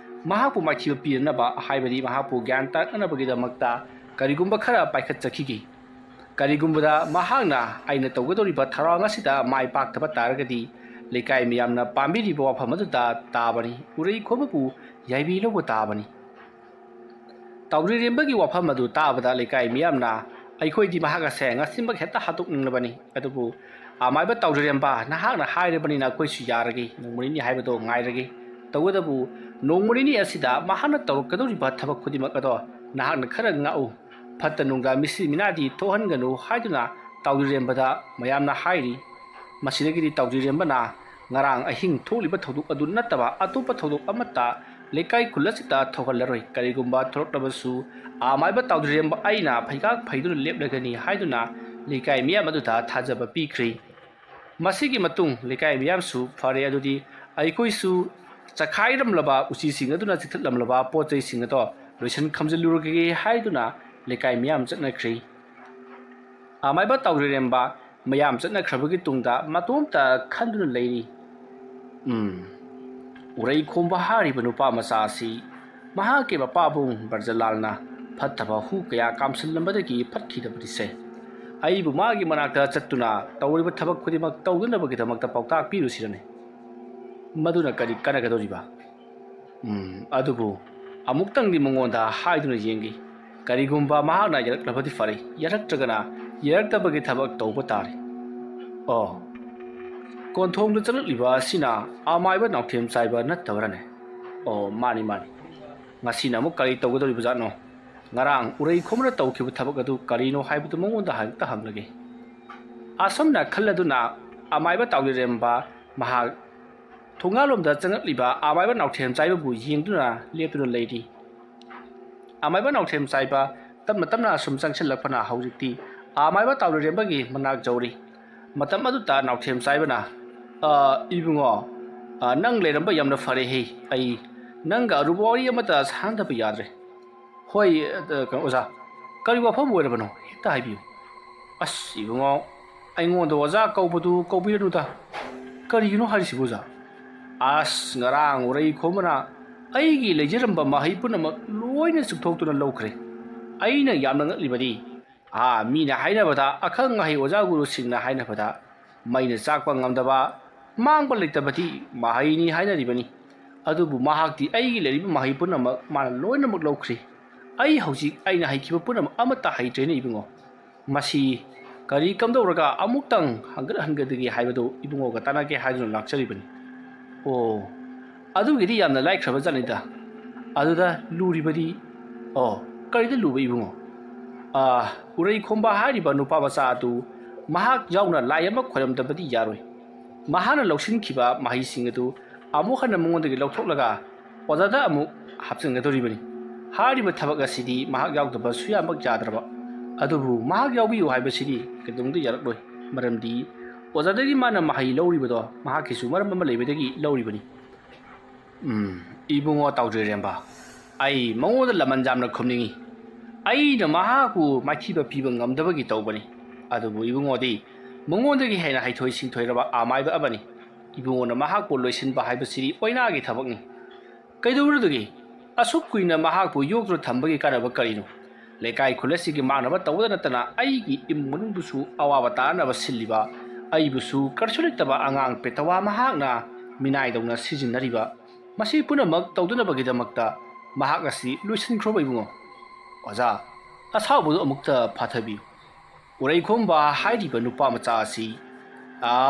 ꯃꯍꯥꯛꯄꯨ ꯃꯥꯏꯊꯤꯕ ꯄꯤꯅꯅꯕ ꯍꯥꯏꯕꯗꯤ ꯃꯍꯥꯛꯄꯨ ꯒ꯭ꯌꯥꯟ ꯇꯥꯛꯅꯅꯕꯒꯤꯗꯃꯛꯇ ꯀꯔꯤꯒꯨꯝꯕ ꯈꯔ ꯄꯥꯏꯈꯠꯆꯈꯤꯒꯦ ꯀꯔꯤꯒꯨꯝꯕꯗ ꯃꯍꯥꯛꯅ ꯑꯩꯅ ꯇꯧꯒꯗꯧꯔꯤꯕ ꯊꯧꯔꯥꯡ ꯑꯁꯤꯗ ꯃꯥꯏ ꯄꯥꯛꯇꯕ ꯇꯥꯔꯒꯗꯤ ꯂꯩꯀꯥꯏ ꯃꯤꯌꯥꯝꯅ ꯄꯥꯝꯕꯤꯔꯤꯕ ꯋꯥꯐꯝ ꯑꯗꯨꯗ ꯇꯥꯕꯅꯤ ꯎꯔꯩ ꯈꯣꯝꯕꯕꯨ ꯌꯥꯏꯕꯤ ꯂꯧꯕ ꯇꯥꯕꯅꯤ ꯇꯧꯗ꯭ꯔꯤꯔꯦꯝꯕꯒꯤ ꯋꯥꯐꯝ ꯑꯗꯨ ꯇꯥꯕꯗ ꯂꯩꯀꯥꯏ ꯃꯤꯌꯥꯝꯅ ꯑꯩꯈꯣꯏꯗꯤ ꯃꯍꯥꯛ ꯑꯁꯦ ꯉꯁꯤꯃꯛ ꯍꯦꯛꯇ ꯍꯥꯠꯇꯣꯛꯅꯤꯡꯂꯕꯅꯤ ꯑꯗꯨꯕꯨ ꯑꯃꯥꯏꯕ ꯇꯧꯗ꯭ꯔꯤꯔꯦꯝꯕ ꯅꯍꯥꯛꯅ ꯍꯥꯏꯔꯕꯅꯤꯅ ꯑꯩꯈꯣꯏꯁꯨ ꯌꯥꯔꯒꯦ ꯅꯣꯡꯃ ꯅꯤꯅꯤ ꯍꯥꯏꯕꯗꯣ ꯉꯥꯏꯔꯒꯦ ꯇꯧꯕꯇꯕꯨ ꯅꯣꯡꯃ ꯅꯤꯅꯤ ꯑꯁꯤꯗ ꯃꯍꯥꯛꯅ ꯇꯧꯔꯛꯀꯗꯧꯔꯤꯕ ꯊꯕꯛ ꯈꯨꯗꯤꯡꯃꯛ ꯑꯗꯣ ꯅꯍꯥꯛꯅ ꯈꯔ ꯉꯥꯛꯎ ꯐꯠꯇ ꯅꯨꯡꯗ ꯃꯤꯁꯤ ꯃꯤꯅꯥꯗꯤ ꯊꯣꯛꯍꯟꯒꯅꯨ ꯍꯥꯏꯗꯨꯅ ꯇꯧꯗ꯭ꯔꯤꯔꯦꯝꯕꯗ ꯃꯌꯥꯝꯅ ꯍꯥꯏꯔꯤ ꯃꯁꯤꯗꯒꯤꯗꯤ ꯇꯧꯗ꯭ꯔꯤꯔꯦꯝꯕꯅ ꯉꯔꯥꯡ ꯑꯍꯤꯡ ꯊꯣꯛꯂꯤꯕ ꯊꯧꯗꯣꯛ ꯑꯗꯨ ꯅꯠꯇꯕ ꯑꯇꯣꯞꯄ ꯊꯧꯗꯣꯛ ꯑꯃꯠꯇ ꯂꯩꯀꯥꯏ ꯈꯨꯜ ꯑꯁꯤꯗ ꯊꯣꯛꯍꯜꯂꯔꯣꯏ ꯀꯔꯤꯒꯨꯝꯕ ꯊꯣꯛꯂꯛꯂꯕꯁꯨ ꯑꯃꯥꯏꯕ ꯇꯧꯗ꯭ꯔꯤꯔꯦꯝꯕ ꯑꯩꯅ ꯐꯩꯒꯥꯛ ꯐꯩꯗꯨꯅ ꯂꯦꯞꯂꯒꯅꯤ ꯍꯥꯏꯗꯨꯅ ꯂꯩꯀꯥꯏ ꯃꯤꯌꯥꯝ ꯑꯗꯨꯗ ꯊꯥꯖꯕ ꯄꯤꯈ꯭ꯔꯦ ꯃꯁꯤꯒꯤ ꯃꯇꯨꯡ ꯂꯩꯀꯥꯏ ꯃꯤꯌꯥꯝꯁꯨ ꯐꯔꯦ ꯑꯗꯨꯗꯤ ꯑꯩꯈꯣꯏꯁꯨ ꯆꯈꯥꯏꯔꯝꯂꯕ ꯎꯆꯤꯁꯤꯡ ꯑꯗꯨꯅ ꯆꯤꯛꯊꯠꯂꯝꯂꯕ ꯄꯣꯠ ꯆꯩꯁꯤꯡ ꯑꯗꯣ ꯂꯣꯏꯁꯤꯟ ꯈꯝꯖꯤꯜꯂꯨꯔꯒꯦ ꯍꯥꯏꯗꯨꯅ ꯂꯩꯀꯥꯏ ꯃꯤꯌꯥꯝ ꯆꯠꯅꯈ꯭ꯔꯦ ꯑꯃꯥꯏꯕ ꯇꯧꯗ꯭ꯔꯤꯔꯦꯝꯕ ꯃꯌꯥꯝ ꯆꯠꯅꯈ꯭ꯔꯕꯒꯤ ꯇꯨꯡꯗ ꯃꯇꯣꯝꯇ ꯈꯟꯗꯨꯅ ꯂꯩꯔꯤ ꯎꯔꯩ ꯈꯣꯝꯕ ꯍꯥꯏꯔꯤꯕ ꯅꯨꯄꯥ ꯃꯆꯥ ꯑꯁꯤ ꯃꯍꯥꯛꯀꯤ ꯃꯄꯥꯕꯨꯡ ꯕ꯭ꯔꯖꯂꯥꯜꯅ ꯐꯠꯇꯕ ꯍꯨ ꯀꯌా ꯀꯥꯝꯁꯤꯜꯂꯝꯕꯗꯒꯤ ꯐꯠꯈꯤꯗꯕꯗꯤꯁꯦ ꯑꯩꯕꯨ ꯃꯥꯒꯤ ꯃꯅꯥꯛꯇ ꯆꯠꯇꯨꯅ ꯇꯧꯔꯤꯕ ꯊꯕꯛ ꯈꯨꯗꯤꯡꯃꯛ ꯇꯧꯗꯅꯕꯒꯤꯗꯃꯛꯇ ꯄꯥꯎꯇꯥꯛ ꯄꯤꯔꯨꯁꯤꯔꯅꯦ ꯃꯗꯨꯅ ꯀꯔꯤ ꯀꯥꯟꯅꯒꯗꯧꯔꯤꯕ ꯑꯗꯨꯕꯨ ꯑꯃꯨꯛꯇꯪꯗꯤ ꯃꯉꯣꯟꯗ ꯍꯥꯏꯗꯨꯅ ꯌꯦꯡꯒꯦ ꯀꯔꯤꯒꯨꯝꯕ ꯃꯍꯥꯛꯅ ꯌꯥꯔꯛꯂꯕꯗꯤ ꯐꯔꯦ ꯌꯥꯔꯛꯇ꯭ꯔꯒꯅ ꯌꯥꯔꯛꯇꯕꯒꯤ ꯊꯕꯛ ꯇꯧꯕ ꯇꯥꯔꯦ ꯀꯣꯟꯊꯣꯡꯗ ꯆꯠꯂꯛꯂꯤꯕ ꯑꯁꯤꯅ ꯑꯃꯥꯏꯕ ꯅꯥꯎꯊꯦꯝ ꯆꯥꯏꯕ ꯅꯠꯇꯕꯔꯅꯦ ꯃꯥꯅꯤ ꯉꯁꯤꯅ ꯑꯃꯨꯛ ꯀꯔꯤ ꯇꯧꯒꯗꯧꯔꯤꯕꯖꯥꯠꯅꯣ ꯉꯔꯥꯡ ꯎꯔꯩ ꯈꯣꯝꯅ ꯇꯧꯈꯤꯕ ꯊꯕꯛ ꯑꯗꯨ ꯀꯔꯤꯅꯣ ꯍꯥꯏꯕꯗꯨ ꯃꯉꯣꯟꯗ ꯍꯦꯛꯇ ꯍꯪꯂꯒꯦ ꯑꯁꯨꯝꯅ ꯈꯜꯂꯗꯨꯅ ꯑꯃꯥꯏꯕ ꯇꯧꯗ꯭ꯔꯤꯔꯦꯝꯕ ꯃꯍꯥꯛ ꯊꯣꯡꯒꯥꯜꯂꯣꯝꯗ ꯆꯪꯂꯛꯂꯤꯕ ꯑꯃꯥꯏꯕ ꯅꯥꯎꯊꯦꯝ ꯆꯥꯏꯕꯕꯨ ꯌꯦꯡꯗꯨꯅ ꯂꯦꯞꯇꯨꯅ ꯂꯩꯔꯤ ꯑꯃꯥꯏꯕ ꯅꯥꯎꯊꯦꯝ ꯆꯥꯏꯕ ꯇꯞꯅ ꯇꯞꯅ ꯑꯁꯨꯝ ꯆꯪꯁꯤꯜꯂꯛꯄꯅ ꯍꯧꯖꯤꯛꯇꯤ ꯑꯃꯥꯏꯕ ꯇꯧꯗ꯭ꯔꯤꯔꯦꯝꯕꯒꯤ ꯃꯅꯥꯛ ꯌꯧꯔꯤ ꯃꯇꯝ ꯑꯗꯨꯗ ꯅꯥꯎꯊꯦꯝ ꯆꯥꯏꯕꯅ ꯏꯕꯨꯡꯉꯣ ꯅꯪ ꯂꯩꯔꯝꯕ ꯌꯥꯝꯅ ꯐꯔꯦꯍꯦ ꯑꯩ ꯅꯪꯒ ꯑꯔꯨꯕ ꯋꯥꯔꯤ ꯑꯃꯇ ꯁꯥꯟꯅꯗꯕ ꯌꯥꯗ꯭ꯔꯦ ꯍꯣꯏ ꯑꯣꯖꯥ ꯀꯔꯤ ꯋꯥꯐꯝ ꯑꯣꯏꯔꯕꯅꯣ ꯍꯦꯛꯇ ꯍꯥꯏꯕꯤꯌꯨ ꯏꯕꯨꯡꯉꯣ ꯑꯩꯉꯣꯟꯗ ꯑꯣꯖꯥ ꯀꯧꯕꯗꯨ ꯀꯧꯕꯤꯔꯅꯨꯗ ꯀꯔꯤꯒꯤꯅꯣ ꯍꯥꯏꯔꯤꯁꯤꯕꯨ ꯑꯣꯖꯥ ꯉꯔꯥꯡ ꯎꯔꯩ ꯈꯣꯝꯕꯅ ꯑꯩꯒꯤ ꯂꯩꯖꯔꯝꯕ ꯃꯍꯩ ꯄꯨꯝꯅꯃꯛ ꯂꯣꯏꯅ ꯆꯨꯞꯊꯣꯛꯇꯨꯅ ꯂꯧꯈ꯭ꯔꯦ ꯑꯩꯅ ꯌꯥꯝꯅ ꯉꯛꯂꯤꯕꯗꯤ ꯃꯤꯅ ꯍꯥꯏꯅꯕꯗ ꯑꯈꯪ ꯑꯍꯩ ꯑꯣꯖꯥ ꯒꯨꯔꯨꯁꯤꯡꯅ ꯍꯥꯏꯅꯕꯗ ꯃꯩꯅ ꯆꯥꯛꯄ ꯉꯝꯗꯕ ꯃꯥꯡꯕ ꯂꯩꯇꯕꯗꯤ ꯃꯍꯩꯅꯤ ꯍꯥꯏꯅꯔꯤꯕꯅꯤ ꯑꯗꯨꯕꯨ ꯃꯍꯥꯛꯇꯤ ꯑꯩꯒꯤ ꯂꯩꯔꯤꯕ ꯃꯍꯩ ꯄꯨꯝꯅꯃꯛ ꯃꯥꯅ ꯂꯣꯏꯅꯃꯛ ꯂꯧꯈ꯭ꯔꯦ ꯑꯩ ꯍꯧꯖꯤꯛ ꯑꯩꯅ ꯍꯩꯈꯤꯕ ꯄꯨꯝꯅꯃꯛ ꯑꯃꯠꯇ ꯍꯩꯇ꯭ꯔꯦꯅꯦ ꯏꯕꯨꯡꯉꯣ ꯃꯁꯤ ꯀꯔꯤ ꯀꯝꯗꯧꯔꯒ ꯑꯃꯨꯛꯇꯪ ꯍꯟꯒꯠꯍꯟꯒꯗꯒꯦ ꯍꯥꯏꯕꯗꯨ ꯏꯕꯨꯡꯉꯣꯒ ꯇꯥꯟꯅꯒꯦ ꯍꯥꯏꯗꯨꯅ ꯂꯥꯛꯆꯔꯤꯕꯅꯤ ꯑꯗꯨꯒꯤꯗꯤ ꯌꯥꯝꯅ ꯂꯥꯏꯈ꯭ꯔꯕ ꯖꯥꯠꯅꯤꯗ ꯑꯗꯨꯗ ꯂꯨꯔꯤꯕꯗꯤ ꯀꯔꯤꯗ ꯂꯨꯕ ꯏꯕꯨꯡꯉꯣ ꯎꯔꯩ ꯈꯣꯝꯕ ꯍꯥꯏꯔꯤꯕ ꯅꯨꯄꯥ ꯃꯆꯥ ꯑꯗꯨ ꯃꯍꯥꯛ ꯌꯥꯎꯅ ꯂꯥꯏ ꯑꯃ ꯈꯣꯏꯔꯝꯗꯕꯗꯤ ꯌꯥꯔꯣꯏ ꯃꯍꯥꯛꯅ ꯂꯧꯁꯤꯟꯈꯤꯕ ꯃꯍꯩꯁꯤꯡ ꯑꯗꯨ ꯑꯃꯨꯛ ꯍꯟꯅ ꯃꯉꯣꯟꯗꯒꯤ ꯂꯧꯊꯣꯛꯂꯒ ꯑꯣꯖꯥꯗ ꯑꯃꯨꯛ ꯍꯥꯞꯆꯤꯟꯒꯗꯧꯔꯤꯕꯅꯤ ꯍꯥꯏꯔꯤꯕ ꯊꯕꯛ ꯑꯁꯤꯗꯤ ꯃꯍꯥꯛ ꯌꯥꯎꯗꯕ ꯁꯨꯌꯥꯃꯛ ꯌꯥꯗ꯭ꯔꯕ ꯑꯗꯨꯕꯨ ꯃꯍꯥꯛ ꯌꯥꯎꯕꯤꯌꯨ ꯍꯥꯏꯕꯁꯤꯗꯤ ꯀꯩꯗꯧꯅꯨꯡꯗ ꯌꯥꯔꯛꯂꯣꯏ ꯃꯔꯝꯗꯤ ꯑꯣꯖꯥꯗꯒꯤ ꯃꯥꯅ ꯃꯍꯩ ꯂꯧꯔꯤꯕꯗꯣ ꯃꯍꯥꯛꯀꯤꯁꯨ ꯃꯔꯝ ꯑꯃ ꯂꯩꯕꯗꯒꯤ ꯂꯧꯔꯤꯕꯅꯤ ꯏꯕꯨꯡꯉꯣ ꯇꯧꯗ꯭ꯔꯤꯔꯦꯝꯕ ꯑꯩ ꯃꯉꯣꯟꯗ ꯂꯃꯟ ꯌꯥꯝꯅ ꯈꯨꯝꯅꯤꯡꯉꯤ ꯑꯩꯅ ꯃꯍꯥꯛꯄꯨ ꯃꯥꯏꯊꯤꯕ ꯄꯤꯕ ꯉꯝꯗꯕꯒꯤ ꯇꯧꯕꯅꯤ ꯑꯗꯨꯕꯨ ꯏꯕꯨꯡꯉꯣꯗꯤ ꯃꯉꯣꯟꯗꯒꯤ ꯍꯦꯟꯅ ꯍꯩꯊꯣꯏ ꯁꯤꯡꯊꯣꯏꯔꯕ ꯑꯃꯥꯏꯕ ꯑꯃꯅꯤ ꯏꯕꯨꯡꯉꯣꯅ ꯃꯍꯥꯛꯄꯨ ꯂꯣꯏꯁꯤꯟꯕ ꯍꯥꯏꯕꯁꯤꯗꯤ ꯑꯣꯏꯅꯥꯒꯤ ꯊꯕꯛꯅꯤ ꯀꯩꯗꯧꯔꯨꯗꯒꯦ ꯑꯁꯨꯛ ꯀꯨꯏꯅ ꯃꯍꯥꯛꯄꯨ ꯌꯣꯛꯇꯨꯅ ꯊꯝꯕꯒꯤ ꯀꯥꯟꯅꯕ ꯀꯔꯤꯅꯣ ꯂꯩꯀꯥꯏ ꯈꯨꯜ ꯑꯁꯤꯒꯤ ꯃꯥꯡꯅꯕ ꯇꯧꯕꯗ ꯅꯠꯇꯅ ꯑꯩꯒꯤ ꯏꯃꯨꯡ ꯃꯅꯨꯡꯗꯨꯁꯨ ꯑꯋꯥꯕ ꯇꯥꯅꯕ ꯁꯤꯜꯂꯤꯕ ꯑꯩꯕꯨꯁꯨ ꯀꯔꯤꯁꯨ ꯂꯩꯇꯕ ꯑꯉꯥꯡ ꯄꯦꯇꯋꯥ ꯃꯍꯥꯛꯅ ꯃꯤꯅꯥꯏꯗꯧꯅ ꯁꯤꯖꯤꯟꯅꯔꯤꯕ ꯃꯁꯤ ꯄꯨꯝꯅꯃꯛ ꯇꯧꯗꯅꯕꯒꯤꯗꯃꯛꯇ ꯃꯍꯥꯛ ꯑꯁꯤ ꯂꯣꯏꯁꯤꯟꯈ꯭ꯔꯣꯕ ꯏꯕꯨꯡꯉꯣ ꯑꯣꯖꯥ ꯑꯁꯥꯎꯕꯗꯨ ꯑꯃꯨꯛꯇ ꯐꯥꯊꯕꯤꯌꯨ ꯎꯔꯩ ꯈꯣꯝꯕ ꯍꯥꯏꯔꯤꯕ ꯅꯨꯄꯥ ꯃꯆꯥ ꯑꯁꯤ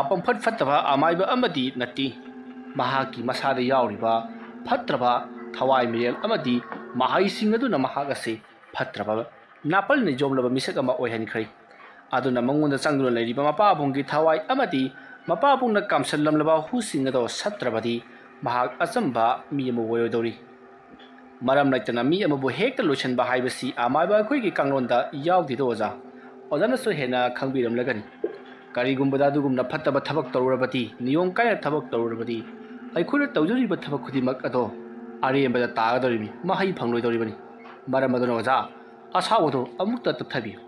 ꯄꯪꯐꯠ ꯐꯠꯇꯕ ꯑꯃꯥꯏꯕ ꯑꯃꯗꯤ ꯅꯠꯇꯦ ꯃꯍꯥꯛꯀꯤ ꯃꯁꯥꯗ ꯌꯥꯎꯔꯤꯕ ꯐꯠꯇ꯭ꯔꯕ ꯊꯋꯥꯏ ꯃꯤꯔꯦꯜ ꯑꯃꯗꯤ ꯃꯍꯩꯁꯤꯡ ꯑꯗꯨꯅ ꯃꯍꯥꯛ ꯑꯁꯤ ꯐꯠꯇ꯭ꯔꯕ ꯅꯥꯄꯜꯅ ꯌꯣꯝꯂꯕ ꯃꯤꯁꯛ ꯑꯃ ꯑꯣꯏꯍꯟꯈ꯭ꯔꯦ ꯑꯗꯨꯅ ꯃꯉꯣꯟꯗ ꯆꯪꯗꯨꯅ ꯂꯩꯔꯤꯕ ꯃꯄꯥꯕꯨꯡꯒꯤ ꯊꯋꯥꯏ ꯑꯃꯗꯤ ꯃꯄꯥꯕꯨꯡꯅ ꯀꯥꯝꯁꯜꯂꯝꯂꯕ ꯍꯨꯁꯤꯡ ꯑꯗꯣ ꯁꯠꯇ꯭ꯔꯕꯗꯤ ꯃꯍꯥꯛ ꯑꯆꯝꯕ ꯃꯤ ꯑꯃ ꯑꯣꯏꯔꯣꯏꯗꯧꯔꯤ ꯃꯔꯝ ꯂꯩꯇꯅ ꯃꯤ ꯑꯃꯕꯨ ꯍꯦꯛꯇ ꯂꯣꯏꯁꯤꯟꯕ ꯍꯥꯏꯕꯁꯤ ꯑꯃꯥꯏꯕ ꯑꯩꯈꯣꯏꯒꯤ ꯀꯥꯡꯂꯣꯟꯗ ꯌꯥꯎꯗꯦꯗ ꯑꯣꯖꯥꯅꯁꯨ ꯍꯦꯟꯅ ꯈꯪꯕꯤꯔꯝꯂꯒꯅꯤ ꯀꯔꯤꯒꯨꯝꯕꯗ ꯑꯗꯨꯒꯨꯝꯅ ꯐꯠꯇꯕ ꯊꯕꯛ ꯇꯧꯔꯨꯔꯕꯗꯤ ꯅꯤꯌꯣꯝ ꯀꯥꯏꯅ ꯊꯕꯛ ꯇꯧꯔꯨꯔꯕꯗꯤ ꯑꯩꯈꯣꯏꯅ ꯇꯧꯖꯔꯤꯕ ꯊꯕꯛ ꯈꯨꯗꯤꯡꯃꯛ ꯑꯗꯣ ꯑꯔꯦꯝꯕꯗ ꯇꯥꯒꯗꯧꯔꯤꯕꯅꯤ ꯃꯍꯩ ꯐꯪꯂꯣꯏꯗꯧꯔꯤꯕꯅꯤ ꯃꯔꯝ ꯑꯗꯨꯅ ꯑꯣꯖꯥ ꯑꯁꯥꯎꯕꯗꯣ ꯑꯃꯨꯛꯇ ꯇꯞꯊꯕꯤꯌꯨ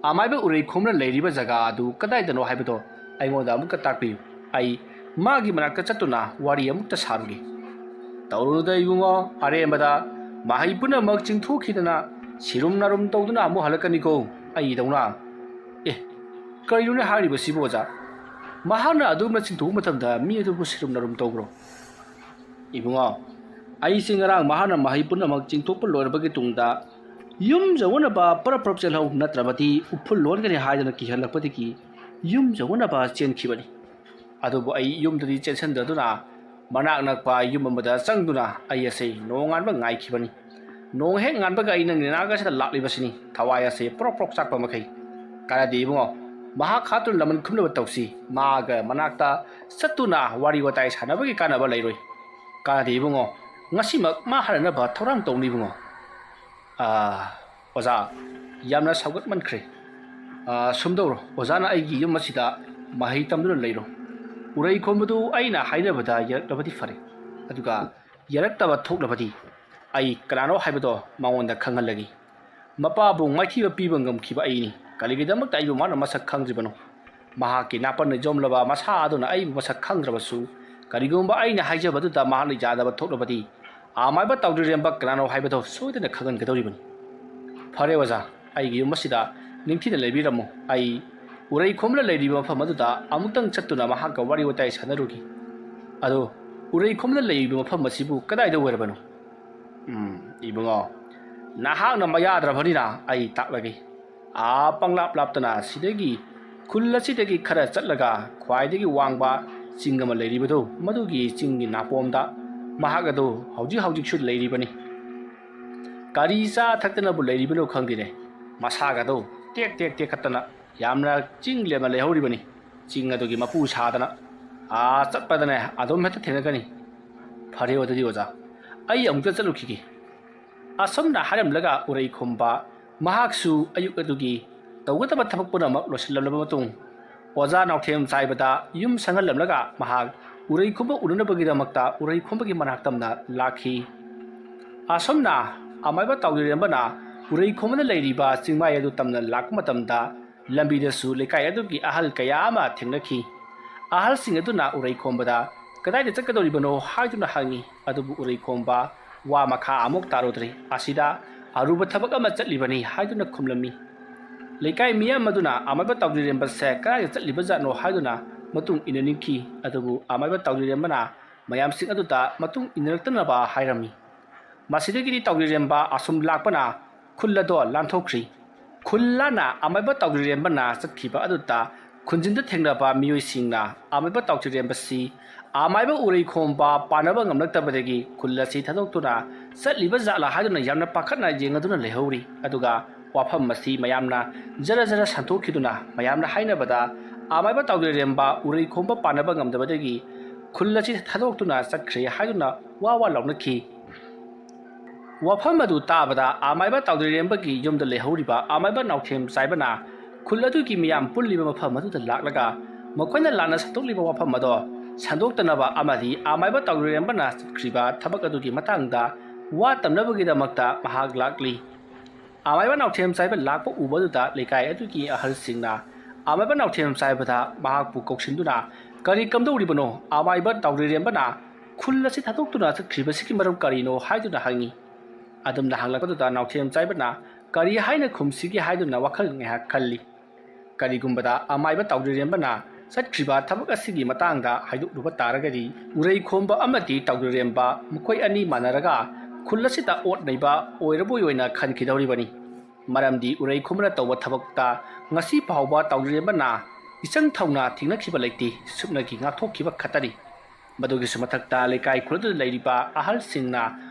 ꯑꯃꯥꯏꯕ ꯎꯔꯩ ꯈꯣꯝꯅ ꯂꯩꯔꯤꯕ ꯖꯒꯥ ꯑꯗꯨ ꯀꯗꯥꯏꯗꯅꯣ ꯍꯥꯏꯕꯗꯣ ꯑꯩꯉꯣꯟꯗ ꯑꯃꯨꯛꯀ ꯇꯥꯛꯄꯤꯌꯨ ꯑꯩ ꯃꯥꯒꯤ ꯃꯅꯥꯛꯇ ꯆꯠꯇꯨꯅ ꯋꯥꯔꯤ ꯑꯃꯨꯛꯇ ꯁꯥꯔꯨꯒꯦ ꯇꯧꯔꯨꯗ ꯏꯕꯨꯡꯉꯣ ꯑꯔꯦꯝꯕꯗ ꯃꯍꯩ ꯄꯨꯝꯅꯃꯛ ꯆꯤꯡꯊꯣꯛꯈꯤꯗꯅ ꯁꯤꯔꯨꯝ ꯅꯥꯔꯨꯝ ꯇꯧꯗꯨꯅ ꯑꯃꯨꯛ ꯍꯜꯂꯛꯀꯅꯤꯀꯣ ꯑꯩꯗꯧꯅ ꯀꯔꯤꯅꯣꯅꯦ ꯍꯥꯏꯔꯤꯕꯁꯤꯕꯨ ꯑꯣꯖꯥ ꯃꯍꯥꯛꯅ ꯑꯗꯨꯝꯅ ꯆꯤꯡꯊꯣꯛꯄ ꯃꯇꯝꯗ ꯃꯤ ꯑꯗꯨꯕꯨ ꯁꯤꯔꯨꯝ ꯅꯥꯔꯨꯝ ꯇꯧꯕ꯭ꯔꯣ ꯏꯕꯨꯡꯉꯣ ꯑꯩꯁꯦ ꯉꯔꯥꯡ ꯃꯍꯥꯛꯅ ꯃꯍꯩ ꯄꯨꯝꯅꯃꯛ ꯆꯤꯡꯊꯣꯛꯄ ꯂꯣꯏꯔꯕꯒꯤ ꯇꯨꯡꯗ ꯌꯨꯝ ꯌꯧꯅꯕ ꯄꯔꯞ ꯆꯦꯜꯍꯧ ꯅꯠꯇ꯭ꯔꯕꯗꯤ ꯎꯐꯨꯜ ꯂꯣꯟꯒꯅꯤ ꯍꯥꯏꯗꯅ ꯀꯤꯍꯜꯂꯛꯄꯗꯒꯤ ꯌꯨꯝ ꯌꯧꯅꯕ ꯆꯦꯟꯈꯤꯕꯅꯤ ꯑꯗꯨꯕꯨ ꯑꯩ ꯌꯨꯝꯗꯗꯤ ꯆꯦꯟꯁꯤꯟꯗꯗꯨꯅ ꯃꯅꯥꯛ ꯅꯛꯄ ꯌꯨꯝ ꯑꯃꯗ ꯆꯪꯗꯨꯅ ꯑꯩ ꯑꯁꯤ ꯅꯣꯡ ꯉꯥꯟꯕ ꯉꯥꯏꯈꯤꯕꯅꯤ ꯅꯣꯡ ꯍꯦꯛ ꯉꯥꯟꯕꯒ ꯑꯩ ꯅꯪꯒꯤ ꯅꯥꯛ ꯑꯁꯤꯗ ꯂꯥꯛꯂꯤꯕꯁꯤꯅꯤ ꯊꯋꯥꯏ ꯑꯁꯤ ꯄ꯭ꯔꯣꯛ ꯆꯥꯛꯄ ꯃꯈꯩ ꯀꯥꯟꯅꯗꯦ ꯏꯕꯨꯡꯉꯣ ꯃꯍꯥꯛ ꯈꯥꯇꯨꯟ ꯂꯃꯟ ꯈꯨꯝꯅꯕ ꯇꯧꯁꯤ ꯃꯥꯒ ꯃꯅꯥꯛꯇ ꯆꯠꯇꯨꯅ ꯋꯥꯔꯤ ꯋꯥꯇꯥꯏ ꯁꯥꯟꯅꯕꯒꯤ ꯀꯥꯟꯅꯕ ꯂꯩꯔꯣꯏ ꯀꯥꯟꯅꯗꯦ ꯏꯕꯨꯡꯉꯣ ꯉꯁꯤꯃꯛ ꯃꯥ ꯍꯜꯂꯅꯕ ꯊꯧꯔꯥꯡ ꯇꯧꯅꯤ ꯏꯕꯨꯡꯉꯣ ꯑꯣꯖꯥ ꯌꯥꯝꯅ ꯁꯥꯎꯒꯠꯃꯟꯈ꯭ꯔꯦ ꯁꯨꯝꯗꯧꯔꯣ ꯑꯣꯖꯥꯅ ꯑꯩꯒꯤ ꯌꯨꯝ ꯑꯁꯤꯗ ꯃꯍꯩ ꯇꯝꯗꯨꯅ ꯂꯩꯔꯣ ꯎꯔꯩ ꯈꯣꯟꯕꯗꯨ ꯑꯩꯅ ꯍꯥꯏꯅꯕꯗ ꯌꯥꯔꯛꯂꯕꯗꯤ ꯐꯔꯦ ꯑꯗꯨꯒ ꯌꯥꯔꯛꯇꯕ ꯊꯣꯛꯂꯕꯗꯤ ꯑꯩ ꯀꯅꯥꯅꯣ ꯍꯥꯏꯕꯗꯣ ꯃꯉꯣꯟꯗ ꯈꯪꯍꯜꯂꯒꯦ ꯃꯄꯥꯕꯨ ꯃꯥꯏꯊꯤꯕ ꯄꯤꯕ ꯉꯝꯈꯤꯕ ꯑꯩꯅꯤ ꯀꯔꯤꯒꯤꯗꯃꯛꯇ ꯑꯩꯕꯨ ꯃꯥꯅ ꯃꯁꯛ ꯈꯪꯗ꯭ꯔꯤꯕꯅꯣ ꯃꯍꯥꯛꯀꯤ ꯅꯥꯄꯟꯅ ꯌꯣꯝꯂꯕ ꯃꯁꯥ ꯑꯗꯨꯅ ꯑꯩꯕꯨ ꯃꯁꯛ ꯈꯪꯗ꯭ꯔꯕꯁꯨ ꯀꯔꯤꯒꯨꯝꯕ ꯑꯩꯅ ꯍꯥꯏꯖꯕꯗꯨꯗ ꯃꯍꯥꯛꯅ ꯌꯥꯗꯕ ꯊꯣꯛꯂꯕꯗꯤ ꯑꯃꯥꯏꯕ ꯇꯥꯎꯗ꯭ꯔꯤꯔꯦꯝꯕ ꯀꯅꯥꯅꯣ ꯍꯥꯏꯕꯗꯣ ꯁꯣꯏꯗꯅ ꯈꯪꯍꯟꯒꯗꯧꯔꯤꯕꯅꯤ ꯐꯔꯦ ꯑꯣꯖꯥ ꯑꯩꯒꯤ ꯌꯨꯝ ꯑꯁꯤꯗ ꯅꯤꯡꯊꯤꯅ ꯂꯩꯕꯤꯔꯝꯃꯨ ꯑꯩ ꯎꯔꯩ ꯈꯣꯝꯂ ꯂꯩꯔꯤꯕ ꯃꯐꯝ ꯑꯗꯨꯗ ꯑꯃꯨꯛꯇꯪ ꯆꯠꯇꯨꯅ ꯃꯍꯥꯛꯀ ꯋꯥꯔꯤ ꯋꯥꯇꯥꯏ ꯁꯥꯟꯅꯔꯨꯈꯤ ꯑꯗꯣ ꯎꯔꯩ ꯈꯣꯝꯂ ꯂꯩꯔꯤꯕ ꯃꯐꯝ ꯑꯁꯤꯕꯨ ꯀꯗꯥꯏꯗ ꯑꯣꯏꯔꯕꯅꯣ ꯏꯕꯨꯡꯉꯣ ꯅꯍꯥꯛꯅ ꯃꯌꯥꯗ꯭ꯔꯕꯅꯤꯅ ꯑꯩ ꯇꯥꯛꯂꯒꯦ ꯄꯪꯂꯥꯞ ꯂꯥꯞꯇꯅ ꯁꯤꯗꯒꯤ ꯈꯨꯜ ꯑꯁꯤꯗꯒꯤ ꯈꯔ ꯆꯠꯂꯒ ꯈ꯭ꯋꯥꯏꯗꯒꯤ ꯋꯥꯡꯕ ꯆꯤꯡ ꯑꯃ ꯂꯩꯔꯤꯕꯗꯨ ꯃꯗꯨꯒꯤ ꯆꯤꯡꯒꯤ ꯅꯥꯄꯣꯝꯗ ꯃꯍꯥꯛ ꯑꯗꯨ ꯍꯧꯖꯤꯛꯁꯨ ꯂꯩꯔꯤꯕꯅꯤ ꯀꯔꯤ ꯆꯥ ꯊꯛꯇꯅꯕꯨ ꯂꯩꯔꯤꯕꯅꯣ ꯈꯪꯗꯦꯅꯦ ꯃꯁꯥꯒꯗꯣ ꯇꯦꯛ ꯇꯦꯛ ꯇꯦꯛꯈꯠꯇꯅ ꯌꯥꯝꯅ ꯆꯤꯡ ꯂꯦꯝꯅ ꯂꯩꯍꯧꯔꯤꯕꯅꯤ ꯆꯤꯡ ꯑꯗꯨꯒꯤ ꯃꯄꯨ ꯁꯥꯗꯅ ꯆꯠꯄꯗꯅꯦ ꯑꯗꯨꯝ ꯍꯦꯛꯇ ꯊꯦꯡꯅꯒꯅꯤ ꯐꯔꯦ ꯑꯗꯨꯗꯤ ꯑꯣꯖꯥ ꯑꯩ ꯑꯃꯨꯛꯇ ꯆꯠꯂꯨꯈꯤꯒꯦ ꯑꯁꯨꯝꯅ ꯍꯥꯏꯔꯝꯂꯒ ꯎꯔꯩ ꯈꯣꯝꯕ ꯃꯍꯥꯛꯁꯨ ꯑꯌꯨꯛ ꯑꯗꯨꯒꯤ ꯇꯧꯒꯗꯕ ꯊꯕꯛ ꯄꯨꯝꯅꯃꯛ ꯂꯣꯏꯁꯤꯜꯂꯕ ꯃꯇꯨꯡ ꯑꯣꯖꯥ ꯅꯥꯎꯊꯦꯝ ꯆꯥꯏꯕꯗ ꯌꯨꯝ ꯁꯪꯍꯜꯂꯝꯂꯒ ꯃꯍꯥꯛ ꯎꯔꯩ ꯈꯣꯝꯕ ꯎꯅꯅꯕꯒꯤꯗꯃꯛꯇ ꯎꯔꯩ ꯈꯣꯝꯕꯒꯤ ꯃꯅꯥꯛ ꯇꯝꯅ ꯂꯥꯛꯈꯤ ꯑꯁꯨꯝꯅ ꯑꯃꯥꯏꯕ ꯇꯥꯎꯗ꯭ꯔꯤꯔꯦꯝꯕꯅ ꯎꯔꯩ ꯈꯣꯝꯕꯗ ꯂꯩꯔꯤꯕ ꯆꯤꯡꯃꯥꯏ ꯑꯗꯨ ꯇꯝꯅ ꯂꯥꯛꯄ ꯃꯇꯝꯗ ꯂꯝꯕꯤꯗꯁꯨ ꯂꯩꯀꯥꯏ ꯑꯗꯨꯒꯤ ꯑꯍꯜ ꯀꯌꯥ ꯑꯃ ꯊꯦꯡꯅꯈꯤ ꯑꯍꯜꯁꯤꯡ ꯑꯗꯨꯅ ꯎꯔꯩ ꯈꯣꯝꯕꯗ ꯀꯗꯥꯏꯗ ꯆꯠꯀꯗꯧꯔꯤꯕꯅꯣ ꯍꯥꯏꯗꯨꯅ ꯍꯪꯉꯤ ꯑꯗꯨꯕꯨ ꯎꯔꯩ ꯈꯣꯝꯕ ꯋꯥ ꯃꯈꯥ ꯑꯃꯨꯛ ꯇꯥꯔꯨꯗ꯭ꯔꯤ ꯑꯁꯤꯗ ꯑꯔꯨꯕ ꯊꯕꯛ ꯑꯃ ꯆꯠꯂꯤꯕꯅꯤ ꯍꯥꯏꯗꯨꯅ ꯈꯨꯝꯂꯝꯃꯤ ꯂꯩꯀꯥꯏ ꯃꯤꯌꯥꯝ ꯑꯗꯨꯅ ꯑꯃꯥꯏꯕ ꯇꯥꯎꯗ꯭ꯔꯤꯔꯦꯝꯕꯁꯦ ꯀꯗꯥꯏꯗ ꯆꯠꯂꯤꯕꯖꯥꯠꯅꯣ ꯍꯥꯏꯗꯨꯅ ꯃꯇꯨꯡ ꯏꯟꯅꯅꯤꯡꯈꯤ ꯑꯗꯨꯕꯨ ꯑꯃꯥꯏꯕ ꯇꯥꯎꯗ꯭ꯔꯤꯔꯦꯝꯕꯅ ꯃꯌꯥꯝꯁꯤꯡ ꯑꯗꯨꯗ ꯃꯇꯨꯡ ꯏꯟꯅꯔꯛꯇꯅꯕ ꯍꯥꯏꯔꯝꯃꯤ ꯃꯁꯤꯗꯒꯤꯗꯤ ꯇꯥꯎꯗ꯭ꯔꯤꯔꯦꯝꯕ ꯑꯁꯨꯝ ꯂꯥꯛꯄꯅ ꯈꯨꯜ ꯑꯗꯣ ꯂꯥꯟꯊꯣꯛꯈ꯭ꯔꯤ ꯈꯨꯜ ꯂꯥꯟꯅ ꯑꯃꯥꯏꯕ ꯇꯥꯎꯗ꯭ꯔꯤꯔꯦꯝꯕꯅ ꯆꯠꯈꯤꯕ ꯑꯗꯨꯗ ꯈꯨꯟꯖꯤꯟꯗ ꯊꯦꯡꯅꯕ ꯃꯤꯑꯣꯏꯁꯤꯡꯅ ꯑꯃꯥꯏꯕ ꯇꯥꯎꯗ꯭ꯔꯤꯔꯦꯝꯕꯁꯤ ꯑꯃꯥꯏꯕ ꯎꯔꯩ ꯈꯣꯝꯕ ꯄꯥꯅꯕ ꯉꯝꯂꯛꯇꯕꯗꯒꯤ ꯈꯨꯜ ꯑꯁꯤ ꯊꯥꯗꯣꯛꯇꯨꯅ ꯆꯠꯂꯤꯕ ꯖꯥꯠꯂꯥ ꯍꯥꯏꯗꯨꯅ ꯌꯥꯝꯅ ꯄꯥꯈꯠꯅ ꯌꯦꯡꯗꯨꯅ ꯂꯩꯍꯧꯔꯤ ꯑꯗꯨꯒ ꯋꯥꯐꯝ ꯑꯁꯤ ꯃꯌꯥꯝꯅ ꯖꯔ ꯖꯔ ꯁꯟꯇꯣꯛꯈꯤꯗꯨꯅ ꯃꯌꯥꯝꯅ ꯍꯥꯏꯅꯕꯗ ꯑꯃꯥꯏꯕ ꯇꯥꯎꯗ꯭ꯔꯤꯔꯦꯝꯕ ꯎꯔꯩ ꯈꯣꯝꯕ ꯄꯥꯅꯕ ꯉꯝꯗꯕꯗꯒꯤ ꯈꯨꯜ ꯑꯁꯤ ꯊꯥꯗꯣꯛꯇꯨꯅ ꯆꯠꯈ꯭ꯔꯦ ꯍꯥꯏꯗꯨꯅ ꯋꯥ ꯂꯥꯎꯅꯈꯤ ꯋꯥꯐꯝ ꯑꯗꯨ ꯇꯥꯕꯗ ꯑꯃꯥꯏꯕ ꯇꯥꯎꯗ꯭ꯔꯤꯔꯦꯝꯕꯒꯤ ꯌꯨꯝꯗ ꯂꯩꯍꯧꯔꯤꯕ ꯑꯃꯥꯏꯕ ꯅꯥꯎꯊꯦꯝ ꯆꯥꯏꯕꯅ ꯈꯨꯜ ꯑꯗꯨꯒꯤ ꯃꯤꯌꯥꯝ ꯄꯨꯜꯂꯤꯕ ꯃꯐꯝ ꯑꯗꯨꯗ ꯂꯥꯛꯂꯒ ꯃꯈꯣꯏꯅ ꯂꯥꯟꯅ ꯁꯟꯗꯣꯛꯂꯤꯕ ꯋꯥꯐꯝ ꯑꯗꯣ ꯁꯟꯗꯣꯛꯇꯅꯕ ꯑꯃꯗꯤ ꯑꯃꯥꯏꯕ ꯇꯥꯎꯗ꯭ꯔꯤꯔꯦꯝꯕꯅ ꯆꯠꯈ꯭ꯔꯤꯕ ꯊꯕꯛ ꯑꯗꯨꯒꯤ ꯃꯇꯥꯡꯗ ꯋꯥ ꯇꯝꯅꯕꯒꯤꯗꯃꯛꯇ ꯃꯍꯥꯛ ꯂꯥꯛꯂꯤ ꯑꯃꯥꯏꯕ ꯅꯥꯎꯊꯦꯝ ꯆꯥꯏꯕ ꯂꯥꯛꯄ ꯎꯕꯗꯨꯗ ꯂꯩꯀꯥꯏ ꯑꯗꯨꯒꯤ ꯑꯍꯜꯁꯤꯡꯅ ꯑꯃꯥꯏꯕ ꯅꯥꯎꯊꯦꯝ ꯆꯥꯏꯕꯗ ꯃꯍꯥꯛꯄꯨ ꯀꯧꯁꯤꯟꯗꯨꯅ ꯀꯔꯤ ꯀꯝꯗꯧꯔꯤꯕꯅꯣ ꯑꯃꯥꯏꯕ ꯇꯥꯎꯗ꯭ꯔꯤꯔꯦꯝꯕꯅ ꯈꯨꯜ ꯑꯁꯤ ꯊꯥꯗꯣꯛꯇꯨꯅ ꯆꯠꯈ꯭ꯔꯤꯕꯁꯤꯒꯤ ꯃꯔꯝ ꯀꯔꯤꯅꯣ ꯍꯥꯏꯗꯨꯅ ꯍꯪꯉꯤ ꯑꯗꯨꯝꯅ ꯍꯪꯂꯛꯄꯗꯨꯗ ꯅꯥꯎꯊꯦꯝ ꯆꯥꯏꯕꯅ ꯀꯔꯤ ꯍꯥꯏꯅ ꯈꯨꯝꯁꯤꯒꯦ ꯍꯥꯏꯗꯨꯅ ꯋꯥꯈꯜ ꯉꯥꯏꯍꯥꯛ ꯈꯜꯂꯤ ꯀꯔꯤꯒꯨꯝꯕꯗ ꯑꯃꯥꯏꯕ ꯇꯥꯎꯗ꯭ꯔꯤꯔꯦꯝꯕꯅ ꯆꯠꯈ꯭ꯔꯤꯕ ꯊꯕꯛ ꯑꯁꯤꯒꯤ ꯃꯇꯥꯡꯗ ꯍꯥꯏꯗꯣꯛꯂꯨꯕ ꯇꯥꯔꯒꯗꯤ ꯎꯔꯩ ꯈꯣꯝꯕ ꯑꯃꯗꯤ ꯇꯥꯎꯗ꯭ꯔꯤꯔꯦꯝꯕ ꯃꯈꯣꯏ ꯑꯅꯤ ꯃꯥꯟꯅꯔꯒ ꯈꯨꯜ ꯑꯁꯤꯗ ꯑꯣꯠ ꯅꯩꯕ ꯑꯣꯏꯔꯕꯣꯏ ꯑꯣꯏꯅ ꯈꯟꯈꯤꯗꯧꯔꯤꯕꯅꯤ ꯃꯔꯝꯗꯤ ꯎꯔꯩ ꯈꯣꯝꯕꯅ ꯇꯧꯕ ꯊꯕꯛꯇ ꯉꯁꯤ ꯐꯥꯎꯕ ꯇꯥꯎꯗ꯭ꯔꯤꯔꯦꯝꯕꯅ ꯏꯆꯪ ꯊꯧꯅ ꯊꯦꯡꯅꯈꯤꯕ ꯂꯩꯇꯦ ꯁꯨꯞꯅꯒꯤ ꯉꯥꯛꯊꯣꯛꯈꯤꯕ ꯈꯛꯇꯅꯤ ꯃꯗꯨꯒꯤꯁꯨ ꯃꯊꯛꯇ ꯂꯩꯀꯥꯏ ꯈꯨꯜ ꯑꯗꯨꯗ ꯂꯩꯔꯤꯕ ꯑꯍꯜꯁꯤꯡꯅ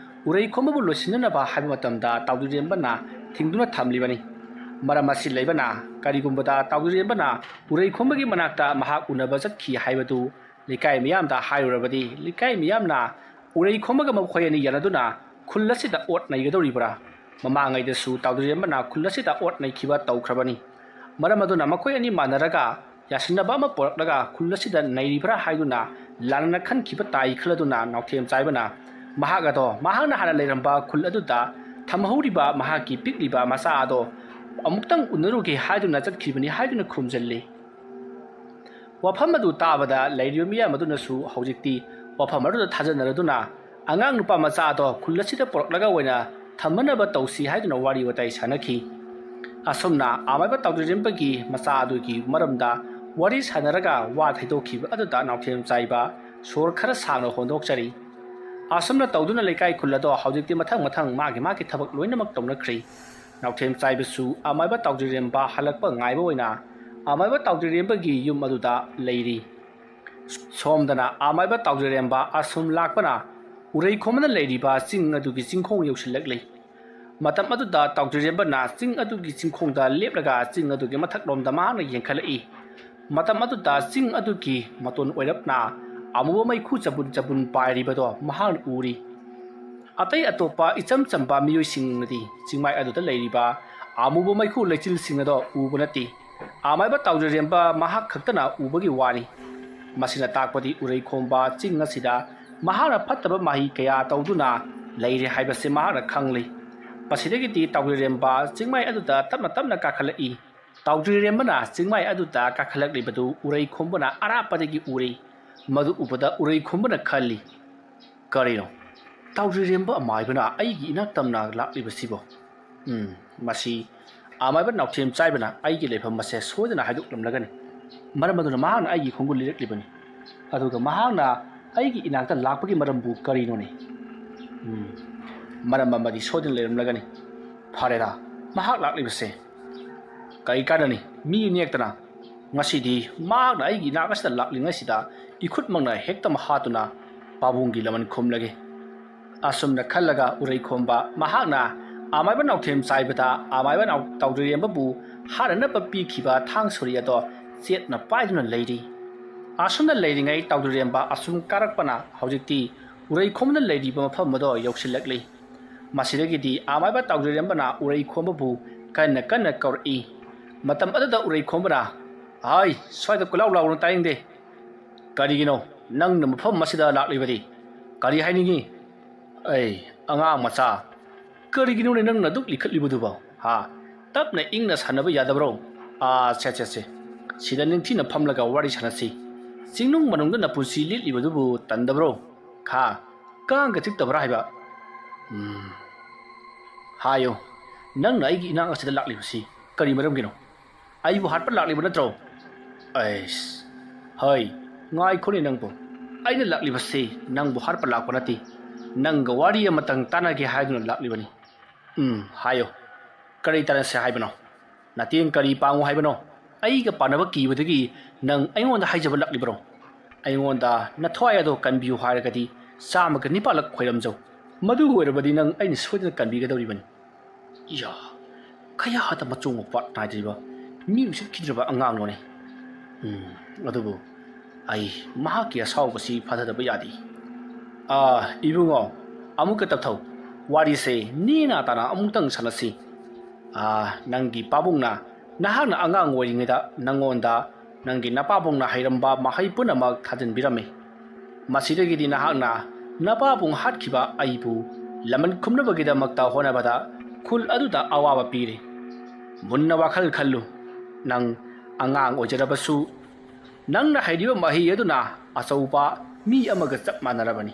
ꯎꯔꯩ ꯈꯣꯝꯕꯕꯨ ꯂꯣꯏꯁꯤꯟꯅꯅꯕ ꯍꯥꯏꯕ ꯃꯇꯝꯗ ꯇꯥꯎꯗ꯭ꯔꯤꯔꯦꯝꯕꯅ ꯊꯤꯡꯗꯨꯅ ꯊꯝꯂꯤꯕꯅꯤ ꯃꯔꯝ ꯑꯁꯤ ꯂꯩꯕꯅ ꯀꯔꯤꯒꯨꯝꯕꯗ ꯇꯥꯎꯗ꯭ꯔꯤꯔꯦꯝꯕꯅ ꯎꯔꯩ ꯈꯣꯝꯕꯒꯤ ꯃꯅꯥꯛꯇ ꯃꯍꯥꯛ ꯎꯅꯕ ꯆꯠꯈꯤ ꯍꯥꯏꯕꯗꯨ ꯂꯩꯀꯥꯏ ꯃꯤꯌꯥꯝꯗ ꯍꯥꯏꯔꯨꯔꯕꯗꯤ ꯂꯩꯀꯥꯏ ꯃꯤꯌꯥꯝꯅ ꯎꯔꯩ ꯈꯣꯝꯕꯒ ꯃꯈꯣꯏ ꯑꯅꯤ ꯌꯥꯅꯗꯨꯅ ꯈꯨꯜ ꯑꯁꯤꯗ ꯑꯣꯠ ꯅꯩꯒꯗꯧꯔꯤꯕ꯭ꯔꯥ ꯃꯃꯥꯡꯉꯩꯗꯁꯨ ꯇꯥꯎꯗ꯭ꯔꯤꯔꯦꯝꯕꯅ ꯈꯨꯜ ꯑꯁꯤꯗ ꯑꯣꯠ ꯅꯩꯈꯤꯕ ꯇꯧꯈ꯭ꯔꯕꯅꯤ ꯃꯔꯝ ꯑꯗꯨꯅ ꯃꯈꯣꯏ ꯑꯅꯤ ꯃꯥꯟꯅꯔꯒ ꯌꯥꯁꯤꯟꯅꯕ ꯑꯃ ꯄꯨꯔꯛꯂꯒ ꯈꯨꯜ ꯑꯁꯤꯗ ꯅꯩꯔꯤꯕ꯭ꯔꯥ ꯍꯥꯏꯗꯨꯅ ꯂꯥꯟꯅ ꯈꯟꯈꯤꯕ ꯇꯥꯏ ꯈꯜꯂꯗꯨꯅ ꯅꯥꯎꯊꯦꯝ ꯆꯥꯏꯕꯅ ꯃꯍꯥꯛ ꯑꯗꯣ ꯃꯍꯥꯛꯅ ꯍꯥꯟꯅ ꯂꯩꯔꯝꯕ ꯈꯨꯜ ꯑꯗꯨꯗ ꯊꯝꯍꯧꯔꯤꯕ ꯃꯍꯥꯛꯀꯤ ꯄꯤꯛꯂꯤꯕ ꯃꯆꯥ ꯑꯗꯣ ꯑꯃꯨꯛꯇꯪ ꯎꯅꯔꯨꯒꯦ ꯍꯥꯏꯗꯨꯅ ꯆꯠꯈꯤꯕꯅꯤ ꯍꯥꯏꯗꯨꯅ ꯈꯨꯝꯖꯤꯜꯂꯤ ꯋꯥꯐꯝ ꯑꯗꯨ ꯇꯥꯕꯗ ꯂꯩꯔꯤꯕ ꯃꯤꯌꯥꯝ ꯑꯗꯨꯅꯁꯨ ꯍꯧꯖꯤꯛꯇꯤ ꯋꯥꯐꯝ ꯑꯗꯨꯗ ꯊꯥꯖꯅꯔꯗꯨꯅ ꯑꯉꯥꯡ ꯅꯨꯄꯥ ꯃꯆꯥ ꯑꯗꯣ ꯈꯨꯜ ꯑꯁꯤꯗ ꯄꯨꯔꯛꯂꯒ ꯑꯣꯏꯅ ꯊꯝꯃꯅꯕ ꯇꯧꯁꯤ ꯍꯥꯏꯗꯨꯅ ꯋꯥꯔꯤ ꯋꯥꯇꯥꯏ ꯁꯥꯟꯅꯈꯤ ꯑꯁꯨꯝꯅ ꯑꯃꯥꯏꯕ ꯇꯥꯎꯗ꯭ꯔꯤꯔꯦꯝꯕꯒꯤ ꯃꯆꯥ ꯑꯗꯨꯒꯤ ꯃꯔꯝꯗ ꯋꯥꯔꯤ ꯁꯥꯟꯅꯔꯒ ꯋꯥ ꯊꯩꯗꯣꯛꯈꯤꯕ ꯑꯗꯨꯗ ꯅꯥꯎꯊꯦꯝ ꯆꯥꯏꯕ ꯁꯣꯔ ꯈꯔ ꯁꯥꯡꯅ ꯍꯣꯟꯗꯣꯛꯆꯔꯤ ꯑꯁꯨꯝꯅ ꯇꯧꯗꯨꯅ ꯂꯩꯀꯥꯏ ꯈꯨꯜ ꯑꯗꯣ ꯍꯧꯖꯤꯛꯇꯤ ꯃꯊꯪ ꯃꯥꯒꯤ ꯊꯕꯛ ꯂꯣꯏꯅꯃꯛ ꯇꯧꯅꯈ꯭ꯔꯤ ꯅꯥꯎꯊꯦꯝ ꯆꯥꯏꯕꯁꯨ ꯑꯃꯥꯏꯕ ꯇꯥꯎꯗ꯭ꯔꯤꯔꯦꯝꯕ ꯍꯜꯂꯛꯄ ꯉꯥꯏꯕ ꯑꯣꯏꯅ ꯑꯃꯥꯏꯕ ꯇꯥꯎꯗ꯭ꯔꯤꯔꯦꯝꯕꯒꯤ ꯌꯨꯝ ꯑꯗꯨꯗ ꯂꯩꯔꯤ ꯁꯣꯝꯗꯅ ꯑꯃꯥꯏꯕ ꯇꯥꯎꯗ꯭ꯔꯤꯔꯦꯝꯕ ꯑꯁꯨꯝ ꯂꯥꯛꯄꯅ ꯎꯔꯩ ꯈꯣꯝꯕꯅ ꯂꯩꯔꯤꯕ ꯆꯤꯡ ꯑꯗꯨꯒꯤ ꯆꯤꯡꯈꯣꯡ ꯌꯧꯁꯤꯜꯂꯛꯂꯤ matam aduda tawdirembana ching adugi chingkhongda leplaga ching adugi mathaklomda mahakna yengkhalai matam aduda ching adugi maton oirapna amuba maikhu chabun pairibado mahakna uri atai atopa icham chamba miyoi singnadi chingmai aduda leiriba amuba maikhu lechil singado ubunati amaiba tawdiremba mahak khaktana ubagi wani masina takpadi urei khomba ching asida mahakna phattaba mahi kaya tawduna leire haibase mahakna khangli pasidagiti tawdiremba chingmai aduda tapna kakhalai tawdirembana chingmai aduda kakhalakli urei khombana arapadagi uri madu ubada urei khombana khalli karino tawdiremba amaibana aigi inaktamna laklibasibo masi amaiba nauthem chaibana aigi lefam mase sodana haiduklamlagani maramaduna mahana aigi khongul lireklibani aduga mahana aigi inakta lakpagi marambu karino ne maram amadi sodin leramlagani pharera mahak laklibase kai kanani mi nektana ngasidi mahakna aigi nakasta laklingasida ikhut mangna hektam hatuna pabungi laman khomlage asumna khallaga urei khomba mahakna amaiba nauthem chaibata amaiba naw tawdiremba bu harana papi khiba thang suriya do chetna paiduna leiri asumna leiringai tawdiremba asum karakpana hojikti urei khomna leiri ba mafam mado yoksilakli masidagidi amaiba tawdirembana urei khomba bu kanna kauri matam adada urei khombana ai soida kulau law taingde karigino nang na mafam masida laklibadi kari hainingi ai anga macha karigino ne nang na duk likhatlibudu ba ha tapna ingna sanaba yadabro a che sida ningthina phamlaga wari sanasi singnung manungda na pusi litlibudu bu tandabro kha kang ga tiktabra haiba hayo nang na aigi inang asida laklibasi kari maramgino aibu hatpa laklibu natro ais hai ngai khoni nangbo aina laklibasi nangbu hatpa lakpa nati nangga wari amatang tanage haiduna laklibani hayo kari tanase haibano natin kari pangu haibano aiga panaba kibadagi nang aingonda haijaba laklibro aingonda nathwaya do kanbiu haragadi samaga nipalak khoiramjau madu oirabadi nang aini soidana kanbigadoribani iya kaya hata machung pat naidriba mi usit kidraba angang lone adubu ai mahaki asawbasi phadadaba yadi ibungo amuka tapthau wari se nina tana amutang sanasi nangi pabungna nahana angang oiringeda nangonda nangi napabungna hairamba mahai punamak thajinbirame masidagidi nahana napabung hatkiba aibu laman khumnabagida makta honabada khul aduda awaba pire munna wakhal khallu nang angang ojarabasu nangna haidiba mahi aduna asaupa mi amaga chap manarabani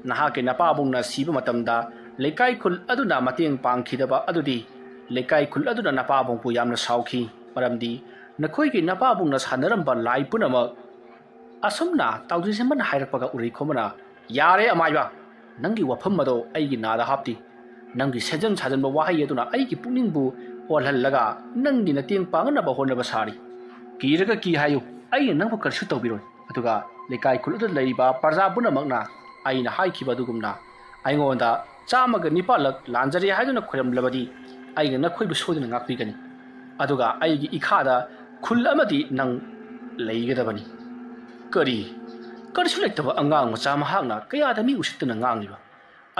nahake napabungna siba matamda lekai khul aduna mateng pangkhidaba adudi lekai khul aduna napabung pu yamna sauki maramdi nakhoi ki napabungna sanaramba lai punama asumna tawdisemban hairakpaga urei khomana yare amaiba nangi wafam mado aigi nada hapti nangi sejan sajanba wahai aduna aigi pukningbu olhallaga nangi nateng panganaba honaba sari kiraga ki hayu ai nangbu karsu tawbiroi aduga lekai khuluda leiba parja punamakna aina haikhiba dugumna aingonda chamaga nipalak lanjari haiduna khoramlabadi aiga nakhoibu sodina ngakpigani aduga aigi ikhada khul amadi nang leigadabani kari karsu lektaba angang macha mahakna kayada mi usittuna ngangliba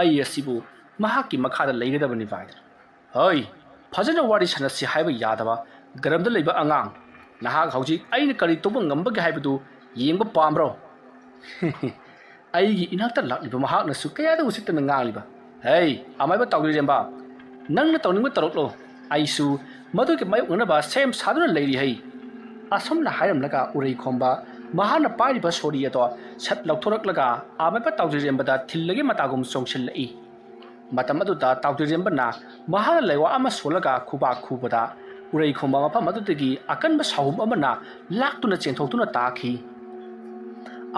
ai asibu mahaki makhada leigadabani vaidra hoi fajana wari sanasi haiba yadaba garamda leiba angang nahak hauji aina kari toba ngambage haibadu yengba pambro aigi inakta lakliba mahakna su kayada usittuna ngangliba hey amaiba tawdiremba nangna tawningba taroklo aisu maduke mayoknaba sem saduna leiri hai asomna hairamlaga urei khomba mahana pairiba sori ato sat lauthoraklaga amaiba tawdirembada thillagi matagum songshillai matam aduda tawdirembana mahana leiwa ama solaga khuba khubada urei khomba mafam adudagi akanba sahum amana laktuna chenthokhtuna takhi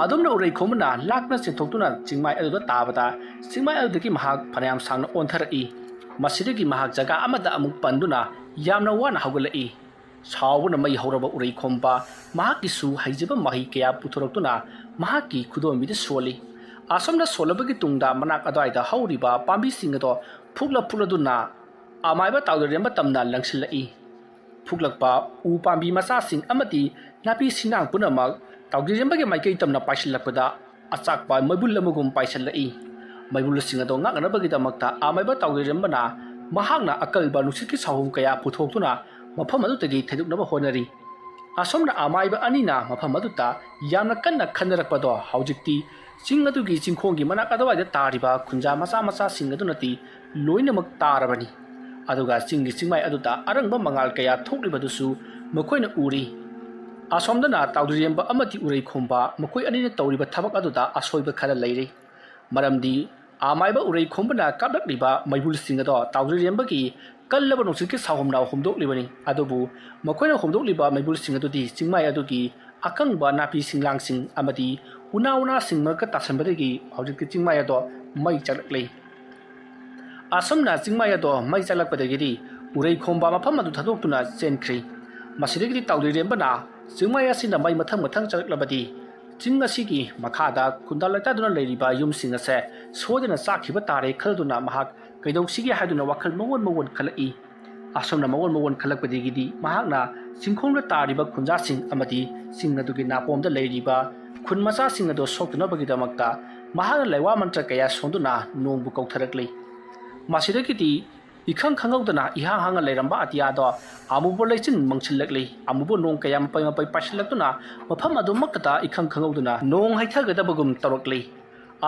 adumna urei khomna lakna chenthokhtuna chingmai aduda tabada chingmai adudagi mahak phanayam sangna ontharai masidagi mahak jaga amada amuk panduna yamna wana haugalai sawuna mai hauraba urei khomba mahaki su haijaba mahi kaya puthoroktuna mahaki khudom bide soli asomna solabagi tungda manak adwaida hauriba pambi singado ꯐꯨꯛꯂꯗꯨꯅ ꯑꯃꯥꯏꯕ ꯇꯥꯎꯗꯔꯦꯝꯕ ꯇꯝꯅ ꯂꯪꯁꯤꯜꯂꯛꯏ ꯐꯨꯛꯂꯛꯄ ꯎ ꯄꯥꯝꯕꯤ ꯃꯆꯥꯁꯤꯡ ꯑꯃꯗꯤ ꯅꯥꯄꯤ ꯁꯤꯡꯅꯥꯡ ꯄꯨꯝꯅꯃꯛ ꯇꯥꯎꯗꯔꯦꯝꯕꯒꯤ ꯃꯥꯏꯀꯩ ꯇꯝꯅ ꯄꯥꯏꯁꯤꯜꯂꯛꯄꯗ ꯑꯆꯥꯛꯄ ꯃꯩꯕꯨꯜ ꯑꯃꯒꯨꯝ ꯄꯥꯏꯁꯤꯜꯂꯛꯏ ꯃꯩꯕꯨꯜꯁꯤꯡ ꯑꯗꯨ ꯉꯥꯛꯅꯅꯕꯒꯤꯗꯃꯛꯇ ꯑꯃꯥꯏꯕ ꯇꯥꯎꯗꯔꯦꯝꯕꯅ ꯃꯍꯥꯛꯅ ꯑꯀꯜꯕ ꯅꯨꯡꯁꯤꯠꯀꯤ ꯁꯥꯍꯨꯝ ꯀꯌꯥ ꯄꯨꯊꯣꯛꯇꯨꯅ ꯃꯐꯝ ꯑꯗꯨꯗꯒꯤ ꯊꯩꯗꯣꯛꯅꯕ ꯍꯣꯠꯅꯔꯤ ꯑꯁꯣꯝꯅ ꯑꯃꯥꯏꯕ ꯑꯅꯤꯅ ꯃꯐꯝ ꯑꯗꯨꯗ ꯌꯥꯝꯅ ꯀꯟꯅ ꯈꯟꯅꯔꯛꯄꯗꯣ ꯍꯧꯖꯤꯛꯇꯤ ꯆꯤꯡ ꯑꯗꯨꯒꯤ ꯆꯤꯡꯈꯣꯡꯒꯤ ꯃꯅꯥꯛ ꯑꯗꯨꯋꯥꯏꯗ ꯇꯥꯔꯤꯕ ꯈꯨꯟꯖꯥ ꯃꯆꯥ ꯃꯆꯥꯁꯤꯡ ꯑꯗꯨꯅꯗꯤ ꯂꯣꯏꯅꯃꯛ ꯇꯥꯔꯕꯅꯤ ꯑꯗꯨꯒ ꯆꯤꯡꯒꯤ ꯆꯤꯡꯃꯥꯏ ꯑꯗꯨꯗ ꯑꯔꯪꯕ ꯃꯉꯥꯜ ꯀꯌꯥ ꯊꯣꯛꯂꯤꯕꯗꯨꯁꯨ ꯃꯈꯣꯏꯅ ꯎꯔꯤ ꯑꯁꯣꯝꯗꯅ ꯇꯥꯎꯗꯔꯦꯝꯕ ꯑꯃꯗꯤ ꯎꯔꯩꯈꯣꯝꯕ ꯃꯈꯣꯏ ꯑꯅꯤꯅ ꯇꯧꯔꯤꯕ ꯊꯕꯛ ꯑꯗꯨꯗ ꯑꯁꯣꯏꯕ ꯈꯔ ꯂꯩꯔꯤ ꯃꯔꯝꯗꯤ ꯑꯃꯥꯏꯕ ꯎꯔꯩꯈꯣꯝꯕꯅ ꯀꯥꯞꯂꯛꯂꯤꯕ ꯃꯩꯕꯨꯜꯁꯤꯡ ꯑꯗꯣ ꯇꯥꯎꯗꯔꯦꯝꯕꯒꯤ ꯀꯜꯂꯕ ꯅꯨꯡꯁꯤꯠꯀꯤ ꯁꯥꯍꯨꯝꯅ ꯍꯨꯝꯗꯣꯛꯂꯤꯕꯅꯤ ꯑꯗꯨꯕꯨ ꯃꯈꯣꯏꯅ ꯍꯨꯝꯗꯣꯛꯂꯤꯕ ꯃꯩꯕꯨꯜꯁꯤꯡ ꯑꯗꯨꯗꯤ ꯆꯤꯡꯃꯥꯏ ꯑꯗꯨꯒꯤ ꯑꯀꯪꯕ ꯅꯥꯄꯤ ꯁꯤꯡꯂꯥꯡꯁꯤꯡ ꯑꯃꯗꯤ ꯎꯅꯥ ꯎꯅꯥꯁꯤꯡ ꯃꯔꯛꯇ ꯇꯥꯁꯟꯕꯗꯒꯤ ꯍꯧꯖꯤꯛꯇꯤ ꯆꯤꯡꯃꯥꯏ ꯑꯗꯣ ꯃꯩ ꯆꯠꯂꯛꯂꯤ ꯑꯁꯣꯝꯅ ꯆꯤꯡꯃꯥꯏ ꯑꯗꯣ ꯃꯩ ꯆꯠꯂꯛꯄꯗꯒꯤꯗꯤ ꯎꯔꯩꯈꯣꯝꯕ ꯃꯐꯝ ꯑꯗꯨ ꯊꯥꯗꯣꯛꯇꯨꯅ ꯆꯦꯟꯈ꯭ꯔꯤ ꯃꯁꯤꯗꯒꯤꯗꯤ ꯇꯥꯎꯗꯔꯦꯝꯕꯅ ꯆꯤꯡꯃꯥꯏ ꯑꯁꯤꯅ ꯃꯩ ꯃꯊꯪ ꯃꯊꯪ ꯆꯠꯂꯛꯂꯕꯗꯤ ꯆꯤꯡ ꯑꯁꯤꯒꯤ ꯃꯈꯥꯗ ꯈꯨꯟꯗꯥ ꯂꯩꯇꯥꯗꯨꯅ ꯂꯩꯔꯤꯕ ꯌꯨꯝꯁꯤꯡ ꯑꯁꯦ ꯁꯣꯏꯗꯅ ꯆꯥꯛꯈꯤꯕ ꯇꯥꯔꯦ ꯈꯜꯗꯨꯅ ꯃꯍꯥꯛ ꯀꯩꯗꯧꯁꯤꯒꯦ ꯍꯥꯏꯗꯨꯅ ꯋꯥꯈꯜ ꯃꯑꯣꯟ ꯈꯜꯂꯛꯏ ꯑꯁꯣꯝꯅ ꯃꯑꯣꯟ ꯈꯜꯂꯛꯄꯗꯒꯤꯗꯤ ꯃꯍꯥꯛꯅ ꯆꯤꯡꯈꯣꯡꯗ ꯇꯥꯔꯤꯕ ꯈꯨꯟꯖꯥꯁꯤꯡ ꯑꯃꯗꯤ ꯆꯤꯡ ꯑꯗꯨꯒꯤ ꯅꯥꯄꯣꯝꯗ ꯂꯩꯔꯤꯕ ꯈꯨꯟ ꯃꯆꯥꯁꯤꯡ ꯑꯗꯨ ꯁꯣꯛꯇꯅꯕꯒꯤꯗꯃꯛꯇ ꯃꯍꯥꯛꯅ ꯂꯩꯋꯥ ꯃꯟꯇ꯭ꯔ ꯀꯌꯥ ꯁꯣꯟꯗꯨꯅ ꯅꯣꯡꯕꯨ ꯀꯧꯊꯔꯛꯂꯤ ꯃꯁꯤꯗꯒꯤꯗꯤ ꯏꯈꯪ ꯈꯪꯍꯧꯗꯅ ꯏꯍꯥꯡ ꯍꯥꯡꯅ ꯂꯩꯔꯝꯕ ꯑꯇꯤꯌꯥꯗꯣ ꯑꯃꯨꯕ ꯂꯩꯆꯤꯟ ꯃꯪꯁꯤꯜꯂꯛꯂꯤ ꯑꯃꯨꯕ ꯅꯣꯡ ꯀꯌꯥ ꯃꯄꯩ ꯄꯥꯏꯁꯤꯜꯂꯛꯇꯨꯅ ꯃꯐꯝ ꯑꯗꯨꯃꯛꯇꯗ ꯏꯈꯪ ꯈꯪꯍꯧꯗꯅ ꯅꯣꯡ ꯍꯩꯊꯒꯗꯕꯒꯨm ꯇꯧꯔꯛꯂꯤ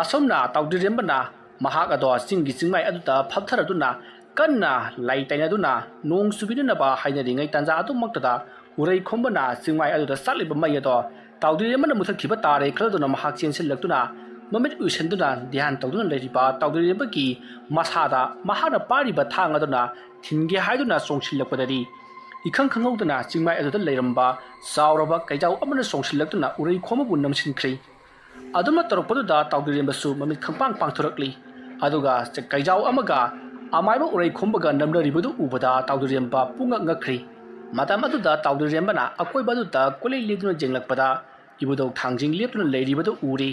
ꯑꯁꯣꯝꯅ ꯇꯥꯎꯗꯔꯦꯝꯕꯅ ꯃꯍꯥꯛ ꯑꯗꯣ ꯆꯤꯡꯒꯤ ꯆꯤꯡꯃꯥꯏ ꯑꯗꯨꯗ ꯐꯝꯊꯔꯗꯨꯅ ꯀꯟꯅ ꯂꯥꯏ ꯇꯩꯅꯗꯨꯅ ꯅꯣꯡ ꯆꯨꯕꯤꯅꯅꯕ ꯍꯥꯏꯅꯔꯤꯉꯩ ꯇꯥꯟꯖꯥ ꯑꯗꯨꯃꯛꯇꯗ ꯎꯔꯩꯈꯣꯝꯕꯅ ꯆꯤꯡꯃꯥꯏ ꯑꯗꯨꯗ ꯆꯠꯂꯤꯕ ꯃꯩ ꯑꯗꯣ ꯇꯥꯎꯗꯔꯦꯝꯕꯅ ꯃꯨꯊꯠꯈꯤꯕ ꯇꯥꯔꯦ ꯈꯜꯗꯨꯅ ꯃꯍꯥꯛ ꯆꯦꯟꯁꯤꯜꯂꯛꯇꯨꯅ ꯃꯃꯤꯠ ꯎꯏꯁꯤꯟꯗꯨꯅ ꯙ꯭ꯌꯥꯟ ꯇꯧꯗꯨꯅ ꯂꯩꯔꯤꯕ ꯇꯥꯎꯗꯔꯦꯝꯕꯒꯤ ꯃꯁꯥꯗ ꯃꯍꯥꯛꯅ ꯄꯥꯏꯔꯤꯕ ꯊꯥꯡ ꯑꯗꯨꯅ ꯊꯤꯟꯒꯦ ꯍꯥꯏꯗꯨꯅ ꯆꯣꯡꯁꯤꯜꯂꯛꯄꯗꯗꯤ ꯏꯈꯪ ꯈꯪꯍꯧꯗꯅ ꯆꯤꯡꯃꯥꯏ ꯑꯗꯨꯗ ꯂꯩꯔꯝꯕ ꯆꯥꯎꯔꯕ ꯀꯩꯖꯥꯎ ꯑꯃꯅ ꯆꯣꯡꯁꯤꯜꯂꯛꯇꯨꯅ ꯎꯔꯩꯈꯣꯝꯕꯕꯨ ꯅꯝꯁꯤꯟꯈ꯭ꯔꯤ ꯑꯗꯨꯝꯅ ꯇꯧꯔꯛꯄꯗꯨꯗ ꯇꯥꯎꯗꯔꯦꯝꯕꯁꯨ ꯃꯃꯤꯠ ꯈꯪꯄꯥꯡ ꯄꯥꯡꯊꯣꯔꯛꯂꯤ ꯑꯗꯨꯒ ꯀꯩꯖꯥꯎ ꯑꯃꯒ ꯑꯃꯥꯏꯕ ꯎꯔꯩꯈꯣꯝꯕꯒ ꯅꯝꯅꯔꯤꯕꯗꯨ ꯎꯕꯗ ꯇꯥꯎꯗꯔꯦꯝꯕ ꯄꯨꯡꯉꯛ ꯉꯛꯈ꯭ꯔꯤ ꯃꯇꯝ ꯑꯗꯨꯗ ꯇꯥꯎꯗꯔꯦꯝꯕꯅ ꯑꯀꯣꯏꯕ ꯑꯗꯨꯗ ꯀꯣꯏꯂꯩ ꯂꯦꯞꯇꯨꯅ ꯌꯦꯡꯂꯛꯄꯗ ꯏꯕꯨꯙꯧ ꯊꯥꯡꯖꯤꯡ ꯂꯦꯞꯇꯨꯅ ꯂꯩꯔꯤꯕꯗꯨ ꯎꯔꯤ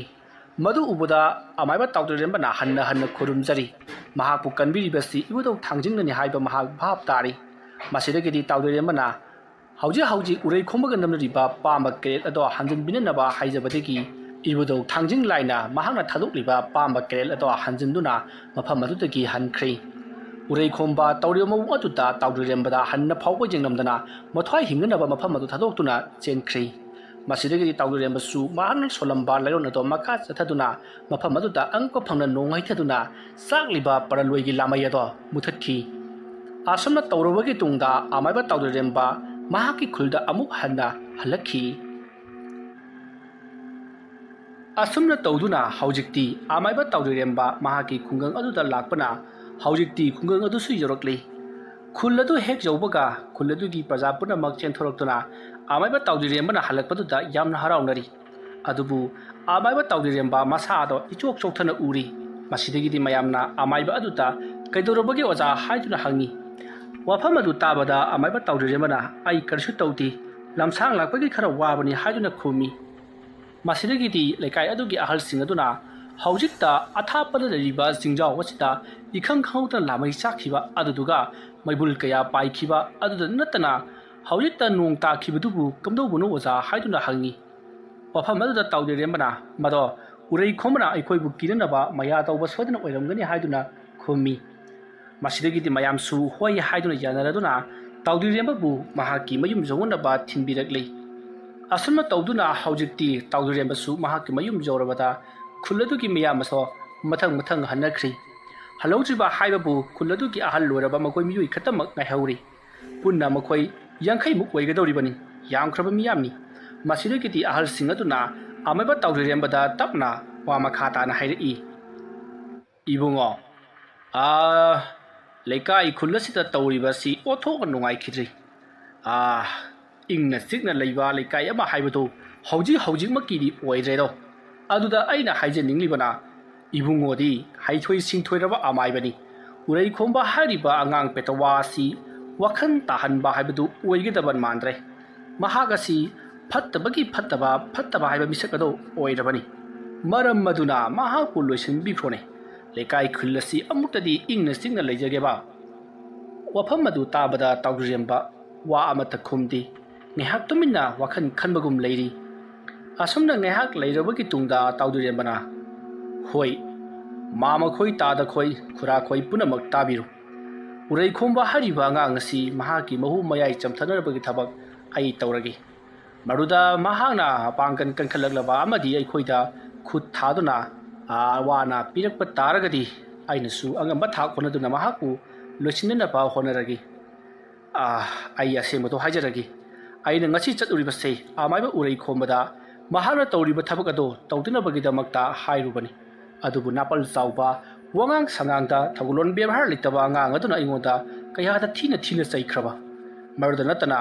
ꯃꯗꯨ ꯎꯕꯗ ꯑꯃꯥꯏꯕ ꯇꯥꯎꯗꯔꯦꯝꯕꯅ ꯍꯟꯅ ꯈꯨꯔꯨꯝꯖꯔꯤ ꯃꯍꯥꯛꯄꯨ ꯀꯟꯕꯤꯔꯤꯕꯁꯤ ꯏꯕꯨꯙꯧ ꯊꯥꯡꯖꯤꯡꯅꯅꯤ ꯍꯥꯏꯕ ꯃꯍꯥꯛ ꯚꯥꯞ ꯇꯥꯔꯤ ꯃꯁꯤꯗꯒꯤꯗꯤ ꯇꯥꯎꯗꯔꯦꯝꯕꯅ ꯍꯧꯖꯤꯛ ꯎꯔꯩꯈꯣꯝꯕꯒ ꯅꯝꯅꯔꯤꯕ ꯄꯥꯝꯕ ꯀꯦꯔꯦꯠ ꯑꯗꯣ ꯍꯟꯖꯤꯟꯕꯤꯅꯅꯕ ꯍꯥꯏꯖꯕꯗꯒꯤ ꯏꯕꯨꯙꯧ ꯊꯥꯡꯖꯤꯡ ꯂꯥꯏꯅ ꯃꯍꯥꯛꯅ ꯊꯥꯗꯣꯛꯂꯤꯕ ꯄꯥꯝꯕ ꯀꯦꯔꯦꯠ ꯑꯗꯣ ꯍꯟꯖꯤꯟꯗꯨꯅ ꯃꯐꯝ ꯑꯗꯨꯗꯒꯤ ꯍꯟꯈ꯭ꯔꯤ ꯎꯔꯩꯈꯣꯝꯕ ꯇꯧꯔꯤꯕ ꯃꯑꯣꯡ ꯑꯗꯨꯗ ꯇꯥꯎꯗꯔꯦꯝꯕꯗ ꯍꯟꯅ ꯐꯥꯎꯕ ꯌꯦꯡꯂꯝꯗꯅ ꯃꯊ꯭ꯋꯥꯏ ꯍꯤꯡꯅꯅꯕ ꯃꯐꯝ ꯑꯗꯨ ꯊꯥꯗꯣꯛꯇꯨꯅ ꯆꯦꯟꯈ꯭ꯔꯤ ꯃꯁꯤꯗꯒꯤꯗꯤ ꯇꯥꯎꯗꯔꯦꯝꯕꯁꯨ ꯃꯍꯥꯛꯅ ꯁꯣꯜꯂꯝꯕ ꯂꯩꯔꯣꯟ ꯑꯗꯣ ꯃꯈꯥ ꯆꯠꯊꯗꯨꯅ ꯃꯐꯝ ꯑꯗꯨꯗ ꯑꯉꯛꯄ ꯐꯪꯅ ꯅꯣꯡ ꯍꯩꯊꯗꯨꯅ ꯆꯥꯛꯂꯤꯕ ꯄꯔꯂꯣꯏꯒꯤ ꯂꯥꯃꯩ ꯑꯗꯣ ꯃꯨꯊꯠꯈꯤ ꯑꯁꯨꯝꯅ ꯇꯧꯔꯕꯒꯤ ꯇꯨꯡꯗ ꯑꯃꯥꯏꯕ ꯇꯥꯎꯗꯔꯦꯝꯕ ꯃꯍꯥꯛꯀꯤ ꯈꯨꯜꯗ ꯑꯃꯨꯛ ꯍꯟꯅ ꯍꯜꯂꯛꯈꯤ ꯑꯁꯨꯝꯅ ꯇꯧꯗꯨꯅ ꯍꯧꯖꯤꯛꯇꯤ ꯑꯃꯥꯏꯕ ꯇꯥꯎꯗꯔꯦꯝꯕ ꯃꯍꯥꯛꯀꯤ ꯈꯨꯡꯒꯪ ꯑꯗꯨꯗ ꯂꯥꯛꯄꯅ ꯍꯧꯖꯤꯛꯇꯤ ꯈꯨꯡꯒꯪ ꯑꯗꯨꯁꯨ ꯌꯧꯔꯛꯂꯤ ꯈꯨꯜ ꯑꯗꯨ ꯍꯦꯛ ꯌꯧꯕꯒ ꯈꯨꯜ ꯑꯗꯨꯒꯤ प्रजा ꯄꯨꯝꯅꯃꯛ ꯆꯦꯟꯊꯣꯔꯛꯇꯨꯅ ꯑꯃꯥꯏꯕ ꯇꯥꯎꯗꯔꯦꯝꯕꯅ ꯍꯜꯂꯛꯄꯗꯨꯗ ꯌꯥꯝꯅ ꯍꯔꯥꯎꯅꯔꯤ ꯑꯗꯨꯕꯨ ꯑꯃꯥꯏꯕ ꯇꯥꯎꯗꯔꯦꯝꯕ ꯃꯁꯥꯗꯣ ꯏꯆꯣꯛ ꯆꯣꯛꯊꯅ ꯎꯔꯤ ꯃꯁꯤꯗꯒꯤꯗꯤ ꯃꯌꯥꯝꯅ ꯑꯃꯥꯏꯕ ꯑꯗꯨꯗ ꯀꯩꯗꯧꯔꯕꯒꯦ ꯑꯣꯖꯥ ꯍꯥꯏꯗꯨꯅ ꯍꯪꯉꯤ ꯋꯥꯐꯝ ꯑꯗꯨ ꯇꯥꯕꯗ ꯑꯃꯥꯏꯕ ꯇꯥꯎꯗꯔꯦꯝꯕꯅ ꯑꯩ ꯀꯔꯤꯁꯨ ꯇꯧꯗꯦ ꯂꯝꯁꯥꯡ ꯂꯥꯛꯄꯒꯤ ꯈꯔ ꯋꯥꯕꯅꯤ ꯍꯥꯏꯗꯨꯅ ꯈꯨꯝꯃꯤ ꯃꯁꯤꯗꯒꯤꯗꯤ ꯂꯩꯀꯥꯏ ꯑꯗꯨꯒꯤ ꯑꯍꯜꯁꯤꯡ ꯑꯗꯨꯅ ꯍꯧꯖꯤꯛꯇ ꯑꯊꯥꯞꯄꯗ ꯂꯩꯔꯤꯕ ꯆꯤꯡꯖꯥꯎ ꯑꯁꯤꯗ ꯏꯈꯪ ꯈꯪꯍꯧꯗꯅ ꯂꯥꯃꯩ ꯆꯥꯛꯈꯤꯕ ꯑꯗꯨꯗꯨꯒ ꯃꯩꯕꯨꯜ ꯀꯌꯥ ꯄꯥꯏꯈꯤꯕ ꯑꯗꯨꯗ ꯅꯠꯇꯅ ꯍꯧꯖꯤꯛꯇ ꯅꯣꯡ ꯇꯥꯈꯤꯕꯗꯨꯕꯨ ꯀꯝꯗꯧꯕꯅꯣ ꯑꯣꯖꯥ ꯍꯥꯏꯗꯨꯅ ꯍꯪꯉꯤ ꯋꯥꯐꯝ ꯑꯗꯨꯗ ꯇꯥꯎꯗꯔꯦꯝꯕꯅ ꯃꯗꯣ ꯎꯔꯩꯈꯣꯝꯕꯅ ꯑꯩꯈꯣꯏꯕꯨ ꯀꯤꯅꯅꯕ ꯃꯌꯥ ꯇꯧꯕ ꯁꯣꯏꯗꯅ ꯑꯣꯏꯔꯝꯒꯅꯤ ꯍꯥꯏꯗꯨꯅ ꯈꯨꯝꯃꯤ ꯃꯁꯤꯗꯒꯤꯗꯤ ꯃꯌꯥꯝꯁꯨ ꯍꯣꯏ ꯍꯥꯏꯗꯨꯅ ꯌꯥꯅꯔꯗꯨꯅ ꯇꯥꯎꯗꯔꯦꯝꯕꯕꯨ ꯃꯍꯥꯛꯀꯤ ꯃꯌꯨꯝ ꯌꯧꯅꯅꯕ ꯊꯤꯟꯕꯤꯔꯛꯂꯤ ꯑꯁꯨꯝꯅ ꯇꯧꯗꯨꯅ ꯍꯧꯖꯤꯛꯇꯤ ꯇꯥꯎꯗꯔꯦꯝꯕꯁꯨ ꯃꯍꯥꯛꯀꯤ ꯃꯌꯨꯝ ꯌꯧꯔꯕꯗ ꯈꯨꯜ ꯑꯗꯨꯒꯤ ꯃꯤꯌꯥꯝ ꯑꯁꯣ ꯃꯊꯪ ꯍꯟꯅꯈ꯭ꯔꯤ ꯍꯜꯍꯧꯗ꯭ꯔꯤꯕ ꯍꯥꯏꯕꯕꯨ ꯈꯨꯜ ꯑꯗꯨꯒꯤ ꯑꯍꯜ ꯑꯣꯏꯔꯕ ꯃꯈꯣꯏ ꯃꯤꯑꯣꯏ ꯈꯛꯇꯃꯛ ꯉꯥꯏꯍꯧꯔꯤ ꯄꯨꯟꯅ ꯃꯈꯣꯏ 50ꯃꯨꯛ ꯑꯣꯏꯒꯗꯧꯔꯤꯕꯅꯤ ꯌꯥꯝꯈ꯭ꯔꯕ ꯃꯤꯌꯥꯝꯅꯤ ꯃꯁꯤꯗꯒꯤꯗꯤ ꯑꯍꯜꯁꯤꯡ ꯑꯗꯨꯅ ꯑꯃꯥꯏꯕ ꯇꯥꯎꯗꯔꯦꯝꯕꯗ ꯇꯞꯅ ꯋꯥ ꯃꯈꯥ ꯇꯥꯅ ꯍꯥꯏꯔꯛꯏ ꯏꯕꯨꯡꯉꯣ ꯂꯩꯀꯥꯏ ꯈꯨꯜ ꯑꯁꯤꯗ ꯇꯧꯔꯤꯕꯁꯤ ꯑꯣꯟꯊꯣꯛꯅ ꯅꯨꯡꯉꯥꯏꯈꯤꯗ꯭ꯔꯤ ꯏꯪꯅ ꯆꯤꯛꯅ ꯂꯩꯕ ꯂꯩꯀꯥꯏ ꯑꯃ ꯍꯥꯏꯕꯗꯨ ꯍꯧꯖꯤꯛꯃꯛꯀꯤꯗꯤ ꯑꯣꯏꯗ꯭ꯔꯦꯗꯣ ꯑꯗꯨꯗ ꯑꯩꯅ ꯍꯥꯏꯖꯅꯤꯡꯂꯤꯕꯅ 이붕어디 하이토이 싱토이라바 아마이바니 우레이콤바 하리바 안강 베타와시 와칸 타한바 하이바두 오이게다반 만드레 마하가시 fattabagi fattaba haiba misakado oirabani maram maduna mahaku loisin bikrone lekai khulasi amuktadi ingna singna leijageba wafam madu tabada tawduremba wa amata khumdi ngehak tumina wakhan khanbagum leiri asumna ngehak leirabagi tungda tawdurembana hoi mama khoi tada khoi khura khoi punamak tabiru urai khomba hariba nga ngasi mahaki mahu mayai chamthanarabagi thabak ai tawragi maruda mahangna pangkan kankhalagla amadi ai khoida khut thaduna wana pirakpa taragadi ainasu angamba thak honaduna mahaku loisinna pa honaragi ai asemato hajaragi aina ngasi chaturiba sei amaiba urai khombada mahana tawriba thabak ado tawdinabagi damakta hairubani adubu napal chawba wangang sangangda thagulon bebhar litaba angang aduna ingoda kayada thina chaikraba maruda natana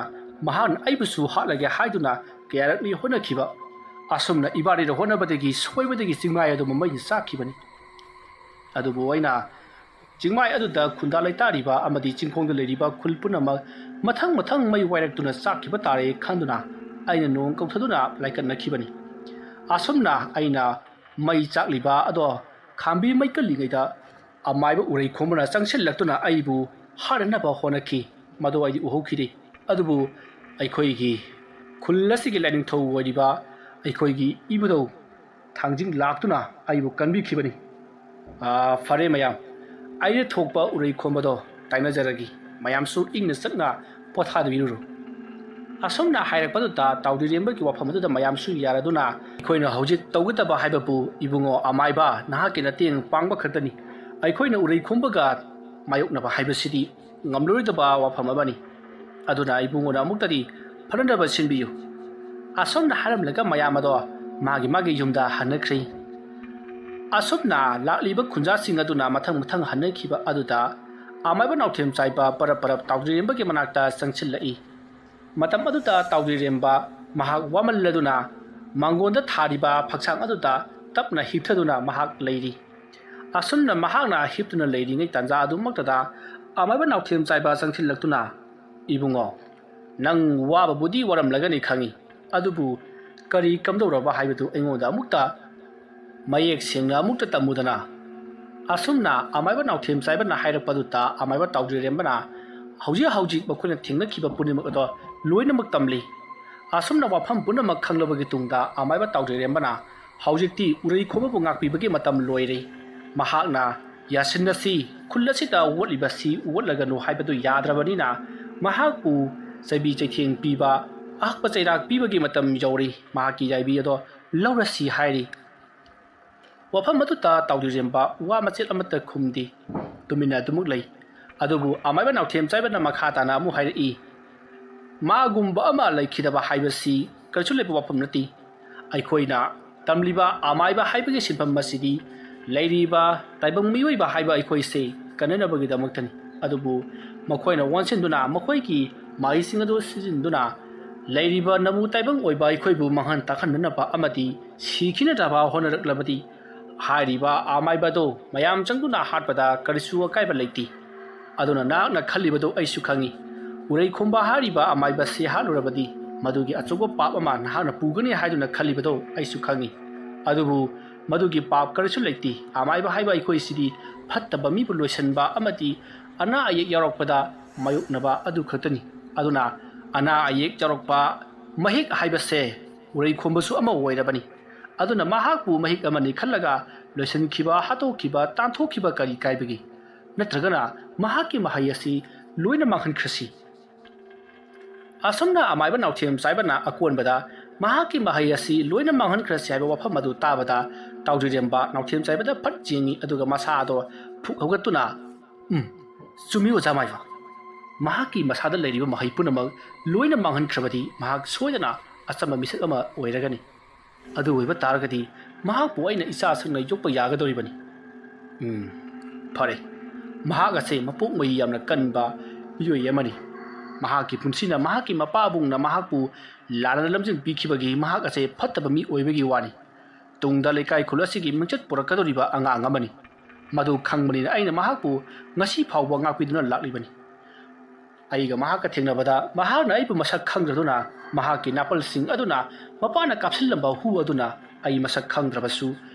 mahan aibusu halage haiduna kayarni honakhiba asumna ibari ro honabadegi soibadegi jingmai adu mamai sakhibani adubu aina jingmai aduda khunda laitariba amadi chingkhongda leiriba khulpunama mathang mai wairak tuna sakhiba tare khanduna aina nong kauthaduna laikan nakhibani asumna aina mai chakliba ado khambi mai kallingaida amaiba urai khomana changsil laktuna aibu harana ba honakhi madu ai uhokhiri adubu aikhoigi khullasigi laning thau wariba aikhoigi ibudo thangjing laktuna aibu kanbi khibani fare mayam aire thokpa urai khombado taina jaragi mayam su ingna sakna potha biru asomna hairakpadu ta tawdiremba ki wafamadu da mayam su yaraduna aikhoina hojik tawgitaba haibapu ibungo amaiba nahaki nateng pangba khatani aikhoina urai khombaga mayoknaba haibasidi ngamloridaba wafamabani aduna ibungona amuktadi pharanaba sinbiyu asomna haramlaga mayamado magi yumda hanakhri asomna lakliba khunja singaduna mathang hanakhiba aduda amaiba nauthem chaiba parap tawdiremba ki manakta sangchillai matam aduda tawdiremba mahak wamalladuna mangonda thariba phaksang aduda tapna hipthaduna mahak leiri asumna mahakna hiptuna leiri ngai tanja adumaktada amaiba nauthem chaiba sangchillaktuna ibungo nang waba budi waram lagani khangi adubu kari kamdoraba haibatu engoda amukta mayek sengna amukta tamudana asumna amaiba nauthem chaiba na hairapaduta amaiba tawdirembana hauji bakuna thingna khiba punimak ado loinamak tamli asumna wafam punamak khanglabagi tungda amaiba tawdirembana haujikti urai khobabu ngakpibagi matam loire mahakna yasinasi khullasi da wotibasi wotlaganu haibatu yadrabanina mahaku sabi chaitheng piba akpa chairak pibagi matam yori mahaki jaibi ado laurasi hairi wafam matuta tawdiremba wa machet amata khumdi tumina tumuk lei adubu amaiba nauthem chaibana makhata na mu hairi magumba ama laikhidaba haibasi karchulepa wafam nati aikhoina tamliba amaiba haibagi sinpham masidi leiriba taibang miyoiba haiba aikhoise kananabagi damaktani adubu makhoina wansinduna makhoiki maisinga sijinduna leiriba namu taibang oiba aikhoibu manghan takhananaba amadi sikhina daba honaraklabadi hairiba amaiba do mayam changduna hatpada karisu akaiba leiti aduna na khalibado aisu khangi urai khomba hariba amaiba se halurabadi madugi achogo pap ama nahana pugani haiduna khalibado aisu khangi adubu madugi pap karisu leiti amaiba haiba aikoi sidi phattaba mi bu loisanba amadi ana ayek yarokpada mayuknaba adu khatani aduna ana ayek jarokpa mahik haibase urai khombasu ama oirabani aduna mahakpu mahik amani khallaga loisan khiba hato khiba tantho khiba kari kaibagi natragana mahaki mahayasi loina manghan khrasi asomna amaiba nauthem saibana akonbada mahaki mahayasi loina manghan khrasi haiba wafam madu tabada tawdiremba nauthem saibada phat jingi aduga masado phuk hogatuna sumi ojamaiba mahaki masada leiriba mahai punamak loina manghan khrabadi mahak soidana asama misak ama oiragani adu oiba taragadi mahakpu aina isa sangna yokpa yagadoribani phare mahak ase mapok mai yamna kanba miyoi yamani mahaki punsina mahaki mapabungna mahakpu lana lamjing pikibagi mahak ase phattaba mi oibagi wani tungda lekai khulasigi mingchat porakadoriba anga ngamani madu khangbani aina mahakpu ngasi phawba ngakpiduna laklibani aiga mahaka thengnabada mahakna aibu masak khangraduna mahaki napal sing aduna mapana kapsillamba hu aduna ai masak khangdrabasu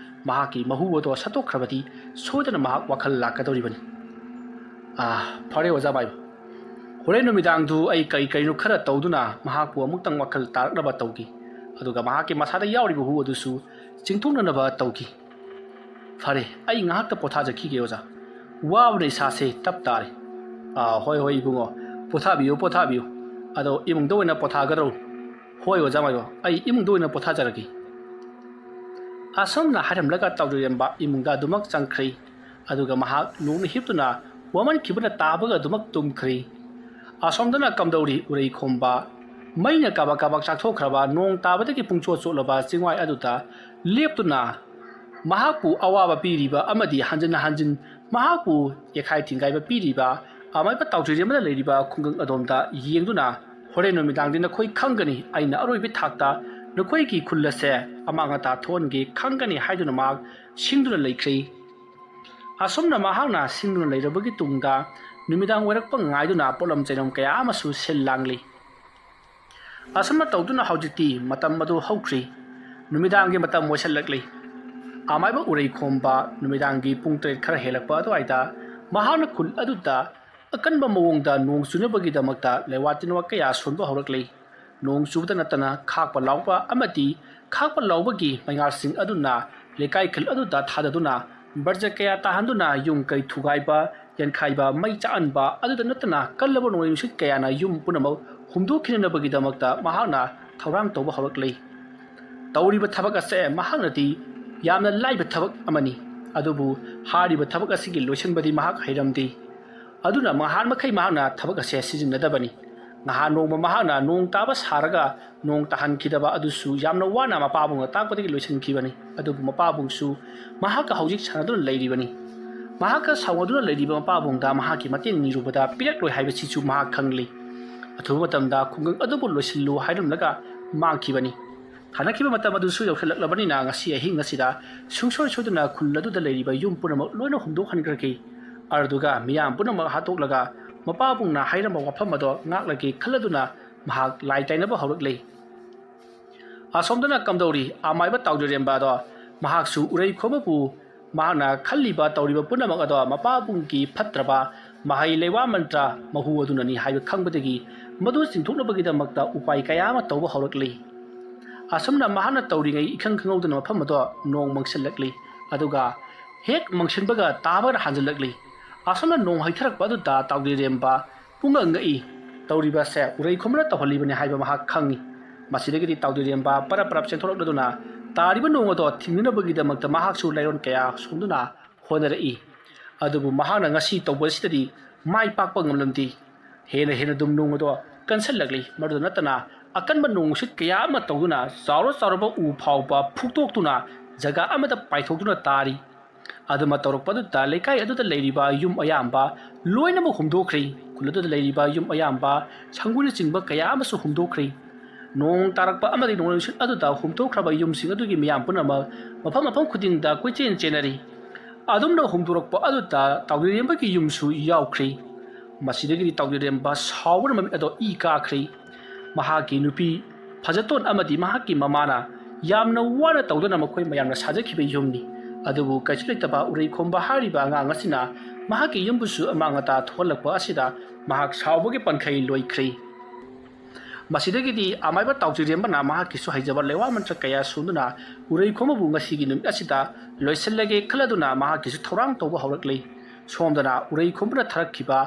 ꯃꯍꯥꯛꯀꯤ ꯃꯍꯨ ꯑꯗꯨ ꯁꯠꯇꯣꯛꯈ꯭ꯔꯕꯗꯤ ꯁꯣꯏꯗꯅ ꯃꯍꯥꯛ ꯋꯥꯈꯜ ꯂꯥꯛꯀꯗꯧꯔꯤꯕꯅꯤ ꯐꯔꯦ ꯑꯣꯖꯥ ꯃꯥꯏꯕ ꯍꯣꯔꯦꯟ ꯅꯨꯃꯤꯗꯥꯡꯗꯨ ꯑꯩ ꯀꯔꯤꯅꯣ ꯈꯔ ꯇꯧꯗꯨꯅ ꯃꯍꯥꯛꯄꯨ ꯑꯃꯨꯛꯇꯪ ꯋꯥꯈꯜ ꯇꯥꯔꯛꯅꯕ ꯇꯧꯈꯤ ꯑꯗꯨꯒ ꯃꯍꯥꯛꯀꯤ ꯃꯁꯥꯗ ꯌꯥꯎꯔꯤꯕ ꯍꯨ ꯑꯗꯨꯁꯨ ꯆꯤꯡꯊꯣꯛꯅꯅꯕ ꯇꯧꯈꯤ ꯐꯔꯦ ꯑꯩ ꯉꯥꯏꯍꯥꯛꯇ ꯄꯣꯊꯥꯖꯈꯤꯒꯦ ꯑꯣꯖꯥ ꯋꯥꯕꯅ ꯏꯁꯥꯁꯦ ꯇꯞ ꯇꯥꯔꯦ ꯍꯣꯏ ꯏꯕꯨꯡꯉꯣ ꯄꯣꯊꯥꯕꯤꯌꯨ ꯑꯗꯣ ꯏꯃꯨꯡꯗ ꯑꯣꯏꯅ ꯄꯣꯊꯥꯒꯗ꯭ꯔꯣ ꯍꯣꯏ ꯑꯣꯖꯥ ꯃꯥꯏꯕ ꯑꯩ ꯏꯃꯨꯡꯗ ꯑꯣꯏꯅ ꯄꯣꯊꯥꯖꯔꯒꯦ ꯑꯁꯨꯝꯅ ꯍꯥꯏꯔꯝꯂꯒ ꯇꯥꯎꯖꯔꯦꯝꯕ ꯏꯃꯨꯡꯗ ꯑꯗꯨꯃꯛ ꯆꯪꯈ꯭ꯔꯦ ꯑꯗꯨꯒ ꯃꯍꯥꯛ ꯅꯣꯡꯅ ꯍꯤꯞꯇꯨꯅ ꯋꯥꯃꯟꯈꯤꯕꯅ ꯇꯥꯕꯒ ꯑꯗꯨꯃꯛ ꯇꯨꯝꯈ꯭ꯔꯦ ꯑꯁꯣꯝꯗꯅ ꯀꯝꯗꯧꯔꯤ ꯎꯔꯩ ꯈꯣꯝꯕ ꯃꯩꯅ ꯀꯥꯕꯛ ꯆꯥꯛꯊꯣꯛꯈ꯭ꯔꯕ ꯅꯣꯡ ꯇꯥꯕꯗꯒꯤ ꯄꯨꯡꯆꯣꯠ ꯆꯣꯠꯂꯕ ꯆꯤꯡꯋꯥꯏ ꯑꯗꯨꯗ ꯂꯦꯞꯇꯨꯅ ꯃꯍꯥꯛꯄꯨ ꯑꯋꯥꯕ ꯄꯤꯔꯤꯕ ꯑꯃꯗꯤ ꯍꯟꯖꯤꯟ ꯃꯍꯥꯛꯄꯨ ꯌꯦꯈꯥꯏ ꯊꯤꯡꯒꯥꯏꯕ ꯄꯤꯔꯤꯕ ꯑꯃꯥꯏꯕ ꯇꯥꯎꯖꯔꯦꯝꯕꯗ ꯂꯩꯔꯤꯕ ꯈꯨꯡꯒꯪ ꯑꯗꯣꯝꯗ ꯌꯦꯡꯗꯨꯅ ꯍꯣꯔꯦꯟ ꯅꯨꯃꯤꯗꯥꯡꯗꯤ ꯅꯈꯣꯏ ꯈꯪꯒꯅꯤ ꯑꯩꯅ ꯑꯔꯣꯏꯕ ꯊꯥꯛꯇ ꯅꯈꯣꯏꯒꯤ ꯈꯨꯜ ꯑꯁꯦ ꯑꯃꯥꯡ ꯑꯇꯥ ꯊꯣꯛꯍꯟꯒꯦ ꯈꯪꯒꯅꯤ ꯍꯥꯏꯗꯨꯅ ꯃꯍꯥꯛ ꯁꯤꯡꯗꯨꯅ ꯂꯩꯈ꯭ꯔꯦ ꯑꯁꯨꯝꯅ ꯃꯍꯥꯛꯅ ꯁꯤꯡꯗꯨꯅ ꯂꯩꯔꯕꯒꯤ ꯇꯨꯡꯗ ꯅꯨꯃꯤꯗꯥꯡ ꯑꯣꯏꯔꯛꯄ ꯉꯥꯏꯗꯨꯅ ꯄꯣꯠꯂꯝ ꯆꯩꯔꯝ ꯀꯌꯥ ꯑꯃꯁꯨ ꯁꯤꯜ ꯂꯥꯡꯂꯤ ꯑꯁꯨꯝꯅ ꯇꯧꯗꯨꯅ ꯍꯧꯖꯤꯛꯇꯤ ꯃꯇꯝ ꯑꯗꯨ ꯍꯧꯈ꯭ꯔꯤ ꯅꯨꯃꯤꯗꯥꯡꯒꯤ ꯃꯇꯝ ꯑꯣꯏꯁꯜꯂꯛꯂꯤ ꯑꯃꯥꯏꯕ ꯎꯔꯩ ꯈꯣꯝꯕ ꯅꯨꯃꯤꯗꯥꯡꯒꯤ ꯄꯨꯡ 3 ꯈꯔ ꯍꯦꯜꯂꯛꯄ ꯑꯗꯨꯋꯥꯏꯗ ꯃꯍꯥꯛꯅ ꯈꯨꯜ ꯑꯗꯨꯗ ꯑꯀꯟꯕ ꯃꯑꯣꯡꯗ ꯅꯣꯡ ꯆꯨꯅꯕꯒꯤꯗꯃꯛꯇ ꯂꯩꯋꯥ ꯇꯤꯟꯋꯥ ꯀꯌꯥ ꯁꯣꯟꯕ ꯍꯧꯔꯛꯂꯤ ꯅꯣꯡ ꯆꯨꯕꯗ ꯅꯠꯇꯅ ꯈꯥꯛꯄ ꯂꯥꯎꯕ ꯑꯃꯗꯤ ꯈꯥꯛꯄ ꯂꯥꯎꯕꯒꯤ ꯃꯩꯉꯥꯜꯁꯤꯡ ꯑꯗꯨꯅ ꯂꯩꯀꯥꯏ ꯈꯨꯜ ꯑꯗꯨꯗ ꯊꯥꯗꯗꯨꯅ ꯕꯔꯖ ꯀꯌꯥ ꯇꯥꯍꯟꯗꯨꯅ ꯌꯨꯝ ꯀꯩ ꯊꯨꯒꯥꯏꯕ ꯌꯦꯟꯈꯥꯏꯕ ꯃꯩ ꯆꯥꯛꯍꯟꯕ ꯑꯗꯨꯗ ꯅꯠꯇꯅ ꯀꯜꯂꯕ ꯅꯣꯡꯂꯩ ꯅꯨꯡꯁꯤꯠ ꯀꯌꯥꯅ ꯌꯨꯝ ꯄꯨꯝꯅꯃꯛ ꯍꯨꯝꯗꯣꯛꯈꯤꯅꯕꯒꯤꯗꯃꯛꯇ ꯃꯍꯥꯛꯅ ꯊꯧꯔꯥꯡ ꯇꯧꯕ ꯍꯧꯔꯛꯂꯤ ꯇꯧꯔꯤꯕ ꯊꯕꯛ ꯑꯁꯦ ꯃꯍꯥꯛꯅꯗꯤ ꯌꯥꯝꯅ ꯂꯥꯏꯕ ꯊꯕꯛ ꯑꯃꯅꯤ ꯑꯗꯨꯕꯨ ꯍꯥꯏꯔꯤꯕ ꯊꯕꯛ ꯑꯁꯤꯒꯤ ꯂꯣꯏꯁꯤꯟꯕꯗꯤ ꯃꯍꯥꯛ ꯍꯩꯔꯝꯗꯦ ꯑꯗꯨꯅ ꯃꯈꯩ ꯃꯍꯥꯛꯅ ꯊꯕꯛ ꯑꯁꯦ ꯁꯤꯖꯤꯟꯅꯗꯕꯅꯤ ꯅꯣꯡꯃ ꯃꯍꯥꯛꯅ ꯅꯣꯡ ꯇꯥꯕ ꯁꯥꯔꯒ ꯅꯣꯡ ꯇꯥꯍꯟꯈꯤꯗꯕ ꯑꯗꯨꯁꯨ ꯌꯥꯝꯅ ꯋꯥꯅ ꯃꯄꯥꯕꯨꯡꯅ ꯇꯥꯛꯄꯗꯒꯤ ꯂꯣꯏꯁꯤꯟꯈꯤꯕꯅꯤ ꯑꯗꯨꯕꯨ ꯃꯄꯥꯕꯨꯡꯁꯨ ꯃꯍꯥꯛꯀ ꯍꯧꯖꯤꯛ ꯁꯥꯟꯅꯗꯨꯅ ꯂꯩꯔꯤꯕꯅꯤ ꯃꯍꯥꯛꯀ ꯁꯥꯎꯅꯗꯨꯅ ꯂꯩꯔꯤꯕ ꯃꯄꯥꯕꯨꯡꯗ ꯃꯍꯥꯛꯀꯤ ꯃꯇꯦꯡ ꯅꯤꯔꯨꯕꯗ ꯄꯤꯔꯛꯂꯣꯏ ꯍꯥꯏꯕꯁꯤꯁꯨ ꯃꯍꯥꯛ ꯈꯪꯂꯤ ꯑꯊꯨꯕ ꯃꯇꯝꯗ ꯈꯨꯡꯒꯪ ꯑꯗꯨꯕꯨ ꯂꯣꯏꯁꯤꯜꯂꯨ ꯍꯥꯏꯔꯝꯂꯒ ꯃꯥꯡꯈꯤꯕꯅꯤ ꯊꯥꯅꯈꯤꯕ ꯃꯇꯝ ꯑꯗꯨꯁꯨ ꯌꯧꯁꯤꯜꯂꯛꯂꯕꯅꯤꯅ ꯉꯁꯤ ꯑꯍꯤꯡ ꯑꯁꯤꯗ ꯁꯨꯡꯁꯣꯏ ꯁꯣꯏꯗꯅ ꯈꯨꯜ ꯑꯗꯨꯗ ꯂꯩꯔꯤꯕ ꯌꯨꯝ ꯄꯨꯝꯅꯃꯛ ꯂꯣꯏꯅ ꯍꯨꯝꯗꯣꯛꯍꯟꯈ꯭ꯔꯒꯦ ꯑꯗꯨꯒ ꯃꯤꯌꯥꯝ ꯄꯨꯝꯅꯃꯛ ꯍꯥꯠꯇꯣꯛꯂꯒ ꯃꯄꯥꯕꯨꯡꯅ ꯍꯥꯏꯔꯝꯕ ꯋꯥꯐꯝ ꯑꯗꯣ ꯉꯥꯛꯂꯒꯦ ꯈꯜꯂꯗꯨꯅ ꯃꯍꯥꯛ ꯂꯥꯏ ꯇꯥꯏꯅꯕ ꯍꯧꯔꯛꯂꯤ ꯑꯁꯣꯝꯗꯅ ꯀꯝꯗꯧꯔꯤ ꯑꯃꯥꯏꯕ ꯇꯥꯎꯖꯔꯦꯝꯕ ꯑꯗꯣ ꯃꯍꯥꯛꯁꯨ ꯎꯔꯩ ꯈꯣꯝꯕꯕꯨ ꯃꯍꯥꯛꯅ ꯈꯜꯂꯤꯕ ꯇꯧꯔꯤꯕ ꯄꯨꯝꯅꯃꯛ ꯑꯗꯣ ꯃꯄꯥꯕꯨꯡꯒꯤ ꯐꯠꯇ꯭ꯔꯕ ꯃꯍꯩ ꯂꯩꯋꯥ ꯃꯟꯇ꯭ꯔ ꯃꯍꯨ ꯑꯗꯨꯅꯅꯤ ꯍꯥꯏꯕ ꯈꯪꯕꯗꯒꯤ ꯃꯗꯨ ꯆꯤꯡꯊꯣꯛꯅꯕꯒꯤꯗꯃꯛꯇ ꯎꯄꯥꯏ ꯀꯌꯥ ꯑꯃ ꯇꯧꯕ ꯍꯧꯔꯛꯂꯤ ꯑꯁꯨꯝꯅ ꯃꯍꯥꯛꯅ ꯇꯧꯔꯤꯉꯩ ꯏꯈꯪ ꯈꯪꯍꯧꯗꯅ ꯃꯐꯝ ꯑꯗꯣ ꯅꯣꯡ ꯃꯪꯁꯤꯜꯂꯛꯂꯤ ꯑꯗꯨꯒ ꯍꯦꯛ ꯃꯪꯁꯤꯟꯕꯒ ꯇꯥꯕꯒ ꯍꯥꯟꯖꯤꯜꯂꯛꯂꯤ ꯑꯁꯨꯝꯅ ꯅꯣꯡ ꯍꯩꯊꯔꯛꯄ ꯑꯗꯨꯗ ꯇꯥꯎꯖꯔꯦꯝꯕ ꯄꯨꯡꯉꯛ ꯉꯛꯏ ꯇꯧꯔꯤꯕꯁꯦ ꯎꯔꯩ ꯈꯣꯝꯕꯅ ꯇꯧꯍꯜꯂꯤꯕꯅꯤ ꯍꯥꯏꯕ ꯃꯍꯥꯛ ꯈꯪꯉꯤ ꯃꯁꯤꯗꯒꯤꯗꯤ ꯇꯥꯎꯖꯔꯦꯝꯕ ꯄꯔꯞ ꯆꯦꯟꯊꯣꯔꯛꯂꯗꯨꯅ ꯇꯥꯔꯤꯕ ꯅꯣꯡ ꯑꯗꯣ ꯊꯤꯡꯅꯅꯕꯒꯤꯗꯃꯛꯇ ꯃꯍꯥꯛꯁꯨ ꯂꯩꯔꯣꯟ ꯀꯌꯥ ꯁꯣꯟꯗꯨꯅ ꯍꯣꯠꯅꯔꯛꯏ ꯑꯗꯨꯕꯨ ꯃꯍꯥꯛꯅ ꯉꯁꯤ ꯇꯧꯕꯁꯤꯗꯗꯤ ꯃꯥꯏ ꯄꯥꯛꯄ ꯉꯝꯂꯝꯗꯦ ꯍꯦꯟꯅ ꯑꯗꯨꯝ ꯅꯣꯡ ꯑꯗꯣ ꯀꯟꯁꯤꯜꯂꯛꯂꯤ ꯃꯗꯨꯗ ꯅꯠꯇꯅ ꯑꯀꯟꯕ ꯅꯣꯡ ꯅꯨꯡꯁꯤꯠ ꯀꯌꯥ ꯑꯃ ꯇꯧꯗꯨꯅ ꯆꯥꯎꯔꯕ ꯎ ꯐꯥꯎꯕ ꯐꯨꯛꯇꯣꯛꯇꯨꯅ ꯖꯒꯥ ꯑꯃꯗ ꯄꯥꯏꯊꯣꯛꯇꯨꯅ ꯇꯥꯔꯤ ꯑꯗꯨꯃ ꯇꯧꯔꯛꯄꯗꯨꯗ ꯂꯩꯀꯥꯏ ꯑꯗꯨꯗ ꯂꯩꯔꯤꯕ ꯌꯨꯝ ꯑꯌꯥꯝꯕ ꯂꯣꯏꯅꯃꯛ ꯍꯨꯝꯗꯣꯛꯈ꯭ꯔꯦ ꯈꯨꯜ ꯑꯗꯨꯗ ꯂꯩꯔꯤꯕ ꯌꯨꯝ ꯑꯌꯥꯝꯕ ꯁꯪꯒꯨꯅꯆꯤꯡꯕ ꯀꯌꯥ ꯑꯃꯁꯨ ꯍꯨꯝꯗꯣꯛꯈ꯭ꯔꯦ ꯅꯣꯡ ꯇꯥꯔꯛꯄ ꯑꯃꯗꯤ ꯅꯣꯡꯂꯩ ꯅꯨꯡꯁꯤꯠ ꯑꯗꯨꯗ ꯍꯨꯝꯗꯣꯛꯈ꯭ꯔꯕ ꯌꯨꯝꯁꯤꯡ ꯑꯗꯨꯒꯤ ꯃꯤꯌꯥꯝ ꯄꯨꯝꯅꯃꯛ ꯃꯐꯝ ꯈꯨꯗꯤꯡꯗ ꯀꯣꯏꯆꯦꯟ ꯆꯦꯟꯅꯔꯤ ꯑꯗꯨꯝꯅ ꯍꯨꯝꯗꯣꯔꯛꯄ ꯑꯗꯨꯗ ꯇꯥꯎꯖꯔꯦꯝꯕꯒꯤ ꯌꯨꯝꯁꯨ ꯌꯥꯎꯈ꯭ꯔꯦ ꯃꯁꯤꯗꯒꯤꯗꯤ ꯇꯥꯎꯖꯔꯦꯝꯕ ꯁꯥꯎꯕꯅ ꯃꯃꯤꯠ ꯑꯗꯣ ꯏ ꯀꯥꯈ꯭ꯔꯦ ꯃꯍꯥꯛꯀꯤ ꯅꯨꯄꯤ ꯐꯖꯇꯣꯟ ꯑꯃꯗꯤ ꯃꯍꯥꯛꯀꯤ ꯃꯃꯥꯅ ꯌꯥꯝꯅ ꯋꯥꯅ ꯇꯧꯗꯨꯅ ꯃꯈꯣꯏ ꯃꯌꯥꯝꯅ ꯁꯥꯖꯈꯤꯕ ꯌꯨꯝꯅꯤ ꯑꯗꯨꯕꯨ ꯀꯩꯁꯨ ꯂꯩꯇꯕ ꯎꯔꯩ ꯈꯣꯝꯕ ꯍꯥꯏꯔꯤꯕ ꯑꯉꯥꯡ ꯑꯁꯤꯅ ꯃꯍꯥꯛꯀꯤ ꯌꯨꯝꯕꯨꯁꯨ ꯑꯃꯥꯡ ꯑꯇꯥ ꯊꯣꯛꯍꯜꯂꯛꯄ ꯑꯁꯤꯗ ꯃꯍꯥꯛ ꯁꯥꯎꯕꯒꯤ ꯄꯟꯈꯩ ꯂꯣꯏꯈ꯭ꯔꯦ ꯃꯁꯤꯗꯒꯤꯗꯤ ꯑꯃꯥꯏꯕ ꯇꯥꯎꯖꯔꯦꯝꯕꯅ ꯃꯍꯥꯛꯀꯤꯁꯨ ꯍꯩꯖꯕ ꯂꯩꯋꯥ ꯃꯟꯇ꯭ꯔ ꯀꯌꯥ ꯁꯣꯟꯗꯨꯅ ꯎꯔꯩ ꯈꯣꯝꯕꯕꯨ ꯉꯁꯤꯒꯤ ꯅꯨꯃꯤꯠ ꯑꯁꯤꯗ ꯂꯣꯏꯁꯤꯜꯂꯒꯦ ꯈꯜꯂꯗꯨꯅ ꯃꯍꯥꯛꯀꯤꯁꯨ ꯊꯧꯔꯥꯡ ꯇꯧꯕ ꯍꯧꯔꯛꯂꯤ ꯁꯣꯝꯗꯅ ꯎꯔꯩ ꯈꯣꯝꯕꯅ ꯊꯥꯔꯛꯈꯤꯕ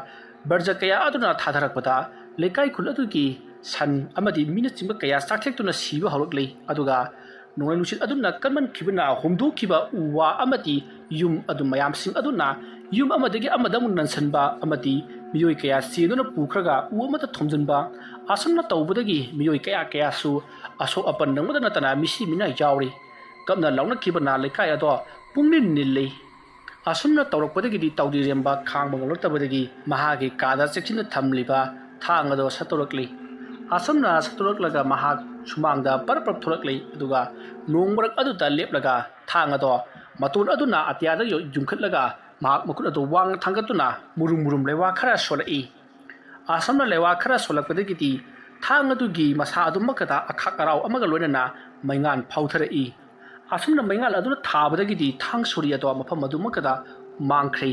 ꯕꯔꯖ ꯀꯌꯥ ꯑꯗꯨꯅ ꯊꯥꯊꯔꯛꯄꯗ ꯂꯩꯀꯥꯏ ꯈꯨꯜ ꯑꯗꯨꯒꯤ ꯁꯟ ꯑꯃꯗꯤ ꯃꯤꯅꯆꯤꯡꯕ ꯀꯌా ꯆꯥꯛꯊꯦꯛꯇꯨꯅ ꯁꯤꯕ ꯍꯧꯔꯛꯂꯤ ꯑꯗꯨꯒ ꯅꯣꯡꯂꯩ ꯅꯨꯡꯁꯤꯠ ꯑꯗꯨꯅ ꯀꯟꯃꯟꯈꯤꯕꯅ ꯍꯨꯝꯗꯣꯛꯈꯤꯕ ꯎ ꯋꯥ ꯑꯃꯗꯤ ꯌꯨꯝ ꯑꯗꯨ ꯃꯌꯥꯝꯁꯤꯡ ꯑꯗꯨꯅ ꯌꯨꯝ ꯑꯃꯗꯒꯤ ꯑꯃꯗ ꯑꯃꯨꯛ ꯅꯟꯁꯤꯟꯕ ꯑꯃꯗꯤ ꯃꯤꯑꯣꯏ ꯀꯌꯥ ꯆꯦꯟꯗꯨꯅ ꯄꯨꯈ꯭ꯔꯒ ꯎ ꯑꯃꯗ ꯊꯣꯝꯖꯤꯟꯕ ꯑꯁꯨꯝꯅ ꯇꯧꯕꯗꯒꯤ ꯃꯤꯑꯣꯏ ꯀꯌꯥꯁꯨ ꯑꯁꯣꯛ ꯑꯄꯟ ꯅꯪꯕꯗ ꯅꯠꯇꯅ ꯃꯤꯁꯤ ꯃꯤꯅ ꯌꯥꯎꯔꯤ ꯀꯞꯅ ꯂꯥꯎꯅꯈꯤꯕꯅ ꯂꯩꯀꯥꯏ ꯑꯗꯣ ꯄꯨꯡꯅꯤꯜ ꯅꯤꯜꯂꯤ ꯑꯁꯨꯝꯅ ꯇꯧꯔꯛꯄꯗꯒꯤꯗꯤ ꯇꯥꯎꯖꯔꯦꯝꯕ ꯈꯥꯡꯕ ꯉꯝꯂꯛꯇꯕꯗꯒꯤ ꯃꯍꯥꯛꯀꯤ ꯀꯥꯗ ꯆꯦꯛꯁꯤꯟꯅ ꯊꯝꯂꯤꯕ ꯊꯥꯡ ꯑꯗꯣ ꯁꯠꯇꯣꯔꯛꯂꯤ ꯑꯁꯨꯝꯅ ꯁꯠꯇꯣꯔꯛꯂꯒ ꯃꯍꯥꯛ ꯁꯨꯃꯥꯡꯗ ꯄꯔꯞ ꯊꯣꯛꯂꯛꯂꯤ ꯑꯗꯨꯒ ꯅꯣꯡ ꯃꯔꯛ ꯑꯗꯨꯗ ꯂꯦꯞꯂꯒ ꯊꯥꯡ ꯑꯗꯣ ꯃꯇꯣꯟ ꯑꯗꯨꯅ ꯑꯇꯤꯌꯥꯗ ꯌꯨꯡꯈꯠꯂꯒ ꯃꯍꯥꯛ ꯃꯈꯨꯠ ꯑꯗꯨ ꯋꯥꯡꯅ ꯊꯥꯡꯒꯠꯇꯨꯅ ꯃꯨꯔꯨꯝ ꯂꯩꯋꯥ ꯈꯔ ꯁꯣꯜꯂꯛꯏ ꯑꯁꯨꯝꯅ ꯂꯩꯋꯥ ꯈꯔ ꯁꯣꯜꯂꯛꯄꯗꯒꯤꯗꯤ ꯊꯥꯡ ꯑꯗꯨꯒꯤ ꯃꯁꯥ ꯑꯗꯨꯃꯛꯇꯗ ꯑꯈꯥꯛ ꯑꯔꯥꯎ ꯑꯃꯒ ꯂꯣꯏꯅꯅ ꯃꯩꯉꯥꯟ ꯐꯥꯎꯊꯔꯛꯏ ꯑꯁꯨꯝꯅ ꯃꯩꯉꯥꯜ ꯑꯗꯨꯅ ꯊꯥꯕꯗꯒꯤꯗꯤ ꯊꯥꯡ ꯁꯣꯔꯤ ꯑꯗꯣ ꯃꯐꯝ ꯑꯗꯨꯃꯛꯇꯗ ꯃꯥꯡꯈ꯭ꯔꯦ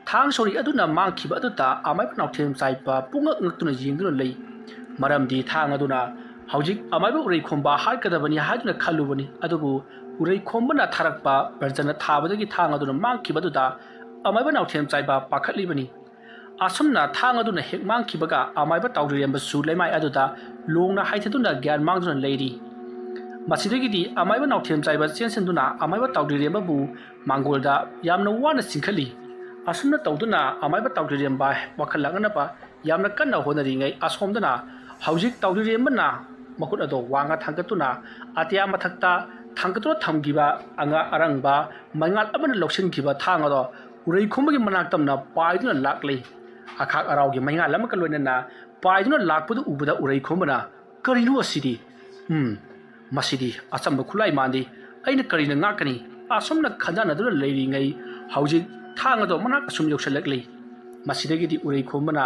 ꯊꯥꯡ ꯁꯣꯔꯤ ꯑꯗꯨꯅ ꯃꯥꯡꯈꯤꯕ ꯑꯗꯨꯗ ꯑꯃꯥꯏꯕ ꯅꯥꯎꯊꯦꯝ ꯆꯥꯏꯕ ꯄꯨꯡꯉꯛ ꯉꯛꯇꯨꯅ ꯌꯦꯡꯗꯨꯅ ꯂꯩ ꯃꯔꯝꯗꯤ ꯊꯥꯡ ꯑꯗꯨꯅ ꯍꯧꯖꯤꯛ ꯑꯃꯥꯏꯕ ꯎꯔꯩꯈꯣꯝꯕ ꯍꯥꯠꯀꯗꯕꯅꯤ ꯍꯥꯏꯗꯨꯅ ꯈꯜꯂꯨꯕꯅꯤ ꯑꯗꯨꯕꯨ ꯎꯔꯩꯈꯣꯝꯕꯅ ꯊꯥꯔꯛꯄ ꯕꯔꯖꯅ ꯊꯥꯕꯗꯒꯤ ꯊꯥꯡ ꯑꯗꯨꯅ ꯃꯥꯡꯈꯤꯕꯗꯨꯗ ꯑꯃꯥꯏꯕ ꯅꯥꯎꯊꯦꯝ ꯆꯥꯏꯕ ꯄꯥꯈꯠꯂꯤꯕꯅꯤ ꯑꯁꯨꯝꯅ ꯊꯥꯡ ꯑꯗꯨꯅ ꯍꯦꯛ ꯃꯥꯡꯈꯤꯕꯒ ꯑꯃꯥꯏꯕ ꯇꯥꯎꯗꯔꯦꯝꯕꯁꯨ ꯂꯩꯃꯥꯏ ꯑꯗꯨꯗ ꯂꯣꯡꯅ ꯍꯥꯏꯊꯗꯨꯅ ꯒ꯭ꯌꯥꯟ ꯃꯥꯡꯗꯨꯅ ꯂꯩꯔꯤ ꯃꯁꯤꯗꯒꯤꯗꯤ ꯑꯃꯥꯏꯕ ꯅꯥꯎꯊꯦꯝ ꯆꯥꯏꯕ ꯆꯦꯟꯁꯤꯟꯗꯨꯅ ꯑꯃꯥꯏꯕ ꯇꯥꯎꯗꯔꯦꯝꯕꯕꯨ ꯃꯥꯡꯒꯣꯜꯗ ꯌꯥꯝꯅ ꯋꯥꯅ ꯆꯤꯡꯈꯠꯂꯤ ꯑꯁꯨꯝꯅ ꯇꯧꯗꯨꯅ ꯑꯃꯥꯏꯕ ꯇꯥꯎꯗꯔꯦꯝꯕ ꯋꯥꯈꯜ ꯂꯥꯛꯅꯅꯕ ꯌꯥꯝꯅ ꯀꯟꯅ ꯍꯣꯠꯅꯔꯤꯉꯩ ꯑꯁꯣꯝꯗꯅ ꯍꯧꯖꯤꯛ ꯇꯥꯎꯗꯔꯦꯝꯕꯅ ꯃꯈꯨꯠ ꯑꯗꯣ ꯋꯥꯡꯅ ꯊꯥꯡꯒꯠꯇꯨꯅ ꯑꯇꯤꯌꯥ ꯃꯊꯛꯇ ꯊꯥꯡꯒꯠꯇꯨꯅ ꯊꯝꯈꯤꯕ ꯑꯔꯪꯕ ꯃꯩꯉꯥꯜ ꯑꯃꯅ ꯂꯧꯁꯤꯟꯈꯤꯕ ꯊꯥꯡ ꯑꯗꯣ ꯎꯔꯩꯈꯣꯝꯕꯒꯤ ꯃꯅꯥꯛꯇꯝꯅ ꯄꯥꯏꯗꯨꯅ ꯂꯥꯛꯂꯤ ꯑꯈꯥꯛ ꯑꯔꯥꯎꯒꯤ ꯃꯩꯉꯥꯜ ꯑꯃꯒ ꯂꯣꯏꯅꯅ ꯄꯥꯏꯗꯨꯅ ꯂꯥꯛꯄꯗꯨ ꯎꯕꯗ ꯎꯔꯩꯈꯣꯝꯕꯅ ꯀꯔꯤꯅꯣ ꯑꯁꯤꯗꯤ ꯃꯁꯤꯗꯤ ꯑꯆꯝꯕ ꯈꯨꯠꯂꯥꯏ ꯃꯥꯟꯗꯦ ꯑꯩꯅ ꯀꯔꯤꯅ ꯉꯥꯛꯀꯅꯤ ꯑꯁꯨꯝꯅ ꯈꯟꯖꯥꯟꯅꯗꯨꯅ ꯂꯩꯔꯤꯉꯩ ꯍꯧꯖꯤꯛ ꯊꯥꯡ ꯑꯗꯣ ꯃꯅꯥꯛ ꯑꯁꯨꯝ ꯌꯧꯁꯤꯜꯂꯛꯂꯤ ꯃꯁꯤꯗꯒꯤꯗꯤ ꯎꯔꯩꯈꯣꯝꯕꯅ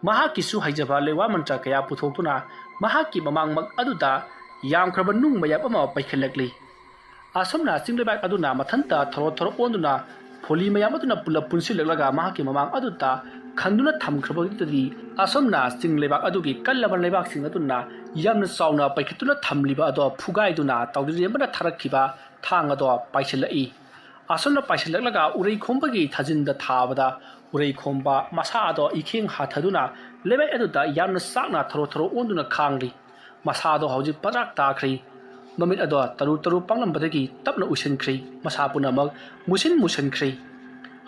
ꯃꯍꯥꯛꯀꯤꯁꯨ ꯍꯩꯖꯕ ꯂꯩꯋꯥ ꯃꯟꯇ꯭ꯔ ꯀꯌꯥ ꯄꯨꯊꯣꯛꯇꯨꯅ ꯃꯍꯥꯛꯀꯤ ꯃꯃꯥꯡꯃꯛ ꯑꯗꯨꯗ ꯌꯥꯝꯈ꯭ꯔꯕ ꯅꯨꯡ ꯃꯌꯥꯝ ꯑꯃ ꯄꯩꯈꯠꯂꯛꯂꯤ ꯑꯁꯨꯝꯅ ꯆꯤꯡꯂꯩꯕꯥꯛ ꯑꯗꯨꯅ ꯃꯊꯟꯇ ꯊꯧꯔꯣ ꯑꯣꯟꯗꯨꯅ ꯐꯣꯂꯤ ꯃꯌꯥꯝ ꯑꯗꯨꯅ ꯄꯨꯂꯞ ꯄꯨꯟꯁꯤꯜꯂꯛꯂꯒ ꯃꯍꯥꯛꯀꯤ ꯃꯃꯥꯡ ꯑꯗꯨꯗ ꯈꯟꯗꯨꯅ ꯊꯝꯈ꯭ꯔꯕꯗꯨꯗꯤ ꯑꯁꯨꯝꯅ ꯆꯤꯡꯂꯩꯕꯥꯛ ꯑꯗꯨꯒꯤ ꯀꯜꯂꯕ ꯂꯩꯕꯥꯛꯁꯤꯡ ꯑꯗꯨꯅ ꯌꯥꯝꯅ ꯆꯥꯎꯅ ꯄꯩꯈꯠꯇꯨꯅ ꯊꯝꯂꯤꯕ ꯑꯗꯣ ꯐꯨꯒꯥꯏꯗꯨꯅ ꯇꯥꯎꯗꯔꯦꯝꯕꯅ ꯊꯥꯔꯛꯈꯤꯕ ꯊꯥꯡ ꯑꯗꯣ ꯄꯥꯏꯁꯤꯜꯂꯛꯏ ꯑꯁꯨꯝꯅ ꯄꯥꯏꯁꯤꯜꯂꯛꯂꯒ ꯎꯔꯩꯈꯣꯝꯕꯒꯤ ꯊꯥꯖꯤꯟꯗ ꯊꯥꯕꯗ ꯎꯔꯩꯈꯣꯝꯕ ꯃꯁꯥ ꯑꯗꯣ ꯏꯈꯦꯡ ꯍꯥꯊꯗꯨꯅ ꯂꯩꯕꯥꯛ ꯑꯗꯨꯗ ꯌꯥꯝꯅ ꯆꯥꯛꯅ ꯊꯧꯔꯣ ꯑꯣꯟꯗꯨꯅ ꯈꯥꯡꯂꯤ ꯃꯁꯥꯗꯣ ꯍꯧꯖꯤꯛ ꯄꯗ꯭ꯔꯥꯛ ꯇꯥꯈ꯭ꯔꯤ ꯃꯃꯤꯠ ꯑꯗꯣ ꯇꯔꯨ ꯄꯥꯡꯂꯝꯕꯗꯒꯤ ꯇꯞꯅ ꯎꯏꯁꯤꯟꯈ꯭ꯔꯤ ꯃꯁꯥ ꯄꯨꯝꯅꯃꯛ ꯃꯨꯁꯤꯟꯈ꯭ꯔꯤ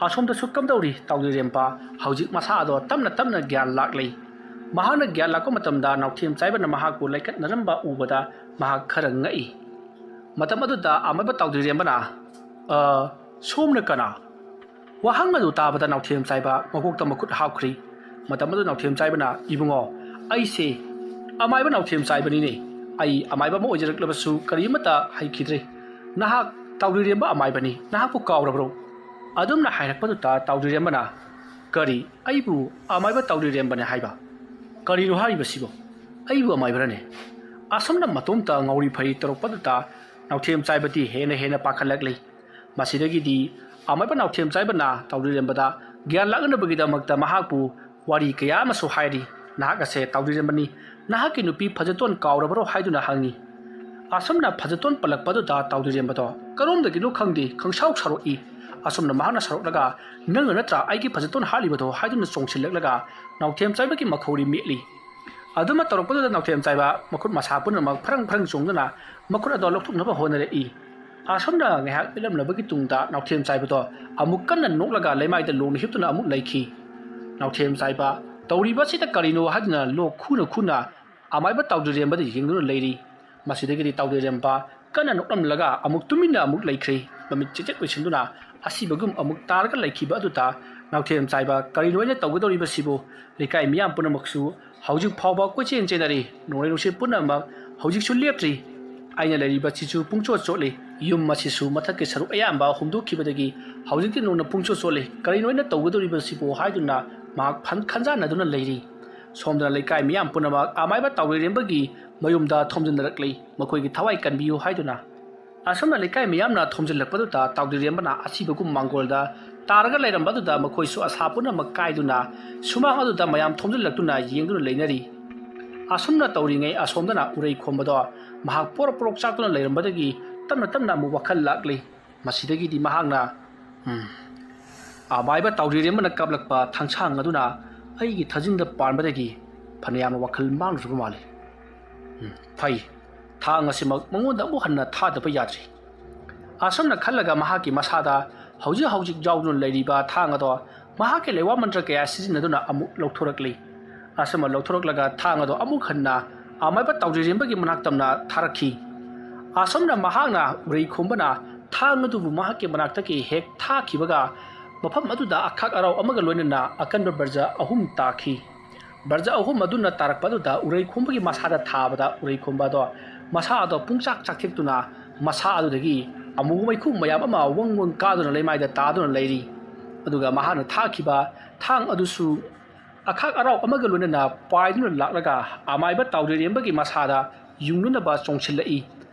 ꯑꯁꯣꯝꯗꯁꯨ ꯀꯝꯗꯧꯔꯤ ꯇꯥꯎꯗꯔꯦꯝꯕ ꯍꯧꯖꯤꯛ ꯃꯁꯥ ꯑꯗꯣ ꯇꯞꯅ ꯒ꯭ꯌꯥꯟ ꯂꯥꯛꯂꯤ ꯃꯍꯥꯛꯅ ꯒ꯭ꯌꯥꯟ ꯂꯥꯛꯄ ꯃꯇꯝꯗ ꯅꯥꯎꯊꯦꯝ ꯆꯥꯏꯕꯅ ꯃꯍꯥꯛꯄꯨ ꯂꯩꯀꯠꯅꯔꯝꯕ ꯎꯕꯗ ꯃꯍꯥꯛ ꯈꯔ ꯉꯛꯏ ꯃꯇꯝ ꯑꯗꯨꯗ ꯑꯃꯥꯏꯕ ꯇꯥꯎꯗꯔꯦꯝꯕꯅ ꯁꯣꯝꯅ ꯀꯅꯥ ꯋꯥꯍꯪ ꯑꯗꯨ ꯇꯥꯕꯗ ꯅꯥꯎꯊꯦꯝ ꯆꯥꯏꯕ ꯃꯀꯣꯛꯇ ꯃꯈꯨꯠ ꯍꯥꯞꯈ꯭ꯔꯤ ꯃꯇꯝ ꯑꯗꯨ ꯅꯥꯎꯊꯦꯝ ꯆꯥꯏꯕꯅ ꯏꯕꯨꯡꯉꯣ ꯑꯩꯁꯦ ꯑꯃꯥꯏꯕ ꯅꯥꯎꯊꯦꯝ ꯆꯥꯏꯕꯅꯤꯅꯦ ꯑꯩ ꯑꯃꯥꯏꯕ ꯑꯃ ꯑꯣꯏꯖꯔꯛꯂꯕꯁꯨ ꯀꯔꯤꯃꯠꯇ ꯍꯩꯈꯤꯗ꯭ꯔꯦ ꯅꯍꯥꯛ ꯇꯥꯎꯗꯔꯦꯝꯕ ꯑꯃꯥꯏꯕꯅꯤ ꯅꯍꯥꯛꯄꯨ ꯀꯥꯎꯔꯕ꯭ꯔꯣ ꯑꯗꯨꯝꯅ ꯍꯥꯏꯔꯛꯄꯗꯨꯗ ꯇꯥꯎꯗꯔꯦꯝꯕꯅ ꯀꯔꯤ ꯑꯩꯕꯨ ꯑꯃꯥꯏꯕ ꯇꯥꯎꯗꯔꯦꯝꯕꯅꯦ ꯍꯥꯏꯕ ꯀꯔꯤꯅꯣ ꯍꯥꯏꯔꯤꯕꯁꯤꯕꯣ ꯑꯩꯕꯨ ꯑꯃꯥꯏꯕꯔꯅꯦ ꯑꯁꯨꯝꯅ ꯃꯇꯣꯝꯇ ꯉꯥꯎꯔꯤ ꯐꯩ ꯇꯧꯔꯛꯄꯗꯨꯗ ꯅꯥꯎꯊꯦꯝ ꯆꯥꯏꯕꯗꯤ ꯍꯦꯟꯅ ꯄꯥꯈꯠꯂꯛꯂꯤ ꯃꯁꯤꯗꯒꯤꯗꯤ ꯑꯃꯥꯏꯕ ꯅꯥꯎꯊꯦꯝ ꯆꯥꯏꯕꯅ ꯇꯥꯎꯗꯔꯦꯝꯕꯗ ꯒ꯭ꯌꯥꯟ ꯂꯥꯛꯅꯕꯒꯤꯗꯃꯛꯇ ꯃꯍꯥꯛꯄꯨ ꯋꯥꯔꯤ ꯀꯌꯥ ꯑꯃꯁꯨ ꯍꯥꯏꯔꯤ ꯅꯍꯥꯛ ꯑꯁꯦ ꯇꯥꯎꯗꯔꯦꯝꯕꯅꯤ ꯅꯍꯥꯛꯀꯤ ꯅꯨꯄꯤ ꯐꯖꯇꯣꯟ ꯀꯥꯎꯔꯕ꯭ꯔꯣ ꯍꯥꯏꯗꯨꯅ ꯍꯪꯉꯤ ꯑꯁꯨꯝꯅ ꯐꯖꯇꯣꯟ ꯄꯜꯂꯛꯄꯗꯨꯗ ꯇꯥꯎꯗꯔꯦꯝꯕꯗꯣ ꯀꯔꯣꯝꯗꯒꯤꯅꯣ ꯈꯪꯗꯦ ꯈꯪꯁꯥꯎ ꯁꯥꯔꯛꯏ ꯑꯁꯨꯝꯅ ꯃꯍꯥꯛꯅ ꯁꯥꯔꯛꯂꯒ ꯅꯪꯅ ꯅꯠꯇ꯭ꯔꯥ ꯑꯩꯒꯤ ꯐꯖꯇꯣꯟ ꯍꯥꯠꯂꯤꯕꯗꯣ ꯍꯥꯏꯗꯨꯅ ꯆꯣꯡꯁꯤꯜꯂꯛꯂꯒ ꯅꯥꯎꯊꯦꯝ ꯆꯥꯏꯕꯒꯤ ꯃꯈꯧꯔꯤ ꯃꯦꯠꯂꯤ ꯑꯗꯨꯃ ꯇꯧꯔꯛꯄꯗꯨꯗ ꯅꯥꯎꯊꯦꯝ ꯆꯥꯏꯕ ꯃꯈꯨꯠ ꯃꯁꯥ ꯄꯨꯝꯅꯃꯛ ꯐꯔꯪ ꯆꯣꯡꯗꯨꯅ ꯃꯈꯨꯠ ꯑꯗꯣ ꯂꯧꯊꯣꯛꯅꯕ ꯍꯣꯠꯅꯔꯛꯏ ꯑꯁꯨꯝꯅ ꯉꯥꯏꯍꯥꯛ ꯃꯦꯠꯂꯝꯂꯕꯒꯤ ꯇꯨꯡꯗ ꯅꯥꯎꯊꯦꯝ ꯆꯥꯏꯕꯗꯣ ꯑꯃꯨꯛ ꯀꯟꯅ ꯅꯣꯛꯂꯒ ꯂꯩꯃꯥꯏꯗ ꯂꯣꯡꯅ ꯍꯤꯞꯇꯨꯅ ꯑꯃꯨꯛ ꯂꯩꯈꯤ ꯅꯥꯎꯊꯦꯝ ꯆꯥꯏꯕ ꯇꯧꯔꯤꯕꯁꯤꯗ ꯀꯔꯤꯅꯣ ꯍꯥꯏꯗꯨꯅ ꯂꯣꯛ ꯈꯨꯅ ꯑꯃꯥꯏꯕ ꯇꯥꯎꯗꯔꯦꯝꯕꯗ ꯌꯦꯡꯗꯨꯅ ꯂꯩꯔꯤ ꯃꯁꯤꯗꯒꯤꯗꯤ ꯇꯥꯎꯗꯔꯦꯝꯕ ꯀꯟꯅ ꯅꯣꯛꯂꯝꯂꯒ ꯑꯃꯨꯛ ꯇꯨꯃꯤꯟꯅ ꯑꯃꯨꯛ ꯂꯩꯈ꯭ꯔꯤ ꯃꯃꯤꯠ ꯆꯦꯆꯦꯠ ꯑꯣꯏꯁꯤꯟꯗꯨꯅ ꯑꯁꯤꯕꯒꯨꯝ ꯑꯃꯨꯛ ꯇꯥꯔꯒ ꯂꯩꯈꯤꯕ ꯑꯗꯨꯗ ꯅꯥꯎꯊꯦꯝ ꯆꯥꯏꯕ ꯀꯔꯤꯅꯣ ꯑꯩꯅ ꯇꯧꯒꯗꯧꯔꯤꯕꯁꯤꯕꯨ ꯂꯩꯀꯥꯏ ꯃꯤꯌꯥꯝ ꯄꯨꯝꯅꯃꯛꯁꯨ ꯍꯧꯖꯤꯛ ꯐꯥꯎꯕ ꯀꯣꯏꯆꯦꯟ ꯆꯦꯟꯅꯔꯤ ꯅꯣꯡꯂꯩ ꯅꯨꯡꯁꯤꯠ ꯄꯨꯝꯅꯃꯛ ꯍꯧꯖꯤꯛꯁꯨ ꯂꯦꯞꯇ꯭ꯔꯤ ꯑꯩꯅ ꯂꯩꯔꯤꯕꯁꯤꯁꯨ ꯄꯨꯡꯆꯣꯠ ꯆꯣꯠꯂꯤ ꯌꯨꯝ ꯑꯁꯤꯁꯨ ꯃꯊꯛꯀꯤ ꯁꯔꯨꯛ ꯑꯌꯥꯝꯕ ꯍꯨꯝꯗꯣꯛꯈꯤꯕꯗꯒꯤ ꯍꯧꯖꯤꯛꯇꯤ ꯅꯣꯡꯅ ꯄꯨꯡꯆꯣꯠ ꯆꯣꯠꯂꯤ ꯀꯔꯤꯅꯣ ꯑꯩꯅ ꯇꯧꯒꯗꯧꯔꯤꯕꯁꯤꯕꯨ ꯍꯥꯏꯗꯨꯅ ꯃꯍꯥꯛ ꯈꯟꯖꯥꯟꯅꯗꯨꯅ ꯂꯩꯔꯤ ꯁꯣꯝꯗꯅ ꯂꯩꯀꯥꯏ ꯃꯤꯌꯥꯝ ꯄꯨꯝꯅꯃꯛ ꯑꯃꯥꯏꯕ ꯇꯥꯎꯗꯔꯦꯝꯕꯒꯤ ꯃꯌꯨꯝꯗ ꯊꯣꯝꯖꯤꯟꯅꯔꯛꯂꯤ ꯃꯈꯣꯏꯒꯤ ꯊꯋꯥꯏ ꯀꯟꯕꯤꯌꯨ ꯍꯥꯏꯗꯨꯅ ꯑꯁꯨꯝꯅ ꯂꯩꯀꯥꯏ ꯃꯤꯌꯥꯝꯅ ꯊꯣꯝꯖꯤꯜꯂꯛꯄꯗꯨꯗ ꯇꯥꯎꯗꯔꯦꯝꯕꯅ ꯑꯁꯤꯕꯒꯨꯝ ꯃꯥꯡꯒꯣꯜꯗ ꯇꯥꯔꯒ ꯂꯩꯔꯝꯕꯗꯨꯗ ꯃꯈꯣꯏꯁꯨ ꯑꯁꯥ ꯄꯨꯝꯅꯃꯛ ꯀꯥꯏꯗꯨꯅ ꯁꯨꯃꯥꯡ ꯑꯗꯨꯗ ꯃꯌꯥꯝ ꯊꯣꯝꯖꯤꯜꯂꯛꯇꯨꯅ ꯌꯦꯡꯗꯨꯅ ꯂꯩꯅꯔꯤ ꯑꯁꯨꯝꯅ ꯇꯧꯔꯤꯉꯩ ꯑꯁꯣꯝꯗꯅ ꯎꯔꯩꯈꯣꯝꯕꯗꯣ ꯃꯍꯥꯛ ꯄꯣꯔꯣꯛ ꯆꯥꯛꯇꯨꯅ ꯂꯩꯔꯝꯕꯗꯒꯤ ꯇꯞꯅ ꯑꯃꯨꯛ ꯋꯥꯈꯜ ꯂꯥꯛꯂꯤ ꯃꯁꯤꯗꯒꯤꯗꯤ ꯃꯍꯥꯛꯅ ꯑꯃꯥꯏꯕ ꯇꯥꯎꯗꯔꯦꯝꯕꯅ ꯀꯥꯞꯂꯛꯄ ꯊꯥꯡꯁꯥꯡ ꯑꯗꯨꯅ ꯑꯩꯒꯤ ꯊꯥꯖꯤꯟꯗ ꯄꯥꯟꯕꯗꯒꯤ ꯐꯅꯌꯥꯝꯅ ꯋꯥꯈꯜ ꯃꯥꯡꯗ꯭ꯔꯕ ꯃꯥꯜꯂꯤ ꯐꯩ ꯊꯥꯡ ꯑꯁꯤꯃꯛ ꯃꯉꯣꯟꯗ ꯑꯃꯨꯛ ꯍꯟꯅ ꯊꯥꯗꯕ ꯌꯥꯗ꯭ꯔꯤ ꯑꯁꯨꯝꯅ ꯈꯜꯂꯒ ꯃꯍꯥꯛꯀꯤ ꯃꯁꯥꯗ ꯍꯧꯖꯤꯛ ꯌꯥꯎꯗꯨꯅ ꯂꯩꯔꯤꯕ ꯊꯥꯡ ꯑꯗꯣ ꯃꯍꯥꯛꯀꯤ ꯂꯩꯋꯥ ꯃꯟꯇ꯭ꯔ ꯀꯌꯥ ꯁꯤꯖꯤꯟꯅꯗꯨꯅ ꯑꯃꯨꯛ ꯂꯧꯊꯣꯔꯛꯂꯤ ꯑꯁꯨꯝꯅ ꯂꯧꯊꯣꯔꯛꯂꯒ ꯊꯥꯡ ꯑꯗꯣ ꯑꯃꯨꯛ ꯍꯟꯅ ꯑꯃꯥꯏꯕ ꯇꯥꯎꯗꯔꯦꯝꯕꯒꯤ ꯃꯅꯥꯛꯇꯝꯅ ꯊꯥꯔꯛꯈꯤ ꯑꯁꯨꯝꯅ ꯃꯍꯥꯛꯅ ꯎꯔꯩꯈꯣꯝꯕꯅ ꯊꯥꯡ ꯑꯗꯨꯕु ꯃꯍꯥꯛꯀꯤ ꯃꯅꯥꯛꯇꯒꯤ ꯍꯦꯛ ꯊꯥꯈꯤꯕꯒ ꯃꯐꯝ ꯑꯗꯨꯗ ꯑꯈꯥꯛ ꯑꯔꯥꯎ ꯑꯃꯒ ꯂꯣꯏꯅꯅ ꯑꯀꯟꯕ ꯕꯔꯖ 3 ꯇꯥꯈꯤ ꯕꯔꯖ 3 ꯑꯗꯨꯅ ꯇꯥꯔꯛꯄꯗꯨꯗ ꯎꯔꯩꯈꯣꯝꯕꯒꯤ ꯃꯁꯥꯗ ꯊꯥꯕꯗ ꯎꯔꯩꯈꯣꯝꯕꯗꯣ ꯃꯁꯥ ꯑꯗꯣ ꯄꯨꯡꯆꯥꯛ ꯆꯥꯛꯊꯦꯛꯇꯨꯅ ꯃꯁꯥ ꯑꯗꯨꯗꯒꯤ ꯑꯃꯨꯕ ꯃꯩꯈꯨ ꯃꯌꯥꯝ ꯑꯃ ꯋꯪ ꯀꯥꯗꯨꯅ ꯂꯩꯃꯥꯏꯗ ꯇꯥꯗꯨꯅ ꯂꯩꯔꯤ ꯑꯗꯨꯒ ꯃꯍꯥꯛꯅ ꯊꯥꯈꯤꯕ ꯊꯥꯡ ꯑꯗꯨꯁꯨ ꯑꯈꯥꯛ ꯑꯔꯥꯎ ꯑꯃꯒ ꯂꯣꯏꯅꯅ ꯄꯥꯏꯗꯨꯅ ꯂꯥꯛꯂꯒ ꯑꯃꯥꯏꯕ ꯇꯥꯎꯗꯔꯦꯝꯕꯒꯤ ꯃꯁꯥꯗ ꯌꯨꯡꯅꯅꯕ ꯆꯣꯡꯁꯤꯜꯂꯛꯏ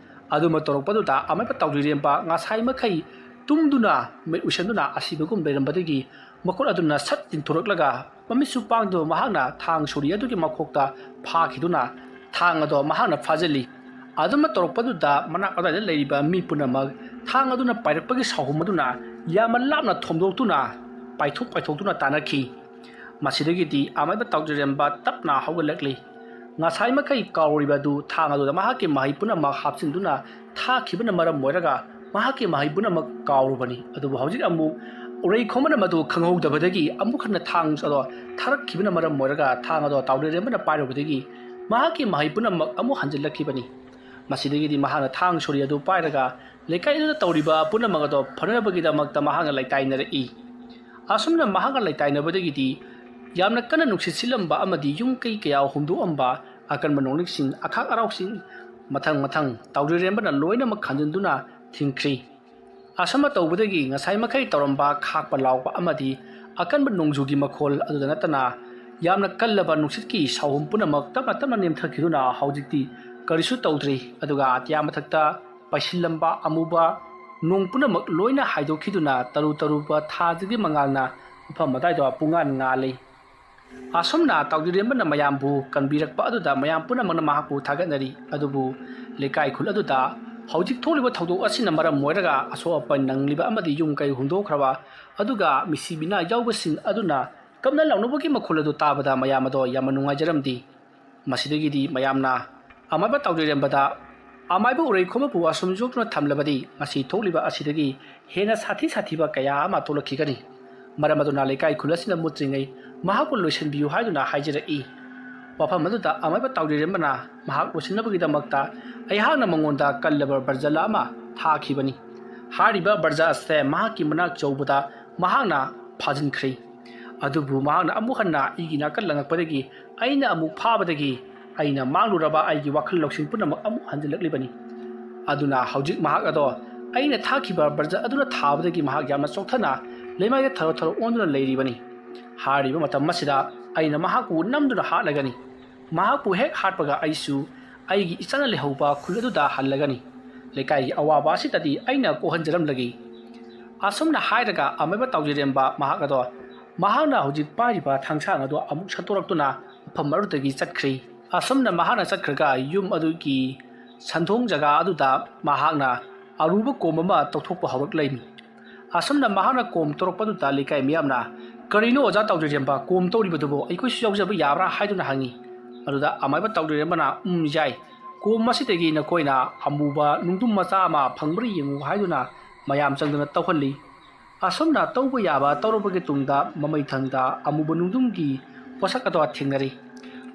ꯑꯗꯨꯃ ꯇꯧꯔꯛꯄꯗꯨꯗ ꯑꯃꯥꯏꯕ ꯇꯧꯗ꯭ꯔꯤꯔꯦꯝꯕ ꯉꯁꯥꯏ ꯃꯈꯩ ꯇꯨꯝꯗꯨꯅ ꯃꯤꯠ ꯎꯏꯁꯟꯗꯨꯅ ꯑꯁꯤꯕꯒꯨꯝ ꯂꯩꯔꯝꯕꯗꯒꯤ ꯃꯈꯨꯠ ꯑꯗꯨꯅ ꯁꯠ ꯇꯤꯡꯊꯣꯔꯛꯂꯒ ꯃꯃꯤꯠꯁꯨ ꯄꯥꯡꯗꯨꯅ ꯃꯍꯥꯛꯅ ꯊꯥꯡ ꯁꯣꯔꯤ ꯑꯗꯨꯒꯤ ꯃꯈꯣꯛꯇ ꯐꯥꯈꯤꯗꯨꯅ ꯊꯥꯡ ꯑꯗꯣ ꯃꯍꯥꯛꯅ ꯐꯥꯖꯤꯜꯂꯤ ꯑꯗꯨꯃ ꯇꯧꯔꯛꯄꯗꯨꯗ ꯃꯅꯥꯛ ꯑꯗꯨꯋꯥꯏꯗ ꯂꯩꯔꯤꯕ ꯃꯤ ꯄꯨꯝꯅꯃꯛ ꯊꯥꯡ ꯑꯗꯨꯅ ꯄꯥꯏꯔꯛꯄꯒꯤ ꯁꯥꯎꯍꯨꯝ ꯑꯗꯨꯅ ꯌꯥꯝꯅ ꯂꯥꯞꯅ ꯊꯣꯝꯗꯣꯛꯇꯨꯅ ꯄꯥꯏꯊꯣꯛꯇꯨꯅ ꯇꯥꯟꯅꯈꯤ ꯃꯁꯤꯗꯒꯤꯗꯤ ꯑꯃꯥꯏꯕ ꯇꯧꯗ꯭ꯔꯤꯔꯦꯝꯕ ꯇꯞꯅ ꯍꯧꯒꯠꯂꯛꯂꯤ ꯉꯁꯥꯏ ꯃꯈꯩ ꯀꯥꯎꯔꯤꯕ ꯑꯗꯨ ꯊꯥꯡ ꯑꯗꯨꯗ ꯃꯍꯥꯛꯀꯤ ꯃꯍꯩ ꯄꯨꯝꯅꯃꯛ ꯍꯥꯞꯆꯤꯟꯗꯨꯅ ꯊꯥꯈꯤꯕꯅ ꯃꯔꯝ ꯑꯣꯏꯔꯒ ꯃꯍꯥꯛꯀꯤ ꯃꯍꯩ ꯄꯨꯝꯅꯃꯛ ꯀꯥꯎꯔꯨꯕꯅꯤ ꯑꯗꯨꯕꯨ ꯍꯧꯖꯤꯛ ꯑꯃꯨꯛ ꯎꯔꯩ ꯈꯣꯝꯕꯅ ꯃꯗꯨ ꯈꯪꯍꯧꯗꯕꯗꯒꯤ ꯑꯃꯨꯛ ꯍꯟꯅ ꯊꯥꯡ ꯑꯗꯣ ꯊꯥꯔꯛꯈꯤꯕꯅ ꯃꯔꯝ ꯑꯣꯏꯔꯒ ꯊꯥꯡ ꯑꯗꯣ ꯇꯧꯗ꯭ꯔꯤꯔꯦꯝꯕꯅ ꯄꯥꯏꯔꯨꯕꯗꯒꯤ ꯃꯍꯥꯛꯀꯤ ꯃꯍꯩ ꯄꯨꯝꯅꯃꯛ ꯑꯃꯨꯛ ꯍꯟꯖꯤꯜꯂꯛꯈꯤꯕꯅꯤ ꯃꯁꯤꯗꯒꯤꯗꯤ ꯃꯍꯥꯛꯅ ꯊꯥꯡ ꯁꯣꯔꯤ ꯑꯗꯨ ꯄꯥꯏꯔꯒ ꯂꯩꯀꯥꯏꯗꯨꯗ ꯇꯧꯔꯤꯕ ꯄꯨꯝꯅꯃꯛ ꯑꯗꯣ ꯐꯅꯕꯒꯤꯗꯃꯛꯇ ꯃꯍꯥꯛꯅ ꯂꯩꯇꯥꯏꯅꯔꯛꯏ ꯑꯁꯨꯝꯅ ꯃꯍꯥꯛꯅ ꯂꯩꯇꯥꯏꯅꯕꯗꯒꯤꯗꯤ ꯌꯥꯝꯅ ꯀꯟꯅ ꯅꯨꯡꯁꯤꯠ ꯁꯤꯠꯂꯝꯕ ꯑꯃꯗꯤ ꯌꯨꯝ ꯀꯩ ꯀꯌꯥ ꯍꯨꯝꯗꯣꯛꯑꯝꯕ ꯑꯀꯟꯕ ꯅꯣꯡꯂꯩꯁꯤꯡ ꯑꯈꯥꯛ ꯑꯔꯥꯎꯁꯤꯡ ꯃꯊꯪ ꯇꯧꯗ꯭ꯔꯤꯔꯦꯝꯕꯅ ꯂꯣꯏꯅꯃꯛ ꯈꯟꯖꯤꯟꯗꯨꯅ ꯊꯤꯡꯈ꯭ꯔꯤ ꯑꯁꯨꯝꯅ ꯇꯧꯕꯗꯒꯤ ꯉꯁꯥꯏ ꯃꯈꯩ ꯇꯧꯔꯝꯕ ꯈꯥꯛꯄ ꯂꯥꯎꯕ ꯑꯃꯗꯤ ꯑꯀꯟꯕ ꯅꯣꯡꯖꯨꯒꯤ ꯃꯈꯣꯜ ꯑꯗꯨꯗ ꯅꯠꯇꯅ ꯌꯥꯝꯅ ꯀꯜꯂꯕ ꯅꯨꯡꯁꯤꯠꯀꯤ ꯁꯥꯎꯍꯨꯝ ꯄꯨꯝꯅꯃꯛ ꯇꯞꯅ ꯅꯦꯝꯊꯈꯤꯗꯨꯅ ꯍꯧꯖꯤꯛꯇꯤ ꯀꯔꯤꯁꯨ ꯇꯧꯗ꯭ꯔꯤ ꯑꯗꯨꯒ ꯑꯇꯤꯌꯥ ꯃꯊꯛꯇ ꯄꯥꯏꯁꯤꯜꯂꯝꯕ ꯑꯃꯨꯕ ꯅꯣꯡ ꯄꯨꯝꯅꯃꯛ ꯂꯣꯏꯅ ꯍꯥꯏꯗꯣꯛꯈꯤꯗꯨꯅ ꯇꯔꯨꯕ ꯊꯥꯖꯒꯤ ꯃꯉꯥꯜꯅ ꯃꯐꯝ ꯑꯗꯨꯋꯥꯏꯗ ꯄꯨꯡꯉꯥꯟ ꯉꯥꯜꯂꯤ ꯑꯁꯨꯝꯅ ꯇꯧꯗ꯭ꯔꯤꯔꯦꯝꯕꯅ ꯃꯌꯥꯝꯕꯨ ꯀꯟꯕꯤꯔꯛꯄ ꯑꯗꯨꯗ ꯃꯌꯥꯝ ꯄꯨꯝꯅꯃꯛꯅ ꯃꯍꯥꯛꯄꯨ ꯊꯥꯒꯠꯅꯔꯤ ꯑꯗꯨꯕꯨ ꯂꯩꯀꯥꯏ ꯈꯨꯜ ꯑꯗꯨꯗ ꯍꯧꯖꯤꯛ ꯊꯣꯛꯂꯤꯕ ꯊꯧꯗꯣꯛ ꯑꯁꯤꯅ ꯃꯔꯝ ꯑꯣꯏꯔꯒ ꯑꯁꯣꯛ ꯑꯄꯟ ꯅꯪꯂꯤꯕ ꯑꯃꯗꯤ ꯌꯨꯝ ꯀꯩ ꯍꯨꯟꯗꯣꯛꯈ꯭ꯔꯕ ꯑꯗꯨꯒ ꯃꯤꯁꯤ ꯃꯤꯅꯥ ꯌꯥꯎꯕꯁꯤꯡ ꯑꯗꯨꯅ ꯀꯞꯅ ꯂꯥꯎꯅꯕꯒꯤ ꯃꯈꯣꯜ ꯑꯗꯨ ꯇꯥꯕꯗ ꯃꯌꯥꯝ ꯑꯗꯣ ꯌꯥꯝꯅ ꯅꯨꯡꯉꯥꯏꯖꯔꯝꯗꯤ ꯃꯁꯤꯗꯒꯤꯗꯤ ꯃꯌꯥꯝꯅ ꯑꯃꯥꯏꯕ ꯇꯧꯗ꯭ꯔꯤꯔꯦꯝꯕꯗ ꯑꯃꯥꯏꯕ ꯎꯔꯩ ꯈꯣꯝꯕꯕꯨ ꯑꯁꯨꯝ ꯌꯣꯛꯇꯨꯅ ꯊꯝꯂꯕꯗꯤ ꯉꯁꯤ ꯊꯣꯛꯂꯤꯕ ꯑꯁꯤꯗꯒꯤ ꯍꯦꯟꯅ ꯁꯥꯊꯤꯕ ꯀꯌꯥ ꯑꯃ ꯊꯣꯛꯂꯛꯈꯤꯒꯅꯤ ꯃꯔꯝ ꯑꯗꯨꯅ ꯂꯩꯀꯥꯏ ꯈꯨꯜ ꯑꯁꯤꯅ ꯃꯨꯠꯇ꯭ꯔꯤꯉꯩ ꯃꯍꯥꯛꯄꯨ ꯂꯣꯏꯁꯤꯟꯕꯤꯌꯨ ꯍꯥꯏꯗꯨꯅ ꯍꯥꯏꯖꯔꯛꯏ ꯋꯥꯐꯝ ꯑꯗꯨꯗ ꯑꯃꯥꯏꯕ ꯇꯧꯗ꯭ꯔꯤꯔꯦꯝꯕꯅ ꯃꯍꯥꯛ ꯂꯣꯏꯁꯤꯟꯅꯕꯒꯤꯗꯃꯛꯇ ꯑꯩꯍꯥꯛꯅ ꯃꯉꯣꯟꯗ ꯀꯜꯂꯕ ꯕꯔꯖꯂ ꯑꯃ ꯊꯥꯈꯤꯕꯅꯤ ꯍꯥꯏꯔꯤꯕ ꯕꯔꯖ ꯑꯁꯦ ꯃꯍꯥꯛꯀꯤ ꯃꯅꯥꯛ ꯆꯧꯕꯗ ꯃꯍꯥꯛꯅ ꯐꯥꯖꯤꯟꯈ꯭ꯔꯦ ꯑꯗꯨꯕꯨ ꯃꯍꯥꯛꯅ ꯑꯃꯨꯛ ꯍꯟꯅ ꯑꯩꯒꯤ ꯅꯥꯀꯜ ꯂꯪꯉꯛꯄꯗꯒꯤ ꯑꯩꯅ ꯑꯃꯨꯛ ꯐꯥꯕꯗꯒꯤ ꯑꯩꯅ ꯃꯥꯡꯂꯨꯔꯕ ꯑꯩꯒꯤ ꯋꯥꯈꯜ ꯂꯧꯁꯤꯡ ꯄꯨꯝꯅꯃꯛ ꯑꯃꯨꯛ ꯍꯟꯖꯤꯜꯂꯛꯂꯤꯕꯅꯤ ꯑꯗꯨꯅ ꯍꯧꯖꯤक ꯃꯍꯥꯛ ꯑꯗꯣ ꯑꯩꯅ ꯊꯥꯈꯤꯕ ꯕꯔꯖ ꯑꯗꯨꯅ ꯊꯥꯕꯗꯒꯤ ꯃꯍꯥꯛ ꯌꯥꯝꯅ ꯆꯣꯛꯊꯅ ꯂꯩꯃꯥꯏꯗ ꯊꯔꯣ ꯑꯣꯟꯗꯨꯅ ꯂꯩꯔꯤꯕꯅꯤ ꯍꯥꯏꯔꯤꯕ ꯃꯇꯝ ꯑꯁꯤꯗ ꯑꯩꯅ ꯃꯍꯥꯛꯄꯨ ꯅꯝꯗꯨꯅ ꯍꯥꯠꯂꯒꯅꯤ ꯃꯍꯥꯛꯄꯨ ꯍꯦꯛ ꯍꯥꯠꯄꯒ ꯑꯩꯁꯨ ꯑꯩꯒꯤ ꯏꯆꯥꯅ ꯂꯩꯍꯧꯕ ꯈꯨꯜ ꯑꯗꯨꯗ ꯍꯜꯂꯒꯅꯤ ꯂꯩꯀꯥꯏꯒꯤ ꯑꯋꯥꯕ ꯑꯁꯤꯗꯗꯤ ꯑꯩꯅ ꯀꯣꯛꯍꯟꯖꯔꯝꯂꯒꯦ ꯑꯁꯨꯝꯅ ꯍꯥꯏꯔꯒ ꯑꯃꯥꯏꯕ ꯇꯧꯗ꯭ꯔꯤꯔꯦꯝꯕ ꯃꯍꯥꯛ ꯑꯗꯣ ꯃꯍꯥꯛꯅ ꯍꯧꯖꯤꯛ ꯄꯥꯏꯔꯤꯕ ꯊꯥꯡꯁꯥꯡ ꯑꯗꯣ ꯑꯃꯨꯛ ꯁꯠꯇꯣꯔꯛꯇꯨꯅ ꯃꯐꯝ ꯑꯗꯨꯗꯒꯤ ꯆꯠꯈ꯭ꯔꯤ ꯑꯁꯨꯝꯅ ꯃꯍꯥꯛꯅ ꯆꯠꯈ꯭ꯔꯒ ꯌꯨꯝ ꯑꯗꯨꯒꯤ ꯁꯟꯊꯣꯡ ꯖꯒꯥ ꯑꯗꯨꯗ ꯃꯍꯥꯛꯅ ꯑꯔꯨꯕ ꯀꯣꯝ ꯑꯃ ꯇꯧꯊꯣꯛꯄ ꯍꯧꯔꯛꯂꯤꯃꯤ ꯑꯁꯨꯝꯅ ꯃꯍꯥꯛꯅ ꯀꯣꯝ ꯇꯧꯔꯛꯄꯗꯨꯗ ꯂꯩꯀꯥꯏ ꯃꯤꯌꯥꯝꯅ ꯀꯔꯤꯅꯣ ꯑꯣꯖꯥ ꯇꯧꯗ꯭ꯔꯤꯔꯦꯝꯕ ꯀꯣꯝ ꯇꯧꯔꯤꯕꯗꯨꯕꯨ ꯑꯩꯈꯣꯏꯁꯨ ꯌꯥꯎꯖꯕ ꯌꯥꯕ꯭ꯔꯥ ꯍꯥꯏꯗꯨꯅ ꯍꯪꯉꯤ ꯑꯗꯨꯗ ꯑꯃꯥꯏꯕ ꯇꯧꯗ꯭ꯔꯤꯔꯦꯝꯕꯅ ꯌꯥꯏ ꯀꯣꯝ ꯑꯁꯤꯗꯒꯤ ꯅꯈꯣꯏꯅ ꯑꯃꯨꯕ ꯅꯨꯡꯗꯨꯝ ꯃꯆꯥ ꯑꯃ ꯐꯪꯕ꯭ꯔꯥ ꯌꯦꯡꯉꯨ ꯍꯥꯏꯗꯨꯅ ꯃꯌꯥꯝ ꯆꯪꯗꯨꯅ ꯇꯧꯍꯜꯂꯤ ꯑꯁꯨꯝꯅ ꯇꯧꯕ ꯌꯥꯕ ꯇꯧꯔꯕꯒꯤ ꯇꯨꯡꯗ ꯃꯃꯩꯊꯪꯗ ꯑꯃꯨꯕ ꯅꯨꯡꯗꯨꯝꯒꯤ ꯄꯣꯠꯁꯛ ꯑꯗꯣ ꯊꯦꯡꯅꯔꯤ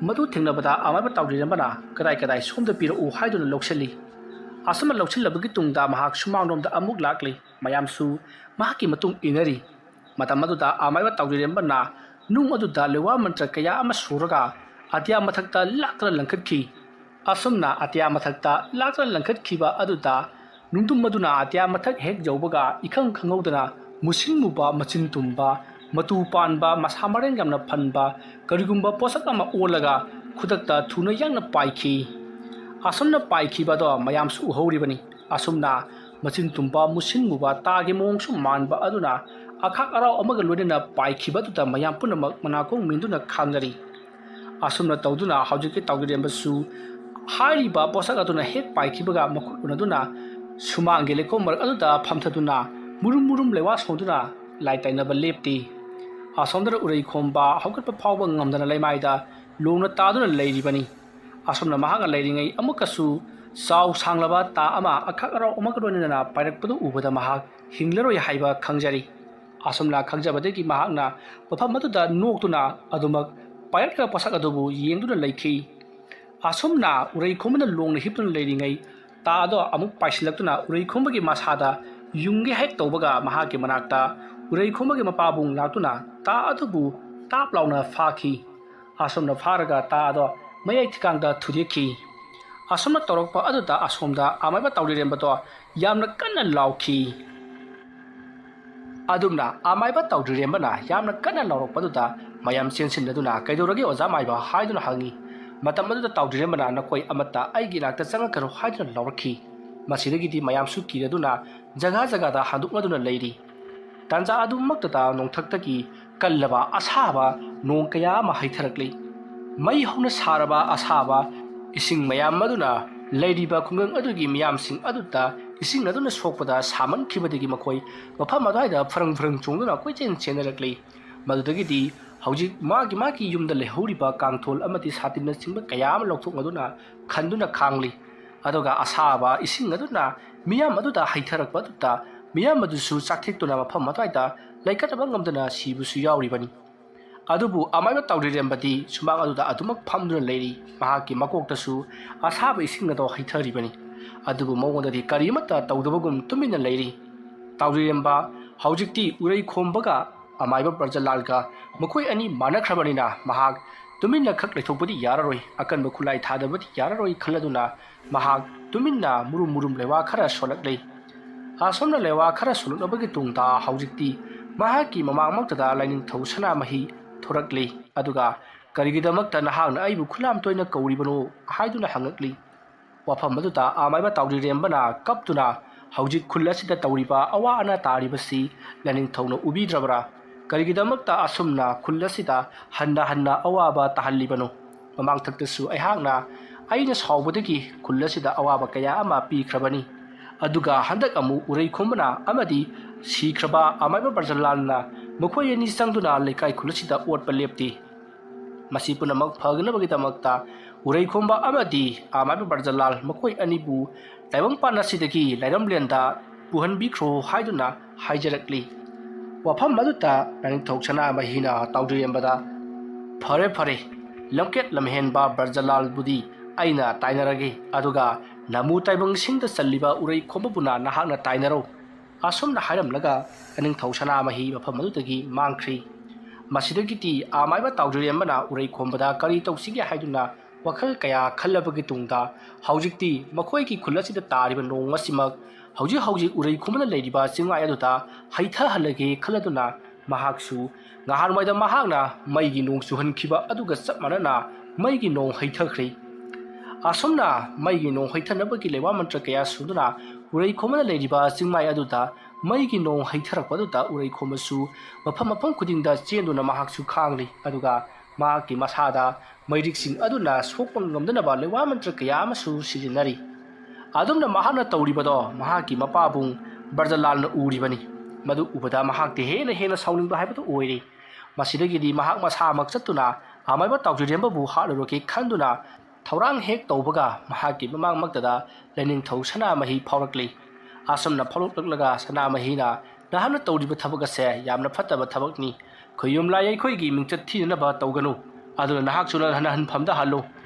ꯃꯗꯨ ꯊꯦꯡꯅꯕꯗ ꯑꯃꯥꯏꯕ ꯇꯧꯗ꯭ꯔꯤꯔꯦꯝꯕꯅ ꯀꯗꯥꯏ ꯁꯣꯝꯗ ꯄꯤꯔꯛꯎ ꯍꯥꯏꯗꯨꯅ ꯂꯧꯁꯤꯜꯂꯤ ꯑꯁꯨꯝꯅ ꯂꯧꯁꯤꯜꯂꯕꯒꯤ ꯇꯨꯡꯗ ꯃꯍꯥꯛ ꯁꯨꯃꯥꯡꯂꯣꯝꯗ ꯑꯃꯨꯛ ꯂꯥꯛꯂꯤ ꯃꯌꯥꯝꯁꯨ ꯃꯍꯥꯛꯀꯤ ꯃꯇꯨꯡ ꯏꯟꯅꯔꯤ ꯃꯇꯝ ꯑꯗꯨꯗ ꯑꯃꯥꯏꯕ ꯇꯧꯗ꯭ꯔꯤꯔꯦꯝꯕꯅ ꯅꯨꯡ ꯑꯗꯨꯗ ꯂꯩꯋꯥ ꯃꯟꯇ꯭ꯔ ꯀꯌꯥ ꯑꯃ ꯁꯨꯔꯒ ꯑꯇꯤꯌꯥ ꯃꯊꯛꯇ ꯂꯥꯛꯇꯨꯅ ꯂꯪꯈꯠꯈꯤ ꯑꯁꯨꯝꯅ ꯑꯇꯤꯌꯥ ꯃꯊꯛꯇ ꯂꯥꯛꯇꯨꯅ ꯂꯪꯈꯠꯈꯤꯕ ꯑꯗꯨꯗ ꯅꯨꯡꯗꯨꯝ ꯑꯗꯨꯅ ꯑꯇꯤꯌꯥ ꯃꯊꯛ ꯍꯦꯛ ꯌꯧꯕꯒ ꯏꯈꯪ ꯈꯪꯍꯧꯗꯅ ꯃꯨꯁꯤꯟ ꯃꯨꯕ ꯃꯆꯤꯟ ꯇꯨꯝꯕ ꯃꯇꯨ ꯄꯥꯟꯕ ꯃꯁꯥ ꯃꯔꯦꯡ ꯌꯥꯝꯅ ꯐꯟꯕ ꯀꯔꯤꯒꯨꯝꯕ ꯄꯣꯠꯁꯛ ꯑꯃ ꯑꯣꯜꯂꯒ ꯈꯨꯗꯛꯇ ꯊꯨꯅ ꯌꯥꯡꯅ ꯄꯥꯏꯈꯤ ꯑꯁꯨꯝꯅ ꯄꯥꯏꯈꯤꯕꯗꯣ ꯃꯌꯥꯝꯁꯨ ꯎꯍꯧꯔꯤꯕꯅꯤ ꯑꯁꯨꯝꯅ ꯃꯆꯤꯟ ꯇꯨꯝꯕ ꯃꯨꯁꯤꯟ ꯃꯨꯕ ꯇꯥꯒꯤ ꯃꯑꯣꯡꯁꯨ ꯃꯥꯟꯕ ꯑꯗꯨꯅ ꯑꯈꯥꯛ ꯑꯔꯥꯎ ꯑꯃꯒ ꯂꯣꯏꯅꯅ ꯄꯥꯏꯈꯤꯕꯗꯨꯗ ꯃꯌꯥꯝ ꯄꯨꯝꯅꯃꯛ ꯃꯅꯥꯀꯣꯡ ꯃꯤꯟꯗꯨꯅ ꯈꯥꯡꯅꯔꯤ ꯑꯁꯨꯝꯅ ꯇꯧꯗꯨꯅ ꯍꯧꯖꯤꯛꯀꯤ ꯇꯧꯗ꯭ꯔꯤꯔꯦꯝꯕꯁꯨ ꯍꯥꯏꯔꯤꯕ ꯄꯣꯠꯁꯛ ꯑꯗꯨꯅ ꯍꯦꯛ ꯄꯥꯏꯈꯤꯕꯒ ꯃꯈꯨꯠ ꯎꯅꯗꯨꯅ ꯁꯨꯃꯥꯡꯒꯤ ꯂꯩꯈꯣꯝ ꯃꯔꯛ ꯑꯗꯨꯗ ꯐꯝꯊꯗꯨꯅ ꯃꯨꯔꯨꯝ ꯂꯩꯋꯥ ꯁꯣꯡꯗꯨꯅ ꯂꯥꯏ ꯇꯩꯅꯕ ꯂꯦꯞꯇꯤ ꯑꯁꯣꯝꯗꯅ ꯎꯔꯩ ꯈꯣꯝꯕ ꯍꯧꯒꯠꯄ ꯐꯥꯎꯕ ꯉꯝꯗꯅ ꯂꯩꯃꯥꯏꯗ ꯂꯣꯡꯅ ꯇꯥꯗꯨꯅ ꯂꯩꯔꯤꯕꯅꯤ ꯑꯁꯨꯝꯅ ꯃꯍꯥꯛꯅ ꯂꯩꯔꯤꯉꯩ ꯑꯃꯨꯛꯀꯁꯨ ꯆꯥꯎ ꯁꯥꯡꯂꯕ ꯇꯥ ꯑꯃ ꯑꯈꯛ ꯑꯔꯥꯎ ꯑꯃꯒ ꯂꯣꯏꯅꯅ ꯄꯥꯏꯔꯛꯄꯗꯨ ꯎꯕꯗ ꯃꯍꯥꯛ ꯍꯤꯡꯂꯔꯣꯏ ꯍꯥꯏꯕ ꯈꯪꯖꯔꯤ ꯑꯁꯨꯝꯅ ꯈꯪꯖꯕꯗꯒꯤ ꯃꯍꯥꯛꯅ ꯃꯐꯝ ꯑꯗꯨꯗ ꯅꯣꯛꯇꯨꯅ ꯑꯗꯨꯃꯛ ꯄꯥꯏꯔꯛꯂꯤꯕ ꯄꯣꯠꯁꯛ ꯑꯗꯨꯕꯨ ꯌꯦꯡꯗꯨꯅ ꯂꯩꯈꯤ ꯑꯁꯨꯝꯅ ꯎꯔꯩ ꯈꯣꯝꯕꯅ ꯂꯣꯡꯅ ꯍꯤꯞꯇꯨꯅ ꯂꯩꯔꯤꯉꯩ ꯇꯥ ꯑꯗꯣ ꯑꯃꯨꯛ ꯄꯥꯏꯁꯤꯜꯂꯛꯇꯨꯅ ꯎꯔꯩ ꯈꯣꯝꯕꯒꯤ ꯃꯁꯥꯗ ꯌꯨꯡꯒꯦ ꯍꯦꯛ ꯇꯧꯕꯒ ꯃꯍꯥꯛꯀꯤ ꯃꯅꯥꯛꯇ ꯎꯔꯩ ꯈꯣꯝꯕꯒꯤ ꯃꯄꯥꯕꯨꯡ ꯂꯥꯛꯇꯨꯅ ꯇꯥ ꯑꯗꯨꯕꯨ ꯇꯥꯞ ꯂꯥꯎꯅ ꯐꯥꯈꯤ ꯑꯁꯨꯝꯅ ꯐꯥꯔꯒ ꯇꯥ ꯑꯗꯣ ꯃꯌꯥꯏ ꯊꯤꯀꯥꯡꯗ ꯊꯨꯗꯦꯛꯈꯤ ꯑꯁꯨꯝꯅ ꯇꯧꯔꯛꯄ ꯑꯗꯨꯗ ꯑꯁꯣꯝꯗ ꯑꯃꯥꯏꯕ ꯇꯧꯗ꯭ꯔꯤꯔꯦꯝꯕꯗꯣ ꯌꯥꯝꯅ ꯀꯟꯅ ꯂꯥꯎꯈꯤ ꯑꯗꯨꯝꯅ ꯑꯃꯥꯏꯕ ꯇꯧꯗ꯭ꯔꯤꯔꯦꯝꯕꯅ ꯌꯥꯝꯅ ꯀꯟꯅ ꯂꯥꯎꯔꯛꯄꯗꯨꯗ ꯃꯌꯥꯝ ꯆꯦꯟꯁꯤꯟꯅꯗꯨꯅ ꯀꯩꯗꯧꯔꯒꯦ ꯑꯣꯖꯥ ꯃꯥꯏꯕ ꯍꯥꯏꯗꯨꯅ ꯍꯪꯉꯤ ꯃꯇꯝ ꯑꯗꯨꯗ ꯇꯧꯗ꯭ꯔꯤꯔꯦꯝꯕꯅ ꯅꯈꯣꯏ ꯑꯃꯠꯇ ꯑꯩꯒꯤ ꯅꯥꯛꯇ ꯆꯪꯉꯛꯀꯅꯨ ꯍꯥꯏꯗꯨꯅ ꯂꯥꯎꯔꯛꯈꯤ ꯃꯁꯤꯗꯒꯤꯗꯤ ꯃꯌꯥꯝꯁꯨ ꯀꯤꯔꯗꯨꯅ ꯖꯒꯥ ꯖꯒꯥꯗ ꯍꯥꯡꯗꯣꯛꯅꯗꯨꯅ ꯂꯩꯔꯤ꯫ ꯇꯥꯟꯖꯥ ꯑꯗꯨꯃꯛꯇꯗ ꯅꯣꯡꯊꯛꯇꯒꯤ ꯀꯜꯂꯕ ꯑꯁꯥꯕ ꯅꯣꯡ ꯀꯌꯥ ꯑꯃ ꯍꯩꯊꯔꯛꯂꯤ꯫ ꯃꯩ ꯍꯧꯅ ꯁꯥꯔꯕ ꯑꯁꯥꯕ ꯏꯁꯤꯡ ꯃꯌꯥꯝ ꯑꯗꯨꯅ ꯂꯩꯔꯤꯕ ꯈꯨꯡꯒꯪ ꯑꯗꯨꯒꯤ ꯃꯤꯌꯥꯝꯁꯤꯡ ꯑꯗꯨꯗ ꯏꯁꯤꯡ ꯑꯗꯨꯅ ꯁꯣꯛꯄꯗ ꯁꯥꯃꯟꯈꯤꯕꯗꯒꯤ ꯃꯈꯣꯏ ꯃꯐꯝ ꯑꯗꯨꯋꯥꯏꯗ ꯐꯔꯪ ꯐꯔꯪ ꯆꯣꯡꯗꯨꯅ ꯀꯣꯏꯆꯦꯟ ꯆꯦꯟꯅꯔꯛꯂꯤ꯫ ꯃꯗꯨꯗꯒꯤꯗꯤ ꯍꯧꯖꯤꯛ ꯃꯥꯒꯤ ꯌꯨꯝꯗ ꯂꯩꯍꯧꯔꯤꯕ ꯀꯥꯡꯊꯣꯜ ꯑꯃꯗꯤ ꯁꯥꯇꯤꯟꯅꯆꯤꯡꯕ ꯀꯌా ꯑꯃ ꯂꯧꯊꯣꯛꯅꯗꯨꯅ ꯈꯟꯗꯨꯅ ꯈꯥꯡꯂꯤ꯫ ꯑꯗꯨꯒ ꯑꯁꯥꯕ ꯏꯁꯤꯡ ꯑꯗꯨꯅ ꯃꯤꯌꯥꯝ ꯑꯗꯨꯗ ꯍꯩꯊꯔꯛꯄ ꯑꯗꯨꯗ ꯃꯤꯌꯥꯝ ꯑꯗꯨꯁꯨ ꯆꯥꯛꯊꯦꯛꯇꯨꯅ ꯃꯐꯝ ꯑꯗꯨꯋꯥꯏꯗ ꯂꯩꯀꯠꯇꯕ ꯉꯝꯗꯅ ꯁꯤꯕꯁꯨ ꯌꯥꯎꯔꯤꯕꯅꯤ꯫ ꯑꯗꯨꯕꯨ ꯑꯃꯥꯏꯕ ꯇꯥꯎꯔꯤꯔꯦꯝꯕꯗꯤ ꯁꯨꯃꯥꯡ ꯑꯗꯨꯗ ꯑꯗꯨꯃꯛ ꯐꯝꯗꯨꯅ ꯂꯩꯔꯤ꯫ ꯃꯍꯥꯛꯀꯤ ꯃꯀꯣꯛꯇꯁꯨ ꯑꯁꯥꯕ ꯏꯁꯤꯡ ꯑꯗꯨ ꯍꯩꯊꯔꯤꯕꯅꯤ꯫ ꯑꯗꯨꯕꯨ ꯃꯉꯣꯟꯗꯗꯤ ꯀꯔꯤꯃꯠꯇ ꯇꯧꯗꯕꯒꯨꯝ ꯇꯨꯃꯤꯟꯅ ꯂꯩꯔꯤ꯫ ꯇꯥꯎꯔꯤꯔꯦꯝꯕ ꯍꯧꯖꯤꯛꯇꯤ ꯎꯔꯩ ꯈꯣꯝꯕꯒ ꯑꯃꯥꯏꯕ ꯕ꯭ꯔꯖꯂꯥꯜꯒ ꯃꯈꯣꯏ ꯑꯅꯤ ꯃꯥꯟꯅꯈ꯭ꯔꯕꯅꯤꯅ ꯃꯍꯥꯛ ꯇꯨꯃꯤꯟꯅ ꯈꯛ ꯂꯩꯊꯣꯛꯄꯗꯤ ꯌꯥꯔꯔꯣꯏ, ꯑꯀꯟꯕ ꯈꯨꯠꯂꯥꯏ ꯊꯥꯗꯕꯗꯤ ꯌꯥꯔꯔꯣꯏ ꯈꯜꯂꯗꯨꯅ ꯃꯍꯥꯛ ꯇꯨꯃꯤꯟꯅ ꯃꯨꯔꯨꯝ ꯃꯨꯔꯨꯝ ꯂꯩꯋꯥ ꯈꯔ ꯁꯣꯜꯂꯛꯂꯤ꯫ ꯑꯁꯣꯝꯅ ꯂꯩꯋꯥ ꯈꯔ ꯁꯣꯜꯂꯛꯂꯕꯒꯤ ꯇꯨꯡꯗ ꯍꯧꯖꯤꯛꯇꯤ ꯃꯍꯥꯛꯀꯤ ꯃꯃꯥꯡꯃꯛꯇꯗ ꯂꯥꯏꯅꯤꯡꯊꯧ ꯁꯅꯥꯃꯍꯤ ꯊꯣꯔꯛꯂꯤ꯫ ꯑꯗꯨꯒ ꯀꯔꯤꯒꯤꯗꯃꯛꯇ ꯅꯍꯥꯛꯅ ꯑꯩꯕꯨ ꯈꯨꯂꯥꯝ ꯇꯣꯏꯅ ꯀꯧꯔꯤꯕꯅꯣ ꯍꯥꯏꯗꯨꯅ ꯍꯪꯉꯛꯂꯤ꯫ ꯋꯥꯐꯝ ꯑꯗꯨꯗ ꯑꯃꯥꯏꯕ ꯇꯥꯎꯔꯤꯔꯦꯝꯕꯅ ꯀꯞꯇꯨꯅ ꯍꯧꯖꯤꯛ ꯈꯨꯜ ꯑꯁꯤꯗ ꯇꯧꯔꯤꯕ ꯑꯋꯥ ꯑꯅꯥ ꯇꯥꯔꯤꯕꯁꯤ ꯂꯥꯏꯅꯤꯡꯊꯧꯅ ꯎꯕꯤꯗ꯭ꯔꯕ꯭ꯔꯥ? ꯀꯔꯤꯒꯤꯗꯃꯛꯇ ꯑꯁꯨꯝꯅ ꯈꯨꯜ ꯑꯁꯤꯗ ꯍꯟꯅ ꯍꯟꯅ ꯑꯋꯥꯕ ꯇꯥꯍꯜꯂꯤꯕꯅꯣ? ꯃꯃꯥꯡꯊꯛꯇꯁꯨ ꯑꯩꯅ ꯁꯥꯎꯕꯗꯒꯤ ꯈꯨꯜ ꯑꯁꯤꯗ ꯑꯋꯥꯕ ꯀꯌా ꯑꯃ ꯄꯤꯈ꯭ꯔꯕꯅꯤ꯫ ꯑꯗꯨꯒ ꯍꯟꯗꯛ ꯑꯃꯨꯛ ꯎꯔꯩ ꯈꯣꯝꯕꯅ ꯑꯃꯗꯤ ꯁꯤꯈ꯭ꯔꯕ ꯑꯃꯥꯏꯕ ꯕ꯭ꯔꯖꯂꯥꯜꯅ ꯃꯈꯣꯏ ꯑꯅꯤ ꯆꯪꯗꯨꯅ ꯂꯩꯀꯥꯏ ꯈꯨꯜ ꯑꯁꯤꯗ ꯑꯣꯠꯄ ꯂꯦꯞꯇꯦ꯫ ꯃꯁꯤ ꯄꯨꯝꯅꯃꯛ ꯐꯒꯅꯕꯒꯤꯗꯃꯛꯇ ꯎꯔꯩ ꯈꯣꯝꯕ ꯑꯃꯗꯤ ꯑꯃꯥꯏꯕ ꯕ꯭ꯔꯖꯂꯥꯜ ꯃꯈꯣꯏ ꯑꯅꯤꯕꯨ ꯇꯥꯏꯕꯪꯄꯥꯟ ꯑꯁꯤꯗꯒꯤ ꯂꯩꯔꯝꯂꯦꯟꯗ ꯄꯨꯍꯟꯕꯤꯈ꯭ꯔꯣ ꯍꯥꯏꯗꯨꯅ ꯍꯥꯏꯖꯔꯛꯂꯤ꯫ ꯋꯥꯐꯝ ꯑꯗꯨꯗ ꯂꯥꯏꯅꯤꯡꯊꯧ ꯁꯅꯥꯃꯍꯤꯅ ꯇꯥꯎꯔꯤꯔꯦꯝꯕꯗ ꯐꯔꯦ ꯐꯔꯦ, ꯂꯝꯀꯦꯠ ꯂꯝꯍꯦꯟꯕ ꯕ꯭ꯔꯖꯂꯥꯜꯕꯨꯗꯤ ꯑꯩꯅ ꯇꯥꯏꯅꯔꯒꯦ, ꯑꯗꯨꯒ ꯅꯃꯨ ꯇꯥꯏꯕꯪꯁꯤꯡꯗ ꯆꯜꯂꯤꯕ ꯎꯔꯩ ꯈꯣꯝꯕꯕꯨꯅ ꯅꯍꯥꯛꯅ ꯇꯥꯏꯅꯔꯣ꯫ ꯑꯁꯨꯝꯅ ꯍꯥꯏꯔꯝꯂꯒ ꯂꯥꯏꯅꯤꯡꯊꯧ ꯁꯅꯥꯃꯍꯤ ꯃꯐꯝ ꯑꯗꯨꯗꯒꯤ ꯃꯥꯡꯈ꯭ꯔꯤ꯫ ꯃꯁꯤꯗꯒꯤꯗꯤ ꯑꯃꯥꯏꯕ ꯇꯥꯎꯔꯤꯔꯦꯝꯕꯅ ꯎꯔꯩ ꯈꯣꯝꯕꯗ ꯀꯔꯤ ꯇꯧꯁꯤꯒꯦ ꯍꯥꯏꯗꯨꯅ ꯋꯥꯈꯜ ꯀꯌꯥ ꯈꯜꯂꯕꯒꯤ ꯇꯨꯡꯗ ꯍꯧꯖꯤꯛꯇꯤ ꯃꯈꯣꯏꯒꯤ ꯈꯨꯜ ꯑꯁꯤꯗ ꯇꯥꯔꯤꯕ ꯅꯣꯡ ꯑꯁꯤꯃꯛ ꯍꯧꯖꯤꯛ ꯎꯔꯩ ꯈꯣꯝꯕꯅ ꯂꯩꯔꯤꯕ ꯆꯤꯡꯃꯥꯏ ꯑꯗꯨꯗ ꯍꯩꯊꯍꯜꯂꯒꯦ ꯈꯜꯂꯗꯨꯅ ꯃꯍꯥꯛꯁꯨ ꯅꯍꯥꯟꯋꯥꯏꯗ ꯃꯍꯥꯛꯅ ꯃꯩꯒꯤ ꯅꯣꯡ ꯆꯨꯍꯟꯈꯤꯕ ꯑꯗꯨꯒ ꯆꯞ ꯃꯥꯟꯅꯅ ꯃꯩꯒꯤ ꯅꯣꯡ ꯍꯩꯊꯈ꯭ꯔꯦ꯫ ꯑꯁꯨꯝꯅ ꯃꯩꯒꯤ ꯅꯣꯡ ꯍꯩꯊꯅꯕꯒꯤ ꯂꯩꯋꯥ ꯃꯟꯇ꯭ꯔ ꯀꯌꯥ ꯁꯨꯗꯨꯅ ꯎꯔꯩ ꯈꯣꯝꯕꯅ ꯂꯩꯔꯤꯕ ꯆꯤꯡꯃꯥꯏ ꯑꯗꯨꯗ ꯃꯩꯒꯤ ꯅꯣꯡ ꯍꯩꯊꯔꯛꯄ ꯑꯗꯨꯗ ꯎꯔꯩ ꯈꯣꯝꯕꯁꯨ ꯃꯐꯝ ꯈꯨꯗꯤꯡꯗ ꯆꯦꯟꯗꯨꯅ ꯃꯍꯥꯛꯁꯨ ꯈꯥꯡꯂꯤ꯫ ꯑꯗꯨꯒ ꯃꯍꯥꯛꯀꯤ ꯃꯁꯥꯗ ꯃꯩꯔꯤꯛꯁꯤꯡ ꯑꯗꯨꯅ ꯁꯣꯛꯄ ꯉꯝꯗꯅꯕ ꯂꯩꯋꯥ ꯃꯟꯇ꯭ꯔ ꯀꯌꯥ ꯑꯃꯁꯨ ꯁꯤꯖꯤꯟꯅꯔꯤ꯫ ꯑꯗꯨꯝꯅ ꯃꯍꯥꯛꯅ ꯇꯧꯔꯤꯕꯗꯣ ꯃꯍꯥꯛꯀꯤ ꯃꯄꯥꯕꯨꯡ ꯕ꯭ꯔꯖꯂꯥꯜꯅ ꯎꯔꯤꯕꯅꯤ꯫ ꯃꯗꯨ ꯎꯕꯗ ꯃꯍꯥꯛꯇꯤ ꯍꯦꯟꯅ ꯁꯥꯎꯅꯤꯡꯕ ꯍꯥꯏꯕꯗꯨ ꯑꯣꯏꯔꯦ꯫ ꯃꯁꯤꯗꯒꯤꯗꯤ ꯃꯍꯥꯛ ꯃꯁꯥꯃꯛ ꯆꯠꯇꯨꯅ ꯑꯃꯥꯏꯕ ꯇꯥꯎꯔꯤꯔꯦꯝꯕꯕꯨ ꯍꯥꯠꯂꯨꯔꯒꯦ ꯈꯟꯗꯨꯅ ꯊꯧꯔꯥꯡ ꯍꯦꯛ ꯇꯧꯕꯒ ꯃꯍꯥꯛꯀꯤ ꯃꯃꯥꯡꯃꯛꯇꯗ ꯂꯥꯏꯅꯤꯡꯊꯧ ꯁꯅꯥꯃꯍꯤ ꯐꯥꯎꯔꯛꯂꯤ꯫ ꯑꯁꯨꯝꯅ ꯐꯥꯎꯔꯛꯂꯒ ꯁꯅꯥꯃꯍꯤꯅ ꯅꯍꯥꯛꯅ ꯇꯧꯔꯤꯕ ꯊꯕꯛ ꯑꯁꯦ ꯌꯥꯝꯅ ꯐꯠꯇꯕ ꯊꯕꯛꯅꯤ꯫ ꯈꯨꯌꯨꯝ ꯂꯥꯏꯌꯩꯈꯣꯏꯒꯤ ꯃꯤꯡꯆꯠ ꯊꯤꯅꯅꯕ ꯇꯧꯒꯅꯨ, ꯑꯗꯨꯅ ꯅꯍꯥꯛꯁꯨ ꯍꯟꯐꯝꯗ ꯍꯜꯂꯨ꯫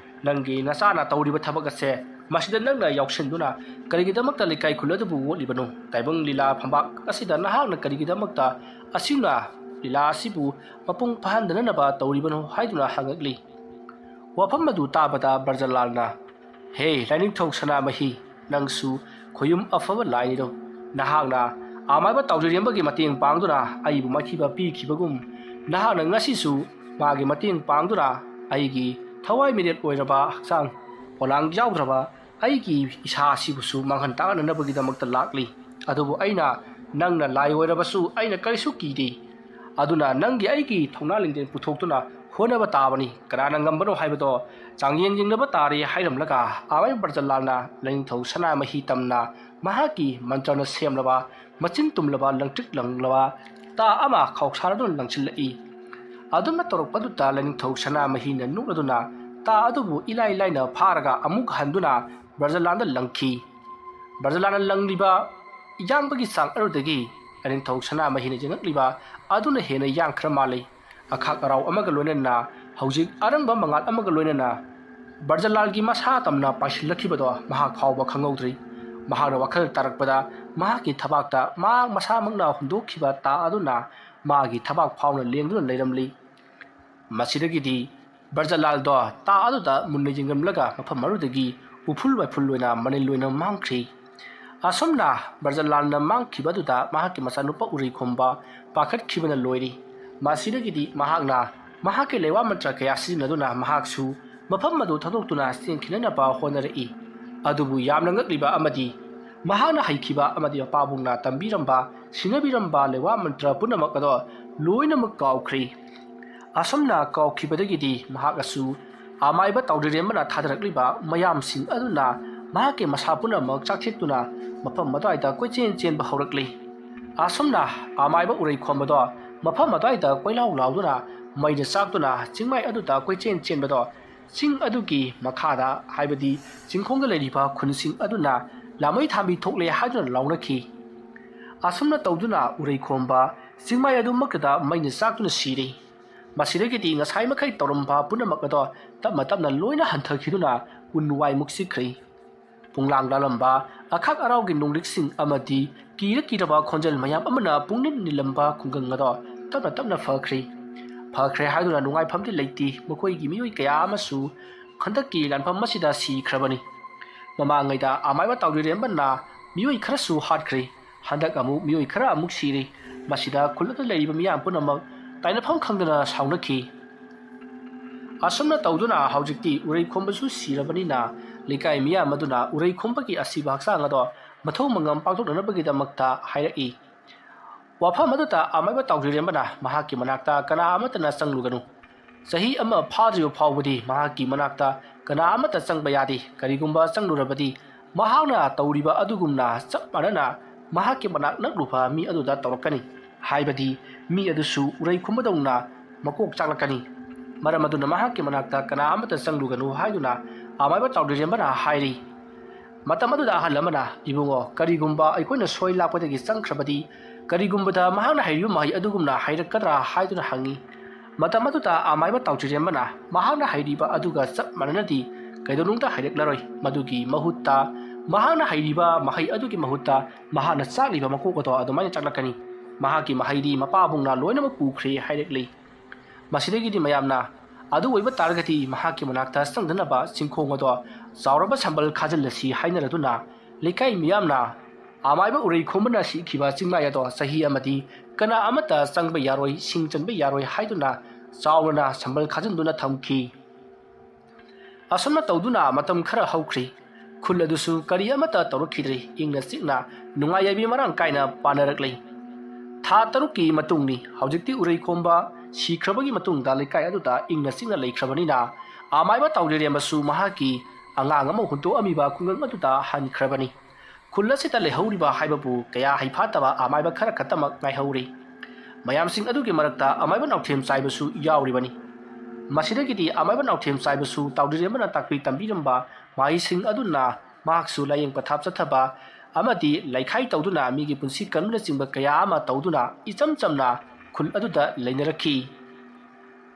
ꯅꯪꯒꯤ ꯅꯆꯥꯅ ꯇꯧꯔꯤꯕ ꯊꯕꯛ ꯑꯁꯦ ꯃꯁꯤꯗ ꯅꯪꯅ ꯌꯥꯎꯁꯤꯟꯗꯨꯅ ꯀꯔꯤꯒꯤꯗꯃꯛꯇ ꯂꯩꯀꯥꯏ ꯈꯨꯜ ꯑꯗꯨꯕꯨ ꯑꯣꯠꯂꯤꯕꯅꯣ? ꯇꯥꯏꯕꯪ ꯂꯤꯂꯥ ꯐꯝꯕꯥꯛ ꯑꯁꯤꯗ ꯅꯍꯥꯛꯅ ꯀꯔꯤꯒꯤꯗꯃꯛꯇ ꯑꯁꯤꯅ ꯂꯤꯂꯥ ꯑꯁꯤꯕꯨ ꯃꯄꯨꯡ ꯐꯥꯍꯟꯗꯅꯕ ꯇꯧꯔꯤꯕꯅꯣ ꯍꯥꯏꯗꯨꯅ ꯍꯪꯉꯛꯂꯤ꯫ ꯋꯥꯐꯝ ꯑꯗꯨ ꯇꯥꯕꯗ ꯕ꯭ꯔꯖꯂꯥꯜꯅ ꯍꯦ ꯂꯥꯏꯅꯤꯡꯊꯧ ꯁꯅꯥꯃꯍꯤ, ꯅꯪꯁꯨ ꯈꯨꯌꯨꯝ ꯑꯐꯕ ꯂꯥꯏꯅꯤꯗꯣ꯫ ꯅꯍꯥꯛꯅ ꯑꯃꯥꯏꯕ ꯇꯥꯎꯔꯤꯔꯦꯝꯕꯒꯤ ꯃꯇꯦꯡ ꯄꯥꯡꯗꯨꯅ ꯑꯩꯕꯨ ꯃꯥꯏꯊꯤꯕ ꯄꯤꯈꯤꯕꯒꯨꯝ ꯅꯍꯥꯛꯅ ꯉꯁꯤꯁꯨ ꯃꯥꯒꯤ ꯃꯇꯦꯡ ꯄꯥꯡꯗꯨꯅ ꯑꯩꯒꯤ ꯊꯋꯥꯏ ꯃꯤꯔꯦꯞ ꯑꯣꯏꯔꯕ ꯍꯛꯆꯥꯡ ꯄꯣꯂꯥꯡ ꯌꯥꯎꯗ꯭ꯔꯕ ꯑꯩꯒꯤ ꯏꯁꯥ ꯑꯁꯤꯕꯨꯁꯨ ꯃꯥꯡꯍꯟ ꯇꯥꯛꯅꯅꯕꯒꯤꯗꯃꯛꯇ ꯂꯥꯛꯂꯤ꯫ ꯑꯗꯨꯕꯨ ꯅꯪꯅ ꯂꯥꯏ ꯑꯣꯏꯔꯕꯁꯨ ꯑꯩꯅ ꯀꯔꯤꯁꯨ ꯀꯤꯗꯦ꯫ ꯑꯗꯨꯅ ꯑꯩꯒꯤ ꯊꯧꯅꯥ ꯂꯤꯡꯖꯦꯜ ꯄꯨꯊꯣꯛꯇꯨꯅ ꯍꯣꯠꯅꯕ ꯇꯥꯕꯅꯤ꯫ ꯀꯅꯥꯅ ꯉꯝꯕꯅꯣ ꯍꯥꯏꯕꯗꯣ ꯆꯥꯡꯌꯦꯡ ꯌꯦꯡꯅꯕ ꯇꯥꯔꯦ ꯍꯥꯏꯔꯝꯂꯒ ꯑꯃꯥꯏꯕ ꯕ꯭ꯔꯖꯂꯥꯜꯅ ꯂꯥꯏꯅꯤꯡꯊꯧ ꯁꯅꯥꯃꯍꯤ ꯇꯝꯅ ꯃꯍꯥꯛꯀꯤ ꯃꯟꯇ꯭ꯔꯅ ꯁꯦꯝꯂꯕ ꯃꯆꯤꯟ ꯇꯨꯝꯂꯕ ꯂꯪꯇ꯭ꯔꯤꯛ ꯂꯪꯂꯕ ꯇꯥ ꯑꯃ ꯈꯥꯎꯁꯥꯟꯅꯗꯨꯅ ꯂꯪꯁꯤꯜꯂꯛꯏ꯫ ꯑꯗꯨꯝꯅ ꯇꯧꯔꯛꯄꯗꯨꯗ ꯂꯥꯏꯅꯤꯡꯊꯧ ꯁꯅꯥꯃꯍꯤꯅ ꯅꯣꯛꯂꯗꯨꯅ ꯇꯥ ꯑꯗꯨꯕꯨ ꯏꯂꯥꯏ ꯂꯥꯏꯅ ꯐꯥꯔꯒ ꯑꯃꯨꯛ ꯍꯟꯗꯨꯅ ꯕ꯭ꯔꯖꯂꯥꯜꯗ ꯂꯪꯈꯤ꯫ ꯕ꯭ꯔꯖꯂꯥꯜꯅ ꯂꯪꯂꯤꯕ ꯌꯥꯡꯕꯒꯤ ꯆꯥꯡ ꯑꯗꯨꯗꯒꯤ ꯂꯥꯏꯅꯤꯡꯊꯧ ꯁꯅꯥꯃꯍꯤꯅ ꯌꯦꯡꯉꯛꯂꯤꯕ ꯑꯗꯨꯅ ꯍꯦꯟꯅ ꯌꯥꯡꯈ꯭ꯔ ꯃꯥꯜꯂꯤ꯫ ꯑꯈꯥꯛ ꯑꯔꯥꯎ ꯑꯃꯒ ꯂꯣꯏꯅꯅ ꯍꯧꯖꯤꯛ ꯑꯔꯪꯕ ꯃꯉꯥꯜ ꯑꯃꯒ ꯂꯣꯏꯅꯅ ꯕ꯭ꯔꯖꯂꯥꯜꯒꯤ ꯃꯁꯥ ꯇꯝꯅ ꯄꯥꯏꯁꯤꯜꯂꯛꯈꯤꯕꯗꯣ ꯃꯍꯥꯛ ꯐꯥꯎꯕ ꯈꯪꯍꯧꯗ꯭ꯔꯤ꯫ ꯃꯍꯥꯛꯅ ꯋꯥꯈꯜ ꯇꯥꯔꯛꯄꯗ ꯃꯍꯥꯛꯀꯤ ꯊꯕꯥꯛꯇ ꯃꯁꯥꯃꯛꯅ ꯍꯨꯟꯗꯣꯛꯈꯤꯕ ꯇꯥ ꯑꯗꯨꯅ ꯃꯥꯒꯤ ꯊꯕꯥꯛ ꯐꯥꯎꯅ ꯂꯦꯡꯗꯨꯅ ꯂꯩꯔꯝꯂꯤ꯫ ꯃꯁꯤꯗꯒꯤꯗꯤ ꯕ꯭ꯔꯖꯂꯥꯜꯗꯣ ꯇꯥ ꯑꯗꯨꯗ ꯃꯨꯟꯅ ꯌꯦꯡꯂꯝꯂꯒ ꯃꯐꯝ ꯑꯗꯨꯗꯒꯤ ꯎꯐꯨꯜ ꯋꯥꯏꯐꯨꯜ ꯑꯣꯏꯅ ꯃꯅꯤꯜ ꯑꯣꯏꯅ ꯃꯥꯡꯈ꯭ꯔꯤ꯫ ꯑꯁꯨꯝꯅ ꯕ꯭ꯔꯖꯂꯥꯜꯅ ꯃꯥꯡꯈꯤꯕꯗꯨꯗ ꯃꯍꯥꯛꯀꯤ ꯃꯆꯥꯅꯨꯄꯥ ꯎꯔꯩ ꯈꯣꯝꯕ ꯄꯥꯈꯠꯈꯤꯕꯅ ꯂꯣꯏꯔꯤ꯫ ꯃꯁꯤꯗꯒꯤꯗꯤ ꯃꯍꯥꯛꯅ ꯃꯍꯥꯛꯀꯤ ꯂꯩꯋꯥ ꯃꯟꯇ꯭ꯔ ꯀꯌꯥ ꯁꯤꯖꯤꯟꯅꯗꯨꯅ ꯃꯍꯥꯛꯁꯨ ꯃꯐꯝ ꯑꯗꯨ ꯊꯥꯗꯣꯛꯇꯨꯅ ꯆꯦꯟꯈꯤꯅꯅꯕ ꯍꯣꯠꯅꯔꯛꯏ꯫ ꯑꯗꯨꯕꯨ ꯌꯥꯝꯅ ꯉꯛꯂꯤꯕ ꯑꯃꯗꯤ ꯃꯍꯥꯛꯅ ꯍꯩꯈꯤꯕ ꯑꯃꯗꯤ ꯃꯄꯥꯕꯨꯡꯅ ꯇꯝꯕꯤꯔꯝꯕ ꯁꯤꯟꯅꯕꯤꯔꯝꯕ ꯂꯩꯋꯥ ꯃꯟꯇ꯭ꯔ ꯄꯨꯝꯅꯃꯛ ꯑꯗꯣ ꯂꯣꯏꯅꯃꯛ ꯀꯥꯎꯈ꯭ꯔꯦ꯫ ꯑꯁꯨꯝꯅ ꯀꯥꯎꯈꯤꯕꯗꯒꯤꯗꯤ ꯃꯍꯥꯛꯅꯁꯨ ꯑꯃꯥꯏꯕ ꯇꯥꯎꯗꯔꯦꯝꯕꯅ ꯊꯥꯗꯔꯛꯂꯤꯕ ꯃꯌꯥꯝꯁꯤꯡ ꯑꯗꯨꯅ ꯃꯍꯥꯛꯀꯤ ꯃꯁꯥ ꯄꯨꯝꯅꯃꯛ ꯆꯥꯛꯊꯦꯛꯇꯨꯅ ꯃꯐꯝ ꯑꯗꯨꯋꯥꯏꯗ ꯀꯣꯏꯆꯦꯟ ꯆꯦꯟꯕ ꯍꯧꯔꯛꯂꯤ꯫ ꯑꯁꯨꯝꯅ ꯑꯃꯥꯏꯕ ꯎꯔꯩꯈꯣꯝꯕꯗꯣ ꯃꯐꯝ ꯑꯗꯨꯋꯥꯏꯗ ꯀꯣꯏꯂꯥꯎ ꯂꯥꯎꯗꯨꯅ ꯃꯩꯅ ꯆꯥꯛꯇꯨꯅ ꯆꯤꯡꯃꯥꯏ ꯑꯗꯨꯗ ꯀꯣꯏꯆꯦꯟ ꯆꯦꯟꯕꯗꯣ ꯆꯤꯡ ꯑꯗꯨꯒꯤ ꯃꯈꯥꯗ ꯍꯥꯏꯕꯗꯤ ꯆꯤꯡꯈꯣꯡꯗ ꯂꯩꯔꯤꯕ ꯈꯨꯟꯁꯤꯡ ꯑꯗꯨꯅ ꯂꯥꯃꯩ ꯊꯥꯝꯕꯤ ꯊꯣꯛꯂꯦ ꯍꯥꯏꯗꯨꯅ ꯂꯥꯎꯅꯈꯤ꯫ ꯑꯁꯨꯝꯅ ꯇꯧꯗꯨꯅ ꯎꯔꯩꯈꯣꯝꯕ ꯆꯤꯡꯃꯥꯏ ꯑꯗꯨꯃꯛꯇꯗ ꯃꯩꯅ ꯆꯥꯛꯇꯨꯅ ꯁꯤꯔꯤ꯫ ꯃꯁꯤꯗꯒꯤꯗꯤ ꯉꯁꯥꯏ ꯃꯈꯩ ꯇꯧꯔꯝꯕ ꯄꯨꯝꯅꯃꯛ ꯑꯗꯣ ꯇꯞꯅ ꯇꯞꯅ ꯂꯣꯏꯅ ꯍꯟꯊꯈꯤꯗꯨꯅ ꯎꯟ ꯋꯥꯏ ꯃꯨꯛꯁꯤꯈ꯭ꯔꯤ꯫ ꯄꯨꯡꯂꯥꯡ ꯂꯥꯂꯝꯕ ꯑꯈꯥꯛ ꯑꯔꯥꯎꯒꯤ ꯅꯣꯡꯂꯤꯛꯁꯤꯡ ꯑꯃꯗꯤ ꯀꯤꯔ ꯀꯤꯔꯕ ꯈꯣꯟꯖꯦꯜ ꯃꯌꯥꯝ ꯑꯃꯅ ꯄꯨꯡꯅꯤꯜ ꯅꯤꯜꯂꯝꯕ ꯈꯨꯡꯒꯪ ꯑꯗꯣ ꯇꯞꯅ ꯇꯞꯅ ꯐꯈ꯭ꯔꯤ꯫ ꯐꯈ꯭ꯔꯦ ꯍꯥꯏꯗꯨꯅ ꯅꯨꯡꯉꯥꯏꯐꯝꯗꯤ ꯂꯩꯇꯦ, ꯃꯈꯣꯏꯒꯤ ꯃꯤꯑꯣꯏ ꯀꯌꯥ ꯑꯃꯁꯨ ꯍꯟꯗꯛꯀꯤ ꯂꯥꯟꯐꯝ ꯑꯁꯤꯗ ꯁꯤꯈ꯭ꯔꯕꯅꯤ꯫ ꯃꯃꯥꯡꯉꯩꯗ ꯑꯃꯥꯏꯕ ꯇꯥꯎꯗꯔꯦꯝꯕꯅ ꯃꯤꯑꯣꯏ ꯈꯔꯁꯨ ꯍꯥꯠꯈ꯭ꯔꯤ, ꯍꯟꯗꯛ ꯑꯃꯨꯛ ꯃꯤꯑꯣꯏ ꯈꯔ ꯑꯃꯨꯛ ꯁꯤꯔꯤ꯫ ꯃꯁꯤꯗ ꯈꯨꯜ ꯑꯗꯨꯗ ꯂꯩꯔꯤꯕ ꯃꯤꯌꯥꯝ ꯄꯨꯝꯅꯃꯛ ꯇꯥꯏꯅꯐꯝ ꯈꯪꯗꯅ ꯁꯥꯎꯅꯈꯤ꯫ ꯑꯁꯨꯝꯅ ꯇꯧꯗꯨꯅ ꯍꯧꯖꯤꯛꯇꯤ ꯎꯔꯩꯈꯣꯝꯕꯁꯨ ꯁꯤꯔꯕꯅꯤꯅ ꯂꯩꯀꯥꯏ ꯃꯤꯌꯥꯝ ꯑꯗꯨꯅ ꯎꯔꯩꯈꯣꯝꯕꯒꯤ ꯑꯁꯤꯕ ꯍꯛꯆꯥꯡ ꯑꯗꯣ ꯃꯊꯧ ꯃꯉꯝ ꯄꯥꯡꯊꯣꯛꯅꯅꯕꯒꯤꯗꯃꯛꯇ ꯍꯥꯏꯔꯛꯏ꯫ ꯋꯥꯐꯝ ꯑꯗꯨꯗ ꯑꯃꯥꯏꯕ ꯇꯥꯎꯗꯔꯦꯝꯕꯅ ꯃꯍꯥꯛꯀꯤ ꯃꯅꯥꯛꯇ ꯀꯅꯥ ꯑꯃꯠꯇꯅ ꯆꯪꯂꯨꯒꯅꯨ, ꯆꯍꯤ ꯑꯃ ꯐꯥꯗ꯭ꯔꯤꯕ ꯐꯥꯎꯕꯗꯤ ꯃꯍꯥꯛꯀꯤ ꯃꯅꯥꯛꯇ ꯀꯅꯥ ꯑꯃꯠꯇ ꯆꯪꯕ ꯌꯥꯗꯦ, ꯀꯔꯤꯒꯨꯝꯕ ꯆꯪꯂꯨꯔꯕꯗꯤ ꯃꯍꯥꯛꯅ ꯇꯧꯔꯤꯕ ꯑꯗꯨꯒꯨꯝꯅ ꯆꯞ ꯃꯥꯟꯅꯅ ꯃꯍꯥꯛꯀꯤ ꯃꯅꯥꯛ ꯅꯛꯂꯨꯕ ꯃꯤ ꯑꯗꯨꯗ ꯇꯧꯔꯛꯀꯅꯤ, ꯍꯥꯏꯕꯗꯤ ꯃꯤ ꯑꯗꯨꯁꯨ ꯎꯔꯩꯈꯣꯝꯕꯗꯧꯅ ꯃꯀꯣꯛ ꯆꯥꯛꯂꯛꯀꯅꯤ꯫ ꯃꯔꯝ ꯑꯗꯨꯅ ꯃꯍꯥꯛꯀꯤ ꯃꯅꯥꯛꯇ ꯀꯅꯥ ꯑꯃꯠꯇ ꯆꯪꯂꯨꯒꯅꯨ ꯍꯥꯏꯗꯨꯅ ꯑꯃꯥꯏꯕ ꯇꯥꯎꯗꯔꯦꯝꯕꯅ ꯍꯥꯏꯔꯤ꯫ ꯃꯇꯝ ꯑꯗꯨꯗ ꯑꯍꯜ ꯑꯃꯅ, ꯏꯕꯨꯡꯉꯣ, ꯀꯔꯤꯒꯨꯝꯕ ꯑꯩꯈꯣꯏꯅ ꯁꯣꯏ ꯂꯥꯛꯄꯗꯒꯤ ꯆꯪꯈ꯭ꯔꯕꯗꯤ ꯀꯔꯤꯒꯨꯝꯕꯗ ꯃꯍꯥꯛꯅ ꯍꯩꯔꯤꯕ ꯃꯍꯩ ꯑꯗꯨꯒꯨꯝꯅ ꯍꯩꯔꯛꯀꯗ꯭ꯔꯥ ꯍꯥꯏꯗꯨꯅ ꯍꯪꯉꯤ꯫ ꯃꯇꯝ ꯑꯗꯨꯗ ꯑꯃꯥꯏꯕ ꯇꯥꯎꯗꯔꯦꯝꯕꯅ ꯃꯍꯥꯛꯅ ꯍꯩꯔꯤꯕ ꯑꯗꯨꯒ ꯆꯞ ꯃꯥꯟꯅꯅꯗꯤ ꯀꯩꯗꯧꯅꯨꯡꯗ ꯍꯩꯔꯛꯂꯔꯣꯏ, ꯃꯗꯨꯒꯤ ꯃꯍꯨꯠꯇ ꯃꯍꯥꯛꯅ ꯍꯩꯔꯤꯕ ꯃꯍꯩ ꯑꯗꯨꯒꯤ ꯃꯍꯨꯠꯇ ꯃꯍꯥꯛꯅ ꯆꯥꯛꯂꯤꯕ ꯃꯀꯣꯛ ꯑꯗꯣ ꯑꯗꯨꯃꯥꯏꯅ ꯆꯥꯛꯂꯛꯀꯅꯤ, ꯃꯍꯥꯛꯀꯤ ꯃꯍꯩꯗꯤ ꯃꯄꯥꯕꯨꯡꯅ ꯂꯣꯏꯅꯃꯛ ꯄꯨꯈ꯭ꯔꯦ ꯍꯥꯏꯔꯛꯂꯤ꯫ ꯃꯁꯤꯗꯒꯤꯗꯤ ꯃꯌꯥꯝꯅ ꯑꯗꯨ ꯑꯣꯏꯕ ꯇꯥꯔꯒꯗꯤ ꯃꯍꯥꯛꯀꯤ ꯃꯅꯥꯛꯇ ꯆꯪꯗꯅꯕ ꯆꯤꯡꯈꯣꯡ ꯑꯗꯣ ꯆꯥꯎꯔꯕ ꯁꯝꯕꯜ ꯈꯥꯖꯤꯜꯂꯁꯤ ꯍꯥꯏꯅꯔꯗꯨꯅ ꯂꯩꯀꯥꯏ ꯃꯤꯌꯥꯝꯅ ꯑꯃꯥꯏꯕ ꯎꯔꯩꯈꯣꯝꯕꯅ ꯁꯤꯈꯤꯕ ꯆꯤꯡꯃꯥꯏ ꯑꯗꯣ ꯆꯍꯤ ꯑꯃꯗꯤ ꯀꯅꯥ ꯑꯃꯠꯇ ꯆꯪꯕ ꯌꯥꯔꯣꯏ, ꯁꯤꯡ ꯆꯟꯕ ꯌꯥꯔꯣꯏ ꯍꯥꯏꯗꯨꯅ ꯆꯥꯎꯔꯅ ꯁꯝꯕꯜ ꯈꯥꯖꯤꯟꯗꯨꯅ ꯊꯝꯈꯤ꯫ ꯑꯁꯨꯝꯅ ꯇꯧꯗꯨꯅ ꯃꯇꯝ ꯈꯔ ꯍꯧꯈ꯭ꯔꯤ꯫ ꯈꯨꯜ ꯑꯗꯨꯁꯨ ꯀꯔꯤ ꯑꯃꯠꯇ ꯇꯧꯔꯛꯈꯤꯗ꯭ꯔꯤ, ꯏꯪꯅ ꯆꯤꯛꯅ ꯅꯨꯡꯉꯥꯏ ꯌꯥꯏꯕꯤ ꯃꯔꯥꯡ ꯀꯥꯏꯅ ꯄꯥꯅꯔꯛꯂꯤ꯫ ꯊꯥ 6ꯀꯤ ꯃꯇꯨꯡꯅꯤ꯫ ꯍꯧꯖꯤꯛꯇꯤ ꯎꯔꯩꯈꯣꯝꯕ ꯁꯤꯈ꯭ꯔꯕꯒꯤ ꯃꯇꯨꯡꯗ ꯂꯩꯀꯥꯏ ꯑꯗꯨꯗ ꯏꯪꯅ ꯆꯤꯛꯅ ꯂꯩꯈ꯭ꯔꯕꯅꯤꯅ ꯑꯃꯥꯏꯕ ꯇꯥꯎꯗꯔꯦꯝꯕꯁꯨ ꯃꯍꯥꯛꯀꯤ ꯑꯉꯥꯡ ꯑꯃ ꯍꯨꯟꯇꯣꯛꯑꯝꯃꯤꯕ ꯈꯨꯡꯒꯪ ꯑꯗꯨꯗ ꯍꯟꯈ꯭ꯔꯕꯅꯤ꯫ ꯈꯨꯜ ꯑꯁꯤꯗ ꯂꯩꯍꯧꯔꯤꯕ ꯍꯥꯏꯕꯕꯨ ꯀꯌꯥ ꯍꯩꯐꯥꯠꯇꯕ ꯑꯃꯥꯏꯕ ꯈꯔ ꯈꯛꯇꯃꯛ ꯉꯥꯏꯍꯧꯔꯤ꯫ ꯃꯌꯥꯝꯁꯤꯡ ꯑꯗꯨꯒꯤ ꯃꯔꯛꯇ ꯑꯃꯥꯏꯕ ꯅꯥꯎꯊꯦꯝ ꯆꯥꯏꯕꯁꯨ ꯌꯥꯎꯔꯤꯕꯅꯤ꯫ ꯃꯁꯤꯗꯒꯤꯗꯤ ꯑꯃꯥꯏꯕ ꯅꯥꯎꯊꯦꯝ ꯆꯥꯏꯕꯁꯨ ꯇꯥꯎꯗꯔꯦꯝꯕꯅ ꯇꯥꯛꯄꯤ ꯇꯝꯕꯤꯔꯝꯕ ꯃꯍꯩꯁꯤꯡ ꯑꯗꯨꯅ ꯃꯍꯥꯛꯁꯨ ꯂꯥꯏꯌꯦꯡ ꯄꯊꯥꯞ ꯆꯠꯊꯕ ꯑꯃꯗꯤ ꯂꯩꯈꯥꯏ ꯇꯧꯗꯨꯅ ꯃꯤꯒꯤ ꯄꯨꯟꯁꯤ ꯀꯟꯕꯅꯆꯤꯡꯕ ꯀꯌా ꯑꯃ ꯇꯧꯗꯨꯅ ꯏꯆꯝ ꯆꯝꯅ ꯈꯨꯜ ꯑꯗꯨꯗ ꯂꯩꯅꯔꯛꯈꯤ꯫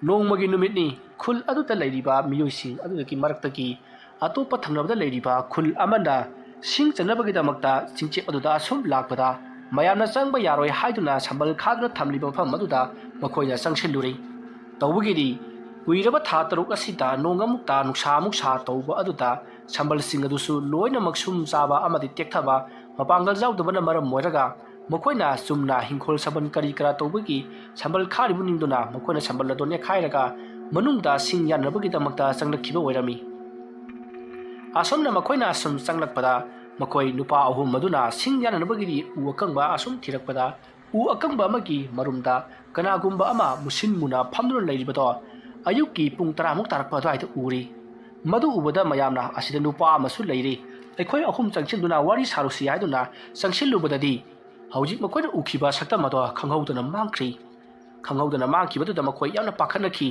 ꯅꯣꯡꯃꯒꯤ ꯅꯨꯃꯤꯠꯅꯤ꯫ ꯈꯨꯜ ꯑꯗꯨꯗ ꯂꯩꯔꯤꯕ ꯃꯤꯑꯣꯏꯁꯤꯡ ꯑꯗꯨꯒꯤ ꯃꯔꯛꯇꯒꯤ ꯑꯇꯣꯞꯄ ꯊꯪꯅꯕꯗ ꯂꯩꯔꯤꯕ ꯈꯨꯜ ꯑꯃꯅ ꯁꯤꯡ ꯆꯟꯅꯕꯒꯤꯗꯃꯛꯇ ꯆꯤꯡꯆꯦꯞ ꯑꯗꯨꯗ ꯑꯁꯨꯝ ꯂꯥꯛꯄꯗ ꯃꯌꯥꯝꯅ ꯆꯪꯕ ꯌꯥꯔꯣꯏ ꯍꯥꯏꯗꯨꯅ ꯁꯝꯕꯜ ꯈꯥꯗꯨꯅ ꯊꯝꯂꯤꯕ ꯃꯐꯝ ꯑꯗꯨꯗ ꯃꯈꯣꯏꯅ ꯆꯪꯁꯤꯜꯂꯨꯔꯤ꯫ ꯇꯧꯕꯒꯤꯗꯤ ꯀꯨꯏꯔꯕ ꯊꯥ 6 ꯑꯁꯤꯗ ꯅꯣꯡ ꯑꯃꯨꯛ ꯇꯥ ꯅꯨꯡꯁꯥ ꯑꯃꯨꯛ ꯁꯥ ꯇꯧꯕ ꯑꯗꯨꯗ ꯁꯝꯕꯜꯁꯤꯡ ꯑꯗꯨꯁꯨ ꯂꯣꯏꯅꯃꯛ ꯁꯨꯝ ꯆꯥꯕ ꯑꯃꯗꯤ ꯇꯦꯛꯊꯕ ꯃꯄꯥꯡꯒꯜ ꯌꯥꯎꯗꯕꯅ ꯃꯔꯝ ꯑꯣꯏꯔꯒ ꯃꯈꯣꯏꯅ ꯆꯨꯝꯅ ꯍꯤꯡꯈꯣꯜ ꯁꯝꯕꯜ ꯀꯔꯤ ꯀꯔꯥ ꯇꯧꯕꯒꯤ ꯁꯝꯕꯜ ꯈꯥꯔꯤꯕ ꯅꯤꯡꯗꯨꯅ ꯃꯈꯣꯏꯅ ꯁꯝꯕꯜ ꯑꯗꯨ ꯅꯦꯠꯈꯥꯏꯔꯒ ꯃꯅꯨꯡꯗ ꯁꯤꯡ ꯌꯥꯟꯅꯕꯒꯤꯗꯃꯛꯇ ꯆꯪꯂꯛꯈꯤꯕ ꯑꯣꯏꯔꯝꯃꯤ꯫ ꯑꯁꯨꯝꯅ ꯃꯈꯣꯏꯅ ꯑꯁꯨꯝ ꯆꯪꯂꯛꯄꯗꯃꯈꯣꯏ ꯅꯨꯄꯥ 3 ꯑꯗꯨꯅ ꯁꯤꯡ ꯌꯥꯟꯅꯅꯕꯒꯤ ꯎ ꯑꯀꯪꯕ ꯑꯁꯨꯝ ꯊꯤꯔꯛꯄꯗ ꯎ ꯑꯀꯪꯕ ꯑꯃꯒꯤ ꯃꯔꯨꯝꯗ ꯀꯅꯥꯒꯨꯝꯕ ꯑꯃ ꯃꯨꯁꯤꯟ ꯃꯨꯅ ꯐꯝꯗꯨꯅ ꯂꯩꯔꯤꯕꯗꯣ ꯑꯌꯨꯛꯀꯤ ꯄꯨꯡ 10 ꯇꯥꯔꯛꯄ ꯑꯗꯨꯋꯥꯏꯗ ꯎꯔꯤ꯫ ꯃꯗꯨ ꯎꯕꯗ ꯃꯌꯥꯝꯅ ꯑꯁꯤꯗ ꯅꯨꯄꯥ ꯑꯃꯁꯨ ꯂꯩꯔꯤ, ꯑꯩꯈꯣꯏ 3 ꯆꯪꯁꯤꯟꯗꯨꯅ ꯋꯥꯔꯤ ꯁꯥꯔꯨꯁꯤ ꯍꯥꯏꯗꯨꯅ ꯆꯪꯁꯤꯜꯂꯨꯕꯗꯗꯤ ꯍꯧꯖꯤꯛ ꯃꯈꯣꯏꯅ ꯎꯈꯤꯕ ꯁꯛꯇꯝ ꯑꯗꯣ ꯈꯪꯍꯧꯗꯅ ꯃꯥꯡꯈ꯭ꯔꯤ꯫ ꯈꯪꯍꯧꯗꯅ ꯃꯥꯡꯈꯤꯕꯗꯨꯗ ꯃꯈꯣꯏ ꯌꯥꯝꯅ ꯄꯥꯈꯠꯅꯈꯤ꯫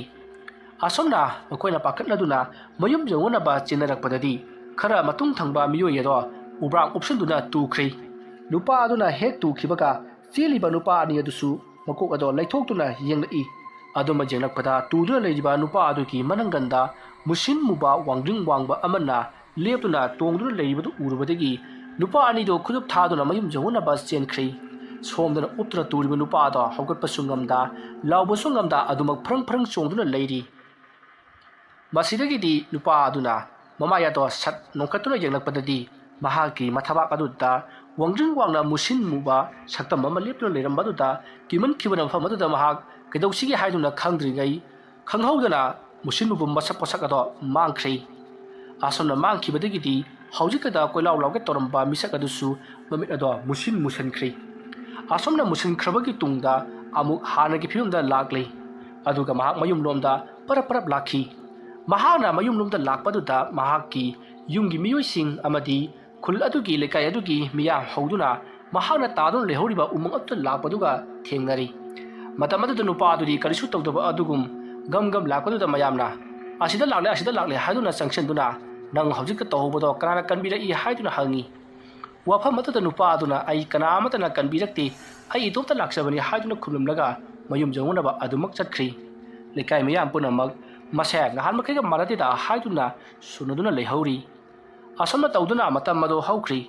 ꯑꯁꯨꯝꯅ ꯃꯈꯣꯏꯅ ꯄꯥꯈꯠꯅꯗꯨꯅ ꯃꯌꯨꯝ ꯌꯧꯅꯅꯕ ꯆꯦꯟꯅꯔꯛꯄꯗꯗꯤ ꯈꯔ ꯃꯇꯨꯡ ꯊꯪꯕ ꯃꯤꯑꯣꯏ ꯑꯗꯣ ꯎꯕ꯭ꯔꯥꯡ ꯎꯞꯁꯤꯟꯗꯨꯅ ꯇꯨꯈ꯭ꯔꯤ꯫ ꯅꯨꯄꯥ ꯑꯗꯨꯅ ꯍꯦꯛ ꯇꯨꯈꯤꯕꯒ ꯆꯦꯜꯂꯤꯕ ꯅꯨꯄꯥ 2 ꯑꯗꯨꯁꯨ ꯃꯀꯣꯛ ꯑꯗꯣ ꯂꯩꯊꯣꯛꯇꯨꯅ ꯌꯦꯡꯂꯛꯏ꯫ ꯑꯗꯨꯃ ꯌꯦꯡꯂꯛꯄꯗ ꯇꯨꯗꯨꯅ ꯂꯩꯔꯤꯕ ꯅꯨꯄꯥ ꯑꯗꯨꯒꯤ ꯃꯅꯪꯒꯟꯗ ꯃꯨꯁꯤꯟ ꯃꯨꯕ ꯋꯥꯡꯗ꯭ꯔꯤꯡ ꯋꯥꯡꯕ ꯑꯃꯅ ꯂꯦꯞꯇꯨꯅ ꯇꯣꯡꯗꯨꯅ ꯂꯩꯔꯤꯕꯗꯨ ꯎꯔꯨꯕꯗꯒꯤ ꯅꯨꯄꯥ 2ꯗꯣ ꯈꯨꯗꯨꯞ ꯊꯥꯗꯨꯅ ꯃꯌꯨꯝ ꯌꯧꯅꯅꯕ ꯆꯦꯟꯈ꯭ꯔꯤ꯫ ꯁꯣꯝꯗꯅ ꯎꯞꯇꯨꯅ ꯇꯨꯔꯤꯕ ꯅꯨꯄꯥ ꯑꯗꯣ ꯍꯧꯒꯠꯄꯁꯨ ꯉꯝꯗ, ꯂꯥꯎꯕꯁꯨ ꯉꯝꯗ ꯑꯗꯨꯃꯛ ꯐ꯭ꯔꯪ ꯐ꯭ꯔꯪ ꯆꯣꯡꯗꯨꯅ ꯂꯩꯔꯤ꯫ ꯃꯁꯤꯗꯒꯤꯗꯤ ꯅꯨꯄꯥ ꯑꯗꯨꯅ ꯃꯃꯥꯏ ꯑꯗꯣ ꯁꯠ ꯅꯣꯡꯈꯠꯇꯨꯅ ꯌꯦꯡꯂꯛꯄꯗꯗꯤ ꯃꯍꯥꯛꯀꯤ ꯃꯊꯕꯥꯛ ꯑꯗꯨꯗ ꯋꯥꯡꯗ꯭ꯔꯤꯡ ꯋꯥꯡꯅ ꯃꯨꯁꯤꯟ ꯃꯨꯕ ꯁꯛꯇꯝ ꯑꯃ ꯂꯦꯞꯇꯨꯅ ꯂꯩꯔꯝꯕꯗꯨꯗ ꯀꯤꯃꯟꯈꯤꯕꯅ ꯃꯐꯝ ꯑꯗꯨꯗ ꯃꯍꯥꯛ ꯀꯩꯗꯧꯁꯤꯒꯦ ꯍꯥꯏꯗꯨꯅ ꯈꯪꯗ꯭ꯔꯤꯉꯩ ꯈꯪꯍꯧꯗꯅ ꯃꯨꯁꯤꯟ ꯃꯨꯕ ꯃꯁꯛ ꯑꯗꯣ ꯃꯥꯡꯈ꯭ꯔꯤ꯫ ꯑꯁꯨꯝꯅ ꯃꯥꯡꯈꯤꯕꯗꯒꯤꯗꯤ ꯍꯧꯖꯤꯛꯀꯗ ꯀꯣꯏꯂꯥꯎ ꯂꯥꯎꯒꯦ ꯇꯧꯔꯝꯕ ꯃꯤꯁꯛ ꯑꯗꯨꯁꯨ ꯃꯃꯤꯠ ꯑꯗꯣ ꯃꯨꯁꯤꯟꯈ꯭ꯔꯤ ꯑꯁꯣꯝꯅ ꯃꯨꯁꯤꯟꯈ꯭ꯔꯕꯒꯤ ꯇꯨꯡꯗ ꯑꯃꯨꯛ ꯍꯥꯟꯅꯒꯤ ꯐꯤꯕꯝꯗ ꯂꯥꯛꯂꯤ ꯑꯗꯨꯒ ꯃꯍꯥꯛ ꯃꯌꯨꯝꯂꯣꯝꯗ ꯄꯔꯞ ꯂꯥꯛꯈꯤ ꯃꯍꯥꯛꯅ ꯃꯌꯨꯝꯂꯣꯝꯗ ꯂꯥꯛꯄꯗꯨꯗ ꯃꯍꯥꯛꯀꯤ ꯌꯨꯝꯒꯤ ꯃꯤꯑꯣꯏꯁꯤꯡ ꯑꯃꯗꯤ ꯈꯨꯜ ꯑꯗꯨꯒꯤ ꯂꯩꯀꯥꯏ ꯑꯗꯨꯒꯤ ꯃꯤꯌꯥꯝ ꯍꯧꯗꯨꯅ ꯃꯍꯥꯛꯅ ꯇꯥꯗꯨꯅ ꯂꯩꯍꯧꯔꯤꯕ ꯎꯃꯪ ꯑꯗꯨꯗ ꯂꯥꯛꯄꯗꯨꯒ ꯊꯦꯡꯅꯔꯤ ꯃꯇꯝ ꯑꯗꯨꯗ ꯅꯨꯄꯥ ꯑꯗꯨꯗꯤ ꯀꯔꯤꯁꯨ ꯇꯧꯗꯕ ꯑꯗꯨꯒꯨꯝ ꯒꯝ ꯂꯥꯛꯄꯗꯨꯗ ꯃꯌꯥꯝꯅ ꯑꯁꯤꯗ ꯂꯥꯛꯂꯦ ꯍꯥꯏꯗꯨꯅ ꯆꯪꯁꯤꯟꯗꯨꯅ ꯅꯪ ꯍꯧꯖꯤꯛꯇ ꯇꯧꯍꯧꯕꯗꯣ ꯀꯅꯥꯅ ꯀꯟꯕꯤꯔꯛꯏ ꯍꯥꯏꯗꯨꯅ ꯍꯪꯉꯤ ꯋꯥꯐꯝ ꯑꯗꯨꯗ ꯅꯨꯄꯥ ꯑꯗꯨꯅ ꯑꯩ ꯀꯅꯥꯃꯠꯇꯅ ꯀꯟꯕꯤꯔꯛꯇꯦ ꯑꯩ ꯏꯇꯣꯝꯇ ꯂꯥꯛꯆꯕꯅꯤ ꯍꯥꯏꯗꯨꯅ ꯈꯨꯝꯂꯝꯂꯒ ꯃꯌꯨꯝ ꯌꯧꯅꯕ ꯑꯗꯨꯃꯛ ꯆꯠꯈ꯭ꯔꯤ ꯂꯩꯀꯥꯏ ꯃꯤꯌꯥꯝ ꯄꯨꯝꯅꯃꯛ ꯃꯁꯦ ꯅꯍꯥꯟꯃꯈꯩꯒ ꯃꯥꯟꯅꯗꯦꯗ ꯍꯥꯏꯗꯨꯅ ꯁꯨꯅꯗꯨꯅ ꯂꯩꯍꯧꯔꯤ ꯑꯁꯨꯝꯅ ꯇꯧꯗꯨꯅ ꯃꯇꯝ ꯑꯗꯨ ꯍꯧꯈ꯭ꯔꯤ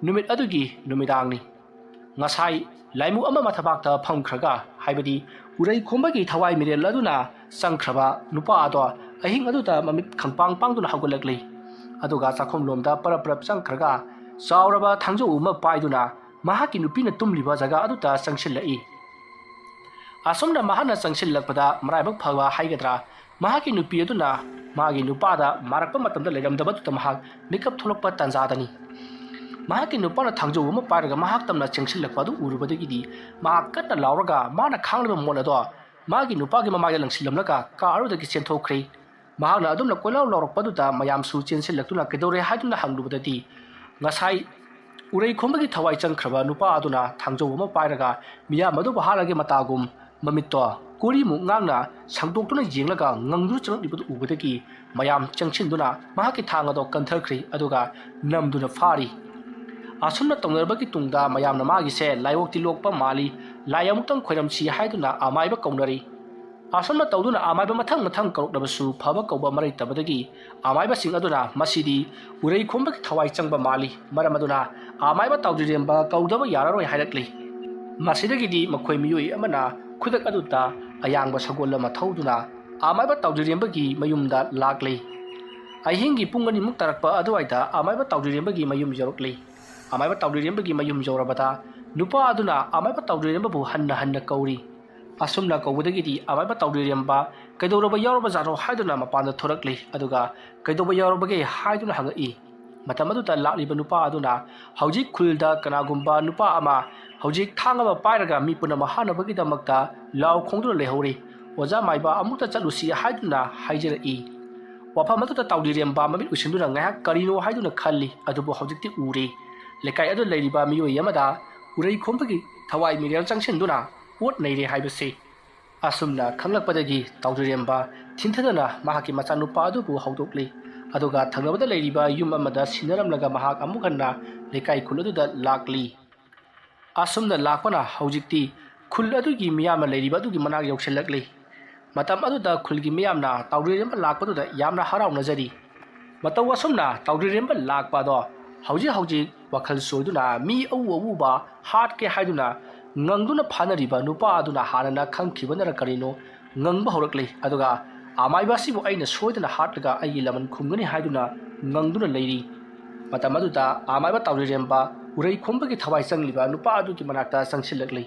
ꯅꯨꯃꯤꯠ ꯑꯗꯨꯒꯤ ꯅꯨꯃꯤꯗꯥꯡꯅꯤ ꯉꯁꯥꯏ ꯂꯥꯏꯃꯨ ꯑꯃ ꯃꯊꯕꯥꯛꯇ ꯐꯝꯈ꯭ꯔꯒ ꯍꯥꯏꯕꯗꯤ ꯎꯔꯩ ꯈꯣꯝꯕꯒꯤ ꯊꯋꯥꯏ ꯃꯤꯔꯦꯜ ꯑꯗꯨꯅ ꯆꯪꯈ꯭ꯔꯕ ꯅꯨꯄꯥ ꯑꯗꯣ ꯑꯍꯤꯡ ꯑꯗꯨꯗ ꯃꯃꯤꯠ ꯈꯪꯄꯥꯡ ꯄꯥꯡꯗꯨꯅ ꯍꯧꯒꯠꯂꯛꯂꯤ ꯑꯗꯨꯒ ꯆꯥꯛꯈꯨꯝꯂꯣꯝꯗ ꯄꯔꯞ ꯆꯪꯈ꯭ꯔꯒ ꯆꯥꯎꯔꯕ ꯊꯥꯡꯖꯧ ꯑꯃ ꯄꯥꯏꯗꯨꯅ ꯃꯍꯥꯛꯀꯤ ꯅꯨꯄꯤꯅ ꯇꯨꯝꯂꯤꯕ ꯖꯒꯥ ꯑꯗꯨꯗ ꯆꯪꯁꯤꯜꯂꯛꯏ ꯑꯁꯨꯝꯅ ꯃꯍꯥꯛꯅ ꯆꯪꯁꯤꯜꯂꯛꯄꯗ ꯃꯔꯥꯏꯕꯛ ꯐꯕ ꯍꯥꯏꯒꯗ꯭ꯔꯥ ꯃꯍꯥꯛꯀꯤ ꯅꯨꯄꯤ ꯑꯗꯨꯅ ꯃꯥꯒꯤ ꯅꯨꯄꯥꯗ ꯃꯥꯔꯛꯄ ꯃꯇꯝꯗ ꯂꯩꯔꯝꯗꯕꯗꯨꯗ ꯃꯍꯥꯛ ꯃꯤꯀꯞ ꯊꯣꯛꯂꯛꯄ ꯇꯥꯟꯖꯥꯗꯅꯤ ꯃꯍꯥꯛꯀꯤ ꯅꯨꯄꯥꯅ ꯊꯥꯡꯖꯧ ꯑꯃ ꯄꯥꯏꯔꯒ ꯃꯍꯥꯛ ꯇꯝꯅ ꯆꯪꯁꯤꯜꯂꯛꯄ ꯑꯗꯨ ꯎꯔꯨꯕꯗꯒꯤꯗꯤ ꯃꯍꯥꯛ ꯀꯟꯅ ꯂꯥꯎꯔꯒ ꯃꯥꯅ ꯈꯥꯡꯂꯤꯕ ꯃꯣꯟ ꯑꯗꯣ ꯃꯥꯒꯤ ꯅꯨꯄꯥꯒꯤ ꯃꯃꯥꯏꯗ ꯂꯪꯁꯤꯜꯂꯝꯂꯒ ꯀꯥ ꯑꯗꯨꯗꯒꯤ ꯆꯦꯟꯊꯣꯛꯈ꯭ꯔꯤ ꯃꯍꯥꯛꯅ ꯑꯗꯨꯝꯅ ꯀꯣꯏꯂꯥꯎ ꯂꯥꯎꯔꯛꯄꯗꯨꯗ ꯃꯌꯥꯝꯁꯨ ꯆꯦꯟꯁꯤꯜꯂꯛꯇꯨꯅ ꯀꯩꯗꯧꯔꯦ ꯍꯥꯏꯗꯨꯅ ꯍꯪꯂꯨꯕꯗꯗꯤ ꯉꯁꯥꯏ ꯎꯔꯩ ꯈꯣꯝꯕꯒꯤ ꯊꯋꯥꯏ ꯆꯪꯈ꯭ꯔꯕ ꯅꯨꯄꯥ ꯑꯗꯨꯅ ꯊꯥꯡꯖꯧ ꯑꯃ ꯄꯥꯏꯔꯒ ꯃꯤꯌꯥꯝ ꯑꯗꯨꯕꯨ ꯍꯥꯠꯂꯒꯦ ꯃꯇꯥꯒꯨꯝ ꯃꯃꯤꯠꯇꯣ ꯀꯣꯔꯤꯃꯨꯛ ꯉꯥꯡꯅ ꯁꯪꯗꯣꯛꯇꯨꯅ ꯌꯦꯡꯂꯒ ꯉꯪꯗꯨꯅ ꯆꯪꯂꯛꯂꯤꯕꯗꯨ ꯎꯕꯗꯒꯤ ꯃꯌꯥꯝ ꯆꯪꯁꯤꯟꯗꯨꯅ ꯃꯍꯥꯛꯀꯤ ꯊꯥꯡ ꯑꯗꯣ ꯀꯟꯊꯈ꯭ꯔꯤ ꯑꯗꯨꯒ ꯅꯝꯗꯨꯅ ꯐꯥꯔꯤ ꯑꯁꯨꯝꯅ ꯇꯧꯅꯔꯕꯒꯤ ꯇꯨꯡꯗ ꯃꯌꯥꯝꯅ ꯃꯥꯒꯤꯁꯦ ꯂꯥꯏꯑꯣꯛꯇꯤ ꯂꯣꯛꯄ ꯃꯥꯜꯂꯤ ꯂꯥꯏ ꯑꯃꯨꯛꯇꯪ ꯈꯣꯏꯔꯝꯁꯤ ꯍꯥꯏꯗꯨꯅ ꯑꯃꯥꯏꯕ ꯀꯧꯅꯔꯤ ꯑꯁꯨꯝꯅ ꯇꯧꯗꯨꯅ ꯑꯃꯥꯏꯕ ꯃꯊꯪ ꯀꯧꯔꯛꯂꯕꯁꯨ ꯐꯕ ꯀꯧꯕ ꯃꯔꯩꯇꯕꯗꯒꯤ ꯑꯃꯥꯏꯕꯁꯤꯡ ꯑꯗꯨꯅ ꯃꯁꯤꯗꯤ ꯎꯔꯩ ꯈꯣꯝꯕꯒꯤ ꯊꯋꯥꯏ ꯆꯪꯕ ꯃꯥꯜꯂꯤ ꯃꯔꯝ ꯑꯗꯨꯅ ꯑꯃꯥꯏꯕ ꯇꯥꯎꯖꯔꯦꯝꯕ ꯀꯧꯗꯕ ꯌꯥꯔꯔꯣꯏ ꯍꯥꯏꯔꯛꯂꯤ ꯃꯁꯤꯗꯒꯤꯗꯤ ꯃꯈꯣꯏ ꯃꯤꯑꯣꯏ ꯑꯃꯅ ꯈꯨꯗꯛ ꯑꯗꯨꯗ ꯑꯌꯥꯡꯕ ꯁꯒꯣꯜ ꯑꯃ ꯊꯧꯗꯨꯅ ꯑꯃꯥꯏꯕ ꯇꯥꯎꯖꯔꯦꯝꯕꯒꯤ ꯃꯌꯨꯝꯗ ꯂꯥꯛꯂꯤ ꯑꯍꯤꯡꯒꯤ ꯄꯨꯡ 2 ꯇꯥꯔꯛꯄ ꯑꯗꯨꯋꯥꯏꯗ ꯑꯃꯥꯏꯕ ꯇꯥꯎꯖꯔꯦꯝꯕꯒꯤ ꯃꯌꯨꯝ ꯌꯧꯔꯛꯂꯤ ꯑꯃꯥꯏꯕ ꯇꯥꯎꯖꯔꯦꯝꯕꯒꯤ ꯃꯌꯨꯝ ꯌꯧꯔꯕꯗ ꯅꯨꯄꯥ ꯑꯗꯨꯅ ꯑꯃꯥꯏꯕ ꯇꯥꯎꯖꯔꯦꯝꯕꯕꯨ ꯍꯟꯅ ꯀꯧꯔꯤ ꯑꯁꯨꯝꯅ ꯀꯧꯕꯗꯒꯤꯗꯤ ꯑꯃꯥꯏꯕ ꯇꯥꯎꯖꯔꯦꯝꯕ ꯀꯩꯗꯧꯔꯕ ꯌꯥꯎꯔꯕꯖꯥꯠꯅꯣ ꯍꯥꯏꯗꯨꯅ ꯃꯄꯥꯟꯗ ꯊꯣꯔꯛꯂꯤ ꯑꯗꯨꯒ ꯀꯩꯗꯧꯕ ꯌꯥꯎꯔꯕꯒꯦ ꯍꯥꯏꯗꯨꯅ ꯍꯪꯉꯛꯏ ꯃꯇꯝ ꯑꯗꯨꯗ ꯂꯥꯛꯂꯤꯕ ꯅꯨꯄꯥ ꯑꯗꯨꯅ ꯍꯧꯖꯤꯛ ꯈꯨꯜꯗ ꯀꯅꯥꯒꯨꯝꯕ ꯅꯨꯄा ꯑꯃ ꯍꯧꯖꯤꯛ ꯊꯥꯡ ꯑꯃ ꯄꯥꯏꯔꯒ ꯃꯤ ꯄꯨꯝꯅꯃꯛ ꯍꯥꯠꯅꯕꯒꯤꯗꯃꯛꯇ ꯂꯥꯎ ꯈꯣꯡꯗꯨꯅ ꯂꯩꯍꯧꯔꯤ ꯑꯣꯖꯥ ꯃꯥꯏꯕ ꯑꯃꯨꯛꯇ ꯆꯠꯂꯨꯁꯤ ꯍꯥꯏꯗꯨꯅ ꯍꯥꯏꯖꯔꯛꯏ ꯋꯥꯐꯝ ꯑꯗꯨꯗ ꯇꯥꯎꯖꯔꯦꯝꯕ ꯃꯃꯤꯠ ꯎꯏꯁꯤꯟꯗꯨꯅ ꯉꯥꯏꯍꯥꯛ ꯀꯔꯤꯅꯣ ꯍꯥꯏꯗꯨꯅ ꯈꯜꯂꯤ ꯑꯗꯨꯕꯨ ꯍꯧꯖꯤꯛꯇꯤ ꯎꯔꯤ ꯂꯩꯀꯥꯏ ꯑꯗꯨ ꯂꯩꯔꯤꯕ ꯃꯤꯑꯣꯏ ꯑꯃꯗ ꯎꯔꯩ ꯈꯣꯝꯕꯒꯤ ꯊꯋꯥꯏ ꯃꯤꯔꯦꯜ ꯆꯪꯁꯤꯟꯗꯨꯅ ꯑꯣꯠ ꯅꯩꯔꯦ ꯍꯥꯏꯕꯁꯤ ꯑꯁꯨꯝꯅ ꯈꯪꯂꯛꯄꯗꯒꯤ ꯇꯥꯎꯖꯔꯦꯝꯕ ꯊꯤꯟꯊꯗꯅ ꯃꯍꯥꯛꯀꯤ ꯃꯆꯥꯅꯨꯄꯥ ꯑꯗꯨꯕꯨ ꯍꯧꯗꯣꯛꯂꯤ ꯑꯗꯨꯒ ꯊꯪꯅꯕꯗ ꯂꯩꯔꯤꯕ ꯌꯨꯝ ꯑꯃꯗ ꯁꯤꯟꯅꯔꯝꯂꯒ ꯃꯍꯥꯛ ꯑꯃꯨꯛ ꯍꯟꯅ ꯂꯩꯀꯥꯏ ꯈꯨꯜ ꯑꯗꯨꯗ ꯂꯥꯛꯂꯤ ꯑꯁꯨꯝꯅ ꯂꯥꯛꯄꯅ ꯍꯧꯖꯤꯛꯇꯤ ꯈꯨꯜ ꯑꯗꯨꯒꯤ ꯃꯤꯌꯥꯝꯅ ꯂꯩꯔꯤꯕ ꯑꯗꯨꯒꯤ ꯃꯅꯥꯛ ꯌꯧꯁꯤꯜꯂꯛꯂꯤ ꯃꯇꯝ ꯑꯗꯨꯗ ꯈꯨꯜꯒꯤ ꯃꯤꯌꯥꯝꯅ ꯇꯥꯎꯖꯔꯦꯝꯕ ꯂꯥꯛꯄꯗꯨꯗ ꯌꯥꯝꯅ ꯍꯔꯥꯎꯅꯖꯔꯤ ꯃꯇꯧ ꯑꯁꯨꯝꯅ ꯇꯥꯎꯖꯔꯦꯝꯕ ꯂꯥꯛꯄ ꯑꯗꯣ ꯍꯧꯖꯤꯛ ꯋꯥꯈꯜ ꯁꯣꯏꯗꯨꯅ ꯃꯤ ꯑꯎꯕ ꯍꯥꯠꯀꯦ ꯍꯥꯏꯗꯨꯅ ꯉꯪꯗꯨꯅ ꯐꯥꯅꯔꯤꯕ ꯅꯨꯄꯥ ꯑꯗꯨꯅ ꯍꯥꯟꯅꯅ ꯈꯪꯈꯤꯕꯅꯔ ꯀꯔꯤꯅꯣ ꯉꯪꯕ ꯍꯧꯔꯛꯂꯤ ꯑꯗꯨꯒ ꯑꯃꯥꯏꯕ ꯑꯁꯤꯕꯨ ꯑꯩꯅ ꯁꯣꯏꯗꯅ ꯍꯥꯠꯂꯒ ꯑꯩꯒꯤ ꯂꯃꯟ ꯈꯨꯝꯒꯅꯤ ꯍꯥꯏꯗꯨꯅ ꯉꯪꯗꯨꯅ ꯂꯩꯔꯤ ꯃꯇꯝ ꯑꯗꯨꯗ ꯑꯃꯥꯏꯕ ꯇꯥꯎꯖꯔꯦꯝꯕ ꯎꯔꯩ ꯈꯣꯝꯕꯒꯤ ꯊꯋꯥꯏ ꯆꯪꯂꯤꯕ ꯅꯨꯄꯥ ꯑꯗꯨꯒꯤ ꯃꯅꯥꯛꯇ ꯆꯪꯁꯤꯜꯂꯛꯂꯤ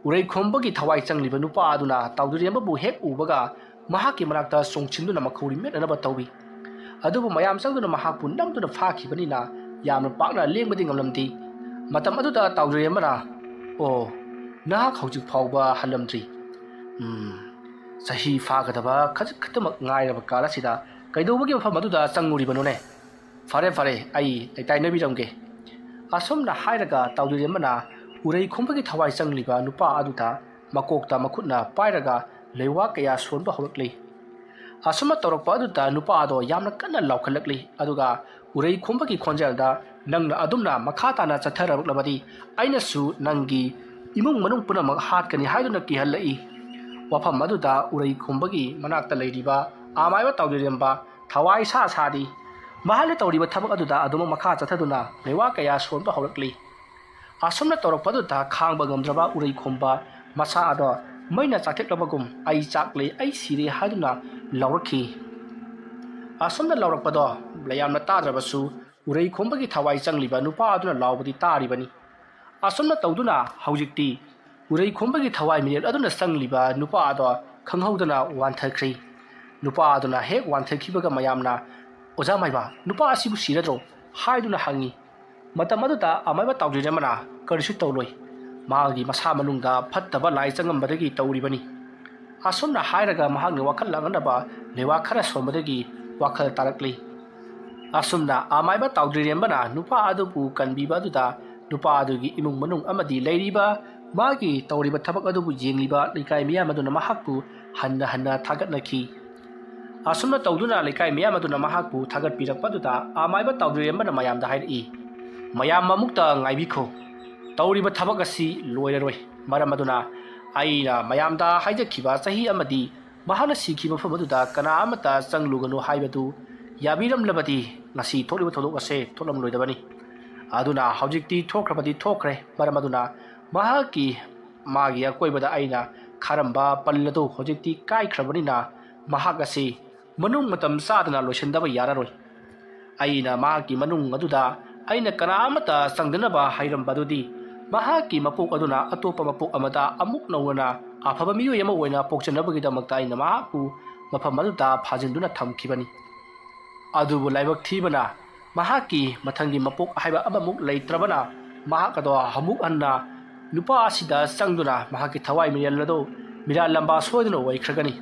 ꯎꯔꯩ ꯈꯣꯝꯕꯒꯤ ꯊꯋꯥꯏ ꯆꯪꯂꯤꯕ ꯅꯨꯄꯥ ꯑꯗꯨꯅ ꯇꯥꯎꯖꯔꯦꯝꯕꯕꯨ ꯍꯦꯛ ꯎꯕꯒ ꯃꯍꯥꯛꯀꯤ ꯃꯅꯥꯛꯇ ꯆꯣꯡꯁꯤꯟꯗꯨꯅ ꯃꯈꯧꯔꯤ ꯃꯦꯠꯅꯅꯕ ꯇꯧꯏ ꯑꯗꯨꯕꯨ ꯃꯌꯥꯝ ꯆꯪꯗꯨꯅ ꯃꯍꯥꯛꯄꯨ ꯅꯝꯗꯨꯅ ꯐꯥꯈꯤꯕꯅꯤꯅ ꯌꯥꯝꯅ ꯄꯥꯛꯅ ꯂꯦꯡꯕꯗꯤ ꯉꯝꯂꯝꯗꯦ ꯃꯇꯝ ꯑꯗꯨꯗ ꯇꯥꯎꯖꯔꯦꯝꯕꯅ ꯑꯣ ꯅꯍꯥꯛ ꯍꯧꯖꯤꯛ ꯐꯥꯎꯕ ꯍꯜꯂꯝꯗ꯭ꯔꯤ ꯆꯍꯤ ꯐꯥꯒꯗꯕ ꯈꯖꯤꯛ ꯈꯛꯇꯃꯛ ꯉꯥꯏꯔꯕ ꯀꯥꯜ ꯑꯁꯤꯗ ꯀꯩꯗꯧꯕꯒꯤ ꯃꯐꯝ ꯑꯗꯨꯗ ꯆꯪꯉꯨꯔꯤꯕꯅꯣꯅꯦ ꯐꯔꯦ ꯑꯩ ꯇꯥꯏꯅꯕꯤꯔꯝꯒꯦ ꯑꯁꯨꯝꯅ ꯍꯥꯏꯔꯒ ꯇꯥꯎꯖꯔꯦꯝꯕꯅ ꯎꯔꯩ ꯈꯣꯝꯕꯒꯤ ꯊꯋꯥꯏ ꯆꯪꯂꯤꯕ ꯅꯨꯄꯥ ꯑꯗꯨꯗ ꯃꯀꯣꯛꯇ ꯃꯈꯨꯠꯅ ꯄꯥꯏꯔꯒ ꯂꯩꯋꯥ ꯀꯌꯥ ꯁꯣꯟꯕ ꯍꯧꯔꯛꯂꯤ ꯑꯁꯨꯝꯅ ꯇꯧꯔꯛꯄ ꯑꯗꯨꯗ ꯅꯨꯄꯥ ꯑꯗꯣ ꯌꯥꯝꯅ ꯀꯟꯅ ꯂꯥꯎꯈꯠꯂꯛꯂꯤ ꯑꯗꯨꯒ ꯎꯔꯩ ꯈꯣꯝꯕꯒꯤ ꯈꯣꯟꯖꯦꯜꯗ ꯅꯪꯅ ꯑꯗꯨꯝꯅ ꯃꯈꯥ ꯇꯥꯅ ꯆꯠꯊꯔꯛꯂꯕꯗꯤ ꯑꯩꯅꯁꯨ ꯅꯪꯒꯤ ꯏꯃꯨꯡ ꯃꯅꯨꯡ ꯄꯨꯝꯅꯃꯛ ꯍꯥꯠꯀꯅꯤ ꯍꯥꯏꯗꯨꯅ ꯀꯤꯍꯜꯂꯛꯏ ꯋꯥꯐꯝ ꯑꯗꯨꯗ ꯎꯔꯩ ꯈꯣꯝꯕꯒꯤ ꯃꯅꯥꯛꯇ ꯂꯩꯔꯤꯕ ꯑꯃꯥꯏꯕ ꯇꯥꯎꯖꯔꯦꯝꯕ ꯊꯋꯥꯏ ꯁꯥꯗꯤ ꯃꯍꯥꯛꯅ ꯇꯧꯔꯤꯕ ꯊꯕꯛ ꯑꯗꯨꯗ ꯑꯗꯨꯃꯛ ꯃꯈꯥ ꯆꯠꯊꯗꯨꯅ ꯂꯩꯋꯥ ꯀꯌꯥ ꯁꯣꯟꯕ ꯍꯧꯔꯛꯂꯤ ꯑꯁꯨꯝꯅ ꯇꯧꯔꯛꯄ ꯑꯗꯨꯗ ꯈꯥꯡꯕ ꯉꯝꯗ꯭ꯔꯕ ꯎꯔꯩ ꯈꯣꯝꯕ ꯃꯁꯥ ꯑꯗꯣ ꯃꯩꯅ ꯆꯥꯊꯦꯛꯂꯕꯒꯨꯝ ꯑꯩ ꯆꯥꯛꯂꯦ ꯑꯩ ꯁꯤꯔꯦ ꯍꯥꯏꯗꯨꯅ ꯂꯥꯎꯔꯛꯈꯤ ꯑꯁꯨꯝꯅ ꯂꯥꯎꯔꯛꯄꯗꯣ ꯌꯥꯝꯅ ꯇꯥꯗ꯭ꯔꯕꯁꯨ ꯎꯔꯩ ꯈꯣꯝꯕꯒꯤ ꯊꯋꯥꯏ ꯆꯪꯂꯤꯕ ꯅꯨꯄꯥ ꯑꯗꯨꯅ ꯂꯥꯎꯕꯗꯤ ꯇꯥꯔꯤꯕꯅꯤ ꯑꯁꯨꯝꯅ ꯇꯧꯗꯨꯅ ꯍꯧꯖꯤꯛꯇꯤ ꯎꯔꯩ ꯈꯣꯝꯕꯒꯤ ꯊꯋꯥꯏ ꯃꯤꯔꯦꯜ ꯑꯗꯨꯅ ꯆꯪꯂꯤꯕ ꯅꯨꯄꯥ ꯑꯗꯣ ꯈꯪꯍꯧꯗꯅ ꯋꯥꯟꯊꯈ꯭ꯔꯤ ꯅꯨꯄꯥ ꯑꯗꯨꯅ ꯍꯦꯛ ꯋꯥꯟꯊꯈꯤꯕꯒ ꯃꯌꯥꯝꯅ ꯑꯣꯖꯥ ꯃꯥꯏꯕ ꯅꯨꯄꯥ ꯑꯁꯤꯕꯨ ꯁꯤꯔꯗ꯭ꯔꯣ haiduna hangi matam aduda amaiba tawdiremana karisu tawloi magi masa manungda phattaba lai changambadagi tawribani asomna hairaga mahagni wakhal langanaba lewa khara sombadagi wakhal tarakli asomna amaiba tawdirembana nupa adubu kanbiba aduda nupa adugi imung manung amadi leiriba magi tawriba thabak adubu jengliba likai miyam aduna mahakpu hanna hanna thagatnaki asomna tawduna likai miyam aduna mahakpu thagat pirakpaduda amaiba tawdirembana mayamda hairi mayam mamukta ngaibikho tawriba thabak asi loiraroi maram aduna aina mayamda haijakhiba sahi amadi mahana sikhiba famududa kana amata changluganu haibadu yabiramlabadi ngasi thoriba thodok ase tholam loidabani aduna hojikti thokrabadi thokre maram aduna mahaki magi akoibada aina kharamba palladu hojikti kai khrabanina mahak ase manung matam sadana loisandaba yararoi aina mahaki manung aduda aina kana amata sangdanaba hairambadudi mahaki mapuk aduna atopa mapuk amata amuk nawna afaba miyo yama oina pokchanabagidamagta aina mahaku mafam aduda phajinduna thamkibani adubu laibak thibana mahaki mathangi mapuk haiba amamuk leitrabana mahakado hamuk anna nupa asida sangduna mahaki thawai mirallado mira lamba soiduna oikragani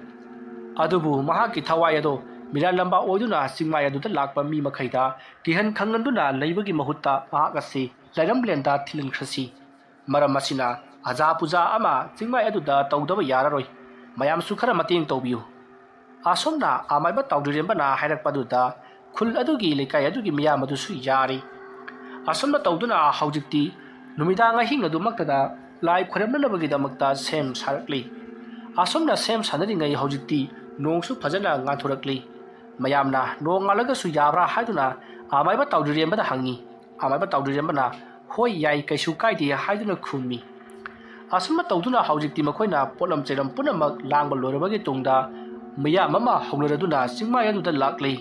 adubu mahaki thawai ado mira lamba oiduna singmai aduda lakpa mi makhaida kihan khanganduna leibagi mahutta mahakasi lairamblenda thilinkrasi maram asina aja puja ama singmai aduda tawdaba yararoi mayam sukhara mating tawbiu asomna amaiba tawdirembana hairakpaduda khul adugi lekai adugi miyam adusu yari asomna tawduna haujikti numidanga hing adumaktada lai khoramnabagidamagta sem sarakli asomna sem sanaringai haujikti nongsu phajana ngathorakli mayamna nong alaga su yabra haiduna amaiba tawdirembada hangi amaiba tawdirembana hoi yai kaisu kaidi haiduna khumi asomna tawduna haujikti makoina polam cheram punamak langba loirabagi tungda miyam ama honglaraduna singmai aduda lakli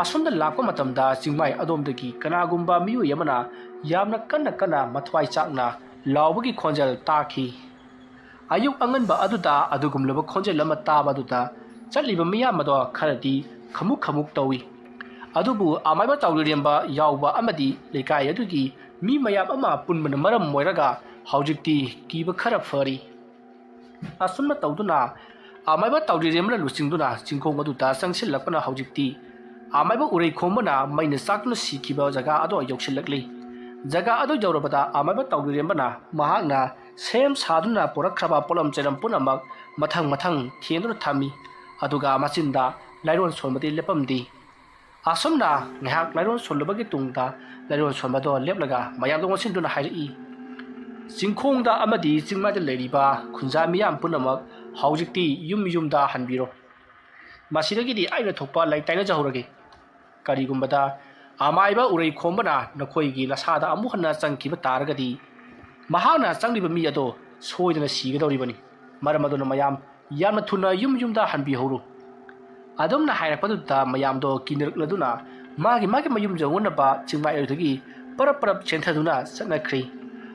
asomda lakpa matamda singmai adomdagi kanagumba miyu yamana yamna kana mathwai chakna lawbagi khonjal taki ayuk anganba aduda adugumlaba khonjal lama taba aduda chatliba miyam ado kharati khamuk tawi adubu amaiba tawdiremba yawba amadi lekai adugi mi mayam ama punbana maram moiraga haujikti kiba khara fari asomna tawduna amaiba tawdiremla lusingduna chingkhong aduda sangsilakpana haujikti amaiba urei khomana maina sakna sikhiba jaga ado yoksilakli jaga ado jawrabada amaiba tawdirembana mahakna sem saduna porakraba polam cheram punamak mathang thienduna thami aduga machinda lairon sonbati lepamdi asomna ngahak lairon solbagi tungda lairon sonbado leplaga mayam dong sinduna hairi chingkhongda amadi chingmada leiriba khunja miyam punamak haujikti yumda hanbiro masidagidi aina thokpa laitaina jahurage karigumbada amaiba urei khombana nakhoigi nasada amuhanna changkiba taragadi mahana changliba mi ado soidana sigadoribani maramaduna mayam yamna thuna yumda hanbi horu adamna hairakpaduda mayamdo kinirkladuna magi mayum jawunaba chingmai adagi parap chenthaduna saknakri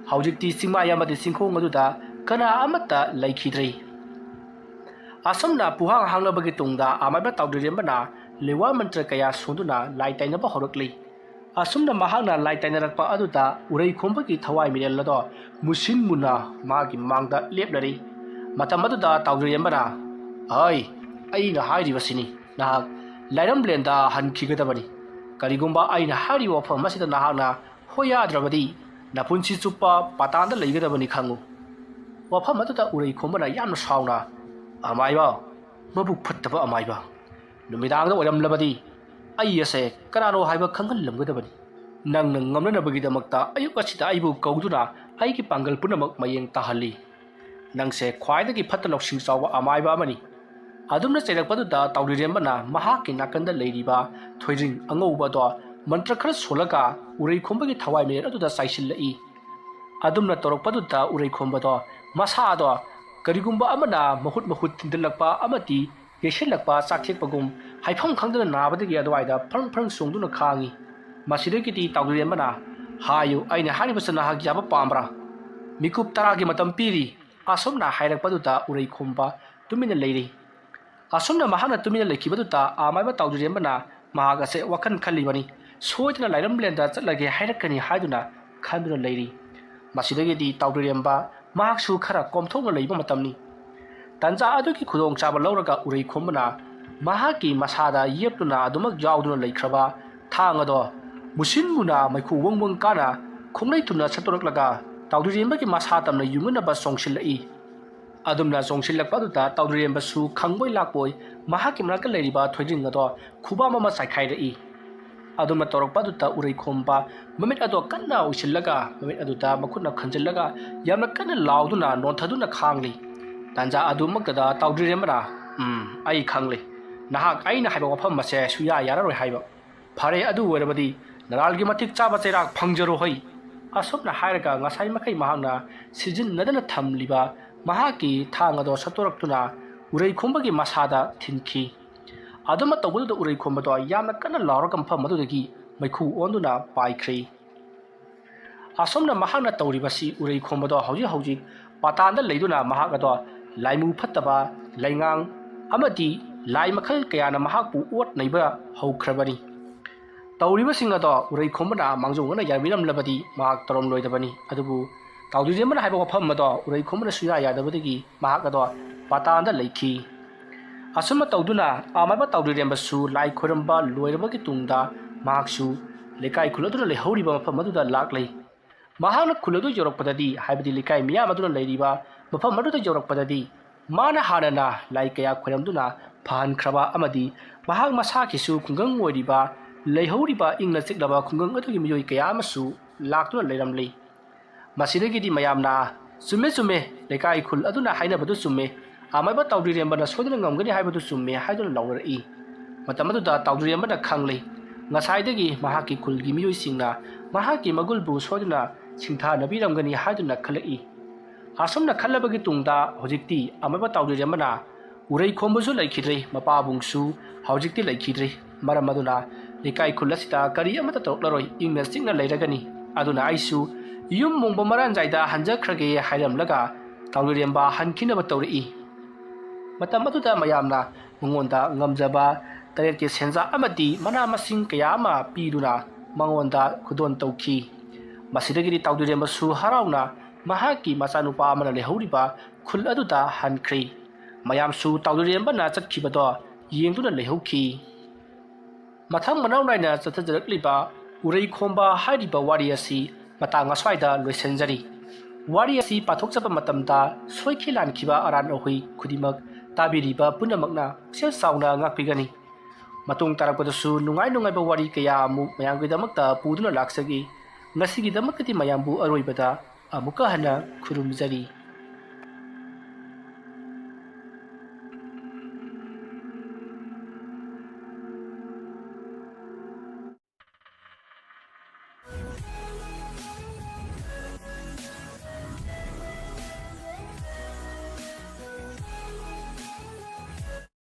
haujikti chingmai amadi singkhong aduda kana amata laikhidrei asomna puhang hanglabagi tungda amaiba tawdirembana lewa mantra kaya sonduna laitainaba horakli asomna mahagna laitainarakpa aduda urei khombagi thawai mirellado musin muna magi mangda leplari matam aduda tawdirembana ai aina hairibasini nahak lairamblenda hankigadabani karigumba aina hari wafam masida nahakna hoyadrabadi napunchi chupa patanda leigadabani khangu wafam aduda urei khombana yamna sauna amaiba mabuk phattaba amaiba numidangda oiramlabadi ai ase kanano haiba khanghallamgadabani nangna ngamnanabagidamagta ayuk asida aibu kauduna aigi pangal punamak mayeng tahalli nangse khwaidagi phatta loksing chawa amaiba amani adumna chairakpaduda tawdirembana mahaki nakanda leiriba thoiring angouba do mantra khara solaga urei khombagi thawai me aduda saisillai adumna torokpaduda urei khomba do masa do karigumba amana mahut tindalakpa amati yesilakpa chakthekpagum haifam khangdana nabadagi adwaida phrang songduna khangi masidagiti tawdirembana hayu aina haribasana hagyaba pambra mikup taragi matam piri asomna hairakpaduda urei khomba tumina leiri asomna mahana tumina lekibaduta amaiba tawdirembana mahagase wakan khalibani soidna lairam blenda chatlage hairakani haiduna khanduna leiri masidagi di tawdiremba mahaksu khara komthongna leiba matamni tanja aduki khudong chaba lauraga urei khombana mahaki masada yeptuna adumak yauduna leikraba thangado musinmuna maikhu wongwong kana khonglei thuna chatoraklaga tawdiremba ki masa tamna yumuna ba songshilai adumna songshilakpa duta tawdiremba su khangboi lakboi mahaki manaka leiriba thoidring ado khuba mama saikhaira I aduma torokpa duta urei khomba mamit ado kanna usillaga mamit aduta makhutna khanjillaga yamna kanna lauduna nonthaduna khangli tanja adumakada tawdiremra ai khangli nahak aina haiba wafam mase suya yararoi haiba phare adu werabadi nalalgi matik chaba chairak phangjaro hoi asopna hairaga ngasai makai mahangna sijin nadana thamliba mahaki thangado saturaktuna urei khombagi masada thinki aduma tawbuda urei khombado yamna kana lauragam pham madudagi maikhu onduna paikhri asomna mahangna tawribasi urei khombado hauji patanda leiduna mahagado laimu phattaba laingang amadi lai makhal kayana mahakpu ot naiba haukrabani tawribasing ado urei khombana mangjongna yarmiram labadi mahak torom loidabani adubu tawdiremana haiba wafam ado urei khombana suya yadabadagi mahak ado patanda leikhi asuma tawduna amaba tawdiremba su lai khoramba loirabagi tungda mahaksu lekai khuladuna lehoriba mafam aduda laklei mahakna khuladu yorokpadadi haibadi lekai miyam aduna leiriba mafam aduda yorokpadadi mana hanana lai kaya khoramduna phan khraba amadi mahak masa kisu khungang oiriba leihoriba ingna chiklaba khungang adugi miyoi kaya amasu laktuna leiramlei masidagidi mayamna sume lekai khul aduna hainabadu sume amaiba tawdiremba sodina ngamgani haibadu sume haiduna laurari matamaduda tawdiremba khanglei ngasaidagi mahaki khulgi miyoi singna mahaki magulbu sodina singtha nabiramgani haiduna khalai asomna khallabagi tungda hojikti amaiba tawdiremba urei khombusu laikhidrei mapabungsu hojikti laikhidrei maramaduna lekai khulasita kari amata toroklaroi ingna singna leiragani aduna aisu yum mongba maran jaida hanjakhrage hairamlaga tawdiremba hankinaba tawri matam aduda mayamna mongonda ngamjaba tarerke senja amadi mana masing kayama piduna mangonda khudon tawki masidagiri tawdiremba su harauna mahaki machanupa amana lehoriba khul aduda hankhri mayam su tawdiremba na chakhibado yengduna lehokhi mathang manau naina chathajarakliba urei khomba hairiba wari asi matang aswaida loisenjari wari asi pathokchapa matamda soikhilan khiba aran ohui khudimak tabiriba punamakna sel sauna ngakpigani matung tarakpadasu nungaiba wari kaya amu mayamgidamakta puduna laksagi ngasigidamakati mayambu aroibada amuka hana khurumjari